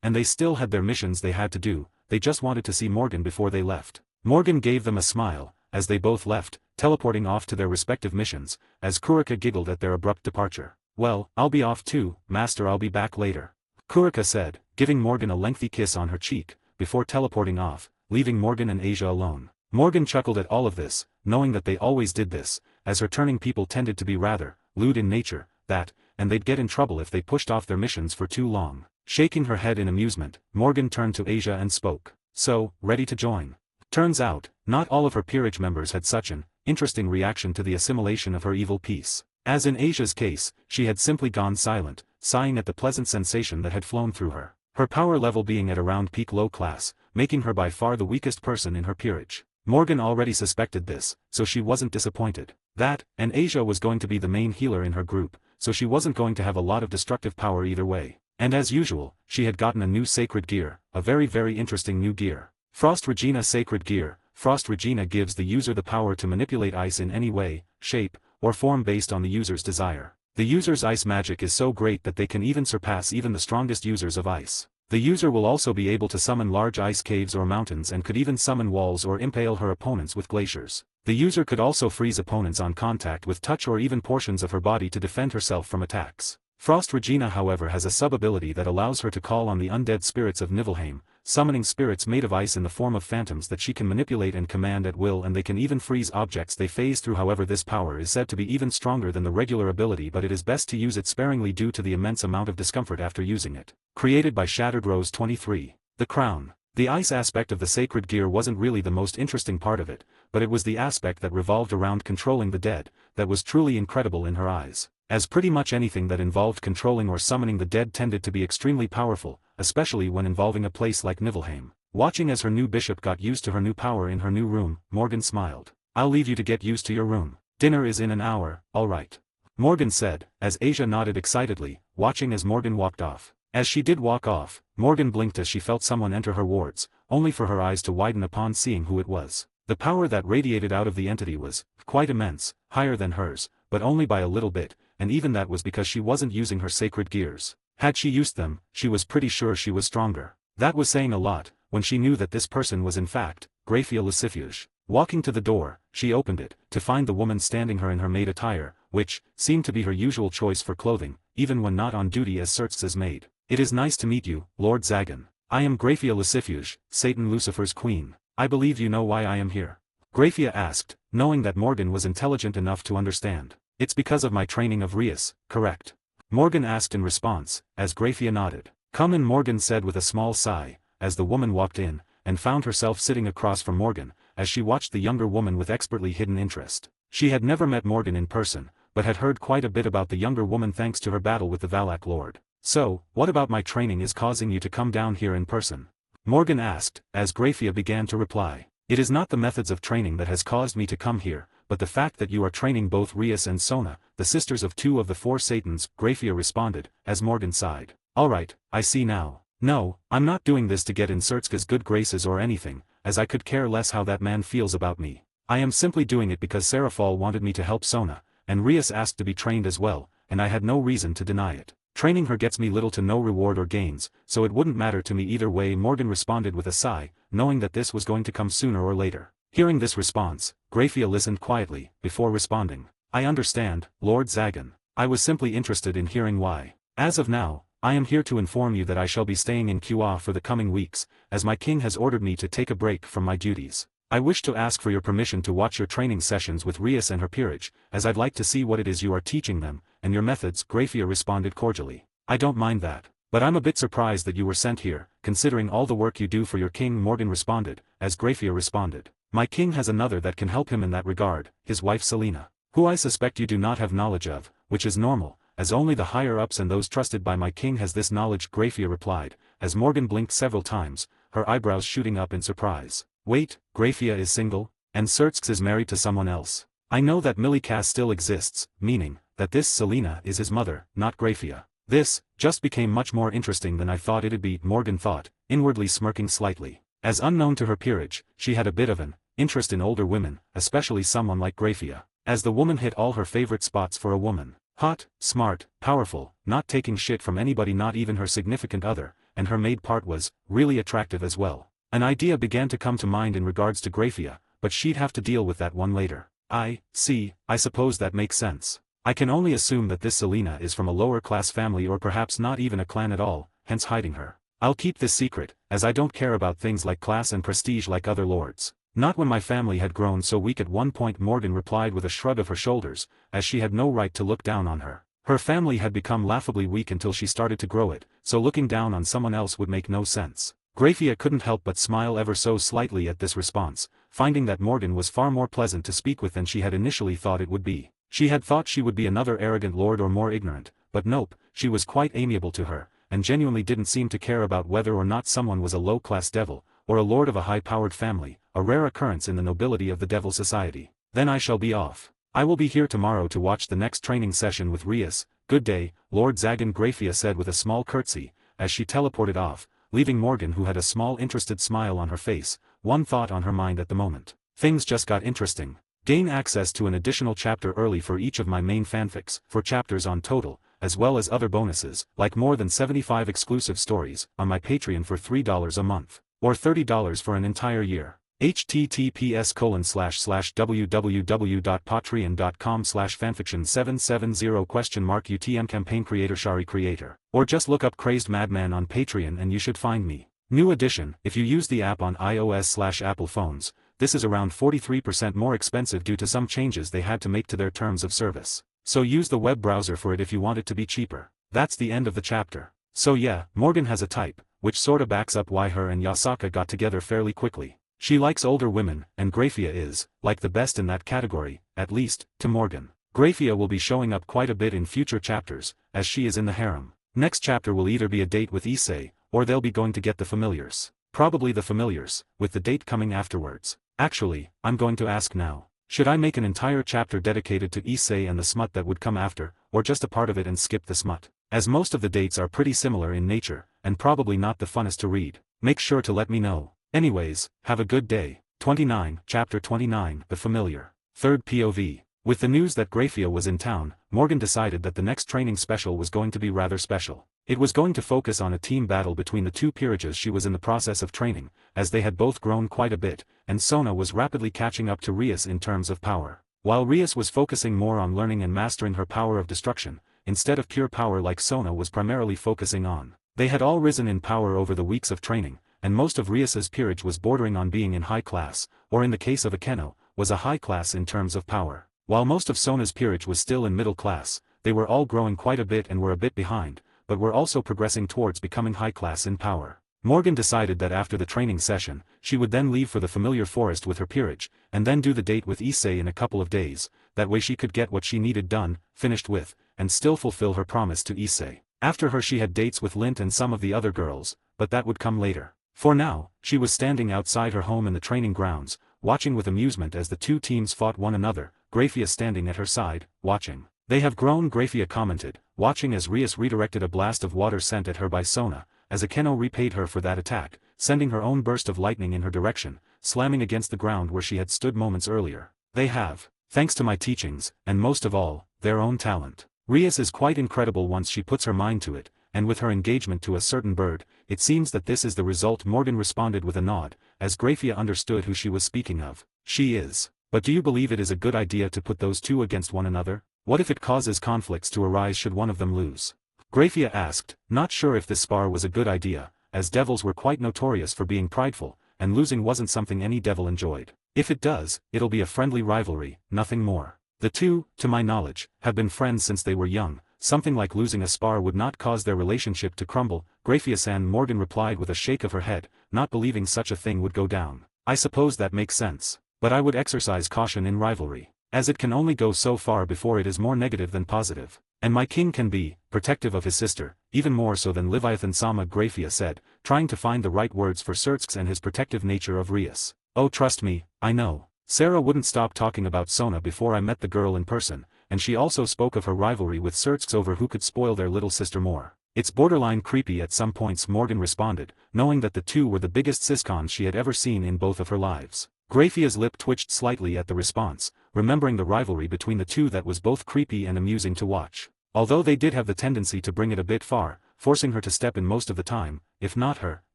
And they still had their missions they had to do, they just wanted to see Morgan before they left. Morgan gave them a smile, as they both left, teleporting off to their respective missions, as Kurika giggled at their abrupt departure. "Well, I'll be off too, Master, I'll be back later," Kurika said, giving Morgan a lengthy kiss on her cheek, before teleporting off, leaving Morgan and Asia alone. Morgan chuckled at all of this, knowing that they always did this, as her turning people tended to be rather lewd in nature, and they'd get in trouble if they pushed off their missions for too long. Shaking her head in amusement, Morgan turned to Asia and spoke. "So, ready to join?" Turns out, not all of her peerage members had such an interesting reaction to the assimilation of her evil piece. As in Asia's case, she had simply gone silent, sighing at the pleasant sensation that had flown through her. Her power level being at around peak low class, making her by far the weakest person in her peerage. Morgan already suspected this, so she wasn't disappointed. And Asia was going to be the main healer in her group, so she wasn't going to have a lot of destructive power either way. And as usual, she had gotten a new sacred gear, a very interesting new gear. Frost Regina Sacred Gear. Frost Regina gives the user the power to manipulate ice in any way, shape, or form based on the user's desire. The user's ice magic is so great that they can even surpass even the strongest users of ice. The user will also be able to summon large ice caves or mountains and could even summon walls or impale her opponents with glaciers. The user could also freeze opponents on contact with touch or even portions of her body to defend herself from attacks. Frost Regina however has a sub-ability that allows her to call on the undead spirits of Niflheim, summoning spirits made of ice in the form of phantoms that she can manipulate and command at will, and they can even freeze objects they phase through. However, this power is said to be even stronger than the regular ability, but it is best to use it sparingly due to the immense amount of discomfort after using it. Created by Shattered Rose 23. The Crown. The ice aspect of the sacred gear wasn't really the most interesting part of it, but it was the aspect that revolved around controlling the dead, that was truly incredible in her eyes. As pretty much anything that involved controlling or summoning the dead tended to be extremely powerful, especially when involving a place like Niflheim. Watching as her new bishop got used to her new power in her new room, Morgan smiled. "I'll leave you to get used to your room. Dinner is in an hour, all right. Morgan said, as Asia nodded excitedly, watching as Morgan walked off. As she did walk off, Morgan blinked as she felt someone enter her wards, only for her eyes to widen upon seeing who it was. The power that radiated out of the entity was quite immense, higher than hers, but only by a little bit, and even that was because she wasn't using her sacred gears. Had she used them, she was pretty sure she was stronger. That was saying a lot, when she knew that this person was in fact Graphia Lucifuge. Walking to the door, she opened it, to find the woman standing her in her maid attire, which seemed to be her usual choice for clothing, even when not on duty as Xerxes' maid. "It is nice to meet you, Lord Zagan. I am Graphia Lucifuge, Satan Lucifer's queen. I believe you know why I am here." Graphia asked, knowing that Morgan was intelligent enough to understand. "It's because of my training of Rias, correct?" Morgan asked in response, as Graphia nodded. "Come in," Morgan said with a small sigh, as the woman walked in, and found herself sitting across from Morgan, as she watched the younger woman with expertly hidden interest. She had never met Morgan in person, but had heard quite a bit about the younger woman thanks to her battle with the Valak Lord. "So, what about my training is causing you to come down here in person?" Morgan asked, as Graphia began to reply. "It is not the methods of training that has caused me to come here, but the fact that you are training both Rias and Sona, the sisters of two of the four Satans," Graphia responded, as Morgan sighed. "Alright, I see now. No, I'm not doing this to get in Xerxes' good graces or anything, as I could care less how that man feels about me. I am simply doing it because Seraphol wanted me to help Sona, and Rias asked to be trained as well, and I had no reason to deny it. Training her gets me little to no reward or gains, so it wouldn't matter to me either way," Morgan responded with a sigh, knowing that this was going to come sooner or later. Hearing this response, Graphia listened quietly, before responding. "I understand, Lord Zagan. I was simply interested in hearing why. As of now, I am here to inform you that I shall be staying in Qa for the coming weeks, as my king has ordered me to take a break from my duties. I wish to ask for your permission to watch your training sessions with Rias and her peerage, as I'd like to see what it is you are teaching them, and your methods," Graphia responded cordially. "I don't mind that. But I'm a bit surprised that you were sent here, considering all the work you do for your king," Morgan responded, as Graphia responded. "My king has another that can help him in that regard, his wife Selena, who I suspect you do not have knowledge of, which is normal, as only the higher-ups and those trusted by my king has this knowledge," Graphia replied, as Morgan blinked several times, her eyebrows shooting up in surprise. "Wait, Graphia is single, and Xerxes is married to someone else. I know that Milikas still exists, meaning that this Selena is his mother, not Graphia. This just became much more interesting than I thought it'd be," Morgan thought, inwardly smirking slightly. As unknown to her peerage, she had a bit of an interest in older women, especially someone like Graphia, as the woman hit all her favorite spots for a woman. Hot, smart, powerful, not taking shit from anybody, not even her significant other, and her maid part was really attractive as well. An idea began to come to mind in regards to Graphia, but she'd have to deal with that one later. "I see, I suppose that makes sense. I can only assume that this Selena is from a lower-class family or perhaps not even a clan at all, hence hiding her. I'll keep this secret, as I don't care about things like class and prestige like other lords. Not when my family had grown so weak at one point," Morgan replied with a shrug of her shoulders, as she had no right to look down on her. Her family had become laughably weak until she started to grow it, so looking down on someone else would make no sense. Graphia couldn't help but smile ever so slightly at this response, finding that Morgan was far more pleasant to speak with than she had initially thought it would be. She had thought she would be another arrogant lord or more ignorant, but nope, she was quite amiable to her, and genuinely didn't seem to care about whether or not someone was a low-class devil, or a lord of a high-powered family, a rare occurrence in the nobility of the Devil Society. "Then I shall be off. I will be here tomorrow to watch the next training session with Rias. Good day, Lord Zagan," Graphia said with a small curtsy, as she teleported off, leaving Morgan, who had a small interested smile on her face, one thought on her mind at the moment. "Things just got interesting. Gain access to an additional chapter early for each of my main fanfics, 4 chapters on total, as well as other bonuses, like more than 75 exclusive stories, on my Patreon for $3 a month, or $30 for an entire year. https://www.patreon.com/fanfiction770 UTM campaign creator Shari creator, or just look up Crazed Madman on Patreon and you should find me. New edition, if you use the app on iOS/Apple phones, this is around 43% more expensive due to some changes they had to make to their terms of service. So use the web browser for it if you want it to be cheaper. That's the end of the chapter. So yeah, Morgan has a type, which sorta backs up why her and Yasaka got together fairly quickly. She likes older women, and Graphia is, like the best in that category, at least, to Morgan. Graphia will be showing up quite a bit in future chapters, as she is in the harem. Next chapter will either be a date with Issei, or they'll be going to get the familiars. Probably the familiars, with the date coming afterwards. Actually, I'm going to ask now. Should I make an entire chapter dedicated to Issei and the smut that would come after, or just a part of it and skip the smut? As most of the dates are pretty similar in nature, and probably not the funnest to read, make sure to let me know. Anyways, have a good day. 29, Chapter 29, The Familiar. Third POV. With the news that Graphia was in town, Morgan decided that the next training special was going to be rather special. It was going to focus on a team battle between the two peerages she was in the process of training, as they had both grown quite a bit, and Sona was rapidly catching up to Rias in terms of power. While Rias was focusing more on learning and mastering her power of destruction, instead of pure power like Sona was primarily focusing on. They had all risen in power over the weeks of training, and most of Rias's peerage was bordering on being in high class, or in the case of Akeno, was a high class in terms of power. While most of Sona's peerage was still in middle class, they were all growing quite a bit and were a bit behind, but were also progressing towards becoming high class in power. Morgan decided that after the training session, she would then leave for the familiar forest with her peerage, and then do the date with Issei in a couple of days, that way she could get what she needed done, finished with, and still fulfill her promise to Issei. After her she had dates with Lint and some of the other girls, but that would come later. For now, she was standing outside her home in the training grounds, watching with amusement as the two teams fought one another, Graphia standing at her side, watching. They have grown, Graphia commented, watching as Rias redirected a blast of water sent at her by Sona, as Akeno repaid her for that attack, sending her own burst of lightning in her direction, slamming against the ground where she had stood moments earlier. They have, thanks to my teachings, and most of all, their own talent. Rias is quite incredible once she puts her mind to it, and with her engagement to a certain bird, it seems that this is the result. Morgan responded with a nod, as Graphia understood who she was speaking of. She is. But do you believe it is a good idea to put those two against one another? What if it causes conflicts to arise should one of them lose? Graphia asked, not sure if this spar was a good idea, as devils were quite notorious for being prideful, and losing wasn't something any devil enjoyed. If it does, it'll be a friendly rivalry, nothing more. The two, to my knowledge, have been friends since they were young. Something like losing a spar would not cause their relationship to crumble. Graphia-san, Morgan replied with a shake of her head, not believing such a thing would go down. I suppose that makes sense. But I would exercise caution in rivalry, as it can only go so far before it is more negative than positive. And my king can be protective of his sister, even more so than Leviathan-sama, Graphia said, trying to find the right words for Surtsk and his protective nature of Rias. Oh, trust me, I know. Sarah wouldn't stop talking about Sona before I met the girl in person, and she also spoke of her rivalry with Surtsk over who could spoil their little sister more. It's borderline creepy at some points, Morgan responded, knowing that the two were the biggest siscons she had ever seen in both of her lives. Graphia's lip twitched slightly at the response, remembering the rivalry between the two that was both creepy and amusing to watch. Although they did have the tendency to bring it a bit far, forcing her to step in most of the time, if not her,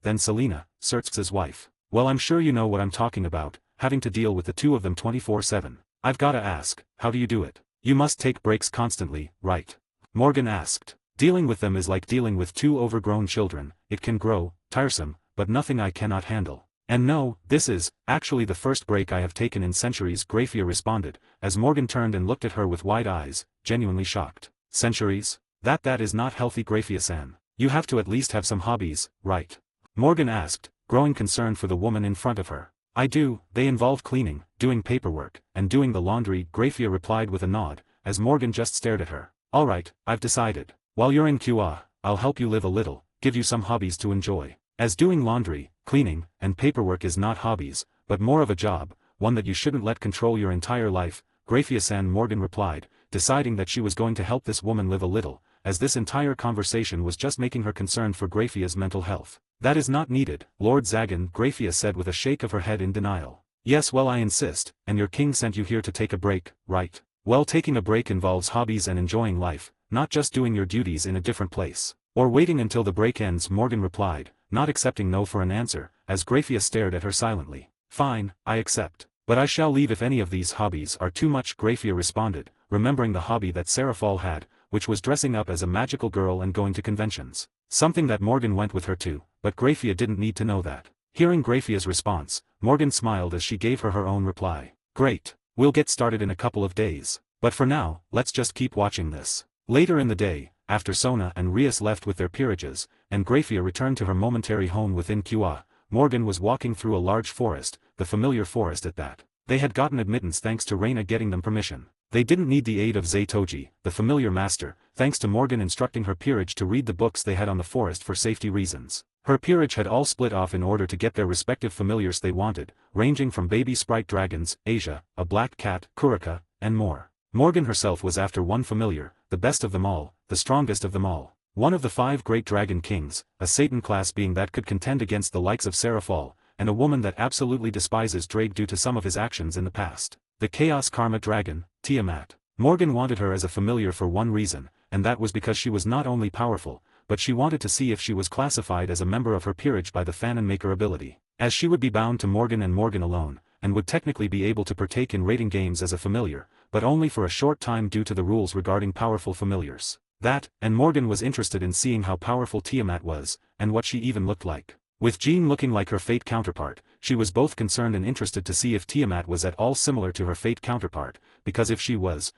then Selena, Surtsk's wife. Well, I'm sure you know what I'm talking about, having to deal with the two of them 24/7. I've gotta ask, how do you do it? You must take breaks constantly, right? Morgan asked. Dealing with them is like dealing with two overgrown children. It can grow tiresome, but nothing I cannot handle. And no, this is, actually the first break I have taken in centuries, Graphia responded, as Morgan turned and looked at her with wide eyes, genuinely shocked. Centuries? That is not healthy, Graphia-san. You have to at least have some hobbies, right? Morgan asked, growing concerned for the woman in front of her. I do, they involve cleaning, doing paperwork, and doing the laundry, Graphia replied with a nod, as Morgan just stared at her. Alright, I've decided. While you're in QA, I'll help you live a little, give you some hobbies to enjoy. As doing laundry, cleaning, and paperwork is not hobbies, but more of a job, one that you shouldn't let control your entire life, Graphia-san, Morgan replied, deciding that she was going to help this woman live a little, as this entire conversation was just making her concerned for Graphia's mental health. That is not needed, Lord Zagan, Graphia said with a shake of her head in denial. Yes, well, I insist, and your king sent you here to take a break, right? Well, taking a break involves hobbies and enjoying life, not just doing your duties in a different place. Or waiting until the break ends, Morgan replied, not accepting no for an answer, as Graphia stared at her silently. Fine, I accept. But I shall leave if any of these hobbies are too much, Graphia responded, remembering the hobby that Seraphal had, which was dressing up as a magical girl and going to conventions. Something that Morgan went with her to, but Graphia didn't need to know that. Hearing Graphia's response, Morgan smiled as she gave her own reply. Great. We'll get started in a couple of days. But for now, let's just keep watching this. Later in the day, after Sona and Rias left with their peerages, and Graphia returned to her momentary home within QA, Morgan was walking through a large forest, the familiar forest at that. They had gotten admittance thanks to Reina getting them permission. They didn't need the aid of Zaytoji, the familiar master, thanks to Morgan instructing her peerage to read the books they had on the forest for safety reasons. Her peerage had all split off in order to get their respective familiars they wanted, ranging from baby sprite dragons, Asia, a black cat, Kurika, and more. Morgan herself was after one familiar, the best of them all, the strongest of them all. One of the 5 great dragon kings, a Satan-class being that could contend against the likes of Seraphal, and a woman that absolutely despises Drake due to some of his actions in the past. The Chaos Karma Dragon, Tiamat. Morgan wanted her as a familiar for one reason, and that was because she was not only powerful, but she wanted to see if she was classified as a member of her peerage by the Fanon Maker ability, as she would be bound to Morgan and Morgan alone, and would technically be able to partake in rating games as a familiar, but only for a short time due to the rules regarding powerful familiars. That, and Morgan was interested in seeing how powerful Tiamat was, and what she even looked like. With Jean looking like her Fate counterpart, she was both concerned and interested to see if Tiamat was at all similar to her Fate counterpart, because if she was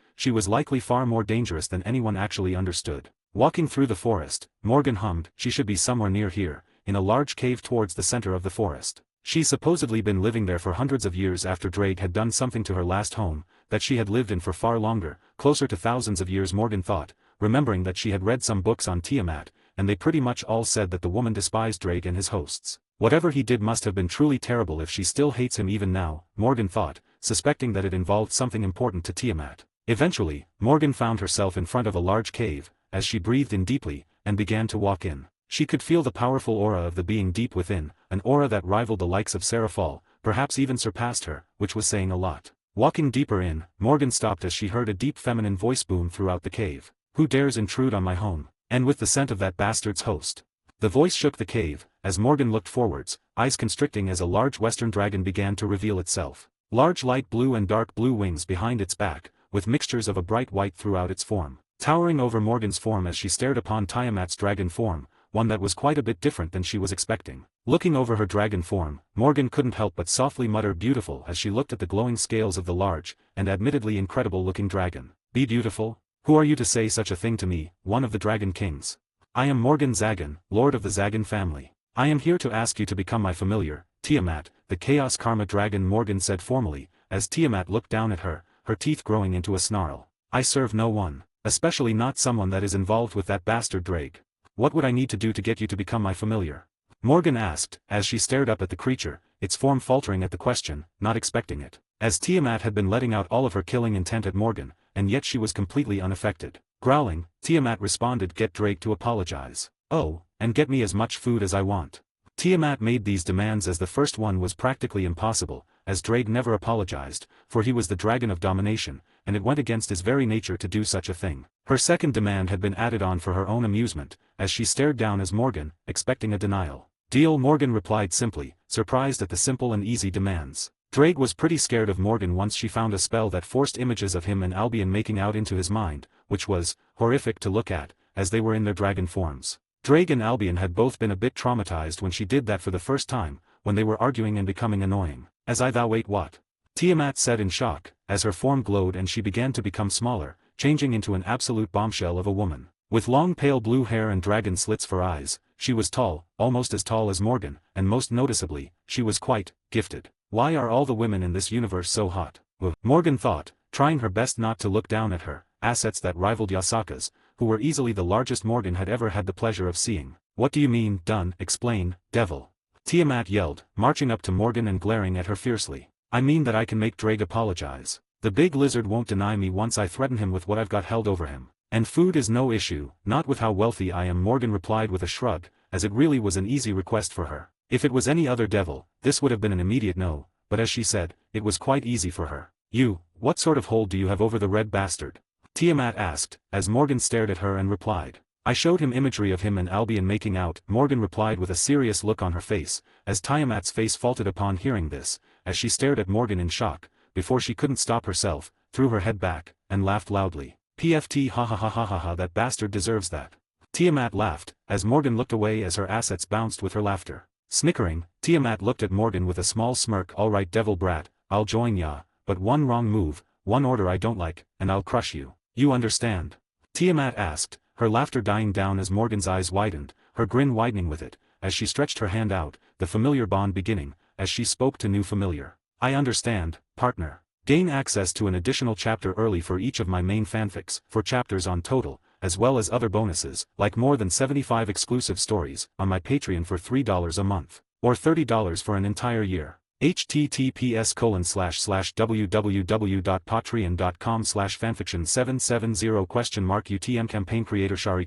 likely far more dangerous than anyone actually understood. Walking through the forest, Morgan hummed, she should be somewhere near here, in a large cave towards the center of the forest. She's supposedly been living there for hundreds of years after Drake had done something to her last home, that she had lived in for far longer, closer to thousands of years Morgan thought, remembering that she had read some books on Tiamat, and they pretty much all said that the woman despised Drake and his hosts. Whatever he did must have been truly terrible if she still hates him even now, Morgan thought, suspecting that it involved something important to Tiamat. Eventually, Morgan found herself in front of a large cave, as she breathed in deeply, and began to walk in. She could feel the powerful aura of the being deep within, an aura that rivaled the likes of Seraphal, perhaps even surpassed her, which was saying a lot. Walking deeper in, Morgan stopped as she heard a deep feminine voice boom throughout the cave. Who dares intrude on my home? And with the scent of that bastard's host. The voice shook the cave, as Morgan looked forwards, eyes constricting as a large western dragon began to reveal itself. Large light blue and dark blue wings behind its back, with mixtures of a bright white throughout its form. Towering over Morgan's form as she stared upon Tiamat's dragon form, one that was quite a bit different than she was expecting. Looking over her dragon form, Morgan couldn't help but softly mutter beautiful as she looked at the glowing scales of the large, and admittedly incredible-looking dragon. Be beautiful? Who are you to say such a thing to me, one of the dragon kings? I am Morgan Zagan, lord of the Zagan family. I am here to ask you to become my familiar, Tiamat, the Chaos Karma Dragon, Morgan said formally, as Tiamat looked down at her, her teeth growing into a snarl. I serve no one. Especially not someone that is involved with that bastard Drake. What would I need to do to get you to become my familiar? Morgan asked, as she stared up at the creature, its form faltering at the question, not expecting it. As Tiamat had been letting out all of her killing intent at Morgan, and yet she was completely unaffected. Growling, Tiamat responded, get Drake to apologize. Oh, and get me as much food as I want. Tiamat made these demands as the first one was practically impossible, as Drake never apologized, for he was the dragon of domination, and it went against his very nature to do such a thing. Her second demand had been added on for her own amusement, as she stared down as Morgan, expecting a denial. Deal, Morgan replied simply, surprised at the simple and easy demands. Drake was pretty scared of Morgan once she found a spell that forced images of him and Albion making out into his mind, which was horrific to look at, as they were in their dragon forms. Drake and Albion had both been a bit traumatized when she did that for the first time, when they were arguing and becoming annoying. As I thou wait what? Tiamat said in shock, as her form glowed and she began to become smaller, changing into an absolute bombshell of a woman. With long pale blue hair and dragon slits for eyes, she was tall, almost as tall as Morgan, and most noticeably, she was quite gifted. Why are all the women in this universe so hot? Morgan thought, trying her best not to look down at her, assets that rivaled Yasaka's, who were easily the largest Morgan had ever had the pleasure of seeing. What do you mean, done, explain, devil? Tiamat yelled, marching up to Morgan and glaring at her fiercely. I mean that I can make Drake apologize. The big lizard won't deny me once I threaten him with what I've got held over him. And food is no issue, not with how wealthy I am, Morgan replied with a shrug, as it really was an easy request for her. If it was any other devil, this would have been an immediate no, but as she said, it was quite easy for her. You, what sort of hold do you have over the red bastard? Tiamat asked, as Morgan stared at her and replied. I showed him imagery of him and Albion making out, Morgan replied with a serious look on her face, as Tiamat's face faltered upon hearing this, as she stared at Morgan in shock, before she couldn't stop herself, threw her head back, and laughed loudly. PFT ha ha ha ha ha ha, that bastard deserves that. Tiamat laughed, as Morgan looked away as her assets bounced with her laughter. Snickering, Tiamat looked at Morgan with a small smirk. Alright devil brat, I'll join ya, but one wrong move, one order I don't like, and I'll crush you. You understand? Tiamat asked, her laughter dying down as Morgan's eyes widened, her grin widening with it, as she stretched her hand out, the familiar bond beginning, as she spoke to new familiar. I understand, partner. Gain access to an additional chapter early for each of my main fanfics, 4 chapters on total, as well as other bonuses, like more than 75 exclusive stories, on my Patreon for $3 a month, or $30 for an entire year. https://www.patreon.com/fanfiction770 UTM campaign creator Shari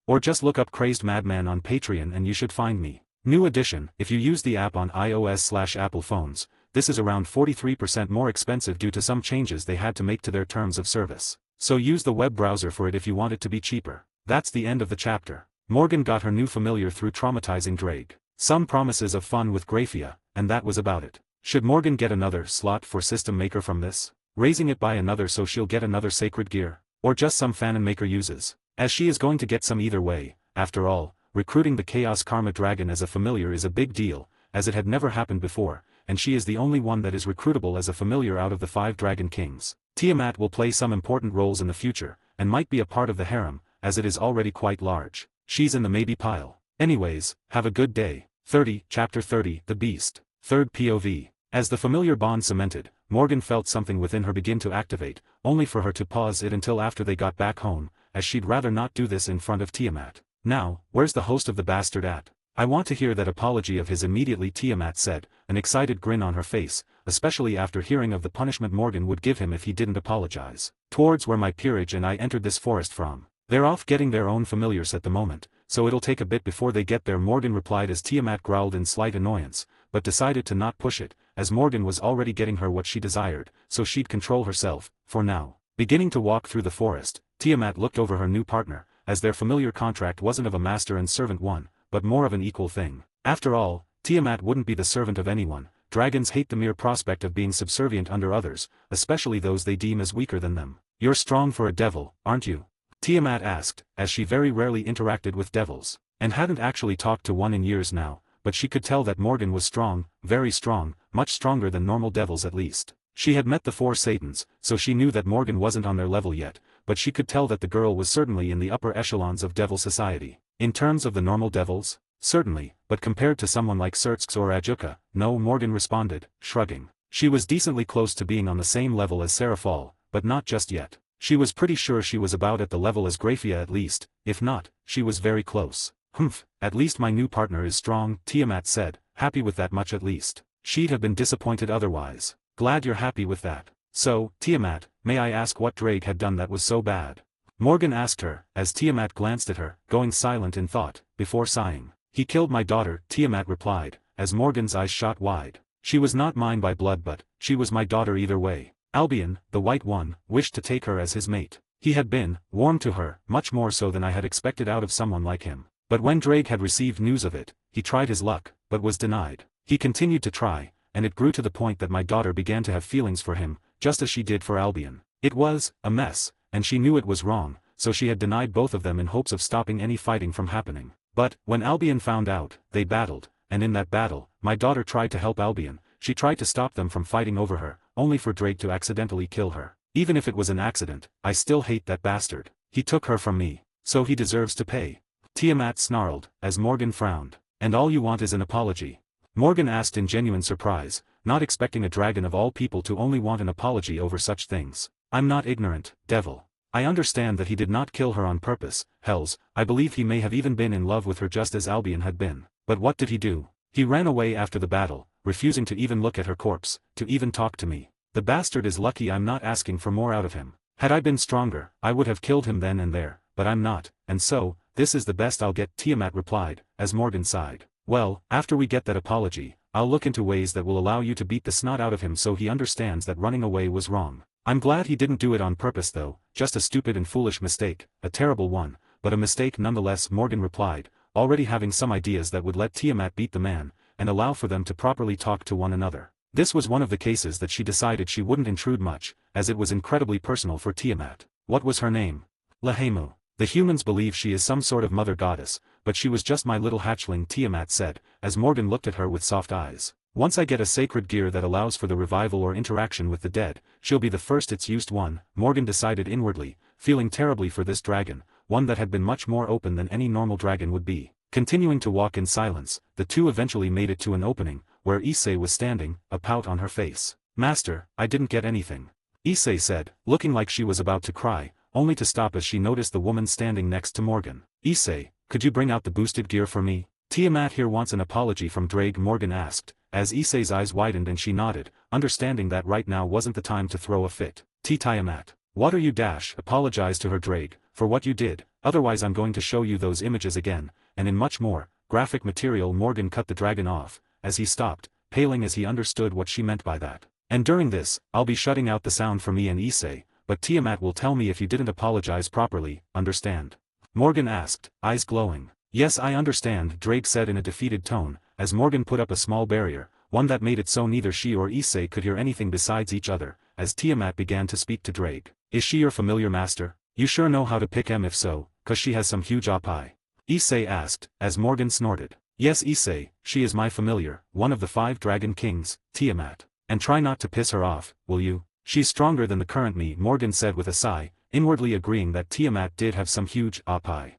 or just look up Crazed Madman on Patreon and you should find me. New edition: if you use the app on iOS/Apple phones, this is around 43% more expensive due to some changes they had to make to their terms of service. So use the web browser for it if you want it to be cheaper. That's the end of the chapter. Morgan got her new familiar through traumatizing Drake. Some promises of fun with Graphia, and that was about it. Should Morgan get another slot for System Maker from this? Raising it by another so she'll get another sacred gear? Or just some Fanon Maker uses? As she is going to get some either way. After all, recruiting the Chaos Karma Dragon as a familiar is a big deal, as it had never happened before, and she is the only one that is recruitable as a familiar out of the 5 Dragon Kings. Tiamat will play some important roles in the future, and might be a part of the harem, as it is already quite large. She's in the maybe pile. Anyways, have a good day. 30, Chapter 30, The Beast. Third POV. As the familiar bond cemented, Morgan felt something within her begin to activate, only for her to pause it until after they got back home, as she'd rather not do this in front of Tiamat. Now, where's the host of the bastard at? I want to hear that apology of his immediately, Tiamat said, an excited grin on her face, especially after hearing of the punishment Morgan would give him if he didn't apologize. Towards where my peerage and I entered this forest from. They're off getting their own familiars at the moment, so it'll take a bit before they get there, Morgan replied as Tiamat growled in slight annoyance, but decided to not push it, as Morgan was already getting her what she desired, so she'd control herself, for now. Beginning to walk through the forest, Tiamat looked over her new partner, as their familiar contract wasn't of a master and servant one, but more of an equal thing. After all, Tiamat wouldn't be the servant of anyone. Dragons hate the mere prospect of being subservient under others, especially those they deem as weaker than them. You're strong for a devil, aren't you? Tiamat asked, as she very rarely interacted with devils, and hadn't actually talked to one in years now, but she could tell that Morgan was strong, very strong, much stronger than normal devils at least. She had met the 4 Satans, so she knew that Morgan wasn't on their level yet, but she could tell that the girl was certainly in the upper echelons of devil society. In terms of the normal devils? Certainly, but compared to someone like Sertsk or Ajuka, no, Morgan responded, shrugging. She was decently close to being on the same level as Seraphal, but not just yet. She was pretty sure she was about at the level as Graphia at least, if not, she was very close. Humph, at least my new partner is strong, Tiamat said, happy with that much at least. She'd have been disappointed otherwise. Glad you're happy with that. So, Tiamat, may I ask what Drake had done that was so bad? Morgan asked her, as Tiamat glanced at her, going silent in thought, before sighing. He killed my daughter, Tiamat replied, as Morgan's eyes shot wide. She was not mine by blood but, she was my daughter either way. Albion, the White One, wished to take her as his mate. He had been, warm to her, much more so than I had expected out of someone like him. But when Drake had received news of it, he tried his luck, but was denied. He continued to try, and it grew to the point that my daughter began to have feelings for him, just as she did for Albion. It was a mess, and she knew it was wrong, so she had denied both of them in hopes of stopping any fighting from happening. But, when Albion found out, they battled, and in that battle, my daughter tried to help Albion. She tried to stop them from fighting over her, only for Drake to accidentally kill her. Even if it was an accident, I still hate that bastard. He took her from me, so he deserves to pay. Tiamat snarled, as Morgan frowned. And all you want is an apology? Morgan asked in genuine surprise, not expecting a dragon of all people to only want an apology over such things. I'm not ignorant, devil. I understand that he did not kill her on purpose. Hells, I believe he may have even been in love with her just as Albion had been. But what did he do? He ran away after the battle, refusing to even look at her corpse, to even talk to me. The bastard is lucky I'm not asking for more out of him. Had I been stronger, I would have killed him then and there, but I'm not, and so, this is the best I'll get, Tiamat replied, as Morgan sighed. Well, after we get that apology, I'll look into ways that will allow you to beat the snot out of him so he understands that running away was wrong. I'm glad he didn't do it on purpose though, just a stupid and foolish mistake, a terrible one, but a mistake nonetheless, Morgan replied, already having some ideas that would let Tiamat beat the man, and allow for them to properly talk to one another. This was one of the cases that she decided she wouldn't intrude much, as it was incredibly personal for Tiamat. What was her name? Lahemu. The humans believe she is some sort of mother goddess, but she was just my little hatchling, Tiamat said, as Morgan looked at her with soft eyes. Once I get a sacred gear that allows for the revival or interaction with the dead, she'll be the first it's used one, Morgan decided inwardly, feeling terribly for this dragon, one that had been much more open than any normal dragon would be. Continuing to walk in silence, the two eventually made it to an opening, where Issei was standing, a pout on her face. Master, I didn't get anything. Issei said, looking like she was about to cry, only to stop as she noticed the woman standing next to Morgan. "Issei, could you bring out the boosted gear for me? Tiamat here wants an apology from Drake," Morgan asked, as Issei's eyes widened and she nodded, understanding that right now wasn't the time to throw a fit. Tiamat. "What are you apologize to her Drake, for what you did, otherwise I'm going to show you those images again, and in much more graphic material." Morgan cut the dragon off, as he stopped, paling as he understood what she meant by that. "And during this, I'll be shutting out the sound for me and Issei, but Tiamat will tell me if you didn't apologize properly, understand?" Morgan asked, eyes glowing. "Yes, I understand," Drake said in a defeated tone, as Morgan put up a small barrier, one that made it so neither she or Issei could hear anything besides each other, as Tiamat began to speak to Drake. "Is she your familiar master? You sure know how to pick em if so, 'cause she has some huge op-eye?" Issei asked, as Morgan snorted. "Yes Issei, she is my familiar, one of the 5 dragon kings, Tiamat. And try not to piss her off, will you? She's stronger than the current me," Morgan said with a sigh, inwardly agreeing that Tiamat did have some huge op-eye.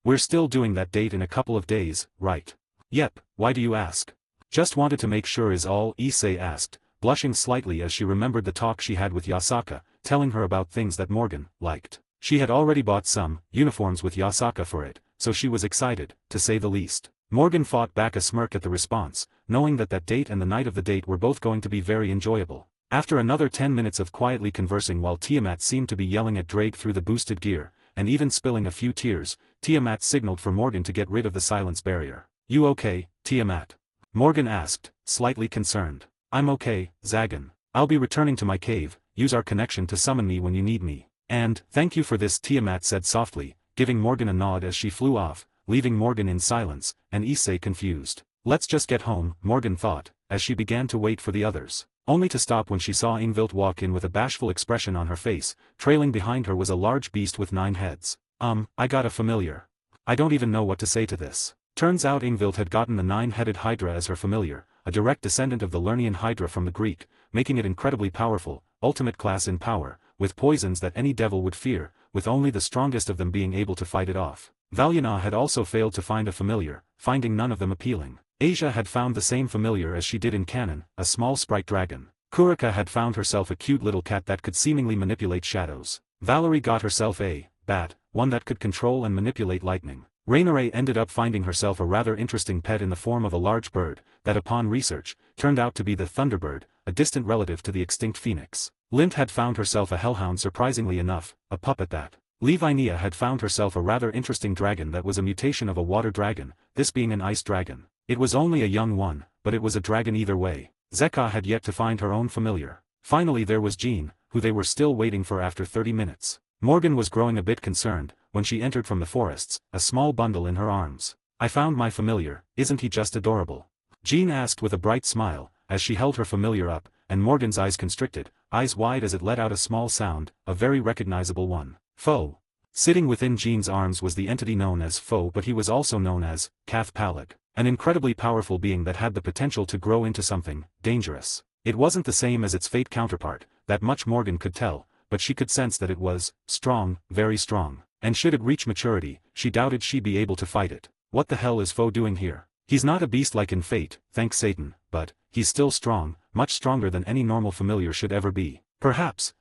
We're still doing that date in a couple of days, right?" "Yep, why do you ask?" "Just wanted to make sure is all," Issei asked, blushing slightly as she remembered the talk she had with Yasaka, telling her about things that Morgan liked. She had already bought some uniforms with Yasaka for it, so she was excited, to say the least. Morgan fought back a smirk at the response, knowing that that date and the night of the date were both going to be very enjoyable. After another 10 minutes of quietly conversing while Tiamat seemed to be yelling at Drake through the boosted gear, and even spilling a few tears, Tiamat signaled for Morgan to get rid of the silence barrier. "You okay, Tiamat?" Morgan asked, slightly concerned. "I'm okay, Zagan. I'll be returning to my cave, use our connection to summon me when you need me. And, thank you for this," Tiamat said softly, giving Morgan a nod as she flew off, leaving Morgan in silence, and Issei confused. "Let's just get home," Morgan thought, as she began to wait for the others, only to stop when she saw Ingvild walk in with a bashful expression on her face. Trailing behind her was a large beast with 9 heads. I got a familiar. I don't even know what to say to this." Turns out Ingvild had gotten the 9-headed Hydra as her familiar, a direct descendant of the Lernian Hydra from the Greek, making it incredibly powerful, ultimate class in power, with poisons that any devil would fear, with only the strongest of them being able to fight it off. Valyana had also failed to find a familiar, finding none of them appealing. Asia had found the same familiar as she did in canon, a small sprite dragon. Kurika had found herself a cute little cat that could seemingly manipulate shadows. Valerie got herself a bat, one that could control and manipulate lightning. Rainare ended up finding herself a rather interesting pet in the form of a large bird, that upon research, turned out to be the Thunderbird, a distant relative to the extinct phoenix. Lint had found herself a hellhound, surprisingly enough, a pup at that. Levinia had found herself a rather interesting dragon that was a mutation of a water dragon, this being an ice dragon. It was only a young one, but it was a dragon either way. Zeka had yet to find her own familiar. Finally there was Jean, who they were still waiting for after 30 minutes. Morgan was growing a bit concerned, when she entered from the forests, a small bundle in her arms. "I found my familiar, isn't he just adorable?" Jean asked with a bright smile, as she held her familiar up, and Morgan's eyes constricted, eyes wide as it let out a small sound, a very recognizable one. Foe. Sitting within Jean's arms was the entity known as Foe, but he was also known as Kath Palik, an incredibly powerful being that had the potential to grow into something dangerous. It wasn't the same as its fate counterpart, that much Morgan could tell, but she could sense that it was strong, very strong, and should it reach maturity, she doubted she'd be able to fight it. What the hell is Foe doing here? He's not a beast like in Fate, thank Satan, but he's still strong, much stronger than any normal familiar should ever be. Perhaps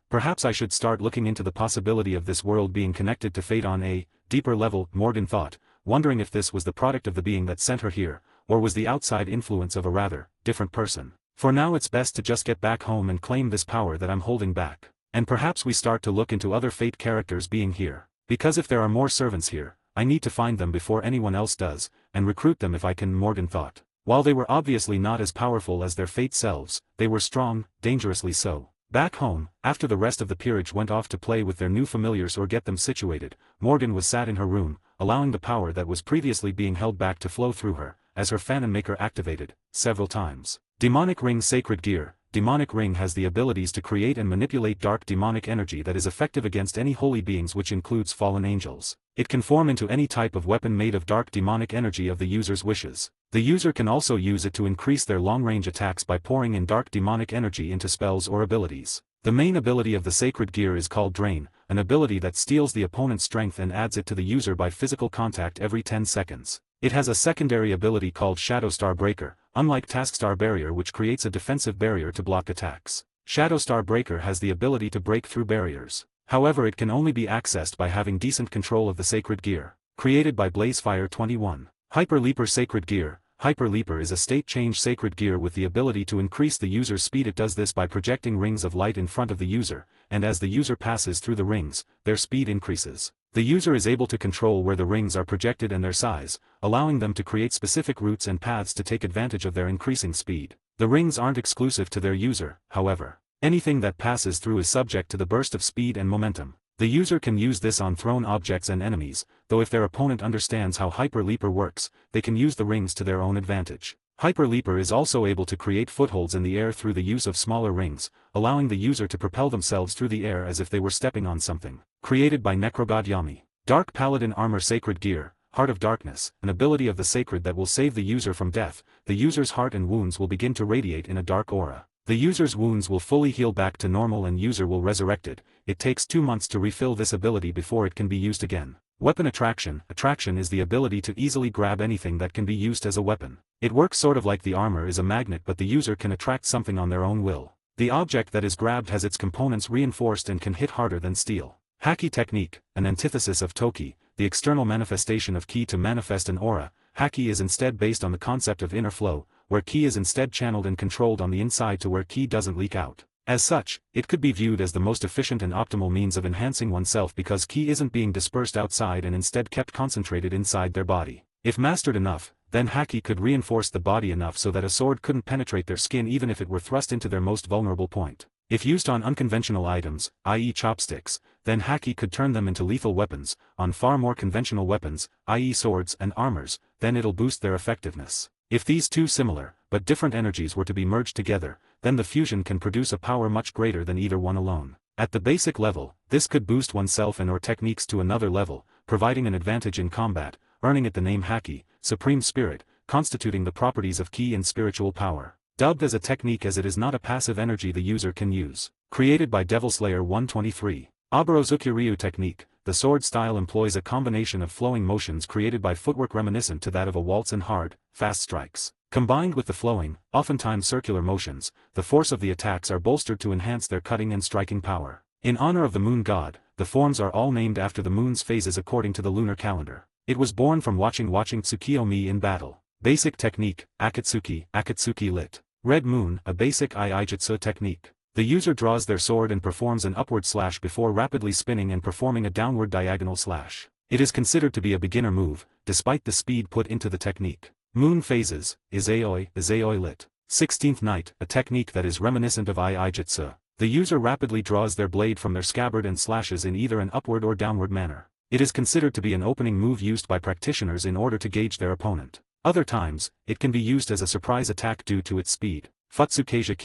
I should start looking into the possibility of this world being connected to Fate on a deeper level, Morgan thought, wondering if this was the product of the being that sent her here, or was the outside influence of a rather different person. For now it's best to just get back home and claim this power that I'm holding back. And perhaps we start to look into other Fate characters being here. Because if there are more servants here, I need to find them before anyone else does, and recruit them if I can, Morgan thought. While they were obviously not as powerful as their Fate selves, they were strong, dangerously so. Back home, after the rest of the peerage went off to play with their new familiars or get them situated, Morgan was sat in her room, allowing the power that was previously being held back to flow through her, as her Fanon Maker activated, several times. Demonic Ring Sacred Gear. Demonic Ring has the abilities to create and manipulate dark demonic energy that is effective against any holy beings, which includes fallen angels. It can form into any type of weapon made of dark demonic energy of the user's wishes. The user can also use it to increase their long-range attacks by pouring in dark demonic energy into spells or abilities. The main ability of the Sacred Gear is called Drain, an ability that steals the opponent's strength and adds it to the user by physical contact every 10 seconds. It has a secondary ability called Shadowstar Breaker, unlike Taskstar Barrier, which creates a defensive barrier to block attacks. Shadowstar Breaker has the ability to break through barriers. However, it can only be accessed by having decent control of the sacred gear. Created by Blazefire 21. Hyper Leaper Sacred Gear. Hyper Leaper is a state change sacred gear with the ability to increase the user's speed. It does this by projecting rings of light in front of the user, and as the user passes through the rings, their speed increases. The user is able to control where the rings are projected and their size, allowing them to create specific routes and paths to take advantage of their increasing speed. The rings aren't exclusive to their user, however. Anything that passes through is subject to the burst of speed and momentum. The user can use this on thrown objects and enemies, though if their opponent understands how Hyper Leaper works, they can use the rings to their own advantage. Hyper Leaper is also able to create footholds in the air through the use of smaller rings, allowing the user to propel themselves through the air as if they were stepping on something. Created by Necrogod Yami. Dark Paladin Armor Sacred Gear. Heart of Darkness, an ability of the sacred that will save the user from death. The user's heart and wounds will begin to radiate in a dark aura. The user's wounds will fully heal back to normal and user will resurrected. It takes 2 months to refill this ability before it can be used again. Weapon Attraction. Attraction is the ability to easily grab anything that can be used as a weapon. It works sort of like the armor is a magnet, but the user can attract something on their own will. The object that is grabbed has its components reinforced and can hit harder than steel. Haki Technique, an antithesis of Toki, the external manifestation of ki to manifest an aura. Haki is instead based on the concept of inner flow, where ki is instead channeled and controlled on the inside to where ki doesn't leak out. As such, it could be viewed as the most efficient and optimal means of enhancing oneself because ki isn't being dispersed outside and instead kept concentrated inside their body. If mastered enough, then haki could reinforce the body enough so that a sword couldn't penetrate their skin even if it were thrust into their most vulnerable point. If used on unconventional items, i.e. chopsticks, then haki could turn them into lethal weapons. On far more conventional weapons, i.e. swords and armors, then it'll boost their effectiveness. If these two similar, but different energies were to be merged together, then the fusion can produce a power much greater than either one alone. At the basic level, this could boost oneself and or techniques to another level, providing an advantage in combat, earning it the name haki, supreme spirit, constituting the properties of ki and spiritual power. Dubbed as a technique as it is not a passive energy the user can use. Created by Devilslayer 123. Aborozuki Ryu Technique. The sword style employs a combination of flowing motions created by footwork reminiscent to that of a waltz and hard, fast strikes. Combined with the flowing, oftentimes circular motions, the force of the attacks are bolstered to enhance their cutting and striking power. In honor of the moon god, the forms are all named after the moon's phases according to the lunar calendar. It was born from watching Tsukiyomi in battle. Basic technique, Akatsuki lit. Red Moon, a basic Iaijutsu technique. The user draws their sword and performs an upward slash before rapidly spinning and performing a downward diagonal slash. It is considered to be a beginner move, despite the speed put into the technique. Moon Phases, Izayoi lit. 16th Night, a technique that is reminiscent of Iaijutsu. The user rapidly draws their blade from their scabbard and slashes in either an upward or downward manner. It is considered to be an opening move used by practitioners in order to gauge their opponent. Other times, it can be used as a surprise attack due to its speed. Futsukeija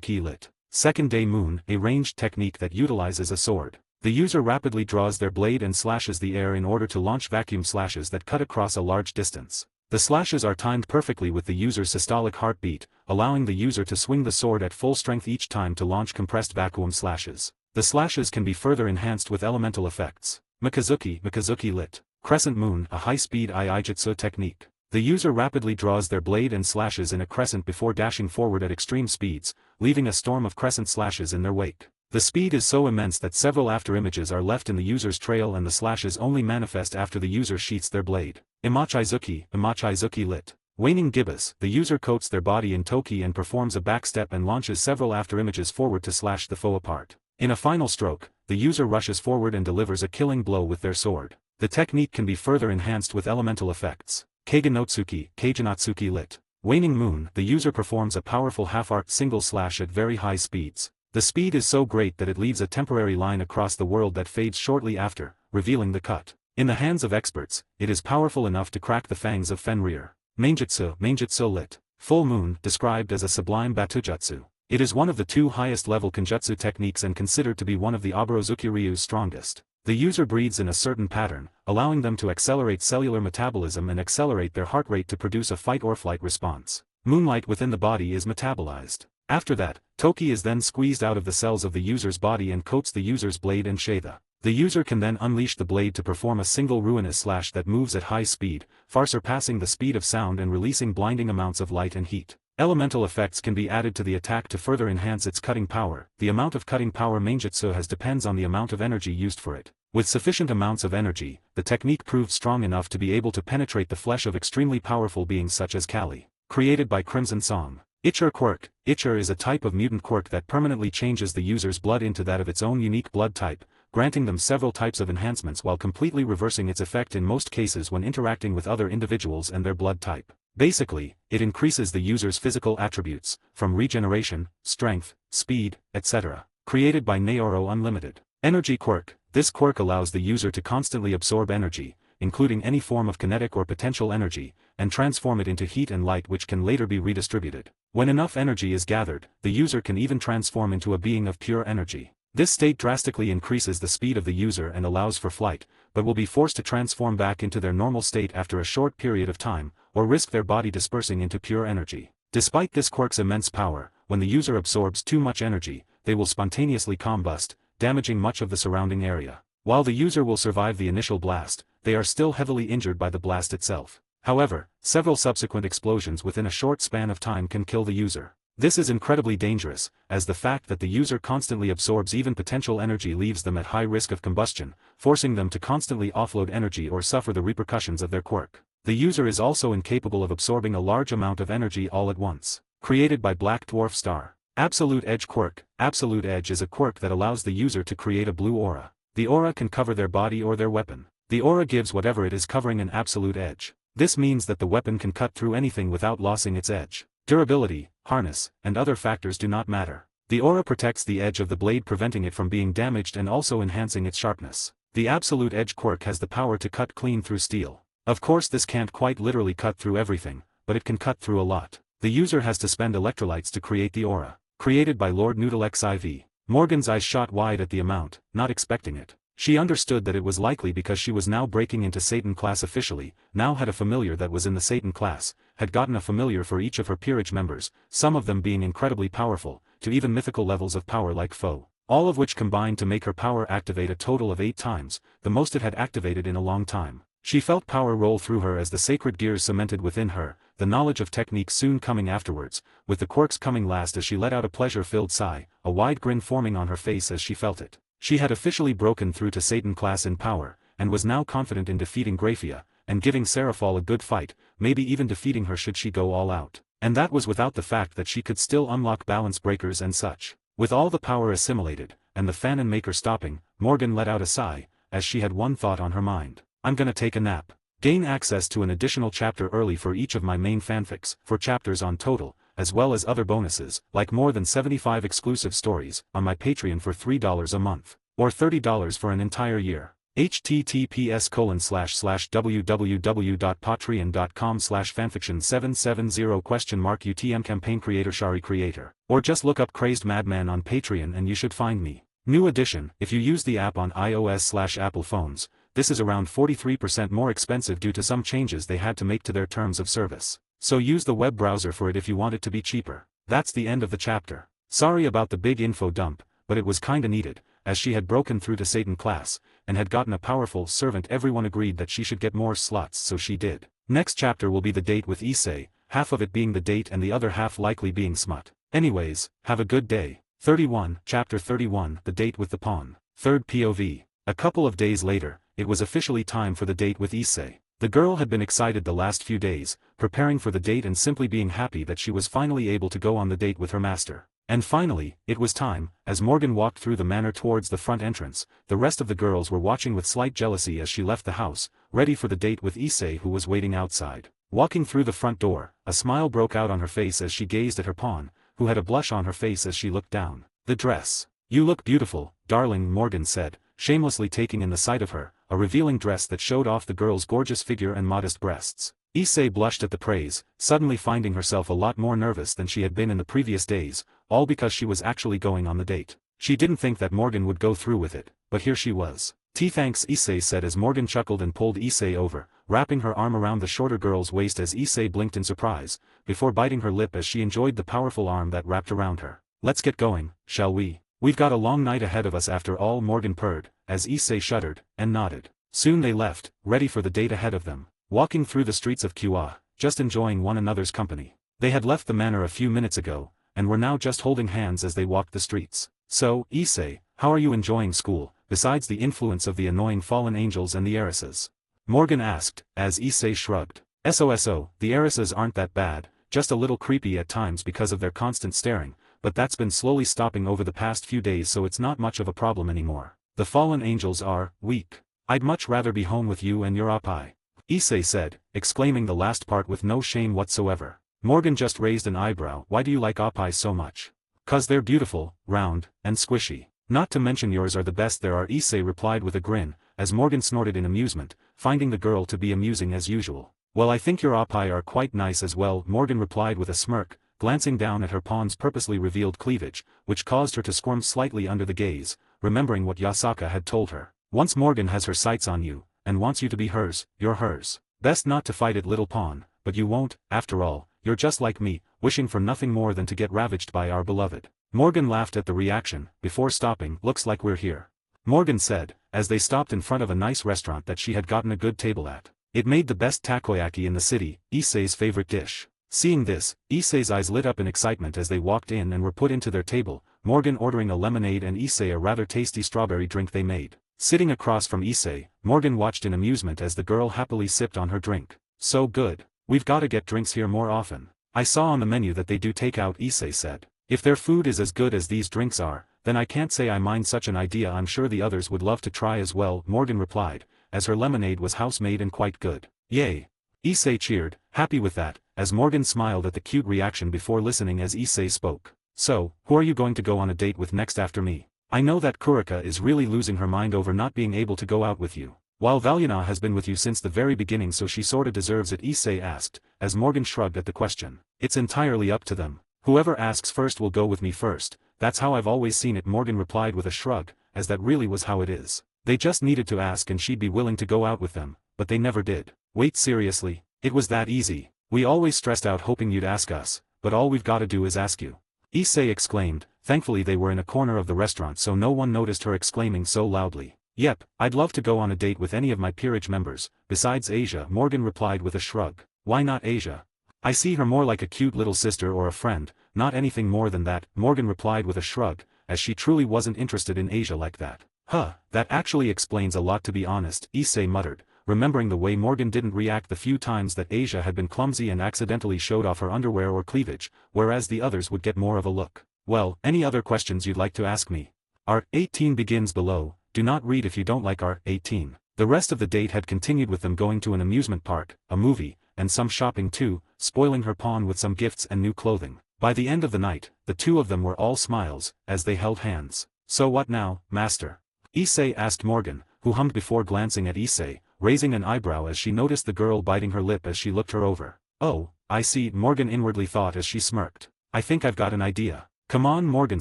Ki lit. Second Day Moon, a ranged technique that utilizes a sword. The user rapidly draws their blade and slashes the air in order to launch vacuum slashes that cut across a large distance. The slashes are timed perfectly with the user's systolic heartbeat, allowing the user to swing the sword at full strength each time to launch compressed vacuum slashes. The slashes can be further enhanced with elemental effects. Mikazuki lit. Crescent Moon, a high-speed Iaijutsu technique. The user rapidly draws their blade and slashes in a crescent before dashing forward at extreme speeds, leaving a storm of crescent slashes in their wake. The speed is so immense that several afterimages are left in the user's trail and the slashes only manifest after the user sheaths their blade. Imachizuki lit. Waning Gibbous, the user coats their body in toki and performs a backstep and launches several afterimages forward to slash the foe apart. In a final stroke, the user rushes forward and delivers a killing blow with their sword. The technique can be further enhanced with elemental effects. Keijanotsuki lit. Waning Moon, the user performs a powerful half-arc single slash at very high speeds. The speed is so great that it leaves a temporary line across the world that fades shortly after, revealing the cut. In the hands of experts, it is powerful enough to crack the fangs of Fenrir. Mainjutsu lit. Full Moon, described as a sublime Batujutsu. It is one of the 2 highest level Kenjutsu techniques and considered to be one of the Aborozuki Ryu's strongest. The user breathes in a certain pattern, allowing them to accelerate cellular metabolism and accelerate their heart rate to produce a fight or flight response. Moonlight within the body is metabolized. After that, toki is then squeezed out of the cells of the user's body and coats the user's blade and sheatha. The user can then unleash the blade to perform a single ruinous slash that moves at high speed, far surpassing the speed of sound and releasing blinding amounts of light and heat. Elemental effects can be added to the attack to further enhance its cutting power. The amount of cutting power Mainjutsu has depends on the amount of energy used for it. With sufficient amounts of energy, the technique proved strong enough to be able to penetrate the flesh of extremely powerful beings such as Kali. Created by Crimson Song. Ichur Quirk. Ichur is a type of mutant quirk that permanently changes the user's blood into that of its own unique blood type, granting them several types of enhancements while completely reversing its effect in most cases when interacting with other individuals and their blood type. Basically, it increases the user's physical attributes, from regeneration, strength, speed, etc. Created by Neoro Unlimited. Energy Quirk. This quirk allows the user to constantly absorb energy, including any form of kinetic or potential energy, and transform it into heat and light which can later be redistributed. When enough energy is gathered, the user can even transform into a being of pure energy. This state drastically increases the speed of the user and allows for flight, but will be forced to transform back into their normal state after a short period of time, or risk their body dispersing into pure energy. Despite this quirk's immense power, when the user absorbs too much energy, they will spontaneously combust, damaging much of the surrounding area. While the user will survive the initial blast, they are still heavily injured by the blast itself. However, several subsequent explosions within a short span of time can kill the user. This is incredibly dangerous, as the fact that the user constantly absorbs even potential energy leaves them at high risk of combustion, forcing them to constantly offload energy or suffer the repercussions of their quirk. The user is also incapable of absorbing a large amount of energy all at once. Created by Black Dwarf Star. Absolute Edge Quirk. Absolute Edge is a quirk that allows the user to create a blue aura. The aura can cover their body or their weapon. The aura gives whatever it is covering an absolute edge. This means that the weapon can cut through anything without losing its edge. Durability, harness, and other factors do not matter. The aura protects the edge of the blade, preventing it from being damaged and also enhancing its sharpness. The Absolute Edge quirk has the power to cut clean through steel. Of course, this can't quite literally cut through everything, but it can cut through a lot. The user has to spend electrolytes to create the aura. Created by Lord Noodle XIV. Morgan's eyes shot wide at the amount, not expecting it. She understood that it was likely because she was now breaking into Satan class officially, now had a familiar that was in the Satan class, had gotten a familiar for each of her peerage members, some of them being incredibly powerful, to even mythical levels of power like Foe. All of which combined to make her power activate a total of 8 times, the most it had activated in a long time. She felt power roll through her as the sacred gears cemented within her, the knowledge of technique soon coming afterwards, with the quirks coming last as she let out a pleasure-filled sigh, a wide grin forming on her face as she felt it. She had officially broken through to Satan class in power, and was now confident in defeating Graphia, and giving Seraphol a good fight, maybe even defeating her should she go all out. And that was without the fact that she could still unlock balance breakers and such. With all the power assimilated, and the Fanon Maker stopping, Morgan let out a sigh, as she had one thought on her mind. I'm gonna take a nap. Gain access to an additional chapter early for each of my main fanfics, 4 chapters on total, as well as other bonuses, like more than 75 exclusive stories, on my Patreon for $3 a month, or $30 for an entire year. https://www.patreon.com/fanfiction770 UTM campaign Shari creator, or just look up Crazed Madman on Patreon and you should find me. New edition, if you use the app on iOS/Apple phones, this is around 43% more expensive due to some changes they had to make to their terms of service. So use the web browser for it if you want it to be cheaper. That's the end of the chapter. Sorry about the big info dump, but it was kinda needed, as she had broken through to Satan class, and had gotten a powerful servant. Everyone agreed that she should get more slots, so she did. Next chapter will be the date with Issei, half of it being the date and the other half likely being smut. Anyways, have a good day. 31, Chapter 31, The Date with the Pawn. Third POV. A couple of days later, it was officially time for the date with Issei. The girl had been excited the last few days, preparing for the date and simply being happy that she was finally able to go on the date with her master. And finally, it was time. As Morgan walked through the manor towards the front entrance, the rest of the girls were watching with slight jealousy as she left the house, ready for the date with Issei, who was waiting outside. Walking through the front door, a smile broke out on her face as she gazed at her pawn, who had a blush on her face as she looked down. The dress. You look beautiful, darling, Morgan said, shamelessly taking in the sight of her, a revealing dress that showed off the girl's gorgeous figure and modest breasts. Issei blushed at the praise, suddenly finding herself a lot more nervous than she had been in the previous days, all because she was actually going on the date. She didn't think that Morgan would go through with it, but here she was. Thanks, Issei said as Morgan chuckled and pulled Issei over, wrapping her arm around the shorter girl's waist as Issei blinked in surprise, before biting her lip as she enjoyed the powerful arm that wrapped around her. Let's get going, shall we? We've got a long night ahead of us after all, Morgan purred, as Issei shuddered, and nodded. Soon they left, ready for the date ahead of them, walking through the streets of Kua, just enjoying one another's company. They had left the manor a few minutes ago, and were now just holding hands as they walked the streets. "So, Issei, how are you enjoying school, besides the influence of the annoying fallen angels and the heiresses?" Morgan asked, as Issei shrugged. "SOSO, the heiresses aren't that bad, just a little creepy at times because of their constant staring, but that's been slowly stopping over the past few days, so it's not much of a problem anymore. The fallen angels are weak. I'd much rather be home with you and your oppai," Issei said, exclaiming the last part with no shame whatsoever. Morgan just raised an eyebrow. "Why do you like oppai so much?" "'Cause they're beautiful, round, and squishy. Not to mention yours are the best there are," Issei replied with a grin, as Morgan snorted in amusement, finding the girl to be amusing as usual. "Well, I think your oppai are quite nice as well," Morgan replied with a smirk, glancing down at her pawn's purposely revealed cleavage, which caused her to squirm slightly under the gaze, remembering what Yasaka had told her. "Once Morgan has her sights on you, and wants you to be hers, you're hers. Best not to fight it, little pawn, but you won't, after all, you're just like me, wishing for nothing more than to get ravaged by our beloved." Morgan laughed at the reaction, before stopping. "Looks like we're here," Morgan said, as they stopped in front of a nice restaurant that she had gotten a good table at. It made the best takoyaki in the city, Issei's favorite dish. Seeing this, Issei's eyes lit up in excitement as they walked in and were put into their table, Morgan ordering a lemonade and Issei a rather tasty strawberry drink they made. Sitting across from Issei, Morgan watched in amusement as the girl happily sipped on her drink. "So good. We've gotta get drinks here more often. I saw on the menu that they do take out," Issei said. "If their food is as good as these drinks are, then I can't say I mind such an idea. I'm sure the others would love to try as well," Morgan replied, as her lemonade was house-made and quite good. "Yay!" Issei cheered, happy with that, as Morgan smiled at the cute reaction before listening as Issei spoke. "So, who are you going to go on a date with next after me? I know that Kurika is really losing her mind over not being able to go out with you. While Valyana has been with you since the very beginning, so she sorta deserves it," Issei asked, as Morgan shrugged at the question. "It's entirely up to them. Whoever asks first will go with me first, that's how I've always seen it," Morgan replied with a shrug, as that really was how it is. They just needed to ask and she'd be willing to go out with them, but they never did. "Wait, seriously? It was that easy? We always stressed out hoping you'd ask us, but all we've gotta do is ask you," Issei exclaimed. Thankfully they were in a corner of the restaurant so no one noticed her exclaiming so loudly. "Yep, I'd love to go on a date with any of my peerage members, besides Asia," Morgan replied with a shrug. "Why not Asia? I see her more like a cute little sister or a friend, not anything more than that," Morgan replied with a shrug, as she truly wasn't interested in Asia like that. "Huh, that actually explains a lot, to be honest," Issei muttered, remembering the way Morgan didn't react the few times that Asia had been clumsy and accidentally showed off her underwear or cleavage, whereas the others would get more of a look. "Well, any other questions you'd like to ask me? Art 18 begins below. Do not read if you don't like Art 18. The rest of the date had continued with them going to an amusement park, a movie, and some shopping too, spoiling her pawn with some gifts and new clothing. By the end of the night, the two of them were all smiles, as they held hands. "So what now, master?" Issei asked Morgan, who hummed before glancing at Issei, raising an eyebrow as she noticed the girl biting her lip as she looked her over. "Oh, I see," Morgan inwardly thought as she smirked. "I think I've got an idea." "Come on," Morgan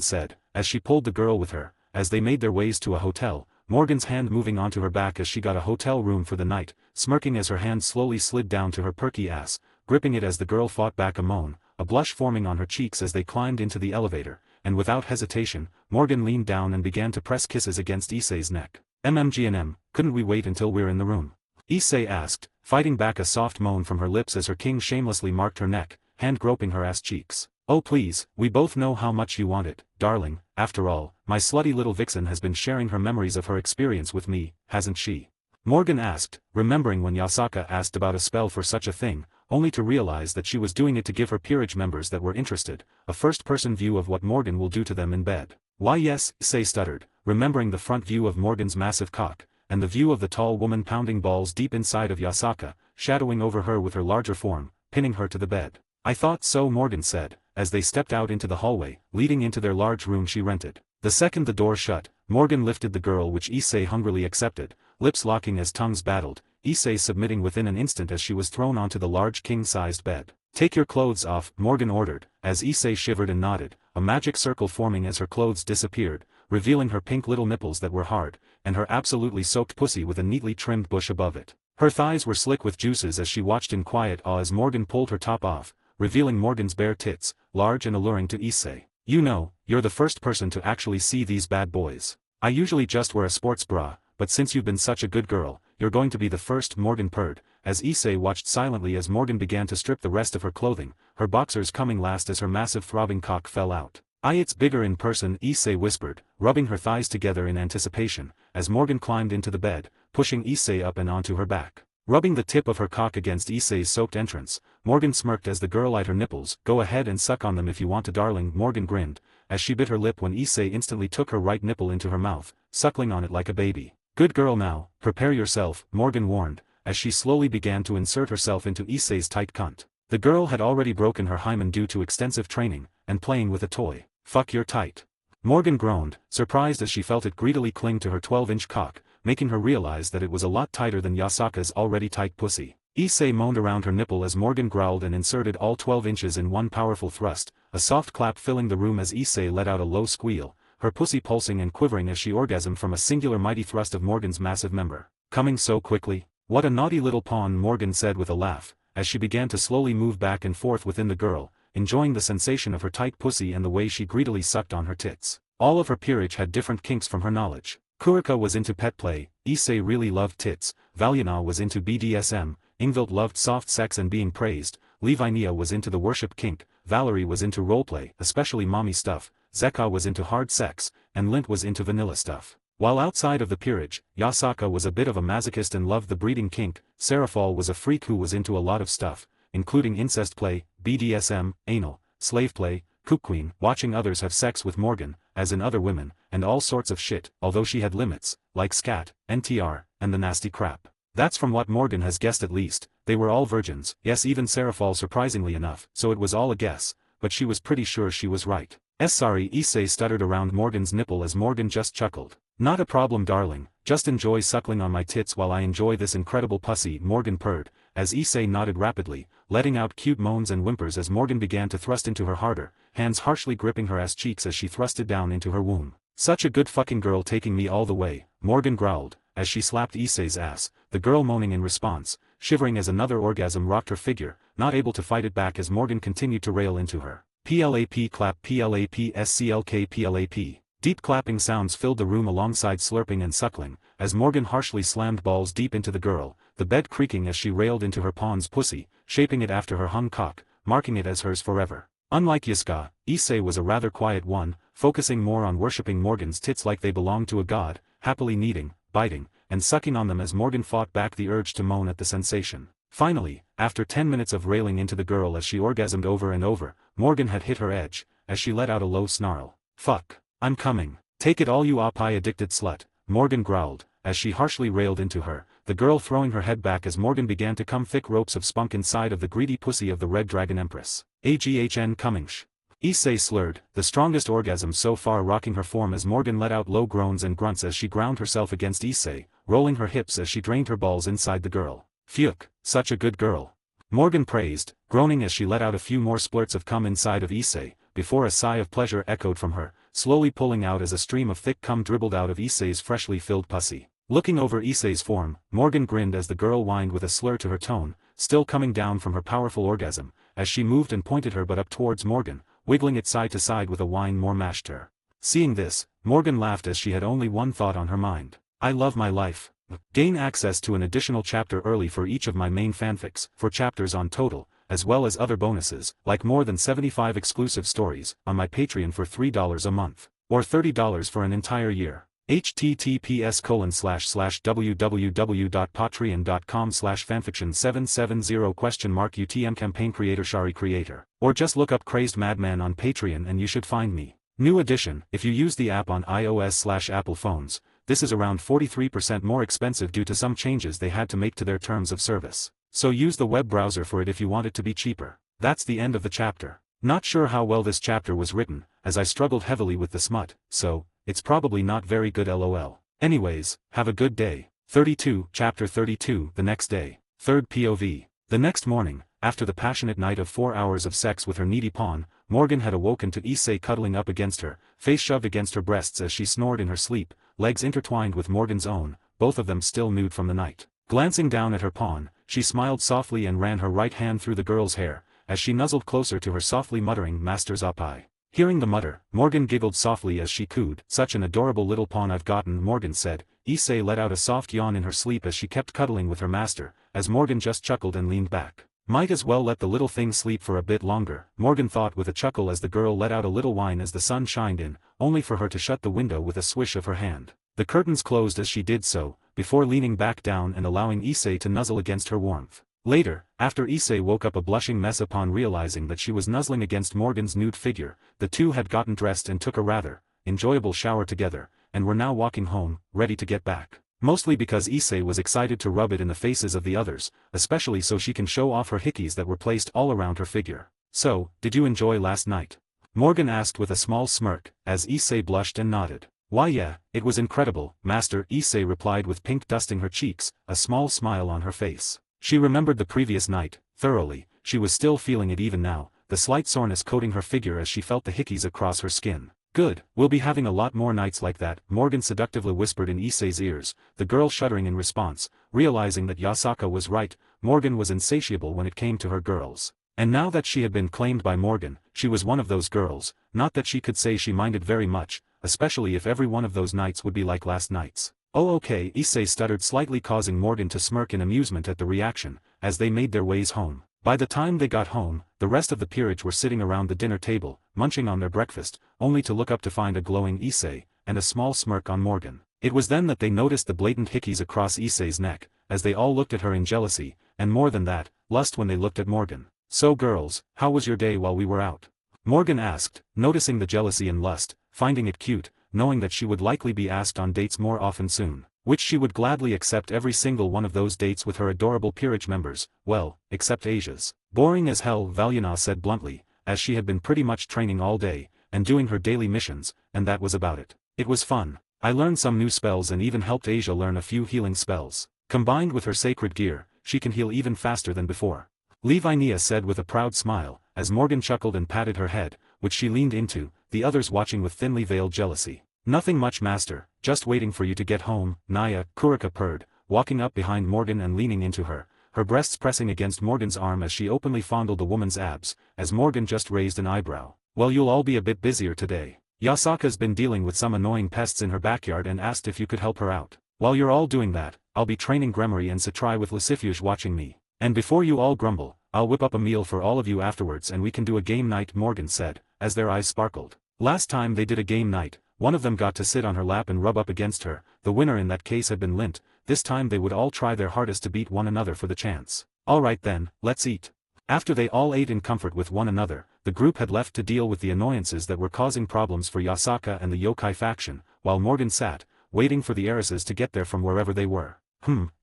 said, as she pulled the girl with her, as they made their ways to a hotel, Morgan's hand moving onto her back as she got a hotel room for the night, smirking as her hand slowly slid down to her perky ass, gripping it as the girl fought back a moan, a blush forming on her cheeks as they climbed into the elevator, and without hesitation, Morgan leaned down and began to press kisses against Issei's neck. "MMGNM, couldn't we wait until we're in the room?" Issei asked, fighting back a soft moan from her lips as her king shamelessly marked her neck, hand groping her ass cheeks. "Oh please, we both know how much you want it, darling. After all, my slutty little vixen has been sharing her memories of her experience with me, hasn't she?" Morgan asked, remembering when Yasaka asked about a spell for such a thing, only to realize that she was doing it to give her peerage members that were interested a first-person view of what Morgan will do to them in bed. "Why yes," Issei stuttered, remembering the front view of Morgan's massive cock, and the view of the tall woman pounding balls deep inside of Yasaka, shadowing over her with her larger form, pinning her to the bed. "I thought so," Morgan said, as they stepped out into the hallway, leading into their large room she rented. The second the door shut, Morgan lifted the girl, which Issei hungrily accepted, lips locking as tongues battled, Issei submitting within an instant as she was thrown onto the large king-sized bed. "Take your clothes off," Morgan ordered, as Issei shivered and nodded, a magic circle forming as her clothes disappeared, revealing her pink little nipples that were hard, and her absolutely soaked pussy with a neatly trimmed bush above it. Her thighs were slick with juices as she watched in quiet awe as Morgan pulled her top off, revealing Morgan's bare tits, large and alluring to Issei. "You know, you're the first person to actually see these bad boys. I usually just wear a sports bra, but since you've been such a good girl, you're going to be the first," Morgan purred, as Issei watched silently as Morgan began to strip the rest of her clothing, her boxers coming last as her massive throbbing cock fell out. It's bigger in person," Issei whispered, rubbing her thighs together in anticipation, as Morgan climbed into the bed, pushing Issei up and onto her back. Rubbing the tip of her cock against Issei's soaked entrance, Morgan smirked as the girl eyed her nipples. "Go ahead and suck on them if you want to, darling," Morgan grinned, as she bit her lip when Issei instantly took her right nipple into her mouth, suckling on it like a baby. "Good girl, now, prepare yourself," Morgan warned, as she slowly began to insert herself into Issei's tight cunt. The girl had already broken her hymen due to extensive training, and playing with a toy. "Fuck, you're tight." Morgan groaned, surprised as she felt it greedily cling to her 12-inch cock, making her realize that it was a lot tighter than Yasaka's already tight pussy. Issei moaned around her nipple as Morgan growled and inserted all 12 inches in one powerful thrust, a soft clap filling the room as Issei let out a low squeal, her pussy pulsing and quivering as she orgasmed from a singular mighty thrust of Morgan's massive member. "Coming so quickly? What a naughty little pawn," Morgan said with a laugh, as she began to slowly move back and forth within the girl, enjoying the sensation of her tight pussy and the way she greedily sucked on her tits. All of her peerage had different kinks from her knowledge. Kurika was into pet play, Issei really loved tits, Valiana was into BDSM, Ingvild loved soft sex and being praised, Levinia was into the worship kink, Valerie was into roleplay, especially mommy stuff, Zeka was into hard sex, and Lint was into vanilla stuff. While outside of the peerage, Yasaka was a bit of a masochist and loved the breeding kink, Serafal was a freak who was into a lot of stuff, including incest play, BDSM, anal, slave play, kook queen, watching others have sex with Morgan, as in other women, and all sorts of shit, although she had limits, like scat, NTR, and the nasty crap. That's from what Morgan has guessed at least. They were all virgins, yes, even Serafal surprisingly enough, so it was all a guess, but she was pretty sure she was right. Sorry, Issei stuttered around Morgan's nipple as Morgan just chuckled. "Not a problem, darling, just enjoy suckling on my tits while I enjoy this incredible pussy," Morgan purred, as Issei nodded rapidly, letting out cute moans and whimpers as Morgan began to thrust into her harder, hands harshly gripping her ass cheeks as she thrusted down into her womb. "Such a good fucking girl taking me all the way," Morgan growled, as she slapped Issei's ass, the girl moaning in response, shivering as another orgasm rocked her figure, not able to fight it back as Morgan continued to rail into her. PLAP clap PLAP SCLK PLAP. Deep clapping sounds filled the room alongside slurping and suckling, as Morgan harshly slammed balls deep into the girl, the bed creaking as she railed into her pawn's pussy, shaping it after her hung cock, marking it as hers forever. Unlike Yiska, Issei was a rather quiet one, focusing more on worshipping Morgan's tits like they belonged to a god, happily kneading, biting, and sucking on them as Morgan fought back the urge to moan at the sensation. Finally, after 10 minutes of railing into the girl as she orgasmed over and over, Morgan had hit her edge, as she let out a low snarl. "Fuck. I'm coming. Take it all, you op-addicted slut," Morgan growled, as she harshly railed into her, the girl throwing her head back as Morgan began to come thick ropes of spunk inside of the greedy pussy of the Red Dragon Empress. "AGHN Cummingsh." Issei slurred, the strongest orgasm so far rocking her form as Morgan let out low groans and grunts as she ground herself against Issei, rolling her hips as she drained her balls inside the girl. "Phew, such a good girl," Morgan praised, groaning as she let out a few more splurts of cum inside of Issei, before a sigh of pleasure echoed from her, slowly pulling out as a stream of thick cum dribbled out of Issei's freshly filled pussy. Looking over Issei's form, Morgan grinned as the girl whined with a slur to her tone, still coming down from her powerful orgasm, as she moved and pointed her butt up towards Morgan, wiggling it side to side with a whine more mashed her. Seeing this, Morgan laughed as she had only one thought on her mind. "I love my life. Gain access to an additional chapter early for each of my main fanfics, 4 chapters on total, as well as other bonuses, like more than 75 exclusive stories, on my Patreon for $3 a month, or $30 for an entire year. https://www.patreon.com/fanfiction770 UTM campaign creator Shari creator, or just look up Crazed Madman on Patreon and you should find me. New edition, if you use the app on iOS/Apple phones, this is around 43% more expensive due to some changes they had to make to their terms of service. So use the web browser for it if you want it to be cheaper. That's the end of the chapter. Not sure how well this chapter was written, as I struggled heavily with the smut, so it's probably not very good lol. Anyways, have a good day. 32, Chapter 32, the next day. Third POV. The next morning, after the passionate night of 4 hours of sex with her needy pawn, Morgan had awoken to Issei cuddling up against her, face shoved against her breasts as she snored in her sleep, legs intertwined with Morgan's own, both of them still nude from the night. Glancing down at her pawn, she smiled softly and ran her right hand through the girl's hair, as she nuzzled closer to her softly muttering, "Master's up I." Hearing the mutter, Morgan giggled softly as she cooed. "Such an adorable little pawn I've gotten," Morgan said. Issei let out a soft yawn in her sleep as she kept cuddling with her master, as Morgan just chuckled and leaned back. Might as well let the little thing sleep for a bit longer, Morgan thought with a chuckle as the girl let out a little whine as the sun shined in, only for her to shut the window with a swish of her hand. The curtains closed as she did so, before leaning back down and allowing Issei to nuzzle against her warmth. Later, after Issei woke up a blushing mess upon realizing that she was nuzzling against Morgan's nude figure, the two had gotten dressed and took a rather enjoyable shower together, and were now walking home, ready to get back. Mostly because Issei was excited to rub it in the faces of the others, especially so she can show off her hickeys that were placed all around her figure. "So, did you enjoy last night?" Morgan asked with a small smirk, as Issei blushed and nodded. "Why yeah, it was incredible, master," Issei replied with pink dusting her cheeks, a small smile on her face. She remembered the previous night, thoroughly, she was still feeling it even now, the slight soreness coating her figure as she felt the hickeys across her skin. "Good, we'll be having a lot more nights like that," Morgan seductively whispered in Issei's ears, the girl shuddering in response, realizing that Yasaka was right, Morgan was insatiable when it came to her girls. And now that she had been claimed by Morgan, she was one of those girls, not that she could say she minded very much, especially if every one of those nights would be like last night's. "Oh okay," Issei stuttered, slightly causing Morgan to smirk in amusement at the reaction, as they made their ways home. By the time they got home, the rest of the peerage were sitting around the dinner table, munching on their breakfast, only to look up to find a glowing Issei, and a small smirk on Morgan. It was then that they noticed the blatant hickeys across Issei's neck, as they all looked at her in jealousy, and more than that, lust when they looked at Morgan. "So girls, how was your day while we were out?" Morgan asked, noticing the jealousy and lust, finding it cute, knowing that she would likely be asked on dates more often soon, which she would gladly accept every single one of those dates with her adorable peerage members, well, except Asia's. "Boring as hell," Valyana said bluntly, as she had been pretty much training all day, and doing her daily missions, and that was about it. "It was fun. I learned some new spells and even helped Asia learn a few healing spells. Combined with her sacred gear, she can heal even faster than before," Livinia said with a proud smile, as Morgan chuckled and patted her head, which she leaned into, the others watching with thinly veiled jealousy. "Nothing much master, just waiting for you to get home," Naya, Kurika purred, walking up behind Morgan and leaning into her breasts pressing against Morgan's arm as she openly fondled the woman's abs, as Morgan just raised an eyebrow. "Well, you'll all be a bit busier today. Yasaka's been dealing with some annoying pests in her backyard and asked if you could help her out. While you're all doing that, I'll be training Gremory and Satrai with Lucifuge watching me. And before you all grumble, I'll whip up a meal for all of you afterwards and we can do a game night," Morgan said, as their eyes sparkled. Last time they did a game night, one of them got to sit on her lap and rub up against her, the winner in that case had been Lint. This time they would all try their hardest to beat one another for the chance. "Alright then, let's eat." After they all ate in comfort with one another, the group had left to deal with the annoyances that were causing problems for Yasaka and the yokai faction, while Morgan sat, waiting for the heiresses to get there from wherever they were.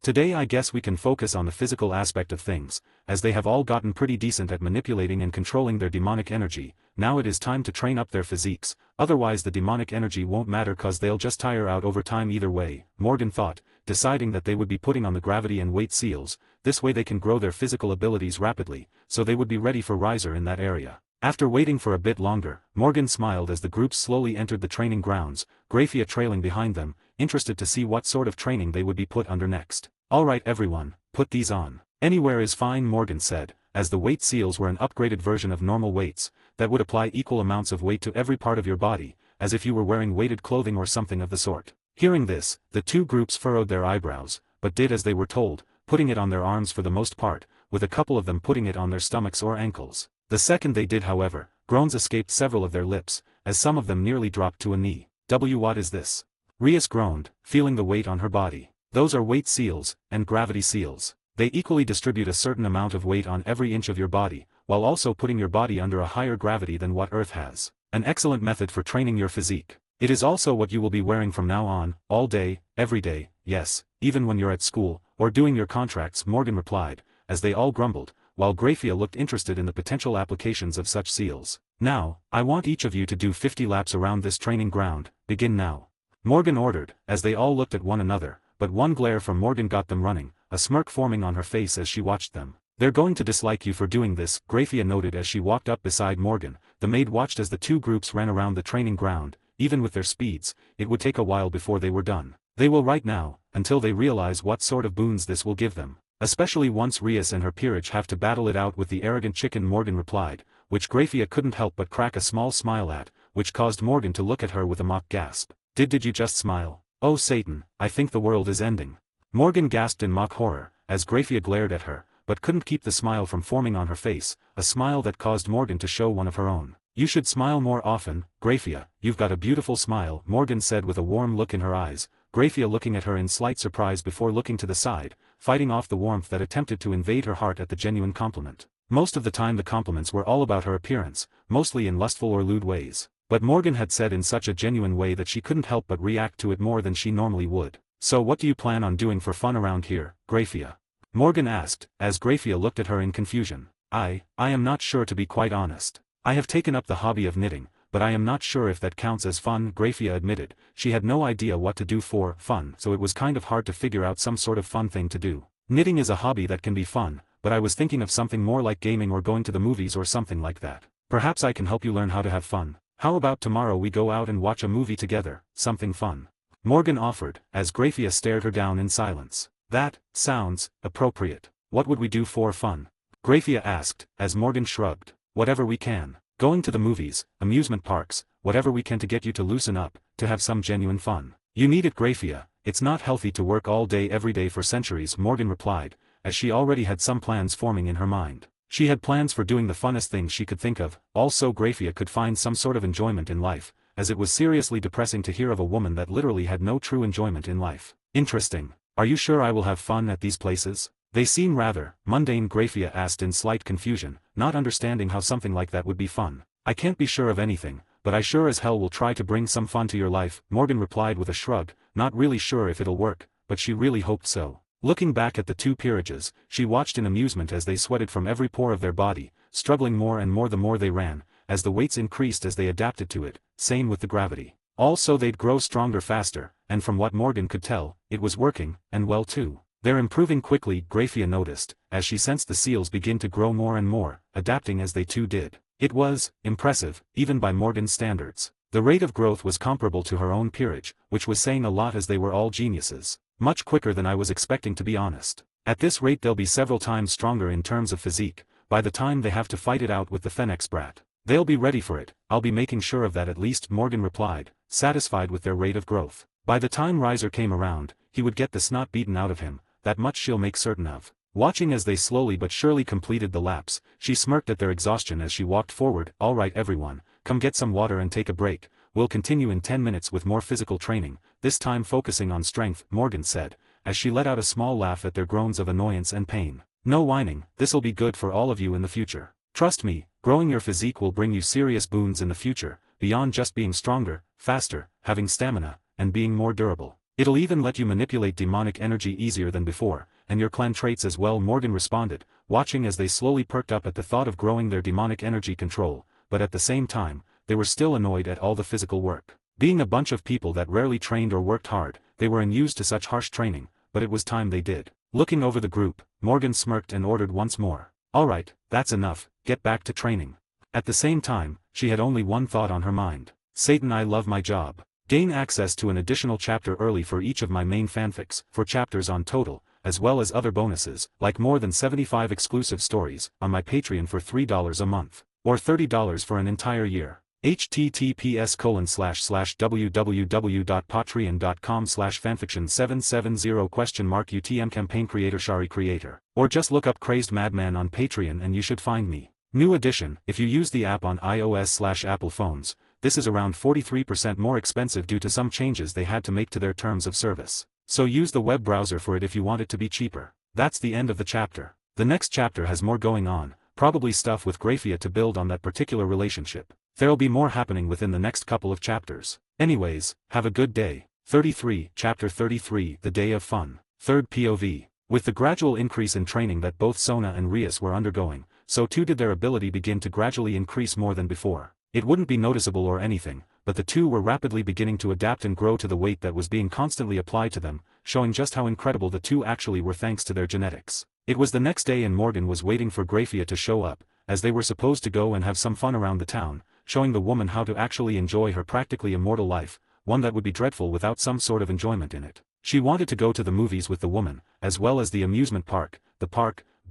Today I guess we can focus on the physical aspect of things, as they have all gotten pretty decent at manipulating and controlling their demonic energy. Now it is time to train up their physiques, otherwise the demonic energy won't matter cause they'll just tire out over time either way, Morgan thought, deciding that they would be putting on the gravity and weight seals, this way they can grow their physical abilities rapidly, so they would be ready for riser in that area. After waiting for a bit longer, Morgan smiled as the group slowly entered the training grounds, Graphia trailing behind them, interested to see what sort of training they would be put under next. "Alright everyone, put these on." "Anywhere is fine," Morgan said, as the weight seals were an upgraded version of normal weights, that would apply equal amounts of weight to every part of your body, as if you were wearing weighted clothing or something of the sort. Hearing this, the two groups furrowed their eyebrows, but did as they were told, putting it on their arms for the most part, with a couple of them putting it on their stomachs or ankles. The second they did however, groans escaped several of their lips, as some of them nearly dropped to a knee. What is this?" Rias groaned, feeling the weight on her body. "Those are weight seals, and gravity seals. They equally distribute a certain amount of weight on every inch of your body, while also putting your body under a higher gravity than what Earth has. An excellent method for training your physique. It is also what you will be wearing from now on, all day, every day, yes, even when you're at school, or doing your contracts," Morgan replied, as they all grumbled, while Graphia looked interested in the potential applications of such seals. "Now, I want each of you to do 50 laps around this training ground, begin now," Morgan ordered, as they all looked at one another, but one glare from Morgan got them running, a smirk forming on her face as she watched them. "They're going to dislike you for doing this," Graphia noted as she walked up beside Morgan. The maid watched as the two groups ran around the training ground. Even with their speeds, it would take a while before they were done. "They will right now, until they realize what sort of boons this will give them. Especially once Rias and her peerage have to battle it out with the arrogant chicken," Morgan replied, which Graphia couldn't help but crack a small smile at, which caused Morgan to look at her with a mock gasp. Did you just smile? Oh Satan, I think the world is ending. Morgan gasped in mock horror, as Graphia glared at her, but couldn't keep the smile from forming on her face, a smile that caused Morgan to show one of her own. You should smile more often, Graphia, you've got a beautiful smile, Morgan said with a warm look in her eyes, Graphia looking at her in slight surprise before looking to the side, fighting off the warmth that attempted to invade her heart at the genuine compliment. Most of the time the compliments were all about her appearance, mostly in lustful or lewd ways, but Morgan had said in such a genuine way that she couldn't help but react to it more than she normally would. So what do you plan on doing for fun around here, Graphia? Morgan asked, as Graphia looked at her in confusion. I am not sure, to be quite honest. I have taken up the hobby of knitting, but I am not sure if that counts as fun, Graphia admitted. She had no idea what to do for fun, so it was kind of hard to figure out some sort of fun thing to do. Knitting is a hobby that can be fun, but I was thinking of something more like gaming or going to the movies or something like that. Perhaps I can help you learn how to have fun. How about tomorrow we go out and watch a movie together, something fun? Morgan offered, as Graphia stared her down in silence. That sounds appropriate. What would we do for fun? Graphia asked, as Morgan shrugged. Whatever we can. Going to the movies, amusement parks, whatever we can to get you to loosen up, to have some genuine fun. You need it, Graphia. It's not healthy to work all day every day for centuries, Morgan replied, as she already had some plans forming in her mind. She had plans for doing the funnest things she could think of, also Graphia could find some sort of enjoyment in life, as it was seriously depressing to hear of a woman that literally had no true enjoyment in life. Interesting. Are you sure I will have fun at these places? They seem rather mundane, Graphia asked in slight confusion, not understanding how something like that would be fun. I can't be sure of anything, but I sure as hell will try to bring some fun to your life, Morgan replied with a shrug, not really sure if it'll work, but she really hoped so. Looking back at the two peerages, she watched in amusement as they sweated from every pore of their body, struggling more and more the more they ran, as the weights increased as they adapted to it, same with the gravity. Also they'd grow stronger faster, and from what Morgan could tell, it was working, and well too. They're improving quickly, Graphia noticed, as she sensed the seals begin to grow more and more, adapting as they too did. It was impressive, even by Morgan's standards. The rate of growth was comparable to her own peerage, which was saying a lot as they were all geniuses. Much quicker than I was expecting, to be honest. At this rate they'll be several times stronger in terms of physique, by the time they have to fight it out with the Phoenix brat. They'll be ready for it, I'll be making sure of that at least, Morgan replied, satisfied with their rate of growth. By the time Riser came around, he would get the snot beaten out of him, that much she'll make certain of. Watching as they slowly but surely completed the laps, she smirked at their exhaustion as she walked forward. All right everyone, come get some water and take a break, we'll continue in 10 minutes with more physical training, this time focusing on strength, Morgan said, as she let out a small laugh at their groans of annoyance and pain. No whining, this'll be good for all of you in the future. Trust me, growing your physique will bring you serious boons in the future, beyond just being stronger, faster, having stamina, and being more durable. It'll even let you manipulate demonic energy easier than before, and your clan traits as well, Morgan responded, watching as they slowly perked up at the thought of growing their demonic energy control, but at the same time, they were still annoyed at all the physical work. Being a bunch of people that rarely trained or worked hard, they were unused to such harsh training, but it was time they did. Looking over the group, Morgan smirked and ordered once more. Alright, that's enough, get back to training. At the same time, she had only one thought on her mind. Satan, I love my job. Gain access to an additional chapter early for each of my main fanfics, 4 chapters on total, as well as other bonuses, like more than 75 exclusive stories, on my Patreon for $3 a month, or $30 for an entire year. https://www.patreon.com/fanfiction770 UTM campaign Shari creator, or just look up Crazed Madman on Patreon and you should find me. New edition, if you use the app on iOS/Apple phones, this is around 43% more expensive due to some changes they had to make to their terms of service. So use the web browser for it if you want it to be cheaper. That's the end of the chapter. The next chapter has more going on, probably stuff with Graphia to build on that particular relationship. There'll be more happening within the next couple of chapters. Anyways, have a good day. 33, Chapter 33, The Day of Fun. Third POV. With the gradual increase in training that both Sona and Rias were undergoing, so too did their ability begin to gradually increase more than before. It wouldn't be noticeable or anything, but the two were rapidly beginning to adapt and grow to the weight that was being constantly applied to them, showing just how incredible the two actually were thanks to their genetics. It was the next day and Morgan was waiting for Graphia to show up, as they were supposed to go and have some fun around the town, showing the woman how to actually enjoy her practically immortal life, one that would be dreadful without some sort of enjoyment in it. She wanted to go to the movies with the woman, as well as the amusement park,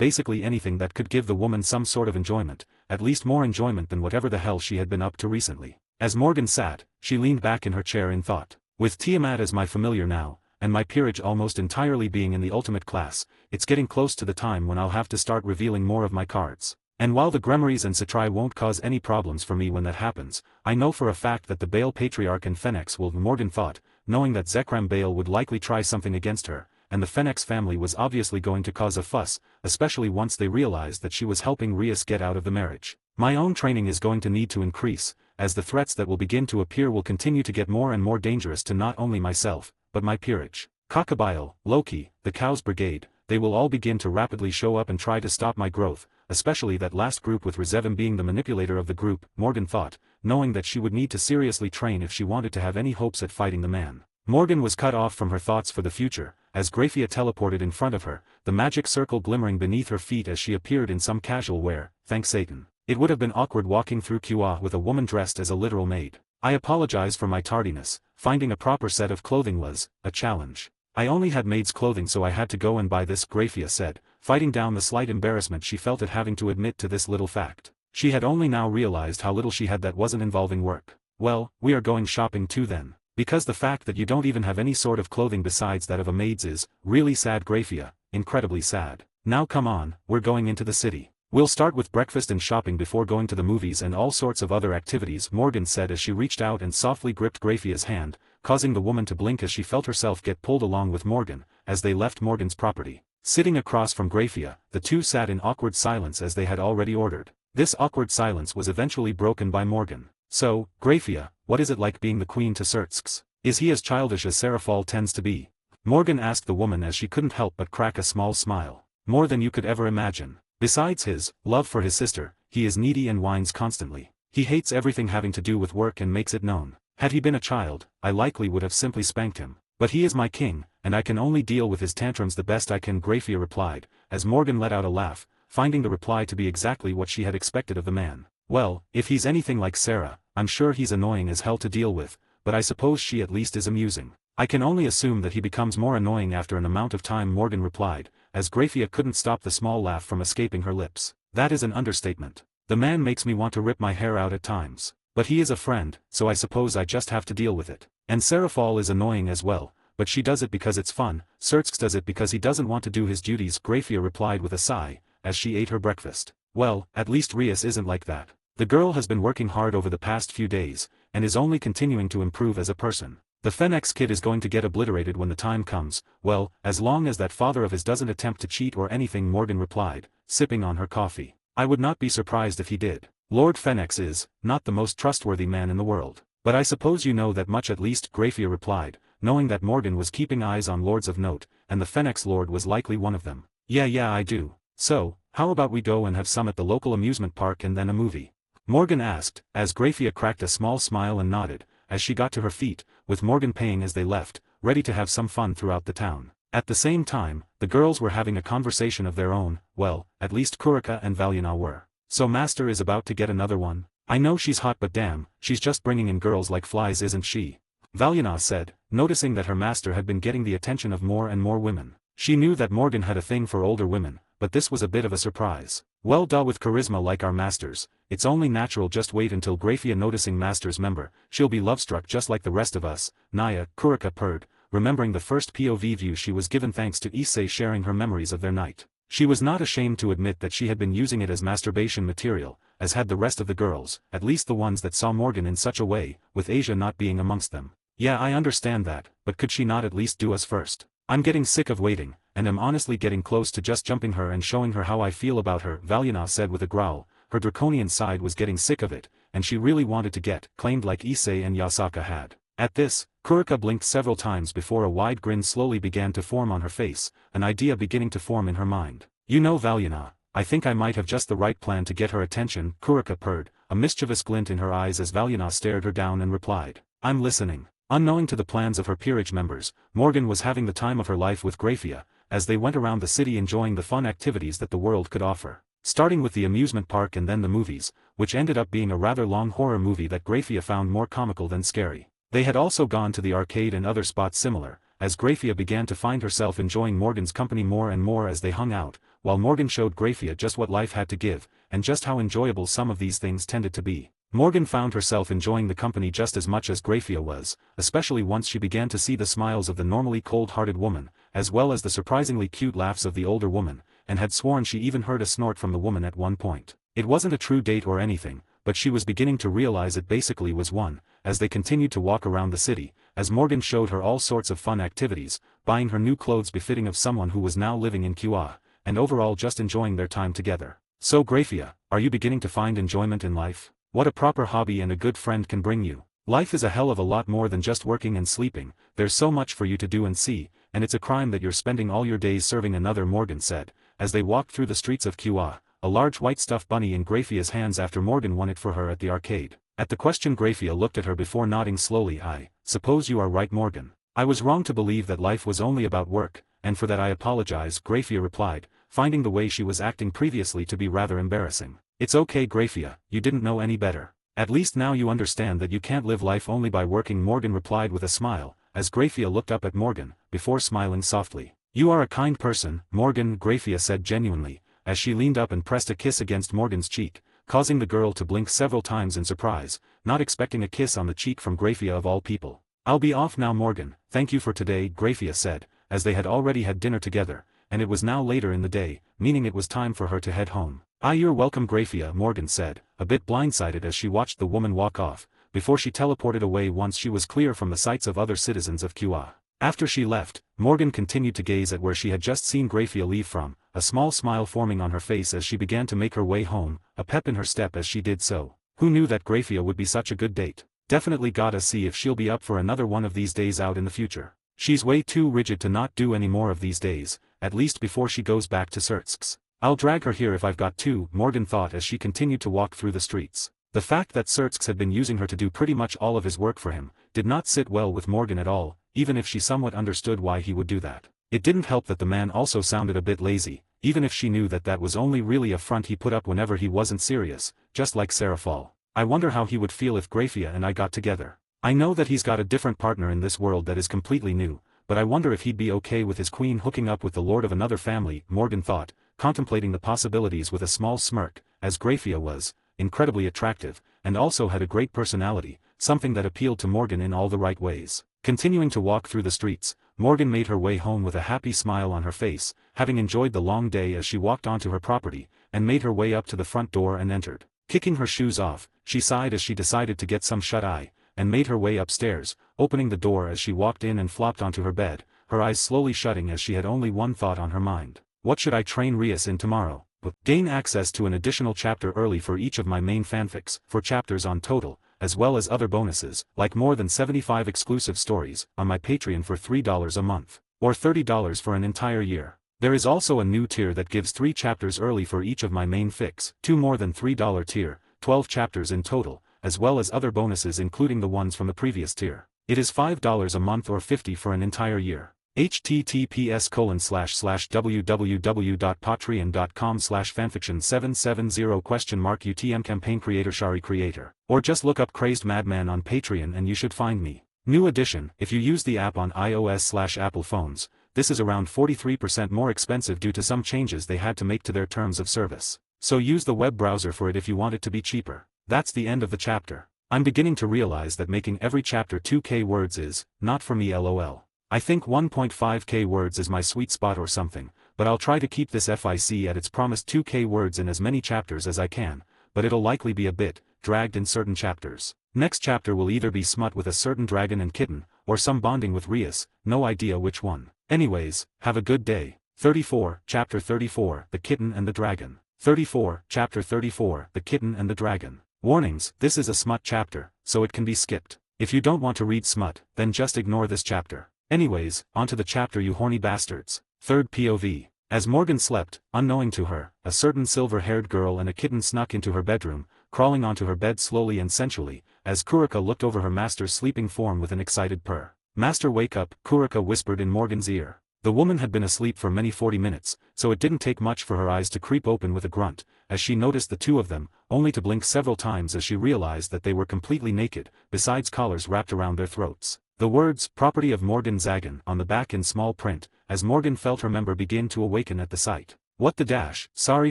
basically anything that could give the woman some sort of enjoyment, at least more enjoyment than whatever the hell she had been up to recently. As Morgan sat, she leaned back in her chair in thought. With Tiamat as my familiar now, and my peerage almost entirely being in the ultimate class, it's getting close to the time when I'll have to start revealing more of my cards. And while the Gremmaries and Cetri won't cause any problems for me when that happens, I know for a fact that the Baal Patriarch and Fennex will, Morgan thought, knowing that Zekram Baal would likely try something against her, and the Fennex family was obviously going to cause a fuss, especially once they realized that she was helping Rias get out of the marriage. My own training is going to need to increase, as the threats that will begin to appear will continue to get more and more dangerous to not only myself, but my peerage. Cockabile, Loki, the Cows Brigade, they will all begin to rapidly show up and try to stop my growth, especially that last group with Rezevim being the manipulator of the group, Morgan thought, knowing that she would need to seriously train if she wanted to have any hopes at fighting the man. Morgan was cut off from her thoughts for the future, as Graphia teleported in front of her, the magic circle glimmering beneath her feet as she appeared in some casual wear, thank Satan. It would have been awkward walking through Kua with a woman dressed as a literal maid. I apologize for my tardiness, finding a proper set of clothing was a challenge. I only had maid's clothing so I had to go and buy this, Graphia said, fighting down the slight embarrassment she felt at having to admit to this little fact. She had only now realized how little she had that wasn't involving work. Well, we are going shopping too then. Because the fact that you don't even have any sort of clothing besides that of a maid's is really sad, Graphia, incredibly sad. Now come on, we're going into the city. We'll start with breakfast and shopping before going to the movies and all sorts of other activities, Morgan said as she reached out and softly gripped Graphia's hand, causing the woman to blink as she felt herself get pulled along with Morgan, as they left Morgan's property. Sitting across from Graphia, the two sat in awkward silence as they had already ordered. This awkward silence was eventually broken by Morgan. So, Graphia, what is it like being the queen to Surtsks? Is he as childish as Serafal tends to be? Morgan asked the woman as she couldn't help but crack a small smile. More than you could ever imagine. Besides his love for his sister, he is needy and whines constantly. He hates everything having to do with work and makes it known. Had he been a child, I likely would have simply spanked him. But he is my king, and I can only deal with his tantrums the best I can, Graphia replied, as Morgan let out a laugh, finding the reply to be exactly what she had expected of the man. Well, if he's anything like Sarah, I'm sure he's annoying as hell to deal with, but I suppose she at least is amusing. I can only assume that he becomes more annoying after an amount of time, Morgan replied, as Graphia couldn't stop the small laugh from escaping her lips. That is an understatement. The man makes me want to rip my hair out at times. But he is a friend, so I suppose I just have to deal with it. And Serafal is annoying as well, but she does it because it's fun. Surtsks does it because he doesn't want to do his duties, Graphia replied with a sigh, as she ate her breakfast. Well, at least Rias isn't like that. The girl has been working hard over the past few days, and is only continuing to improve as a person. The Fennex kid is going to get obliterated when the time comes, well, as long as that father of his doesn't attempt to cheat or anything, Morgan replied, sipping on her coffee. I would not be surprised if he did. Lord Fennex is not the most trustworthy man in the world. But I suppose you know that much at least, Graphia replied, knowing that Morgan was keeping eyes on lords of note, and the Fennex lord was likely one of them. Yeah, I do. So, how about we go and have some at the local amusement park and then a movie? Morgan asked, as Graphia cracked a small smile and nodded, as she got to her feet, with Morgan paying as they left, ready to have some fun throughout the town. At the same time, the girls were having a conversation of their own, well, at least Kurika and Valyana were. So Master is about to get another one? I know she's hot but damn, she's just bringing in girls like flies, isn't she? Valyana said, noticing that her master had been getting the attention of more and more women. She knew that Morgan had a thing for older women, but this was a bit of a surprise. Well, duh, with charisma like our masters, it's only natural. Just wait until Graphia noticing master's member, she'll be lovestruck just like the rest of us. Naya, Kurika purred, remembering the first POV view she was given thanks to Issei sharing her memories of their night. She was not ashamed to admit that she had been using it as masturbation material, as had the rest of the girls, at least the ones that saw Morgan in such a way, with Asia not being amongst them. Yeah, I understand that, but could she not at least do us first? I'm getting sick of waiting, and am honestly getting close to just jumping her and showing her how I feel about her, Valyana said with a growl. Her draconian side was getting sick of it, and she really wanted to get claimed like Issei and Yasaka had. At this, Kurika blinked several times before a wide grin slowly began to form on her face, an idea beginning to form in her mind. You know, Valyana, I think I might have just the right plan to get her attention, Kurika purred, a mischievous glint in her eyes as Valyana stared her down and replied, I'm listening. Unknowing to the plans of her peerage members, Morgan was having the time of her life with Graphia, as they went around the city enjoying the fun activities that the world could offer. Starting with the amusement park and then the movies, which ended up being a rather long horror movie that Graphia found more comical than scary. They had also gone to the arcade and other spots similar, as Graphia began to find herself enjoying Morgan's company more and more as they hung out, while Morgan showed Graphia just what life had to give, and just how enjoyable some of these things tended to be. Morgan found herself enjoying the company just as much as Graphia was, especially once she began to see the smiles of the normally cold-hearted woman, as well as the surprisingly cute laughs of the older woman, and had sworn she even heard a snort from the woman at one point. It wasn't a true date or anything, but she was beginning to realize it basically was one, as they continued to walk around the city, as Morgan showed her all sorts of fun activities, buying her new clothes befitting of someone who was now living in QA, and overall just enjoying their time together. So Graphia, are you beginning to find enjoyment in life? What a proper hobby and a good friend can bring you. Life is a hell of a lot more than just working and sleeping, there's so much for you to do and see, and it's a crime that you're spending all your days serving another, Morgan said, as they walked through the streets of QA, a large white stuffed bunny in Graphia's hands after Morgan won it for her at the arcade. At the question, Graphia looked at her before nodding slowly. I suppose you are right, Morgan. I was wrong to believe that life was only about work, and for that I apologize, Graphia replied, finding the way she was acting previously to be rather embarrassing. It's okay, Graphia, you didn't know any better. At least now you understand that you can't live life only by working, Morgan replied with a smile, as Graphia looked up at Morgan, before smiling softly. You are a kind person, Morgan, Graphia said genuinely, as she leaned up and pressed a kiss against Morgan's cheek, causing the girl to blink several times in surprise, not expecting a kiss on the cheek from Graphia of all people. I'll be off now, Morgan, thank you for today, Graphia said, as they had already had dinner together, and it was now later in the day, meaning it was time for her to head home. You're welcome, Graphia, Morgan said, a bit blindsided as she watched the woman walk off, before she teleported away once she was clear from the sights of other citizens of QA. After she left, Morgan continued to gaze at where she had just seen Graphia leave from, a small smile forming on her face as she began to make her way home, a pep in her step as she did so. Who knew that Graphia would be such a good date? Definitely gotta see if she'll be up for another one of these days out in the future. She's way too rigid to not do any more of these days, at least before she goes back to Surtsk's. I'll drag her here if I've got to, Morgan thought as she continued to walk through the streets. The fact that Surtsk had been using her to do pretty much all of his work for him, did not sit well with Morgan at all, even if she somewhat understood why he would do that. It didn't help that the man also sounded a bit lazy, even if she knew that that was only really a front he put up whenever he wasn't serious, just like Sarah Fall. I wonder how he would feel if Graphia and I got together. I know that he's got a different partner in this world that is completely new, but I wonder if he'd be okay with his queen hooking up with the lord of another family, Morgan thought, contemplating the possibilities with a small smirk, as Graphia was incredibly attractive, and also had a great personality, something that appealed to Morgan in all the right ways. Continuing to walk through the streets, Morgan made her way home with a happy smile on her face, having enjoyed the long day as she walked onto her property, and made her way up to the front door and entered. Kicking her shoes off, she sighed as she decided to get some shut-eye, and made her way upstairs, opening the door as she walked in and flopped onto her bed, her eyes slowly shutting as she had only one thought on her mind. What should I train Rias in tomorrow? Gain access to an additional chapter early for each of my main fanfics, 4 chapters on total, as well as other bonuses, like more than 75 exclusive stories, on my Patreon for $3 a month, or $30 for an entire year. There is also a new tier that gives 3 chapters early for each of my main fics, 2 more than $3 tier, 12 chapters in total, as well as other bonuses including the ones from the previous tier. It is $5 a month or $50 for an entire year. https://www.patreon.com/fanfiction770 UTM campaign creator Shari creator. Or just look up Crazed Madman on Patreon and you should find me. New edition, if you use the app on iOS/Apple phones, this is around 43% more expensive due to some changes they had to make to their terms of service. So use the web browser for it if you want it to be cheaper. That's the end of the chapter. I'm beginning to realize that making every chapter 2k words is not for me, lol. I think 1.5k words is my sweet spot or something, but I'll try to keep this FIC at its promised 2k words in as many chapters as I can, but it'll likely be a bit dragged in certain chapters. Next chapter will either be smut with a certain dragon and kitten, or some bonding with Rias, no idea which one. Anyways, have a good day. 34, Chapter 34, The Kitten and the Dragon. 34, Chapter 34, The Kitten and the Dragon. Warnings, this is a smut chapter, so it can be skipped. If you don't want to read smut, then just ignore this chapter. Anyways, onto the chapter, you horny bastards. Third POV. As Morgan slept, unknowing to her, a certain silver-haired girl and a kitten snuck into her bedroom, crawling onto her bed slowly and sensually, as Kurika looked over her master's sleeping form with an excited purr. "Master, wake up," Kurika whispered in Morgan's ear. The woman had been asleep for many 40 minutes, so it didn't take much for her eyes to creep open with a grunt, as she noticed the two of them, only to blink several times as she realized that they were completely naked, besides collars wrapped around their throats. The words, "Property of Morgan Zagan," on the back in small print, as Morgan felt her member begin to awaken at the sight. What the dash? Sorry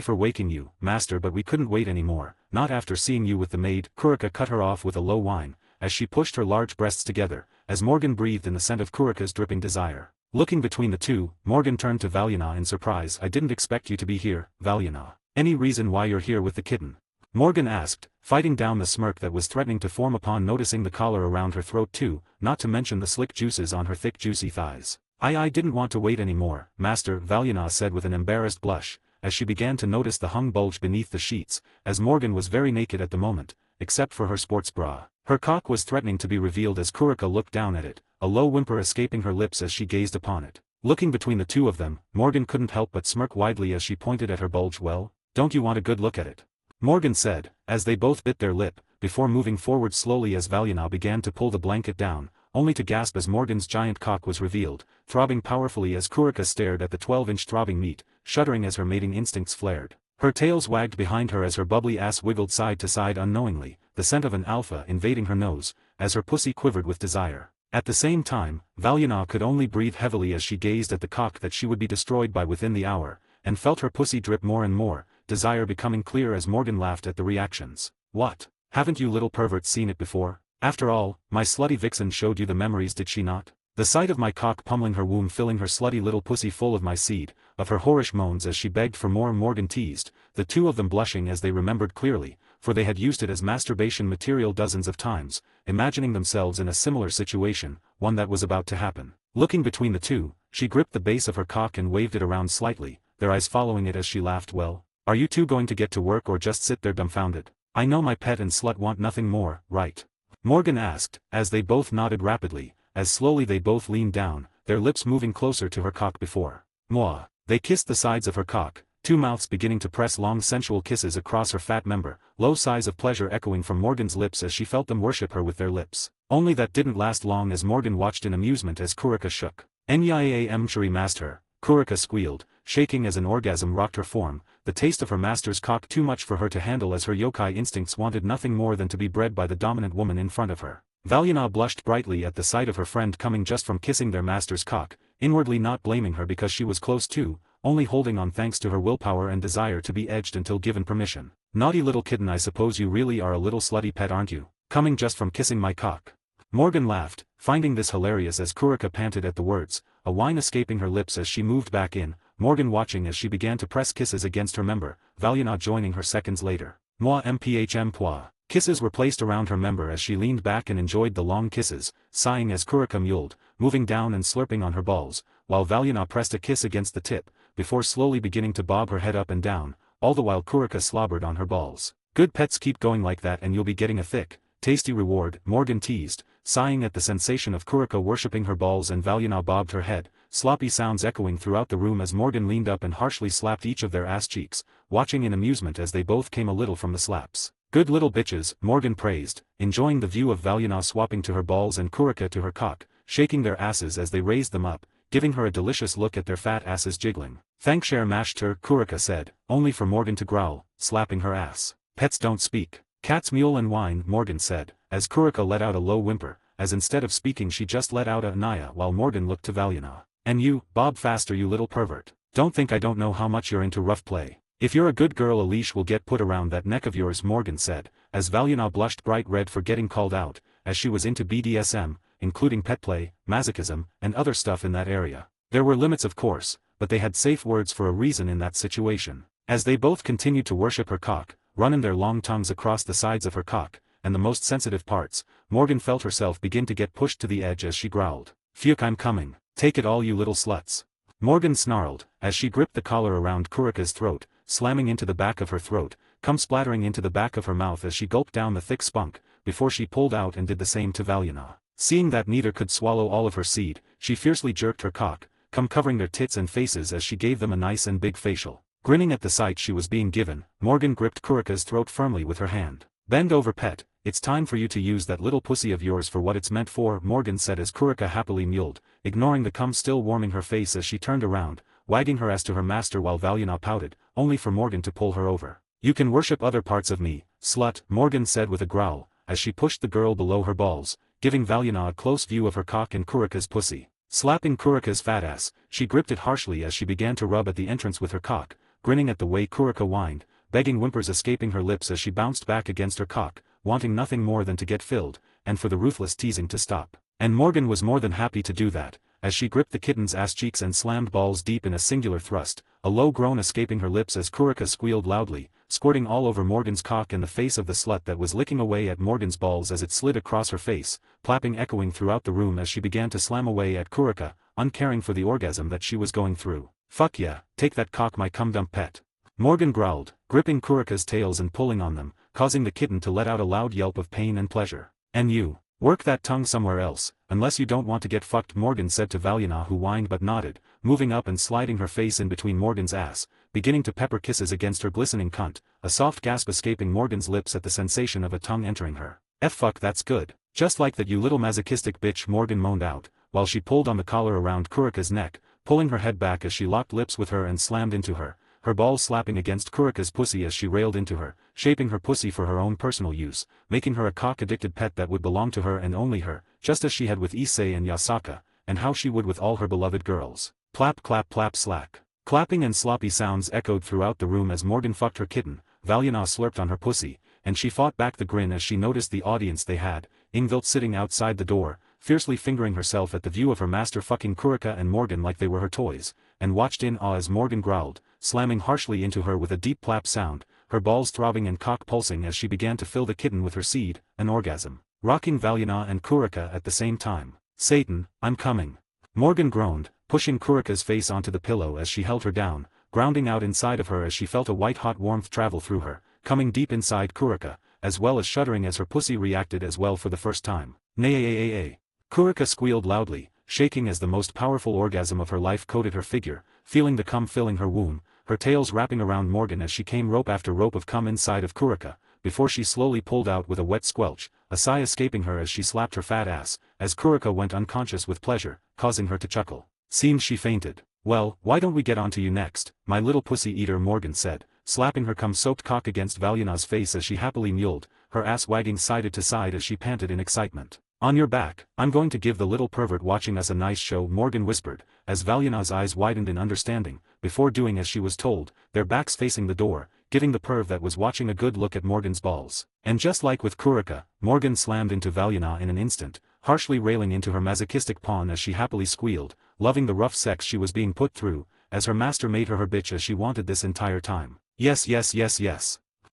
for waking you, master, but we couldn't wait anymore, not after seeing you with the maid. Kurika cut her off with a low whine, as she pushed her large breasts together, as Morgan breathed in the scent of Kurika's dripping desire. Looking between the two, Morgan turned to Valyana in surprise. I didn't expect you to be here, Valyana. Any reason why you're here with the kitten? Morgan asked, fighting down the smirk that was threatening to form upon noticing the collar around her throat too, not to mention the slick juices on her thick juicy thighs. I didn't want to wait anymore, master, Valyana said with an embarrassed blush, as she began to notice the hung bulge beneath the sheets, as Morgan was very naked at the moment, except for her sports bra. Her cock was threatening to be revealed as Kurika looked down at it, a low whimper escaping her lips as she gazed upon it. Looking between the two of them, Morgan couldn't help but smirk widely as she pointed at her bulge. Well, don't you want a good look at it? Morgan said, as they both bit their lip, before moving forward slowly as Valyana began to pull the blanket down, only to gasp as Morgan's giant cock was revealed, throbbing powerfully as Kurika stared at the 12-inch throbbing meat, shuddering as her mating instincts flared. Her tails wagged behind her as her bubbly ass wiggled side to side unknowingly, the scent of an alpha invading her nose, as her pussy quivered with desire. At the same time, Valyana could only breathe heavily as she gazed at the cock that she would be destroyed by within the hour, and felt her pussy drip more and more, desire becoming clear as Morgan laughed at the reactions. What? Haven't you little perverts seen it before? After all, my slutty vixen showed you the memories, did she not? The sight of my cock pummeling her womb, filling her slutty little pussy full of my seed, of her whorish moans as she begged for more, Morgan teased, the two of them blushing as they remembered clearly, for they had used it as masturbation material dozens of times, imagining themselves in a similar situation, one that was about to happen. Looking between the two, she gripped the base of her cock and waved it around slightly, their eyes following it as she laughed. Well, are you two going to get to work or just sit there dumbfounded? I know my pet and slut want nothing more, right? Morgan asked, as they both nodded rapidly, as slowly they both leaned down, their lips moving closer to her cock before. Mwah. They kissed the sides of her cock, two mouths beginning to press long sensual kisses across her fat member, low sighs of pleasure echoing from Morgan's lips as she felt them worship her with their lips. Only that didn't last long as Morgan watched in amusement as Kurika shook. Nyaam Shuri master, Kurika squealed, shaking as an orgasm rocked her form, the taste of her master's cock too much for her to handle as her yokai instincts wanted nothing more than to be bred by the dominant woman in front of her. Valyana blushed brightly at the sight of her friend coming just from kissing their master's cock, inwardly not blaming her because she was close too, only holding on thanks to her willpower and desire to be edged until given permission. Naughty little kitten, I suppose you really are a little slutty pet, aren't you? Coming just from kissing my cock. Morgan laughed, finding this hilarious as Kurika panted at the words, a whine escaping her lips as she moved back in, Morgan watching as she began to press kisses against her member, Valyana joining her seconds later. Moi mphm poi. Kisses were placed around her member as she leaned back and enjoyed the long kisses, sighing as Kurika mewled, moving down and slurping on her balls, while Valyana pressed a kiss against the tip, before slowly beginning to bob her head up and down, all the while Kurika slobbered on her balls. Good pets, keep going like that and you'll be getting a thick, tasty reward, Morgan teased, sighing at the sensation of Kurika worshipping her balls, and Valyana bobbed her head, sloppy sounds echoing throughout the room as Morgan leaned up and harshly slapped each of their ass cheeks, watching in amusement as they both came a little from the slaps. Good little bitches, Morgan praised, enjoying the view of Valyana swapping to her balls and Kurika to her cock, shaking their asses as they raised them up, giving her a delicious look at their fat asses jiggling. Thankshare mashed her, Kurika said, only for Morgan to growl, slapping her ass. Pets don't speak. Cats mewl and whine, Morgan said, as Kurika let out a low whimper, as instead of speaking she just let out a naya while Morgan looked to Valyana. And you, bob faster you little pervert. Don't think I don't know how much you're into rough play. If you're a good girl, a leash will get put around that neck of yours, Morgan said, as Valyana blushed bright red for getting called out, as she was into BDSM, including pet play, masochism, and other stuff in that area. There were limits of course, but they had safe words for a reason in that situation. As they both continued to worship her cock, running their long tongues across the sides of her cock, and the most sensitive parts, Morgan felt herself begin to get pushed to the edge as she growled. Phew, I'm coming. Take it all you little sluts. Morgan snarled, as she gripped the collar around Kurika's throat, slamming into the back of her throat, cum splattering into the back of her mouth as she gulped down the thick spunk, before she pulled out and did the same to Valyana. Seeing that neither could swallow all of her seed, she fiercely jerked her cock, cum covering their tits and faces as she gave them a nice and big facial. Grinning at the sight she was being given, Morgan gripped Kurika's throat firmly with her hand. Bend over, pet, it's time for you to use that little pussy of yours for what it's meant for, Morgan said as Kurika happily mewled, ignoring the cum still warming her face as she turned around, wagging her ass to her master while Valyana pouted, only for Morgan to pull her over. You can worship other parts of me, slut, Morgan said with a growl, as she pushed the girl below her balls, giving Valyana a close view of her cock and Kurika's pussy. Slapping Kurika's fat ass, she gripped it harshly as she began to rub at the entrance with her cock, grinning at the way Kurika whined, begging whimpers escaping her lips as she bounced back against her cock, wanting nothing more than to get filled, and for the ruthless teasing to stop. And Morgan was more than happy to do that, as she gripped the kitten's ass cheeks and slammed balls deep in a singular thrust, a low groan escaping her lips as Kurika squealed loudly, squirting all over Morgan's cock and the face of the slut that was licking away at Morgan's balls as it slid across her face, plapping echoing throughout the room as she began to slam away at Kurika, uncaring for the orgasm that she was going through. "Fuck yeah, take that cock, my cum-dump pet," Morgan growled, gripping Kurika's tails and pulling on them, causing the kitten to let out a loud yelp of pain and pleasure. "And you, work that tongue somewhere else, unless you don't want to get fucked," Morgan said to Valyana, who whined but nodded, moving up and sliding her face in between Morgan's ass, beginning to pepper kisses against her glistening cunt, a soft gasp escaping Morgan's lips at the sensation of a tongue entering her. Fuck, that's good. Just like that, you little masochistic bitch," Morgan moaned out, while she pulled on the collar around Kurika's neck, pulling her head back as she locked lips with her and slammed into her, her balls slapping against Kurika's pussy as she railed into her, shaping her pussy for her own personal use, making her a cock-addicted pet that would belong to her and only her, just as she had with Issei and Yasaka, and how she would with all her beloved girls. Plap clap plap slack. Clapping and sloppy sounds echoed throughout the room as Morgan fucked her kitten, Valyana slurped on her pussy, and she fought back the grin as she noticed the audience they had, Ingvild sitting outside the door, fiercely fingering herself at the view of her master fucking Kurika and Morgan like they were her toys, and watched in awe as Morgan growled, slamming harshly into her with a deep plap sound, her balls throbbing and cock pulsing as she began to fill the kitten with her seed, an orgasm, rocking Valyana and Kurika at the same time. "Satan, I'm coming," Morgan groaned, pushing Kurika's face onto the pillow as she held her down, grounding out inside of her as she felt a white-hot warmth travel through her, coming deep inside Kurika, as well as shuddering as her pussy reacted as well for the first time. "Nay." Kurika squealed loudly, shaking as the most powerful orgasm of her life coated her figure, feeling the cum filling her womb, her tails wrapping around Morgan as she came rope after rope of cum inside of Kurika, before she slowly pulled out with a wet squelch, a sigh escaping her as she slapped her fat ass, as Kurika went unconscious with pleasure, causing her to chuckle. "Seems she fainted. Well, why don't we get on to you next, my little pussy eater," Morgan said, slapping her cum-soaked cock against Valyana's face as she happily mewled, her ass wagging side to side as she panted in excitement. "On your back, I'm going to give the little pervert watching us a nice show," Morgan whispered, as Valyana's eyes widened in understanding, before doing as she was told, their backs facing the door, giving the perv that was watching a good look at Morgan's balls. And just like with Kurika, Morgan slammed into Valyana in an instant, harshly railing into her masochistic pawn as she happily squealed, loving the rough sex she was being put through, as her master made her bitch as she wanted this entire time. Yes.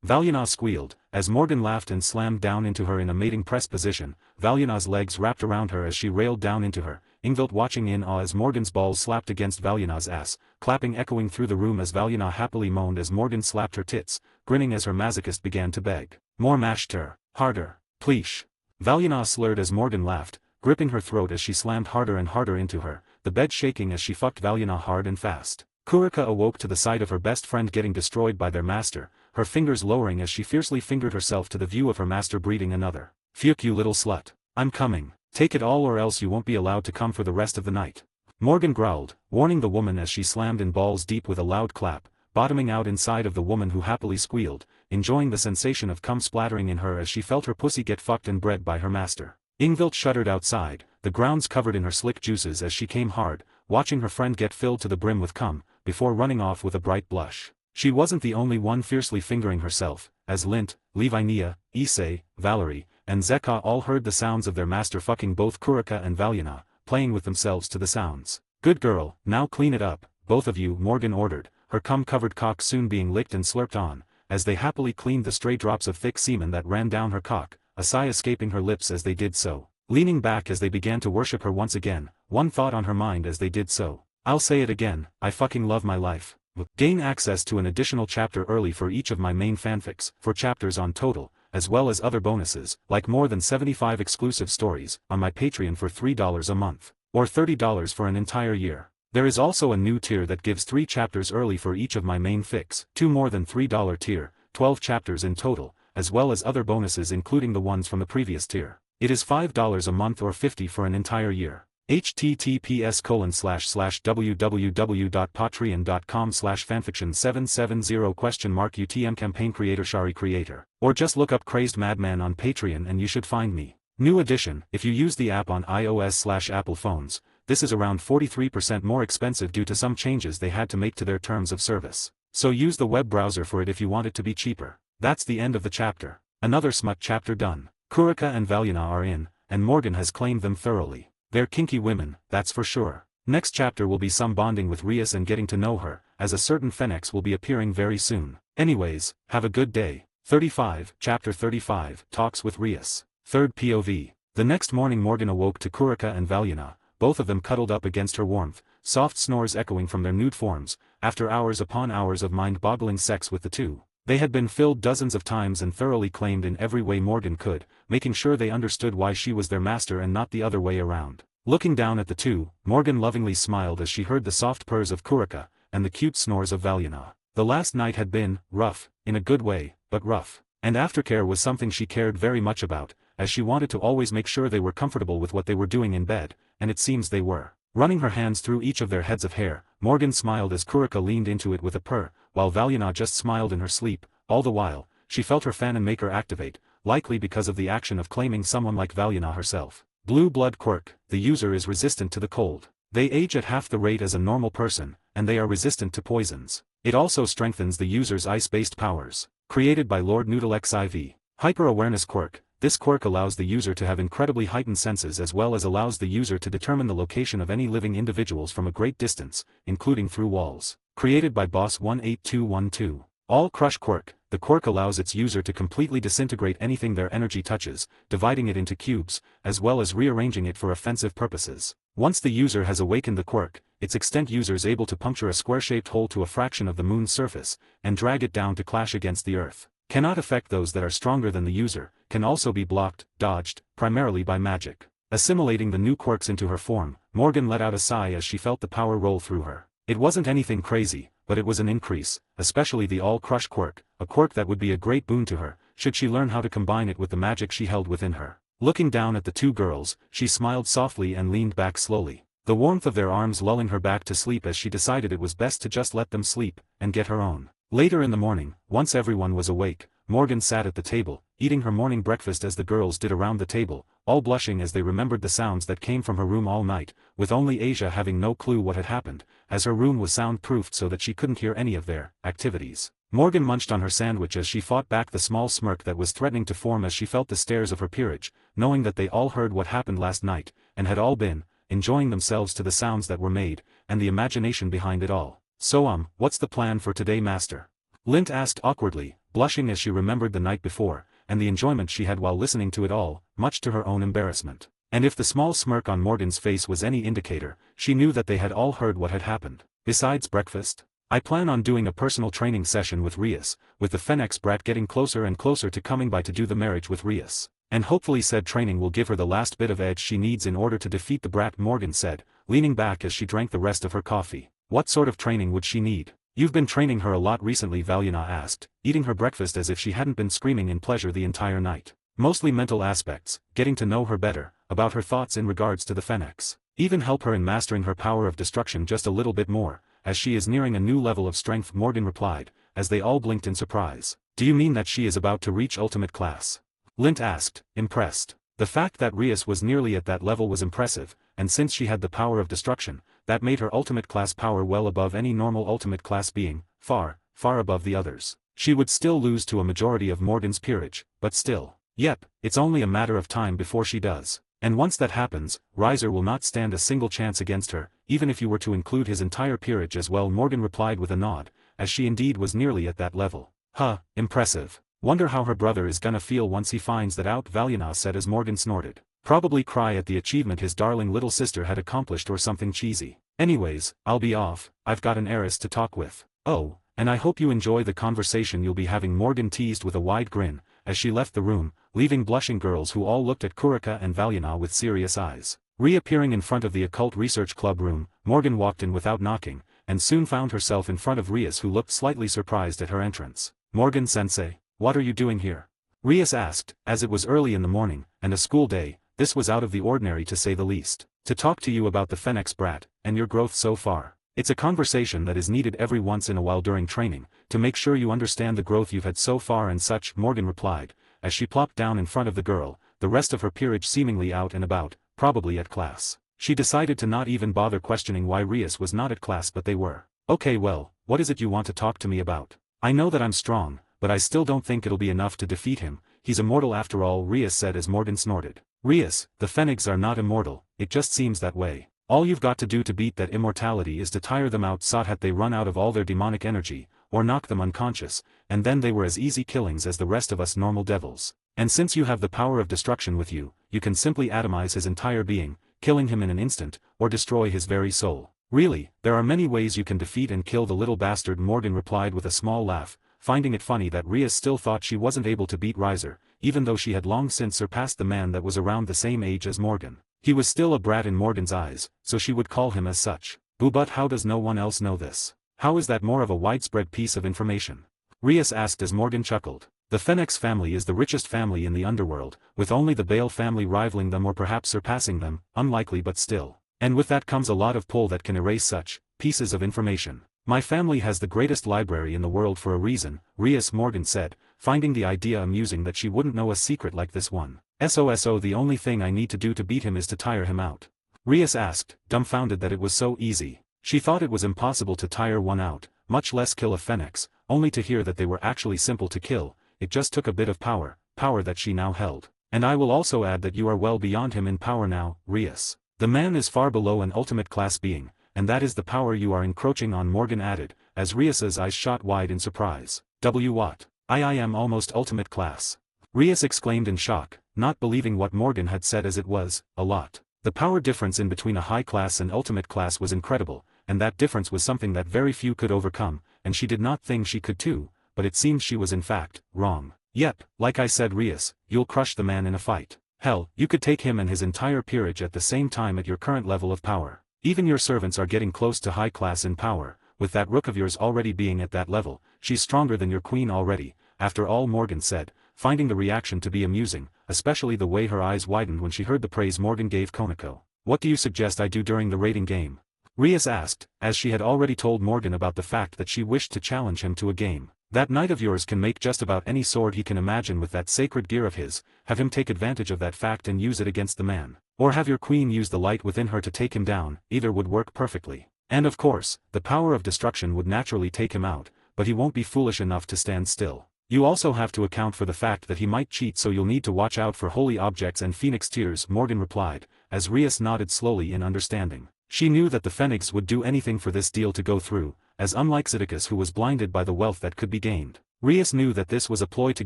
Valyana squealed, as Morgan laughed and slammed down into her in a mating press position, Valyana's legs wrapped around her as she railed down into her, Ingvild watching in awe as Morgan's balls slapped against Valyana's ass, clapping echoing through the room as Valyana happily moaned as Morgan slapped her tits, grinning as her masochist began to beg. "More mashed her, harder, please." Valyana slurred as Morgan laughed, gripping her throat as she slammed harder and harder into her, the bed shaking as she fucked Valyana hard and fast. Kurika awoke to the sight of her best friend getting destroyed by their master, her fingers lowering as she fiercely fingered herself to the view of her master breeding another. "Fuck you, little slut. I'm coming. Take it all or else you won't be allowed to come for the rest of the night," Morgan growled, warning the woman as she slammed in balls deep with a loud clap, bottoming out inside of the woman who happily squealed, enjoying the sensation of cum splattering in her as she felt her pussy get fucked and bred by her master. Ingvild shuddered outside, the grounds covered in her slick juices as she came hard, watching her friend get filled to the brim with cum, before running off with a bright blush. She wasn't the only one fiercely fingering herself, as Lint, Levinia, Issei, Valerie, and Zeka all heard the sounds of their master fucking both Kurika and Valyana, playing with themselves to the sounds. "Good girl, now clean it up, both of you," Morgan ordered, her cum-covered cock soon being licked and slurped on, as they happily cleaned the stray drops of thick semen that ran down her cock, a sigh escaping her lips as they did so, leaning back as they began to worship her once again, one thought on her mind as they did so. "I'll say it again, I fucking love my life." Gain access to an additional chapter early for each of my main fanfics, 4 chapters on total, as well as other bonuses, like more than 75 exclusive stories, on my Patreon for $3 a month, or $30 for an entire year. There is also a new tier that gives 3 chapters early for each of my main fics, 2 more than $3 tier, 12 chapters in total, as well as other bonuses including the ones from the previous tier. It is $5 a month or $50 for an entire year. https://www.patreon.com/fanfiction770 UTM campaign creator creator. Or just look up Crazed Madman on Patreon and you should find me. New addition, if you use the app on iOS/Apple phones, this is around 43% more expensive due to some changes they had to make to their terms of service. So use the web browser for it if you want it to be cheaper. That's the end of the chapter. Another smut chapter done. Kurika and Valyana are in, and Morgan has claimed them thoroughly. They're kinky women, that's for sure. Next chapter will be some bonding with Rias and getting to know her, as a certain Phoenix will be appearing very soon. Anyways, have a good day. 35, Chapter 35, Talks with Rias. Third POV. The next morning Morgan awoke to Kurika and Valyana, both of them cuddled up against her warmth, soft snores echoing from their nude forms, after hours upon hours of mind-boggling sex with the two. They had been filled dozens of times and thoroughly claimed in every way Morgan could, making sure they understood why she was their master and not the other way around. Looking down at the two, Morgan lovingly smiled as she heard the soft purrs of Kurika, and the cute snores of Valyana. The last night had been rough, in a good way, but rough. And aftercare was something she cared very much about, as she wanted to always make sure they were comfortable with what they were doing in bed, and it seems they were. Running her hands through each of their heads of hair, Morgan smiled as Kurika leaned into it with a purr, while Valyana just smiled in her sleep. All the while, she felt her fan and maker activate, likely because of the action of claiming someone like Valyana herself. Blue blood quirk, the user is resistant to the cold. They age at half the rate as a normal person, and they are resistant to poisons. It also strengthens the user's ice-based powers. Created by Lord Noodle XIV. Hyper-awareness quirk. This quirk allows the user to have incredibly heightened senses as well as allows the user to determine the location of any living individuals from a great distance, including through walls. Created by Boss 18212. All Crush quirk. The quirk allows its user to completely disintegrate anything their energy touches, dividing it into cubes, as well as rearranging it for offensive purposes. Once the user has awakened the quirk, its extent user is able to puncture a square-shaped hole to a fraction of the moon's surface, and drag it down to clash against the earth. Cannot affect those that are stronger than the user, can also be blocked, dodged, primarily by magic. Assimilating the new quirks into her form, Morgan let out a sigh as she felt the power roll through her. It wasn't anything crazy, but it was an increase, especially the All Crush quirk, a quirk that would be a great boon to her, should she learn how to combine it with the magic she held within her. Looking down at the two girls, she smiled softly and leaned back slowly, the warmth of their arms lulling her back to sleep as she decided it was best to just let them sleep, and get her own. Later in the morning, once everyone was awake, Morgan sat at the table, eating her morning breakfast as the girls did around the table, all blushing as they remembered the sounds that came from her room all night, with only Asia having no clue what had happened, as her room was soundproofed so that she couldn't hear any of their activities. Morgan munched on her sandwich as she fought back the small smirk that was threatening to form as she felt the stares of her peerage, knowing that they all heard what happened last night, and had all been enjoying themselves to the sounds that were made, and the imagination behind it all. So what's the plan for today, master? Lint asked awkwardly, blushing as she remembered the night before, and the enjoyment she had while listening to it all, much to her own embarrassment. And if the small smirk on Morgan's face was any indicator, she knew that they had all heard what had happened. Besides breakfast, I plan on doing a personal training session with Rias, with the Phoenix brat getting closer and closer to coming by to do the marriage with Rias. And hopefully said training will give her the last bit of edge she needs in order to defeat the brat, Morgan said, leaning back as she drank the rest of her coffee. What sort of training would she need? You've been training her a lot recently, Valyana asked, eating her breakfast as if she hadn't been screaming in pleasure the entire night. Mostly mental aspects, getting to know her better, about her thoughts in regards to the Phoenix. Even help her in mastering her power of destruction just a little bit more, as she is nearing a new level of strength, Morgan replied, as they all blinked in surprise. Do you mean that she is about to reach ultimate class? Lint asked, impressed. The fact that Rias was nearly at that level was impressive, and since she had the power of destruction, that made her ultimate class power well above any normal ultimate class being, far, far above the others. She would still lose to a majority of Morgan's peerage, but still. Yep, it's only a matter of time before she does. And once that happens, Riser will not stand a single chance against her, even if you were to include his entire peerage as well, Morgan replied with a nod, as she indeed was nearly at that level. Huh, impressive. Wonder how her brother is gonna feel once he finds that out, Valyana said as Morgan snorted. Probably cry at the achievement his darling little sister had accomplished or something cheesy. Anyways, I'll be off, I've got an heiress to talk with. Oh, and I hope you enjoy the conversation you'll be having, Morgan teased with a wide grin, as she left the room, leaving blushing girls who all looked at Kurika and Valyana with serious eyes. Reappearing in front of the Occult Research Club room, Morgan walked in without knocking, and soon found herself in front of Rias, who looked slightly surprised at her entrance. Morgan-sensei, what are you doing here? Rias asked, as it was early in the morning, and a school day. This was out of the ordinary to say the least. To talk to you about the Phoenix brat, and your growth so far. It's a conversation that is needed every once in a while during training, to make sure you understand the growth you've had so far and such, Morgan replied, as she plopped down in front of the girl, the rest of her peerage seemingly out and about, probably at class. She decided to not even bother questioning why Rias was not at class, but they were. Okay, well, what is it you want to talk to me about? I know that I'm strong, but I still don't think it'll be enough to defeat him. He's immortal after all, Rias said as Morgan snorted. Rias, the Phoenix are not immortal, it just seems that way. All you've got to do to beat that immortality is to tire them out so that they run out of all their demonic energy, or knock them unconscious, and then they were as easy killings as the rest of us normal devils. And since you have the power of destruction with you, you can simply atomize his entire being, killing him in an instant, or destroy his very soul. Really, there are many ways you can defeat and kill the little bastard, Morgan replied with a small laugh, finding it funny that Rias still thought she wasn't able to beat Riser, even though she had long since surpassed the man that was around the same age as Morgan. He was still a brat in Morgan's eyes, so she would call him as such. But how does no one else know this? How is that more of a widespread piece of information? Rias asked as Morgan chuckled. The Phoenix family is the richest family in the underworld, with only the Bale family rivaling them or perhaps surpassing them, unlikely but still. And with that comes a lot of pull that can erase such pieces of information. My family has the greatest library in the world for a reason, Rias, Morgan said, finding the idea amusing that she wouldn't know a secret like this one. So the only thing I need to do to beat him is to tire him out? Rias asked, dumbfounded that it was so easy. She thought it was impossible to tire one out, much less kill a Phoenix, only to hear that they were actually simple to kill. It just took a bit of power that she now held. And I will also add that you are well beyond him in power now, Rias. The man is far below an ultimate class being, and that is the power you are encroaching on, Morgan added, as Rias's eyes shot wide in surprise. What? I am almost ultimate class. Rias exclaimed in shock, not believing what Morgan had said as it was, a lot. The power difference in between a high class and ultimate class was incredible, and that difference was something that very few could overcome, and she did not think she could too, but it seems she was in fact, wrong. Yep, like I said, Rias, you'll crush the man in a fight. Hell, you could take him and his entire peerage at the same time at your current level of power. Even your servants are getting close to high class in power, with that rook of yours already being at that level. She's stronger than your queen already, after all, Morgan said, finding the reaction to be amusing, especially the way her eyes widened when she heard the praise Morgan gave Konako. What do you suggest I do during the rating game? Rias asked, as she had already told Morgan about the fact that she wished to challenge him to a game. That knight of yours can make just about any sword he can imagine with that sacred gear of his. Have him take advantage of that fact and use it against the man. Or have your queen use the light within her to take him down, either would work perfectly. And of course, the power of destruction would naturally take him out, but he won't be foolish enough to stand still. You also have to account for the fact that he might cheat, so you'll need to watch out for holy objects and phoenix tears, Morgan replied, as Rias nodded slowly in understanding. She knew that the Phoenix would do anything for this deal to go through, as unlike Zidicus, who was blinded by the wealth that could be gained. Rias knew that this was a ploy to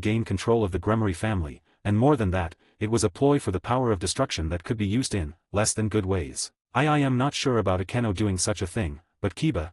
gain control of the Gremory family, and more than that, it was a ploy for the power of destruction that could be used in less than good ways. I am not sure about Akeno doing such a thing, but Kiba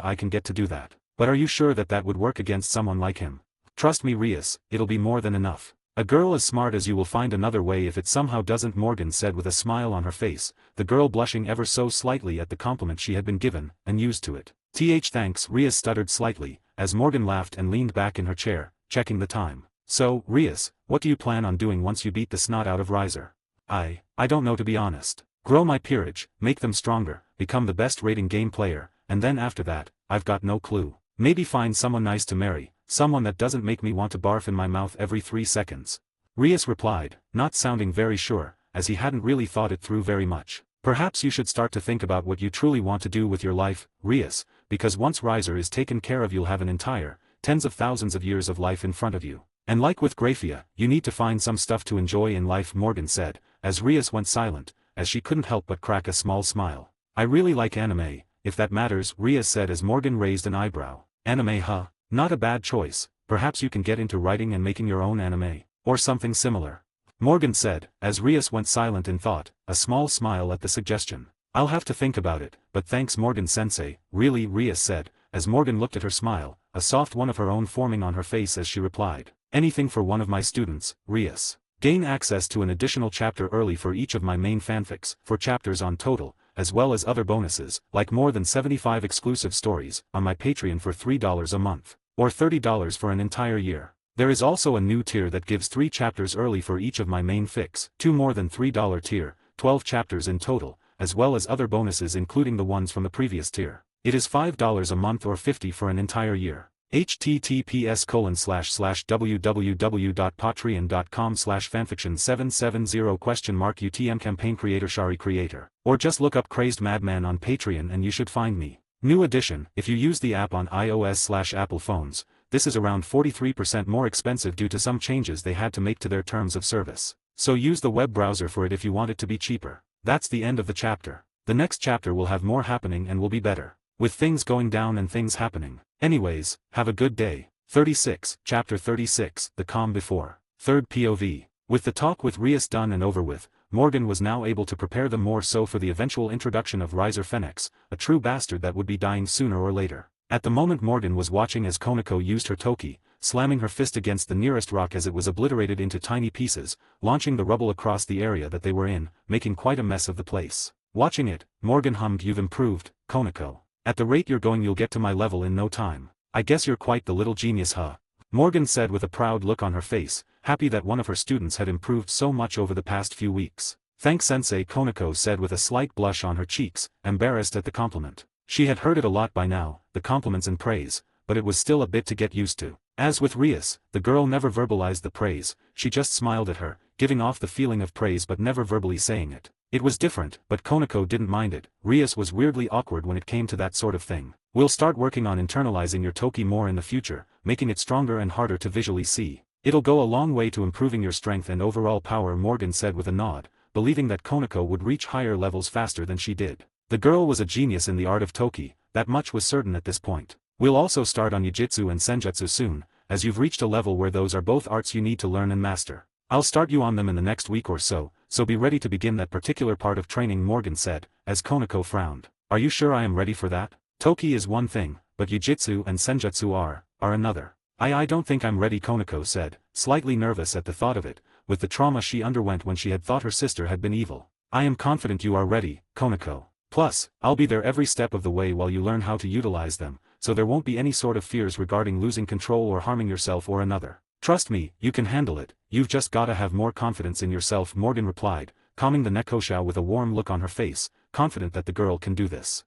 I can get to do that. But are you sure that that would work against someone like him? Trust me, Rias, it'll be more than enough. A girl as smart as you will find another way if it somehow doesn't, Morgan said with a smile on her face, the girl blushing ever so slightly at the compliment she had been given, and used to it. Thanks, Rias stuttered slightly, as Morgan laughed and leaned back in her chair, checking the time. So, Rias, what do you plan on doing once you beat the snot out of Riser? I don't know, to be honest. Grow my peerage, make them stronger, become the best rating game player, and then after that, I've got no clue. Maybe find someone nice to marry, someone that doesn't make me want to barf in my mouth every 3 seconds. Rias replied, not sounding very sure, as he hadn't really thought it through very much. Perhaps you should start to think about what you truly want to do with your life, Rias, because once Riser is taken care of you'll have an entire, tens of thousands of years of life in front of you. And like with Graphia, you need to find some stuff to enjoy in life, Morgan said, as Rias went silent, as she couldn't help but crack a small smile. I really like anime, if that matters, Rias said as Morgan raised an eyebrow. Anime, huh? Not a bad choice. Perhaps you can get into writing and making your own anime, or something similar. Morgan said, as Rias went silent in thought, a small smile at the suggestion. I'll have to think about it, but thanks, Morgan-sensei, really, Rias said, as Morgan looked at her smile, a soft one of her own forming on her face as she replied. Anything for one of my students, Rias. Gain access to an additional chapter early for each of my main fanfics, 4 chapters on total, as well as other bonuses, like more than 75 exclusive stories, on my Patreon for $3 a month, or $30 for an entire year. There is also a new tier that gives 3 chapters early for each of my main fics, 2 more than $3 tier, 12 chapters in total, as well as other bonuses including the ones from the previous tier. It is $5 a month or $50 for an entire year. https://www.patreon.com/fanfiction770 UTM campaign creator Shari creator. Or just look up Crazed Madman on Patreon and you should find me. New addition, if you use the app on iOS/Apple phones, this is around 43% more expensive due to some changes they had to make to their terms of service. So use the web browser for it if you want it to be cheaper. That's the end of the chapter. The next chapter will have more happening and will be better. With things going down and things happening. Anyways, have a good day. 36, Chapter 36, The Calm Before. Third POV. With the talk with Rias done and over with, Morgan was now able to prepare them more so for the eventual introduction of Riser Fenix, a true bastard that would be dying sooner or later. At the moment Morgan was watching as Konako used her Toki, slamming her fist against the nearest rock as it was obliterated into tiny pieces, launching the rubble across the area that they were in, making quite a mess of the place. Watching it, Morgan hummed, "You've improved, Konako. At the rate you're going you'll get to my level in no time. I guess you're quite the little genius, huh?" Morgan said with a proud look on her face, happy that one of her students had improved so much over the past few weeks. "Thanks Sensei," Konako said with a slight blush on her cheeks, embarrassed at the compliment. She had heard it a lot by now, the compliments and praise, but it was still a bit to get used to. As with Rias, the girl never verbalized the praise, she just smiled at her, giving off the feeling of praise but never verbally saying it. It was different, but Konako didn't mind it. Rias was weirdly awkward when it came to that sort of thing. "We'll start working on internalizing your Toki more in the future, making it stronger and harder to visually see. It'll go a long way to improving your strength and overall power," Morgan said with a nod, believing that Konako would reach higher levels faster than she did. The girl was a genius in the art of Toki, that much was certain at this point. "We'll also start on Yujitsu and Senjutsu soon, as you've reached a level where those are both arts you need to learn and master. I'll start you on them in the next week or so be ready to begin that particular part of training," Morgan said, as Konako frowned. "Are you sure I am ready for that? Toki is one thing, but Yujitsu and Senjutsu are another." I don't think I'm ready," Konako said, slightly nervous at the thought of it, with the trauma she underwent when she had thought her sister had been evil. "I am confident you are ready, Konako. Plus, I'll be there every step of the way while you learn how to utilize them, so there won't be any sort of fears regarding losing control or harming yourself or another. Trust me, you can handle it, you've just gotta have more confidence in yourself," Morgan replied, calming the Nekoshou with a warm look on her face, confident that the girl can do this.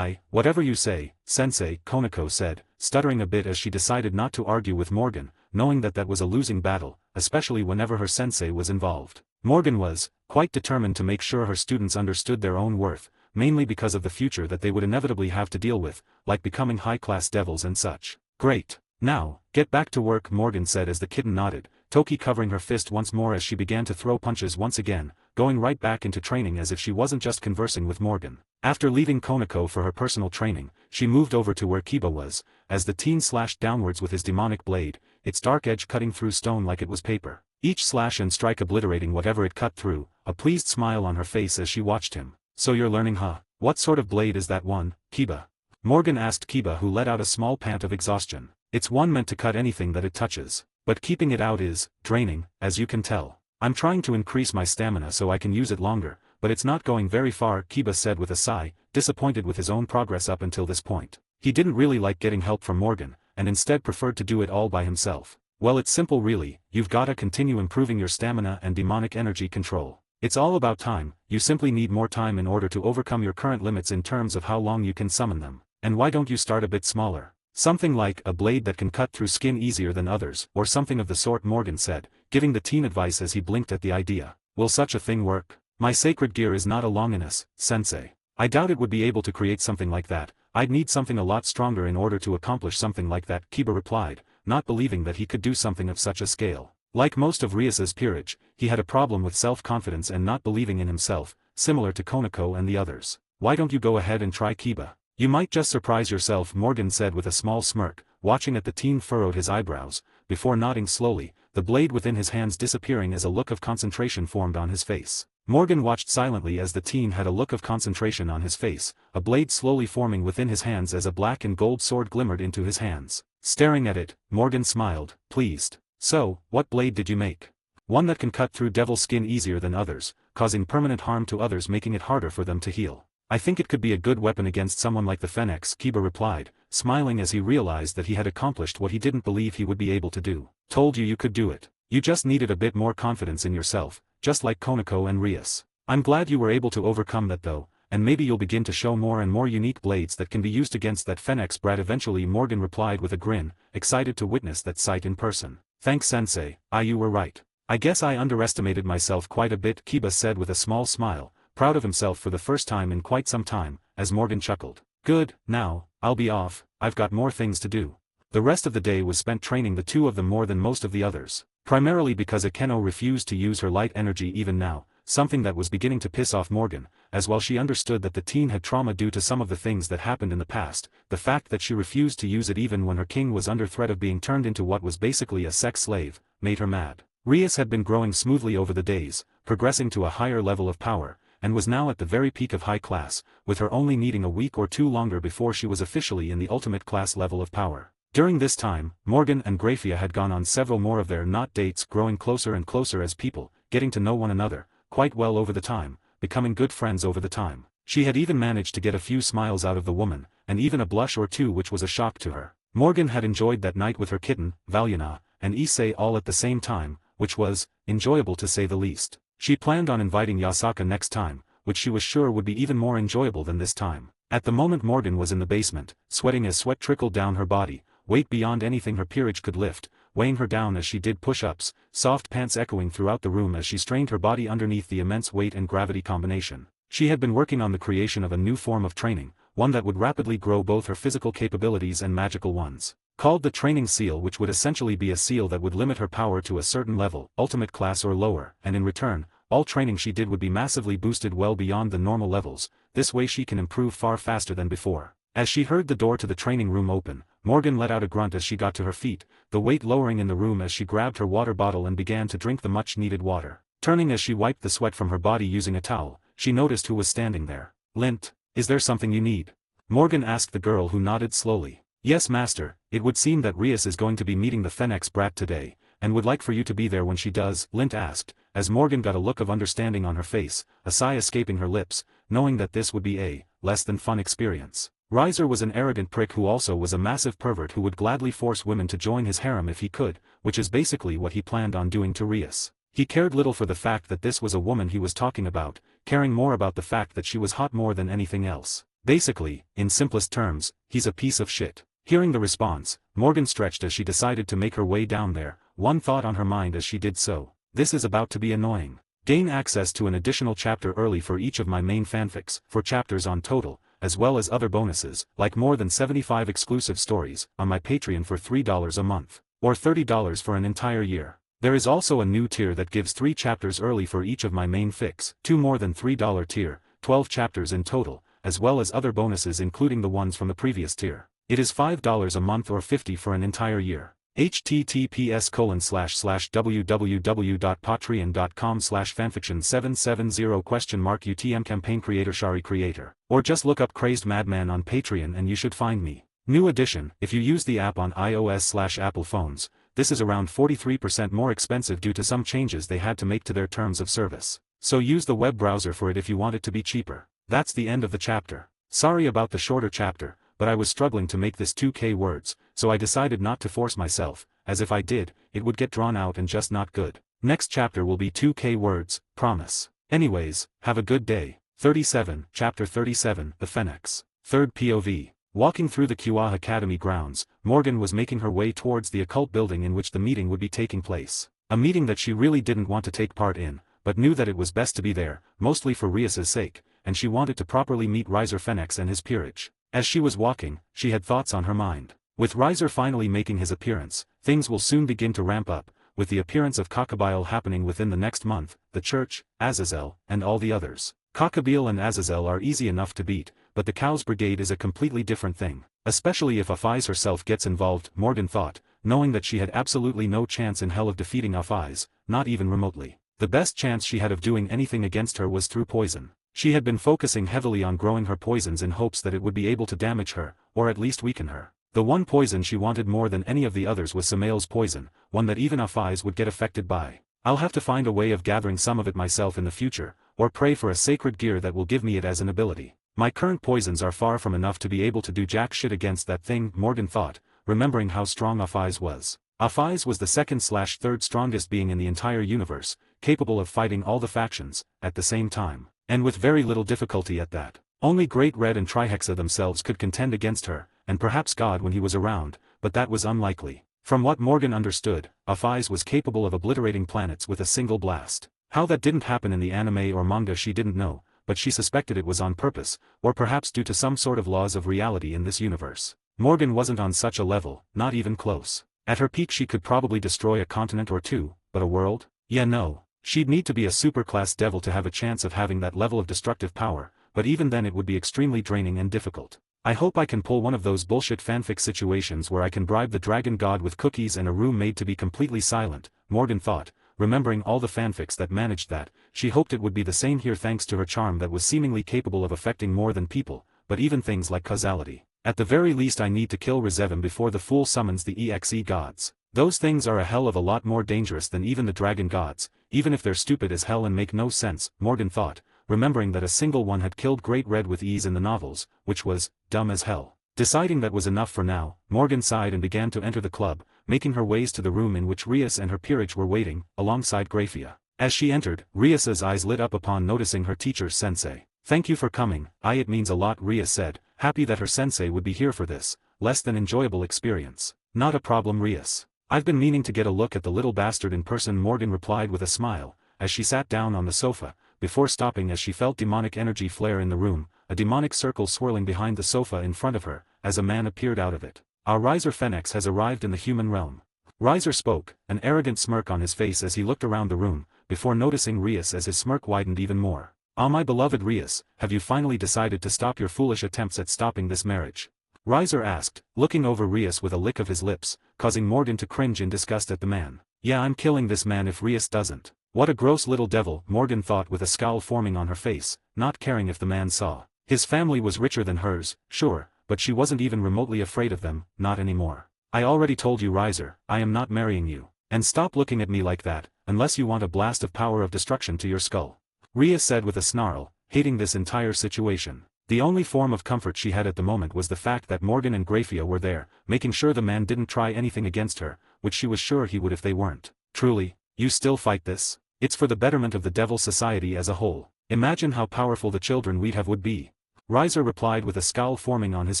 Whatever you say, Sensei," Konako said, stuttering a bit as she decided not to argue with Morgan, knowing that that was a losing battle, especially whenever her sensei was involved. Morgan was quite determined to make sure her students understood their own worth, mainly because of the future that they would inevitably have to deal with, like becoming high-class devils and such. "Great. Now, get back to work," Morgan said as the kitten nodded, Toki covering her fist once more as she began to throw punches once again, going right back into training as if she wasn't just conversing with Morgan. After leaving Konako for her personal training, she moved over to where Kiba was, as the teen slashed downwards with his demonic blade, its dark edge cutting through stone like it was paper. Each slash and strike obliterating whatever it cut through, a pleased smile on her face as she watched him. "So you're learning, huh? What sort of blade is that one, Kiba?" Morgan asked Kiba, who let out a small pant of exhaustion. "It's one meant to cut anything that it touches, but keeping it out is draining, as you can tell. I'm trying to increase my stamina so I can use it longer, but it's not going very far," Kiba said with a sigh, disappointed with his own progress up until this point. He didn't really like getting help from Morgan, and instead preferred to do it all by himself. "Well, it's simple really, you've gotta continue improving your stamina and demonic energy control. It's all about time, you simply need more time in order to overcome your current limits in terms of how long you can summon them. And why don't you start a bit smaller? Something like a blade that can cut through skin easier than others, or something of the sort," Morgan said, giving the teen advice as he blinked at the idea. "Will such a thing work? My sacred gear is not a Longinus, Sensei. I doubt it would be able to create something like that. I'd need something a lot stronger in order to accomplish something like that," Kiba replied, not believing that he could do something of such a scale. Like most of Rias's peerage, he had a problem with self-confidence and not believing in himself, similar to Konako and the others. "Why don't you go ahead and try, Kiba? You might just surprise yourself," Morgan said with a small smirk, watching at the teen furrowed his eyebrows, before nodding slowly, the blade within his hands disappearing as a look of concentration formed on his face. Morgan watched silently as the teen had a look of concentration on his face, a blade slowly forming within his hands as a black and gold sword glimmered into his hands. Staring at it, Morgan smiled, pleased. "So, what blade did you make?" "One that can cut through devil skin easier than others, causing permanent harm to others, making it harder for them to heal. I think it could be a good weapon against someone like the Phoenix," Kiba replied, smiling as he realized that he had accomplished what he didn't believe he would be able to do. "Told you could do it. You just needed a bit more confidence in yourself, just like Konako and Rias. I'm glad you were able to overcome that though, and maybe you'll begin to show more and more unique blades that can be used against that Phoenix brat eventually," Morgan replied with a grin, excited to witness that sight in person. "Thanks Sensei, you were right. I guess I underestimated myself quite a bit," Kiba said with a small smile, proud of himself for the first time in quite some time, as Morgan chuckled. Good, now, I'll be off, I've got more things to do. The rest of the day was spent training the two of them more than most of the others. Primarily because Akeno refused to use her light energy even now, something that was beginning to piss off Morgan, as well she understood that the teen had trauma due to some of the things that happened in the past. The fact that she refused to use it even when her king was under threat of being turned into what was basically a sex slave, made her mad. Rias had been growing smoothly over the days, progressing to a higher level of power, and was now at the very peak of high class, with her only needing a week or two longer before she was officially in the ultimate class level of power. During this time, Morgan and Graphia had gone on several more of their not dates, growing closer and closer as people, getting to know one another, quite well over the time, becoming good friends over the time. She had even managed to get a few smiles out of the woman, and even a blush or two, which was a shock to her. Morgan had enjoyed that night with her kitten, Valyana, and Issei all at the same time, which was enjoyable to say the least. She planned on inviting Yasaka next time, which she was sure would be even more enjoyable than this time. At the moment Morgan was in the basement, sweating as sweat trickled down her body, weight beyond anything her peerage could lift, weighing her down as she did push-ups, soft pants echoing throughout the room as she strained her body underneath the immense weight and gravity combination. She had been working on the creation of a new form of training, one that would rapidly grow both her physical capabilities and magical ones. Called the training seal, which would essentially be a seal that would limit her power to a certain level, ultimate class or lower, and in return, all training she did would be massively boosted well beyond the normal levels. This way she can improve far faster than before. As she heard the door to the training room open, Morgan let out a grunt as she got to her feet, the weight lowering in the room as she grabbed her water bottle and began to drink the much-needed water. Turning as she wiped the sweat from her body using a towel, she noticed who was standing there. "Lint, is there something you need?" Morgan asked the girl, who nodded slowly. "Yes, master, it would seem that Rias is going to be meeting the Phoenix brat today, and would like for you to be there when she does," Lint asked, as Morgan got a look of understanding on her face, a sigh escaping her lips, knowing that this would be a less than fun experience. Riser was an arrogant prick who also was a massive pervert who would gladly force women to join his harem if he could, which is basically what he planned on doing to Rias. He cared little for the fact that this was a woman he was talking about, caring more about the fact that she was hot more than anything else. Basically, in simplest terms, he's a piece of shit. Hearing the response, Morgan stretched as she decided to make her way down there, one thought on her mind as she did so. This is about to be annoying. Gain access to an additional chapter early for each of my main fanfics, 4 chapters on total, as well as other bonuses, like more than 75 exclusive stories, on my Patreon for $3 a month, or $30 for an entire year. There is also a new tier that gives 3 chapters early for each of my main fics, 2 more than $3 tier, 12 chapters in total, as well as other bonuses including the ones from the previous tier. It is $5 a month or $50 for an entire year. https://www.patreon.com/fanfiction770 campaign creator Shari creator. Or just look up Crazed Madman on Patreon and you should find me. New addition: if you use the app on iOS/Apple phones, this is around 43% more expensive due to some changes they had to make to their terms of service. So use the web browser for it if you want it to be cheaper. That's the end of the chapter. Sorry about the shorter chapter, but I was struggling to make this 2K words, so I decided not to force myself, as if I did, it would get drawn out and just not good. Next chapter will be 2K words, promise. Anyways, have a good day. 37, Chapter 37, The Phoenix. Third POV. Walking through the Kua Academy grounds, Morgan was making her way towards the occult building in which the meeting would be taking place. A meeting that she really didn't want to take part in, but knew that it was best to be there, mostly for Rias's sake, and she wanted to properly meet Riser Phoenix and his peerage. As she was walking, she had thoughts on her mind. With Riser finally making his appearance, things will soon begin to ramp up, with the appearance of Cockabile happening within the next month, the church, Azazel, and all the others. Cockabile and Azazel are easy enough to beat, but the Cows Brigade is a completely different thing. Especially if Afaiz herself gets involved, Morgan thought, knowing that she had absolutely no chance in hell of defeating Afaiz, not even remotely. The best chance she had of doing anything against her was through poison. She had been focusing heavily on growing her poisons in hopes that it would be able to damage her, or at least weaken her. The one poison she wanted more than any of the others was Samael's poison, one that even Afaiz would get affected by. I'll have to find a way of gathering some of it myself in the future, or pray for a sacred gear that will give me it as an ability. My current poisons are far from enough to be able to do jack shit against that thing, Morgan thought, remembering how strong Afaiz was. Afaiz was the second/third strongest being in the entire universe, capable of fighting all the factions, at the same time. And with very little difficulty at that. Only Great Red and Trihexa themselves could contend against her, and perhaps God when he was around, but that was unlikely. From what Morgan understood, Afaiz was capable of obliterating planets with a single blast. How that didn't happen in the anime or manga she didn't know, but she suspected it was on purpose, or perhaps due to some sort of laws of reality in this universe. Morgan wasn't on such a level, not even close. At her peak she could probably destroy a continent or two, but a world? Yeah, no. She'd need to be a superclass devil to have a chance of having that level of destructive power, but even then it would be extremely draining and difficult. I hope I can pull one of those bullshit fanfic situations where I can bribe the dragon god with cookies and a room made to be completely silent, Morgan thought. Remembering all the fanfics that managed that, she hoped it would be the same here thanks to her charm that was seemingly capable of affecting more than people, but even things like causality. At the very least I need to kill Rizevim before the fool summons the DxD gods. Those things are a hell of a lot more dangerous than even the dragon gods, even if they're stupid as hell and make no sense, Morgan thought, remembering that a single one had killed Great Red with ease in the novels, which was dumb as hell. Deciding that was enough for now, Morgan sighed and began to enter the club, making her ways to the room in which Rias and her peerage were waiting, alongside Graphia. As she entered, Rias's eyes lit up upon noticing her teacher's sensei. "Thank you for coming, it means a lot," Rias said, happy that her sensei would be here for this, less than enjoyable experience. "Not a problem, Rias. I've been meaning to get a look at the little bastard in person," Morgan replied with a smile, as she sat down on the sofa, before stopping as she felt demonic energy flare in the room, a demonic circle swirling behind the sofa in front of her, as a man appeared out of it. "Our Riser Phoenix has arrived in the human realm." Riser spoke, an arrogant smirk on his face as he looked around the room, before noticing Rias as his smirk widened even more. "Ah, my beloved Rias, have you finally decided to stop your foolish attempts at stopping this marriage?" Riser asked, looking over Rias with a lick of his lips, causing Morgan to cringe in disgust at the man. "Yeah, I'm killing this man if Rias doesn't." What a gross little devil, Morgan thought with a scowl forming on her face, not caring if the man saw. His family was richer than hers, sure, but she wasn't even remotely afraid of them, not anymore. "I already told you, Riser, I am not marrying you. And stop looking at me like that, unless you want a blast of power of destruction to your skull," Rias said with a snarl, hating this entire situation. The only form of comfort she had at the moment was the fact that Morgan and Graphia were there, making sure the man didn't try anything against her, which she was sure he would if they weren't. "Truly, you still fight this? It's for the betterment of the Devil Society as a whole. Imagine how powerful the children we'd have would be." Riser replied with a scowl forming on his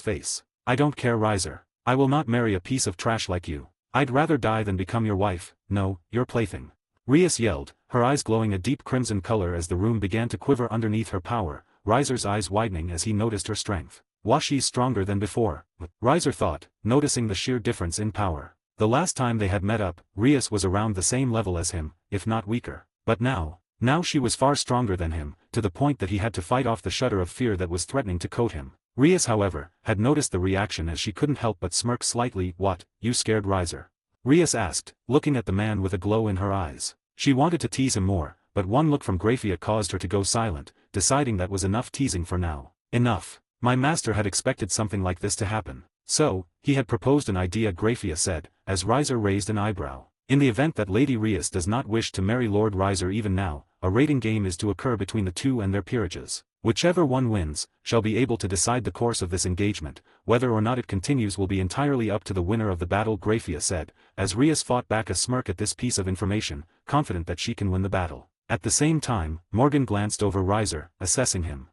face. "I don't care, Riser. I will not marry a piece of trash like you. I'd rather die than become your wife, no, your plaything," Rias yelled, her eyes glowing a deep crimson color as the room began to quiver underneath her power, Riser's eyes widening as he noticed her strength. Was she stronger than before? Riser thought, noticing the sheer difference in power. The last time they had met up, Rias was around the same level as him, if not weaker. But now she was far stronger than him, to the point that he had to fight off the shudder of fear that was threatening to coat him. Rias, however, had noticed the reaction as she couldn't help but smirk slightly. "What, you scared, Riser?" Rias asked, looking at the man with a glow in her eyes. She wanted to tease him more, but one look from Graphia caused her to go silent, deciding that was enough teasing for now. "Enough. My master had expected something like this to happen. So, he had proposed an idea," Graphia said, as Riser raised an eyebrow. "In the event that Lady Rias does not wish to marry Lord Riser even now, a rating game is to occur between the two and their peerages. Whichever one wins, shall be able to decide the course of this engagement. Whether or not it continues will be entirely up to the winner of the battle," Graphia said, as Rias fought back a smirk at this piece of information, confident that she can win the battle. At the same time, Morgan glanced over Riser, assessing him.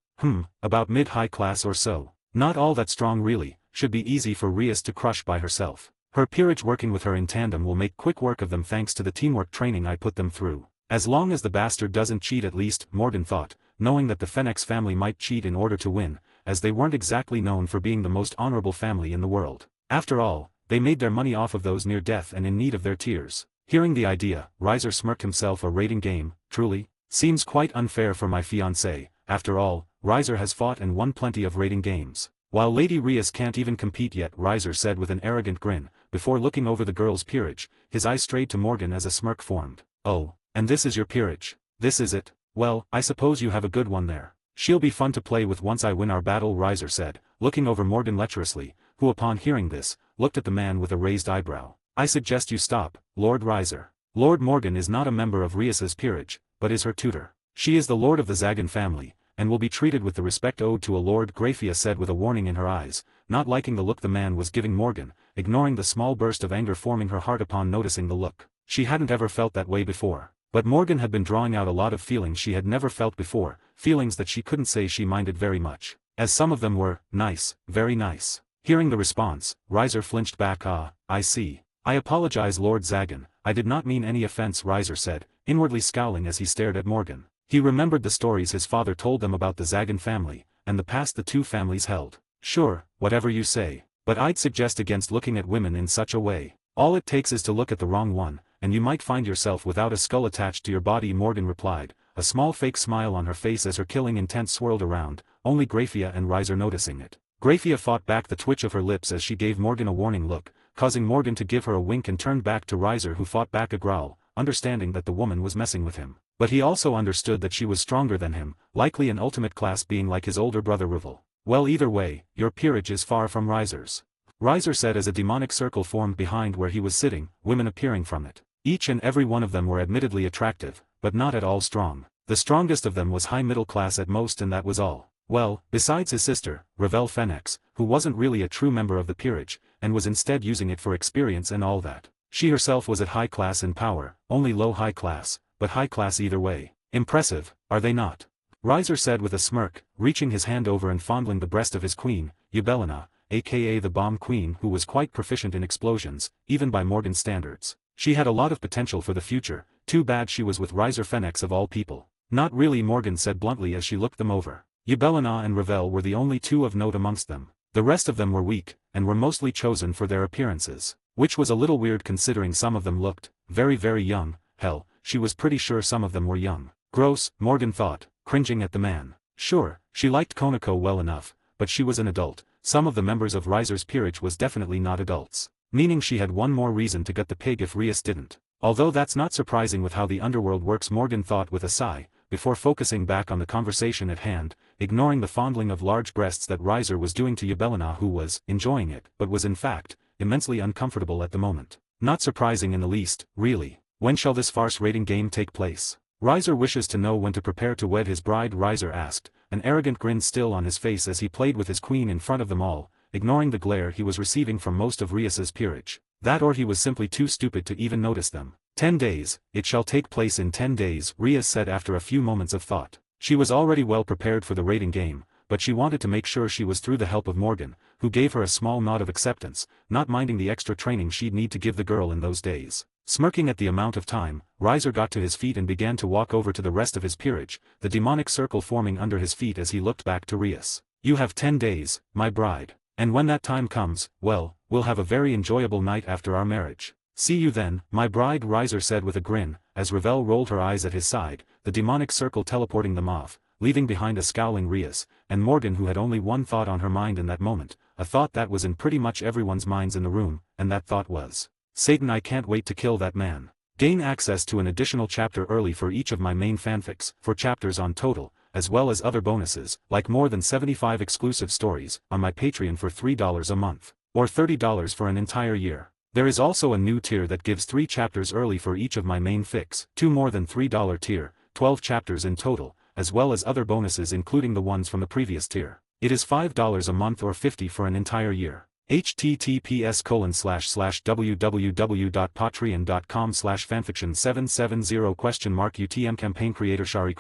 About mid-high class or so. Not all that strong really, should be easy for Rias to crush by herself. Her peerage working with her in tandem will make quick work of them thanks to the teamwork training I put them through. As long as the bastard doesn't cheat, at least, Morgan thought, knowing that the Phoenix family might cheat in order to win, as they weren't exactly known for being the most honorable family in the world. After all, they made their money off of those near death and in need of their tears. Hearing the idea, Riser smirked himself. "A rating game, truly? Seems quite unfair for my fiancé. After all, Riser has fought and won plenty of rating games, while Lady Rias can't even compete yet," Riser said with an arrogant grin, before looking over the girl's peerage. His eyes strayed to Morgan as a smirk formed. "Oh, and this is your peerage? This is it? Well, I suppose you have a good one there. She'll be fun to play with once I win our battle," Riser said, looking over Morgan lecherously, who upon hearing this, looked at the man with a raised eyebrow. "I suggest you stop, Lord Riser. Lord Morgan is not a member of Rias's peerage, but is her tutor. She is the lord of the Zagan family, and will be treated with the respect owed to a lord," Graphia said with a warning in her eyes, not liking the look the man was giving Morgan, ignoring the small burst of anger forming her heart upon noticing the look. She hadn't ever felt that way before. But Morgan had been drawing out a lot of feelings she had never felt before, feelings that she couldn't say she minded very much, as some of them were nice, very nice. Hearing the response, Riser flinched back. "Ah, I see. I apologize, Lord Zagan, I did not mean any offense," Riser said, inwardly scowling as he stared at Morgan. He remembered the stories his father told them about the Zagan family, and the past the two families held. Sure, whatever you say, but I'd suggest against looking at women in such a way. All it takes is to look at the wrong one, and you might find yourself without a skull attached to your body, Morgan replied, a small fake smile on her face as her killing intent swirled around, only Graphia and Riser noticing it. Graphia fought back the twitch of her lips as she gave Morgan a warning look, causing Morgan to give her a wink and turned back to Riser, who fought back a growl, understanding that the woman was messing with him. But he also understood that she was stronger than him, likely an ultimate class being like his older brother Rival. Well, either way, your peerage is far from Riser's. Riser said as a demonic circle formed behind where he was sitting, women appearing from it. Each and every one of them were admittedly attractive, but not at all strong. The strongest of them was high middle class at most, and that was all. Well, besides his sister, Ravel Fenix, who wasn't really a true member of the peerage, and was instead using it for experience and all that. She herself was at high class in power, only low high class, but high class either way. Impressive, are they not? Riser said with a smirk, reaching his hand over and fondling the breast of his queen, Eubelina, aka the Bomb Queen, who was quite proficient in explosions, even by Morgan's standards. She had a lot of potential for the future, too bad she was with Riser Fenix of all people. Not really, Morgan said bluntly as she looked them over. Eubelina and Ravel were the only two of note amongst them. The rest of them were weak, and were mostly chosen for their appearances, which was a little weird considering some of them looked very very young. Hell, she was pretty sure some of them were young. Gross, Morgan thought, cringing at the man. Sure, she liked Konako well enough, but she was an adult. Some of the members of Riser's peerage was definitely not adults. Meaning she had one more reason to get the pig if Rias didn't. Although that's not surprising with how the underworld works, Morgan thought with a sigh, before focusing back on the conversation at hand, ignoring the fondling of large breasts that Riser was doing to Eubelina, who was enjoying it, but was in fact immensely uncomfortable at the moment. Not surprising in the least, really. When shall this farce rating game take place? Riser wishes to know when to prepare to wed his bride, Riser asked, an arrogant grin still on his face as he played with his queen in front of them all, ignoring the glare he was receiving from most of Rias's peerage. That or he was simply too stupid to even notice them. 10 days, it shall take place in 10 days, Rias said after a few moments of thought. She was already well prepared for the rating game, but she wanted to make sure she was through the help of Morgan, who gave her a small nod of acceptance, not minding the extra training she'd need to give the girl in those days. Smirking at the amount of time, Riser got to his feet and began to walk over to the rest of his peerage, the demonic circle forming under his feet as he looked back to Rias. You have 10 days, my bride. And when that time comes, well, we'll have a very enjoyable night after our marriage. See you then, my bride, Riser said with a grin, as Ravel rolled her eyes at his side, the demonic circle teleporting them off, leaving behind a scowling Rias, and Morgan, who had only one thought on her mind in that moment, a thought that was in pretty much everyone's minds in the room, and that thought was, Satan, I can't wait to kill that man. Gain access to an additional chapter early for each of my main fanfics, 4 chapters on total, as well as other bonuses, like more than 75 exclusive stories, on my Patreon for $3 a month, or $30 for an entire year. There is also a new tier that gives 3 chapters early for each of my main fics, 2 more than $3 tier, 12 chapters in total, as well as other bonuses including the ones from the previous tier. It is $5 a month or $50 for an entire year. https://www.patreon.com/fanfiction770 UTM campaign creator Shari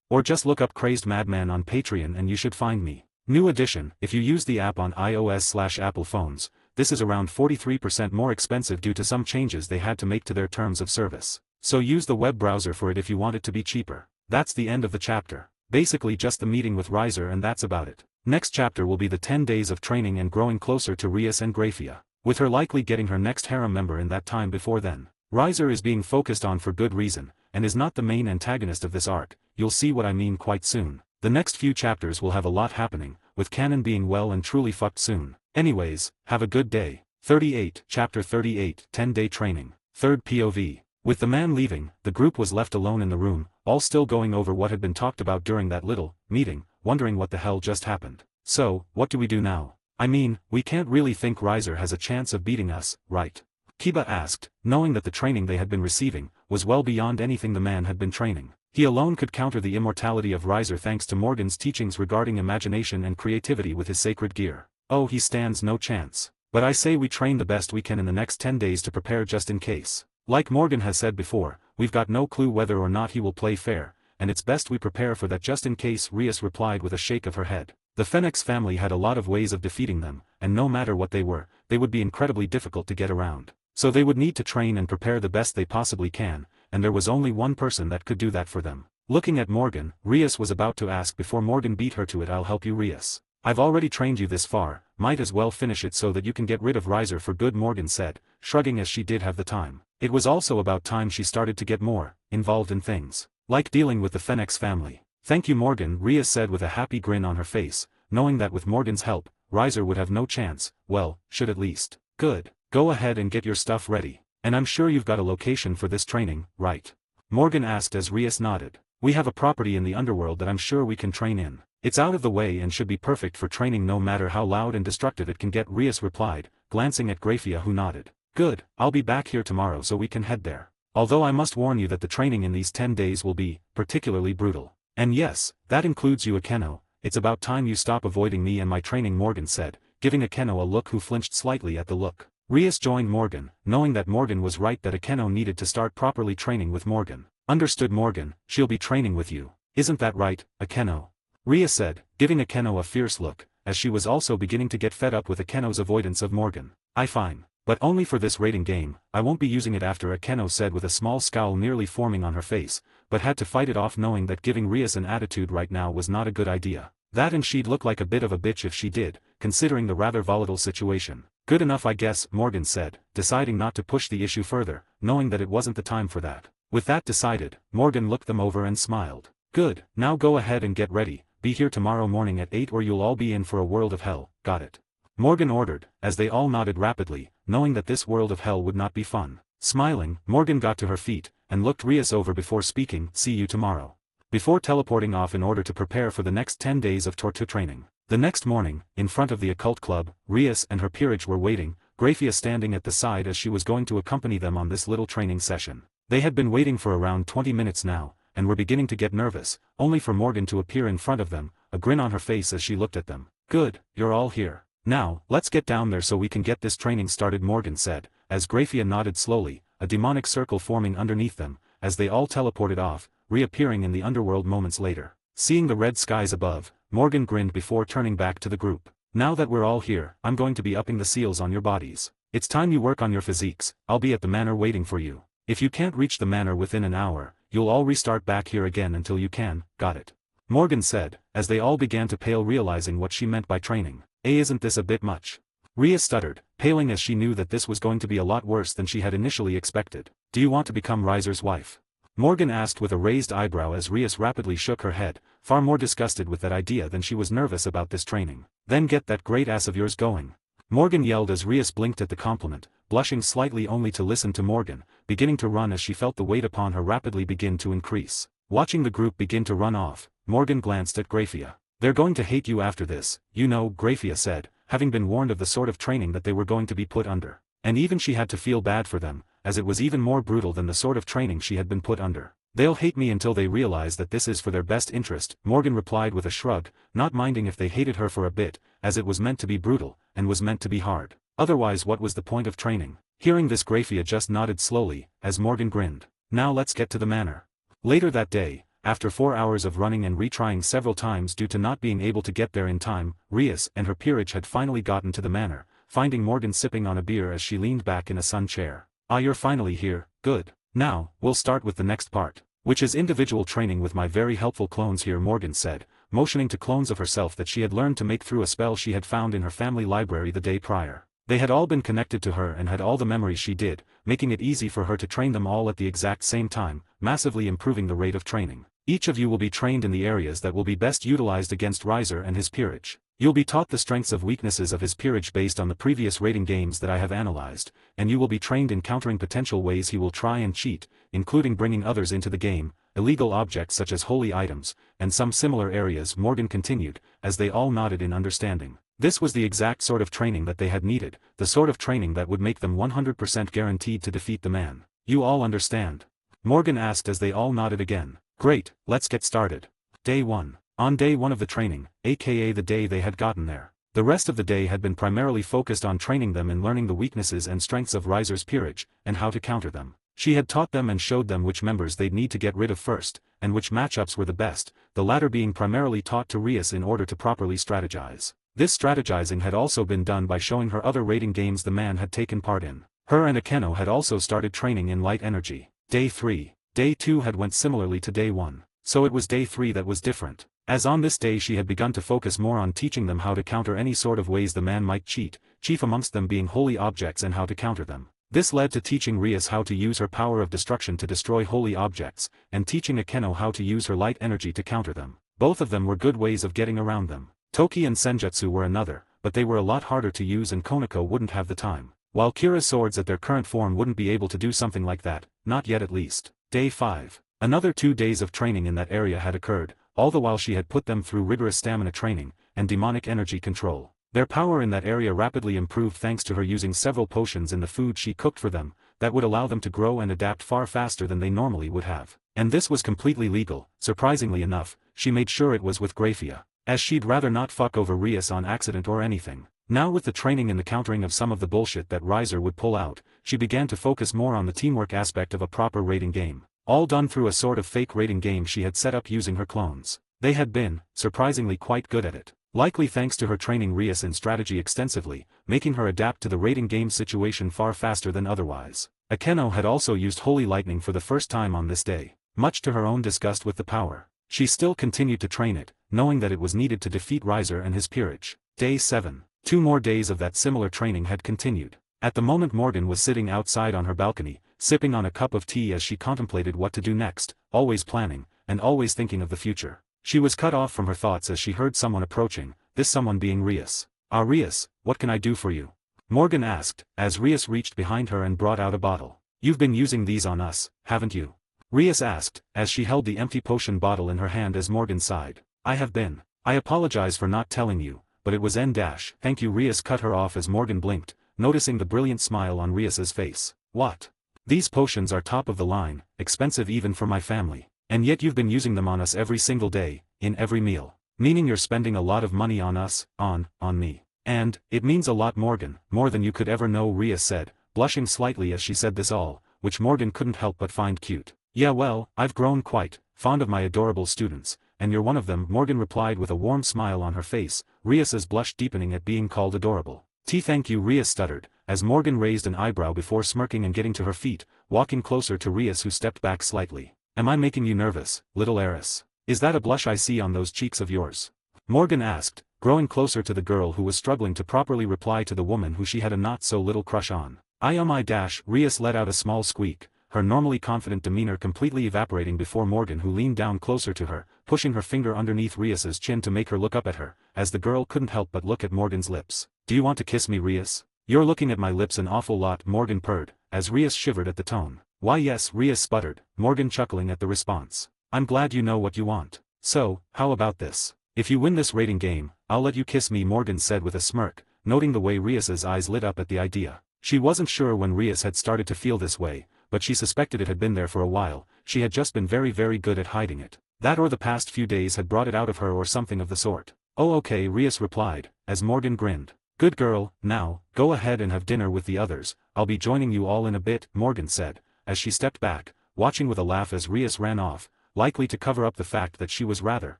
or just look up Crazed Madman on Patreon and you should find me. New edition, if you use the app on iOS/Apple phones, this is around 43% more expensive due to some changes they had to make to their terms of service. So use the web browser for it if you want it to be cheaper. That's the end of the chapter. Basically just the meeting with Riser, and that's about it. Next chapter will be the 10 days of training and growing closer to Rias and Graphia, with her likely getting her next harem member in that time before then. Riser is being focused on for good reason, and is not the main antagonist of this arc. You'll see what I mean quite soon. The next few chapters will have a lot happening, with Canon being well and truly fucked soon. Anyways, have a good day. 38, Chapter 38, 10-Day Training. Third POV. With the man leaving, the group was left alone in the room, all still going over what had been talked about during that little meeting, wondering what the hell just happened. So, what do we do now? I mean, we can't really think Riser has a chance of beating us, right? Kiba asked, knowing that the training they had been receiving was well beyond anything the man had been training. He alone could counter the immortality of Riser thanks to Morgan's teachings regarding imagination and creativity with his sacred gear. Oh, he stands no chance. But I say we train the best we can in the next 10 days to prepare just in case. Like Morgan has said before, we've got no clue whether or not he will play fair, and it's best we prepare for that just in case, Rias replied with a shake of her head. The Fenix family had a lot of ways of defeating them, and no matter what they were, they would be incredibly difficult to get around. So they would need to train and prepare the best they possibly can, and there was only one person that could do that for them. Looking at Morgan, Rias was about to ask before Morgan beat her to it. I'll help you, Rias. I've already trained you this far, might as well finish it so that you can get rid of Riser for good, Morgan said, shrugging as she did have the time. It was also about time she started to get more involved in things, like dealing with the Phoenix family. Thank you, Morgan, Rias said with a happy grin on her face, knowing that with Morgan's help, Riser would have no chance, well, should at least. Good, go ahead and get your stuff ready. And I'm sure you've got a location for this training, right? Morgan asked as Rias nodded. We have a property in the underworld that I'm sure we can train in. It's out of the way and should be perfect for training no matter how loud and destructive it can get, Rias replied, glancing at Graphia who nodded. Good, I'll be back here tomorrow so we can head there. Although I must warn you that the training in these 10 days will be particularly brutal. And yes, that includes you, Akeno. It's about time you stop avoiding me and my training, Morgan said, giving Akeno a look who flinched slightly at the look. Rias joined Morgan, knowing that Morgan was right that Akeno needed to start properly training with Morgan. Understood, Morgan, she'll be training with you. Isn't that right, Akeno? Rias said, giving Akeno a fierce look, as she was also beginning to get fed up with Akeno's avoidance of Morgan. Fine. But only for this rating game, I won't be using it after, Akeno said with a small scowl nearly forming on her face, but had to fight it off knowing that giving Rias an attitude right now was not a good idea. That and she'd look like a bit of a bitch if she did, considering the rather volatile situation. Good enough, I guess, Morgan said, deciding not to push the issue further, knowing that it wasn't the time for that. With that decided, Morgan looked them over and smiled. Good, now go ahead and get ready. Be here tomorrow morning at 8 or you'll all be in for a world of hell, got it? Morgan ordered, as they all nodded rapidly, knowing that this world of hell would not be fun. Smiling, Morgan got to her feet, and looked Rias over before speaking, see you tomorrow. Before teleporting off in order to prepare for the next 10 days of torture training. The next morning, in front of the occult club, Rias and her peerage were waiting, Graphia standing at the side as she was going to accompany them on this little training session. They had been waiting for around 20 minutes now, and were beginning to get nervous, only for Morgan to appear in front of them, a grin on her face as she looked at them. Good, you're all here. Now, let's get down there so we can get this training started, Morgan said, as Graphia nodded slowly, a demonic circle forming underneath them, as they all teleported off, reappearing in the underworld moments later. Seeing the red skies above, Morgan grinned before turning back to the group. Now that we're all here, I'm going to be upping the seals on your bodies. It's time you work on your physiques. I'll be at the manor waiting for you. If you can't reach the manor within an hour, you'll all restart back here again until you can, got it? Morgan said, as they all began to pale, realizing what she meant by training. Isn't this a bit much? Rias stuttered, paling as she knew that this was going to be a lot worse than she had initially expected. Do you want to become Riser's wife? Morgan asked with a raised eyebrow as Rias rapidly shook her head, far more disgusted with that idea than she was nervous about this training. Then get that great ass of yours going. Morgan yelled as Rias blinked at the compliment, blushing slightly only to listen to Morgan, beginning to run as she felt the weight upon her rapidly begin to increase. Watching the group begin to run off, Morgan glanced at Graphia. They're going to hate you after this, you know, Graphia said, having been warned of the sort of training that they were going to be put under. And even she had to feel bad for them, as it was even more brutal than the sort of training she had been put under. They'll hate me until they realize that this is for their best interest, Morgan replied with a shrug, not minding if they hated her for a bit, as it was meant to be brutal, and was meant to be hard. Otherwise, what was the point of training? Hearing this, Graphia just nodded slowly, as Morgan grinned. Now let's get to the manor. Later that day, after 4 hours of running and retrying several times due to not being able to get there in time, Rias and her peerage had finally gotten to the manor, finding Morgan sipping on a beer as she leaned back in a sun chair. Ah, you're finally here, good. Now, we'll start with the next part, which is individual training with my very helpful clones here, Morgan said, motioning to clones of herself that she had learned to make through a spell she had found in her family library the day prior. They had all been connected to her and had all the memories she did, making it easy for her to train them all at the exact same time, massively improving the rate of training. Each of you will be trained in the areas that will be best utilized against Riser and his peerage. You'll be taught the strengths and weaknesses of his peerage based on the previous rating games that I have analyzed, and you will be trained in countering potential ways he will try and cheat, including bringing others into the game, illegal objects such as holy items, and some similar areas, Morgan continued, as they all nodded in understanding. This was the exact sort of training that they had needed, the sort of training that would make them 100% guaranteed to defeat the man. You all understand? Morgan asked as they all nodded again. Great, let's get started. Day 1. On day 1 of the training, aka the day they had gotten there, the rest of the day had been primarily focused on training them in learning the weaknesses and strengths of Riser's peerage, and how to counter them. She had taught them and showed them which members they'd need to get rid of first, and which matchups were the best, the latter being primarily taught to Rias in order to properly strategize. This strategizing had also been done by showing her other rating games the man had taken part in. Her and Akeno had also started training in light energy. Day 3. Day 2 had went similarly to day 1. So it was day 3 that was different. As on this day she had begun to focus more on teaching them how to counter any sort of ways the man might cheat, chief amongst them being holy objects and how to counter them. This led to teaching Rias how to use her power of destruction to destroy holy objects, and teaching Akeno how to use her light energy to counter them. Both of them were good ways of getting around them. Toki and Senjutsu were another, but they were a lot harder to use and Konako wouldn't have the time. While Kira's swords at their current form wouldn't be able to do something like that, not yet at least. Day 5. Another 2 days of training in that area had occurred, all the while she had put them through rigorous stamina training, and demonic energy control. Their power in that area rapidly improved thanks to her using several potions in the food she cooked for them, that would allow them to grow and adapt far faster than they normally would have. And this was completely legal. Surprisingly enough, she made sure it was with Graphia, as she'd rather not fuck over Rias on accident or anything. Now with the training and the countering of some of the bullshit that Riser would pull out, she began to focus more on the teamwork aspect of a proper rating game. All done through a sort of fake rating game she had set up using her clones. They had been, surprisingly quite good at it. Likely thanks to her training Rias in strategy extensively, making her adapt to the rating game situation far faster than otherwise. Akeno had also used Holy Lightning for the first time on this day, much to her own disgust with the power. She still continued to train it, knowing that it was needed to defeat Riser and his peerage. Day 7. 2 more days of that similar training had continued. At the moment Morgan was sitting outside on her balcony, sipping on a cup of tea as she contemplated what to do next, always planning, and always thinking of the future. She was cut off from her thoughts as she heard someone approaching, this someone being Rias. "Ah Rias, what can I do for you?" Morgan asked, as Rias reached behind her and brought out a bottle. "You've been using these on us, haven't you?" Rias asked, as she held the empty potion bottle in her hand as Morgan sighed. "I have been. I apologize for not telling you, but it was Thank you." Rias cut her off as Morgan blinked, noticing the brilliant smile on Rias's face. "What? These potions are top of the line, expensive even for my family. And yet you've been using them on us every single day, in every meal. Meaning you're spending a lot of money on us, on me. And, it means a lot Morgan, more than you could ever know," Rias said, blushing slightly as she said this all, which Morgan couldn't help but find cute. "Yeah well, I've grown quite fond of my adorable students, and you're one of them," Morgan replied with a warm smile on her face, Rias's blush deepening at being called adorable. Thank you," Rias stuttered, as Morgan raised an eyebrow before smirking and getting to her feet, walking closer to Rias who stepped back slightly. "Am I making you nervous, little heiress? Is that a blush I see on those cheeks of yours?" Morgan asked, growing closer to the girl who was struggling to properly reply to the woman who she had a not-so-little crush on. Rias let out a small squeak, her normally confident demeanor completely evaporating before Morgan who leaned down closer to her, pushing her finger underneath Rias's chin to make her look up at her, as the girl couldn't help but look at Morgan's lips. "Do you want to kiss me Rias? You're looking at my lips an awful lot," Morgan purred, as Rias shivered at the tone. "Why yes," Rias sputtered, Morgan chuckling at the response. "I'm glad you know what you want. So, how about this? If you win this rating game, I'll let you kiss me," Morgan said with a smirk, noting the way Rias's eyes lit up at the idea. She wasn't sure when Rias had started to feel this way, but she suspected it had been there for a while. She had just been very good at hiding it. That or the past few days had brought it out of her or something of the sort. "Oh okay," Rias replied, as Morgan grinned. "Good girl, now, go ahead and have dinner with the others, I'll be joining you all in a bit," Morgan said, as she stepped back, watching with a laugh as Rias ran off, likely to cover up the fact that she was rather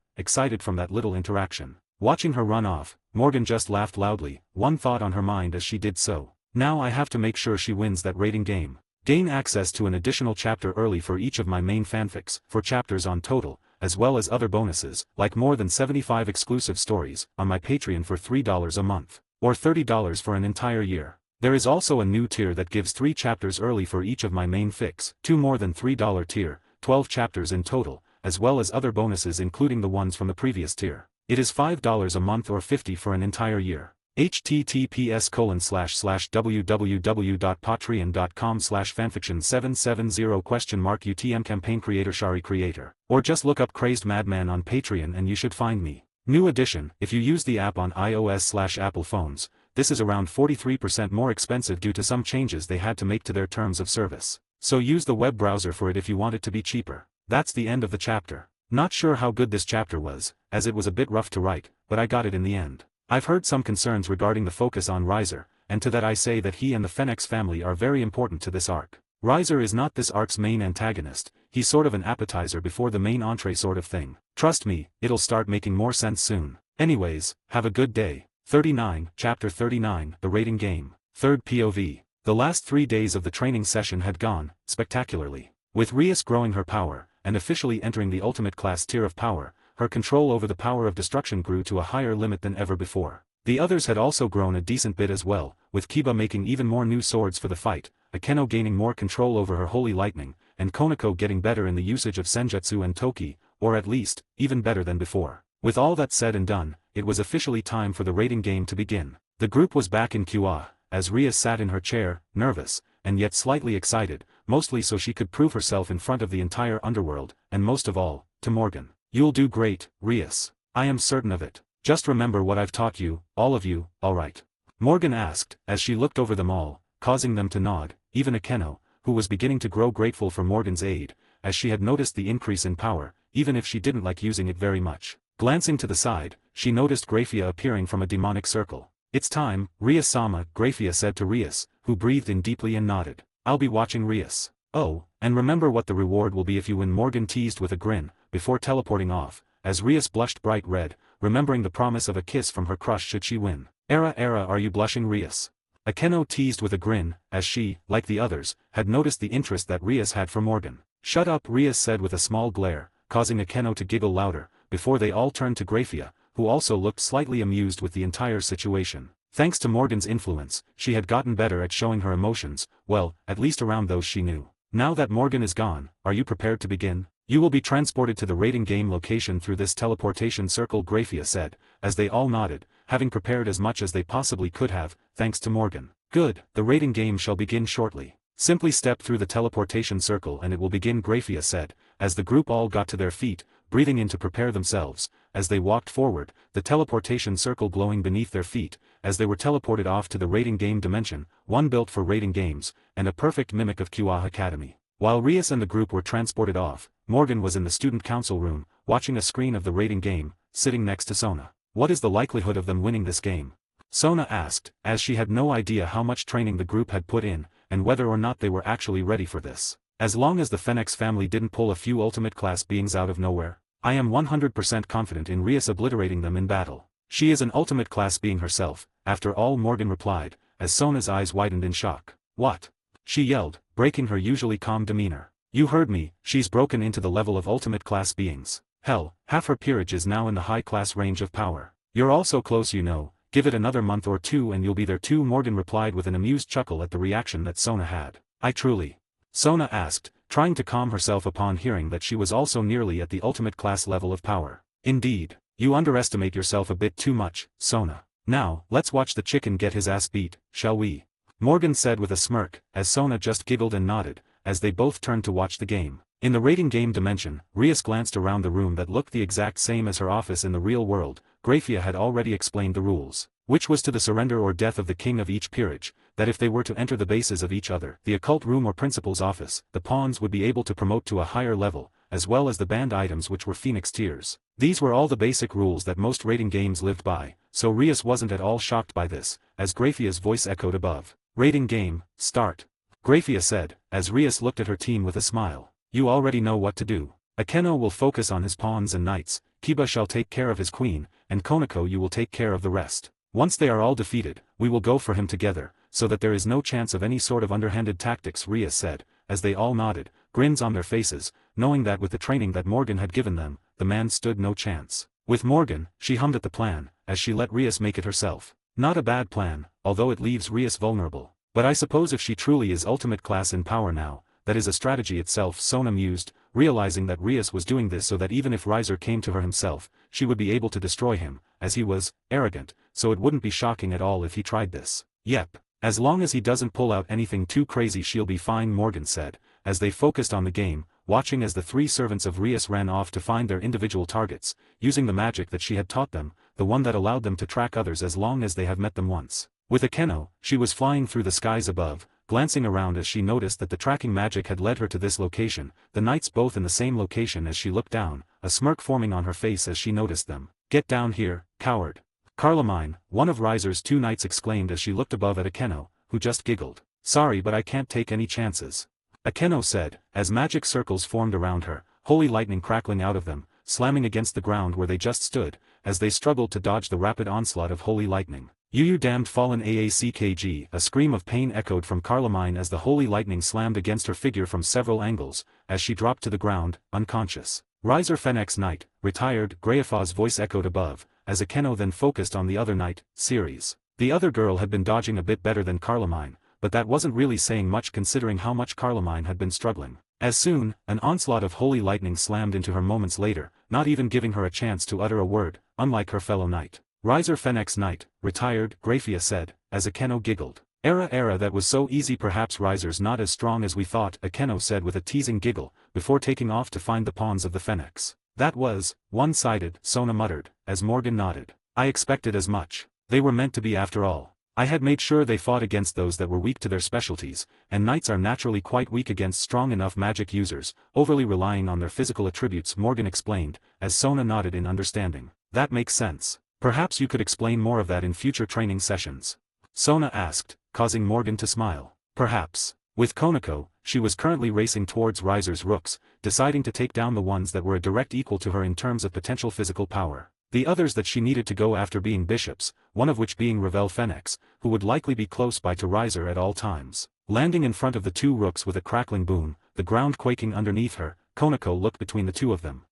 excited from that little interaction. Watching her run off, Morgan just laughed loudly, one thought on her mind as she did so. "Now I have to make sure she wins that rating game. Gain access to an additional chapter early for each of my main fanfics, 4 chapters on total, as well as other bonuses, like more than 75 exclusive stories, on my Patreon for $3 a month, or $30 for an entire year. There is also a new tier that gives 3 chapters early for each of my main fics, 2 more than $3 tier, 12 chapters in total, as well as other bonuses including the ones from the previous tier. It is $5 a month or $50 for an entire year. https://www.patreon.com/fanfiction770 UTM campaign creator Shari or just look up Crazed Madman on Patreon and you should find me. New edition, if you use the app on iOS/Apple phones, this is around 43% more expensive due to some changes they had to make to their terms of service. So use the web browser for it if you want it to be cheaper. That's the end of the chapter. Not sure how good this chapter was, as it was a bit rough to write, but I got it in the end. I've heard some concerns regarding the focus on Riser, and to that I say that he and the Phoenix family are very important to this arc. Riser is not this arc's main antagonist, he's sort of an appetizer before the main entree sort of thing. Trust me, it'll start making more sense soon. Anyways, have a good day. 39, Chapter 39, The Rating Game. Third POV. The last 3 days of the training session had gone spectacularly. With Rias growing her power, and officially entering the ultimate class tier of power, her control over the power of destruction grew to a higher limit than ever before. The others had also grown a decent bit as well, with Kiba making even more new swords for the fight, Akeno gaining more control over her holy lightning, and Konako getting better in the usage of Senjutsu and Toki, or at least, even better than before. With all that said and done, it was officially time for the rating game to begin. The group was back in QA, as Ria sat in her chair, nervous, and yet slightly excited, mostly so she could prove herself in front of the entire underworld, and most of all, to Morgan. "You'll do great, Rias. I am certain of it. Just remember what I've taught you, all of you, alright?" Morgan asked, as she looked over them all, causing them to nod, even Akeno, who was beginning to grow grateful for Morgan's aid, as she had noticed the increase in power, even if she didn't like using it very much. Glancing to the side, she noticed Graphia appearing from a demonic circle. "It's time, Rias-sama," Graphia said to Rias, who breathed in deeply and nodded. "I'll be watching Rias. Oh, and remember what the reward will be if you win," Morgan teased with a grin, before teleporting off, as Rias blushed bright red, remembering the promise of a kiss from her crush should she win. Era, are you blushing, Rias?" Akeno teased with a grin, as she, like the others, had noticed the interest that Rias had for Morgan. "Shut up," Rias said with a small glare, causing Akeno to giggle louder, before they all turned to Graphia, who also looked slightly amused with the entire situation. Thanks to Morgan's influence, she had gotten better at showing her emotions, well, at least around those she knew. "Now that Morgan is gone, are you prepared to begin? You will be transported to the rating game location through this teleportation circle," Graphia said, as they all nodded, having prepared as much as they possibly could have, thanks to Morgan. "Good, the rating game shall begin shortly. Simply step through the teleportation circle and it will begin," Graphia said, as the group all got to their feet, breathing in to prepare themselves. As they walked forward, the teleportation circle glowing beneath their feet, as they were teleported off to the rating game dimension, one built for rating games, and a perfect mimic of QA Academy. While Rias and the group were transported off, Morgan was in the student council room, watching a screen of the rating game, sitting next to Sona. "What is the likelihood of them winning this game?" Sona asked, as she had no idea how much training the group had put in, and whether or not they were actually ready for this. "As long as the Phoenix family didn't pull a few ultimate class beings out of nowhere, I am 100% confident in Rias obliterating them in battle. She is an ultimate class being herself," after all, Morgan replied, as Sona's eyes widened in shock. "What?" she yelled, breaking her usually calm demeanor. "You heard me, she's broken into the level of ultimate class beings. Hell, half her peerage is now in the high class range of power. You're all so close, you know, give it another month or two and you'll be there too," Morgan replied with an amused chuckle at the reaction that Sona had. "I truly?" Sona asked, trying to calm herself upon hearing that she was also nearly at the ultimate class level of power. "Indeed, you underestimate yourself a bit too much, Sona. Now, let's watch the chicken get his ass beat, shall we?" Morgan said with a smirk, as Sona just giggled and nodded, as they both turned to watch the game. In the rating game dimension, Rias glanced around the room that looked the exact same as her office in the real world. Graphia had already explained the rules, which was to the surrender or death of the king of each peerage, that if they were to enter the bases of each other, the occult room or principal's office, the pawns would be able to promote to a higher level, as well as the banned items which were Phoenix tiers. These were all the basic rules that most rating games lived by, so Rias wasn't at all shocked by this, as Graphia's voice echoed above. "Rating game, start," Graphia said, as Rias looked at her team with a smile. "You already know what to do. Akeno will focus on his pawns and knights, Kiba shall take care of his queen, and Konako you will take care of the rest. Once they are all defeated, we will go for him together, so that there is no chance of any sort of underhanded tactics," Rias said, as they all nodded, grins on their faces, knowing that with the training that Morgan had given them, the man stood no chance. With Morgan, she hummed at the plan, as she let Rias make it herself. Not a bad plan, although it leaves Rias vulnerable. But I suppose if she truly is ultimate class in power now, that is a strategy itself, Sona mused, realizing that Rias was doing this so that even if Riser came to her himself, she would be able to destroy him, as he was arrogant, so it wouldn't be shocking at all if he tried this. "Yep. As long as he doesn't pull out anything too crazy she'll be fine," Morgan said, as they focused on the game, watching as the three servants of Rias ran off to find their individual targets, using the magic that she had taught them, the one that allowed them to track others as long as they have met them once. With Akeno, she was flying through the skies above, glancing around as she noticed that the tracking magic had led her to this location, the knights both in the same location. As she looked down, a smirk forming on her face as she noticed them. "Get down here, coward." Carlamine, one of Riser's two knights, exclaimed as she looked above at Akeno, who just giggled. "Sorry, but I can't take any chances," Akeno said, as magic circles formed around her, holy lightning crackling out of them, slamming against the ground where they just stood, as they struggled to dodge the rapid onslaught of holy lightning. You damned fallen AACKG, a scream of pain echoed from Carlomine as the holy lightning slammed against her figure from several angles, as she dropped to the ground, unconscious. Riser Fenix Knight, retired, Greyafaw's voice echoed above, as Akeno then focused on the other knight, Ceres. The other girl had been dodging a bit better than Carlomine, but that wasn't really saying much considering how much Carlomine had been struggling. As soon, an onslaught of holy lightning slammed into her moments later, not even giving her a chance to utter a word, unlike her fellow knight. Riser Fenix Knight, retired, Grafia said, as Akeno giggled. Era that was so easy, perhaps Riser's not as strong as we thought, Akeno said with a teasing giggle, before taking off to find the pawns of the Phoenix. That was one-sided, Sona muttered, as Morgan nodded. I expected as much. They were meant to be after all. I had made sure they fought against those that were weak to their specialties, and knights are naturally quite weak against strong enough magic users, overly relying on their physical attributes, Morgan explained, as Sona nodded in understanding. That makes sense. Perhaps you could explain more of that in future training sessions. Sona asked, causing Morgan to smile. Perhaps. With Konako, she was currently racing towards Riser's rooks, deciding to take down the ones that were a direct equal to her in terms of potential physical power. The others that she needed to go after being bishops, one of which being Revel Fenix, who would likely be close by to Riser at all times. Landing in front of the two rooks with a crackling boom, the ground quaking underneath her, Konako looked between the two of them.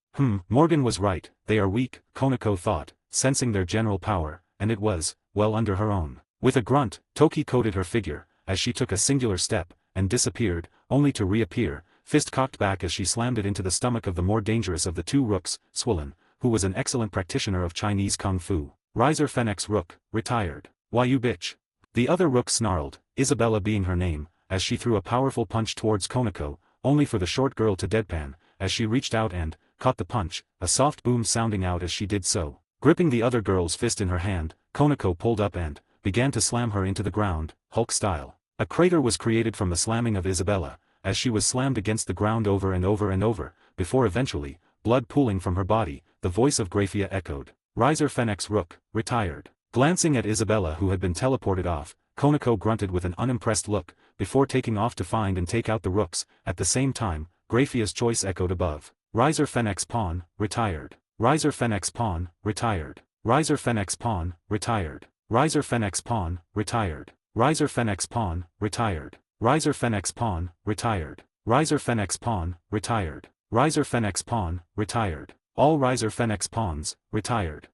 Morgan was right, they are weak, Konako thought, sensing their general power, and it was, well under her own. With a grunt, Toki coated her figure, as she took a singular step, and disappeared, only to reappear, fist cocked back as she slammed it into the stomach of the more dangerous of the two rooks, Swollen, who was an excellent practitioner of Chinese Kung Fu. Riser Fenix Rook, retired. Why you bitch? The other rook snarled, Isabella being her name, as she threw a powerful punch towards Konako, only for the short girl to deadpan, as she reached out and caught the punch, a soft boom sounding out as she did so. Gripping the other girl's fist in her hand, Konako pulled up and began to slam her into the ground, Hulk style. A crater was created from the slamming of Isabella, as she was slammed against the ground over and over and over, before eventually, blood pooling from her body, the voice of Grafia echoed. Riser Fenix Rook, retired. Glancing at Isabella who had been teleported off, Konako grunted with an unimpressed look, before taking off to find and take out the rooks. At the same time, Grafia's choice echoed above. Riser Fenix Pawn, retired. Riser Fenix Pawn, retired. Riser Fenix Pawn, retired. Riser Fenix Pawn, retired. Riser Fenix Pawn, retired. Riser Fenix Pawn, retired. Riser Fenix Pawn, retired. Riser Fenix Pawn, retired. All Riser Fenix Pawns, retired.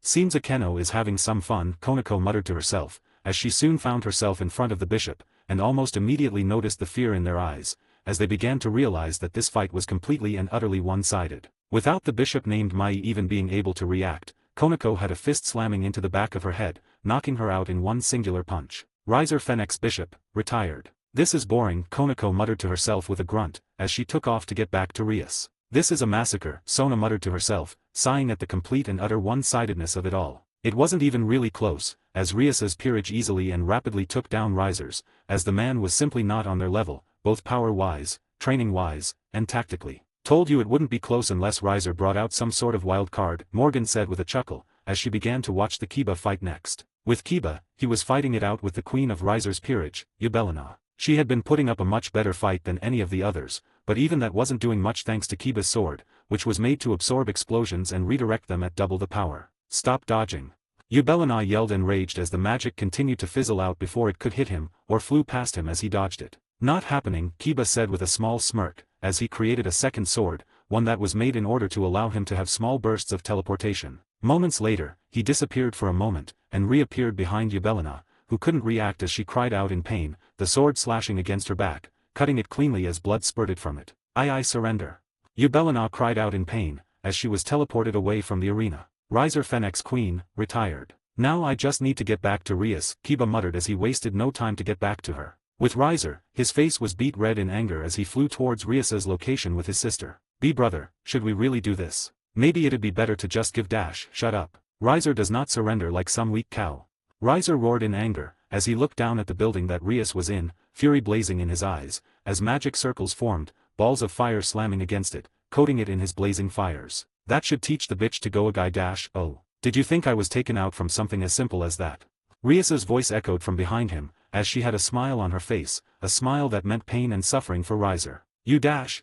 Seems Akeno is having some fun, Konako muttered to herself, as she soon found herself in front of the bishop, and almost immediately noticed the fear in their eyes, as they began to realize that this fight was completely and utterly one-sided. Without the bishop named Mai even being able to react, Konako had a fist slamming into the back of her head, knocking her out in one singular punch. Riser Fenix Bishop, retired. This is boring, Konako muttered to herself with a grunt, as she took off to get back to Rias. This is a massacre, Sona muttered to herself, sighing at the complete and utter one-sidedness of it all. It wasn't even really close, as Rias's peerage easily and rapidly took down Riser's, as the man was simply not on their level, both power-wise, training-wise, and tactically. Told you it wouldn't be close unless Riser brought out some sort of wild card, Morgan said with a chuckle, as she began to watch the Kiba fight next. With Kiba, he was fighting it out with the queen of Riser's peerage, Yubelina. She had been putting up a much better fight than any of the others, but even that wasn't doing much thanks to Kiba's sword, which was made to absorb explosions and redirect them at double the power. Stop dodging. Yubelina yelled enraged as the magic continued to fizzle out before it could hit him, or flew past him as he dodged it. Not happening, Kiba said with a small smirk, as he created a second sword, one that was made in order to allow him to have small bursts of teleportation. Moments later, he disappeared for a moment, and reappeared behind Yubelina, who couldn't react as she cried out in pain, the sword slashing against her back, cutting it cleanly as blood spurted from it. I surrender. Yubelina cried out in pain, as she was teleported away from the arena. Riser Fenix Queen, retired. Now I just need to get back to Rias, Kiba muttered as he wasted no time to get back to her. With Riser, his face was beet red in anger as he flew towards Rias's location with his sister. Brother, should we really do this? Maybe it'd be better to just give dash, shut up. Riser does not surrender like some weak cow. Riser roared in anger, as he looked down at the building that Rias was in, fury blazing in his eyes, as magic circles formed, balls of fire slamming against it, coating it in his blazing fires. That should teach the bitch to go a guy dash. Oh, did you think I was taken out from something as simple as that? Rias's voice echoed from behind him, as she had a smile on her face, a smile that meant pain and suffering for Riser.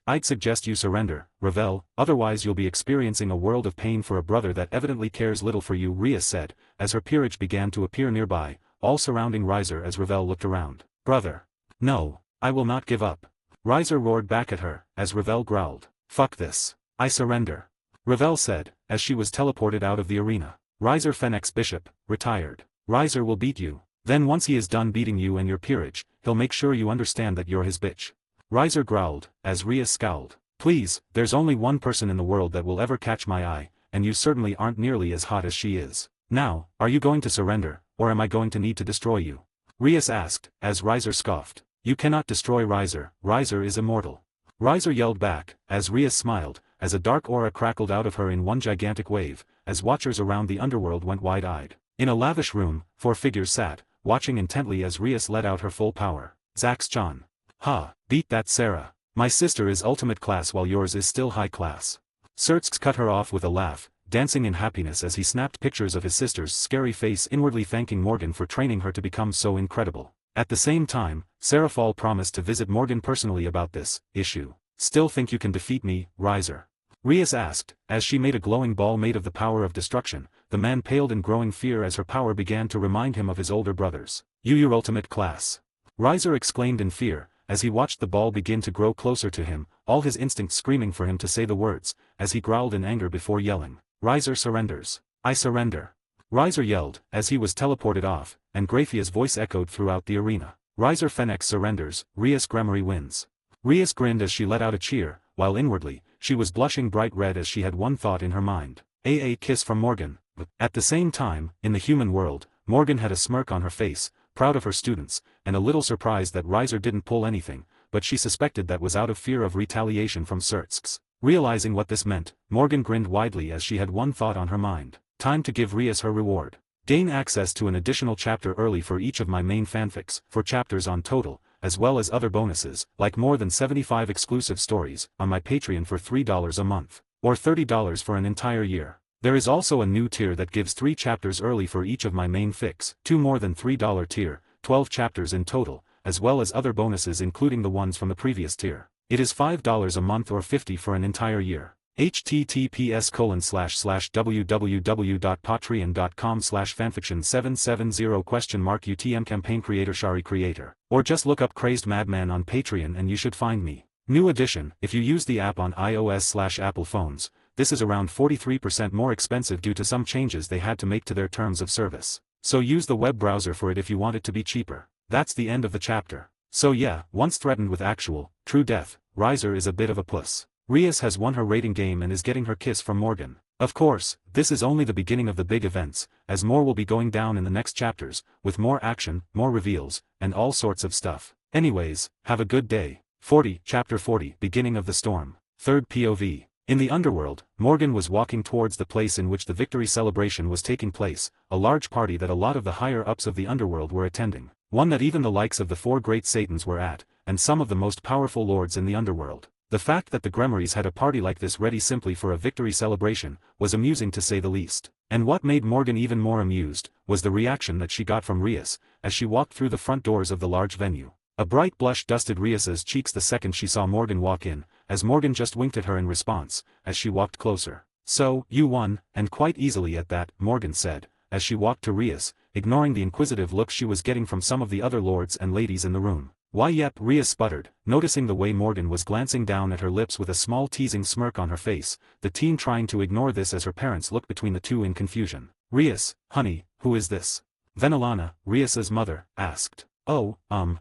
I'd suggest you surrender, Ravel, otherwise you'll be experiencing a world of pain for a brother that evidently cares little for you, Rias said, as her peerage began to appear nearby, all surrounding Riser as Ravel looked around. Brother. No, I will not give up. Riser roared back at her, as Ravel growled. Fuck this. I surrender. Ravel said, as she was teleported out of the arena. Riser Fenix Bishop, retired. Riser will beat you. Then once he is done beating you and your peerage, he'll make sure you understand that you're his bitch. Riser growled, as Rias scowled. Please, there's only one person in the world that will ever catch my eye, and you certainly aren't nearly as hot as she is. Now, are you going to surrender, or am I going to need to destroy you? Rias asked, as Riser scoffed. You cannot destroy Riser, Riser is immortal. Riser yelled back, as Rias smiled, as a dark aura crackled out of her in one gigantic wave, as watchers around the underworld went wide-eyed. In a lavish room, 4 figures sat, watching intently as Rias let out her full power. Zax John. Ha, beat that Sarah. My sister is ultimate class while yours is still high class. Sertz cut her off with a laugh, dancing in happiness as he snapped pictures of his sister's scary face, inwardly thanking Morgan for training her to become so incredible. At the same time, Sarah Fall promised to visit Morgan personally about this issue. Still think you can defeat me, Riser? Rias asked, as she made a glowing ball made of the power of destruction. The man paled in growing fear as her power began to remind him of his older brothers. Your ultimate class. Riser exclaimed in fear, as he watched the ball begin to grow closer to him, all his instincts screaming for him to say the words, as he growled in anger before yelling. Riser surrenders. I surrender. Riser yelled, as he was teleported off, and Graphia's voice echoed throughout the arena. Riser Fenix surrenders, Rias Gremory wins. Rias grinned as she let out a cheer, while inwardly, she was blushing bright red as she had one thought in her mind. A kiss from Morgan. At the same time, in the human world, Morgan had a smirk on her face, proud of her students, and a little surprised that Riser didn't pull anything, but she suspected that was out of fear of retaliation from Sertz. Realizing what this meant, Morgan grinned widely as she had one thought on her mind. Time to give Rias her reward. Gain access to an additional chapter early for each of my main fanfics, 4 chapters on total, as well as other bonuses, like more than 75 exclusive stories, on my Patreon for $3 a month, or $30 for an entire year. There is also a new tier that gives 3 chapters early for each of my main fics, 2 more than $3 tier, 12 chapters in total, as well as other bonuses including the ones from the previous tier. It is $5 a month or $50 for an entire year. https://www.patreon.com/fanfiction770 UTM campaign Shari creator. Or just look up Crazed Madman on Patreon and you should find me. New edition, if you use the app on iOS/Apple phones, this is around 43% more expensive due to some changes they had to make to their terms of service. So use the web browser for it if you want it to be cheaper. That's the end of the chapter. So yeah, once threatened with actual, true death, Riser is a bit of a puss. Rias has won her rating game and is getting her kiss from Morgan. Of course, this is only the beginning of the big events, as more will be going down in the next chapters, with more action, more reveals, and all sorts of stuff. Anyways, have a good day. 40, Chapter 40, Beginning of the Storm. 3rd POV. In the underworld, Morgan was walking towards the place in which the victory celebration was taking place, a large party that a lot of the higher-ups of the underworld were attending. One that even the likes of the 4 great Satans were at, and some of the most powerful lords in the underworld. The fact that the Gremories had a party like this ready simply for a victory celebration, was amusing to say the least. And what made Morgan even more amused, was the reaction that she got from Rias, as she walked through the front doors of the large venue. A bright blush dusted Rias's cheeks the second she saw Morgan walk in, as Morgan just winked at her in response, as she walked closer. So, you won, and quite easily at that, Morgan said, as she walked to Rias, ignoring the inquisitive looks she was getting from some of the other lords and ladies in the room. Why yep, Rias sputtered, noticing the way Morgan was glancing down at her lips with a small teasing smirk on her face, the teen trying to ignore this as her parents looked between the two in confusion. Rias, honey, who is this? Venelana, Rias's mother, asked. Oh,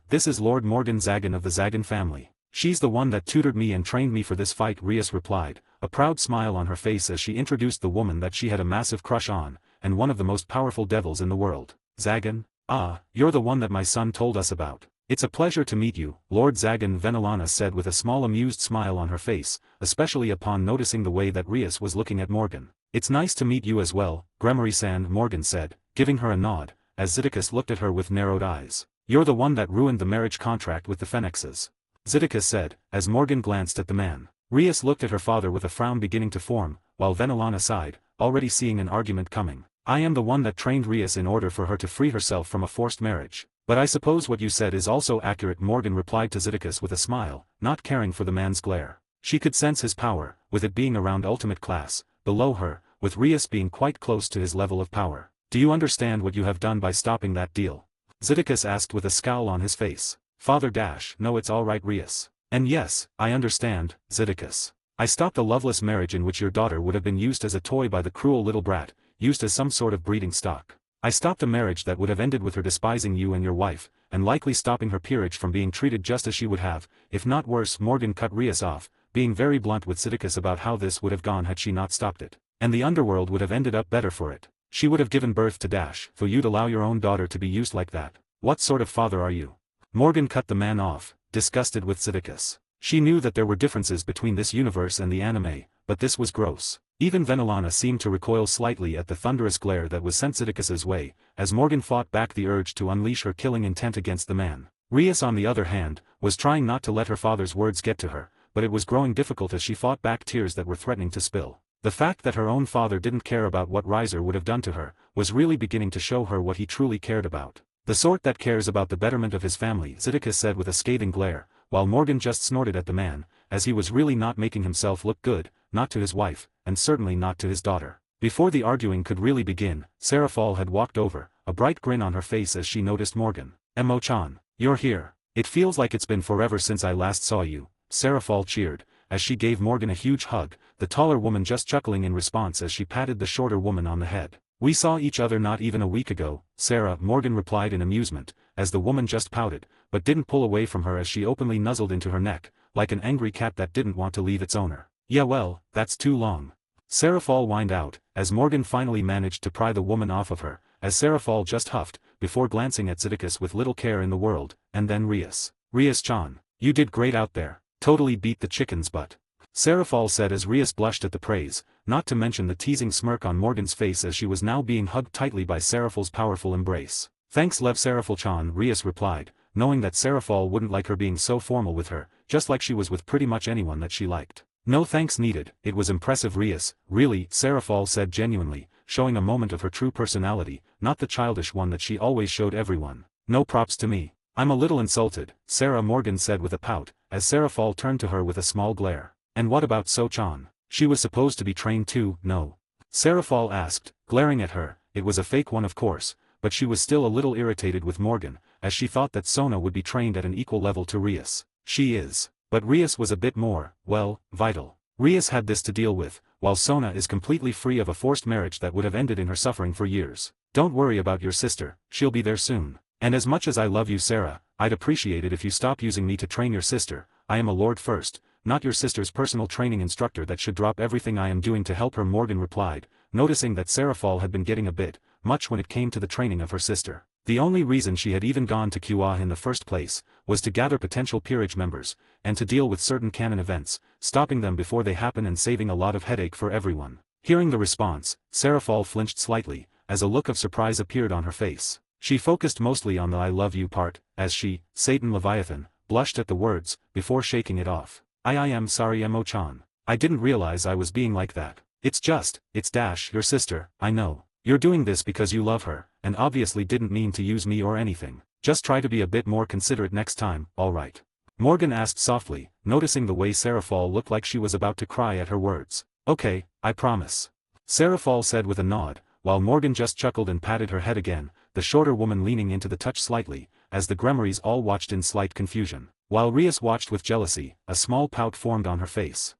this is Lord Morgan Zagan of the Zagan family. She's the one that tutored me and trained me for this fight, Rias replied, a proud smile on her face as she introduced the woman that she had a massive crush on, and one of the most powerful devils in the world. Zagan? Ah, you're the one that my son told us about. It's a pleasure to meet you, Lord Zagan, Venelana said with a small amused smile on her face, especially upon noticing the way that Rias was looking at Morgan. It's nice to meet you as well, Gremory-san, Morgan said, giving her a nod, as Zidicus looked at her with narrowed eyes. You're the one that ruined the marriage contract with the Phoenixes. Zidicus said, as Morgan glanced at the man. Rias looked at her father with a frown beginning to form, while Venelana sighed, already seeing an argument coming. I am the one that trained Rias in order for her to free herself from a forced marriage. But I suppose what you said is also accurate, Morgan replied to Zidicus with a smile, not caring for the man's glare. She could sense his power, with it being around ultimate class, below her, with Rias being quite close to his level of power. Do you understand what you have done by stopping that deal? Zidicus asked with a scowl on his face. Father Dash, no, it's all right, Rias. And yes, I understand, Zidicus. I stopped a loveless marriage in which your daughter would have been used as a toy by the cruel little brat, used as some sort of breeding stock. I stopped a marriage that would have ended with her despising you and your wife, and likely stopping her peerage from being treated just as she would have, if not worse. Morgan cut Rias off, being very blunt with Zidicus about how this would have gone had she not stopped it. And the underworld would have ended up better for it. She would have given birth to Dash, for you'd allow your own daughter to be used like that. What sort of father are you? Morgan cut the man off, disgusted with Zidicus. She knew that there were differences between this universe and the anime, but this was gross. Even Venelana seemed to recoil slightly at the thunderous glare that was sent Zidicus's way, as Morgan fought back the urge to unleash her killing intent against the man. Rias, on the other hand, was trying not to let her father's words get to her, but it was growing difficult as she fought back tears that were threatening to spill. The fact that her own father didn't care about what Riser would have done to her, was really beginning to show her what he truly cared about. The sort that cares about the betterment of his family, Zidicus said with a scathing glare, while Morgan just snorted at the man, as he was really not making himself look good, not to his wife, and certainly not to his daughter. Before the arguing could really begin, Sarah Fall had walked over, a bright grin on her face as she noticed Morgan. Emo-chan, you're here. It feels like it's been forever since I last saw you, Sarah Fall cheered, as she gave Morgan a huge hug, the taller woman just chuckling in response as she patted the shorter woman on the head. We saw each other not even a week ago, Sarah, Morgan replied in amusement, as the woman just pouted, but didn't pull away from her as she openly nuzzled into her neck, like an angry cat that didn't want to leave its owner. Yeah, well, that's too long. Sarah Fall whined out, as Morgan finally managed to pry the woman off of her, as Sarah Fall just huffed, before glancing at Zidicus with little care in the world, and then Rias. Rias-chan, you did great out there. Totally beat the chicken's butt. Sarah Fall said as Rias blushed at the praise, not to mention the teasing smirk on Morgan's face as she was now being hugged tightly by Seraphil's powerful embrace. Thanks Lev Seraphil-chan, Rias replied, knowing that Sarah Fall wouldn't like her being so formal with her, just like she was with pretty much anyone that she liked. No thanks needed, it was impressive Rias, really, Sarah Fall said genuinely, showing a moment of her true personality, not the childish one that she always showed everyone. No props to me. I'm a little insulted, Sarah, Morgan said with a pout, as Sarah Fall turned to her with a small glare. And what about So-chan? She was supposed to be trained too, no? Sarah Fall asked, glaring at her. It was a fake one of course, but she was still a little irritated with Morgan, as she thought that Sona would be trained at an equal level to Rias. She is. But Rias was a bit more, well, vital. Rias had this to deal with, while Sona is completely free of a forced marriage that would have ended in her suffering for years. Don't worry about your sister, she'll be there soon. And as much as I love you Sarah, I'd appreciate it if you stop using me to train your sister. I am a lord first, not your sister's personal training instructor that should drop everything I am doing to help her, Morgan replied, noticing that Sarah Fall had been getting a bit much when it came to the training of her sister. The only reason she had even gone to QA in the first place, was to gather potential peerage members, and to deal with certain canon events, stopping them before they happen and saving a lot of headache for everyone. Hearing the response, Sarah Fall flinched slightly, as a look of surprise appeared on her face. She focused mostly on the I love you part, as she, Satan Leviathan, blushed at the words, before shaking it off. I am sorry Emo-chan. I didn't realize I was being like that. It's Dash, your sister, I know. You're doing this because you love her, and obviously didn't mean to use me or anything. Just try to be a bit more considerate next time, alright? Morgan asked softly, noticing the way Sarah Fall looked like she was about to cry at her words. Okay, I promise. Sarah Fall said with a nod, while Morgan just chuckled and patted her head again, the shorter woman leaning into the touch slightly, as the Gremories all watched in slight confusion. While Rias watched with jealousy, a small pout formed on her face.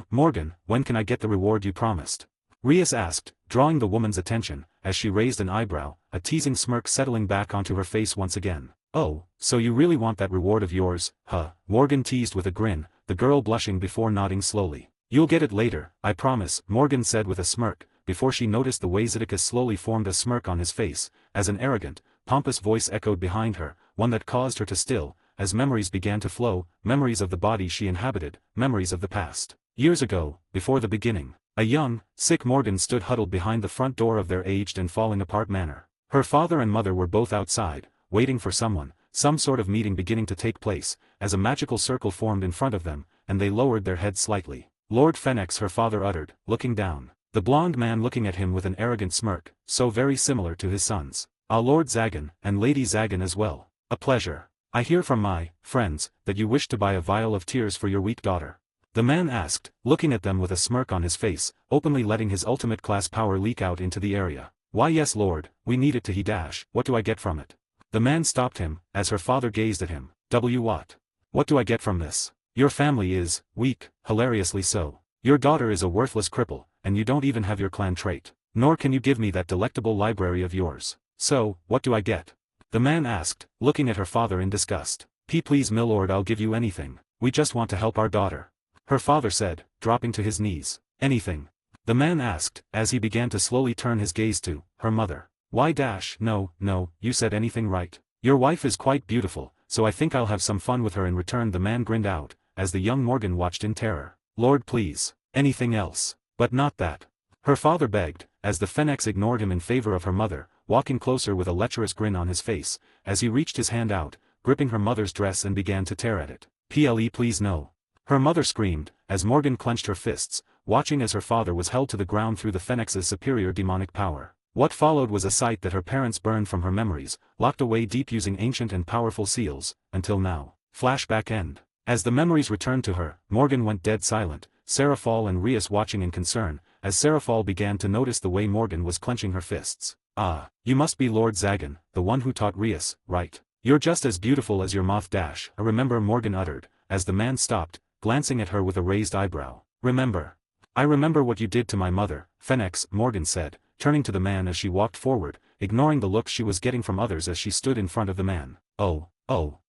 Morgan, when can I get the reward you promised? Rias asked, drawing the woman's attention, as she raised an eyebrow, a teasing smirk settling back onto her face once again. Oh, so you really want that reward of yours, huh? Morgan teased with a grin, the girl blushing before nodding slowly. You'll get it later, I promise, Morgan said with a smirk, before she noticed the way Zidicus slowly formed a smirk on his face, as an arrogant, pompous voice echoed behind her, one that caused her to still, as memories began to flow, memories of the body she inhabited, memories of the past. Years ago, before the beginning, a young, sick Morgan stood huddled behind the front door of their aged and falling apart manor. Her father and mother were both outside, waiting for someone, some sort of meeting beginning to take place, as a magical circle formed in front of them, and they lowered their heads slightly. Lord Fenix, her father uttered, looking down. The blonde man looking at him with an arrogant smirk, so very similar to his sons. Lord Zagan, and Lady Zagan as well. A pleasure. I hear from my friends that you wish to buy a vial of tears for your weak daughter. The man asked, looking at them with a smirk on his face, openly letting his ultimate class power leak out into the area. Why yes lord, we need it to he dash, what do I get from it? The man stopped him, as her father gazed at him. What? What do I get from this? Your family is weak, hilariously so. Your daughter is a worthless cripple, and you don't even have your clan trait. Nor can you give me that delectable library of yours. So, what do I get? The man asked, looking at her father in disgust. Please milord, I'll give you anything. We just want to help our daughter. Her father said, dropping to his knees. Anything? The man asked, as he began to slowly turn his gaze to her mother. Why dash, no, you said anything right. Your wife is quite beautiful, so I think I'll have some fun with her in return. The man grinned out, as the young Morgan watched in terror. Lord please, anything else, but not that. Her father begged, as the Phoenix ignored him in favor of her mother, walking closer with a lecherous grin on his face, as he reached his hand out, gripping her mother's dress and began to tear at it. Please no. Her mother screamed, as Morgan clenched her fists, watching as her father was held to the ground through the Phoenix's superior demonic power. What followed was a sight that her parents burned from her memories, locked away deep using ancient and powerful seals, until now. Flashback end. As the memories returned to her, Morgan went dead silent, Seraphal and Rias watching in concern, as Seraphal began to notice the way Morgan was clenching her fists. Ah, you must be Lord Zagan, the one who taught Rias, right? You're just as beautiful as your moth dash, I remember, Morgan uttered, as the man stopped, glancing at her with a raised eyebrow. Remember? I remember what you did to my mother, Phoenix, Morgan said, turning to the man as she walked forward, ignoring the looks she was getting from others as she stood in front of the man. Oh,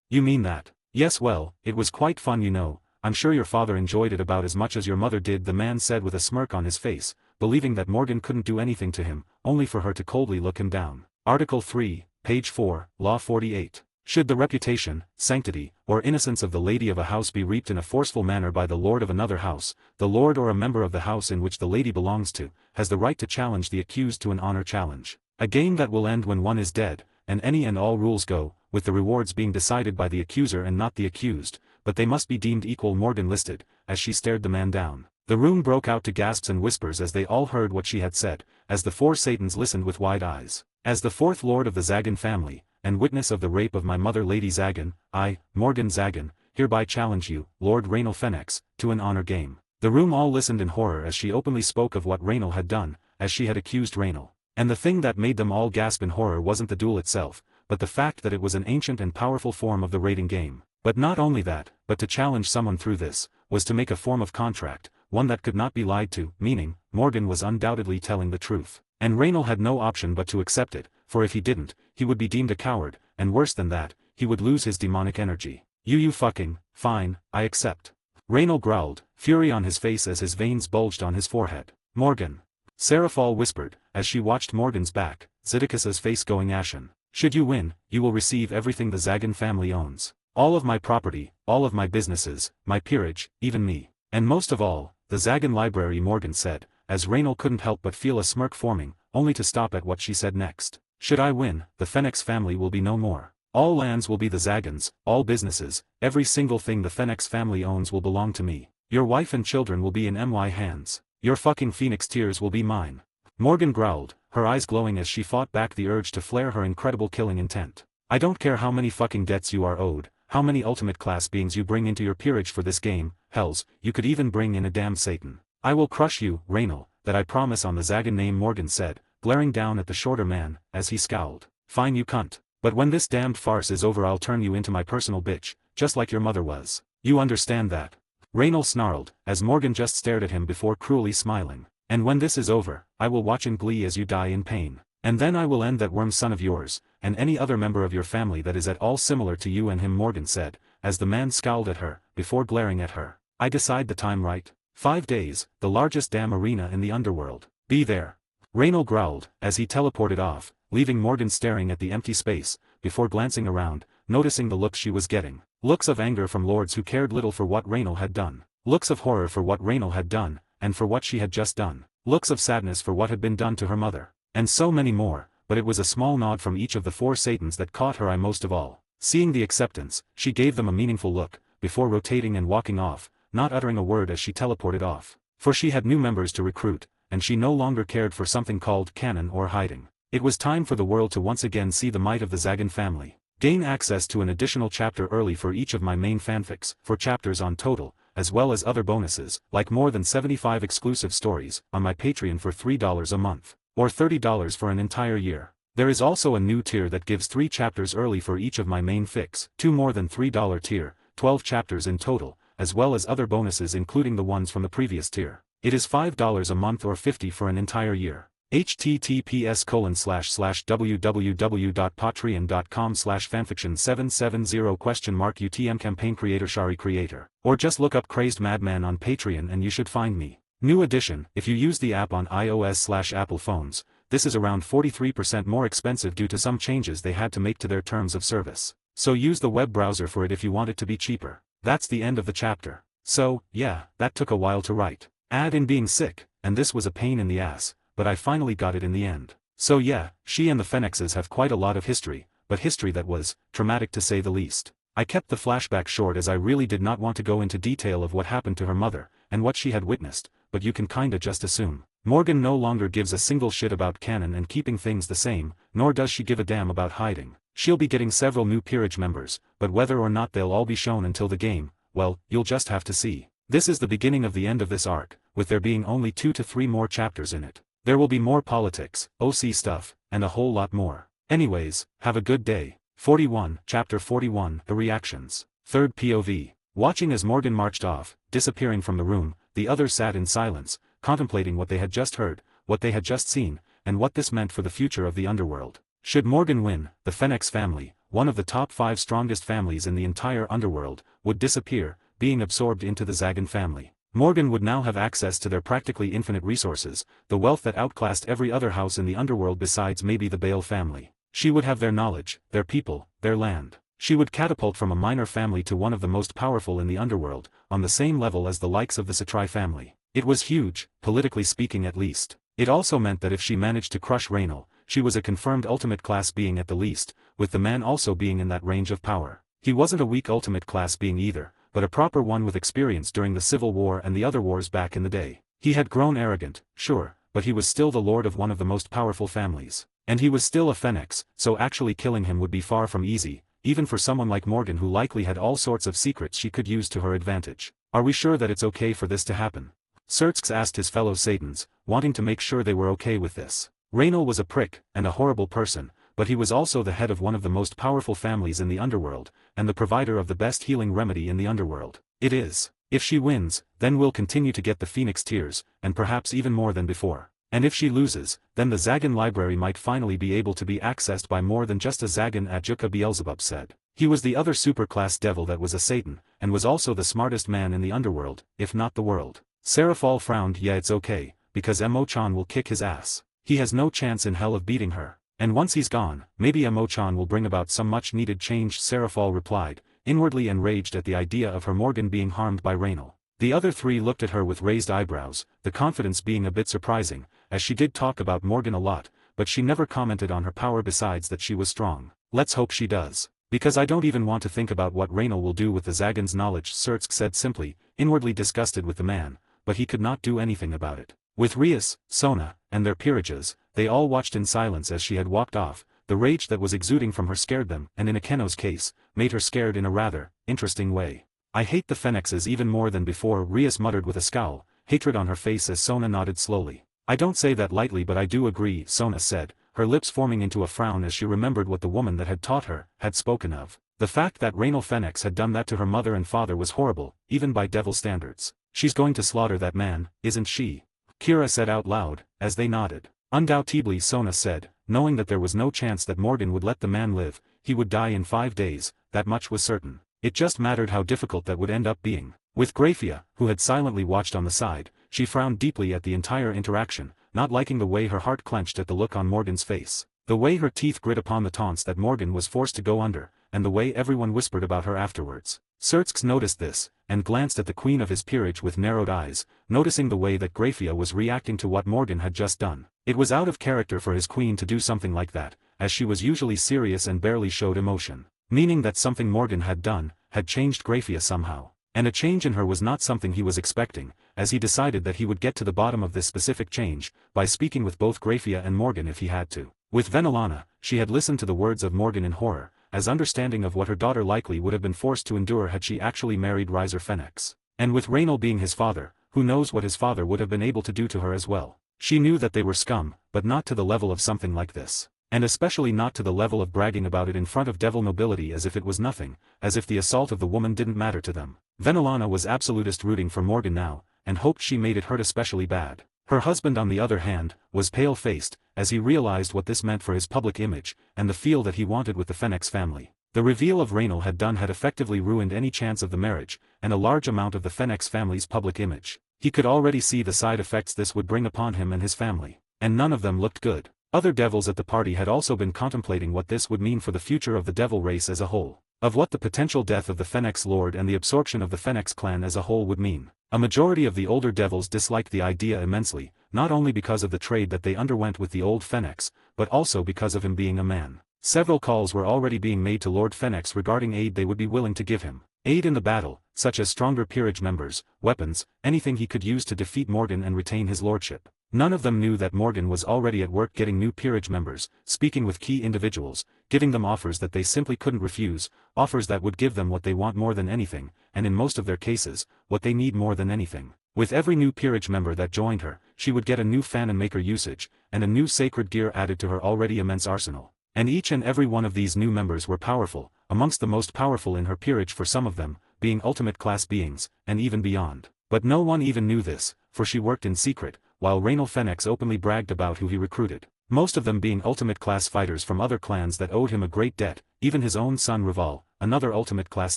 you mean that? Yes, well, it was quite fun, you know. I'm sure your father enjoyed it about as much as your mother did, the man said with a smirk on his face, believing that Morgan couldn't do anything to him, only for her to coldly look him down. Article 3, page 4, Law 48. Should the reputation, sanctity, or innocence of the lady of a house be reaped in a forceful manner by the lord of another house, the lord or a member of the house in which the lady belongs to, has the right to challenge the accused to an honor challenge. A game that will end when one is dead, and any and all rules go, with the rewards being decided by the accuser and not the accused, but they must be deemed equal. Morgan listed, as she stared the man down. The room broke out to gasps and whispers as they all heard what she had said, as the four Satans listened with wide eyes. As the fourth lord of the Zagan family, and witness of the rape of my mother Lady Zagan, I, Morgan Zagan, hereby challenge you, Lord Raynal Phoenix, to an honor game. The room all listened in horror as she openly spoke of what Raynal had done, as she had accused Raynal. And the thing that made them all gasp in horror wasn't the duel itself, but the fact that it was an ancient and powerful form of the raiding game. But not only that, but to challenge someone through this, was to make a form of contract, one that could not be lied to, meaning, Morgan was undoubtedly telling the truth. And Raynal had no option but to accept it, for if he didn't, he would be deemed a coward, and worse than that, he would lose his demonic energy. You fucking, fine, I accept. Raynal growled, fury on his face as his veins bulged on his forehead. Morgan. Seraphal whispered, as she watched Morgan's back, Zidicus's face going ashen. Should you win, you will receive everything the Zagan family owns. All of my property, all of my businesses, my peerage, even me. And most of all, the Zagan library, Morgan said, as Raynal couldn't help but feel a smirk forming, only to stop at what she said next. Should I win, the Phoenix family will be no more. All lands will be the Zagans, all businesses, every single thing the Phoenix family owns will belong to me. Your wife and children will be in my hands. Your fucking Phoenix tears will be mine. Morgan growled, her eyes glowing as she fought back the urge to flare her incredible killing intent. I don't care how many fucking debts you are owed, how many ultimate class beings you bring into your peerage for this game, hells, you could even bring in a damn Satan. I will crush you, Raynal, that I promise on the Zagan name, Morgan said, glaring down at the shorter man, as he scowled. Fine, you cunt. But when this damned farce is over, I'll turn you into my personal bitch, just like your mother was. You understand that? Raynal snarled, as Morgan just stared at him before cruelly smiling. And when this is over, I will watch in glee as you die in pain. And then I will end that worm son of yours, and any other member of your family that is at all similar to you and him, Morgan said, as the man scowled at her, before glaring at her. I decide the time right? 5 days, the largest damn arena in the underworld. Be there. Raynal growled, as he teleported off, leaving Morgan staring at the empty space, before glancing around, noticing the looks she was getting. Looks of anger from lords who cared little for what Raynal had done. Looks of horror for what Raynal had done, and for what she had just done. Looks of sadness for what had been done to her mother. And so many more, but it was a small nod from each of the 4 Satans that caught her eye most of all. Seeing the acceptance, she gave them a meaningful look, before rotating and walking off, not uttering a word as she teleported off. For she had new members to recruit, and she no longer cared for something called canon or hiding. It was time for the world to once again see the might of the Zagan family. Gain access to an additional chapter early for each of my main fanfics, 4 chapters on total, as well as other bonuses, like more than 75 exclusive stories, on my Patreon for $3 a month, or $30 for an entire year. There is also a new tier that gives 3 chapters early for each of my main fics, 2 more than $3 tier, 12 chapters in total, as well as other bonuses including the ones from the previous tier. It is $5 a month or $50 for an entire year. https://www.patreon.com/fanfiction770 campaign creator Shari creator. Or just look up Crazed Madman on Patreon and you should find me. New edition, if you use the app on iOS/Apple phones, this is around 43% more expensive due to some changes they had to make to their terms of service. So use the web browser for it if you want it to be cheaper. That's the end of the chapter. So, yeah, that took a while to write. Add in being sick, and this was a pain in the ass, but I finally got it in the end. So yeah, she and the Phoenixes have quite a lot of history, but history that was traumatic to say the least. I kept the flashback short as I really did not want to go into detail of what happened to her mother, and what she had witnessed, but you can kinda just assume. Morgan no longer gives a single shit about canon and keeping things the same, nor does she give a damn about hiding. She'll be getting several new peerage members, but whether or not they'll all be shown until the game, well, you'll just have to see. This is the beginning of the end of this arc, with there being only 2 to 3 more chapters in it. There will be more politics, OC stuff, and a whole lot more. Anyways, have a good day. 41, Chapter 41, The Reactions. Third POV. Watching as Morgan marched off, disappearing from the room, the others sat in silence, contemplating what they had just heard, what they had just seen, and what this meant for the future of the underworld. Should Morgan win, the Phoenix family, one of the top 5 strongest families in the entire underworld, would disappear, being absorbed into the Zagan family. Morgan would now have access to their practically infinite resources, the wealth that outclassed every other house in the underworld besides maybe the Bale family. She would have their knowledge, their people, their land. She would catapult from a minor family to one of the most powerful in the underworld, on the same level as the likes of the Satrai family. It was huge, politically speaking at least. It also meant that if she managed to crush Raynal, she was a confirmed ultimate class being at the least, with the man also being in that range of power. He wasn't a weak ultimate class being either, but a proper one with experience during the Civil War and the other wars back in the day. He had grown arrogant, sure, but he was still the lord of one of the most powerful families. And he was still a Phoenix, so actually killing him would be far from easy, even for someone like Morgan who likely had all sorts of secrets she could use to her advantage. Are we sure that it's okay for this to happen? Sertsk asked his fellow Satans, wanting to make sure they were okay with this. Raynal was a prick, and a horrible person, but he was also the head of one of the most powerful families in the underworld, and the provider of the best healing remedy in the underworld. It is. If she wins, then we'll continue to get the Phoenix Tears, and perhaps even more than before. And if she loses, then the Zagan library might finally be able to be accessed by more than just a Zagan, Adjuka Beelzebub said. He was the other superclass devil that was a Satan, and was also the smartest man in the underworld, if not the world. Seraphal frowned. Yeah, it's okay, because Emo-chan will kick his ass. He has no chance in hell of beating her. And once he's gone, maybe Emo-chan will bring about some much-needed change, Seraphal replied, inwardly enraged at the idea of her Morgan being harmed by Raynal. The other 3 looked at her with raised eyebrows, the confidence being a bit surprising, as she did talk about Morgan a lot, but she never commented on her power besides that she was strong. Let's hope she does. Because I don't even want to think about what Raynal will do with the Zagan's knowledge, Sertsk said simply, inwardly disgusted with the man, but he could not do anything about it. With Rias, Sona, and their peerages, they all watched in silence as she had walked off. The rage that was exuding from her scared them, and in Akeno's case, made her scared in a rather interesting way. I hate the Phoenixes even more than before, Rias muttered with a scowl, hatred on her face as Sona nodded slowly. I don't say that lightly, but I do agree, Sona said, her lips forming into a frown as she remembered what the woman that had taught her had spoken of. The fact that Raynal Phoenix had done that to her mother and father was horrible, even by devil standards. She's going to slaughter that man, isn't she? Kira said out loud, as they nodded. Undoubtedly, Sona said, knowing that there was no chance that Morgan would let the man live. He would die in 5 days, that much was certain. It just mattered how difficult that would end up being. With Graphia, who had silently watched on the side, she frowned deeply at the entire interaction, not liking the way her heart clenched at the look on Morgan's face, the way her teeth grit upon the taunts that Morgan was forced to go under, and the way everyone whispered about her afterwards. Sertsk noticed this, and glanced at the queen of his peerage with narrowed eyes, noticing the way that Graphia was reacting to what Morgan had just done. It was out of character for his queen to do something like that, as she was usually serious and barely showed emotion. Meaning that something Morgan had done, had changed Graphia somehow. And a change in her was not something he was expecting, as he decided that he would get to the bottom of this specific change, by speaking with both Graphia and Morgan if he had to. With Venelana, she had listened to the words of Morgan in horror, as understanding of what her daughter likely would have been forced to endure had she actually married Riser Fenix. And with Raynal being his father, who knows what his father would have been able to do to her as well. She knew that they were scum, but not to the level of something like this. And especially not to the level of bragging about it in front of devil nobility as if it was nothing, as if the assault of the woman didn't matter to them. Venelana was absolutist rooting for Morgan now, and hoped she made it hurt especially bad. Her husband on the other hand, was pale-faced, as he realized what this meant for his public image, and the feel that he wanted with the Fenix family. The reveal of Raynal had effectively ruined any chance of the marriage, and a large amount of the Fenix family's public image. He could already see the side effects this would bring upon him and his family. And none of them looked good. Other devils at the party had also been contemplating what this would mean for the future of the devil race as a whole. Of what the potential death of the Fenix Lord and the absorption of the Fenix clan as a whole would mean. A majority of the older devils disliked the idea immensely, not only because of the trade that they underwent with the old Fenix, but also because of him being a man. Several calls were already being made to Lord Fenix regarding aid they would be willing to give him. Aid in the battle, such as stronger peerage members, weapons, anything he could use to defeat Morgan and retain his lordship. None of them knew that Morgan was already at work getting new peerage members, speaking with key individuals, giving them offers that they simply couldn't refuse, offers that would give them what they want more than anything, and in most of their cases, what they need more than anything. With every new peerage member that joined her, she would get a new fan and maker usage, and a new sacred gear added to her already immense arsenal. And each and every one of these new members were powerful, amongst the most powerful in her peerage for some of them, being ultimate class beings, and even beyond. But no one even knew this, for she worked in secret, while Raynal Fenix openly bragged about who he recruited. Most of them being ultimate class fighters from other clans that owed him a great debt, even his own son Rival, another ultimate class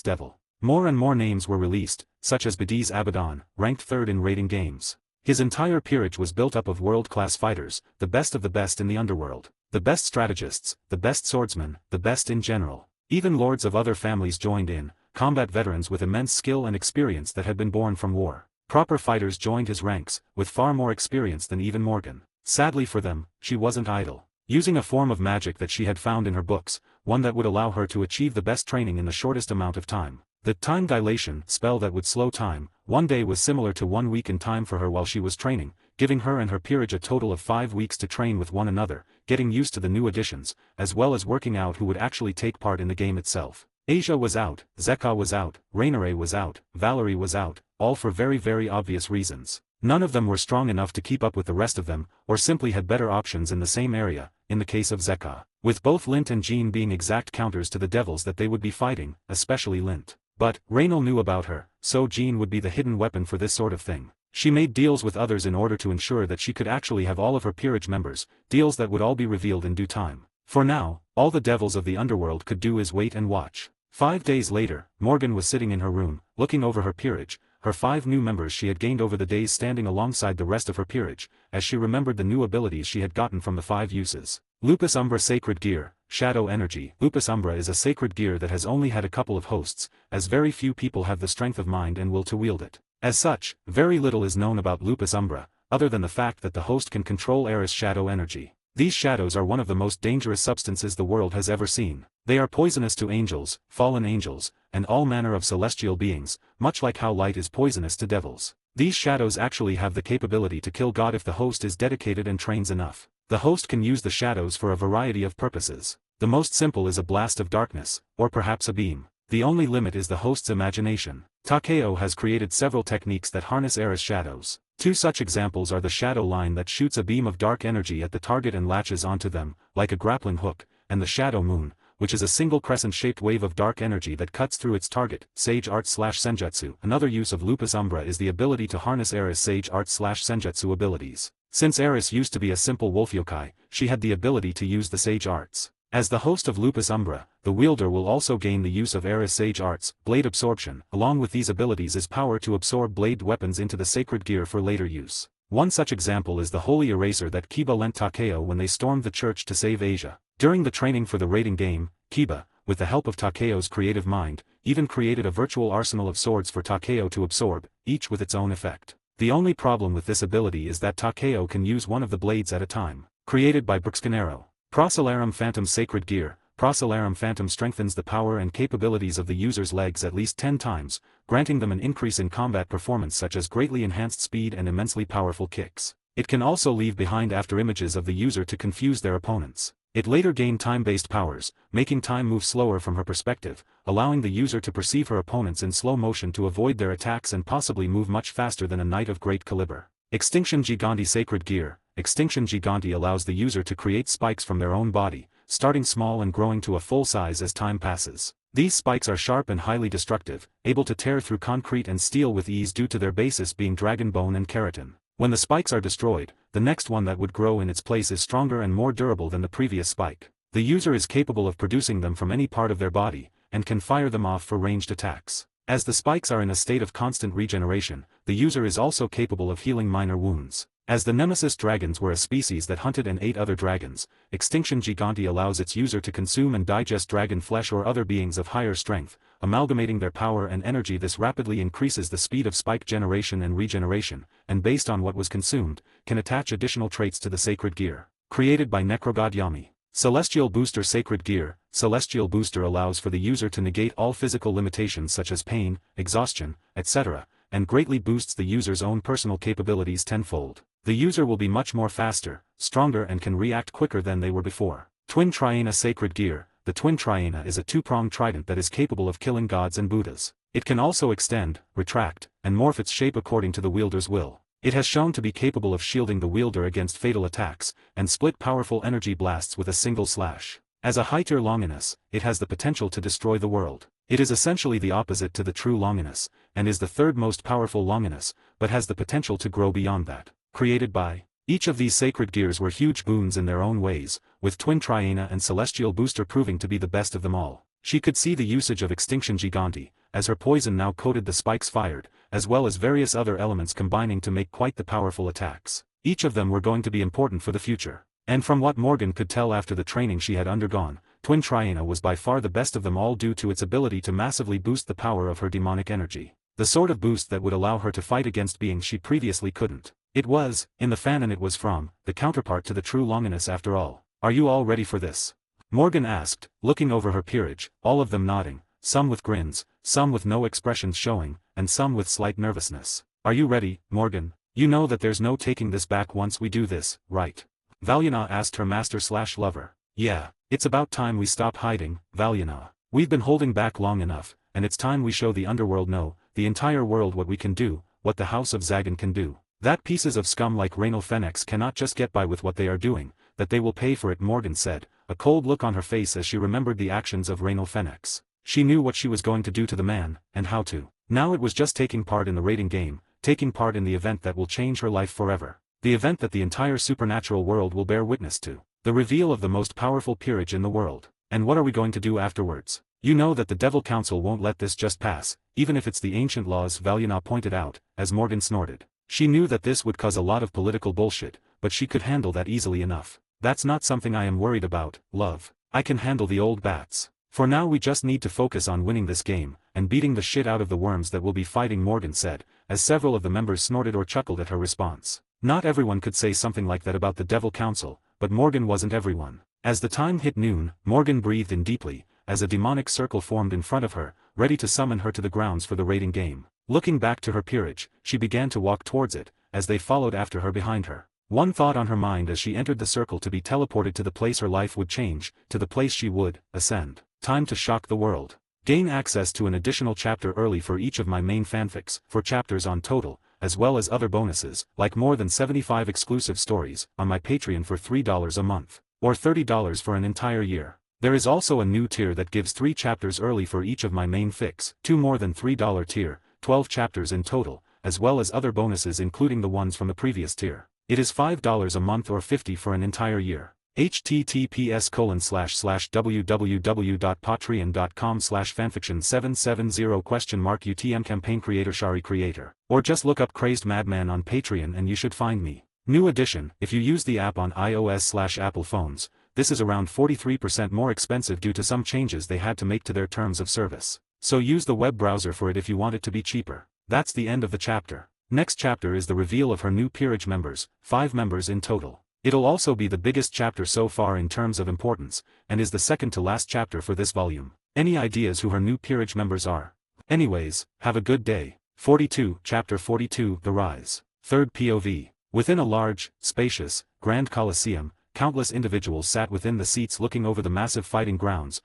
devil. More and more names were released, such as Bediz Abaddon, ranked 3rd in rating games. His entire peerage was built up of world-class fighters, the best of the best in the underworld. The best strategists, the best swordsmen, the best in general. Even lords of other families joined in, combat veterans with immense skill and experience that had been born from war. Proper fighters joined his ranks, with far more experience than even Morgan. Sadly for them, she wasn't idle. Using a form of magic that she had found in her books, one that would allow her to achieve the best training in the shortest amount of time. The time dilation spell that would slow time, one day was similar to 1 week in time for her while she was training, giving her and her peerage a total of 5 weeks to train with one another, getting used to the new additions, as well as working out who would actually take part in the game itself. Asia was out, Zeka was out, Raynare was out, Valerie was out, all for very obvious reasons. None of them were strong enough to keep up with the rest of them, or simply had better options in the same area, in the case of Zeka. With both Lint and Jean being exact counters to the devils that they would be fighting, especially Lint. But, Raynal knew about her, so Jean would be the hidden weapon for this sort of thing. She made deals with others in order to ensure that she could actually have all of her peerage members, deals that would all be revealed in due time. For now, all the devils of the underworld could do is wait and watch. 5 days later, Morgan was sitting in her room, looking over her peerage, her 5 new members she had gained over the days standing alongside the rest of her peerage, as she remembered the new abilities she had gotten from the 5 uses. Lupus Umbra Sacred Gear, Shadow Energy. Lupus Umbra is a sacred gear that has only had a couple of hosts, as very few people have the strength of mind and will to wield it. As such, very little is known about Lupus Umbra, other than the fact that the host can control Eris Shadow Energy. These shadows are one of the most dangerous substances the world has ever seen. They are poisonous to angels, fallen angels, and all manner of celestial beings, much like how light is poisonous to devils. These shadows actually have the capability to kill God if the host is dedicated and trains enough. The host can use the shadows for a variety of purposes. The most simple is a blast of darkness, or perhaps a beam. The only limit is the host's imagination. Takeo has created several techniques that harness Eris shadows. 2 such examples are the shadow line that shoots a beam of dark energy at the target and latches onto them, like a grappling hook, and the shadow moon, which is a single crescent-shaped wave of dark energy that cuts through its target, Sage Art/Senjutsu. Another use of Lupus Umbra is the ability to harness Eris Sage Art/Senjutsu abilities. Since Eris used to be a simple wolf yokai, she had the ability to use the Sage Arts. As the host of Lupus Umbra, the wielder will also gain the use of Eris Sage Arts, Blade Absorption. Along with these abilities is power to absorb blade weapons into the sacred gear for later use. One such example is the holy eraser that Kiba lent Takeo when they stormed the church to save Asia. During the training for the raiding game, Kiba, with the help of Takeo's creative mind, even created a virtual arsenal of swords for Takeo to absorb, each with its own effect. The only problem with this ability is that Takeo can use one of the blades at a time. Created by Bruxcanero. Procellarum Phantom Sacred Gear. Procellarum Phantom strengthens the power and capabilities of the user's legs at least 10 times, granting them an increase in combat performance such as greatly enhanced speed and immensely powerful kicks. It can also leave behind after images of the user to confuse their opponents. It later gained time-based powers, making time move slower from her perspective, allowing the user to perceive her opponents in slow motion to avoid their attacks and possibly move much faster than a knight of great caliber. Extinction Gigante Sacred Gear. Extinction Gigante allows the user to create spikes from their own body, starting small and growing to a full size as time passes. These spikes are sharp and highly destructive, able to tear through concrete and steel with ease due to their basis being dragon bone and keratin. When the spikes are destroyed, the next one that would grow in its place is stronger and more durable than the previous spike. The user is capable of producing them from any part of their body, and can fire them off for ranged attacks. As the spikes are in a state of constant regeneration, the user is also capable of healing minor wounds. As the Nemesis dragons were a species that hunted and ate other dragons, Extinction Gigante allows its user to consume and digest dragon flesh or other beings of higher strength, amalgamating their power and energy. This rapidly increases the speed of spike generation and regeneration, and based on what was consumed, can attach additional traits to the sacred gear. Created by Necrogod Yami. Celestial Booster Sacred Gear. Celestial Booster allows for the user to negate all physical limitations such as pain, exhaustion, etc., and greatly boosts the user's own personal capabilities tenfold. The user will be much more faster, stronger and can react quicker than they were before. Twin Triana Sacred Gear. The Twin Triana is a two-pronged trident that is capable of killing gods and Buddhas. It can also extend, retract, and morph its shape according to the wielder's will. It has shown to be capable of shielding the wielder against fatal attacks, and split powerful energy blasts with a single slash. As a high-tier Longinus, it has the potential to destroy the world. It is essentially the opposite to the true Longinus, and is the third most powerful Longinus, but has the potential to grow beyond that. Created by. Each of these sacred gears were huge boons in their own ways, with Twin Triana and Celestial Booster proving to be the best of them all. She could see the usage of Extinction Gigante, as her poison now coated the spikes fired, as well as various other elements combining to make quite the powerful attacks. Each of them were going to be important for the future. And from what Morgan could tell after the training she had undergone, Twin Triana was by far the best of them all due to its ability to massively boost the power of her demonic energy. The sort of boost that would allow her to fight against beings she previously couldn't. It was, in the fanon it was from, the counterpart to the true Longinus after all. Are you all ready for this? Morgan asked, looking over her peerage, all of them nodding, some with grins, some with no expressions showing, and some with slight nervousness. Are you ready, Morgan? You know that there's no taking this back once we do this, right? Valiana asked her master/lover. Yeah, it's about time we stop hiding, Valiana. We've been holding back long enough, and it's time we show the underworld, no, the entire world, what we can do, what the House of Zagan can do. That pieces of scum like Raynal Fenix cannot just get by with what they are doing, that they will pay for it, Morgan said, a cold look on her face as she remembered the actions of Raynal Fenix. She knew what she was going to do to the man, and how to. Now it was just taking part in the raiding game, taking part in the event that will change her life forever. The event that the entire supernatural world will bear witness to. The reveal of the most powerful peerage in the world. And what are we going to do afterwards? You know that the Devil Council won't let this just pass, even if it's the ancient laws, Valiana pointed out, as Morgan snorted. She knew that this would cause a lot of political bullshit, but she could handle that easily enough. That's not something I am worried about, love. I can handle the old bats. For now we just need to focus on winning this game, and beating the shit out of the worms that will be fighting, Morgan said, as several of the members snorted or chuckled at her response. Not everyone could say something like that about the Devil Council, but Morgan wasn't everyone. As the time hit noon, Morgan breathed in deeply, as a demonic circle formed in front of her, ready to summon her to the grounds for the raiding game. Looking back to her peerage, she began to walk towards it, as they followed after her behind her. One thought on her mind as she entered the circle: to be teleported to the place her life would change, to the place she would ascend. Time to shock the world. Gain access to an additional chapter early for each of my main fanfics, 4 chapters on total, as well as other bonuses, like more than 75 exclusive stories, on my Patreon for $3 a month, or $30 for an entire year. There is also a new tier that gives 3 chapters early for each of my main fics, 2 more than $3 tier, 12 chapters in total, as well as other bonuses including the ones from the previous tier. It is $5 a month or $50 for an entire year. https://www.patreon.com/fanfiction770 UTM campaign creator Shari creator. Or just look up Crazed Madman on Patreon and you should find me. New edition: if you use the app on iOS/Apple phones, this is around 43% more expensive due to some changes they had to make to their terms of service. So use the web browser for it if you want it to be cheaper. That's the end of the chapter. Next chapter is the reveal of her new peerage members, 5 members in total. It'll also be the biggest chapter so far in terms of importance, and is the second to last chapter for this volume. Any ideas who her new peerage members are? Anyways, have a good day. 42, Chapter 42, The Rise. Third POV. Within a large, spacious, grand coliseum, countless individuals sat within the seats looking over the massive fighting grounds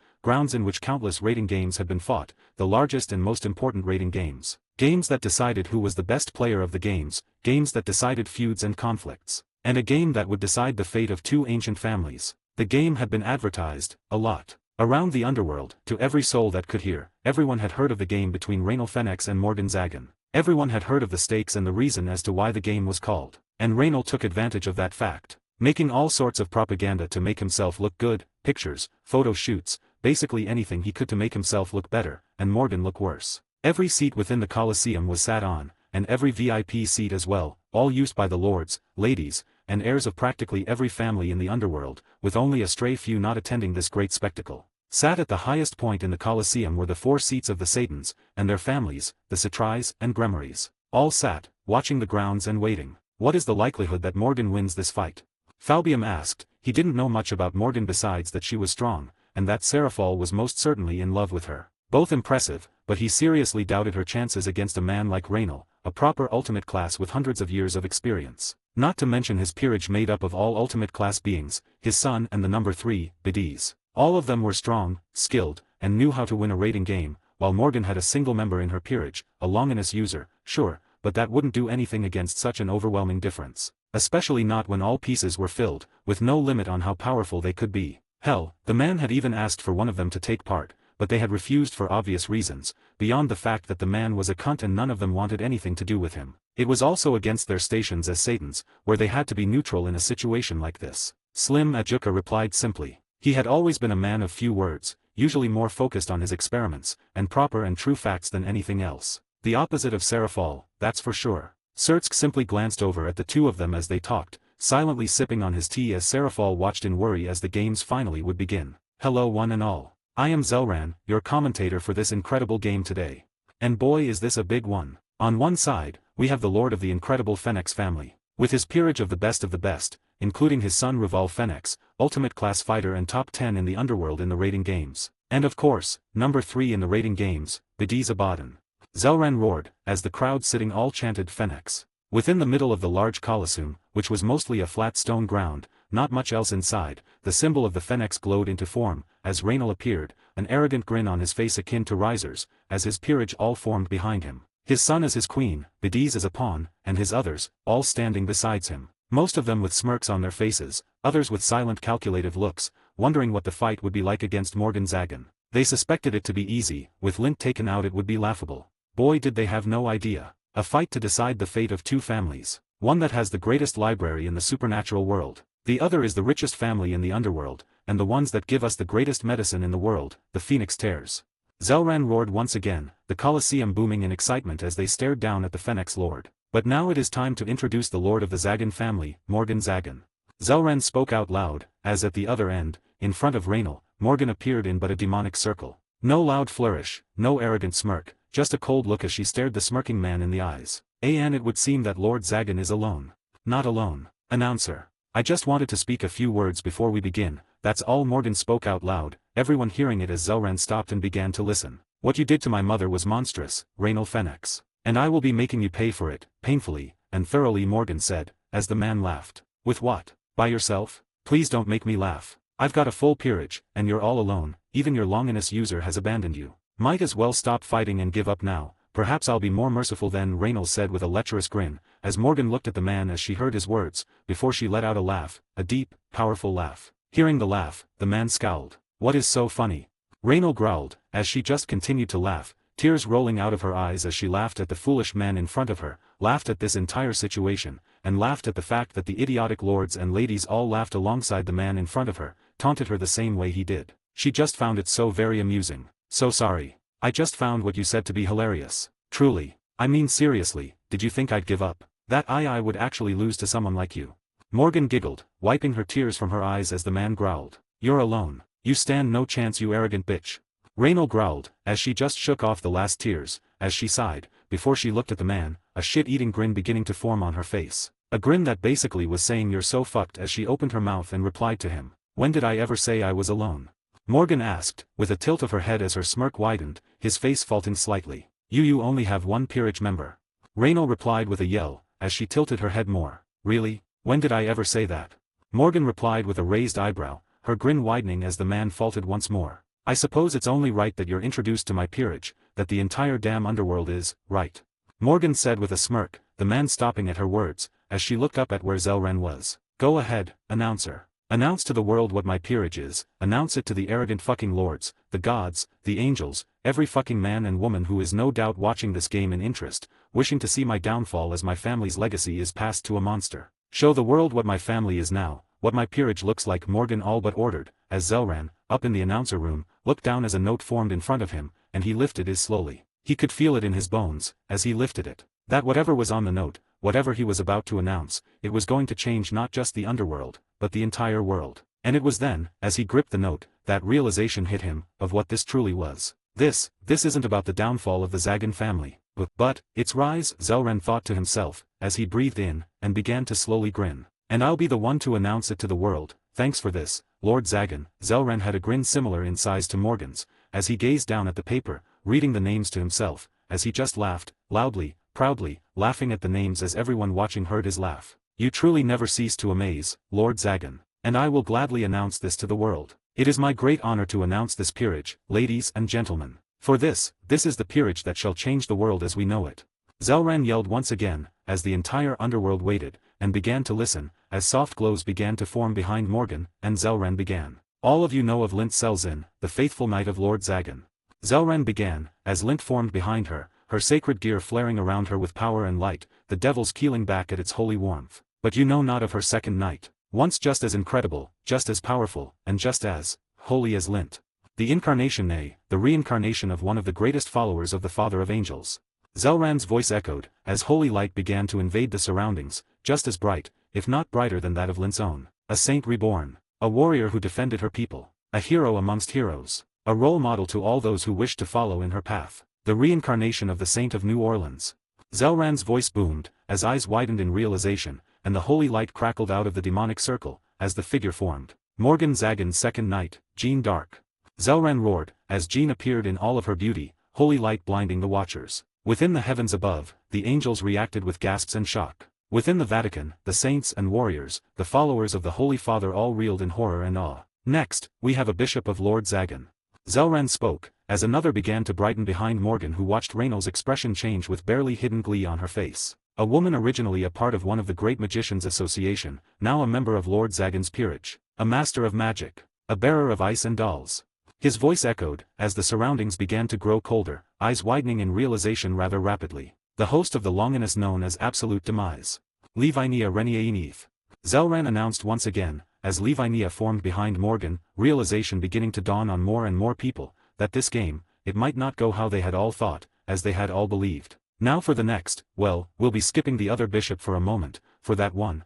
in which countless rating games had been fought, the largest and most important rating games. Games that decided who was the best player of the games that decided feuds and conflicts, and a game that would decide the fate of two ancient families. The game had been advertised, a lot, around the underworld, to every soul that could hear. Everyone had heard of the game between Raynal Fenix and Morgan Zagan. Everyone had heard of the stakes and the reason as to why the game was called. And Raynal took advantage of that fact, making all sorts of propaganda to make himself look good, pictures, photo shoots, basically anything he could to make himself look better, and Morgan look worse. Every seat within the Colosseum was sat on, and every VIP seat as well, all used by the lords, ladies, and heirs of practically every family in the underworld, with only a stray few not attending this great spectacle. Sat at the highest point in the Colosseum were the 4 seats of the Satans, and their families, the Citrais and Gremories. All sat, watching the grounds and waiting. What is the likelihood that Morgan wins this fight? Falbium asked. He didn't know much about Morgan besides that she was strong, and that Serafall was most certainly in love with her. Both impressive, but he seriously doubted her chances against a man like Raynal, a proper ultimate class with hundreds of years of experience. Not to mention his peerage made up of all ultimate class beings, his son and the number 3, Bidis. All of them were strong, skilled, and knew how to win a rating game, while Morgan had a single member in her peerage, a Longinus user, sure, but that wouldn't do anything against such an overwhelming difference. Especially not when all pieces were filled, with no limit on how powerful they could be. Hell, the man had even asked for one of them to take part, but they had refused for obvious reasons, beyond the fact that the man was a cunt and none of them wanted anything to do with him. It was also against their stations as Satans, where they had to be neutral in a situation like this. Slim Ajuka replied simply. He had always been a man of few words, usually more focused on his experiments, and proper and true facts than anything else. The opposite of Serafall, that's for sure. Sertsk simply glanced over at the two of them as they talked, silently sipping on his tea as Serafall watched in worry as the games finally would begin. Hello one and all. I am Zelran, your commentator for this incredible game today. And boy is this a big one. On one side, we have the Lord of the incredible Fenix family. With his peerage of the best, including his son Ruval Fenix, ultimate class fighter and top 10 in the underworld in the rating games. And of course, number 3 in the rating games, Bidis Abaddon. Zelran roared, as the crowd sitting all chanted Fenix. Within the middle of the large Colosseum, which was mostly a flat stone ground, not much else inside, the symbol of the Fenix glowed into form, as Raynal appeared, an arrogant grin on his face akin to Riser's, as his peerage all formed behind him. His son as his queen, Bidis as a pawn, and his others, all standing besides him. Most of them with smirks on their faces, others with silent calculative looks, wondering what the fight would be like against Morgan Zagan. They suspected it to be easy, with Lint taken out it would be laughable. Boy did they have no idea. A fight to decide the fate of two families. One that has the greatest library in the supernatural world. The other is the richest family in the underworld, and the ones that give us the greatest medicine in the world, the Phoenix Tears. Zelran roared once again, the Colosseum booming in excitement as they stared down at the Fenix Lord. But now it is time to introduce the Lord of the Zagan family, Morgan Zagan. Zelran spoke out loud, as at the other end, in front of Raynal, Morgan appeared in but a demonic circle. No loud flourish, no arrogant smirk, just a cold look as she stared the smirking man in the eyes. And it would seem that Lord Zagan is alone. Not alone. Announcer. I just wanted to speak a few words before we begin, that's all. Morgan spoke out loud, everyone hearing it as Zelran stopped and began to listen. What you did to my mother was monstrous, Raynal Fenix. And I will be making you pay for it, painfully, and thoroughly, Morgan said, as the man laughed. With what? By yourself? Please don't make me laugh. I've got a full peerage, and you're all alone, even your Longinus user has abandoned you. Might as well stop fighting and give up now, perhaps I'll be more merciful then, Raynal said with a lecherous grin, as Morgan looked at the man as she heard his words, before she let out a laugh, a deep, powerful laugh. Hearing the laugh, the man scowled. What is so funny? Raynal growled, as she just continued to laugh, tears rolling out of her eyes as she laughed at the foolish man in front of her, laughed at this entire situation, and laughed at the fact that the idiotic lords and ladies all laughed alongside the man in front of her, taunted her the same way he did. She just found it so very amusing. So sorry. I just found what you said to be hilarious. Truly. I mean seriously, did you think I'd give up? That I would actually lose to someone like you? Morgan giggled, wiping her tears from her eyes as the man growled. You're alone. You stand no chance, you arrogant bitch. Raynal growled, as she just shook off the last tears, as she sighed, before she looked at the man, a shit-eating grin beginning to form on her face. A grin that basically was saying you're so fucked as she opened her mouth and replied to him. When did I ever say I was alone? Morgan asked, with a tilt of her head as her smirk widened, his face faulting slightly. You only have one peerage member. Raynal replied with a yell, as she tilted her head more. Really? When did I ever say that? Morgan replied with a raised eyebrow, her grin widening as the man faltered once more. I suppose it's only right that you're introduced to my peerage, that the entire damn underworld is, right? Morgan said with a smirk, the man stopping at her words, as she looked up at where Zelran was. Go ahead, announcer. Announce to the world what my peerage is, announce it to the arrogant fucking lords, the gods, the angels, every fucking man and woman who is no doubt watching this game in interest, wishing to see my downfall as my family's legacy is passed to a monster. Show the world what my family is now, what my peerage looks like. Morgan all but ordered, as Zelran, up in the announcer room, looked down as a note formed in front of him, and he lifted his slowly. He could feel it in his bones, as he lifted it, that whatever was on the note, whatever he was about to announce, it was going to change not just the underworld, but the entire world. And it was then, as he gripped the note, that realization hit him, of what this truly was. This isn't about the downfall of the Zagan family, but its rise, Zelran thought to himself, as he breathed in, and began to slowly grin. And I'll be the one to announce it to the world. Thanks for this, Lord Zagan. Zelran had a grin similar in size to Morgan's, as he gazed down at the paper, reading the names to himself, as he just laughed, loudly, proudly, laughing at the names as everyone watching heard his laugh. You truly never cease to amaze, Lord Zagan. And I will gladly announce this to the world. It is my great honor to announce this peerage, ladies and gentlemen. For this is the peerage that shall change the world as we know it. Zelran yelled once again, as the entire underworld waited, and began to listen, as soft glows began to form behind Morgan, and Zelran began. All of you know of Lint Selzin, the faithful knight of Lord Zagan. Zelran began, as Lint formed behind her, her sacred gear flaring around her with power and light, the devils keeling back at its holy warmth. But you know not of her second knight, once just as incredible, just as powerful, and just as holy as Lint. The incarnation, nay, the reincarnation of one of the greatest followers of the Father of Angels. Zelran's voice echoed, as holy light began to invade the surroundings, just as bright, if not brighter than that of Lint's own. A saint reborn. A warrior who defended her people. A hero amongst heroes. A role model to all those who wished to follow in her path. The reincarnation of the Saint of New Orleans. Zelran's voice boomed, as eyes widened in realization, and the holy light crackled out of the demonic circle, as the figure formed. Morgan Zagan's second knight, Jean d'Arc. Zelran roared, as Jean appeared in all of her beauty, holy light blinding the watchers. Within the heavens above, the angels reacted with gasps and shock. Within the Vatican, the saints and warriors, the followers of the Holy Father all reeled in horror and awe. Next, we have a bishop of Lord Zagan. Zelran spoke, as another began to brighten behind Morgan, who watched Raynol's expression change with barely hidden glee on her face. A woman originally a part of one of the great magicians' association, now a member of Lord Zagan's peerage. A master of magic. A bearer of ice and dolls. His voice echoed, as the surroundings began to grow colder, eyes widening in realization rather rapidly. The host of the Longinus known as Absolute Demise. Levinia Reniainith. Zelran announced once again, as Levinia formed behind Morgan, realization beginning to dawn on more and more people, that this game, it might not go how they had all thought, as they had all believed. Now for the next, well, we'll be skipping the other bishop for a moment, for that one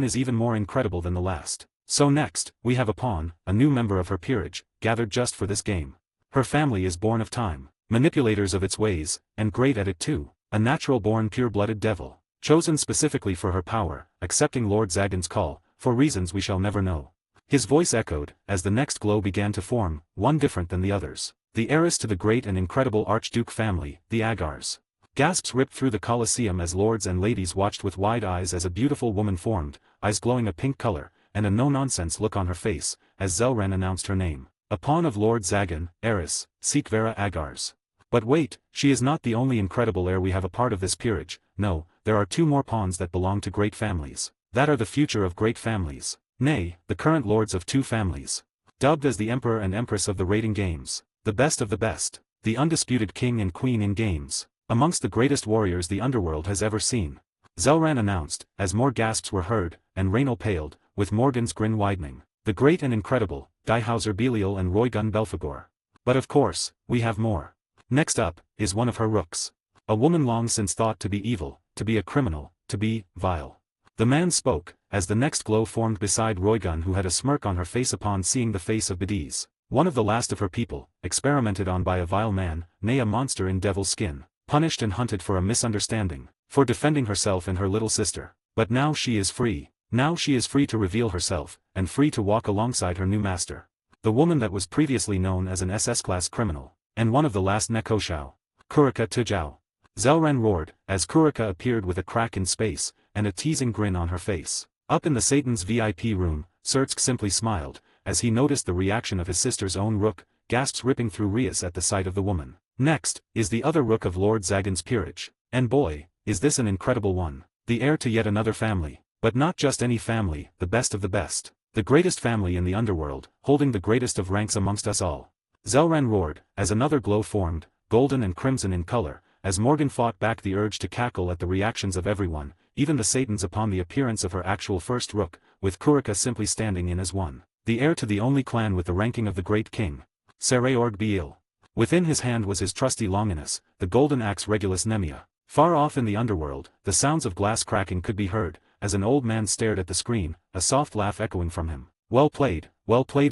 is even more incredible than the last. So next, we have a pawn, a new member of her peerage, gathered just for this game. Her family is born of time, manipulators of its ways, and great at it too, a natural-born pure-blooded devil, chosen specifically for her power, accepting Lord Zagan's call, for reasons we shall never know. His voice echoed, as the next glow began to form, one different than the others. The heiress to the great and incredible Archduke family, the Agars. Gasps ripped through the Colosseum as lords and ladies watched with wide eyes as a beautiful woman formed, eyes glowing a pink color, and a no-nonsense look on her face, as Zelran announced her name. A pawn of Lord Zagan, heiress, Sikvera Agars. But wait, she is not the only incredible heir we have a part of this peerage. No, there are two more pawns that belong to great families. That are the future of great families. Nay, the current lords of two families. Dubbed as the Emperor and Empress of the rating games. The best of the best. The undisputed king and queen in games. Amongst the greatest warriors the underworld has ever seen. Zelran announced, as more gasps were heard, and Raynal paled, with Morgan's grin widening. The great and incredible, Diehauser Belial and Roygun Belphegor. But of course, we have more. Next up, is one of her rooks. A woman long since thought to be evil, to be a criminal, to be vile. The man spoke, as the next glow formed beside Roygun, who had a smirk on her face upon seeing the face of Bediz. One of the last of her people, experimented on by a vile man, nay a monster in devil's skin, punished and hunted for a misunderstanding, for defending herself and her little sister. But now she is free. Now she is free to reveal herself, and free to walk alongside her new master. The woman that was previously known as an SS-class criminal, and one of the last Nekoshao. Kurika Tujao. Zelran roared, as Kurika appeared with a crack in space, and a teasing grin on her face. Up in the Satan's VIP room, Surtsk simply smiled, as he noticed the reaction of his sister's own rook, gasps ripping through Rias at the sight of the woman. Next, is the other rook of Lord Zagan's peerage. And boy, is this an incredible one. The heir to yet another family. But not just any family, the best of the best. The greatest family in the underworld, holding the greatest of ranks amongst us all. Zelran roared, as another glow formed, golden and crimson in color, as Morgan fought back the urge to cackle at the reactions of everyone, even the Satans, upon the appearance of her actual first rook, with Kurika simply standing in as one. The heir to the only clan with the ranking of the great king. Sereorg Biel. Within his hand was his trusty Longinus, the golden axe Regulus Nemia. Far off in the underworld, the sounds of glass cracking could be heard, as an old man stared at the screen, a soft laugh echoing from him. Well played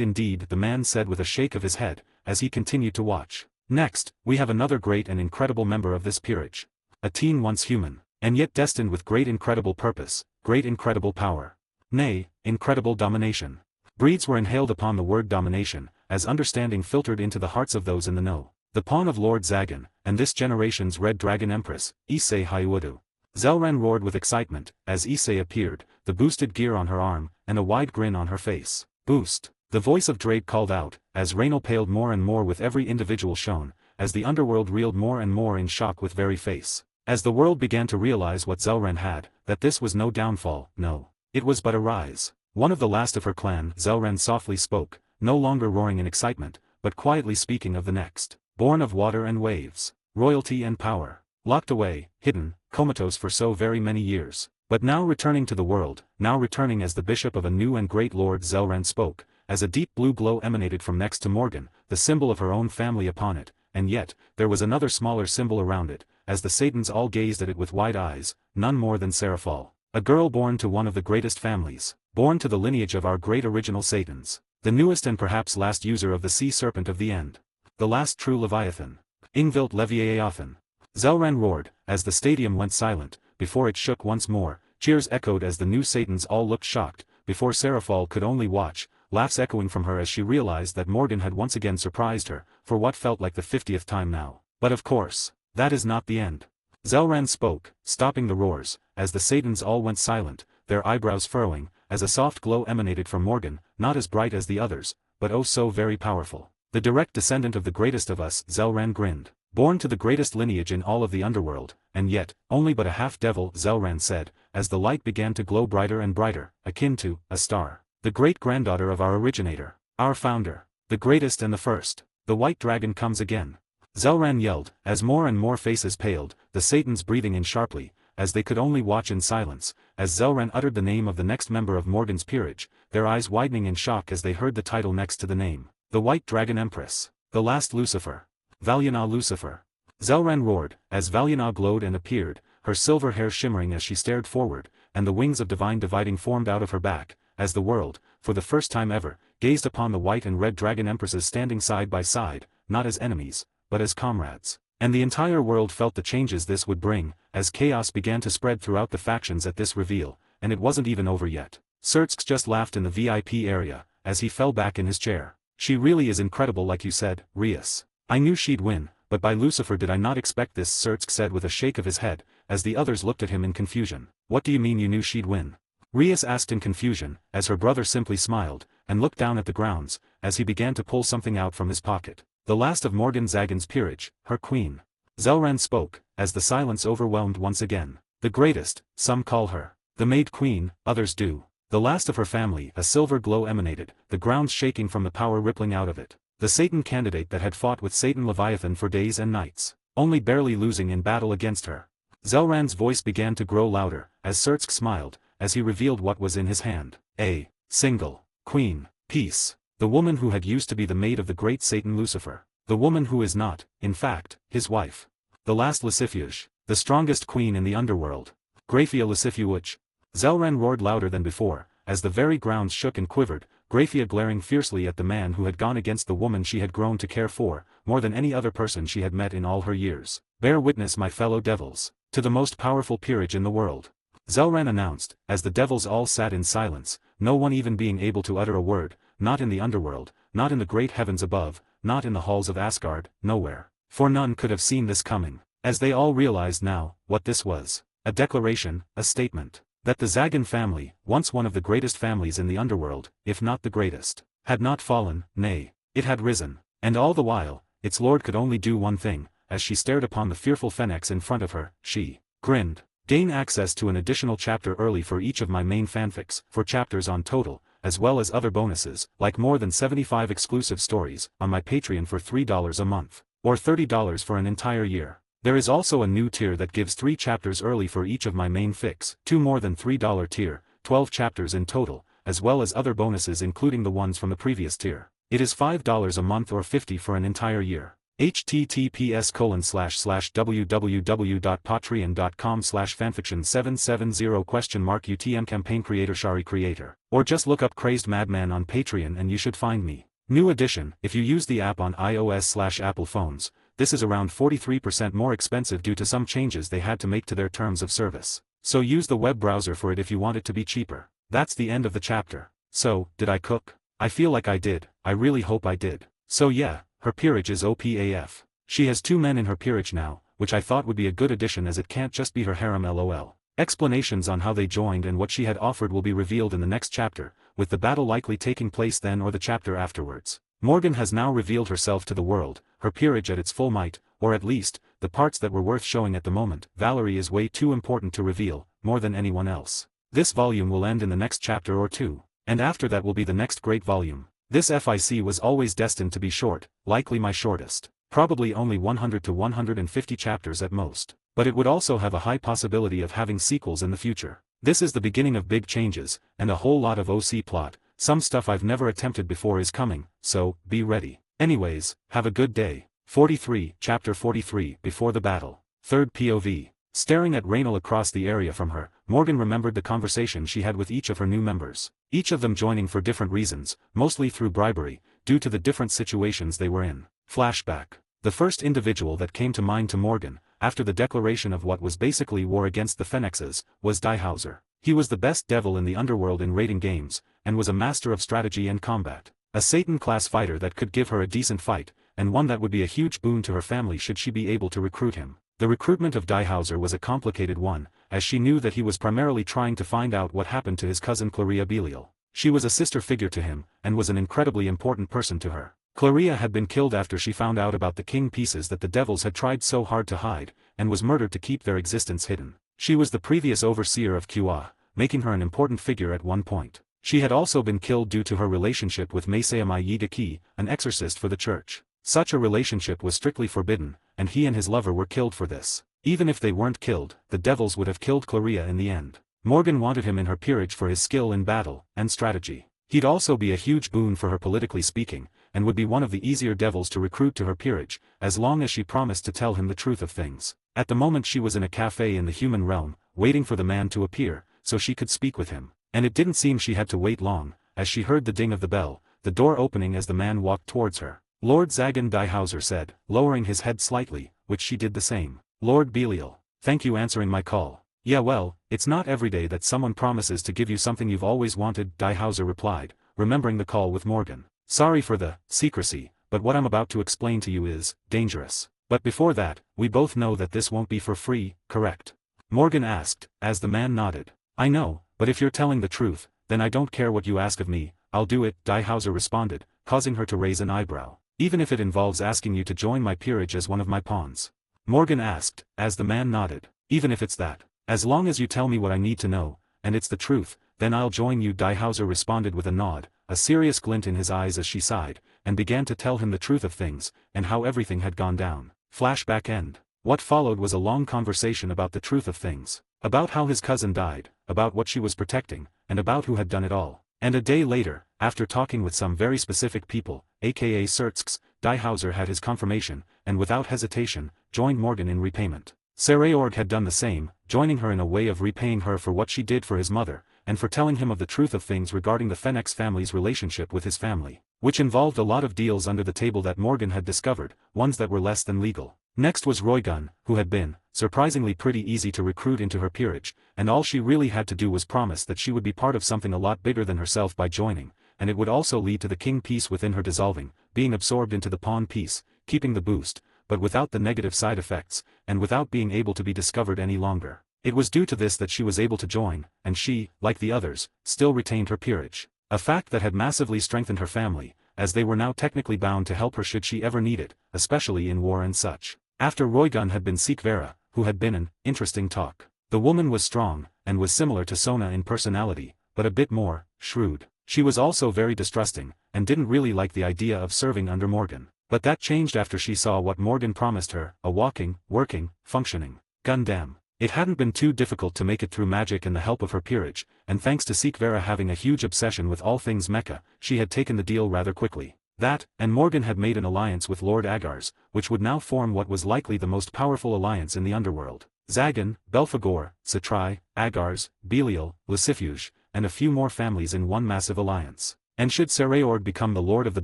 indeed, the man said with a shake of his head, as he continued to watch. Next, we have another great and incredible member of this peerage. A teen once human, and yet destined with great incredible purpose, great incredible power. Nay, incredible domination. Breeds were inhaled upon the word domination, as understanding filtered into the hearts of those in the know. The pawn of Lord Zagan, and this generation's Red Dragon Empress, Issei Hayudu. Zelran roared with excitement, as Issei appeared, the boosted gear on her arm, and a wide grin on her face. Boost. The voice of Drake called out, as Raynal paled more and more with every individual shown, as the underworld reeled more and more in shock with very face. As the world began to realize what Zelran had, that this was no downfall, no. It was but a rise. One of the last of her clan, Zelran softly spoke, no longer roaring in excitement, but quietly speaking of the next. Born of water and waves, royalty and power, locked away, hidden, comatose for so very many years, but now returning to the world, now returning as the bishop of a new and great lord. Zelran spoke, as a deep blue glow emanated from next to Morgan, the symbol of her own family upon it, and yet, there was another smaller symbol around it, as the Satans all gazed at it with wide eyes, none more than Seraphal. A girl born to one of the greatest families, born to the lineage of our great original Satans, the newest and perhaps last user of the sea serpent of the end. The last true Leviathan. Ingvild Leviathan. Zelran roared, as the stadium went silent, before it shook once more, cheers echoed as the new Satans all looked shocked, before Seraphal could only watch, laughs echoing from her as she realized that Morgan had once again surprised her, for what felt like the 50th time now. But of course, that is not the end. Zelran spoke, stopping the roars, as the Satans all went silent, their eyebrows furrowing, as a soft glow emanated from Morgan, not as bright as the others, but oh so very powerful. The direct descendant of the greatest of us. Zelran grinned. Born to the greatest lineage in all of the underworld, and yet, only but a half-devil, Zelran said, as the light began to glow brighter and brighter, akin to a star. The great-granddaughter of our originator, our founder, the greatest and the first. The white dragon comes again. Zelran yelled, as more and more faces paled, the Satans breathing in sharply, as they could only watch in silence, as Zelran uttered the name of the next member of Morgan's peerage, their eyes widening in shock as they heard the title next to the name. The White Dragon Empress. The last Lucifer. Valiana Lucifer. Zelran roared, as Valiana glowed and appeared, her silver hair shimmering as she stared forward, and the wings of divine dividing formed out of her back, as the world, for the first time ever, gazed upon the white and red dragon empresses standing side by side, not as enemies, but as comrades. And the entire world felt the changes this would bring, as chaos began to spread throughout the factions at this reveal, and it wasn't even over yet. Surtsk just laughed in the VIP area, as he fell back in his chair. She really is incredible like you said, Rias. I knew she'd win, but by Lucifer did I not expect this, Surtsk said with a shake of his head, as the others looked at him in confusion. What do you mean you knew she'd win? Rias asked in confusion, as her brother simply smiled, and looked down at the grounds, as he began to pull something out from his pocket. The last of Morgan Zagan's peerage, her queen. Zelran spoke, as the silence overwhelmed once again. The greatest, some call her. The Maid Queen, others do. The last of her family. A silver glow emanated, the grounds shaking from the power rippling out of it. The Satan candidate that had fought with Satan Leviathan for days and nights, only barely losing in battle against her. Zelran's voice began to grow louder, as Surtsk smiled, as he revealed what was in his hand. A single queen, peace. The woman who had used to be the maid of the great Satan Lucifer. The woman who is not, in fact, his wife. The last Lucifuge, the strongest queen in the underworld. Graphia Lucifuge. Zelran roared louder than before, as the very grounds shook and quivered, Graphia glaring fiercely at the man who had gone against the woman she had grown to care for, more than any other person she had met in all her years. Bear witness, my fellow devils, to the most powerful peerage in the world. Zelran announced, as the devils all sat in silence, no one even being able to utter a word, not in the underworld, not in the great heavens above, not in the halls of Asgard, nowhere. For none could have seen this coming, as they all realized now, what this was. A declaration, a statement. That the Zagan family, once one of the greatest families in the underworld, if not the greatest, had not fallen, nay, it had risen. And all the while, its lord could only do one thing. As she stared upon the fearful Phoenix in front of her, she grinned. Gain access to an additional chapter early for each of my main fanfics, 4 chapters on total, as well as other bonuses, like more than 75 exclusive stories, on my Patreon for $3 a month, or $30 for an entire year. There is also a new tier that gives 3 chapters early for each of my main fics, 2 more than $3 tier, 12 chapters in total, as well as other bonuses including the ones from the previous tier. It is $5 a month or $50 for an entire year. https://www.patreon.com/fanfiction770 campaign creator Shari creator. Or just look up Crazed Madman on Patreon and you should find me. New edition, if you use the app on iOS/Apple phones, this is around 43% more expensive due to some changes they had to make to their terms of service. So use the web browser for it if you want it to be cheaper. That's the end of the chapter. So, did I cook? I feel like I did. I really hope I did. So yeah, her peerage is OPAF. She has 2 men in her peerage now, which I thought would be a good addition as it can't just be her harem lol. Explanations on how they joined and what she had offered will be revealed in the next chapter, with the battle likely taking place then or the chapter afterwards. Morgan has now revealed herself to the world, her peerage at its full might, or at least, the parts that were worth showing at the moment. Valerie is way too important to reveal, more than anyone else. This volume will end in the next chapter or 2, and after that will be the next great volume. This FIC was always destined to be short, likely my shortest, probably only 100 to 150 chapters at most, but it would also have a high possibility of having sequels in the future. This is the beginning of big changes, and a whole lot of OC plot. Some stuff I've never attempted before is coming, so, be ready. Anyways, have a good day. 43, Chapter 43, Before the Battle. 3rd POV. Staring at Raynal across the area from her, Morgan remembered the conversation she had with each of her new members, each of them joining for different reasons, mostly through bribery, due to the different situations they were in. Flashback. The first individual that came to mind to Morgan, after the declaration of what was basically war against the Phoenixes, was Diehauser. He was the best devil in the underworld in raiding games, and was a master of strategy and combat. A Satan-class fighter that could give her a decent fight, and one that would be a huge boon to her family should she be able to recruit him. The recruitment of Diehauser was a complicated one, as she knew that he was primarily trying to find out what happened to his cousin Claria Belial. She was a sister figure to him, and was an incredibly important person to her. Claria had been killed after she found out about the king pieces that the devils had tried so hard to hide, and was murdered to keep their existence hidden. She was the previous overseer of QA, making her an important figure at one point. She had also been killed due to her relationship with Meseyamai Yidaki, an exorcist for the church. Such a relationship was strictly forbidden, and he and his lover were killed for this. Even if they weren't killed, the devils would have killed Claria in the end. Morgan wanted him in her peerage for his skill in battle and strategy. He'd also be a huge boon for her politically speaking, and would be one of the easier devils to recruit to her peerage, as long as she promised to tell him the truth of things. At the moment she was in a cafe in the human realm, waiting for the man to appear, so she could speak with him. And it didn't seem she had to wait long, as she heard the ding of the bell, the door opening as the man walked towards her. Lord Zagan Diehauser said, lowering his head slightly, which she did the same. Lord Belial, thank you answering my call. Yeah well, it's not every day that someone promises to give you something you've always wanted, Diehauser replied, remembering the call with Morgan. Sorry for the secrecy, but what I'm about to explain to you is dangerous. But before that, we both know that this won't be for free, correct? Morgan asked, as the man nodded. I know, but if you're telling the truth, then I don't care what you ask of me, I'll do it, Diehauser responded, causing her to raise an eyebrow. Even if it involves asking you to join my peerage as one of my pawns. Morgan asked, as the man nodded. Even if it's that. As long as you tell me what I need to know, and it's the truth, then I'll join you, Diehauser responded with a nod, a serious glint in his eyes as she sighed, and began to tell him the truth of things, and how everything had gone down. Flashback end. What followed was a long conversation about the truth of things. About how his cousin died, about what she was protecting, and about who had done it all. And a day later, after talking with some very specific people, aka Surtsks, Diehauser had his confirmation, and without hesitation, joined Morgan in repayment. Sarayorg had done the same, joining her in a way of repaying her for what she did for his mother, and for telling him of the truth of things regarding the Phoenix family's relationship with his family, which involved a lot of deals under the table that Morgan had discovered, ones that were less than legal. Next was Roygun, who had been, surprisingly pretty easy to recruit into her peerage, and all she really had to do was promise that she would be part of something a lot bigger than herself by joining, and it would also lead to the king piece within her dissolving, being absorbed into the pawn piece, keeping the boost, but without the negative side effects, and without being able to be discovered any longer. It was due to this that she was able to join, and she, like the others, still retained her peerage. A fact that had massively strengthened her family, as they were now technically bound to help her should she ever need it, especially in war and such. After Roygun had been Seek Vera, who had been an interesting talk. The woman was strong, and was similar to Sona in personality, but a bit more shrewd. She was also very distrusting, and didn't really like the idea of serving under Morgan. But that changed after she saw what Morgan promised her, a walking, working, functioning Gundam. It hadn't been too difficult to make it through magic and the help of her peerage, and thanks to Seek Vera having a huge obsession with all things mecha, she had taken the deal rather quickly. That, and Morgan had made an alliance with Lord Agar's, which would now form what was likely the most powerful alliance in the underworld. Zagan, Belphegor, Satrai, Agars, Belial, Lucifuge, and a few more families in one massive alliance. And should Sarayorg become the lord of the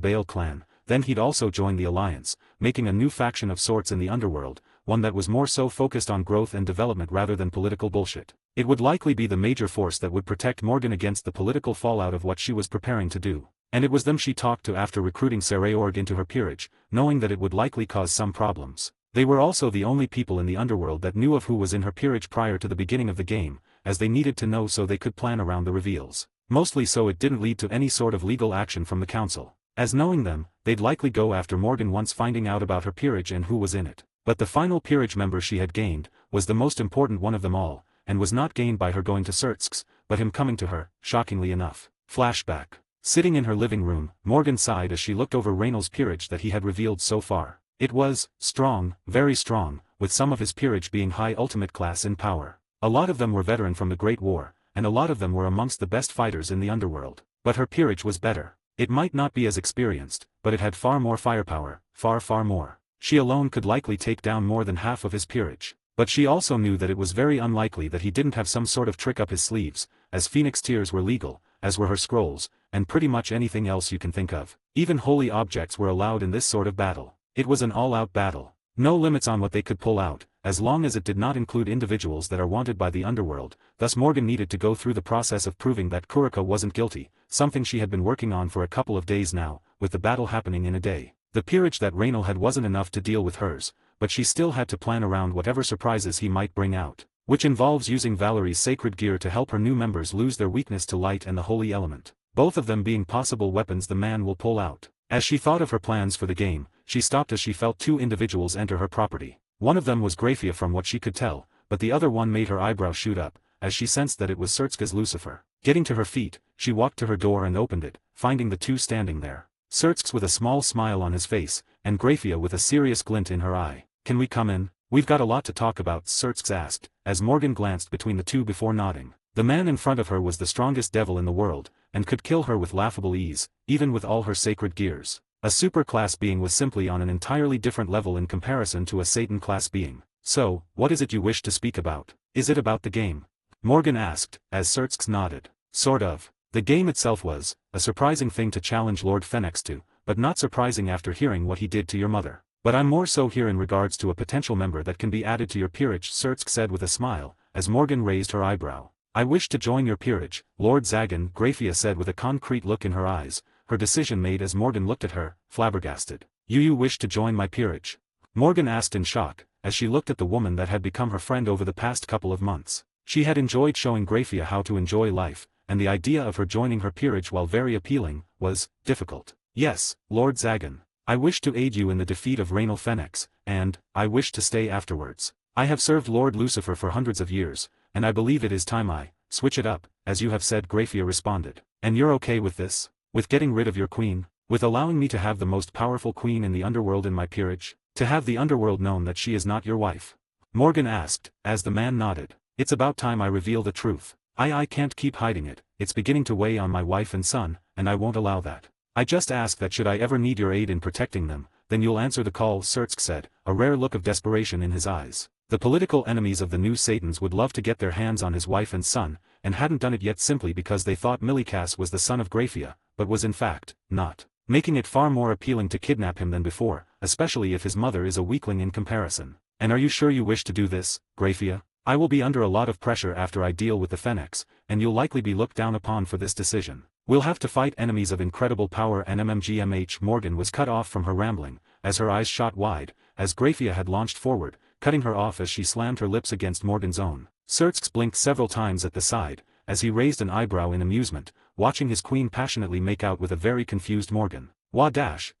Baal clan, then he'd also join the alliance, making a new faction of sorts in the underworld, one that was more so focused on growth and development rather than political bullshit. It would likely be the major force that would protect Morgan against the political fallout of what she was preparing to do. And it was them she talked to after recruiting Sarayorg into her peerage, knowing that it would likely cause some problems. They were also the only people in the underworld that knew of who was in her peerage prior to the beginning of the game, as they needed to know so they could plan around the reveals. Mostly so it didn't lead to any sort of legal action from the council. As knowing them, they'd likely go after Morgan once finding out about her peerage and who was in it. But the final peerage member she had gained, was the most important one of them all, and was not gained by her going to Surtsk's, but him coming to her, shockingly enough. Flashback. Sitting in her living room, Morgan sighed as she looked over Raynol's peerage that he had revealed so far. It was strong, very strong, with some of his peerage being high ultimate class in power. A lot of them were veteran from the Great War, and a lot of them were amongst the best fighters in the underworld. But her peerage was better. It might not be as experienced, but it had far more firepower, far more. She alone could likely take down more than half of his peerage. But she also knew that it was very unlikely that he didn't have some sort of trick up his sleeves, as Phoenix Tears were legal, as were her scrolls, and pretty much anything else you can think of. Even holy objects were allowed in this sort of battle. It was an all-out battle. No limits on what they could pull out, as long as it did not include individuals that are wanted by the underworld. Thus Morgan needed to go through the process of proving that Kurika wasn't guilty, something she had been working on for a couple of days now, with the battle happening in a day. The peerage that Raynal had wasn't enough to deal with hers, but she still had to plan around whatever surprises he might bring out, which involves using Valerie's sacred gear to help her new members lose their weakness to light and the holy element, both of them being possible weapons the man will pull out. As she thought of her plans for the game, she stopped as she felt two individuals enter her property. One of them was Graphia from what she could tell, but the other one made her eyebrows shoot up, as she sensed that it was Surtska's Lucifer. Getting to her feet, she walked to her door and opened it, finding the two standing there. Surtsk with a small smile on his face, and Graphia with a serious glint in her eye. "Can we come in? We've got a lot to talk about," Surtsk asked, as Morgan glanced between the two before nodding. The man in front of her was the strongest devil in the world, and could kill her with laughable ease, even with all her sacred gears. A super-class being was simply on an entirely different level in comparison to a Satan-class being. "So, what is it you wish to speak about? Is it about the game?" Morgan asked, as Surtsk nodded. "Sort of. The game itself was a surprising thing to challenge Lord Fenix to, but not surprising after hearing what he did to your mother. But I'm more so here in regards to a potential member that can be added to your peerage," Surtsk said with a smile, as Morgan raised her eyebrow. "I wish to join your peerage, Lord Zagan," Graphia said with a concrete look in her eyes, her decision made as Morgan looked at her, flabbergasted. You wish to join my peerage?" Morgan asked in shock, as she looked at the woman that had become her friend over the past couple of months. She had enjoyed showing Graphia how to enjoy life, and the idea of her joining her peerage, while very appealing, was difficult. "Yes, Lord Zagan. I wish to aid you in the defeat of Raynal Fenix, and I wish to stay afterwards. I have served Lord Lucifer for hundreds of years, and I believe it is time I switch it up, as you have said," Graphia responded. "And you're okay with this? With getting rid of your queen? With allowing me to have the most powerful queen in the underworld in my peerage? To have the underworld known that she is not your wife?" Morgan asked, as the man nodded. "It's about time I reveal the truth. I can't keep hiding it. It's beginning to weigh on my wife and son, and I won't allow that. I just ask that should I ever need your aid in protecting them, then you'll answer the call," Surtsk said, a rare look of desperation in his eyes. The political enemies of the new Satans would love to get their hands on his wife and son, and hadn't done it yet simply because they thought Milikas was the son of Graphia, but was in fact not, making it far more appealing to kidnap him than before, especially if his mother is a weakling in comparison. "And are you sure you wish to do this, Graphia? I will be under a lot of pressure after I deal with the Fenix, and you'll likely be looked down upon for this decision. We'll have to fight enemies of incredible power and MMGMH." Morgan was cut off from her rambling, as her eyes shot wide, as Graphia had launched forward, cutting her off as she slammed her lips against Morgan's own. Xerxes blinked several times at the side, as he raised an eyebrow in amusement, watching his queen passionately make out with a very confused Morgan. I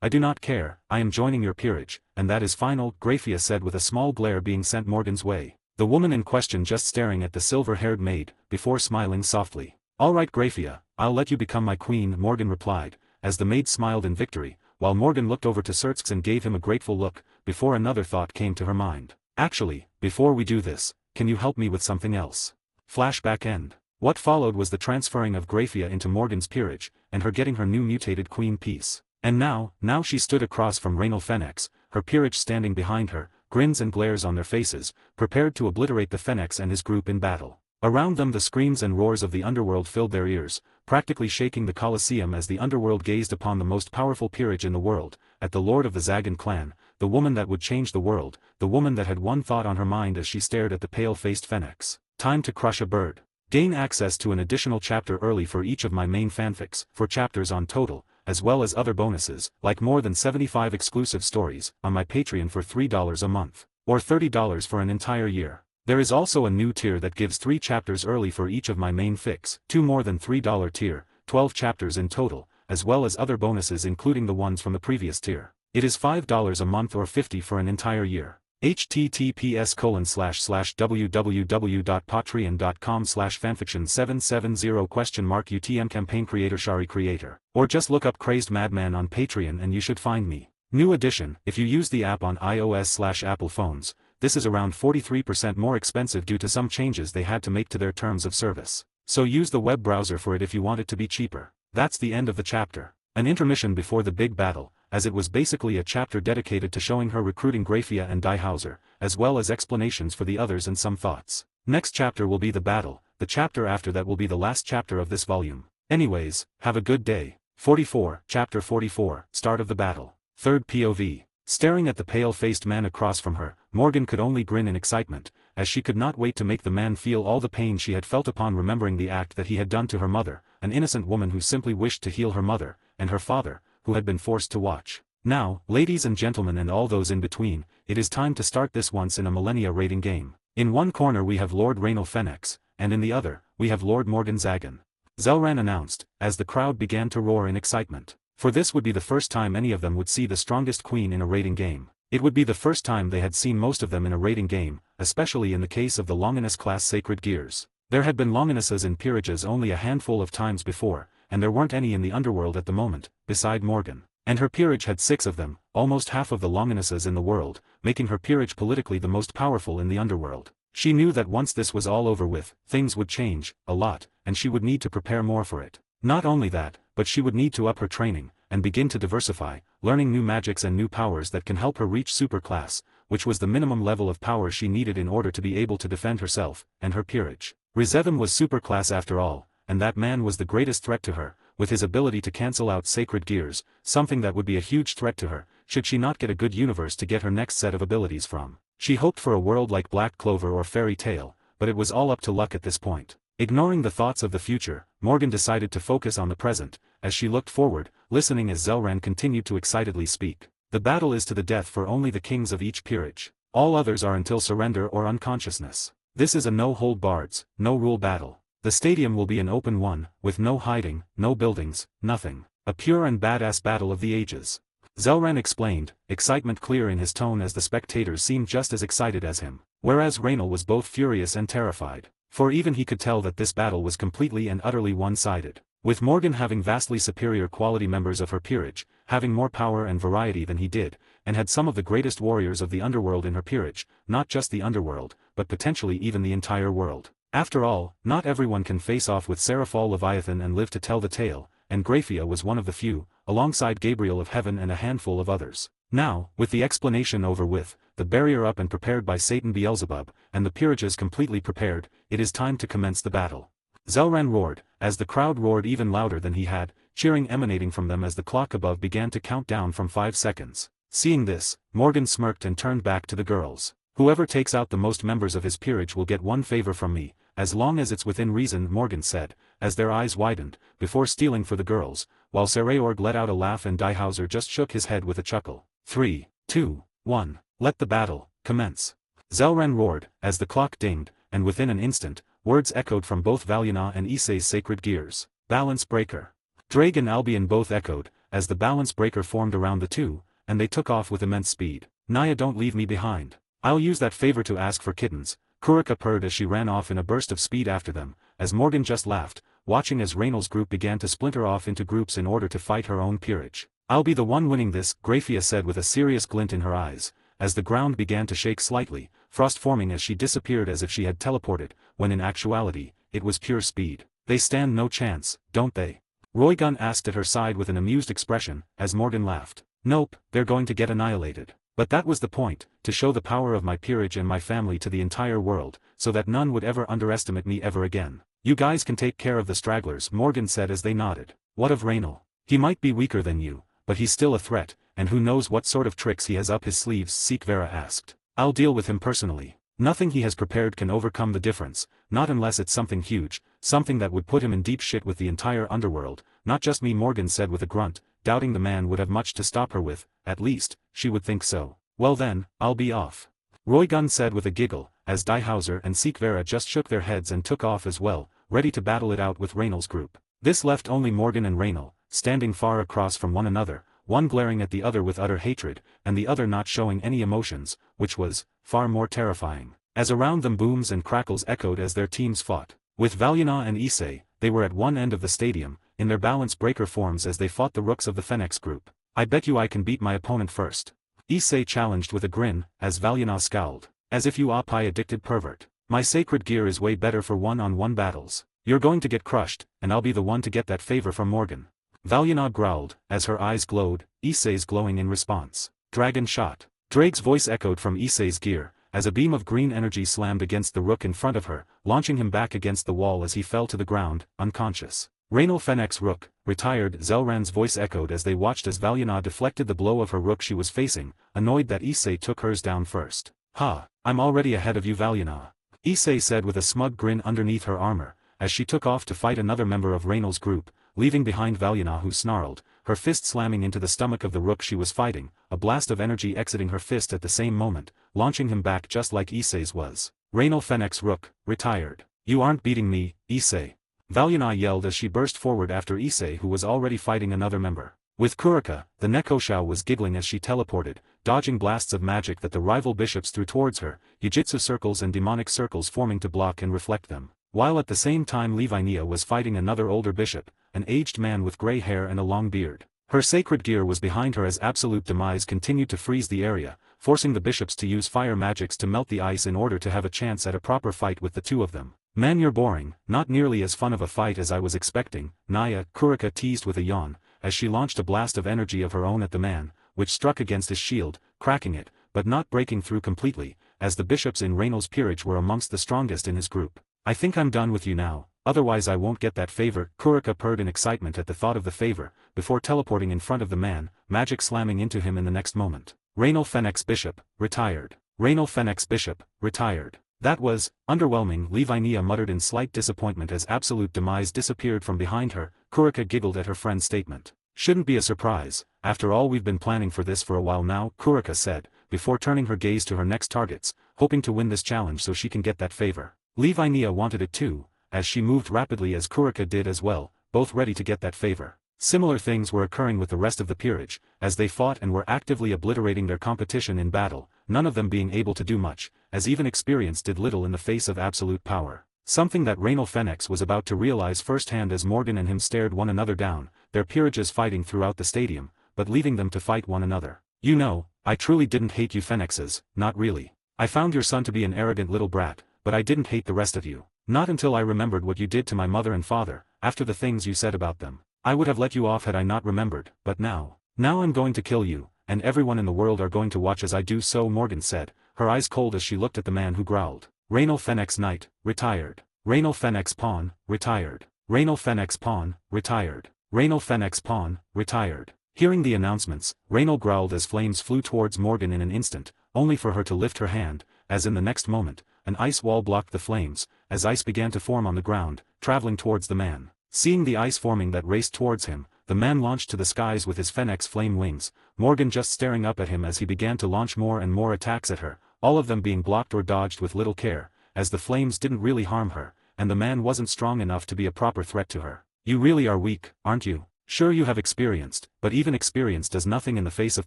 do not care, I am joining your peerage, and that is final, Graphia said with a small glare being sent Morgan's way. The woman in question just staring at the silver-haired maid, before smiling softly. All right Graphia, I'll let you become my queen, Morgan replied, as the maid smiled in victory, while Morgan looked over to Xerxes and gave him a grateful look, before another thought came to her mind. Actually, before we do this, can you help me with something else? Flashback end. What followed was the transferring of Graphia into Morgan's peerage, and her getting her new mutated queen piece. And now she stood across from Rainal Fennex, her peerage standing behind her, grins and glares on their faces, prepared to obliterate the Fennex and his group in battle. Around them the screams and roars of the underworld filled their ears, practically shaking the Colosseum as the underworld gazed upon the most powerful peerage in the world, at the lord of the Zagan clan, the woman that would change the world, the woman that had one thought on her mind as she stared at the pale-faced Fennex. Time to crush a bird. Gain access to an additional chapter early for each of my main fanfics, 4 chapters on total, as well as other bonuses, like more than 75 exclusive stories, on my Patreon for $3 a month, or $30 for an entire year. There is also a new tier that gives 3 chapters early for each of my main fics, 2 more than $3 tier, 12 chapters in total, as well as other bonuses including the ones from the previous tier. It is $5 a month or $50 for an entire year. https://www.patreon.com/fanfiction770 UTM campaign Shari creator. Or just look up Crazed Madman on Patreon and you should find me. New addition, if you use the app on iOS/Apple phones, this is around 43% more expensive due to some changes they had to make to their terms of service. So use the web browser for it if you want it to be cheaper. That's the end of the chapter. An intermission before the big battle, as it was basically a chapter dedicated to showing her recruiting Graphia and Diehauser, as well as explanations for the others and some thoughts. Next chapter will be the battle, the chapter after that will be the last chapter of this volume. Anyways, have a good day. 44, Chapter 44, Start of the Battle. Third POV. Staring at the pale-faced man across from her, Morgan could only grin in excitement, as she could not wait to make the man feel all the pain she had felt upon remembering the act that he had done to her mother, an innocent woman who simply wished to heal her mother, and her father, who had been forced to watch. Now, ladies and gentlemen and all those in between, it is time to start this once in a millennia rating game. In one corner we have Lord Rainal Fennex, and in the other, we have Lord Morgan Zagan. Zelran announced, as the crowd began to roar in excitement. For this would be the first time any of them would see the strongest queen in a rating game. It would be the first time they had seen most of them in a rating game, especially in the case of the Longinus class Sacred Gears. There had been Longinuses in peerages only a handful of times before, and there weren't any in the underworld at the moment, beside Morgan. And her peerage had 6 of them, almost half of the Longinuses in the world, making her peerage politically the most powerful in the underworld. She knew that once this was all over with, things would change, a lot, and she would need to prepare more for it. Not only that, but she would need to up her training, and begin to diversify, learning new magics and new powers that can help her reach superclass, which was the minimum level of power she needed in order to be able to defend herself, and her peerage. Rizetham was superclass after all, and that man was the greatest threat to her, with his ability to cancel out sacred gears, something that would be a huge threat to her, should she not get a good universe to get her next set of abilities from. She hoped for a world like Black Clover or Fairy Tale, but it was all up to luck at this point. Ignoring the thoughts of the future, Morgan decided to focus on the present, as she looked forward, listening as Zelran continued to excitedly speak. The battle is to the death for only the kings of each peerage. All others are until surrender or unconsciousness. This is a no-hold-bards, no-rule battle. The stadium will be an open one, with no hiding, no buildings, nothing. A pure and badass battle of the ages. Zelran explained, excitement clear in his tone as the spectators seemed just as excited as him, whereas Rainal was both furious and terrified. For even he could tell that this battle was completely and utterly one-sided. With Morgan having vastly superior quality members of her peerage, having more power and variety than he did, and had some of the greatest warriors of the underworld in her peerage, not just the underworld, but potentially even the entire world. After all, not everyone can face off with Seraphal Leviathan and live to tell the tale, and Graphia was one of the few, alongside Gabriel of Heaven and a handful of others. Now, with the explanation over with, the barrier up and prepared by Satan Beelzebub, and the peerages completely prepared, it is time to commence the battle. Zelran roared, as the crowd roared even louder than he had, cheering emanating from them as the clock above began to count down from 5 seconds. Seeing this, Morgan smirked and turned back to the girls. Whoever takes out the most members of his peerage will get one favor from me, as long as it's within reason, Morgan said, as their eyes widened, before stealing for the girls, while Sarayorg let out a laugh and Diehauser just shook his head with a chuckle. 3, 2, 1, let the battle commence. Zelran roared, as the clock dinged, and within an instant, words echoed from both Valiana and Issei's sacred gears. Balance breaker. Drake and Albion both echoed, as the balance breaker formed around the two, and they took off with immense speed. Naya, don't leave me behind. I'll use that favor to ask for kittens, Kurika purred as she ran off in a burst of speed after them, as Morgan just laughed, watching as Raynol's group began to splinter off into groups in order to fight her own peerage. I'll be the one winning this, Graphia said with a serious glint in her eyes, as the ground began to shake slightly, frost forming as she disappeared as if she had teleported, when in actuality, it was pure speed. They stand no chance, don't they? Roygun asked at her side with an amused expression, as Morgan laughed. Nope, they're going to get annihilated. But that was the point, to show the power of my peerage and my family to the entire world, so that none would ever underestimate me ever again. You guys can take care of the stragglers, Morgan said as they nodded. What of Raynal? He might be weaker than you, but he's still a threat, and who knows what sort of tricks he has up his sleeves, Sikvera asked. I'll deal with him personally. Nothing he has prepared can overcome the difference, not unless it's something huge, something that would put him in deep shit with the entire underworld, not just me, Morgan said with a grunt, doubting the man would have much to stop her with, at least, she would think so. Well then, I'll be off. Roygun said with a giggle, as Diehauser and Sikvera just shook their heads and took off as well, ready to battle it out with Raynal's group. This left only Morgan and Raynal, standing far across from one another, one glaring at the other with utter hatred, and the other not showing any emotions, which was far more terrifying. As around them booms and crackles echoed as their teams fought. With Valiana and Issei, they were at one end of the stadium, in their balance breaker forms as they fought the rooks of the Phoenix group. I bet you I can beat my opponent first. Issei challenged with a grin, as Valiana scowled. As if you are pie-addicted pervert. My sacred gear is way better for one-on-one battles. You're going to get crushed, and I'll be the one to get that favor from Morgan. Valiana growled, as her eyes glowed, Issei's glowing in response. Dragon shot. Drake's voice echoed from Issei's gear, as a beam of green energy slammed against the rook in front of her, launching him back against the wall as he fell to the ground, unconscious. Raynal Fennex rook, retired, Zelran's voice echoed as they watched as Valiana deflected the blow of her rook she was facing, annoyed that Issei took hers down first. Ha, I'm already ahead of you, Valiana. Issei said with a smug grin underneath her armor, as she took off to fight another member of Raynal's group, leaving behind Valiana who snarled, her fist slamming into the stomach of the rook she was fighting, a blast of energy exiting her fist at the same moment, launching him back just like Issei's was. Raynal Fennex rook, retired. You aren't beating me, Issei. Valiana yelled as she burst forward after Issei who was already fighting another member. With Kurika, the Nekoshao was giggling as she teleported, dodging blasts of magic that the rival bishops threw towards her, Yujitsu circles and demonic circles forming to block and reflect them. While at the same time Levinia was fighting another older bishop, an aged man with grey hair and a long beard. Her sacred gear was behind her as absolute demise continued to freeze the area, forcing the bishops to use fire magics to melt the ice in order to have a chance at a proper fight with the two of them. Man, you're boring, not nearly as fun of a fight as I was expecting, Naya, Kurika teased with a yawn, as she launched a blast of energy of her own at the man, which struck against his shield, cracking it, but not breaking through completely, as the bishops in Raynal's peerage were amongst the strongest in his group. I think I'm done with you now, otherwise I won't get that favor, Kurika purred in excitement at the thought of the favor, before teleporting in front of the man, magic slamming into him in the next moment. Raynal Fennex Bishop, retired. Raynal Fennex Bishop, retired. That was underwhelming, Levinia muttered in slight disappointment as absolute demise disappeared from behind her. Kurika giggled at her friend's statement. Shouldn't be a surprise, after all we've been planning for this for a while now, Kurika said, before turning her gaze to her next targets, hoping to win this challenge so she can get that favor. Levinia wanted it too, as she moved rapidly as Kurika did as well, both ready to get that favor. Similar things were occurring with the rest of the peerage, as they fought and were actively obliterating their competition in battle, none of them being able to do much, as even experience did little in the face of absolute power. Something that Raynal Fennex was about to realize firsthand as Morgan and him stared one another down, their peerages fighting throughout the stadium, but leaving them to fight one another. You know, I truly didn't hate you Fenexes, not really. I found your son to be an arrogant little brat, but I didn't hate the rest of you. Not until I remembered what you did to my mother and father, after the things you said about them. I would have let you off had I not remembered, but now I'm going to kill you, and everyone in the world are going to watch as I do so, Morgan said, her eyes cold as she looked at the man who growled. Raynal Fennex Knight, retired. Raynal Fennex Pawn, retired. Raynal Fennex Pawn, retired. Raynal Fennex Pawn, retired. Hearing the announcements, Raynal growled as flames flew towards Morgan in an instant, only for her to lift her hand, as in the next moment, an ice wall blocked the flames, as ice began to form on the ground, traveling towards the man. Seeing the ice forming that raced towards him, the man launched to the skies with his Fennex flame wings, Morgan just staring up at him as he began to launch more and more attacks at her, all of them being blocked or dodged with little care, as the flames didn't really harm her, and the man wasn't strong enough to be a proper threat to her. You really are weak, aren't you? Sure, you have experienced, but even experience does nothing in the face of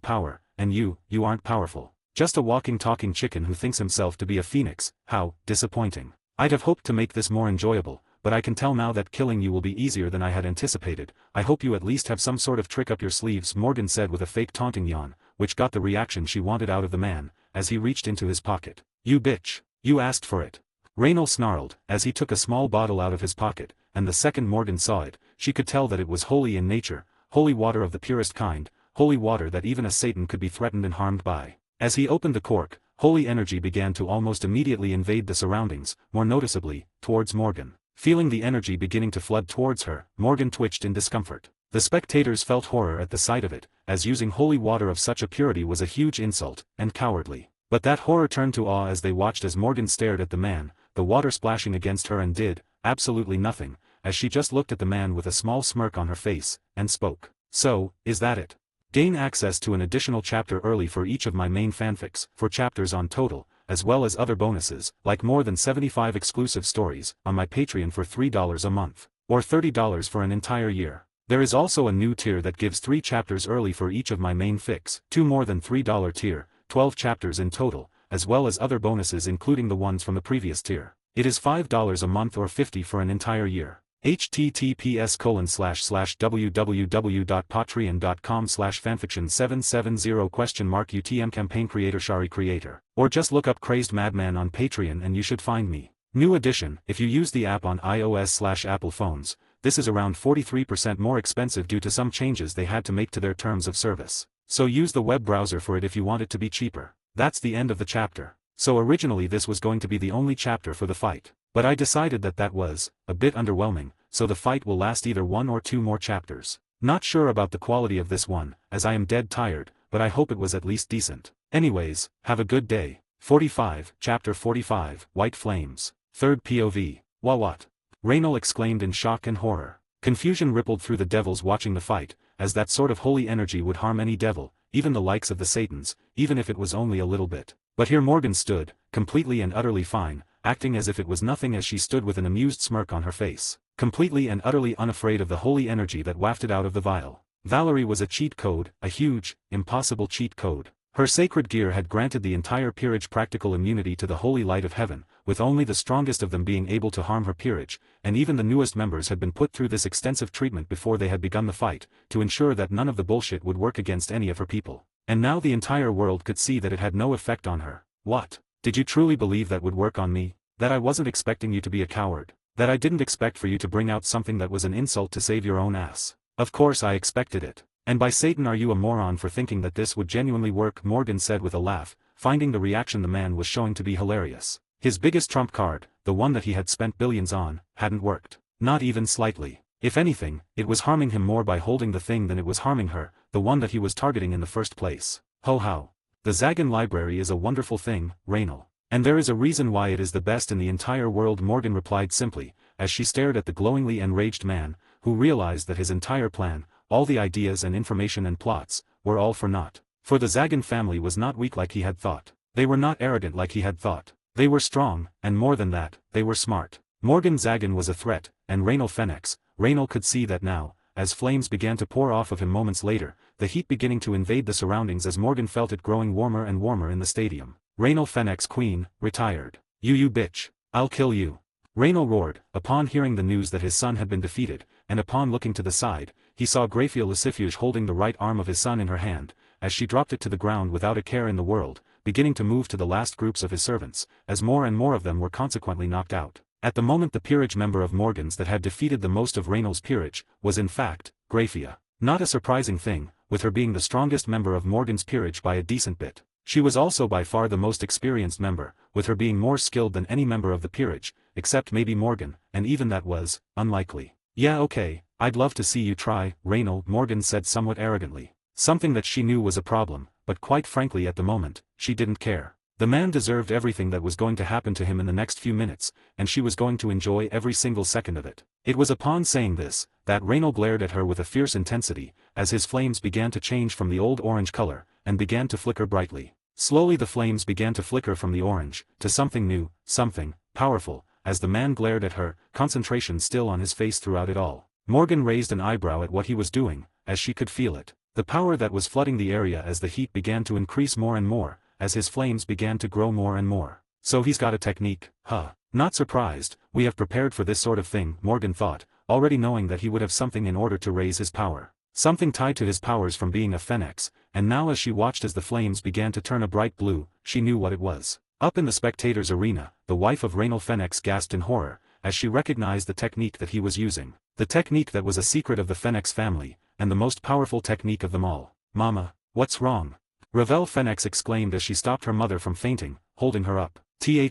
power, and you aren't powerful. Just a walking talking chicken who thinks himself to be a phoenix. How disappointing. I'd have hoped to make this more enjoyable, but I can tell now that killing you will be easier than I had anticipated. I hope you at least have some sort of trick up your sleeves, Morgan said with a fake taunting yawn, which got the reaction she wanted out of the man, as he reached into his pocket. You bitch. You asked for it. Raynal snarled, as he took a small bottle out of his pocket, and the second Morgan saw it, she could tell that it was holy in nature, holy water of the purest kind, holy water that even a Satan could be threatened and harmed by. As he opened the cork, holy energy began to almost immediately invade the surroundings, more noticeably, towards Morgan. Feeling the energy beginning to flood towards her, Morgan twitched in discomfort. The spectators felt horror at the sight of it, as using holy water of such a purity was a huge insult, and cowardly. But that horror turned to awe as they watched as Morgan stared at the man, the water splashing against her, and did absolutely nothing, as she just looked at the man with a small smirk on her face, and spoke. So, is that it? Gain access to an additional chapter early for each of my main fanfics, 4 chapters on total, as well as other bonuses, like more than 75 exclusive stories, on my Patreon for $3 a month, or $30 for an entire year. There is also a new tier that gives 3 chapters early for each of my main fics, 2 more than $3 tier, 12 chapters in total, as well as other bonuses including the ones from the previous tier. It is $5 a month or $50 for an entire year. https://www.patreon.com/fanfiction770 UTM campaign creator Shari creator. Or just look up Crazed Madman on Patreon and you should find me. New addition: if you use the app on iOS/Apple phones, this is around 43% more expensive due to some changes they had to make to their terms of service. So use the web browser for it if you want it to be cheaper. That's the end of the chapter. So originally this was going to be the only chapter for the fight. But I decided that was a bit underwhelming, so the fight will last either 1 or 2 more chapters. Not sure about the quality of this one, as I am dead tired, but I hope it was at least decent. Anyways, have a good day. 45, Chapter 45, White Flames. 3rd POV. What? Raynal exclaimed in shock and horror. Confusion rippled through the devils watching the fight, as that sort of holy energy would harm any devil, even the likes of the Satans, even if it was only a little bit. But here Morgan stood, completely and utterly fine, acting as if it was nothing as she stood with an amused smirk on her face, completely and utterly unafraid of the holy energy that wafted out of the vial. Valerie was a cheat code, a huge, impossible cheat code. Her sacred gear had granted the entire peerage practical immunity to the holy light of heaven, with only the strongest of them being able to harm her peerage, and even the newest members had been put through this extensive treatment before they had begun the fight, to ensure that none of the bullshit would work against any of her people. And now the entire world could see that it had no effect on her. What? Did you truly believe that would work on me? That I wasn't expecting you to be a coward? That I didn't expect for you to bring out something that was an insult to save your own ass? Of course I expected it. And by Satan, are you a moron for thinking that this would genuinely work? Morgan said with a laugh, finding the reaction the man was showing to be hilarious. His biggest trump card, the one that he had spent billions on, hadn't worked. Not even slightly. If anything, it was harming him more by holding the thing than it was harming her, the one that he was targeting in the first place. Ho how. The Zagan library is a wonderful thing, Raynal. And there is a reason why it is the best in the entire world, Morgan replied simply, as she stared at the glowingly enraged man, who realized that his entire plan, all the ideas and information and plots, were all for naught. For the Zagan family was not weak like he had thought. They were not arrogant like he had thought. They were strong, and more than that, they were smart. Morgan Zagan was a threat, and Raynal Fenix. Raynal could see that now, as flames began to pour off of him moments later, the heat beginning to invade the surroundings as Morgan felt it growing warmer and warmer in the stadium. Raynal Fenix Queen, retired. You bitch. I'll kill you. Raynal roared, upon hearing the news that his son had been defeated, and upon looking to the side, he saw Graphia Lucifuge holding the right arm of his son in her hand, as she dropped it to the ground without a care in the world, beginning to move to the last groups of his servants, as more and more of them were consequently knocked out. At the moment the peerage member of Morgan's that had defeated the most of Raynal's peerage, was in fact, Graphia. Not a surprising thing, with her being the strongest member of Morgan's peerage by a decent bit. She was also by far the most experienced member, with her being more skilled than any member of the peerage, except maybe Morgan, and even that was unlikely. Yeah, okay, I'd love to see you try, Raynal, Morgan said somewhat arrogantly. Something that she knew was a problem, but quite frankly at the moment, she didn't care. The man deserved everything that was going to happen to him in the next few minutes, and she was going to enjoy every single second of it. It was upon saying this, that Raynal glared at her with a fierce intensity, as his flames began to change from the old orange color, and began to flicker brightly. Slowly the flames began to flicker from the orange, to something new, something powerful, as the man glared at her, concentration still on his face throughout it all. Morgan raised an eyebrow at what he was doing, as she could feel it. The power that was flooding the area as the heat began to increase more and more, as his flames began to grow more and more. So he's got a technique, huh? Not surprised, we have prepared for this sort of thing, Morgan thought, already knowing that he would have something in order to raise his power. Something tied to his powers from being a phoenix, and now as she watched as the flames began to turn a bright blue, she knew what it was. Up in the spectators' arena, the wife of Raynal Phoenix gasped in horror, as she recognized the technique that he was using. The technique that was a secret of the Phoenix family, and the most powerful technique of them all. Mama, what's wrong? Ravel Phoenix exclaimed as she stopped her mother from fainting, holding her up.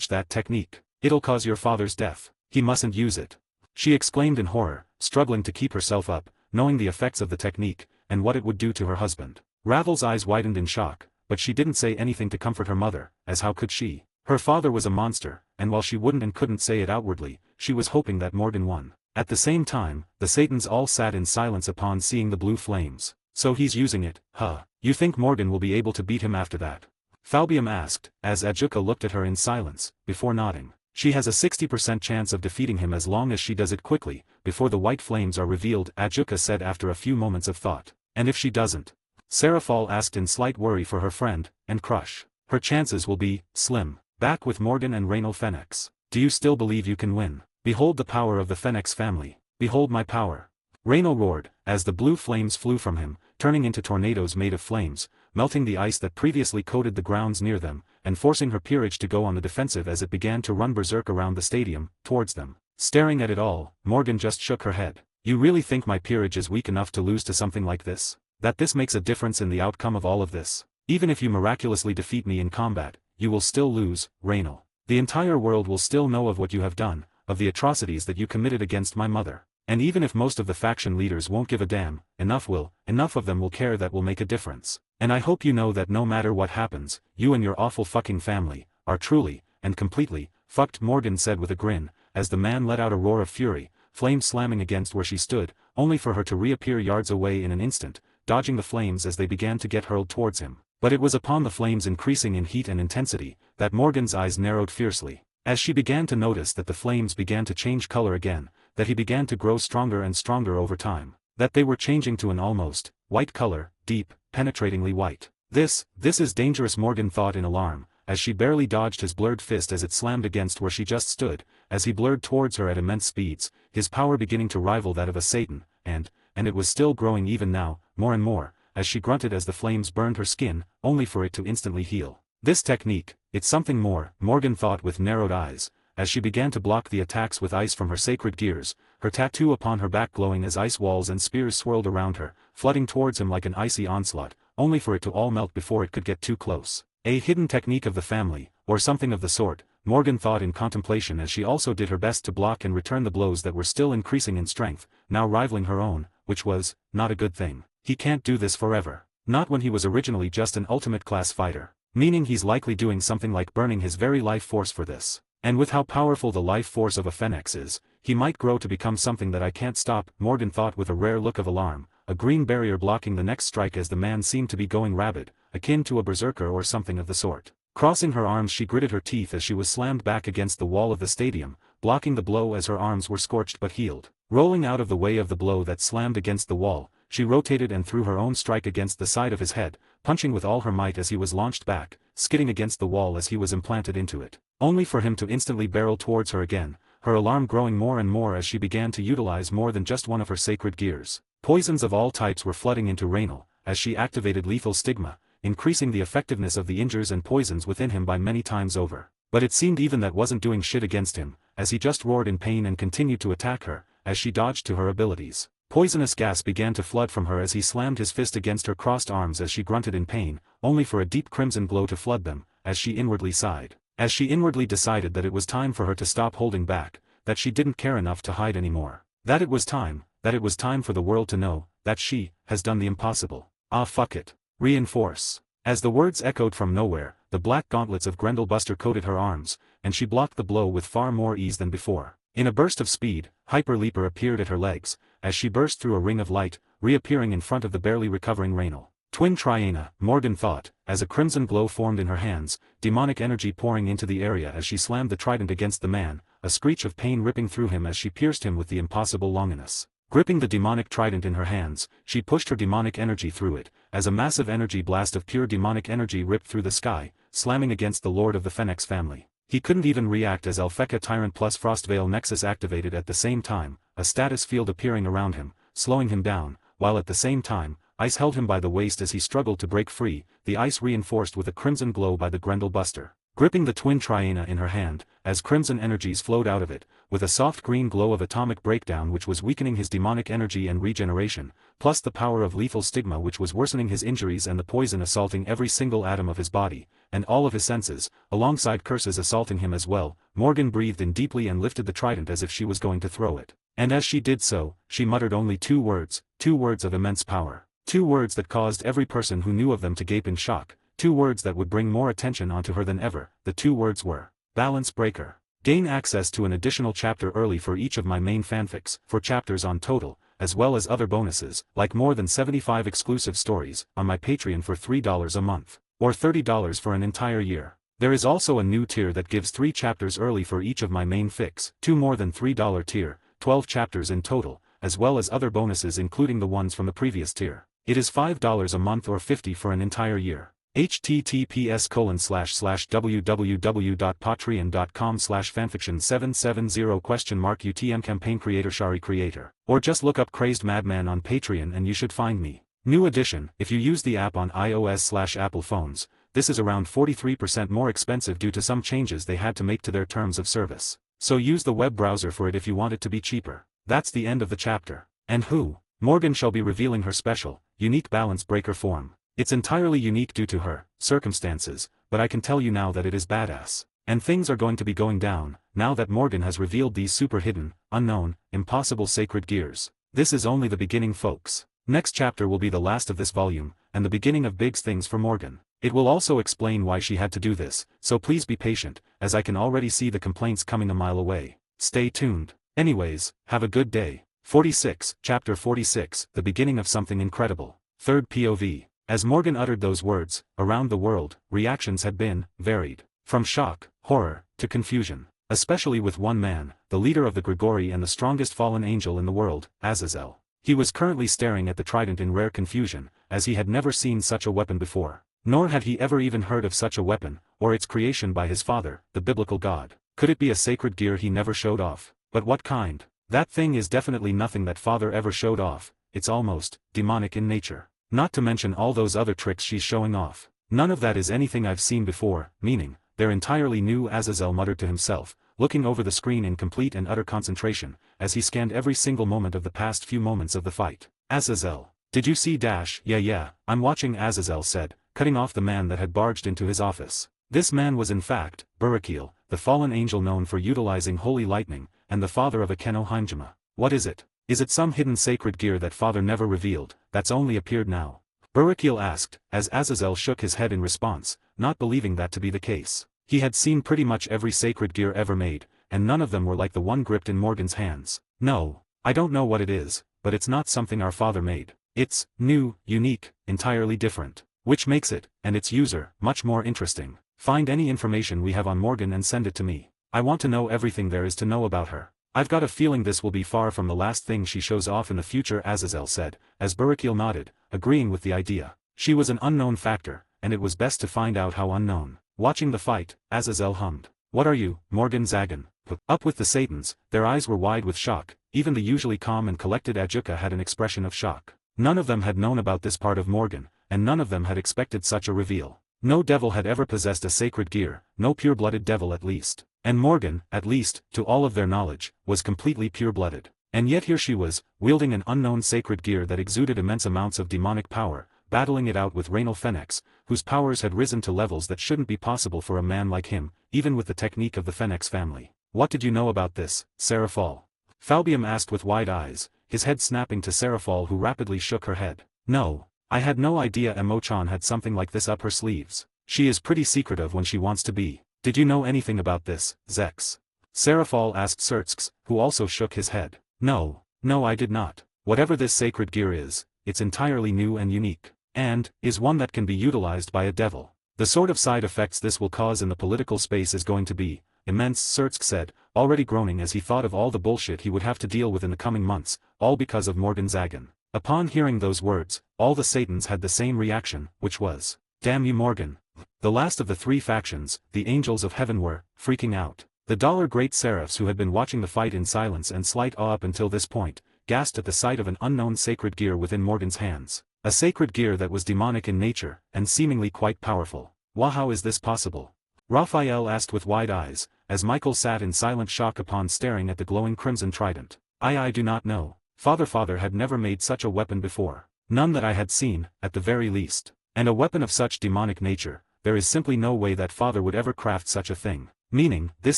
That technique. It'll cause your father's death. He mustn't use it. She exclaimed in horror, struggling to keep herself up, knowing the effects of the technique, and what it would do to her husband. Ravel's eyes widened in shock, but she didn't say anything to comfort her mother, as how could she? Her father was a monster, and while she wouldn't and couldn't say it outwardly, she was hoping that Morgan won. At the same time, the Satans all sat in silence upon seeing the blue flames. So he's using it, huh? You think Morgan will be able to beat him after that? Falbium asked, as Ajuka looked at her in silence, before nodding. She has a 60% chance of defeating him as long as she does it quickly, before the white flames are revealed, Ajuka said after a few moments of thought. And if she doesn't? Seraphal asked in slight worry for her friend, and Crush. Her chances will be slim. Back with Morgan and Raynal Phoenix. Do you still believe you can win? Behold the power of the Phoenix family. Behold my power. Raynal roared, as the blue flames flew from him, turning into tornadoes made of flames, melting the ice that previously coated the grounds near them, and forcing her peerage to go on the defensive as it began to run berserk around the stadium, towards them. Staring at it all, Morgan just shook her head. You really think my peerage is weak enough to lose to something like this? That this makes a difference in the outcome of all of this? Even if you miraculously defeat me in combat, you will still lose, Raynal. The entire world will still know of what you have done, of the atrocities that you committed against my mother. And even if most of the faction leaders won't give a damn, enough of them will care that will make a difference. And I hope you know that no matter what happens, you and your awful fucking family, are truly, and completely, fucked, Morgan said with a grin, as the man let out a roar of fury, flames slamming against where she stood, only for her to reappear yards away in an instant, dodging the flames as they began to get hurled towards him. But it was upon the flames increasing in heat and intensity, that Morgan's eyes narrowed fiercely. As she began to notice that the flames began to change color again, that he began to grow stronger and stronger over time, that they were changing to an almost white color, deep, penetratingly white. This is dangerous, Morgan thought in alarm, as she barely dodged his blurred fist as it slammed against where she just stood, as he blurred towards her at immense speeds, his power beginning to rival that of a Satan, and it was still growing even now, more and more, as she grunted as the flames burned her skin, only for it to instantly heal. This technique, it's something more, Morgan thought with narrowed eyes, as she began to block the attacks with ice from her sacred gears, her tattoo upon her back glowing as ice walls and spears swirled around her, flooding towards him like an icy onslaught, only for it to all melt before it could get too close. A hidden technique of the family, or something of the sort, Morgan thought in contemplation as she also did her best to block and return the blows that were still increasing in strength, now rivaling her own, which was not a good thing. He can't do this forever. Not when he was originally just an ultimate class fighter. Meaning he's likely doing something like burning his very life force for this. And with how powerful the life force of a phoenix is, he might grow to become something that I can't stop, Morgan thought with a rare look of alarm, a green barrier blocking the next strike as the man seemed to be going rabid, akin to a berserker or something of the sort. Crossing her arms she gritted her teeth as she was slammed back against the wall of the stadium, blocking the blow as her arms were scorched but healed. Rolling out of the way of the blow that slammed against the wall, she rotated and threw her own strike against the side of his head, punching with all her might as he was launched back, skidding against the wall as he was implanted into it, only for him to instantly barrel towards her again, her alarm growing more and more as she began to utilize more than just one of her sacred gears. Poisons of all types were flooding into Raynal, as she activated lethal stigma, increasing the effectiveness of the injures and poisons within him by many times over. But it seemed even that wasn't doing shit against him, as he just roared in pain and continued to attack her, as she dodged to her abilities. Poisonous gas began to flood from her as he slammed his fist against her crossed arms as she grunted in pain, only for a deep crimson glow to flood them, as she inwardly sighed. As she inwardly decided that it was time for her to stop holding back, that she didn't care enough to hide anymore. That it was time for the world to know, that she has done the impossible. Ah fuck it. Reinforce. As the words echoed from nowhere, the black gauntlets of Grendel Buster coated her arms, and she blocked the blow with far more ease than before. In a burst of speed, Hyper Leaper appeared at her legs, as she burst through a ring of light, reappearing in front of the barely recovering Raynal. Twin Triana, Morgan thought, as a crimson glow formed in her hands, demonic energy pouring into the area as she slammed the trident against the man, a screech of pain ripping through him as she pierced him with the impossible longinus. Gripping the demonic trident in her hands, she pushed her demonic energy through it, as a massive energy blast of pure demonic energy ripped through the sky, slamming against the Lord of the Phoenix family. He couldn't even react as Alpheka Tyrant plus Frostveil Nexus activated at the same time, a status field appearing around him, slowing him down, while at the same time, ice held him by the waist as he struggled to break free, the ice reinforced with a crimson glow by the Grendel Buster. Gripping the Twin Triana in her hand, as crimson energies flowed out of it, with a soft green glow of atomic breakdown which was weakening his demonic energy and regeneration, plus the power of lethal stigma which was worsening his injuries and the poison assaulting every single atom of his body, and all of his senses, alongside curses assaulting him as well, Morgan breathed in deeply and lifted the trident as if she was going to throw it. And as she did so, she muttered only two words of immense power. 2 words that caused every person who knew of them to gape in shock, 2 words that would bring more attention onto her than ever. The 2 words were, Balance Breaker. Gain access to an additional chapter early for each of my main fanfics, 4 chapters on total, as well as other bonuses, like more than 75 exclusive stories, on my Patreon for $3 a month, or $30 for an entire year. There is also a new tier that gives 3 chapters early for each of my main fics, 2 more than $3 tier, 12 chapters in total, as well as other bonuses including the ones from the previous tier. It is $5 a month or $50 for an entire year. https://www.patreon.com/fanfiction770 UTM campaign Shari creator. Or just look up Crazed Madman on Patreon and you should find me. New addition, if you use the app on iOS/Apple phones, this is around 43% more expensive due to some changes they had to make to their terms of service. So use the web browser for it if you want it to be cheaper. That's the end of the chapter. And who? Morgan shall be revealing her special, unique balance breaker form. It's entirely unique due to her circumstances, but I can tell you now that it is badass. And things are going to be going down, now that Morgan has revealed these super hidden, unknown, impossible sacred gears. This is only the beginning, folks. Next chapter will be the last of this volume, and the beginning of big things for Morgan. It will also explain why she had to do this, so please be patient, as I can already see the complaints coming a mile away. Stay tuned. Anyways, have a good day. 46, Chapter 46, The Beginning of Something Incredible. Third POV. As Morgan uttered those words, around the world, reactions had been varied. From shock, horror, to confusion. Especially with one man, the leader of the Grigori and the strongest fallen angel in the world, Azazel. He was currently staring at the trident in rare confusion, as he had never seen such a weapon before. Nor had he ever even heard of such a weapon, or its creation by his father, the biblical God. Could it be a sacred gear he never showed off? But what kind? That thing is definitely nothing that father ever showed off, it's almost demonic in nature. Not to mention all those other tricks she's showing off. None of that is anything I've seen before, meaning, they're entirely new, Azazel muttered to himself, looking over the screen in complete and utter concentration, as he scanned every single moment of the past few moments of the fight. Azazel. Did you see ? Yeah, I'm watching, Azazel said, cutting off the man that had barged into his office. This man was in fact, Burakiel, the fallen angel known for utilizing holy lightning, and the father of Akeno Heimjima. What is it? Is it some hidden sacred gear that father never revealed, that's only appeared now? Burakiel asked, as Azazel shook his head in response, not believing that to be the case. He had seen pretty much every sacred gear ever made, and none of them were like the one gripped in Morgan's hands. No, I don't know what it is, but it's not something our father made. It's new, unique, entirely different. Which makes it, and its user, much more interesting. Find any information we have on Morgan and send it to me. I want to know everything there is to know about her. I've got a feeling this will be far from the last thing she shows off in the future, Azazel said, as Burakiel nodded, agreeing with the idea. She was an unknown factor, and it was best to find out how unknown. Watching the fight, Azazel hummed. What are you, Morgan Zagan? Up with the Satans, their eyes were wide with shock, even the usually calm and collected Ajuka had an expression of shock. None of them had known about this part of Morgan, and none of them had expected such a reveal. No devil had ever possessed a sacred gear, no pure-blooded devil at least. And Morgan, at least, to all of their knowledge, was completely pure-blooded. And yet here she was, wielding an unknown sacred gear that exuded immense amounts of demonic power, battling it out with Raynal Phoenix, whose powers had risen to levels that shouldn't be possible for a man like him, even with the technique of the Phoenix family. What did you know about this, Seraphal? Falbium asked with wide eyes, his head snapping to Seraphal, who rapidly shook her head. No, I had no idea Emo-chan had something like this up her sleeves. She is pretty secretive when she wants to be. Did you know anything about this, Zex? Seraphal asked Sertsks, who also shook his head. No, I did not. Whatever this sacred gear is, it's entirely new and unique. and is one that can be utilized by a devil. The sort of side effects this will cause in the political space is going to be immense, Sertsk said, already groaning as he thought of all the bullshit he would have to deal with in the coming months, all because of Morgan Zagan. Upon hearing those words, all the Satans had the same reaction, which was, "Damn you Morgan." The last of the three factions, the angels of heaven, were freaking out. The great seraphs who had been watching the fight in silence and slight awe up until this point, gasped at the sight of an unknown sacred gear within Morgan's hands. A sacred gear that was demonic in nature, and seemingly quite powerful. How is this possible? Raphael asked with wide eyes, as Michael sat in silent shock upon staring at the glowing crimson trident. I do not know. Father had never made such a weapon before. None that I had seen, at the very least. And a weapon of such demonic nature, there is simply no way that Father would ever craft such a thing. Meaning, this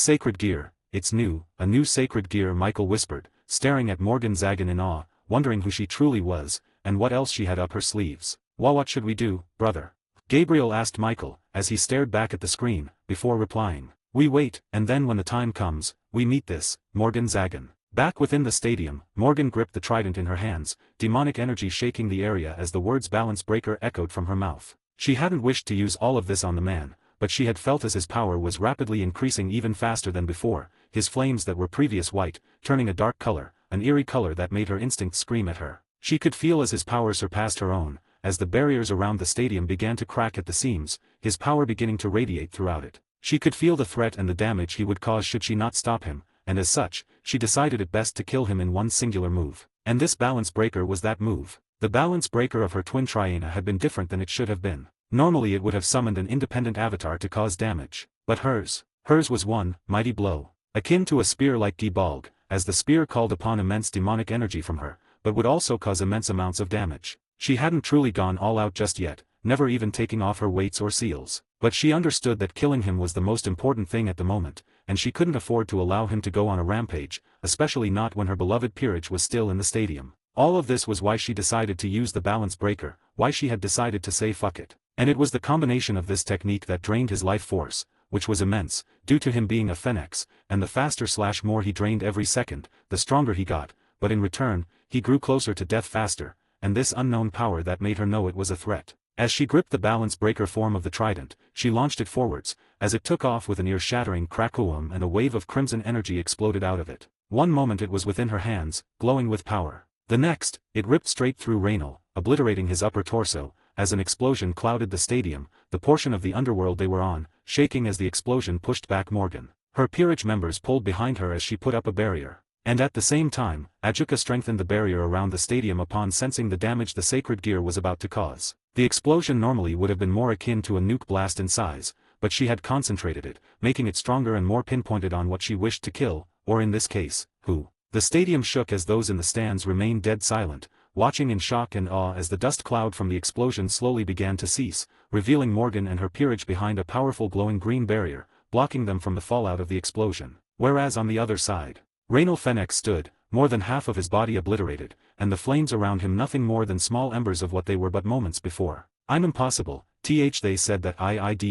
sacred gear, it's new, a new sacred gear, Michael whispered, staring at Morgan Zagan in awe, wondering who she truly was, and what else she had up her sleeves. What should we do, brother? Gabriel asked Michael, as he stared back at the screen, before replying. We wait, and then when the time comes, we meet this, Morgan Zagan. Back within the stadium, Morgan gripped the trident in her hands, demonic energy shaking the area as the words balance breaker echoed from her mouth. She hadn't wished to use all of this on the man, but she had felt as his power was rapidly increasing even faster than before, his flames that were previous white, turning a dark color, an eerie color that made her instincts scream at her. She could feel as his power surpassed her own, as the barriers around the stadium began to crack at the seams, his power beginning to radiate throughout it. She could feel the threat and the damage he would cause should she not stop him, and as such, she decided it best to kill him in one singular move. And this balance breaker was that move. The balance breaker of her twin Triana had been different than it should have been. Normally it would have summoned an independent avatar to cause damage, but hers was one mighty blow. Akin to a spear like Gibalg, as the spear called upon immense demonic energy from her, but would also cause immense amounts of damage. She hadn't truly gone all out just yet, never even taking off her weights or seals, but she understood that killing him was the most important thing at the moment, and she couldn't afford to allow him to go on a rampage, especially not when her beloved peerage was still in the stadium. All of this was why she decided to use the balance breaker, why she had decided to say fuck it. And it was the combination of this technique that drained his life force, which was immense, due to him being a Phoenix, and the faster/more he drained every second, the stronger he got, but in return, he grew closer to death faster, and this unknown power that made her know it was a threat. As she gripped the balance breaker form of the trident, she launched it forwards, as it took off with an ear-shattering crackle and a wave of crimson energy exploded out of it. One moment it was within her hands, glowing with power. The next, it ripped straight through Raynal, obliterating his upper torso, as an explosion clouded the stadium, the portion of the underworld they were on, shaking as the explosion pushed back Morgan. Her peerage members pulled behind her as she put up a barrier. And at the same time, Ajuka strengthened the barrier around the stadium upon sensing the damage the sacred gear was about to cause. The explosion normally would have been more akin to a nuke blast in size, but she had concentrated it, making it stronger and more pinpointed on what she wished to kill, or in this case, who. The stadium shook as those in the stands remained dead silent, watching in shock and awe as the dust cloud from the explosion slowly began to cease, revealing Morgan and her peerage behind a powerful glowing green barrier, blocking them from the fallout of the explosion. Whereas on the other side, Raynal Fennec stood, more than half of his body obliterated, and the flames around him nothing more than small embers of what they were but moments before. I'm impossible, they said that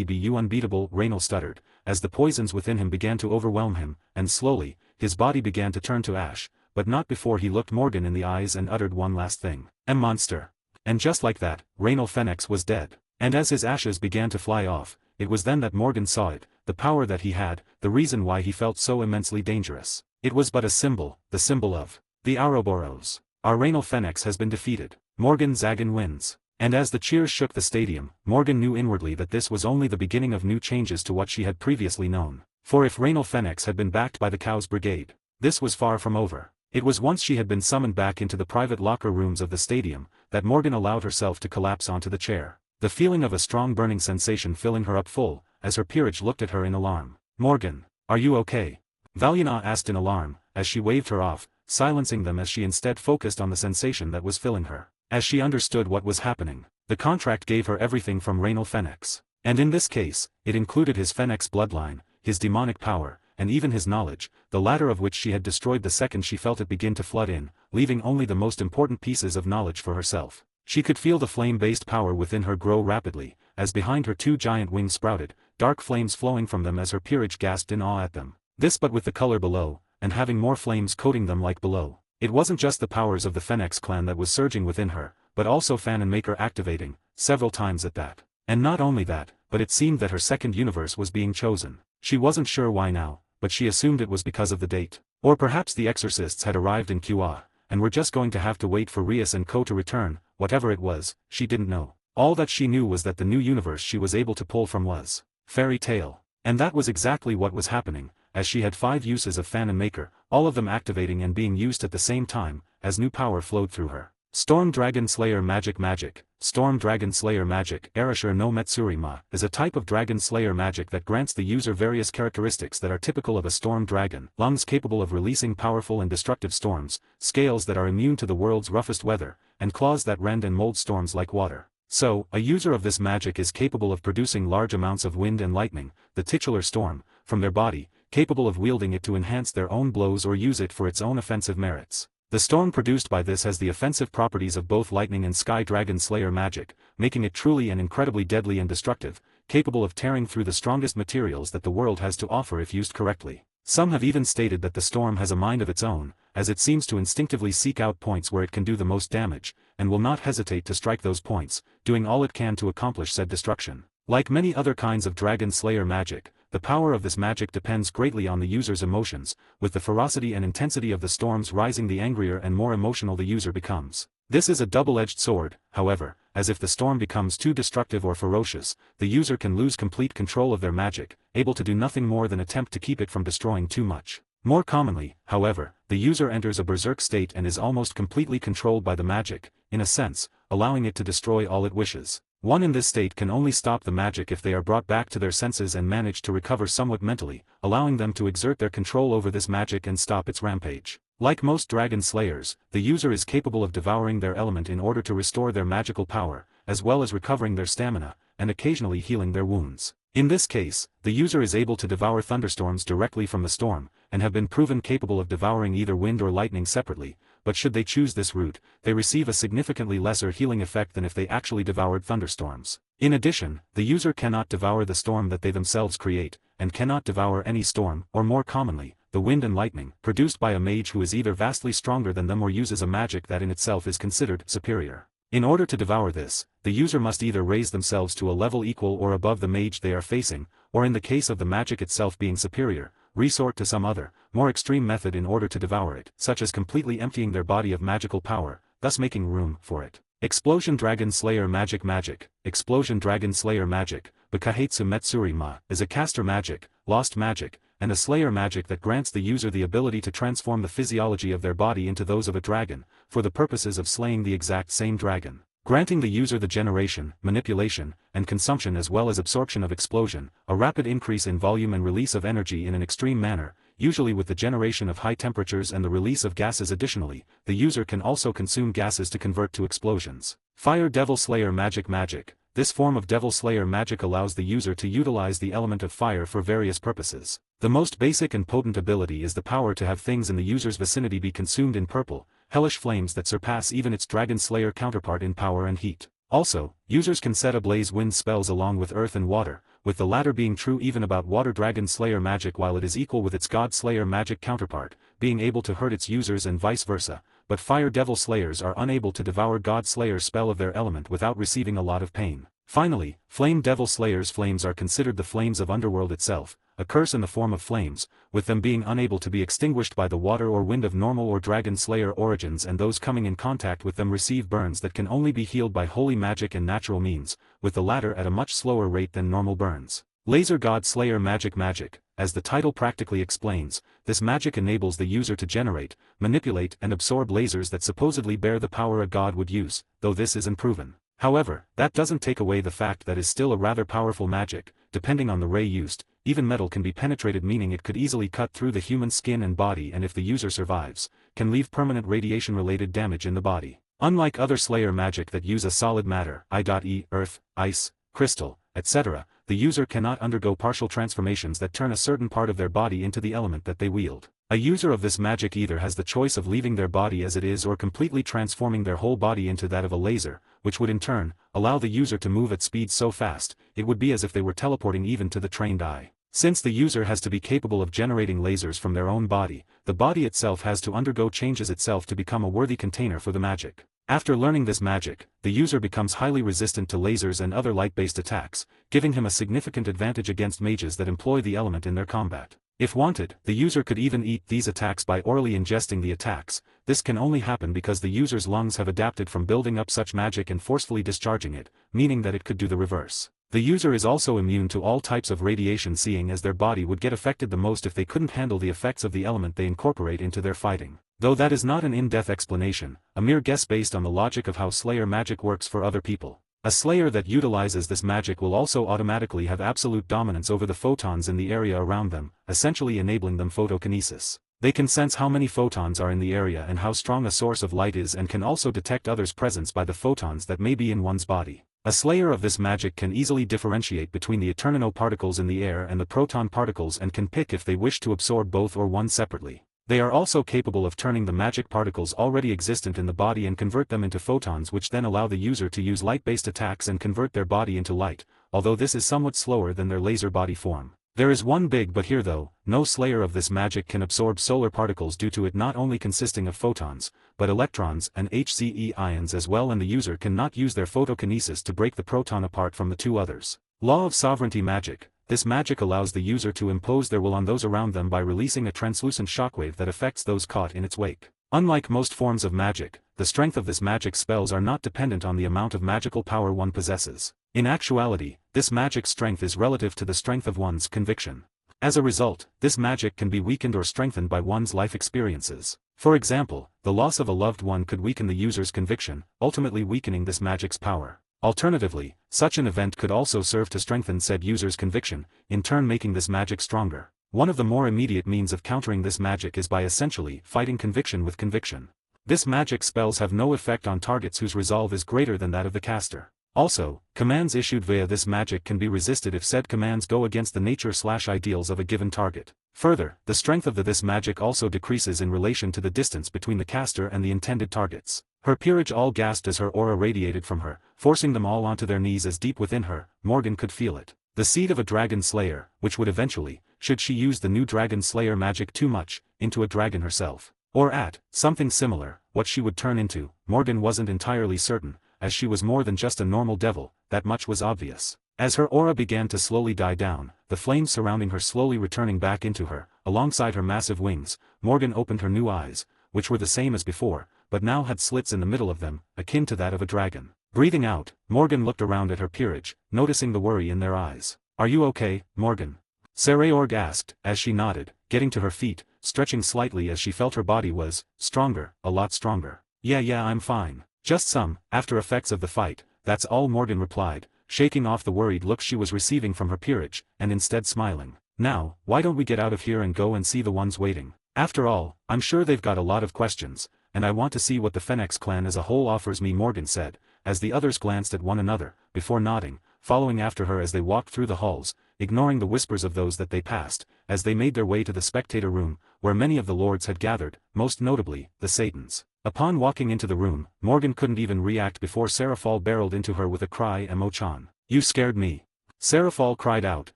you unbeatable, Raynal stuttered, as the poisons within him began to overwhelm him, and slowly, his body began to turn to ash, but not before he looked Morgan in the eyes and uttered one last thing. Monster. And just like that, Raynal Fennec was dead. And as his ashes began to fly off, it was then that Morgan saw it, the power that he had, the reason why he felt so immensely dangerous. It was but a symbol, the symbol of the Ouroboros. Our Raynal Fennec has been defeated. Morgan Zagan wins. And as the cheers shook the stadium, Morgan knew inwardly that this was only the beginning of new changes to what she had previously known. For if Raynal Fennec had been backed by the Cows Brigade, this was far from over. It was once she had been summoned back into the private locker rooms of the stadium, that Morgan allowed herself to collapse onto the chair. The feeling of a strong burning sensation filling her up full, as her peerage looked at her in alarm. Morgan, are you okay? Valiana asked in alarm, as she waved her off, silencing them as she instead focused on the sensation that was filling her. As she understood what was happening, the contract gave her everything from Raynal Fennec. And in this case, it included his Fennec bloodline, his demonic power, and even his knowledge, the latter of which she had destroyed the second she felt it begin to flood in, leaving only the most important pieces of knowledge for herself. She could feel the flame-based power within her grow rapidly, as behind her two giant wings sprouted, dark flames flowing from them as her peerage gasped in awe at them. This but with the color below, and having more flames coating them like below. It wasn't just the powers of the Fennec clan that was surging within her, but also fan and maker activating, several times at that. And not only that, but it seemed that her second universe was being chosen. She wasn't sure why now, but she assumed it was because of the date. Or perhaps the exorcists had arrived in QA, and were just going to have to wait for Rias and Co. to return. Whatever it was, she didn't know. All that she knew was that the new universe she was able to pull from was Fairy Tale. And that was exactly what was happening, as she had 5 uses of fan and maker, all of them activating and being used at the same time, as new power flowed through her. Storm Dragon Slayer Magic. Storm Dragon Slayer Magic, Erasure no Metsurima, is a type of Dragon Slayer magic that grants the user various characteristics that are typical of a storm dragon: lungs capable of releasing powerful and destructive storms, scales that are immune to the world's roughest weather, and claws that rend and mold storms like water. So, a user of this magic is capable of producing large amounts of wind and lightning, the titular storm, from their body, capable of wielding it to enhance their own blows or use it for its own offensive merits. The storm produced by this has the offensive properties of both lightning and sky dragon slayer magic, making it truly and incredibly deadly and destructive, capable of tearing through the strongest materials that the world has to offer if used correctly. Some have even stated that the storm has a mind of its own, as it seems to instinctively seek out points where it can do the most damage, and will not hesitate to strike those points, doing all it can to accomplish said destruction. Like many other kinds of dragon slayer magic, the power of this magic depends greatly on the user's emotions, with the ferocity and intensity of the storms rising the angrier and more emotional the user becomes. This is a double-edged sword, however, as if the storm becomes too destructive or ferocious, the user can lose complete control of their magic, able to do nothing more than attempt to keep it from destroying too much. More commonly, however, the user enters a berserk state and is almost completely controlled by the magic, in a sense, allowing it to destroy all it wishes. One in this state can only stop the magic if they are brought back to their senses and manage to recover somewhat mentally, allowing them to exert their control over this magic and stop its rampage. Like most dragon slayers, the user is capable of devouring their element in order to restore their magical power, as well as recovering their stamina, and occasionally healing their wounds. In this case, the user is able to devour thunderstorms directly from the storm, and have been proven capable of devouring either wind or lightning separately, but should they choose this route, they receive a significantly lesser healing effect than if they actually devoured thunderstorms. In addition, the user cannot devour the storm that they themselves create, and cannot devour any storm, or more commonly, the wind and lightning, produced by a mage who is either vastly stronger than them or uses a magic that in itself is considered superior. In order to devour this, the user must either raise themselves to a level equal or above the mage they are facing, or in the case of the magic itself being superior, resort to some other, more extreme method in order to devour it, such as completely emptying their body of magical power, thus making room for it. Explosion Dragon Slayer Magic. Explosion Dragon Slayer Magic, Bakahetsu Metsurima, is a caster magic, lost magic, and a slayer magic that grants the user the ability to transform the physiology of their body into those of a dragon, for the purposes of slaying the exact same dragon, granting the user the generation, manipulation, and consumption as well as absorption of explosion, a rapid increase in volume and release of energy in an extreme manner, usually with the generation of high temperatures and the release of gases. Additionally, the user can also consume gases to convert to explosions. Fire Devil Slayer Magic. This form of Devil Slayer magic allows the user to utilize the element of fire for various purposes. The most basic and potent ability is the power to have things in the user's vicinity be consumed in purple, hellish flames that surpass even its Dragon Slayer counterpart in power and heat. Also, users can set ablaze wind spells along with earth and water, with the latter being true even about Water Dragon Slayer magic while it is equal with its God Slayer magic counterpart, being able to hurt its users and vice versa, but Fire Devil Slayers are unable to devour God Slayer's spell of their element without receiving a lot of pain. Finally, Flame Devil Slayers' flames are considered the flames of Underworld itself, a curse in the form of flames, with them being unable to be extinguished by the water or wind of normal or Dragon Slayer origins, and those coming in contact with them receive burns that can only be healed by holy magic and natural means, with the latter at a much slower rate than normal burns. Laser God Slayer Magic. As the title practically explains, this magic enables the user to generate, manipulate and absorb lasers that supposedly bear the power a god would use, though this is unproven. However, that doesn't take away the fact that is still a rather powerful magic. Depending on the ray used, even metal can be penetrated, meaning it could easily cut through the human skin and body, and if the user survives, can leave permanent radiation-related damage in the body. Unlike other Slayer magic that use a solid matter, i.e. earth, ice, crystal, etc., the user cannot undergo partial transformations that turn a certain part of their body into the element that they wield. A user of this magic either has the choice of leaving their body as it is or completely transforming their whole body into that of a laser, which would in turn allow the user to move at speed so fast, it would be as if they were teleporting even to the trained eye. Since the user has to be capable of generating lasers from their own body, the body itself has to undergo changes itself to become a worthy container for the magic. After learning this magic, the user becomes highly resistant to lasers and other light-based attacks, giving him a significant advantage against mages that employ the element in their combat. If wanted, the user could even eat these attacks by orally ingesting the attacks. This can only happen because the user's lungs have adapted from building up such magic and forcefully discharging it, meaning that it could do the reverse. The user is also immune to all types of radiation, seeing as their body would get affected the most if they couldn't handle the effects of the element they incorporate into their fighting. Though that is not an in-depth explanation, a mere guess based on the logic of how Slayer magic works for other people. A Slayer that utilizes this magic will also automatically have absolute dominance over the photons in the area around them, essentially enabling them photokinesis. They can sense how many photons are in the area and how strong a source of light is, and can also detect others' presence by the photons that may be in one's body. A Slayer of this magic can easily differentiate between the eternal particles in the air and the proton particles, and can pick if they wish to absorb both or one separately. They are also capable of turning the magic particles already existent in the body and convert them into photons, which then allow the user to use light-based attacks and convert their body into light, although this is somewhat slower than their laser body form. There is one big but here though: no Slayer of this magic can absorb solar particles due to it not only consisting of photons, but electrons and HCE ions as well, and the user cannot use their photokinesis to break the proton apart from the two others. Law of sovereignty magic. This magic allows the user to impose their will on those around them by releasing a translucent shockwave that affects those caught in its wake. Unlike most forms of magic, the strength of this magic spells are not dependent on the amount of magical power one possesses. In actuality, this magic's strength is relative to the strength of one's conviction. As a result, this magic can be weakened or strengthened by one's life experiences. For example, the loss of a loved one could weaken the user's conviction, ultimately weakening this magic's power. Alternatively, such an event could also serve to strengthen said user's conviction, in turn making this magic stronger. One of the more immediate means of countering this magic is by essentially fighting conviction with conviction. This magic spells have no effect on targets whose resolve is greater than that of the caster. Also, commands issued via this magic can be resisted if said commands go against the nature/ideals of a given target. Further, the strength of this magic also decreases in relation to the distance between the caster and the intended targets. Her peerage all gasped as her aura radiated from her, forcing them all onto their knees as deep within her, Morgan could feel it. The seed of a dragon slayer, which would eventually, should she use the new dragon slayer magic too much, into a dragon herself. Or something similar, what she would turn into, Morgan wasn't entirely certain, as she was more than just a normal devil, that much was obvious. As her aura began to slowly die down, the flames surrounding her slowly returning back into her, alongside her massive wings, Morgan opened her new eyes, which were the same as before, but now had slits in the middle of them, akin to that of a dragon. Breathing out, Morgan looked around at her peerage, noticing the worry in their eyes. "Are you okay, Morgan?" Sarayorg asked, as she nodded, getting to her feet, stretching slightly as she felt her body was stronger, a lot stronger. Yeah, I'm fine. Just some after effects of the fight, that's all," Morgan replied, shaking off the worried look she was receiving from her peerage, and instead smiling. "Now, why don't we get out of here and go and see the ones waiting? After all, I'm sure they've got a lot of questions, and I want to see what the Phoenix clan as a whole offers me," Morgan said, as the others glanced at one another, before nodding, following after her as they walked through the halls, ignoring the whispers of those that they passed, as they made their way to the spectator room, where many of the lords had gathered, most notably, the Satans. Upon walking into the room, Morgan couldn't even react before Seraphal barreled into her with a cry. "Mo-chan, you scared me." Seraphal cried out,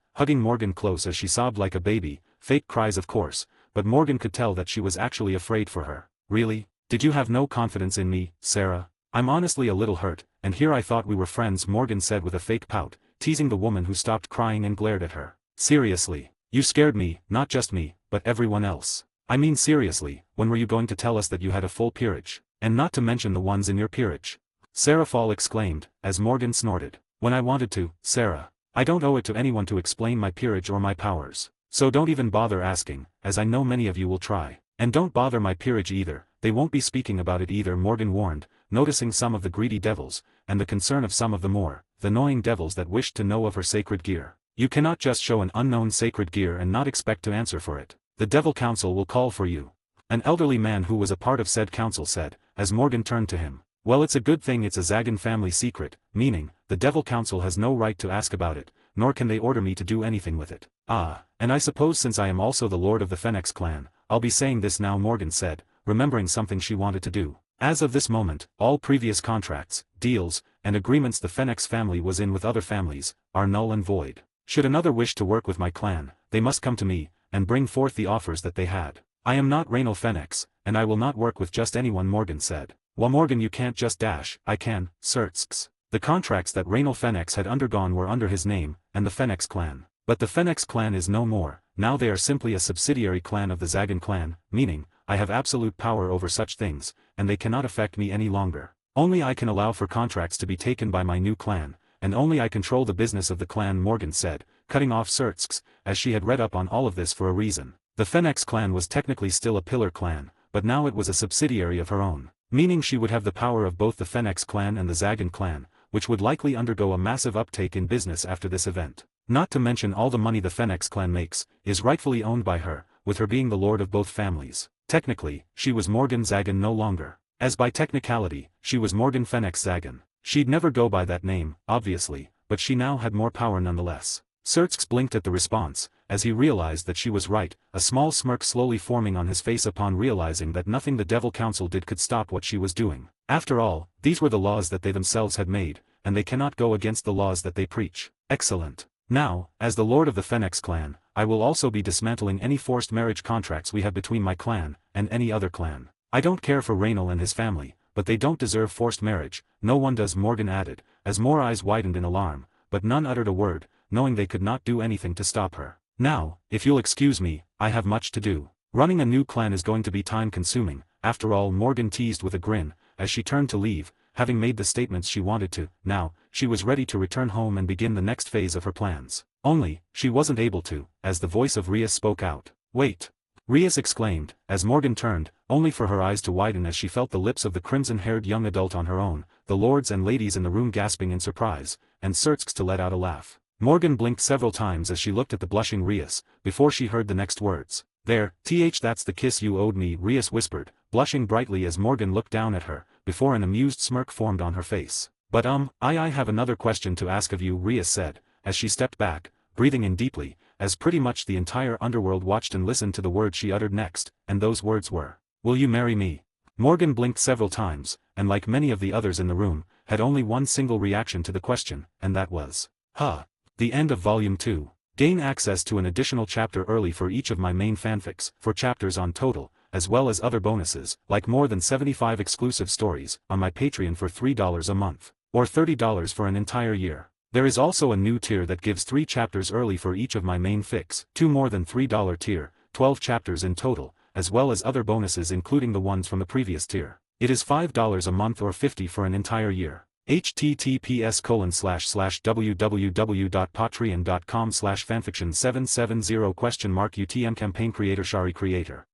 hugging Morgan close as she sobbed like a baby, fake cries of course, but Morgan could tell that she was actually afraid for her. "Really? Did you have no confidence in me, Sarah? I'm honestly a little hurt, and here I thought we were friends," Morgan said with a fake pout, teasing the woman who stopped crying and glared at her. "Seriously, you scared me, not just me, but everyone else. I mean seriously, when were you going to tell us that you had a full peerage, and not to mention the ones in your peerage?" Seraphal exclaimed, as Morgan snorted. "When I wanted to, Sarah. I don't owe it to anyone to explain my peerage or my powers. So don't even bother asking, as I know many of you will try. And don't bother my peerage either, they won't be speaking about it either," Morgan warned, noticing some of the greedy devils, and the concern of some of the more annoying devils that wished to know of her sacred gear. "You cannot just show an unknown sacred gear and not expect to answer for it. The Devil Council will call for you." An elderly man who was a part of said council said, as Morgan turned to him. "Well, it's a good thing it's a Zagan family secret, meaning, the Devil Council has no right to ask about it, nor can they order me to do anything with it. And I suppose since I am also the lord of the Phoenix clan, I'll be saying this now," Morgan said, remembering something she wanted to do. "As of this moment, all previous contracts, deals, and agreements the Phoenix family was in with other families, are null and void. Should another wish to work with my clan, they must come to me, and bring forth the offers that they had. I am not Raynal Phoenix, and I will not work with just anyone," Morgan said. Well Morgan, you can't just dash. I can, Xerxes. The contracts that Raynal Fenix had undergone were under his name, and the Fenix clan. But the Fenix clan is no more, now they are simply a subsidiary clan of the Zagan clan, meaning, I have absolute power over such things, and they cannot affect me any longer. Only I can allow for contracts to be taken by my new clan, and only I control the business of the clan, Morgan said, cutting off Xerxes, as she had read up on all of this for a reason. The Fenix clan was technically still a pillar clan, but now it was a subsidiary of her own, meaning she would have the power of both the Fenix clan and the Zagan clan, which would likely undergo a massive uptake in business after this event. Not to mention all the money the Fenix clan makes, is rightfully owned by her, with her being the lord of both families. Technically, she was Morgan Zagan no longer. As by technicality, she was Morgan Fenix Zagan. She'd never go by that name, obviously, but she now had more power nonetheless. Xerxes blinked at the response, as he realized that she was right, a small smirk slowly forming on his face upon realizing that nothing the Devil Council did could stop what she was doing. After all, these were the laws that they themselves had made, and they cannot go against the laws that they preach. Excellent. Now, as the lord of the Fenix clan, I will also be dismantling any forced marriage contracts we have between my clan, and any other clan. I don't care for Raynal and his family, but they don't deserve forced marriage, no one does, Morgan added, as more eyes widened in alarm, but none uttered a word, knowing they could not do anything to stop her. Now, if you'll excuse me, I have much to do. Running a new clan is going to be time-consuming, after all, Morgan teased with a grin, as she turned to leave, having made the statements she wanted to. Now, she was ready to return home and begin the next phase of her plans. Only, she wasn't able to, as the voice of Rias spoke out. Wait! Rias exclaimed, as Morgan turned, only for her eyes to widen as she felt the lips of the crimson-haired young adult on her own, the lords and ladies in the room gasping in surprise, and Xerxes to let out a laugh. Morgan blinked several times as she looked at the blushing Rias, before she heard the next words. There, that's the kiss you owed me, Rias whispered, blushing brightly as Morgan looked down at her, before an amused smirk formed on her face. But I have another question to ask of you, Rias said, as she stepped back, breathing in deeply, as pretty much the entire underworld watched and listened to the words she uttered next, and those words were, "Will you marry me?" Morgan blinked several times, and like many of the others in the room, had only one single reaction to the question, and that was, huh. The end of Volume 2. Gain access to an additional chapter early for each of my main fanfics, 4 chapters on total, as well as other bonuses, like more than 75 exclusive stories, on my Patreon for $3 a month, or $30 for an entire year. There is also a new tier that gives 3 chapters early for each of my main fics, 2 more than $3 tier, 12 chapters in total, as well as other bonuses including the ones from the previous tier. It is $5 a month or $50 for an entire year. https://www.patreon.com/fanfiction770 UTM campaign creator Shari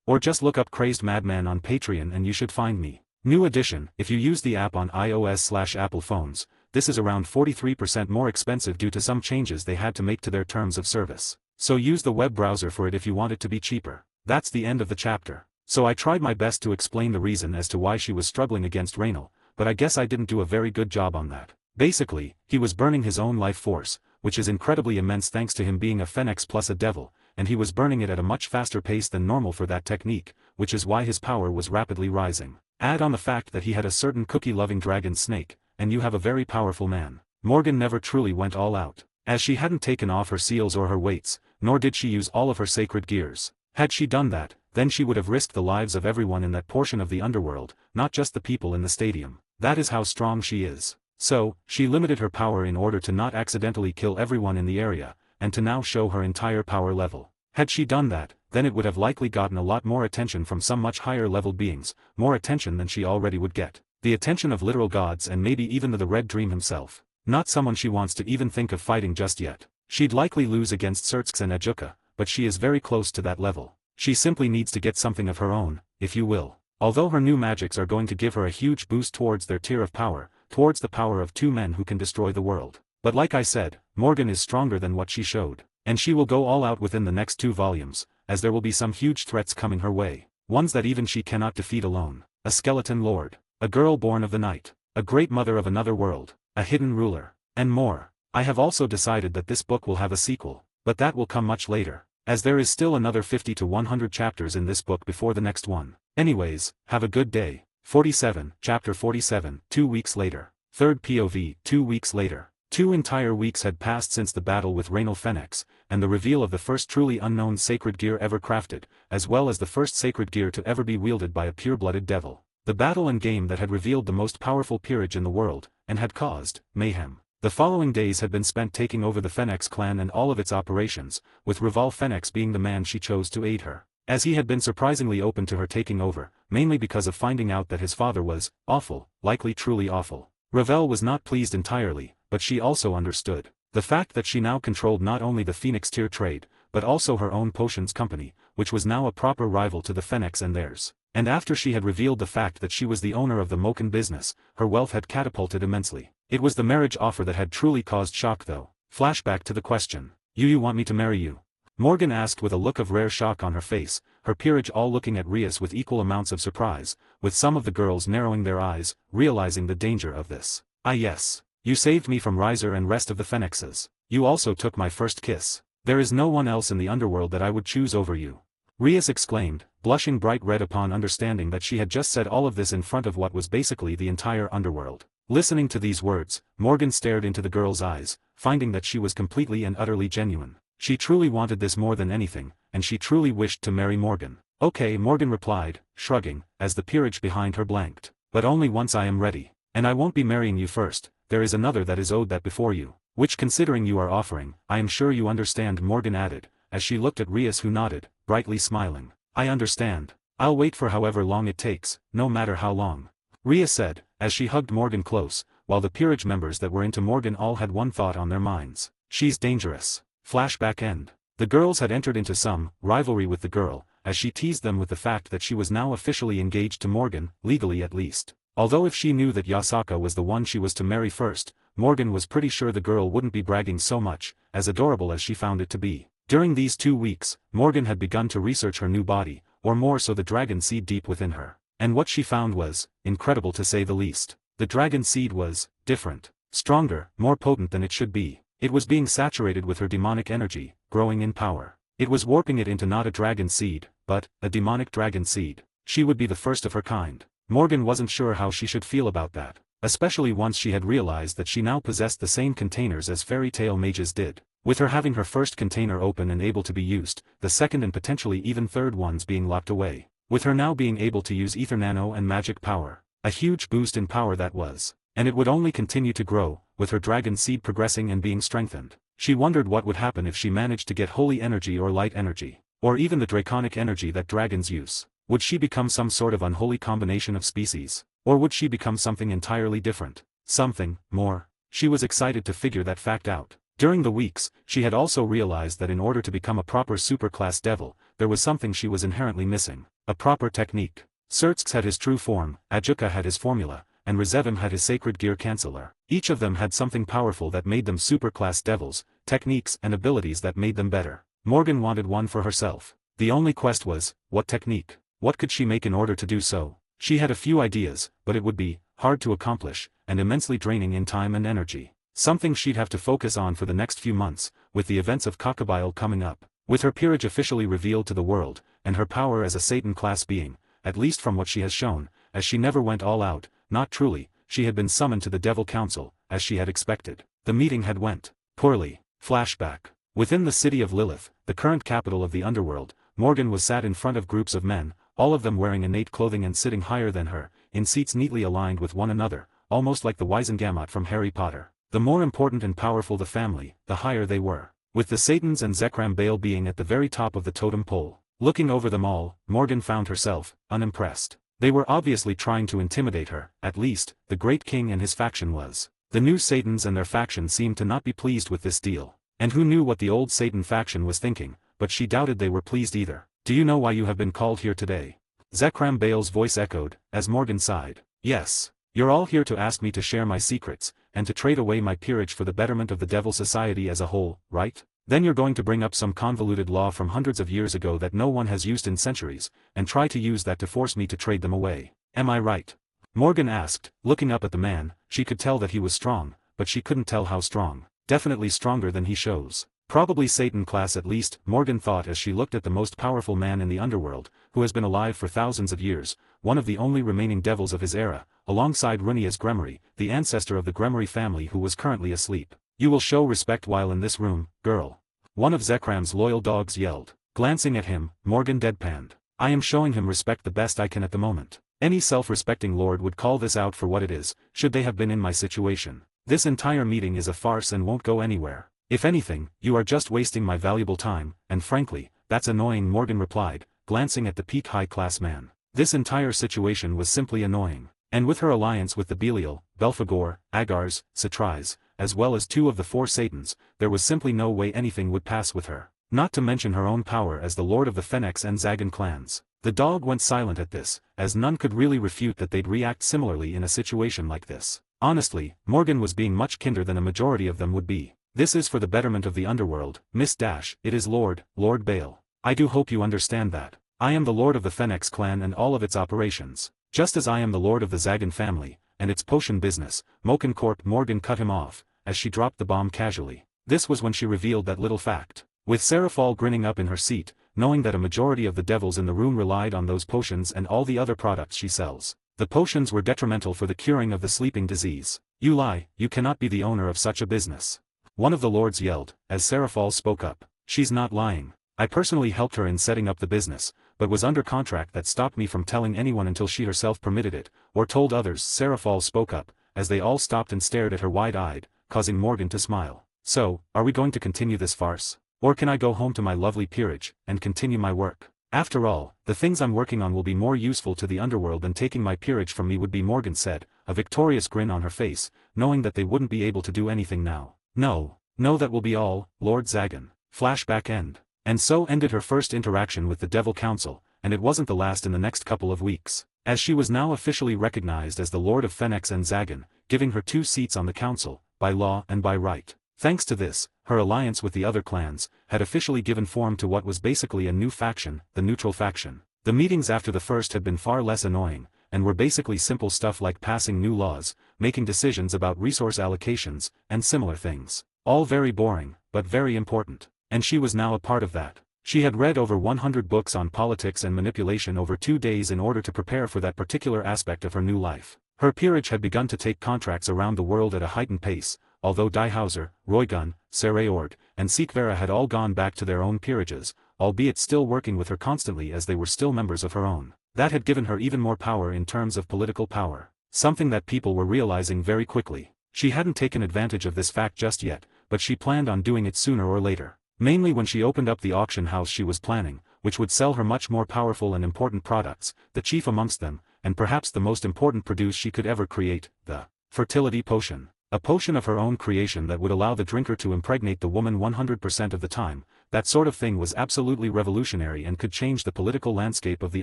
or just look up Crazed Madman on Patreon and you should find me. New edition, if you use the app on iOS/Apple phones, this is around 43% more expensive due to some changes they had to make to their terms of service. So use the web browser for it if you want it to be cheaper. That's the end of the chapter. So I tried my best to explain the reason as to why she was struggling against Raynal, but I guess I didn't do a very good job on that. Basically, he was burning his own life force, which is incredibly immense thanks to him being a Fenix plus a devil, and he was burning it at a much faster pace than normal for that technique, which is why his power was rapidly rising. Add on the fact that he had a certain cookie-loving dragon snake, and you have a very powerful man. Morgan never truly went all out, as she hadn't taken off her seals or her weights, nor did she use all of her sacred gears. Had she done that, then she would have risked the lives of everyone in that portion of the underworld, not just the people in the stadium. That is how strong she is. So, she limited her power in order to not accidentally kill everyone in the area, and to now show her entire power level. Had she done that, then it would have likely gotten a lot more attention from some much higher level beings, more attention than she already would get. The attention of literal gods and maybe even the Red Dream himself. Not someone she wants to even think of fighting just yet. She'd likely lose against Xerxes and Ajuka, but she is very close to that level. She simply needs to get something of her own, if you will. Although her new magics are going to give her a huge boost towards their tier of power, towards the power of 2 men who can destroy the world. But like I said, Morgan is stronger than what she showed. And she will go all out within the next 2 volumes, as there will be some huge threats coming her way. Ones that even she cannot defeat alone. A skeleton lord. A girl born of the night. A great mother of another world. A hidden ruler. And more. I have also decided that this book will have a sequel, but that will come much later, as there is still another 50 to 100 chapters in this book before the next one. Anyways, have a good day. 47, Chapter 47, 2 weeks later. Third POV, 2 weeks later. 2 entire weeks had passed since the battle with Raynal Fenix, and the reveal of the first truly unknown sacred gear ever crafted, as well as the first sacred gear to ever be wielded by a pure-blooded devil. the battle and game that had revealed the most powerful peerage in the world, and had caused mayhem. The following days had been spent taking over the Fenix clan and all of its operations, with Raval Fenix being the man she chose to aid her, as he had been surprisingly open to her taking over, mainly because of finding out that his father was awful, likely truly awful. Ravel was not pleased entirely, but she also understood the fact that she now controlled not only the Phoenix tier trade, but also her own potions company, which was now a proper rival to the Fenix and theirs. And after she had revealed the fact that she was the owner of the Moken business, her wealth had catapulted immensely. It was the marriage offer that had truly caused shock though. Flashback to the question. You want me to marry you? Morgan asked with a look of rare shock on her face, her peerage all looking at Rias with equal amounts of surprise, with some of the girls narrowing their eyes, realizing the danger of this. Ah yes. You saved me from Riser and rest of the Phoenixes. You also took my first kiss. There is no one else in the underworld that I would choose over you. Rias exclaimed, blushing bright red upon understanding that she had just said all of this in front of what was basically the entire underworld. Listening to these words, Morgan stared into the girl's eyes, finding that she was completely and utterly genuine. She truly wanted this more than anything, and she truly wished to marry Morgan. Okay, Morgan replied, shrugging, as the peerage behind her blanked. But only once I am ready. And I won't be marrying you first, there is another that is owed that before you, which considering you are offering, I am sure you understand, Morgan added, as she looked at Rias who nodded, brightly smiling. I understand. I'll wait for however long it takes, no matter how long. Rias said, as she hugged Morgan close, while the peerage members that were into Morgan all had one thought on their minds. She's dangerous. Flashback end. The girls had entered into some rivalry with the girl, as she teased them with the fact that she was now officially engaged to Morgan, legally at least. Although if she knew that Yasaka was the one she was to marry first, Morgan was pretty sure the girl wouldn't be bragging so much, as adorable as she found it to be. During these 2 weeks, Morgan had begun to research her new body, or more so the dragon seed deep within her. And what she found was incredible to say the least. The dragon seed was different, stronger, more potent than it should be. It was being saturated with her demonic energy, growing in power. It was warping it into not a dragon seed, but a demonic dragon seed. She would be the first of her kind. Morgan wasn't sure how she should feel about that, especially once she had realized that she now possessed the same containers as fairy tale mages did. With her having her first container open and able to be used, the second and potentially even third ones being locked away. With her now being able to use ether nano and magic power. A huge boost in power that was. And it would only continue to grow, with her dragon seed progressing and being strengthened. She wondered what would happen if she managed to get holy energy or light energy, or even the draconic energy that dragons use. Would she become some sort of unholy combination of species? Or would she become something entirely different? Something more? She was excited to figure that fact out. During the weeks, she had also realized that in order to become a proper superclass devil, there was something she was inherently missing. A proper technique. Sertsk had his true form, Ajuka had his formula, and Rezevim had his sacred gear canceller. Each of them had something powerful that made them superclass devils, techniques and abilities that made them better. Morgan wanted one for herself. The only quest was, what technique? What could she make in order to do so? She had a few ideas, but it would be hard to accomplish, and immensely draining in time and energy. Something she'd have to focus on for the next few months, with the events of Cockabile coming up. With her peerage officially revealed to the world, and her power as a Satan-class being, at least from what she has shown, as she never went all out, not truly, she had been summoned to the Devil Council, as she had expected. The meeting had went poorly. Flashback. Within the city of Lilith, the current capital of the underworld, Morgan was sat in front of groups of men, all of them wearing innate clothing and sitting higher than her, in seats neatly aligned with one another, almost like the Wisengamot from Harry Potter. The more important and powerful the family, the higher they were. With the Satans and Zekram Bale being at the very top of the totem pole. Looking over them all, Morgan found herself unimpressed. They were obviously trying to intimidate her, at least, the Great King and his faction was. The new Satans and their faction seemed to not be pleased with this deal. And who knew what the old Satan faction was thinking, but she doubted they were pleased either. Do you know why you have been called here today? Zekram Bale's voice echoed, as Morgan sighed. Yes. You're all here to ask me to share my secrets, and to trade away my peerage for the betterment of the Devil Society as a whole, right? Then you're going to bring up some convoluted law from hundreds of years ago that no one has used in centuries, and try to use that to force me to trade them away. Am I right? Morgan asked, looking up at the man. She could tell that he was strong, but she couldn't tell how strong. Definitely stronger than he shows. Probably Satan class at least, Morgan thought as she looked at the most powerful man in the underworld, who has been alive for thousands of years, one of the only remaining devils of his era, alongside Runia's Gremory, the ancestor of the Gremory family who was currently asleep. You will show respect while in this room, girl. One of Zekram's loyal dogs yelled. Glancing at him, Morgan deadpanned. I am showing him respect the best I can at the moment. Any self-respecting lord would call this out for what it is, should they have been in my situation. This entire meeting is a farce and won't go anywhere. If anything, you are just wasting my valuable time, and frankly, that's annoying, Morgan replied, glancing at the peak high-class man. This entire situation was simply annoying. And with her alliance with the Belial, Belphegor, Agars, Cetrais, as well as 2 of the 4 Satans, there was simply no way anything would pass with her. Not to mention her own power as the lord of the Fennex and Zagan clans. The dog went silent at this, as none could really refute that they'd react similarly in a situation like this. Honestly, Morgan was being much kinder than a majority of them would be. This is for the betterment of the underworld, Miss Dash, it is Lord Bale. I do hope you understand that. I am the lord of the Fennex clan and all of its operations. Just as I am the lord of the Zagan family, and its potion business, Mokencorp. Morgan cut him off, as she dropped the bomb casually. This was when she revealed that little fact. With Serafal grinning up in her seat, knowing that a majority of the devils in the room relied on those potions and all the other products she sells. The potions were detrimental for the curing of the sleeping disease. You lie, you cannot be the owner of such a business. One of the lords yelled, as Serafal spoke up. She's not lying. I personally helped her in setting up the business, but was under contract that stopped me from telling anyone until she herself permitted it, or told others. Serafal spoke up, as they all stopped and stared at her wide-eyed, causing Morgan to smile. So, are we going to continue this farce? Or can I go home to my lovely peerage, and continue my work? After all, the things I'm working on will be more useful to the underworld than taking my peerage from me would be, Morgan said, a victorious grin on her face, knowing that they wouldn't be able to do anything now. No, that will be all, Lord Zagan. Flashback end. And so ended her first interaction with the Devil Council, and it wasn't the last in the next couple of weeks, as she was now officially recognized as the Lord of Fennex and Zagan, giving her 2 seats on the council, by law and by right. Thanks to this, her alliance with the other clans had officially given form to what was basically a new faction, the neutral faction. The meetings after the first had been far less annoying, and were basically simple stuff like passing new laws, making decisions about resource allocations, and similar things. All very boring, but very important. And she was now a part of that. She had read over 100 books on politics and manipulation over 2 days in order to prepare for that particular aspect of her new life. Her peerage had begun to take contracts around the world at a heightened pace, although Diehauser, Roygun, Seraord, and Seekvera had all gone back to their own peerages, albeit still working with her constantly as they were still members of her own. That had given her even more power in terms of political power. Something that people were realizing very quickly. She hadn't taken advantage of this fact just yet, but she planned on doing it sooner or later. Mainly when she opened up the auction house she was planning, which would sell her much more powerful and important products, the chief amongst them, and perhaps the most important produce she could ever create, the fertility potion. A potion of her own creation that would allow the drinker to impregnate the woman 100% of the time. That sort of thing was absolutely revolutionary and could change the political landscape of the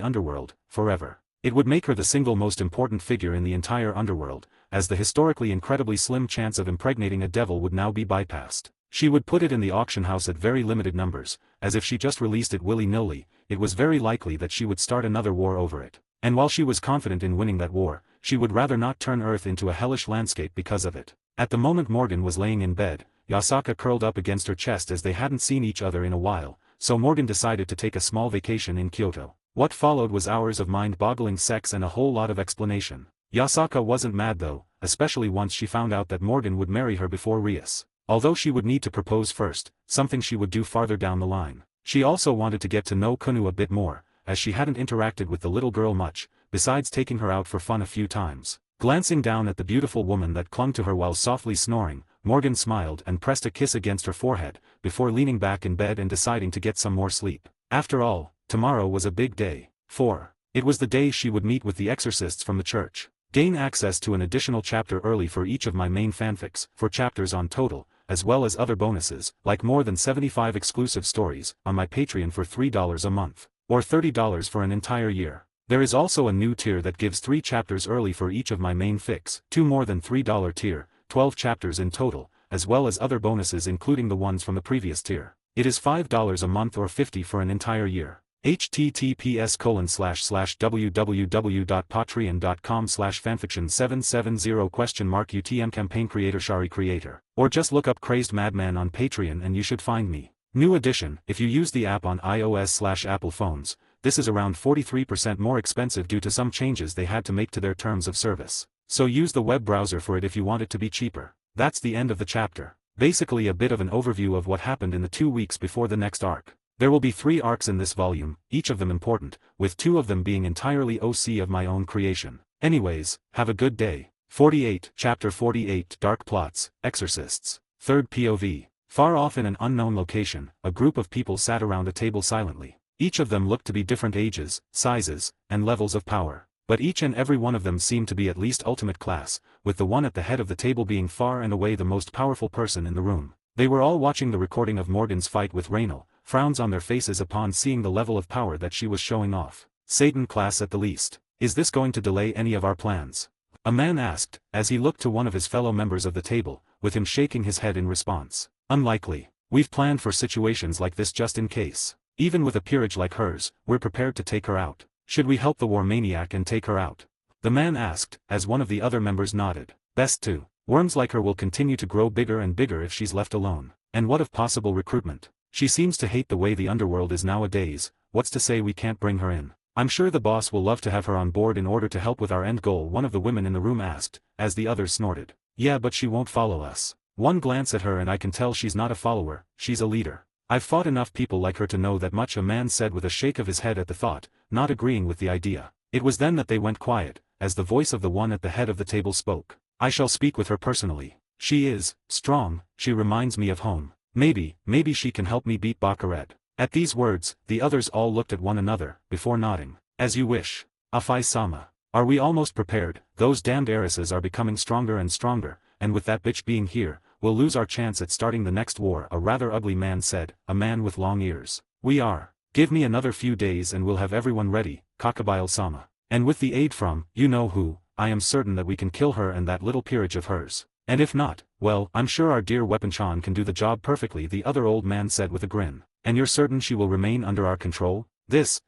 underworld, forever. It would make her the single most important figure in the entire underworld, as the historically incredibly slim chance of impregnating a devil would now be bypassed. She would put it in the auction house at very limited numbers, as if she just released it willy-nilly. It was very likely that she would start another war over it. And while she was confident in winning that war, she would rather not turn Earth into a hellish landscape because of it. At the moment Morgan was laying in bed, Yasaka curled up against her chest as they hadn't seen each other in a while, so Morgan decided to take a small vacation in Kyoto. What followed was hours of mind-boggling sex and a whole lot of explanation. Yasaka wasn't mad though, especially once she found out that Morgan would marry her before Rias. Although she would need to propose first, something she would do farther down the line. She also wanted to get to know Kunu a bit more, as she hadn't interacted with the little girl much, besides taking her out for fun a few times. Glancing down at the beautiful woman that clung to her while softly snoring, Morgan smiled and pressed a kiss against her forehead, before leaning back in bed and deciding to get some more sleep. After all, tomorrow was a big day. 4. It was the day she would meet with the exorcists from the church. Gain access to an additional chapter early for each of my main fanfics, 4 chapters on total, as well as other bonuses, like more than 75 exclusive stories, on my Patreon for $3 a month, or $30 for an entire year. There is also a new tier that gives 3 chapters early for each of my main fics, 2 more than $3 tier, 12 chapters in total, as well as other bonuses including the ones from the previous tier. It is $5 a month or $50 for an entire year. https://www.patreon.com/fanfiction770 UTM campaign creator Shari creator. Or just look up Crazed Madman on Patreon and you should find me. New edition, if you use the app on iOS/Apple phones, this is around 43% more expensive due to some changes they had to make to their terms of service. So use the web browser for it if you want it to be cheaper. That's the end of the chapter. Basically a bit of an overview of what happened in the 2 weeks before the next arc. There will be 3 arcs in this volume, each of them important, with 2 of them being entirely OC of my own creation. Anyways, have a good day. 48, Chapter 48, Dark Plots, Exorcists. Third POV. Far off in an unknown location, a group of people sat around a table silently. Each of them looked to be different ages, sizes, and levels of power. But each and every one of them seemed to be at least ultimate class, with the one at the head of the table being far and away the most powerful person in the room. They were all watching the recording of Morgan's fight with Raynal, frowns on their faces upon seeing the level of power that she was showing off. Satan class at the least. Is this going to delay any of our plans? A man asked, as he looked to one of his fellow members of the table, with him shaking his head in response. Unlikely. We've planned for situations like this just in case. Even with a peerage like hers, we're prepared to take her out. Should we help the war maniac and take her out? The man asked, as one of the other members nodded. Best to. Worms like her will continue to grow bigger and bigger if she's left alone. And what of possible recruitment? She seems to hate the way the underworld is nowadays. What's to say we can't bring her in? I'm sure the boss will love to have her on board in order to help with our end goal, one of the women in the room asked, as the others snorted. Yeah, but she won't follow us. One glance at her and I can tell she's not a follower, she's a leader. I've fought enough people like her to know that much, a man said with a shake of his head at the thought, not agreeing with the idea. It was then that they went quiet, as the voice of the one at the head of the table spoke. I shall speak with her personally. She is strong, she reminds me of home. Maybe she can help me beat Baccarat. At these words, the others all looked at one another, before nodding. As you wish. Afai-sama. Are we almost prepared? Those damned heiresses are becoming stronger and stronger, and with that bitch being here, we'll lose our chance at starting the next war, a rather ugly man said, a man with long ears. We are. Give me another few days and we'll have everyone ready, Kakabile-sama. And with the aid from, you know who, I am certain that we can kill her and that little peerage of hers. And if not, well, I'm sure our dear Weapon-chan can do the job perfectly, the other old man said with a grin. And you're certain she will remain under our control?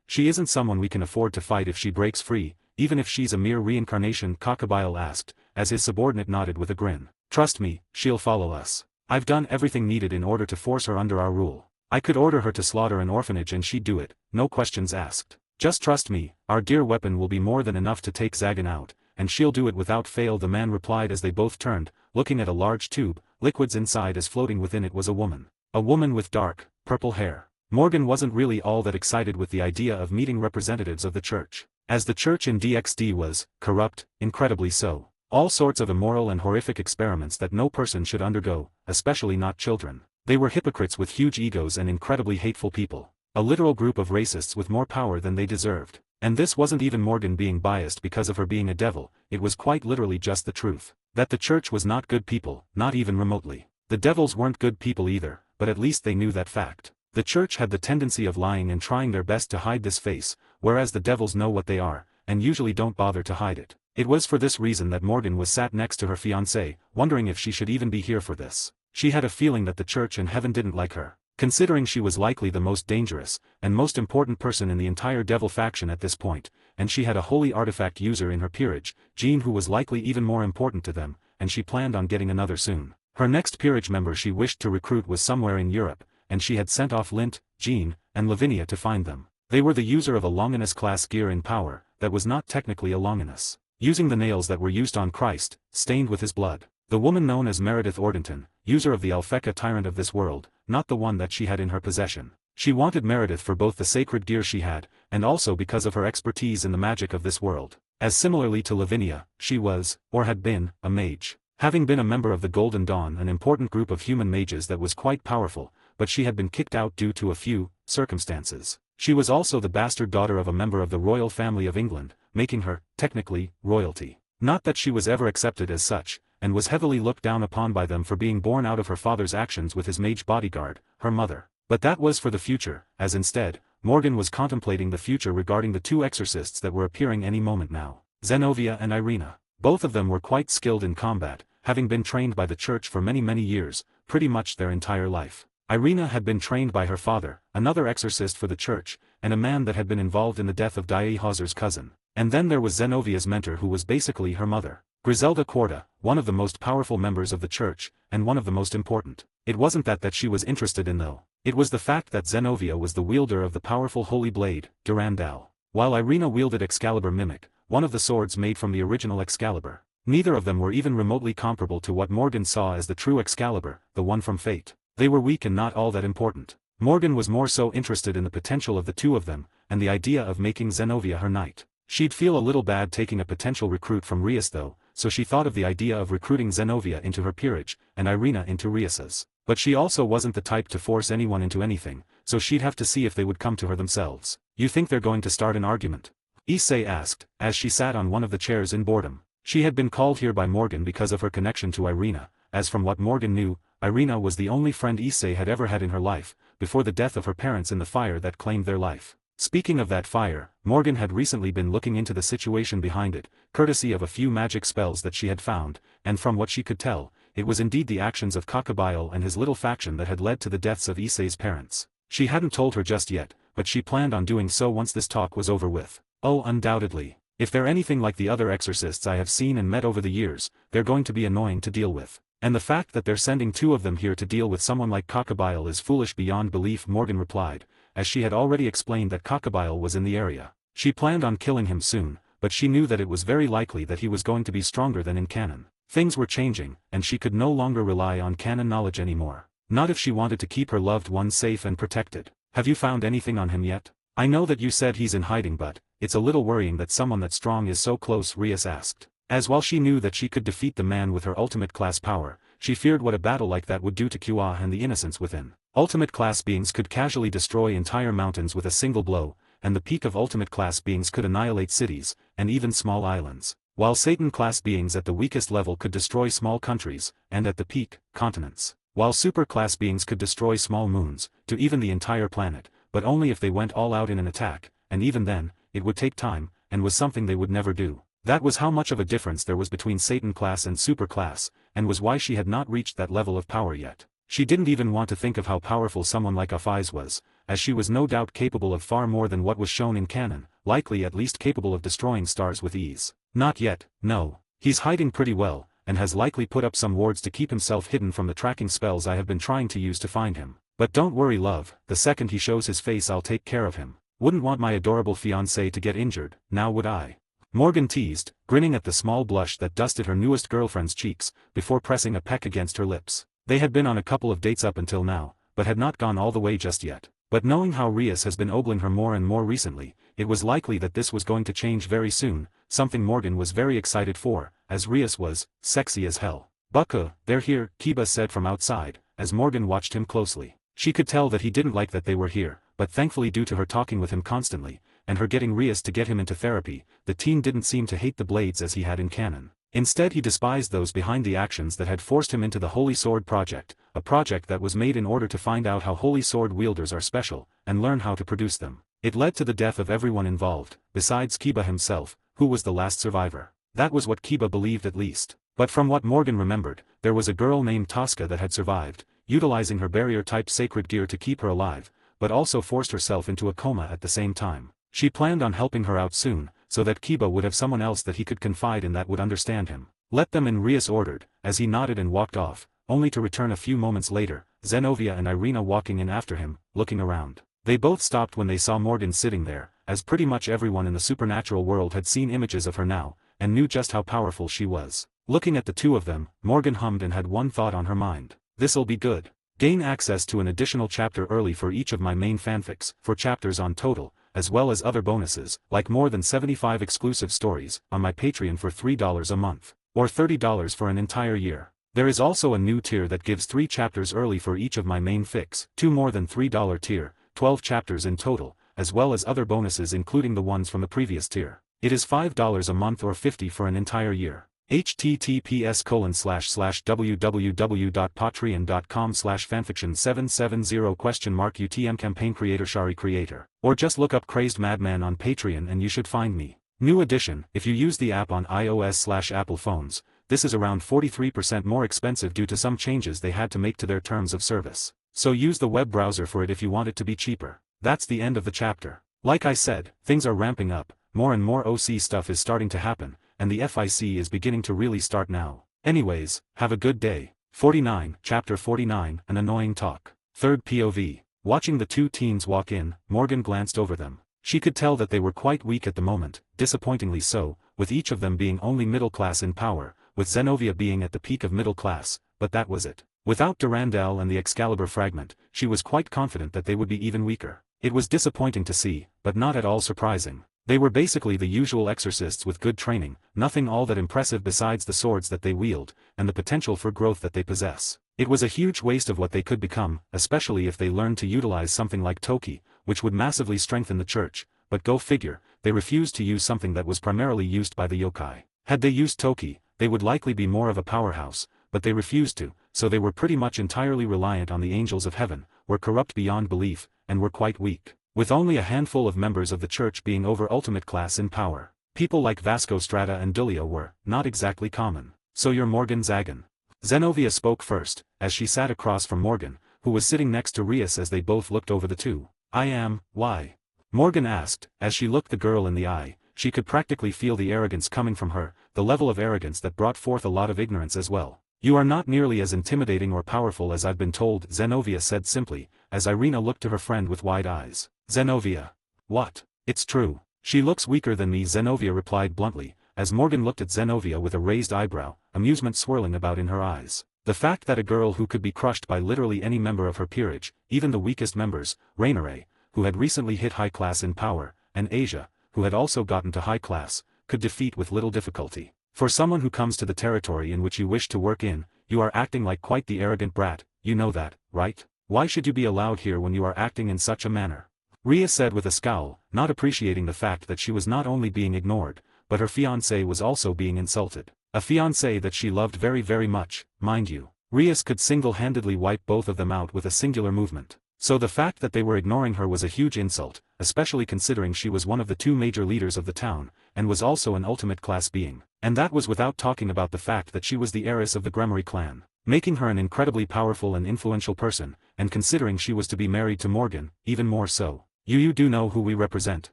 She isn't someone we can afford to fight if she breaks free, even if she's a mere reincarnation, Kakabile asked, as his subordinate nodded with a grin. Trust me, she'll follow us. I've done everything needed in order to force her under our rule. I could order her to slaughter an orphanage and she'd do it, no questions asked. Just trust me, our dear Weapon will be more than enough to take Zagan out, and she'll do it without fail, the man replied as they both turned, looking at a large tube, liquids inside as floating within it was a woman. A woman with dark, purple hair. Morgan wasn't really all that excited with the idea of meeting representatives of the church, as the church in DxD was corrupt, incredibly so. All sorts of immoral and horrific experiments that no person should undergo, especially not children. They were hypocrites with huge egos and incredibly hateful people. A literal group of racists with more power than they deserved. And this wasn't even Morgan being biased because of her being a devil, it was quite literally just the truth. That the church was not good people, not even remotely. The devils weren't good people either, but at least they knew that fact. The church had the tendency of lying and trying their best to hide this face, whereas the devils know what they are, and usually don't bother to hide it. It was for this reason that Morgan was sat next to her fiancé, wondering if she should even be here for this. She had a feeling that the church and heaven didn't like her, considering she was likely the most dangerous, and most important person in the entire devil faction at this point, and she had a holy artifact user in her peerage, Jean, who was likely even more important to them, and she planned on getting another soon. Her next peerage member she wished to recruit was somewhere in Europe, and she had sent off Lint, Jean, and Lavinia to find them. They were the user of a Longinus class gear in power, that was not technically a Longinus. Using the nails that were used on Christ, stained with his blood. The woman known as Meredith Ordenton, user of the Alfeka tyrant of this world, not the one that she had in her possession. She wanted Meredith for both the sacred gear she had, and also because of her expertise in the magic of this world. As similarly to Lavinia, she was, or had been, a mage. Having been a member of the Golden Dawn, an important group of human mages that was quite powerful, but she had been kicked out due to a few circumstances. She was also the bastard daughter of a member of the royal family of England, making her, technically, royalty. Not that she was ever accepted as such, and was heavily looked down upon by them for being born out of her father's actions with his mage bodyguard, her mother. But that was for the future, as instead, Morgan was contemplating the future regarding the two exorcists that were appearing any moment now. Zenobia and Irina. Both of them were quite skilled in combat, having been trained by the church for many years, pretty much their entire life. Irina had been trained by her father, another exorcist for the church, and a man that had been involved in the death of Diehauser's cousin. And then there was Zenovia's mentor, who was basically her mother. Griselda Corda, one of the most powerful members of the church, and one of the most important. It wasn't that she was interested in though. It was the fact that Zenovia was the wielder of the powerful holy blade, Durandal. While Irina wielded Excalibur Mimic, one of the swords made from the original Excalibur. Neither of them were even remotely comparable to what Morgan saw as the true Excalibur, the one from Fate. They were weak and not all that important. Morgan was more so interested in the potential of the two of them, and the idea of making Zenobia her knight. She'd feel a little bad taking a potential recruit from Rias though, so she thought of the idea of recruiting Zenobia into her peerage, and Irina into Rias's. But she also wasn't the type to force anyone into anything, so she'd have to see if they would come to her themselves. You think they're going to start an argument? Issei asked, as she sat on one of the chairs in boredom. She had been called here by Morgan because of her connection to Irina, as from what Morgan knew, Irina was the only friend Issei had ever had in her life, before the death of her parents in the fire that claimed their life. Speaking of that fire, Morgan had recently been looking into the situation behind it, courtesy of a few magic spells that she had found, and from what she could tell, it was indeed the actions of Kakabail and his little faction that had led to the deaths of Issei's parents. She hadn't told her just yet, but she planned on doing so once this talk was over with. Oh, undoubtedly. If they're anything like the other exorcists I have seen and met over the years, they're going to be annoying to deal with. And the fact that they're sending two of them here to deal with someone like Kakabail is foolish beyond belief, Morgan replied, as she had already explained that Kakabail was in the area. She planned on killing him soon, but she knew that it was very likely that he was going to be stronger than in canon. Things were changing, and she could no longer rely on canon knowledge anymore. Not if she wanted to keep her loved one safe and protected. Have you found anything on him yet? I know that you said he's in hiding, but it's a little worrying that someone that strong is so close, Rias asked. As while she knew that she could defeat the man with her ultimate class power, she feared what a battle like that would do to Kua and the innocents within. Ultimate class beings could casually destroy entire mountains with a single blow, and the peak of ultimate class beings could annihilate cities, and even small islands. While Satan class beings at the weakest level could destroy small countries, and at the peak, continents. While super class beings could destroy small moons, to even the entire planet, but only if they went all out in an attack, and even then, it would take time, and was something they would never do. That was how much of a difference there was between Satan class and super class, and was why she had not reached that level of power yet. She didn't even want to think of how powerful someone like Aphais was, as she was no doubt capable of far more than what was shown in canon, likely at least capable of destroying stars with ease. Not yet, no. He's hiding pretty well, and has likely put up some wards to keep himself hidden from the tracking spells I have been trying to use to find him. But don't worry, love, the second he shows his face I'll take care of him. Wouldn't want my adorable fiancé to get injured, now would I? Morgan teased, grinning at the small blush that dusted her newest girlfriend's cheeks, before pressing a peck against her lips. They had been on a couple of dates up until now, but had not gone all the way just yet. But knowing how Rias has been ogling her more and more recently, it was likely that this was going to change very soon, something Morgan was very excited for, as Rias was sexy as hell. Bucka, they're here, Kiba said from outside, as Morgan watched him closely. She could tell that he didn't like that they were here, but thankfully due to her talking with him constantly, and her getting Rias to get him into therapy, the teen didn't seem to hate the blades as he had in canon. Instead he despised those behind the actions that had forced him into the Holy Sword Project, a project that was made in order to find out how Holy Sword wielders are special, and learn how to produce them. It led to the death of everyone involved, besides Kiba himself, who was the last survivor. That was what Kiba believed at least. But from what Morgan remembered, there was a girl named Tosca that had survived, utilizing her barrier-type sacred gear to keep her alive, but also forced herself into a coma at the same time. She planned on helping her out soon, so that Kiba would have someone else that he could confide in that would understand him. Let them in, Rias ordered, as he nodded and walked off, only to return a few moments later, Zenobia and Irina walking in after him, looking around. They both stopped when they saw Morgan sitting there, as pretty much everyone in the supernatural world had seen images of her now, and knew just how powerful she was. Looking at the two of them, Morgan hummed and had one thought on her mind. This'll be good. Gain access to an additional chapter early for each of my main fanfics, 4 chapters on total, as well as other bonuses, like more than 75 exclusive stories, on my Patreon for $3 a month, or $30 for an entire year. There is also a new tier that gives 3 chapters early for each of my main fics, 2 more than $3 tier, 12 chapters in total, as well as other bonuses including the ones from the previous tier. It is $5 a month or $50 for an entire year. https://www.patreon.com/fanfiction770 UTM campaign Shari creator. Or just look up Crazed Madman on Patreon and you should find me. New addition, if you use the app on iOS/Apple phones, this is around 43% more expensive due to some changes they had to make to their terms of service. So use the web browser for it if you want it to be cheaper. That's the end of the chapter. Like I said, things are ramping up, more and more OC stuff is starting to happen, and the FIC is beginning to really start now. Anyways, have a good day. 49, Chapter 49, An Annoying Talk. Third POV. Watching the two teens walk in, Morgan glanced over them. She could tell that they were quite weak at the moment, disappointingly so, with each of them being only middle class in power, with Zenobia being at the peak of middle class, but that was it. Without Durandal and the Excalibur fragment, she was quite confident that they would be even weaker. It was disappointing to see, but not at all surprising. They were basically the usual exorcists with good training, nothing all that impressive besides the swords that they wield, and the potential for growth that they possess. It was a huge waste of what they could become, especially if they learned to utilize something like Toki, which would massively strengthen the church, but go figure, they refused to use something that was primarily used by the yokai. Had they used Toki, they would likely be more of a powerhouse, but they refused to, so they were pretty much entirely reliant on the angels of heaven, were corrupt beyond belief, and were quite weak, with only a handful of members of the church being over ultimate class in power. People like Vasco Strata and Dulia were not exactly common. So you're Morgan Zagan. Zenovia spoke first, as she sat across from Morgan, who was sitting next to Rias as they both looked over the two. I am, why? Morgan asked, as she looked the girl in the eye. She could practically feel the arrogance coming from her, the level of arrogance that brought forth a lot of ignorance as well. You are not nearly as intimidating or powerful as I've been told, Zenovia said simply, as Irina looked to her friend with wide eyes. Zenovia. What? It's true. She looks weaker than me, Zenovia replied bluntly, as Morgan looked at Zenovia with a raised eyebrow, amusement swirling about in her eyes. The fact that a girl who could be crushed by literally any member of her peerage, even the weakest members, Rainare, who had recently hit high class in power, and Asia, who had also gotten to high class, could defeat with little difficulty. For someone who comes to the territory in which you wish to work in, you are acting like quite the arrogant brat, you know that, right? Why should you be allowed here when you are acting in such a manner? Ria said with a scowl, not appreciating the fact that she was not only being ignored, but her fiancé was also being insulted. A fiancé that she loved very very much, mind you. Rias could single-handedly wipe both of them out with a singular movement. So the fact that they were ignoring her was a huge insult, especially considering she was one of the two major leaders of the town, and was also an ultimate class being. And that was without talking about the fact that she was the heiress of the Gremory clan, making her an incredibly powerful and influential person, and considering she was to be married to Morgan, even more so. You do know who we represent,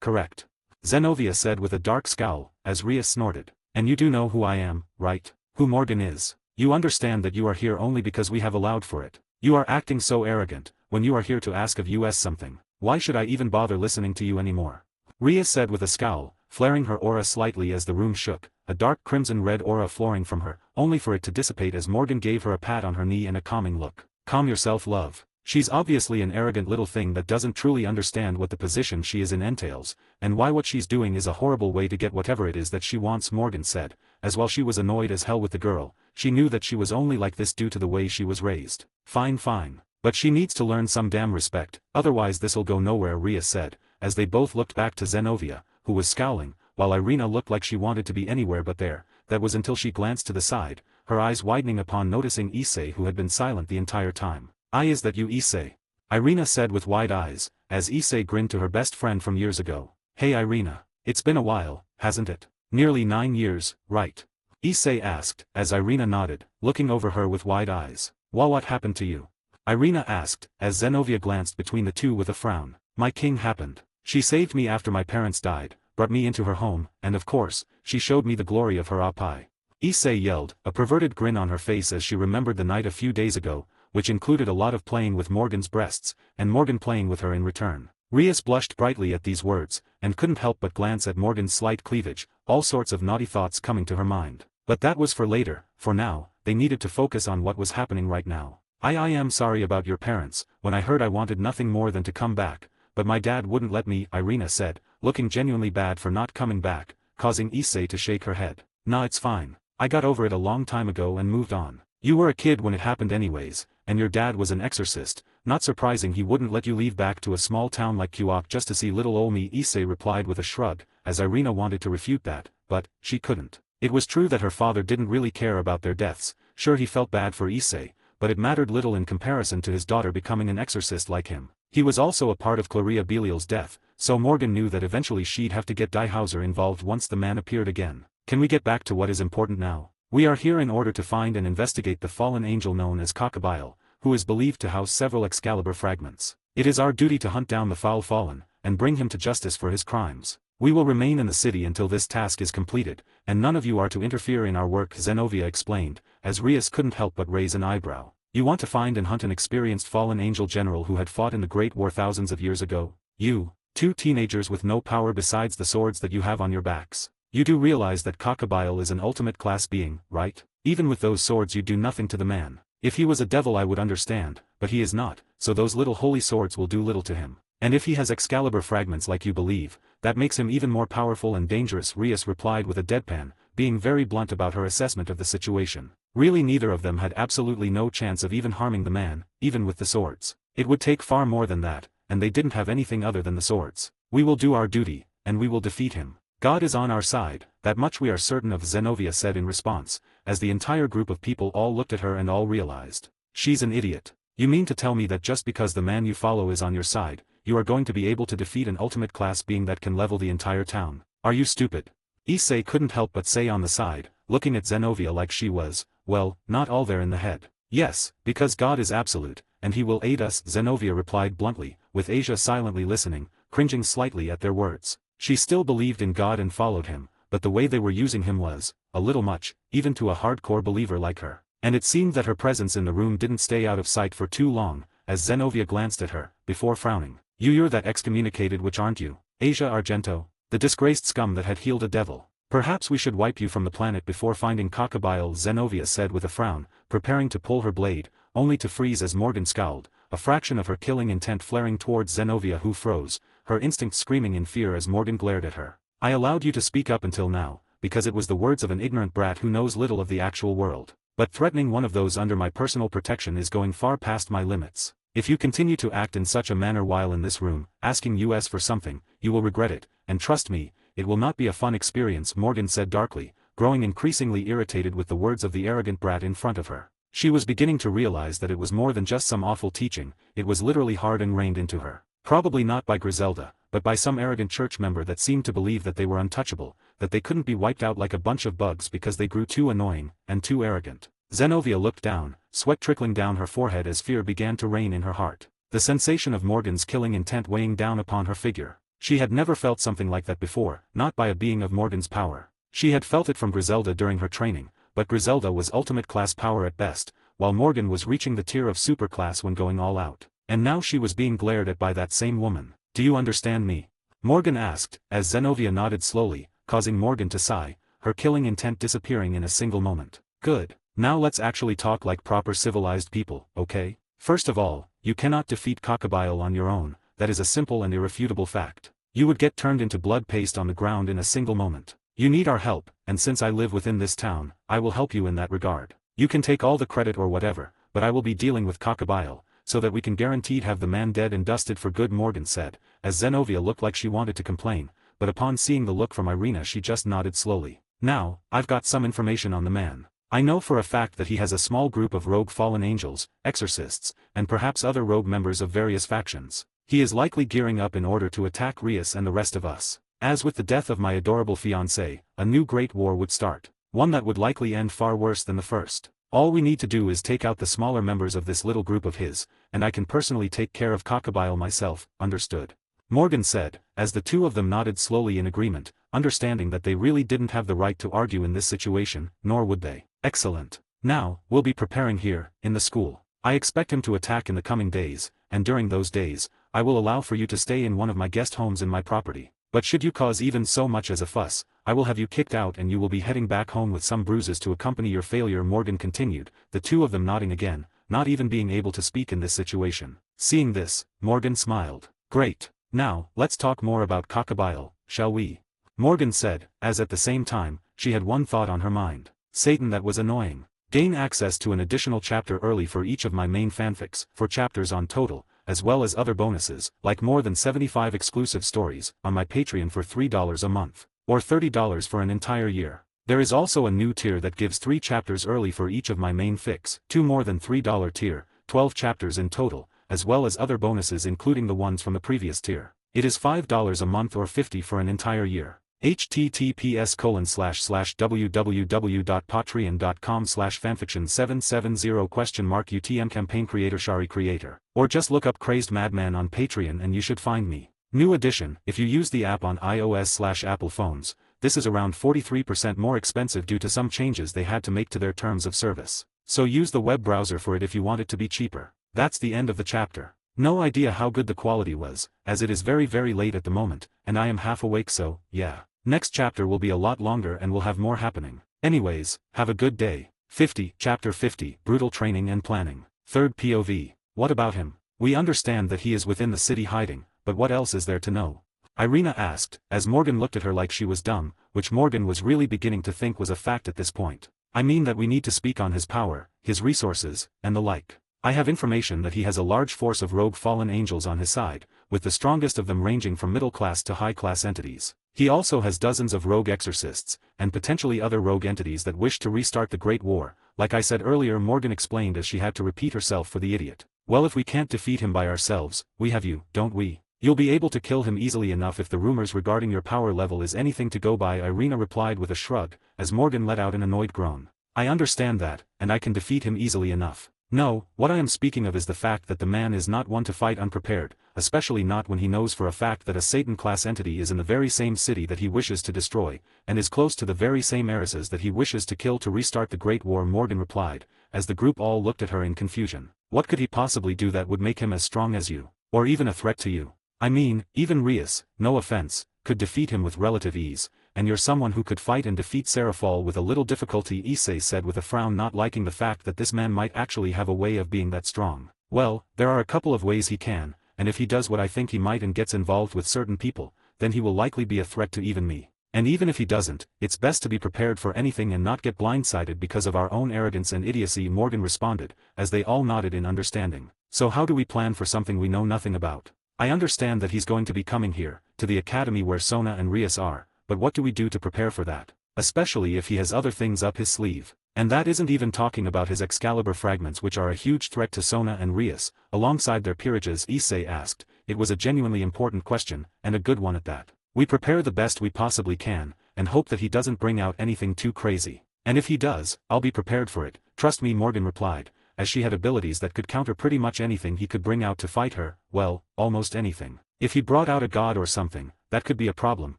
correct? Zenovia said with a dark scowl, as Rias snorted. And you do know who I am, right? Who Morgan is. You understand that you are here only because we have allowed for it. You are acting so arrogant, when you are here to ask of us something. Why should I even bother listening to you anymore? Rias said with a scowl, flaring her aura slightly as the room shook, a dark crimson-red aura flowing from her, only for it to dissipate as Morgan gave her a pat on her knee and a calming look. Calm yourself, love. She's obviously an arrogant little thing that doesn't truly understand what the position she is in entails, and why what she's doing is a horrible way to get whatever it is that she wants, Morgan said, as while she was annoyed as hell with the girl, she knew that she was only like this due to the way she was raised. Fine. But she needs to learn some damn respect, otherwise this'll go nowhere, Rias said, as they both looked back to Zenovia, who was scowling, while Irina looked like she wanted to be anywhere but there. That was until she glanced to the side, her eyes widening upon noticing Issei, who had been silent the entire time. Is that you, Issei? Irina said with wide eyes, as Issei grinned to her best friend from years ago. Hey Irina, it's been a while, hasn't it? Nearly 9 years, right? Issei asked, as Irina nodded, looking over her with wide eyes. What happened to you? Irina asked, as Zenovia glanced between the two with a frown. My king happened. She saved me after my parents died, brought me into her home, and of course, she showed me the glory of her Appai. Issei yelled, a perverted grin on her face as she remembered the night a few days ago, which included a lot of playing with Morgan's breasts, and Morgan playing with her in return. Rias blushed brightly at these words, and couldn't help but glance at Morgan's slight cleavage, all sorts of naughty thoughts coming to her mind. But that was for later, for now, they needed to focus on what was happening right now. I am sorry about your parents. When I heard, I wanted nothing more than to come back, but my dad wouldn't let me, Irina said, looking genuinely bad for not coming back, causing Issei to shake her head. Nah, it's fine. I got over it a long time ago and moved on. You were a kid when it happened anyways, and your dad was an exorcist, not surprising he wouldn't let you leave back to a small town like Kuok just to see little ol' me, Issei replied with a shrug, as Irina wanted to refute that, but she couldn't. It was true that her father didn't really care about their deaths, sure he felt bad for Issei, but it mattered little in comparison to his daughter becoming an exorcist like him. He was also a part of Claria Belial's death, so Morgan knew that eventually she'd have to get Diehauser involved once the man appeared again. Can we get back to what is important now? We are here in order to find and investigate the fallen angel known as Cockabile, who is believed to house several Excalibur fragments. It is our duty to hunt down the foul fallen, and bring him to justice for his crimes. We will remain in the city until this task is completed, and none of you are to interfere in our work, Zenovia explained, as Rias couldn't help but raise an eyebrow. You want to find and hunt an experienced fallen angel general who had fought in the Great War thousands of years ago? You, two teenagers with no power besides the swords that you have on your backs. You do realize that Cockabile is an ultimate class being, right? Even with those swords you do nothing to the man. If he was a devil I would understand, but he is not, so those little holy swords will do little to him. And if he has Excalibur fragments like you believe, that makes him even more powerful and dangerous, Rias replied with a deadpan, being very blunt about her assessment of the situation. Really neither of them had absolutely no chance of even harming the man, even with the swords. It would take far more than that, and they didn't have anything other than the swords. We will do our duty, and we will defeat him. God is on our side, that much we are certain of, Zenobia said in response, as the entire group of people all looked at her and all realized. She's an idiot. You mean to tell me that just because the man you follow is on your side, you are going to be able to defeat an ultimate class being that can level the entire town? Are you stupid? Issei couldn't help but say on the side, looking at Zenobia like she was, well, not all there in the head. Yes, because God is absolute, and he will aid us, Zenobia replied bluntly, with Asia silently listening, cringing slightly at their words. She still believed in God and followed him, but the way they were using him was, a little much, even to a hardcore believer like her. And it seemed that her presence in the room didn't stay out of sight for too long, as Zenobia glanced at her, before frowning. You're that excommunicated witch, aren't you, Asia Argento? The disgraced scum that had healed a devil. Perhaps we should wipe you from the planet before finding Cockabile, Zenobia said with a frown, preparing to pull her blade, only to freeze as Morgan scowled, a fraction of her killing intent flaring towards Zenobia, who froze, her instinct screaming in fear as Morgan glared at her. I allowed you to speak up until now, because it was the words of an ignorant brat who knows little of the actual world. But threatening one of those under my personal protection is going far past my limits. If you continue to act in such a manner while in this room, asking us for something, you will regret it, and trust me, it will not be a fun experience, Morgan said darkly, growing increasingly irritated with the words of the arrogant brat in front of her. She was beginning to realize that it was more than just some awful teaching, it was literally hard ingrained into her. Probably not by Griselda, but by some arrogant church member that seemed to believe that they were untouchable, that they couldn't be wiped out like a bunch of bugs because they grew too annoying, and too arrogant. Zenobia looked down, sweat trickling down her forehead as fear began to reign in her heart. The sensation of Morgan's killing intent weighing down upon her figure. She had never felt something like that before, not by a being of Morgan's power. She had felt it from Griselda during her training, but Griselda was ultimate class power at best, while Morgan was reaching the tier of superclass when going all out. And now she was being glared at by that same woman. Do you understand me? Morgan asked, as Zenobia nodded slowly, causing Morgan to sigh, her killing intent disappearing in a single moment. Good. Now let's actually talk like proper civilized people, okay? First of all, you cannot defeat Cockabile on your own, that is a simple and irrefutable fact. You would get turned into blood paste on the ground in a single moment. You need our help, and since I live within this town, I will help you in that regard. You can take all the credit or whatever, but I will be dealing with Cockabile, so that we can guaranteed have the man dead and dusted for good, Morgan said, as Zenobia looked like she wanted to complain, but upon seeing the look from Irina she just nodded slowly. Now, I've got some information on the man. I know for a fact that he has a small group of rogue fallen angels, exorcists, and perhaps other rogue members of various factions. He is likely gearing up in order to attack Rias and the rest of us. As with the death of my adorable fiancé, a new great war would start, one that would likely end far worse than the first. All we need to do is take out the smaller members of this little group of his, and I can personally take care of Cockabile myself, understood? Morgan said, as the two of them nodded slowly in agreement, understanding that they really didn't have the right to argue in this situation, nor would they. Excellent. Now, we'll be preparing here, in the school. I expect him to attack in the coming days, and during those days, I will allow for you to stay in one of my guest homes in my property. But should you cause even so much as a fuss, I will have you kicked out and you will be heading back home with some bruises to accompany your failure, Morgan continued, the two of them nodding again, not even being able to speak in this situation. Seeing this, Morgan smiled. Great. Now, let's talk more about Cockabile, shall we? Morgan said, as at the same time, she had one thought on her mind. Satan, that was annoying. Gain access to an additional chapter early for each of my main fanfics, 4 chapters on total, as well as other bonuses, like more than 75 exclusive stories, on my Patreon for $3 a month, or $30 for an entire year. There is also a new tier that gives 3 chapters early for each of my main fics, 2 more than $3 tier, 12 chapters in total, as well as other bonuses including the ones from the previous tier. It is $5 a month or $50 for an entire year. https://www.patreon.com/fanfiction770 UTM campaign creator creator. Or just look up Crazed Madman on Patreon and you should find me. New addition, if you use the app on iOS/Apple phones, this is around 43% more expensive due to some changes they had to make to their terms of service. So use the web browser for it if you want it to be cheaper. That's the end of the chapter. No idea how good the quality was, as it is very late at the moment, and I am half awake, so, yeah. Next chapter will be a lot longer and will have more happening. Anyways, have a good day. 50, Chapter 50, Brutal Training and Planning. Third POV. What about him? We understand that he is within the city hiding, but what else is there to know? Irina asked, as Morgan looked at her like she was dumb, which Morgan was really beginning to think was a fact at this point. I mean that we need to speak on his power, his resources, and the like. I have information that he has a large force of rogue fallen angels on his side, with the strongest of them ranging from middle-class to high-class entities. He also has dozens of rogue exorcists, and potentially other rogue entities that wish to restart the Great War. Like I said earlier, Morgan explained as she had to repeat herself for the idiot. Well, if we can't defeat him by ourselves, we have you, don't we? You'll be able to kill him easily enough if the rumors regarding your power level is anything to go by, Irina replied with a shrug, as Morgan let out an annoyed groan. I understand that, and I can defeat him easily enough. No, what I am speaking of is the fact that the man is not one to fight unprepared, especially not when he knows for a fact that a Satan-class entity is in the very same city that he wishes to destroy, and is close to the very same heiresses that he wishes to kill to restart the Great War, Morgan replied, as the group all looked at her in confusion. What could he possibly do that would make him as strong as you, or even a threat to you? I mean, even Rias, no offense, could defeat him with relative ease, and you're someone who could fight and defeat Serafal with a little difficulty, Issei said with a frown, not liking the fact that this man might actually have a way of being that strong. Well, there are a couple of ways he can, and if he does what I think he might and gets involved with certain people, then he will likely be a threat to even me. And even if he doesn't, it's best to be prepared for anything and not get blindsided because of our own arrogance and idiocy, Morgan responded, as they all nodded in understanding. So how do we plan for something we know nothing about? I understand that he's going to be coming here, to the academy where Sona and Rias are, but what do we do to prepare for that? Especially if he has other things up his sleeve. And that isn't even talking about his Excalibur fragments, which are a huge threat to Sona and Rias, alongside their peerages, Issei asked. It was a genuinely important question, and a good one at that. We prepare the best we possibly can, and hope that he doesn't bring out anything too crazy. And if he does, I'll be prepared for it, trust me, Morgan replied, as she had abilities that could counter pretty much anything he could bring out to fight her, well, almost anything. If he brought out a god or something, that could be a problem,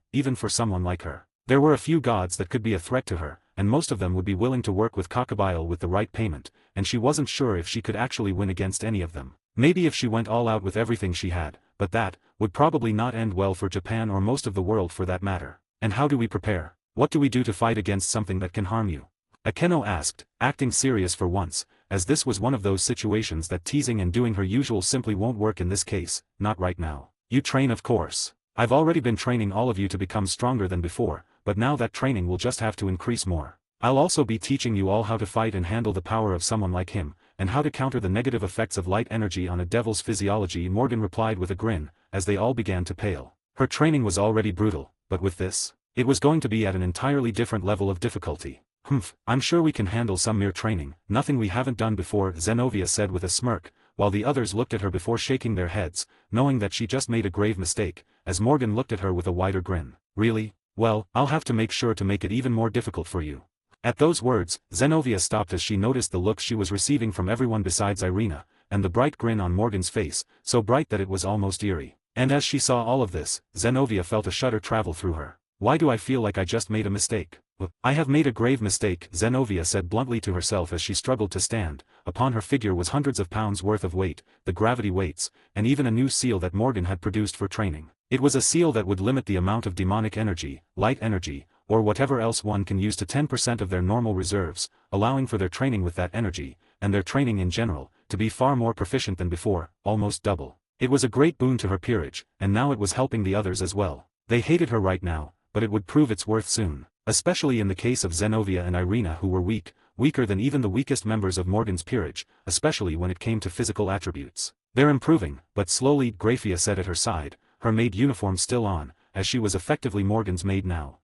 even for someone like her. There were a few gods that could be a threat to her, and most of them would be willing to work with Cockabile with the right payment, and she wasn't sure if she could actually win against any of them. Maybe if she went all out with everything she had, but that would probably not end well for Japan or most of the world for that matter. And how do we prepare? What do we do to fight against something that can harm you? Akeno asked, acting serious for once, as this was one of those situations that teasing and doing her usual simply won't work in this case, not right now. You train, of course. I've already been training all of you to become stronger than before, but now that training will just have to increase more. I'll also be teaching you all how to fight and handle the power of someone like him, and how to counter the negative effects of light energy on a devil's physiology, Morgan replied with a grin, as they all began to pale. Her training was already brutal, but with this, it was going to be at an entirely different level of difficulty. I'm sure we can handle some mere training, nothing we haven't done before, Zenobia said with a smirk, while the others looked at her before shaking their heads, knowing that she just made a grave mistake, as Morgan looked at her with a wider grin. Really? Well, I'll have to make sure to make it even more difficult for you. At those words, Zenobia stopped as she noticed the looks she was receiving from everyone besides Irina, and the bright grin on Morgan's face, so bright that it was almost eerie. And as she saw all of this, Zenobia felt a shudder travel through her. Why do I feel like I just made a mistake? I have made a grave mistake, Zenobia said bluntly to herself as she struggled to stand. Upon her figure was hundreds of pounds worth of weight, the gravity weights, and even a new seal that Morgan had produced for training. It was a seal that would limit the amount of demonic energy, light energy, or whatever else one can use to 10% of their normal reserves, allowing for their training with that energy, and their training in general, to be far more proficient than before, almost double. It was a great boon to her peerage, and now it was helping the others as well. They hated her right now, but it would prove its worth soon. Especially in the case of Zenobia and Irina, who were weaker than even the weakest members of Morgan's peerage, especially when it came to physical attributes. They're improving, but slowly, Graphia said at her side, her maid uniform still on, as she was effectively Morgan's maid now.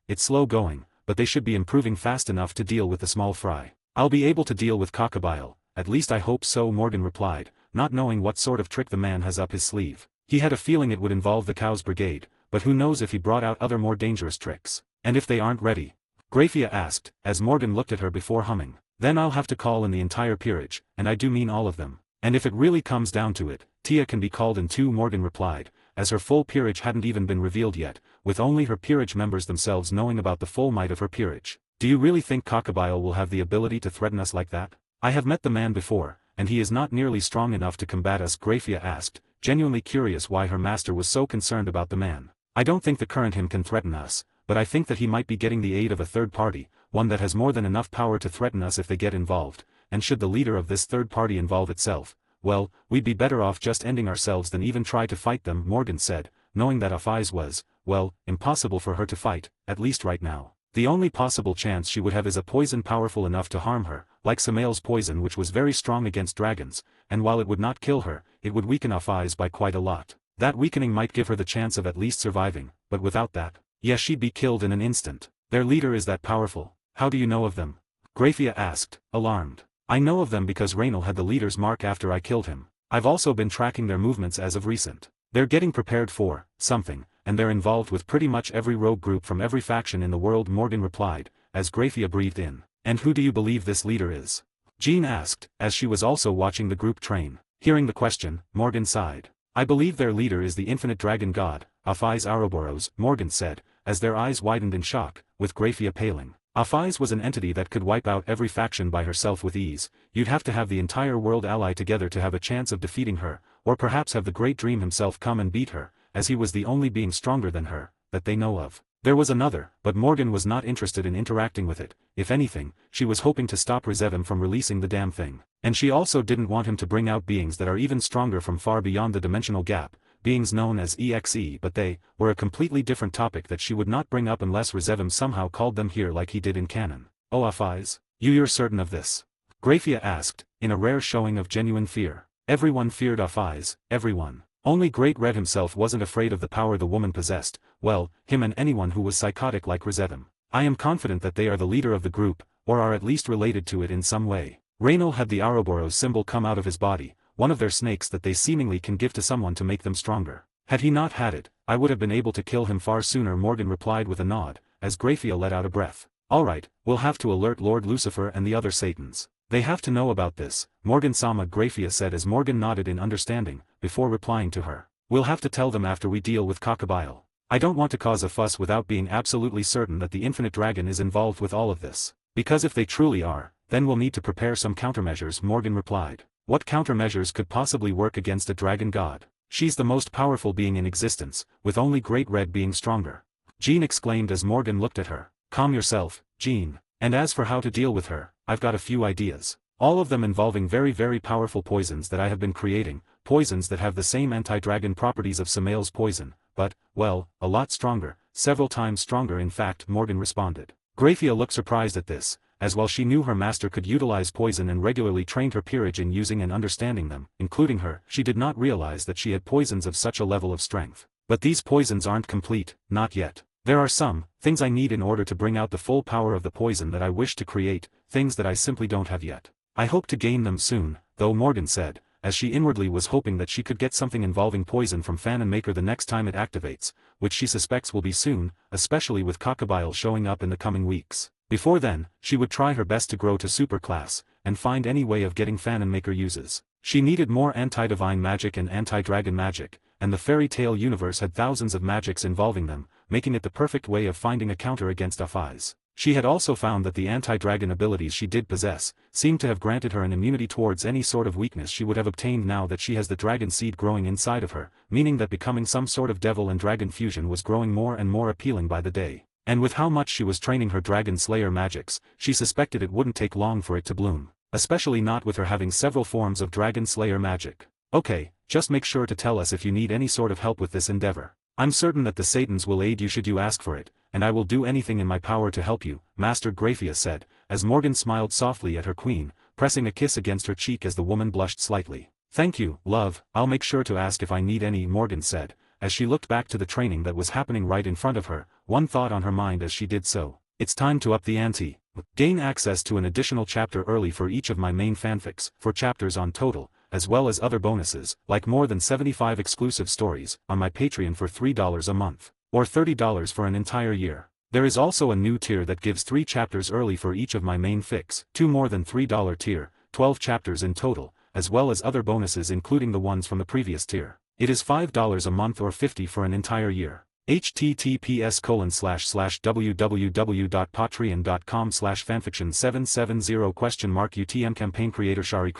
It's slow going, but they should be improving fast enough to deal with the small fry. I'll be able to deal with Cockabile, at least I hope so, Morgan replied, not knowing what sort of trick the man has up his sleeve. He had a feeling it would involve the Cows Brigade, but who knows if he brought out other more dangerous tricks. And if they aren't ready? Graphia asked, as Morgan looked at her before humming. Then I'll have to call in the entire peerage, and I do mean all of them. And if it really comes down to it, Tia can be called in too, Morgan replied, as her full peerage hadn't even been revealed yet, with only her peerage members themselves knowing about the full might of her peerage. Do you really think Cockabile will have the ability to threaten us like that? I have met the man before, and he is not nearly strong enough to combat us, Graphia asked, genuinely curious why her master was so concerned about the man. I don't think the current him can threaten us, but I think that he might be getting the aid of a third party, one that has more than enough power to threaten us if they get involved, and should the leader of this third party involve itself, well, we'd be better off just ending ourselves than even try to fight them, Morgan said, knowing that Afaiz was, well, impossible for her to fight, at least right now. The only possible chance she would have is a poison powerful enough to harm her, like Samael's poison, which was very strong against dragons, and while it would not kill her, it would weaken Afaiz by quite a lot. That weakening might give her the chance of at least surviving, but without that, yes, she'd be killed in an instant. Their leader is that powerful. How do you know of them? Grafia asked, alarmed. I know of them because Raynal had the leader's mark after I killed him. I've also been tracking their movements as of recent. They're getting prepared for something, and they're involved with pretty much every rogue group from every faction in the world, Morgan replied, as Grafia breathed in. And who do you believe this leader is? Jean asked, as she was also watching the group train. Hearing the question, Morgan sighed. I believe their leader is the infinite dragon god, Afaiz Ouroboros, Morgan said, as their eyes widened in shock, with Grafia paling. Afaiz was an entity that could wipe out every faction by herself with ease. You'd have to have the entire world ally together to have a chance of defeating her, or perhaps have the Great Dream himself come and beat her, as he was the only being stronger than her, that they know of. There was another, but Morgan was not interested in interacting with it. If anything, she was hoping to stop Rezevim from releasing the damn thing. And she also didn't want him to bring out beings that are even stronger from far beyond the dimensional gap, beings known as DxD, but they were a completely different topic that she would not bring up unless Rezevim somehow called them here like he did in canon. Oh Afaiz, you're certain of this? Grafia asked, in a rare showing of genuine fear. Everyone feared Afaiz, everyone. Only Great Red himself wasn't afraid of the power the woman possessed, well, him and anyone who was psychotic like Rezevim. I am confident that they are the leader of the group, or are at least related to it in some way. Raynal had the Ouroboros symbol come out of his body, one of their snakes that they seemingly can give to someone to make them stronger. Had he not had it, I would have been able to kill him far sooner, Morgan replied with a nod, as Grafia let out a breath. Alright, we'll have to alert Lord Lucifer and the other Satans. They have to know about this, Morgan-sama, Grafia said as Morgan nodded in understanding, before replying to her. We'll have to tell them after we deal with Cockabile. I don't want to cause a fuss without being absolutely certain that the Infinite Dragon is involved with all of this. Because if they truly are, then we'll need to prepare some countermeasures, Morgan replied. What countermeasures could possibly work against a dragon god? She's the most powerful being in existence, with only Great Red being stronger. Jean exclaimed as Morgan looked at her. Calm yourself, Jean. And as for how to deal with her, I've got a few ideas. All of them involving very very powerful poisons that I have been creating, poisons that have the same anti-dragon properties of Samael's poison, but, well, a lot stronger, several times stronger in fact, Morgan responded. Grafia looked surprised at this, as while she knew her master could utilize poison and regularly trained her peerage in using and understanding them, including her, she did not realize that she had poisons of such a level of strength. But these poisons aren't complete, not yet. There are some things I need in order to bring out the full power of the poison that I wish to create, things that I simply don't have yet. I hope to gain them soon, though, Morgan said, as she inwardly was hoping that she could get something involving poison from Fan and Maker the next time it activates, which she suspects will be soon, especially with Cockabile showing up in the coming weeks. Before then, she would try her best to grow to super class, and find any way of getting Fan and Maker uses. She needed more anti-divine magic and anti-dragon magic, and the fairy tale universe had thousands of magics involving them, making it the perfect way of finding a counter against Afaiz. She had also found that the anti-dragon abilities she did possess, seemed to have granted her an immunity towards any sort of weakness she would have obtained now that she has the dragon seed growing inside of her, meaning that becoming some sort of devil and dragon fusion was growing more and more appealing by the day. And with how much she was training her dragon slayer magics, she suspected it wouldn't take long for it to bloom, especially not with her having several forms of dragon slayer magic. Okay, just make sure to tell us if you need any sort of help with this endeavor. I'm certain that the Satans will aid you should you ask for it, and I will do anything in my power to help you, Master Grafia said, as Morgan smiled softly at her queen, pressing a kiss against her cheek as the woman blushed slightly. Thank you, love, I'll make sure to ask if I need any, Morgan said, as she looked back to the training that was happening right in front of her, one thought on her mind as she did so. It's time to up the ante. Gain access to an additional chapter early for each of my main fanfics, 4 chapters on total, as well as other bonuses, like more than 75 exclusive stories, on my Patreon for $3 a month, or $30 for an entire year. There is also a new tier that gives 3 chapters early for each of my main fics, 2 more than $3 tier, 12 chapters in total, as well as other bonuses including the ones from the previous tier. It is $5 a month or $50 for an entire year. https://www.patreon.com/fanfiction770 UTM campaign creator Shari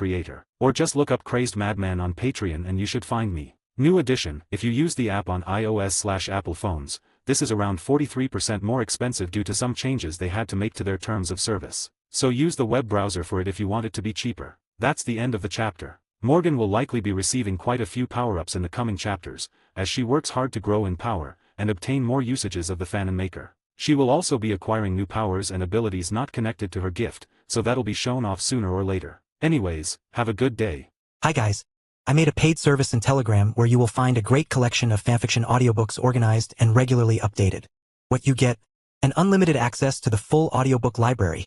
or just look up Crazed Madman on Patreon and you should find me. New edition: if you use the app on iOS/Apple phones, this is around 43% more expensive due to some changes they had to make to their terms of service. So use the web browser for it if you want it to be cheaper. That's the end of the chapter. Morgan will likely be receiving quite a few power-ups in the coming chapters, as she works hard to grow in power, and obtain more usages of the Fanon Maker. She will also be acquiring new powers and abilities not connected to her gift, so that'll be shown off sooner or later. Anyways, have a good day. Hi guys. I made a paid service in Telegram where you will find a great collection of fanfiction audiobooks organized and regularly updated. What you get? An unlimited access to the full audiobook library.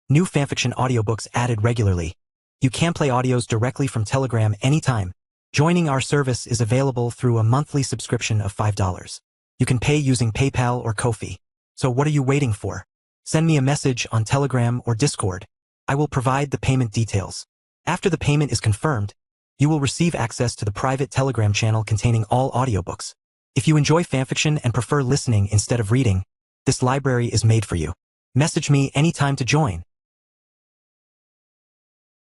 New fanfiction audiobooks added regularly. You can play audios directly from Telegram anytime. Joining our service is available through a monthly subscription of $5. You can pay using PayPal or Ko-fi. So what are you waiting for? Send me a message on Telegram or Discord. I will provide the payment details. After the payment is confirmed, you will receive access to the private Telegram channel containing all audiobooks. If you enjoy fanfiction and prefer listening instead of reading, this library is made for you. Message me anytime to join.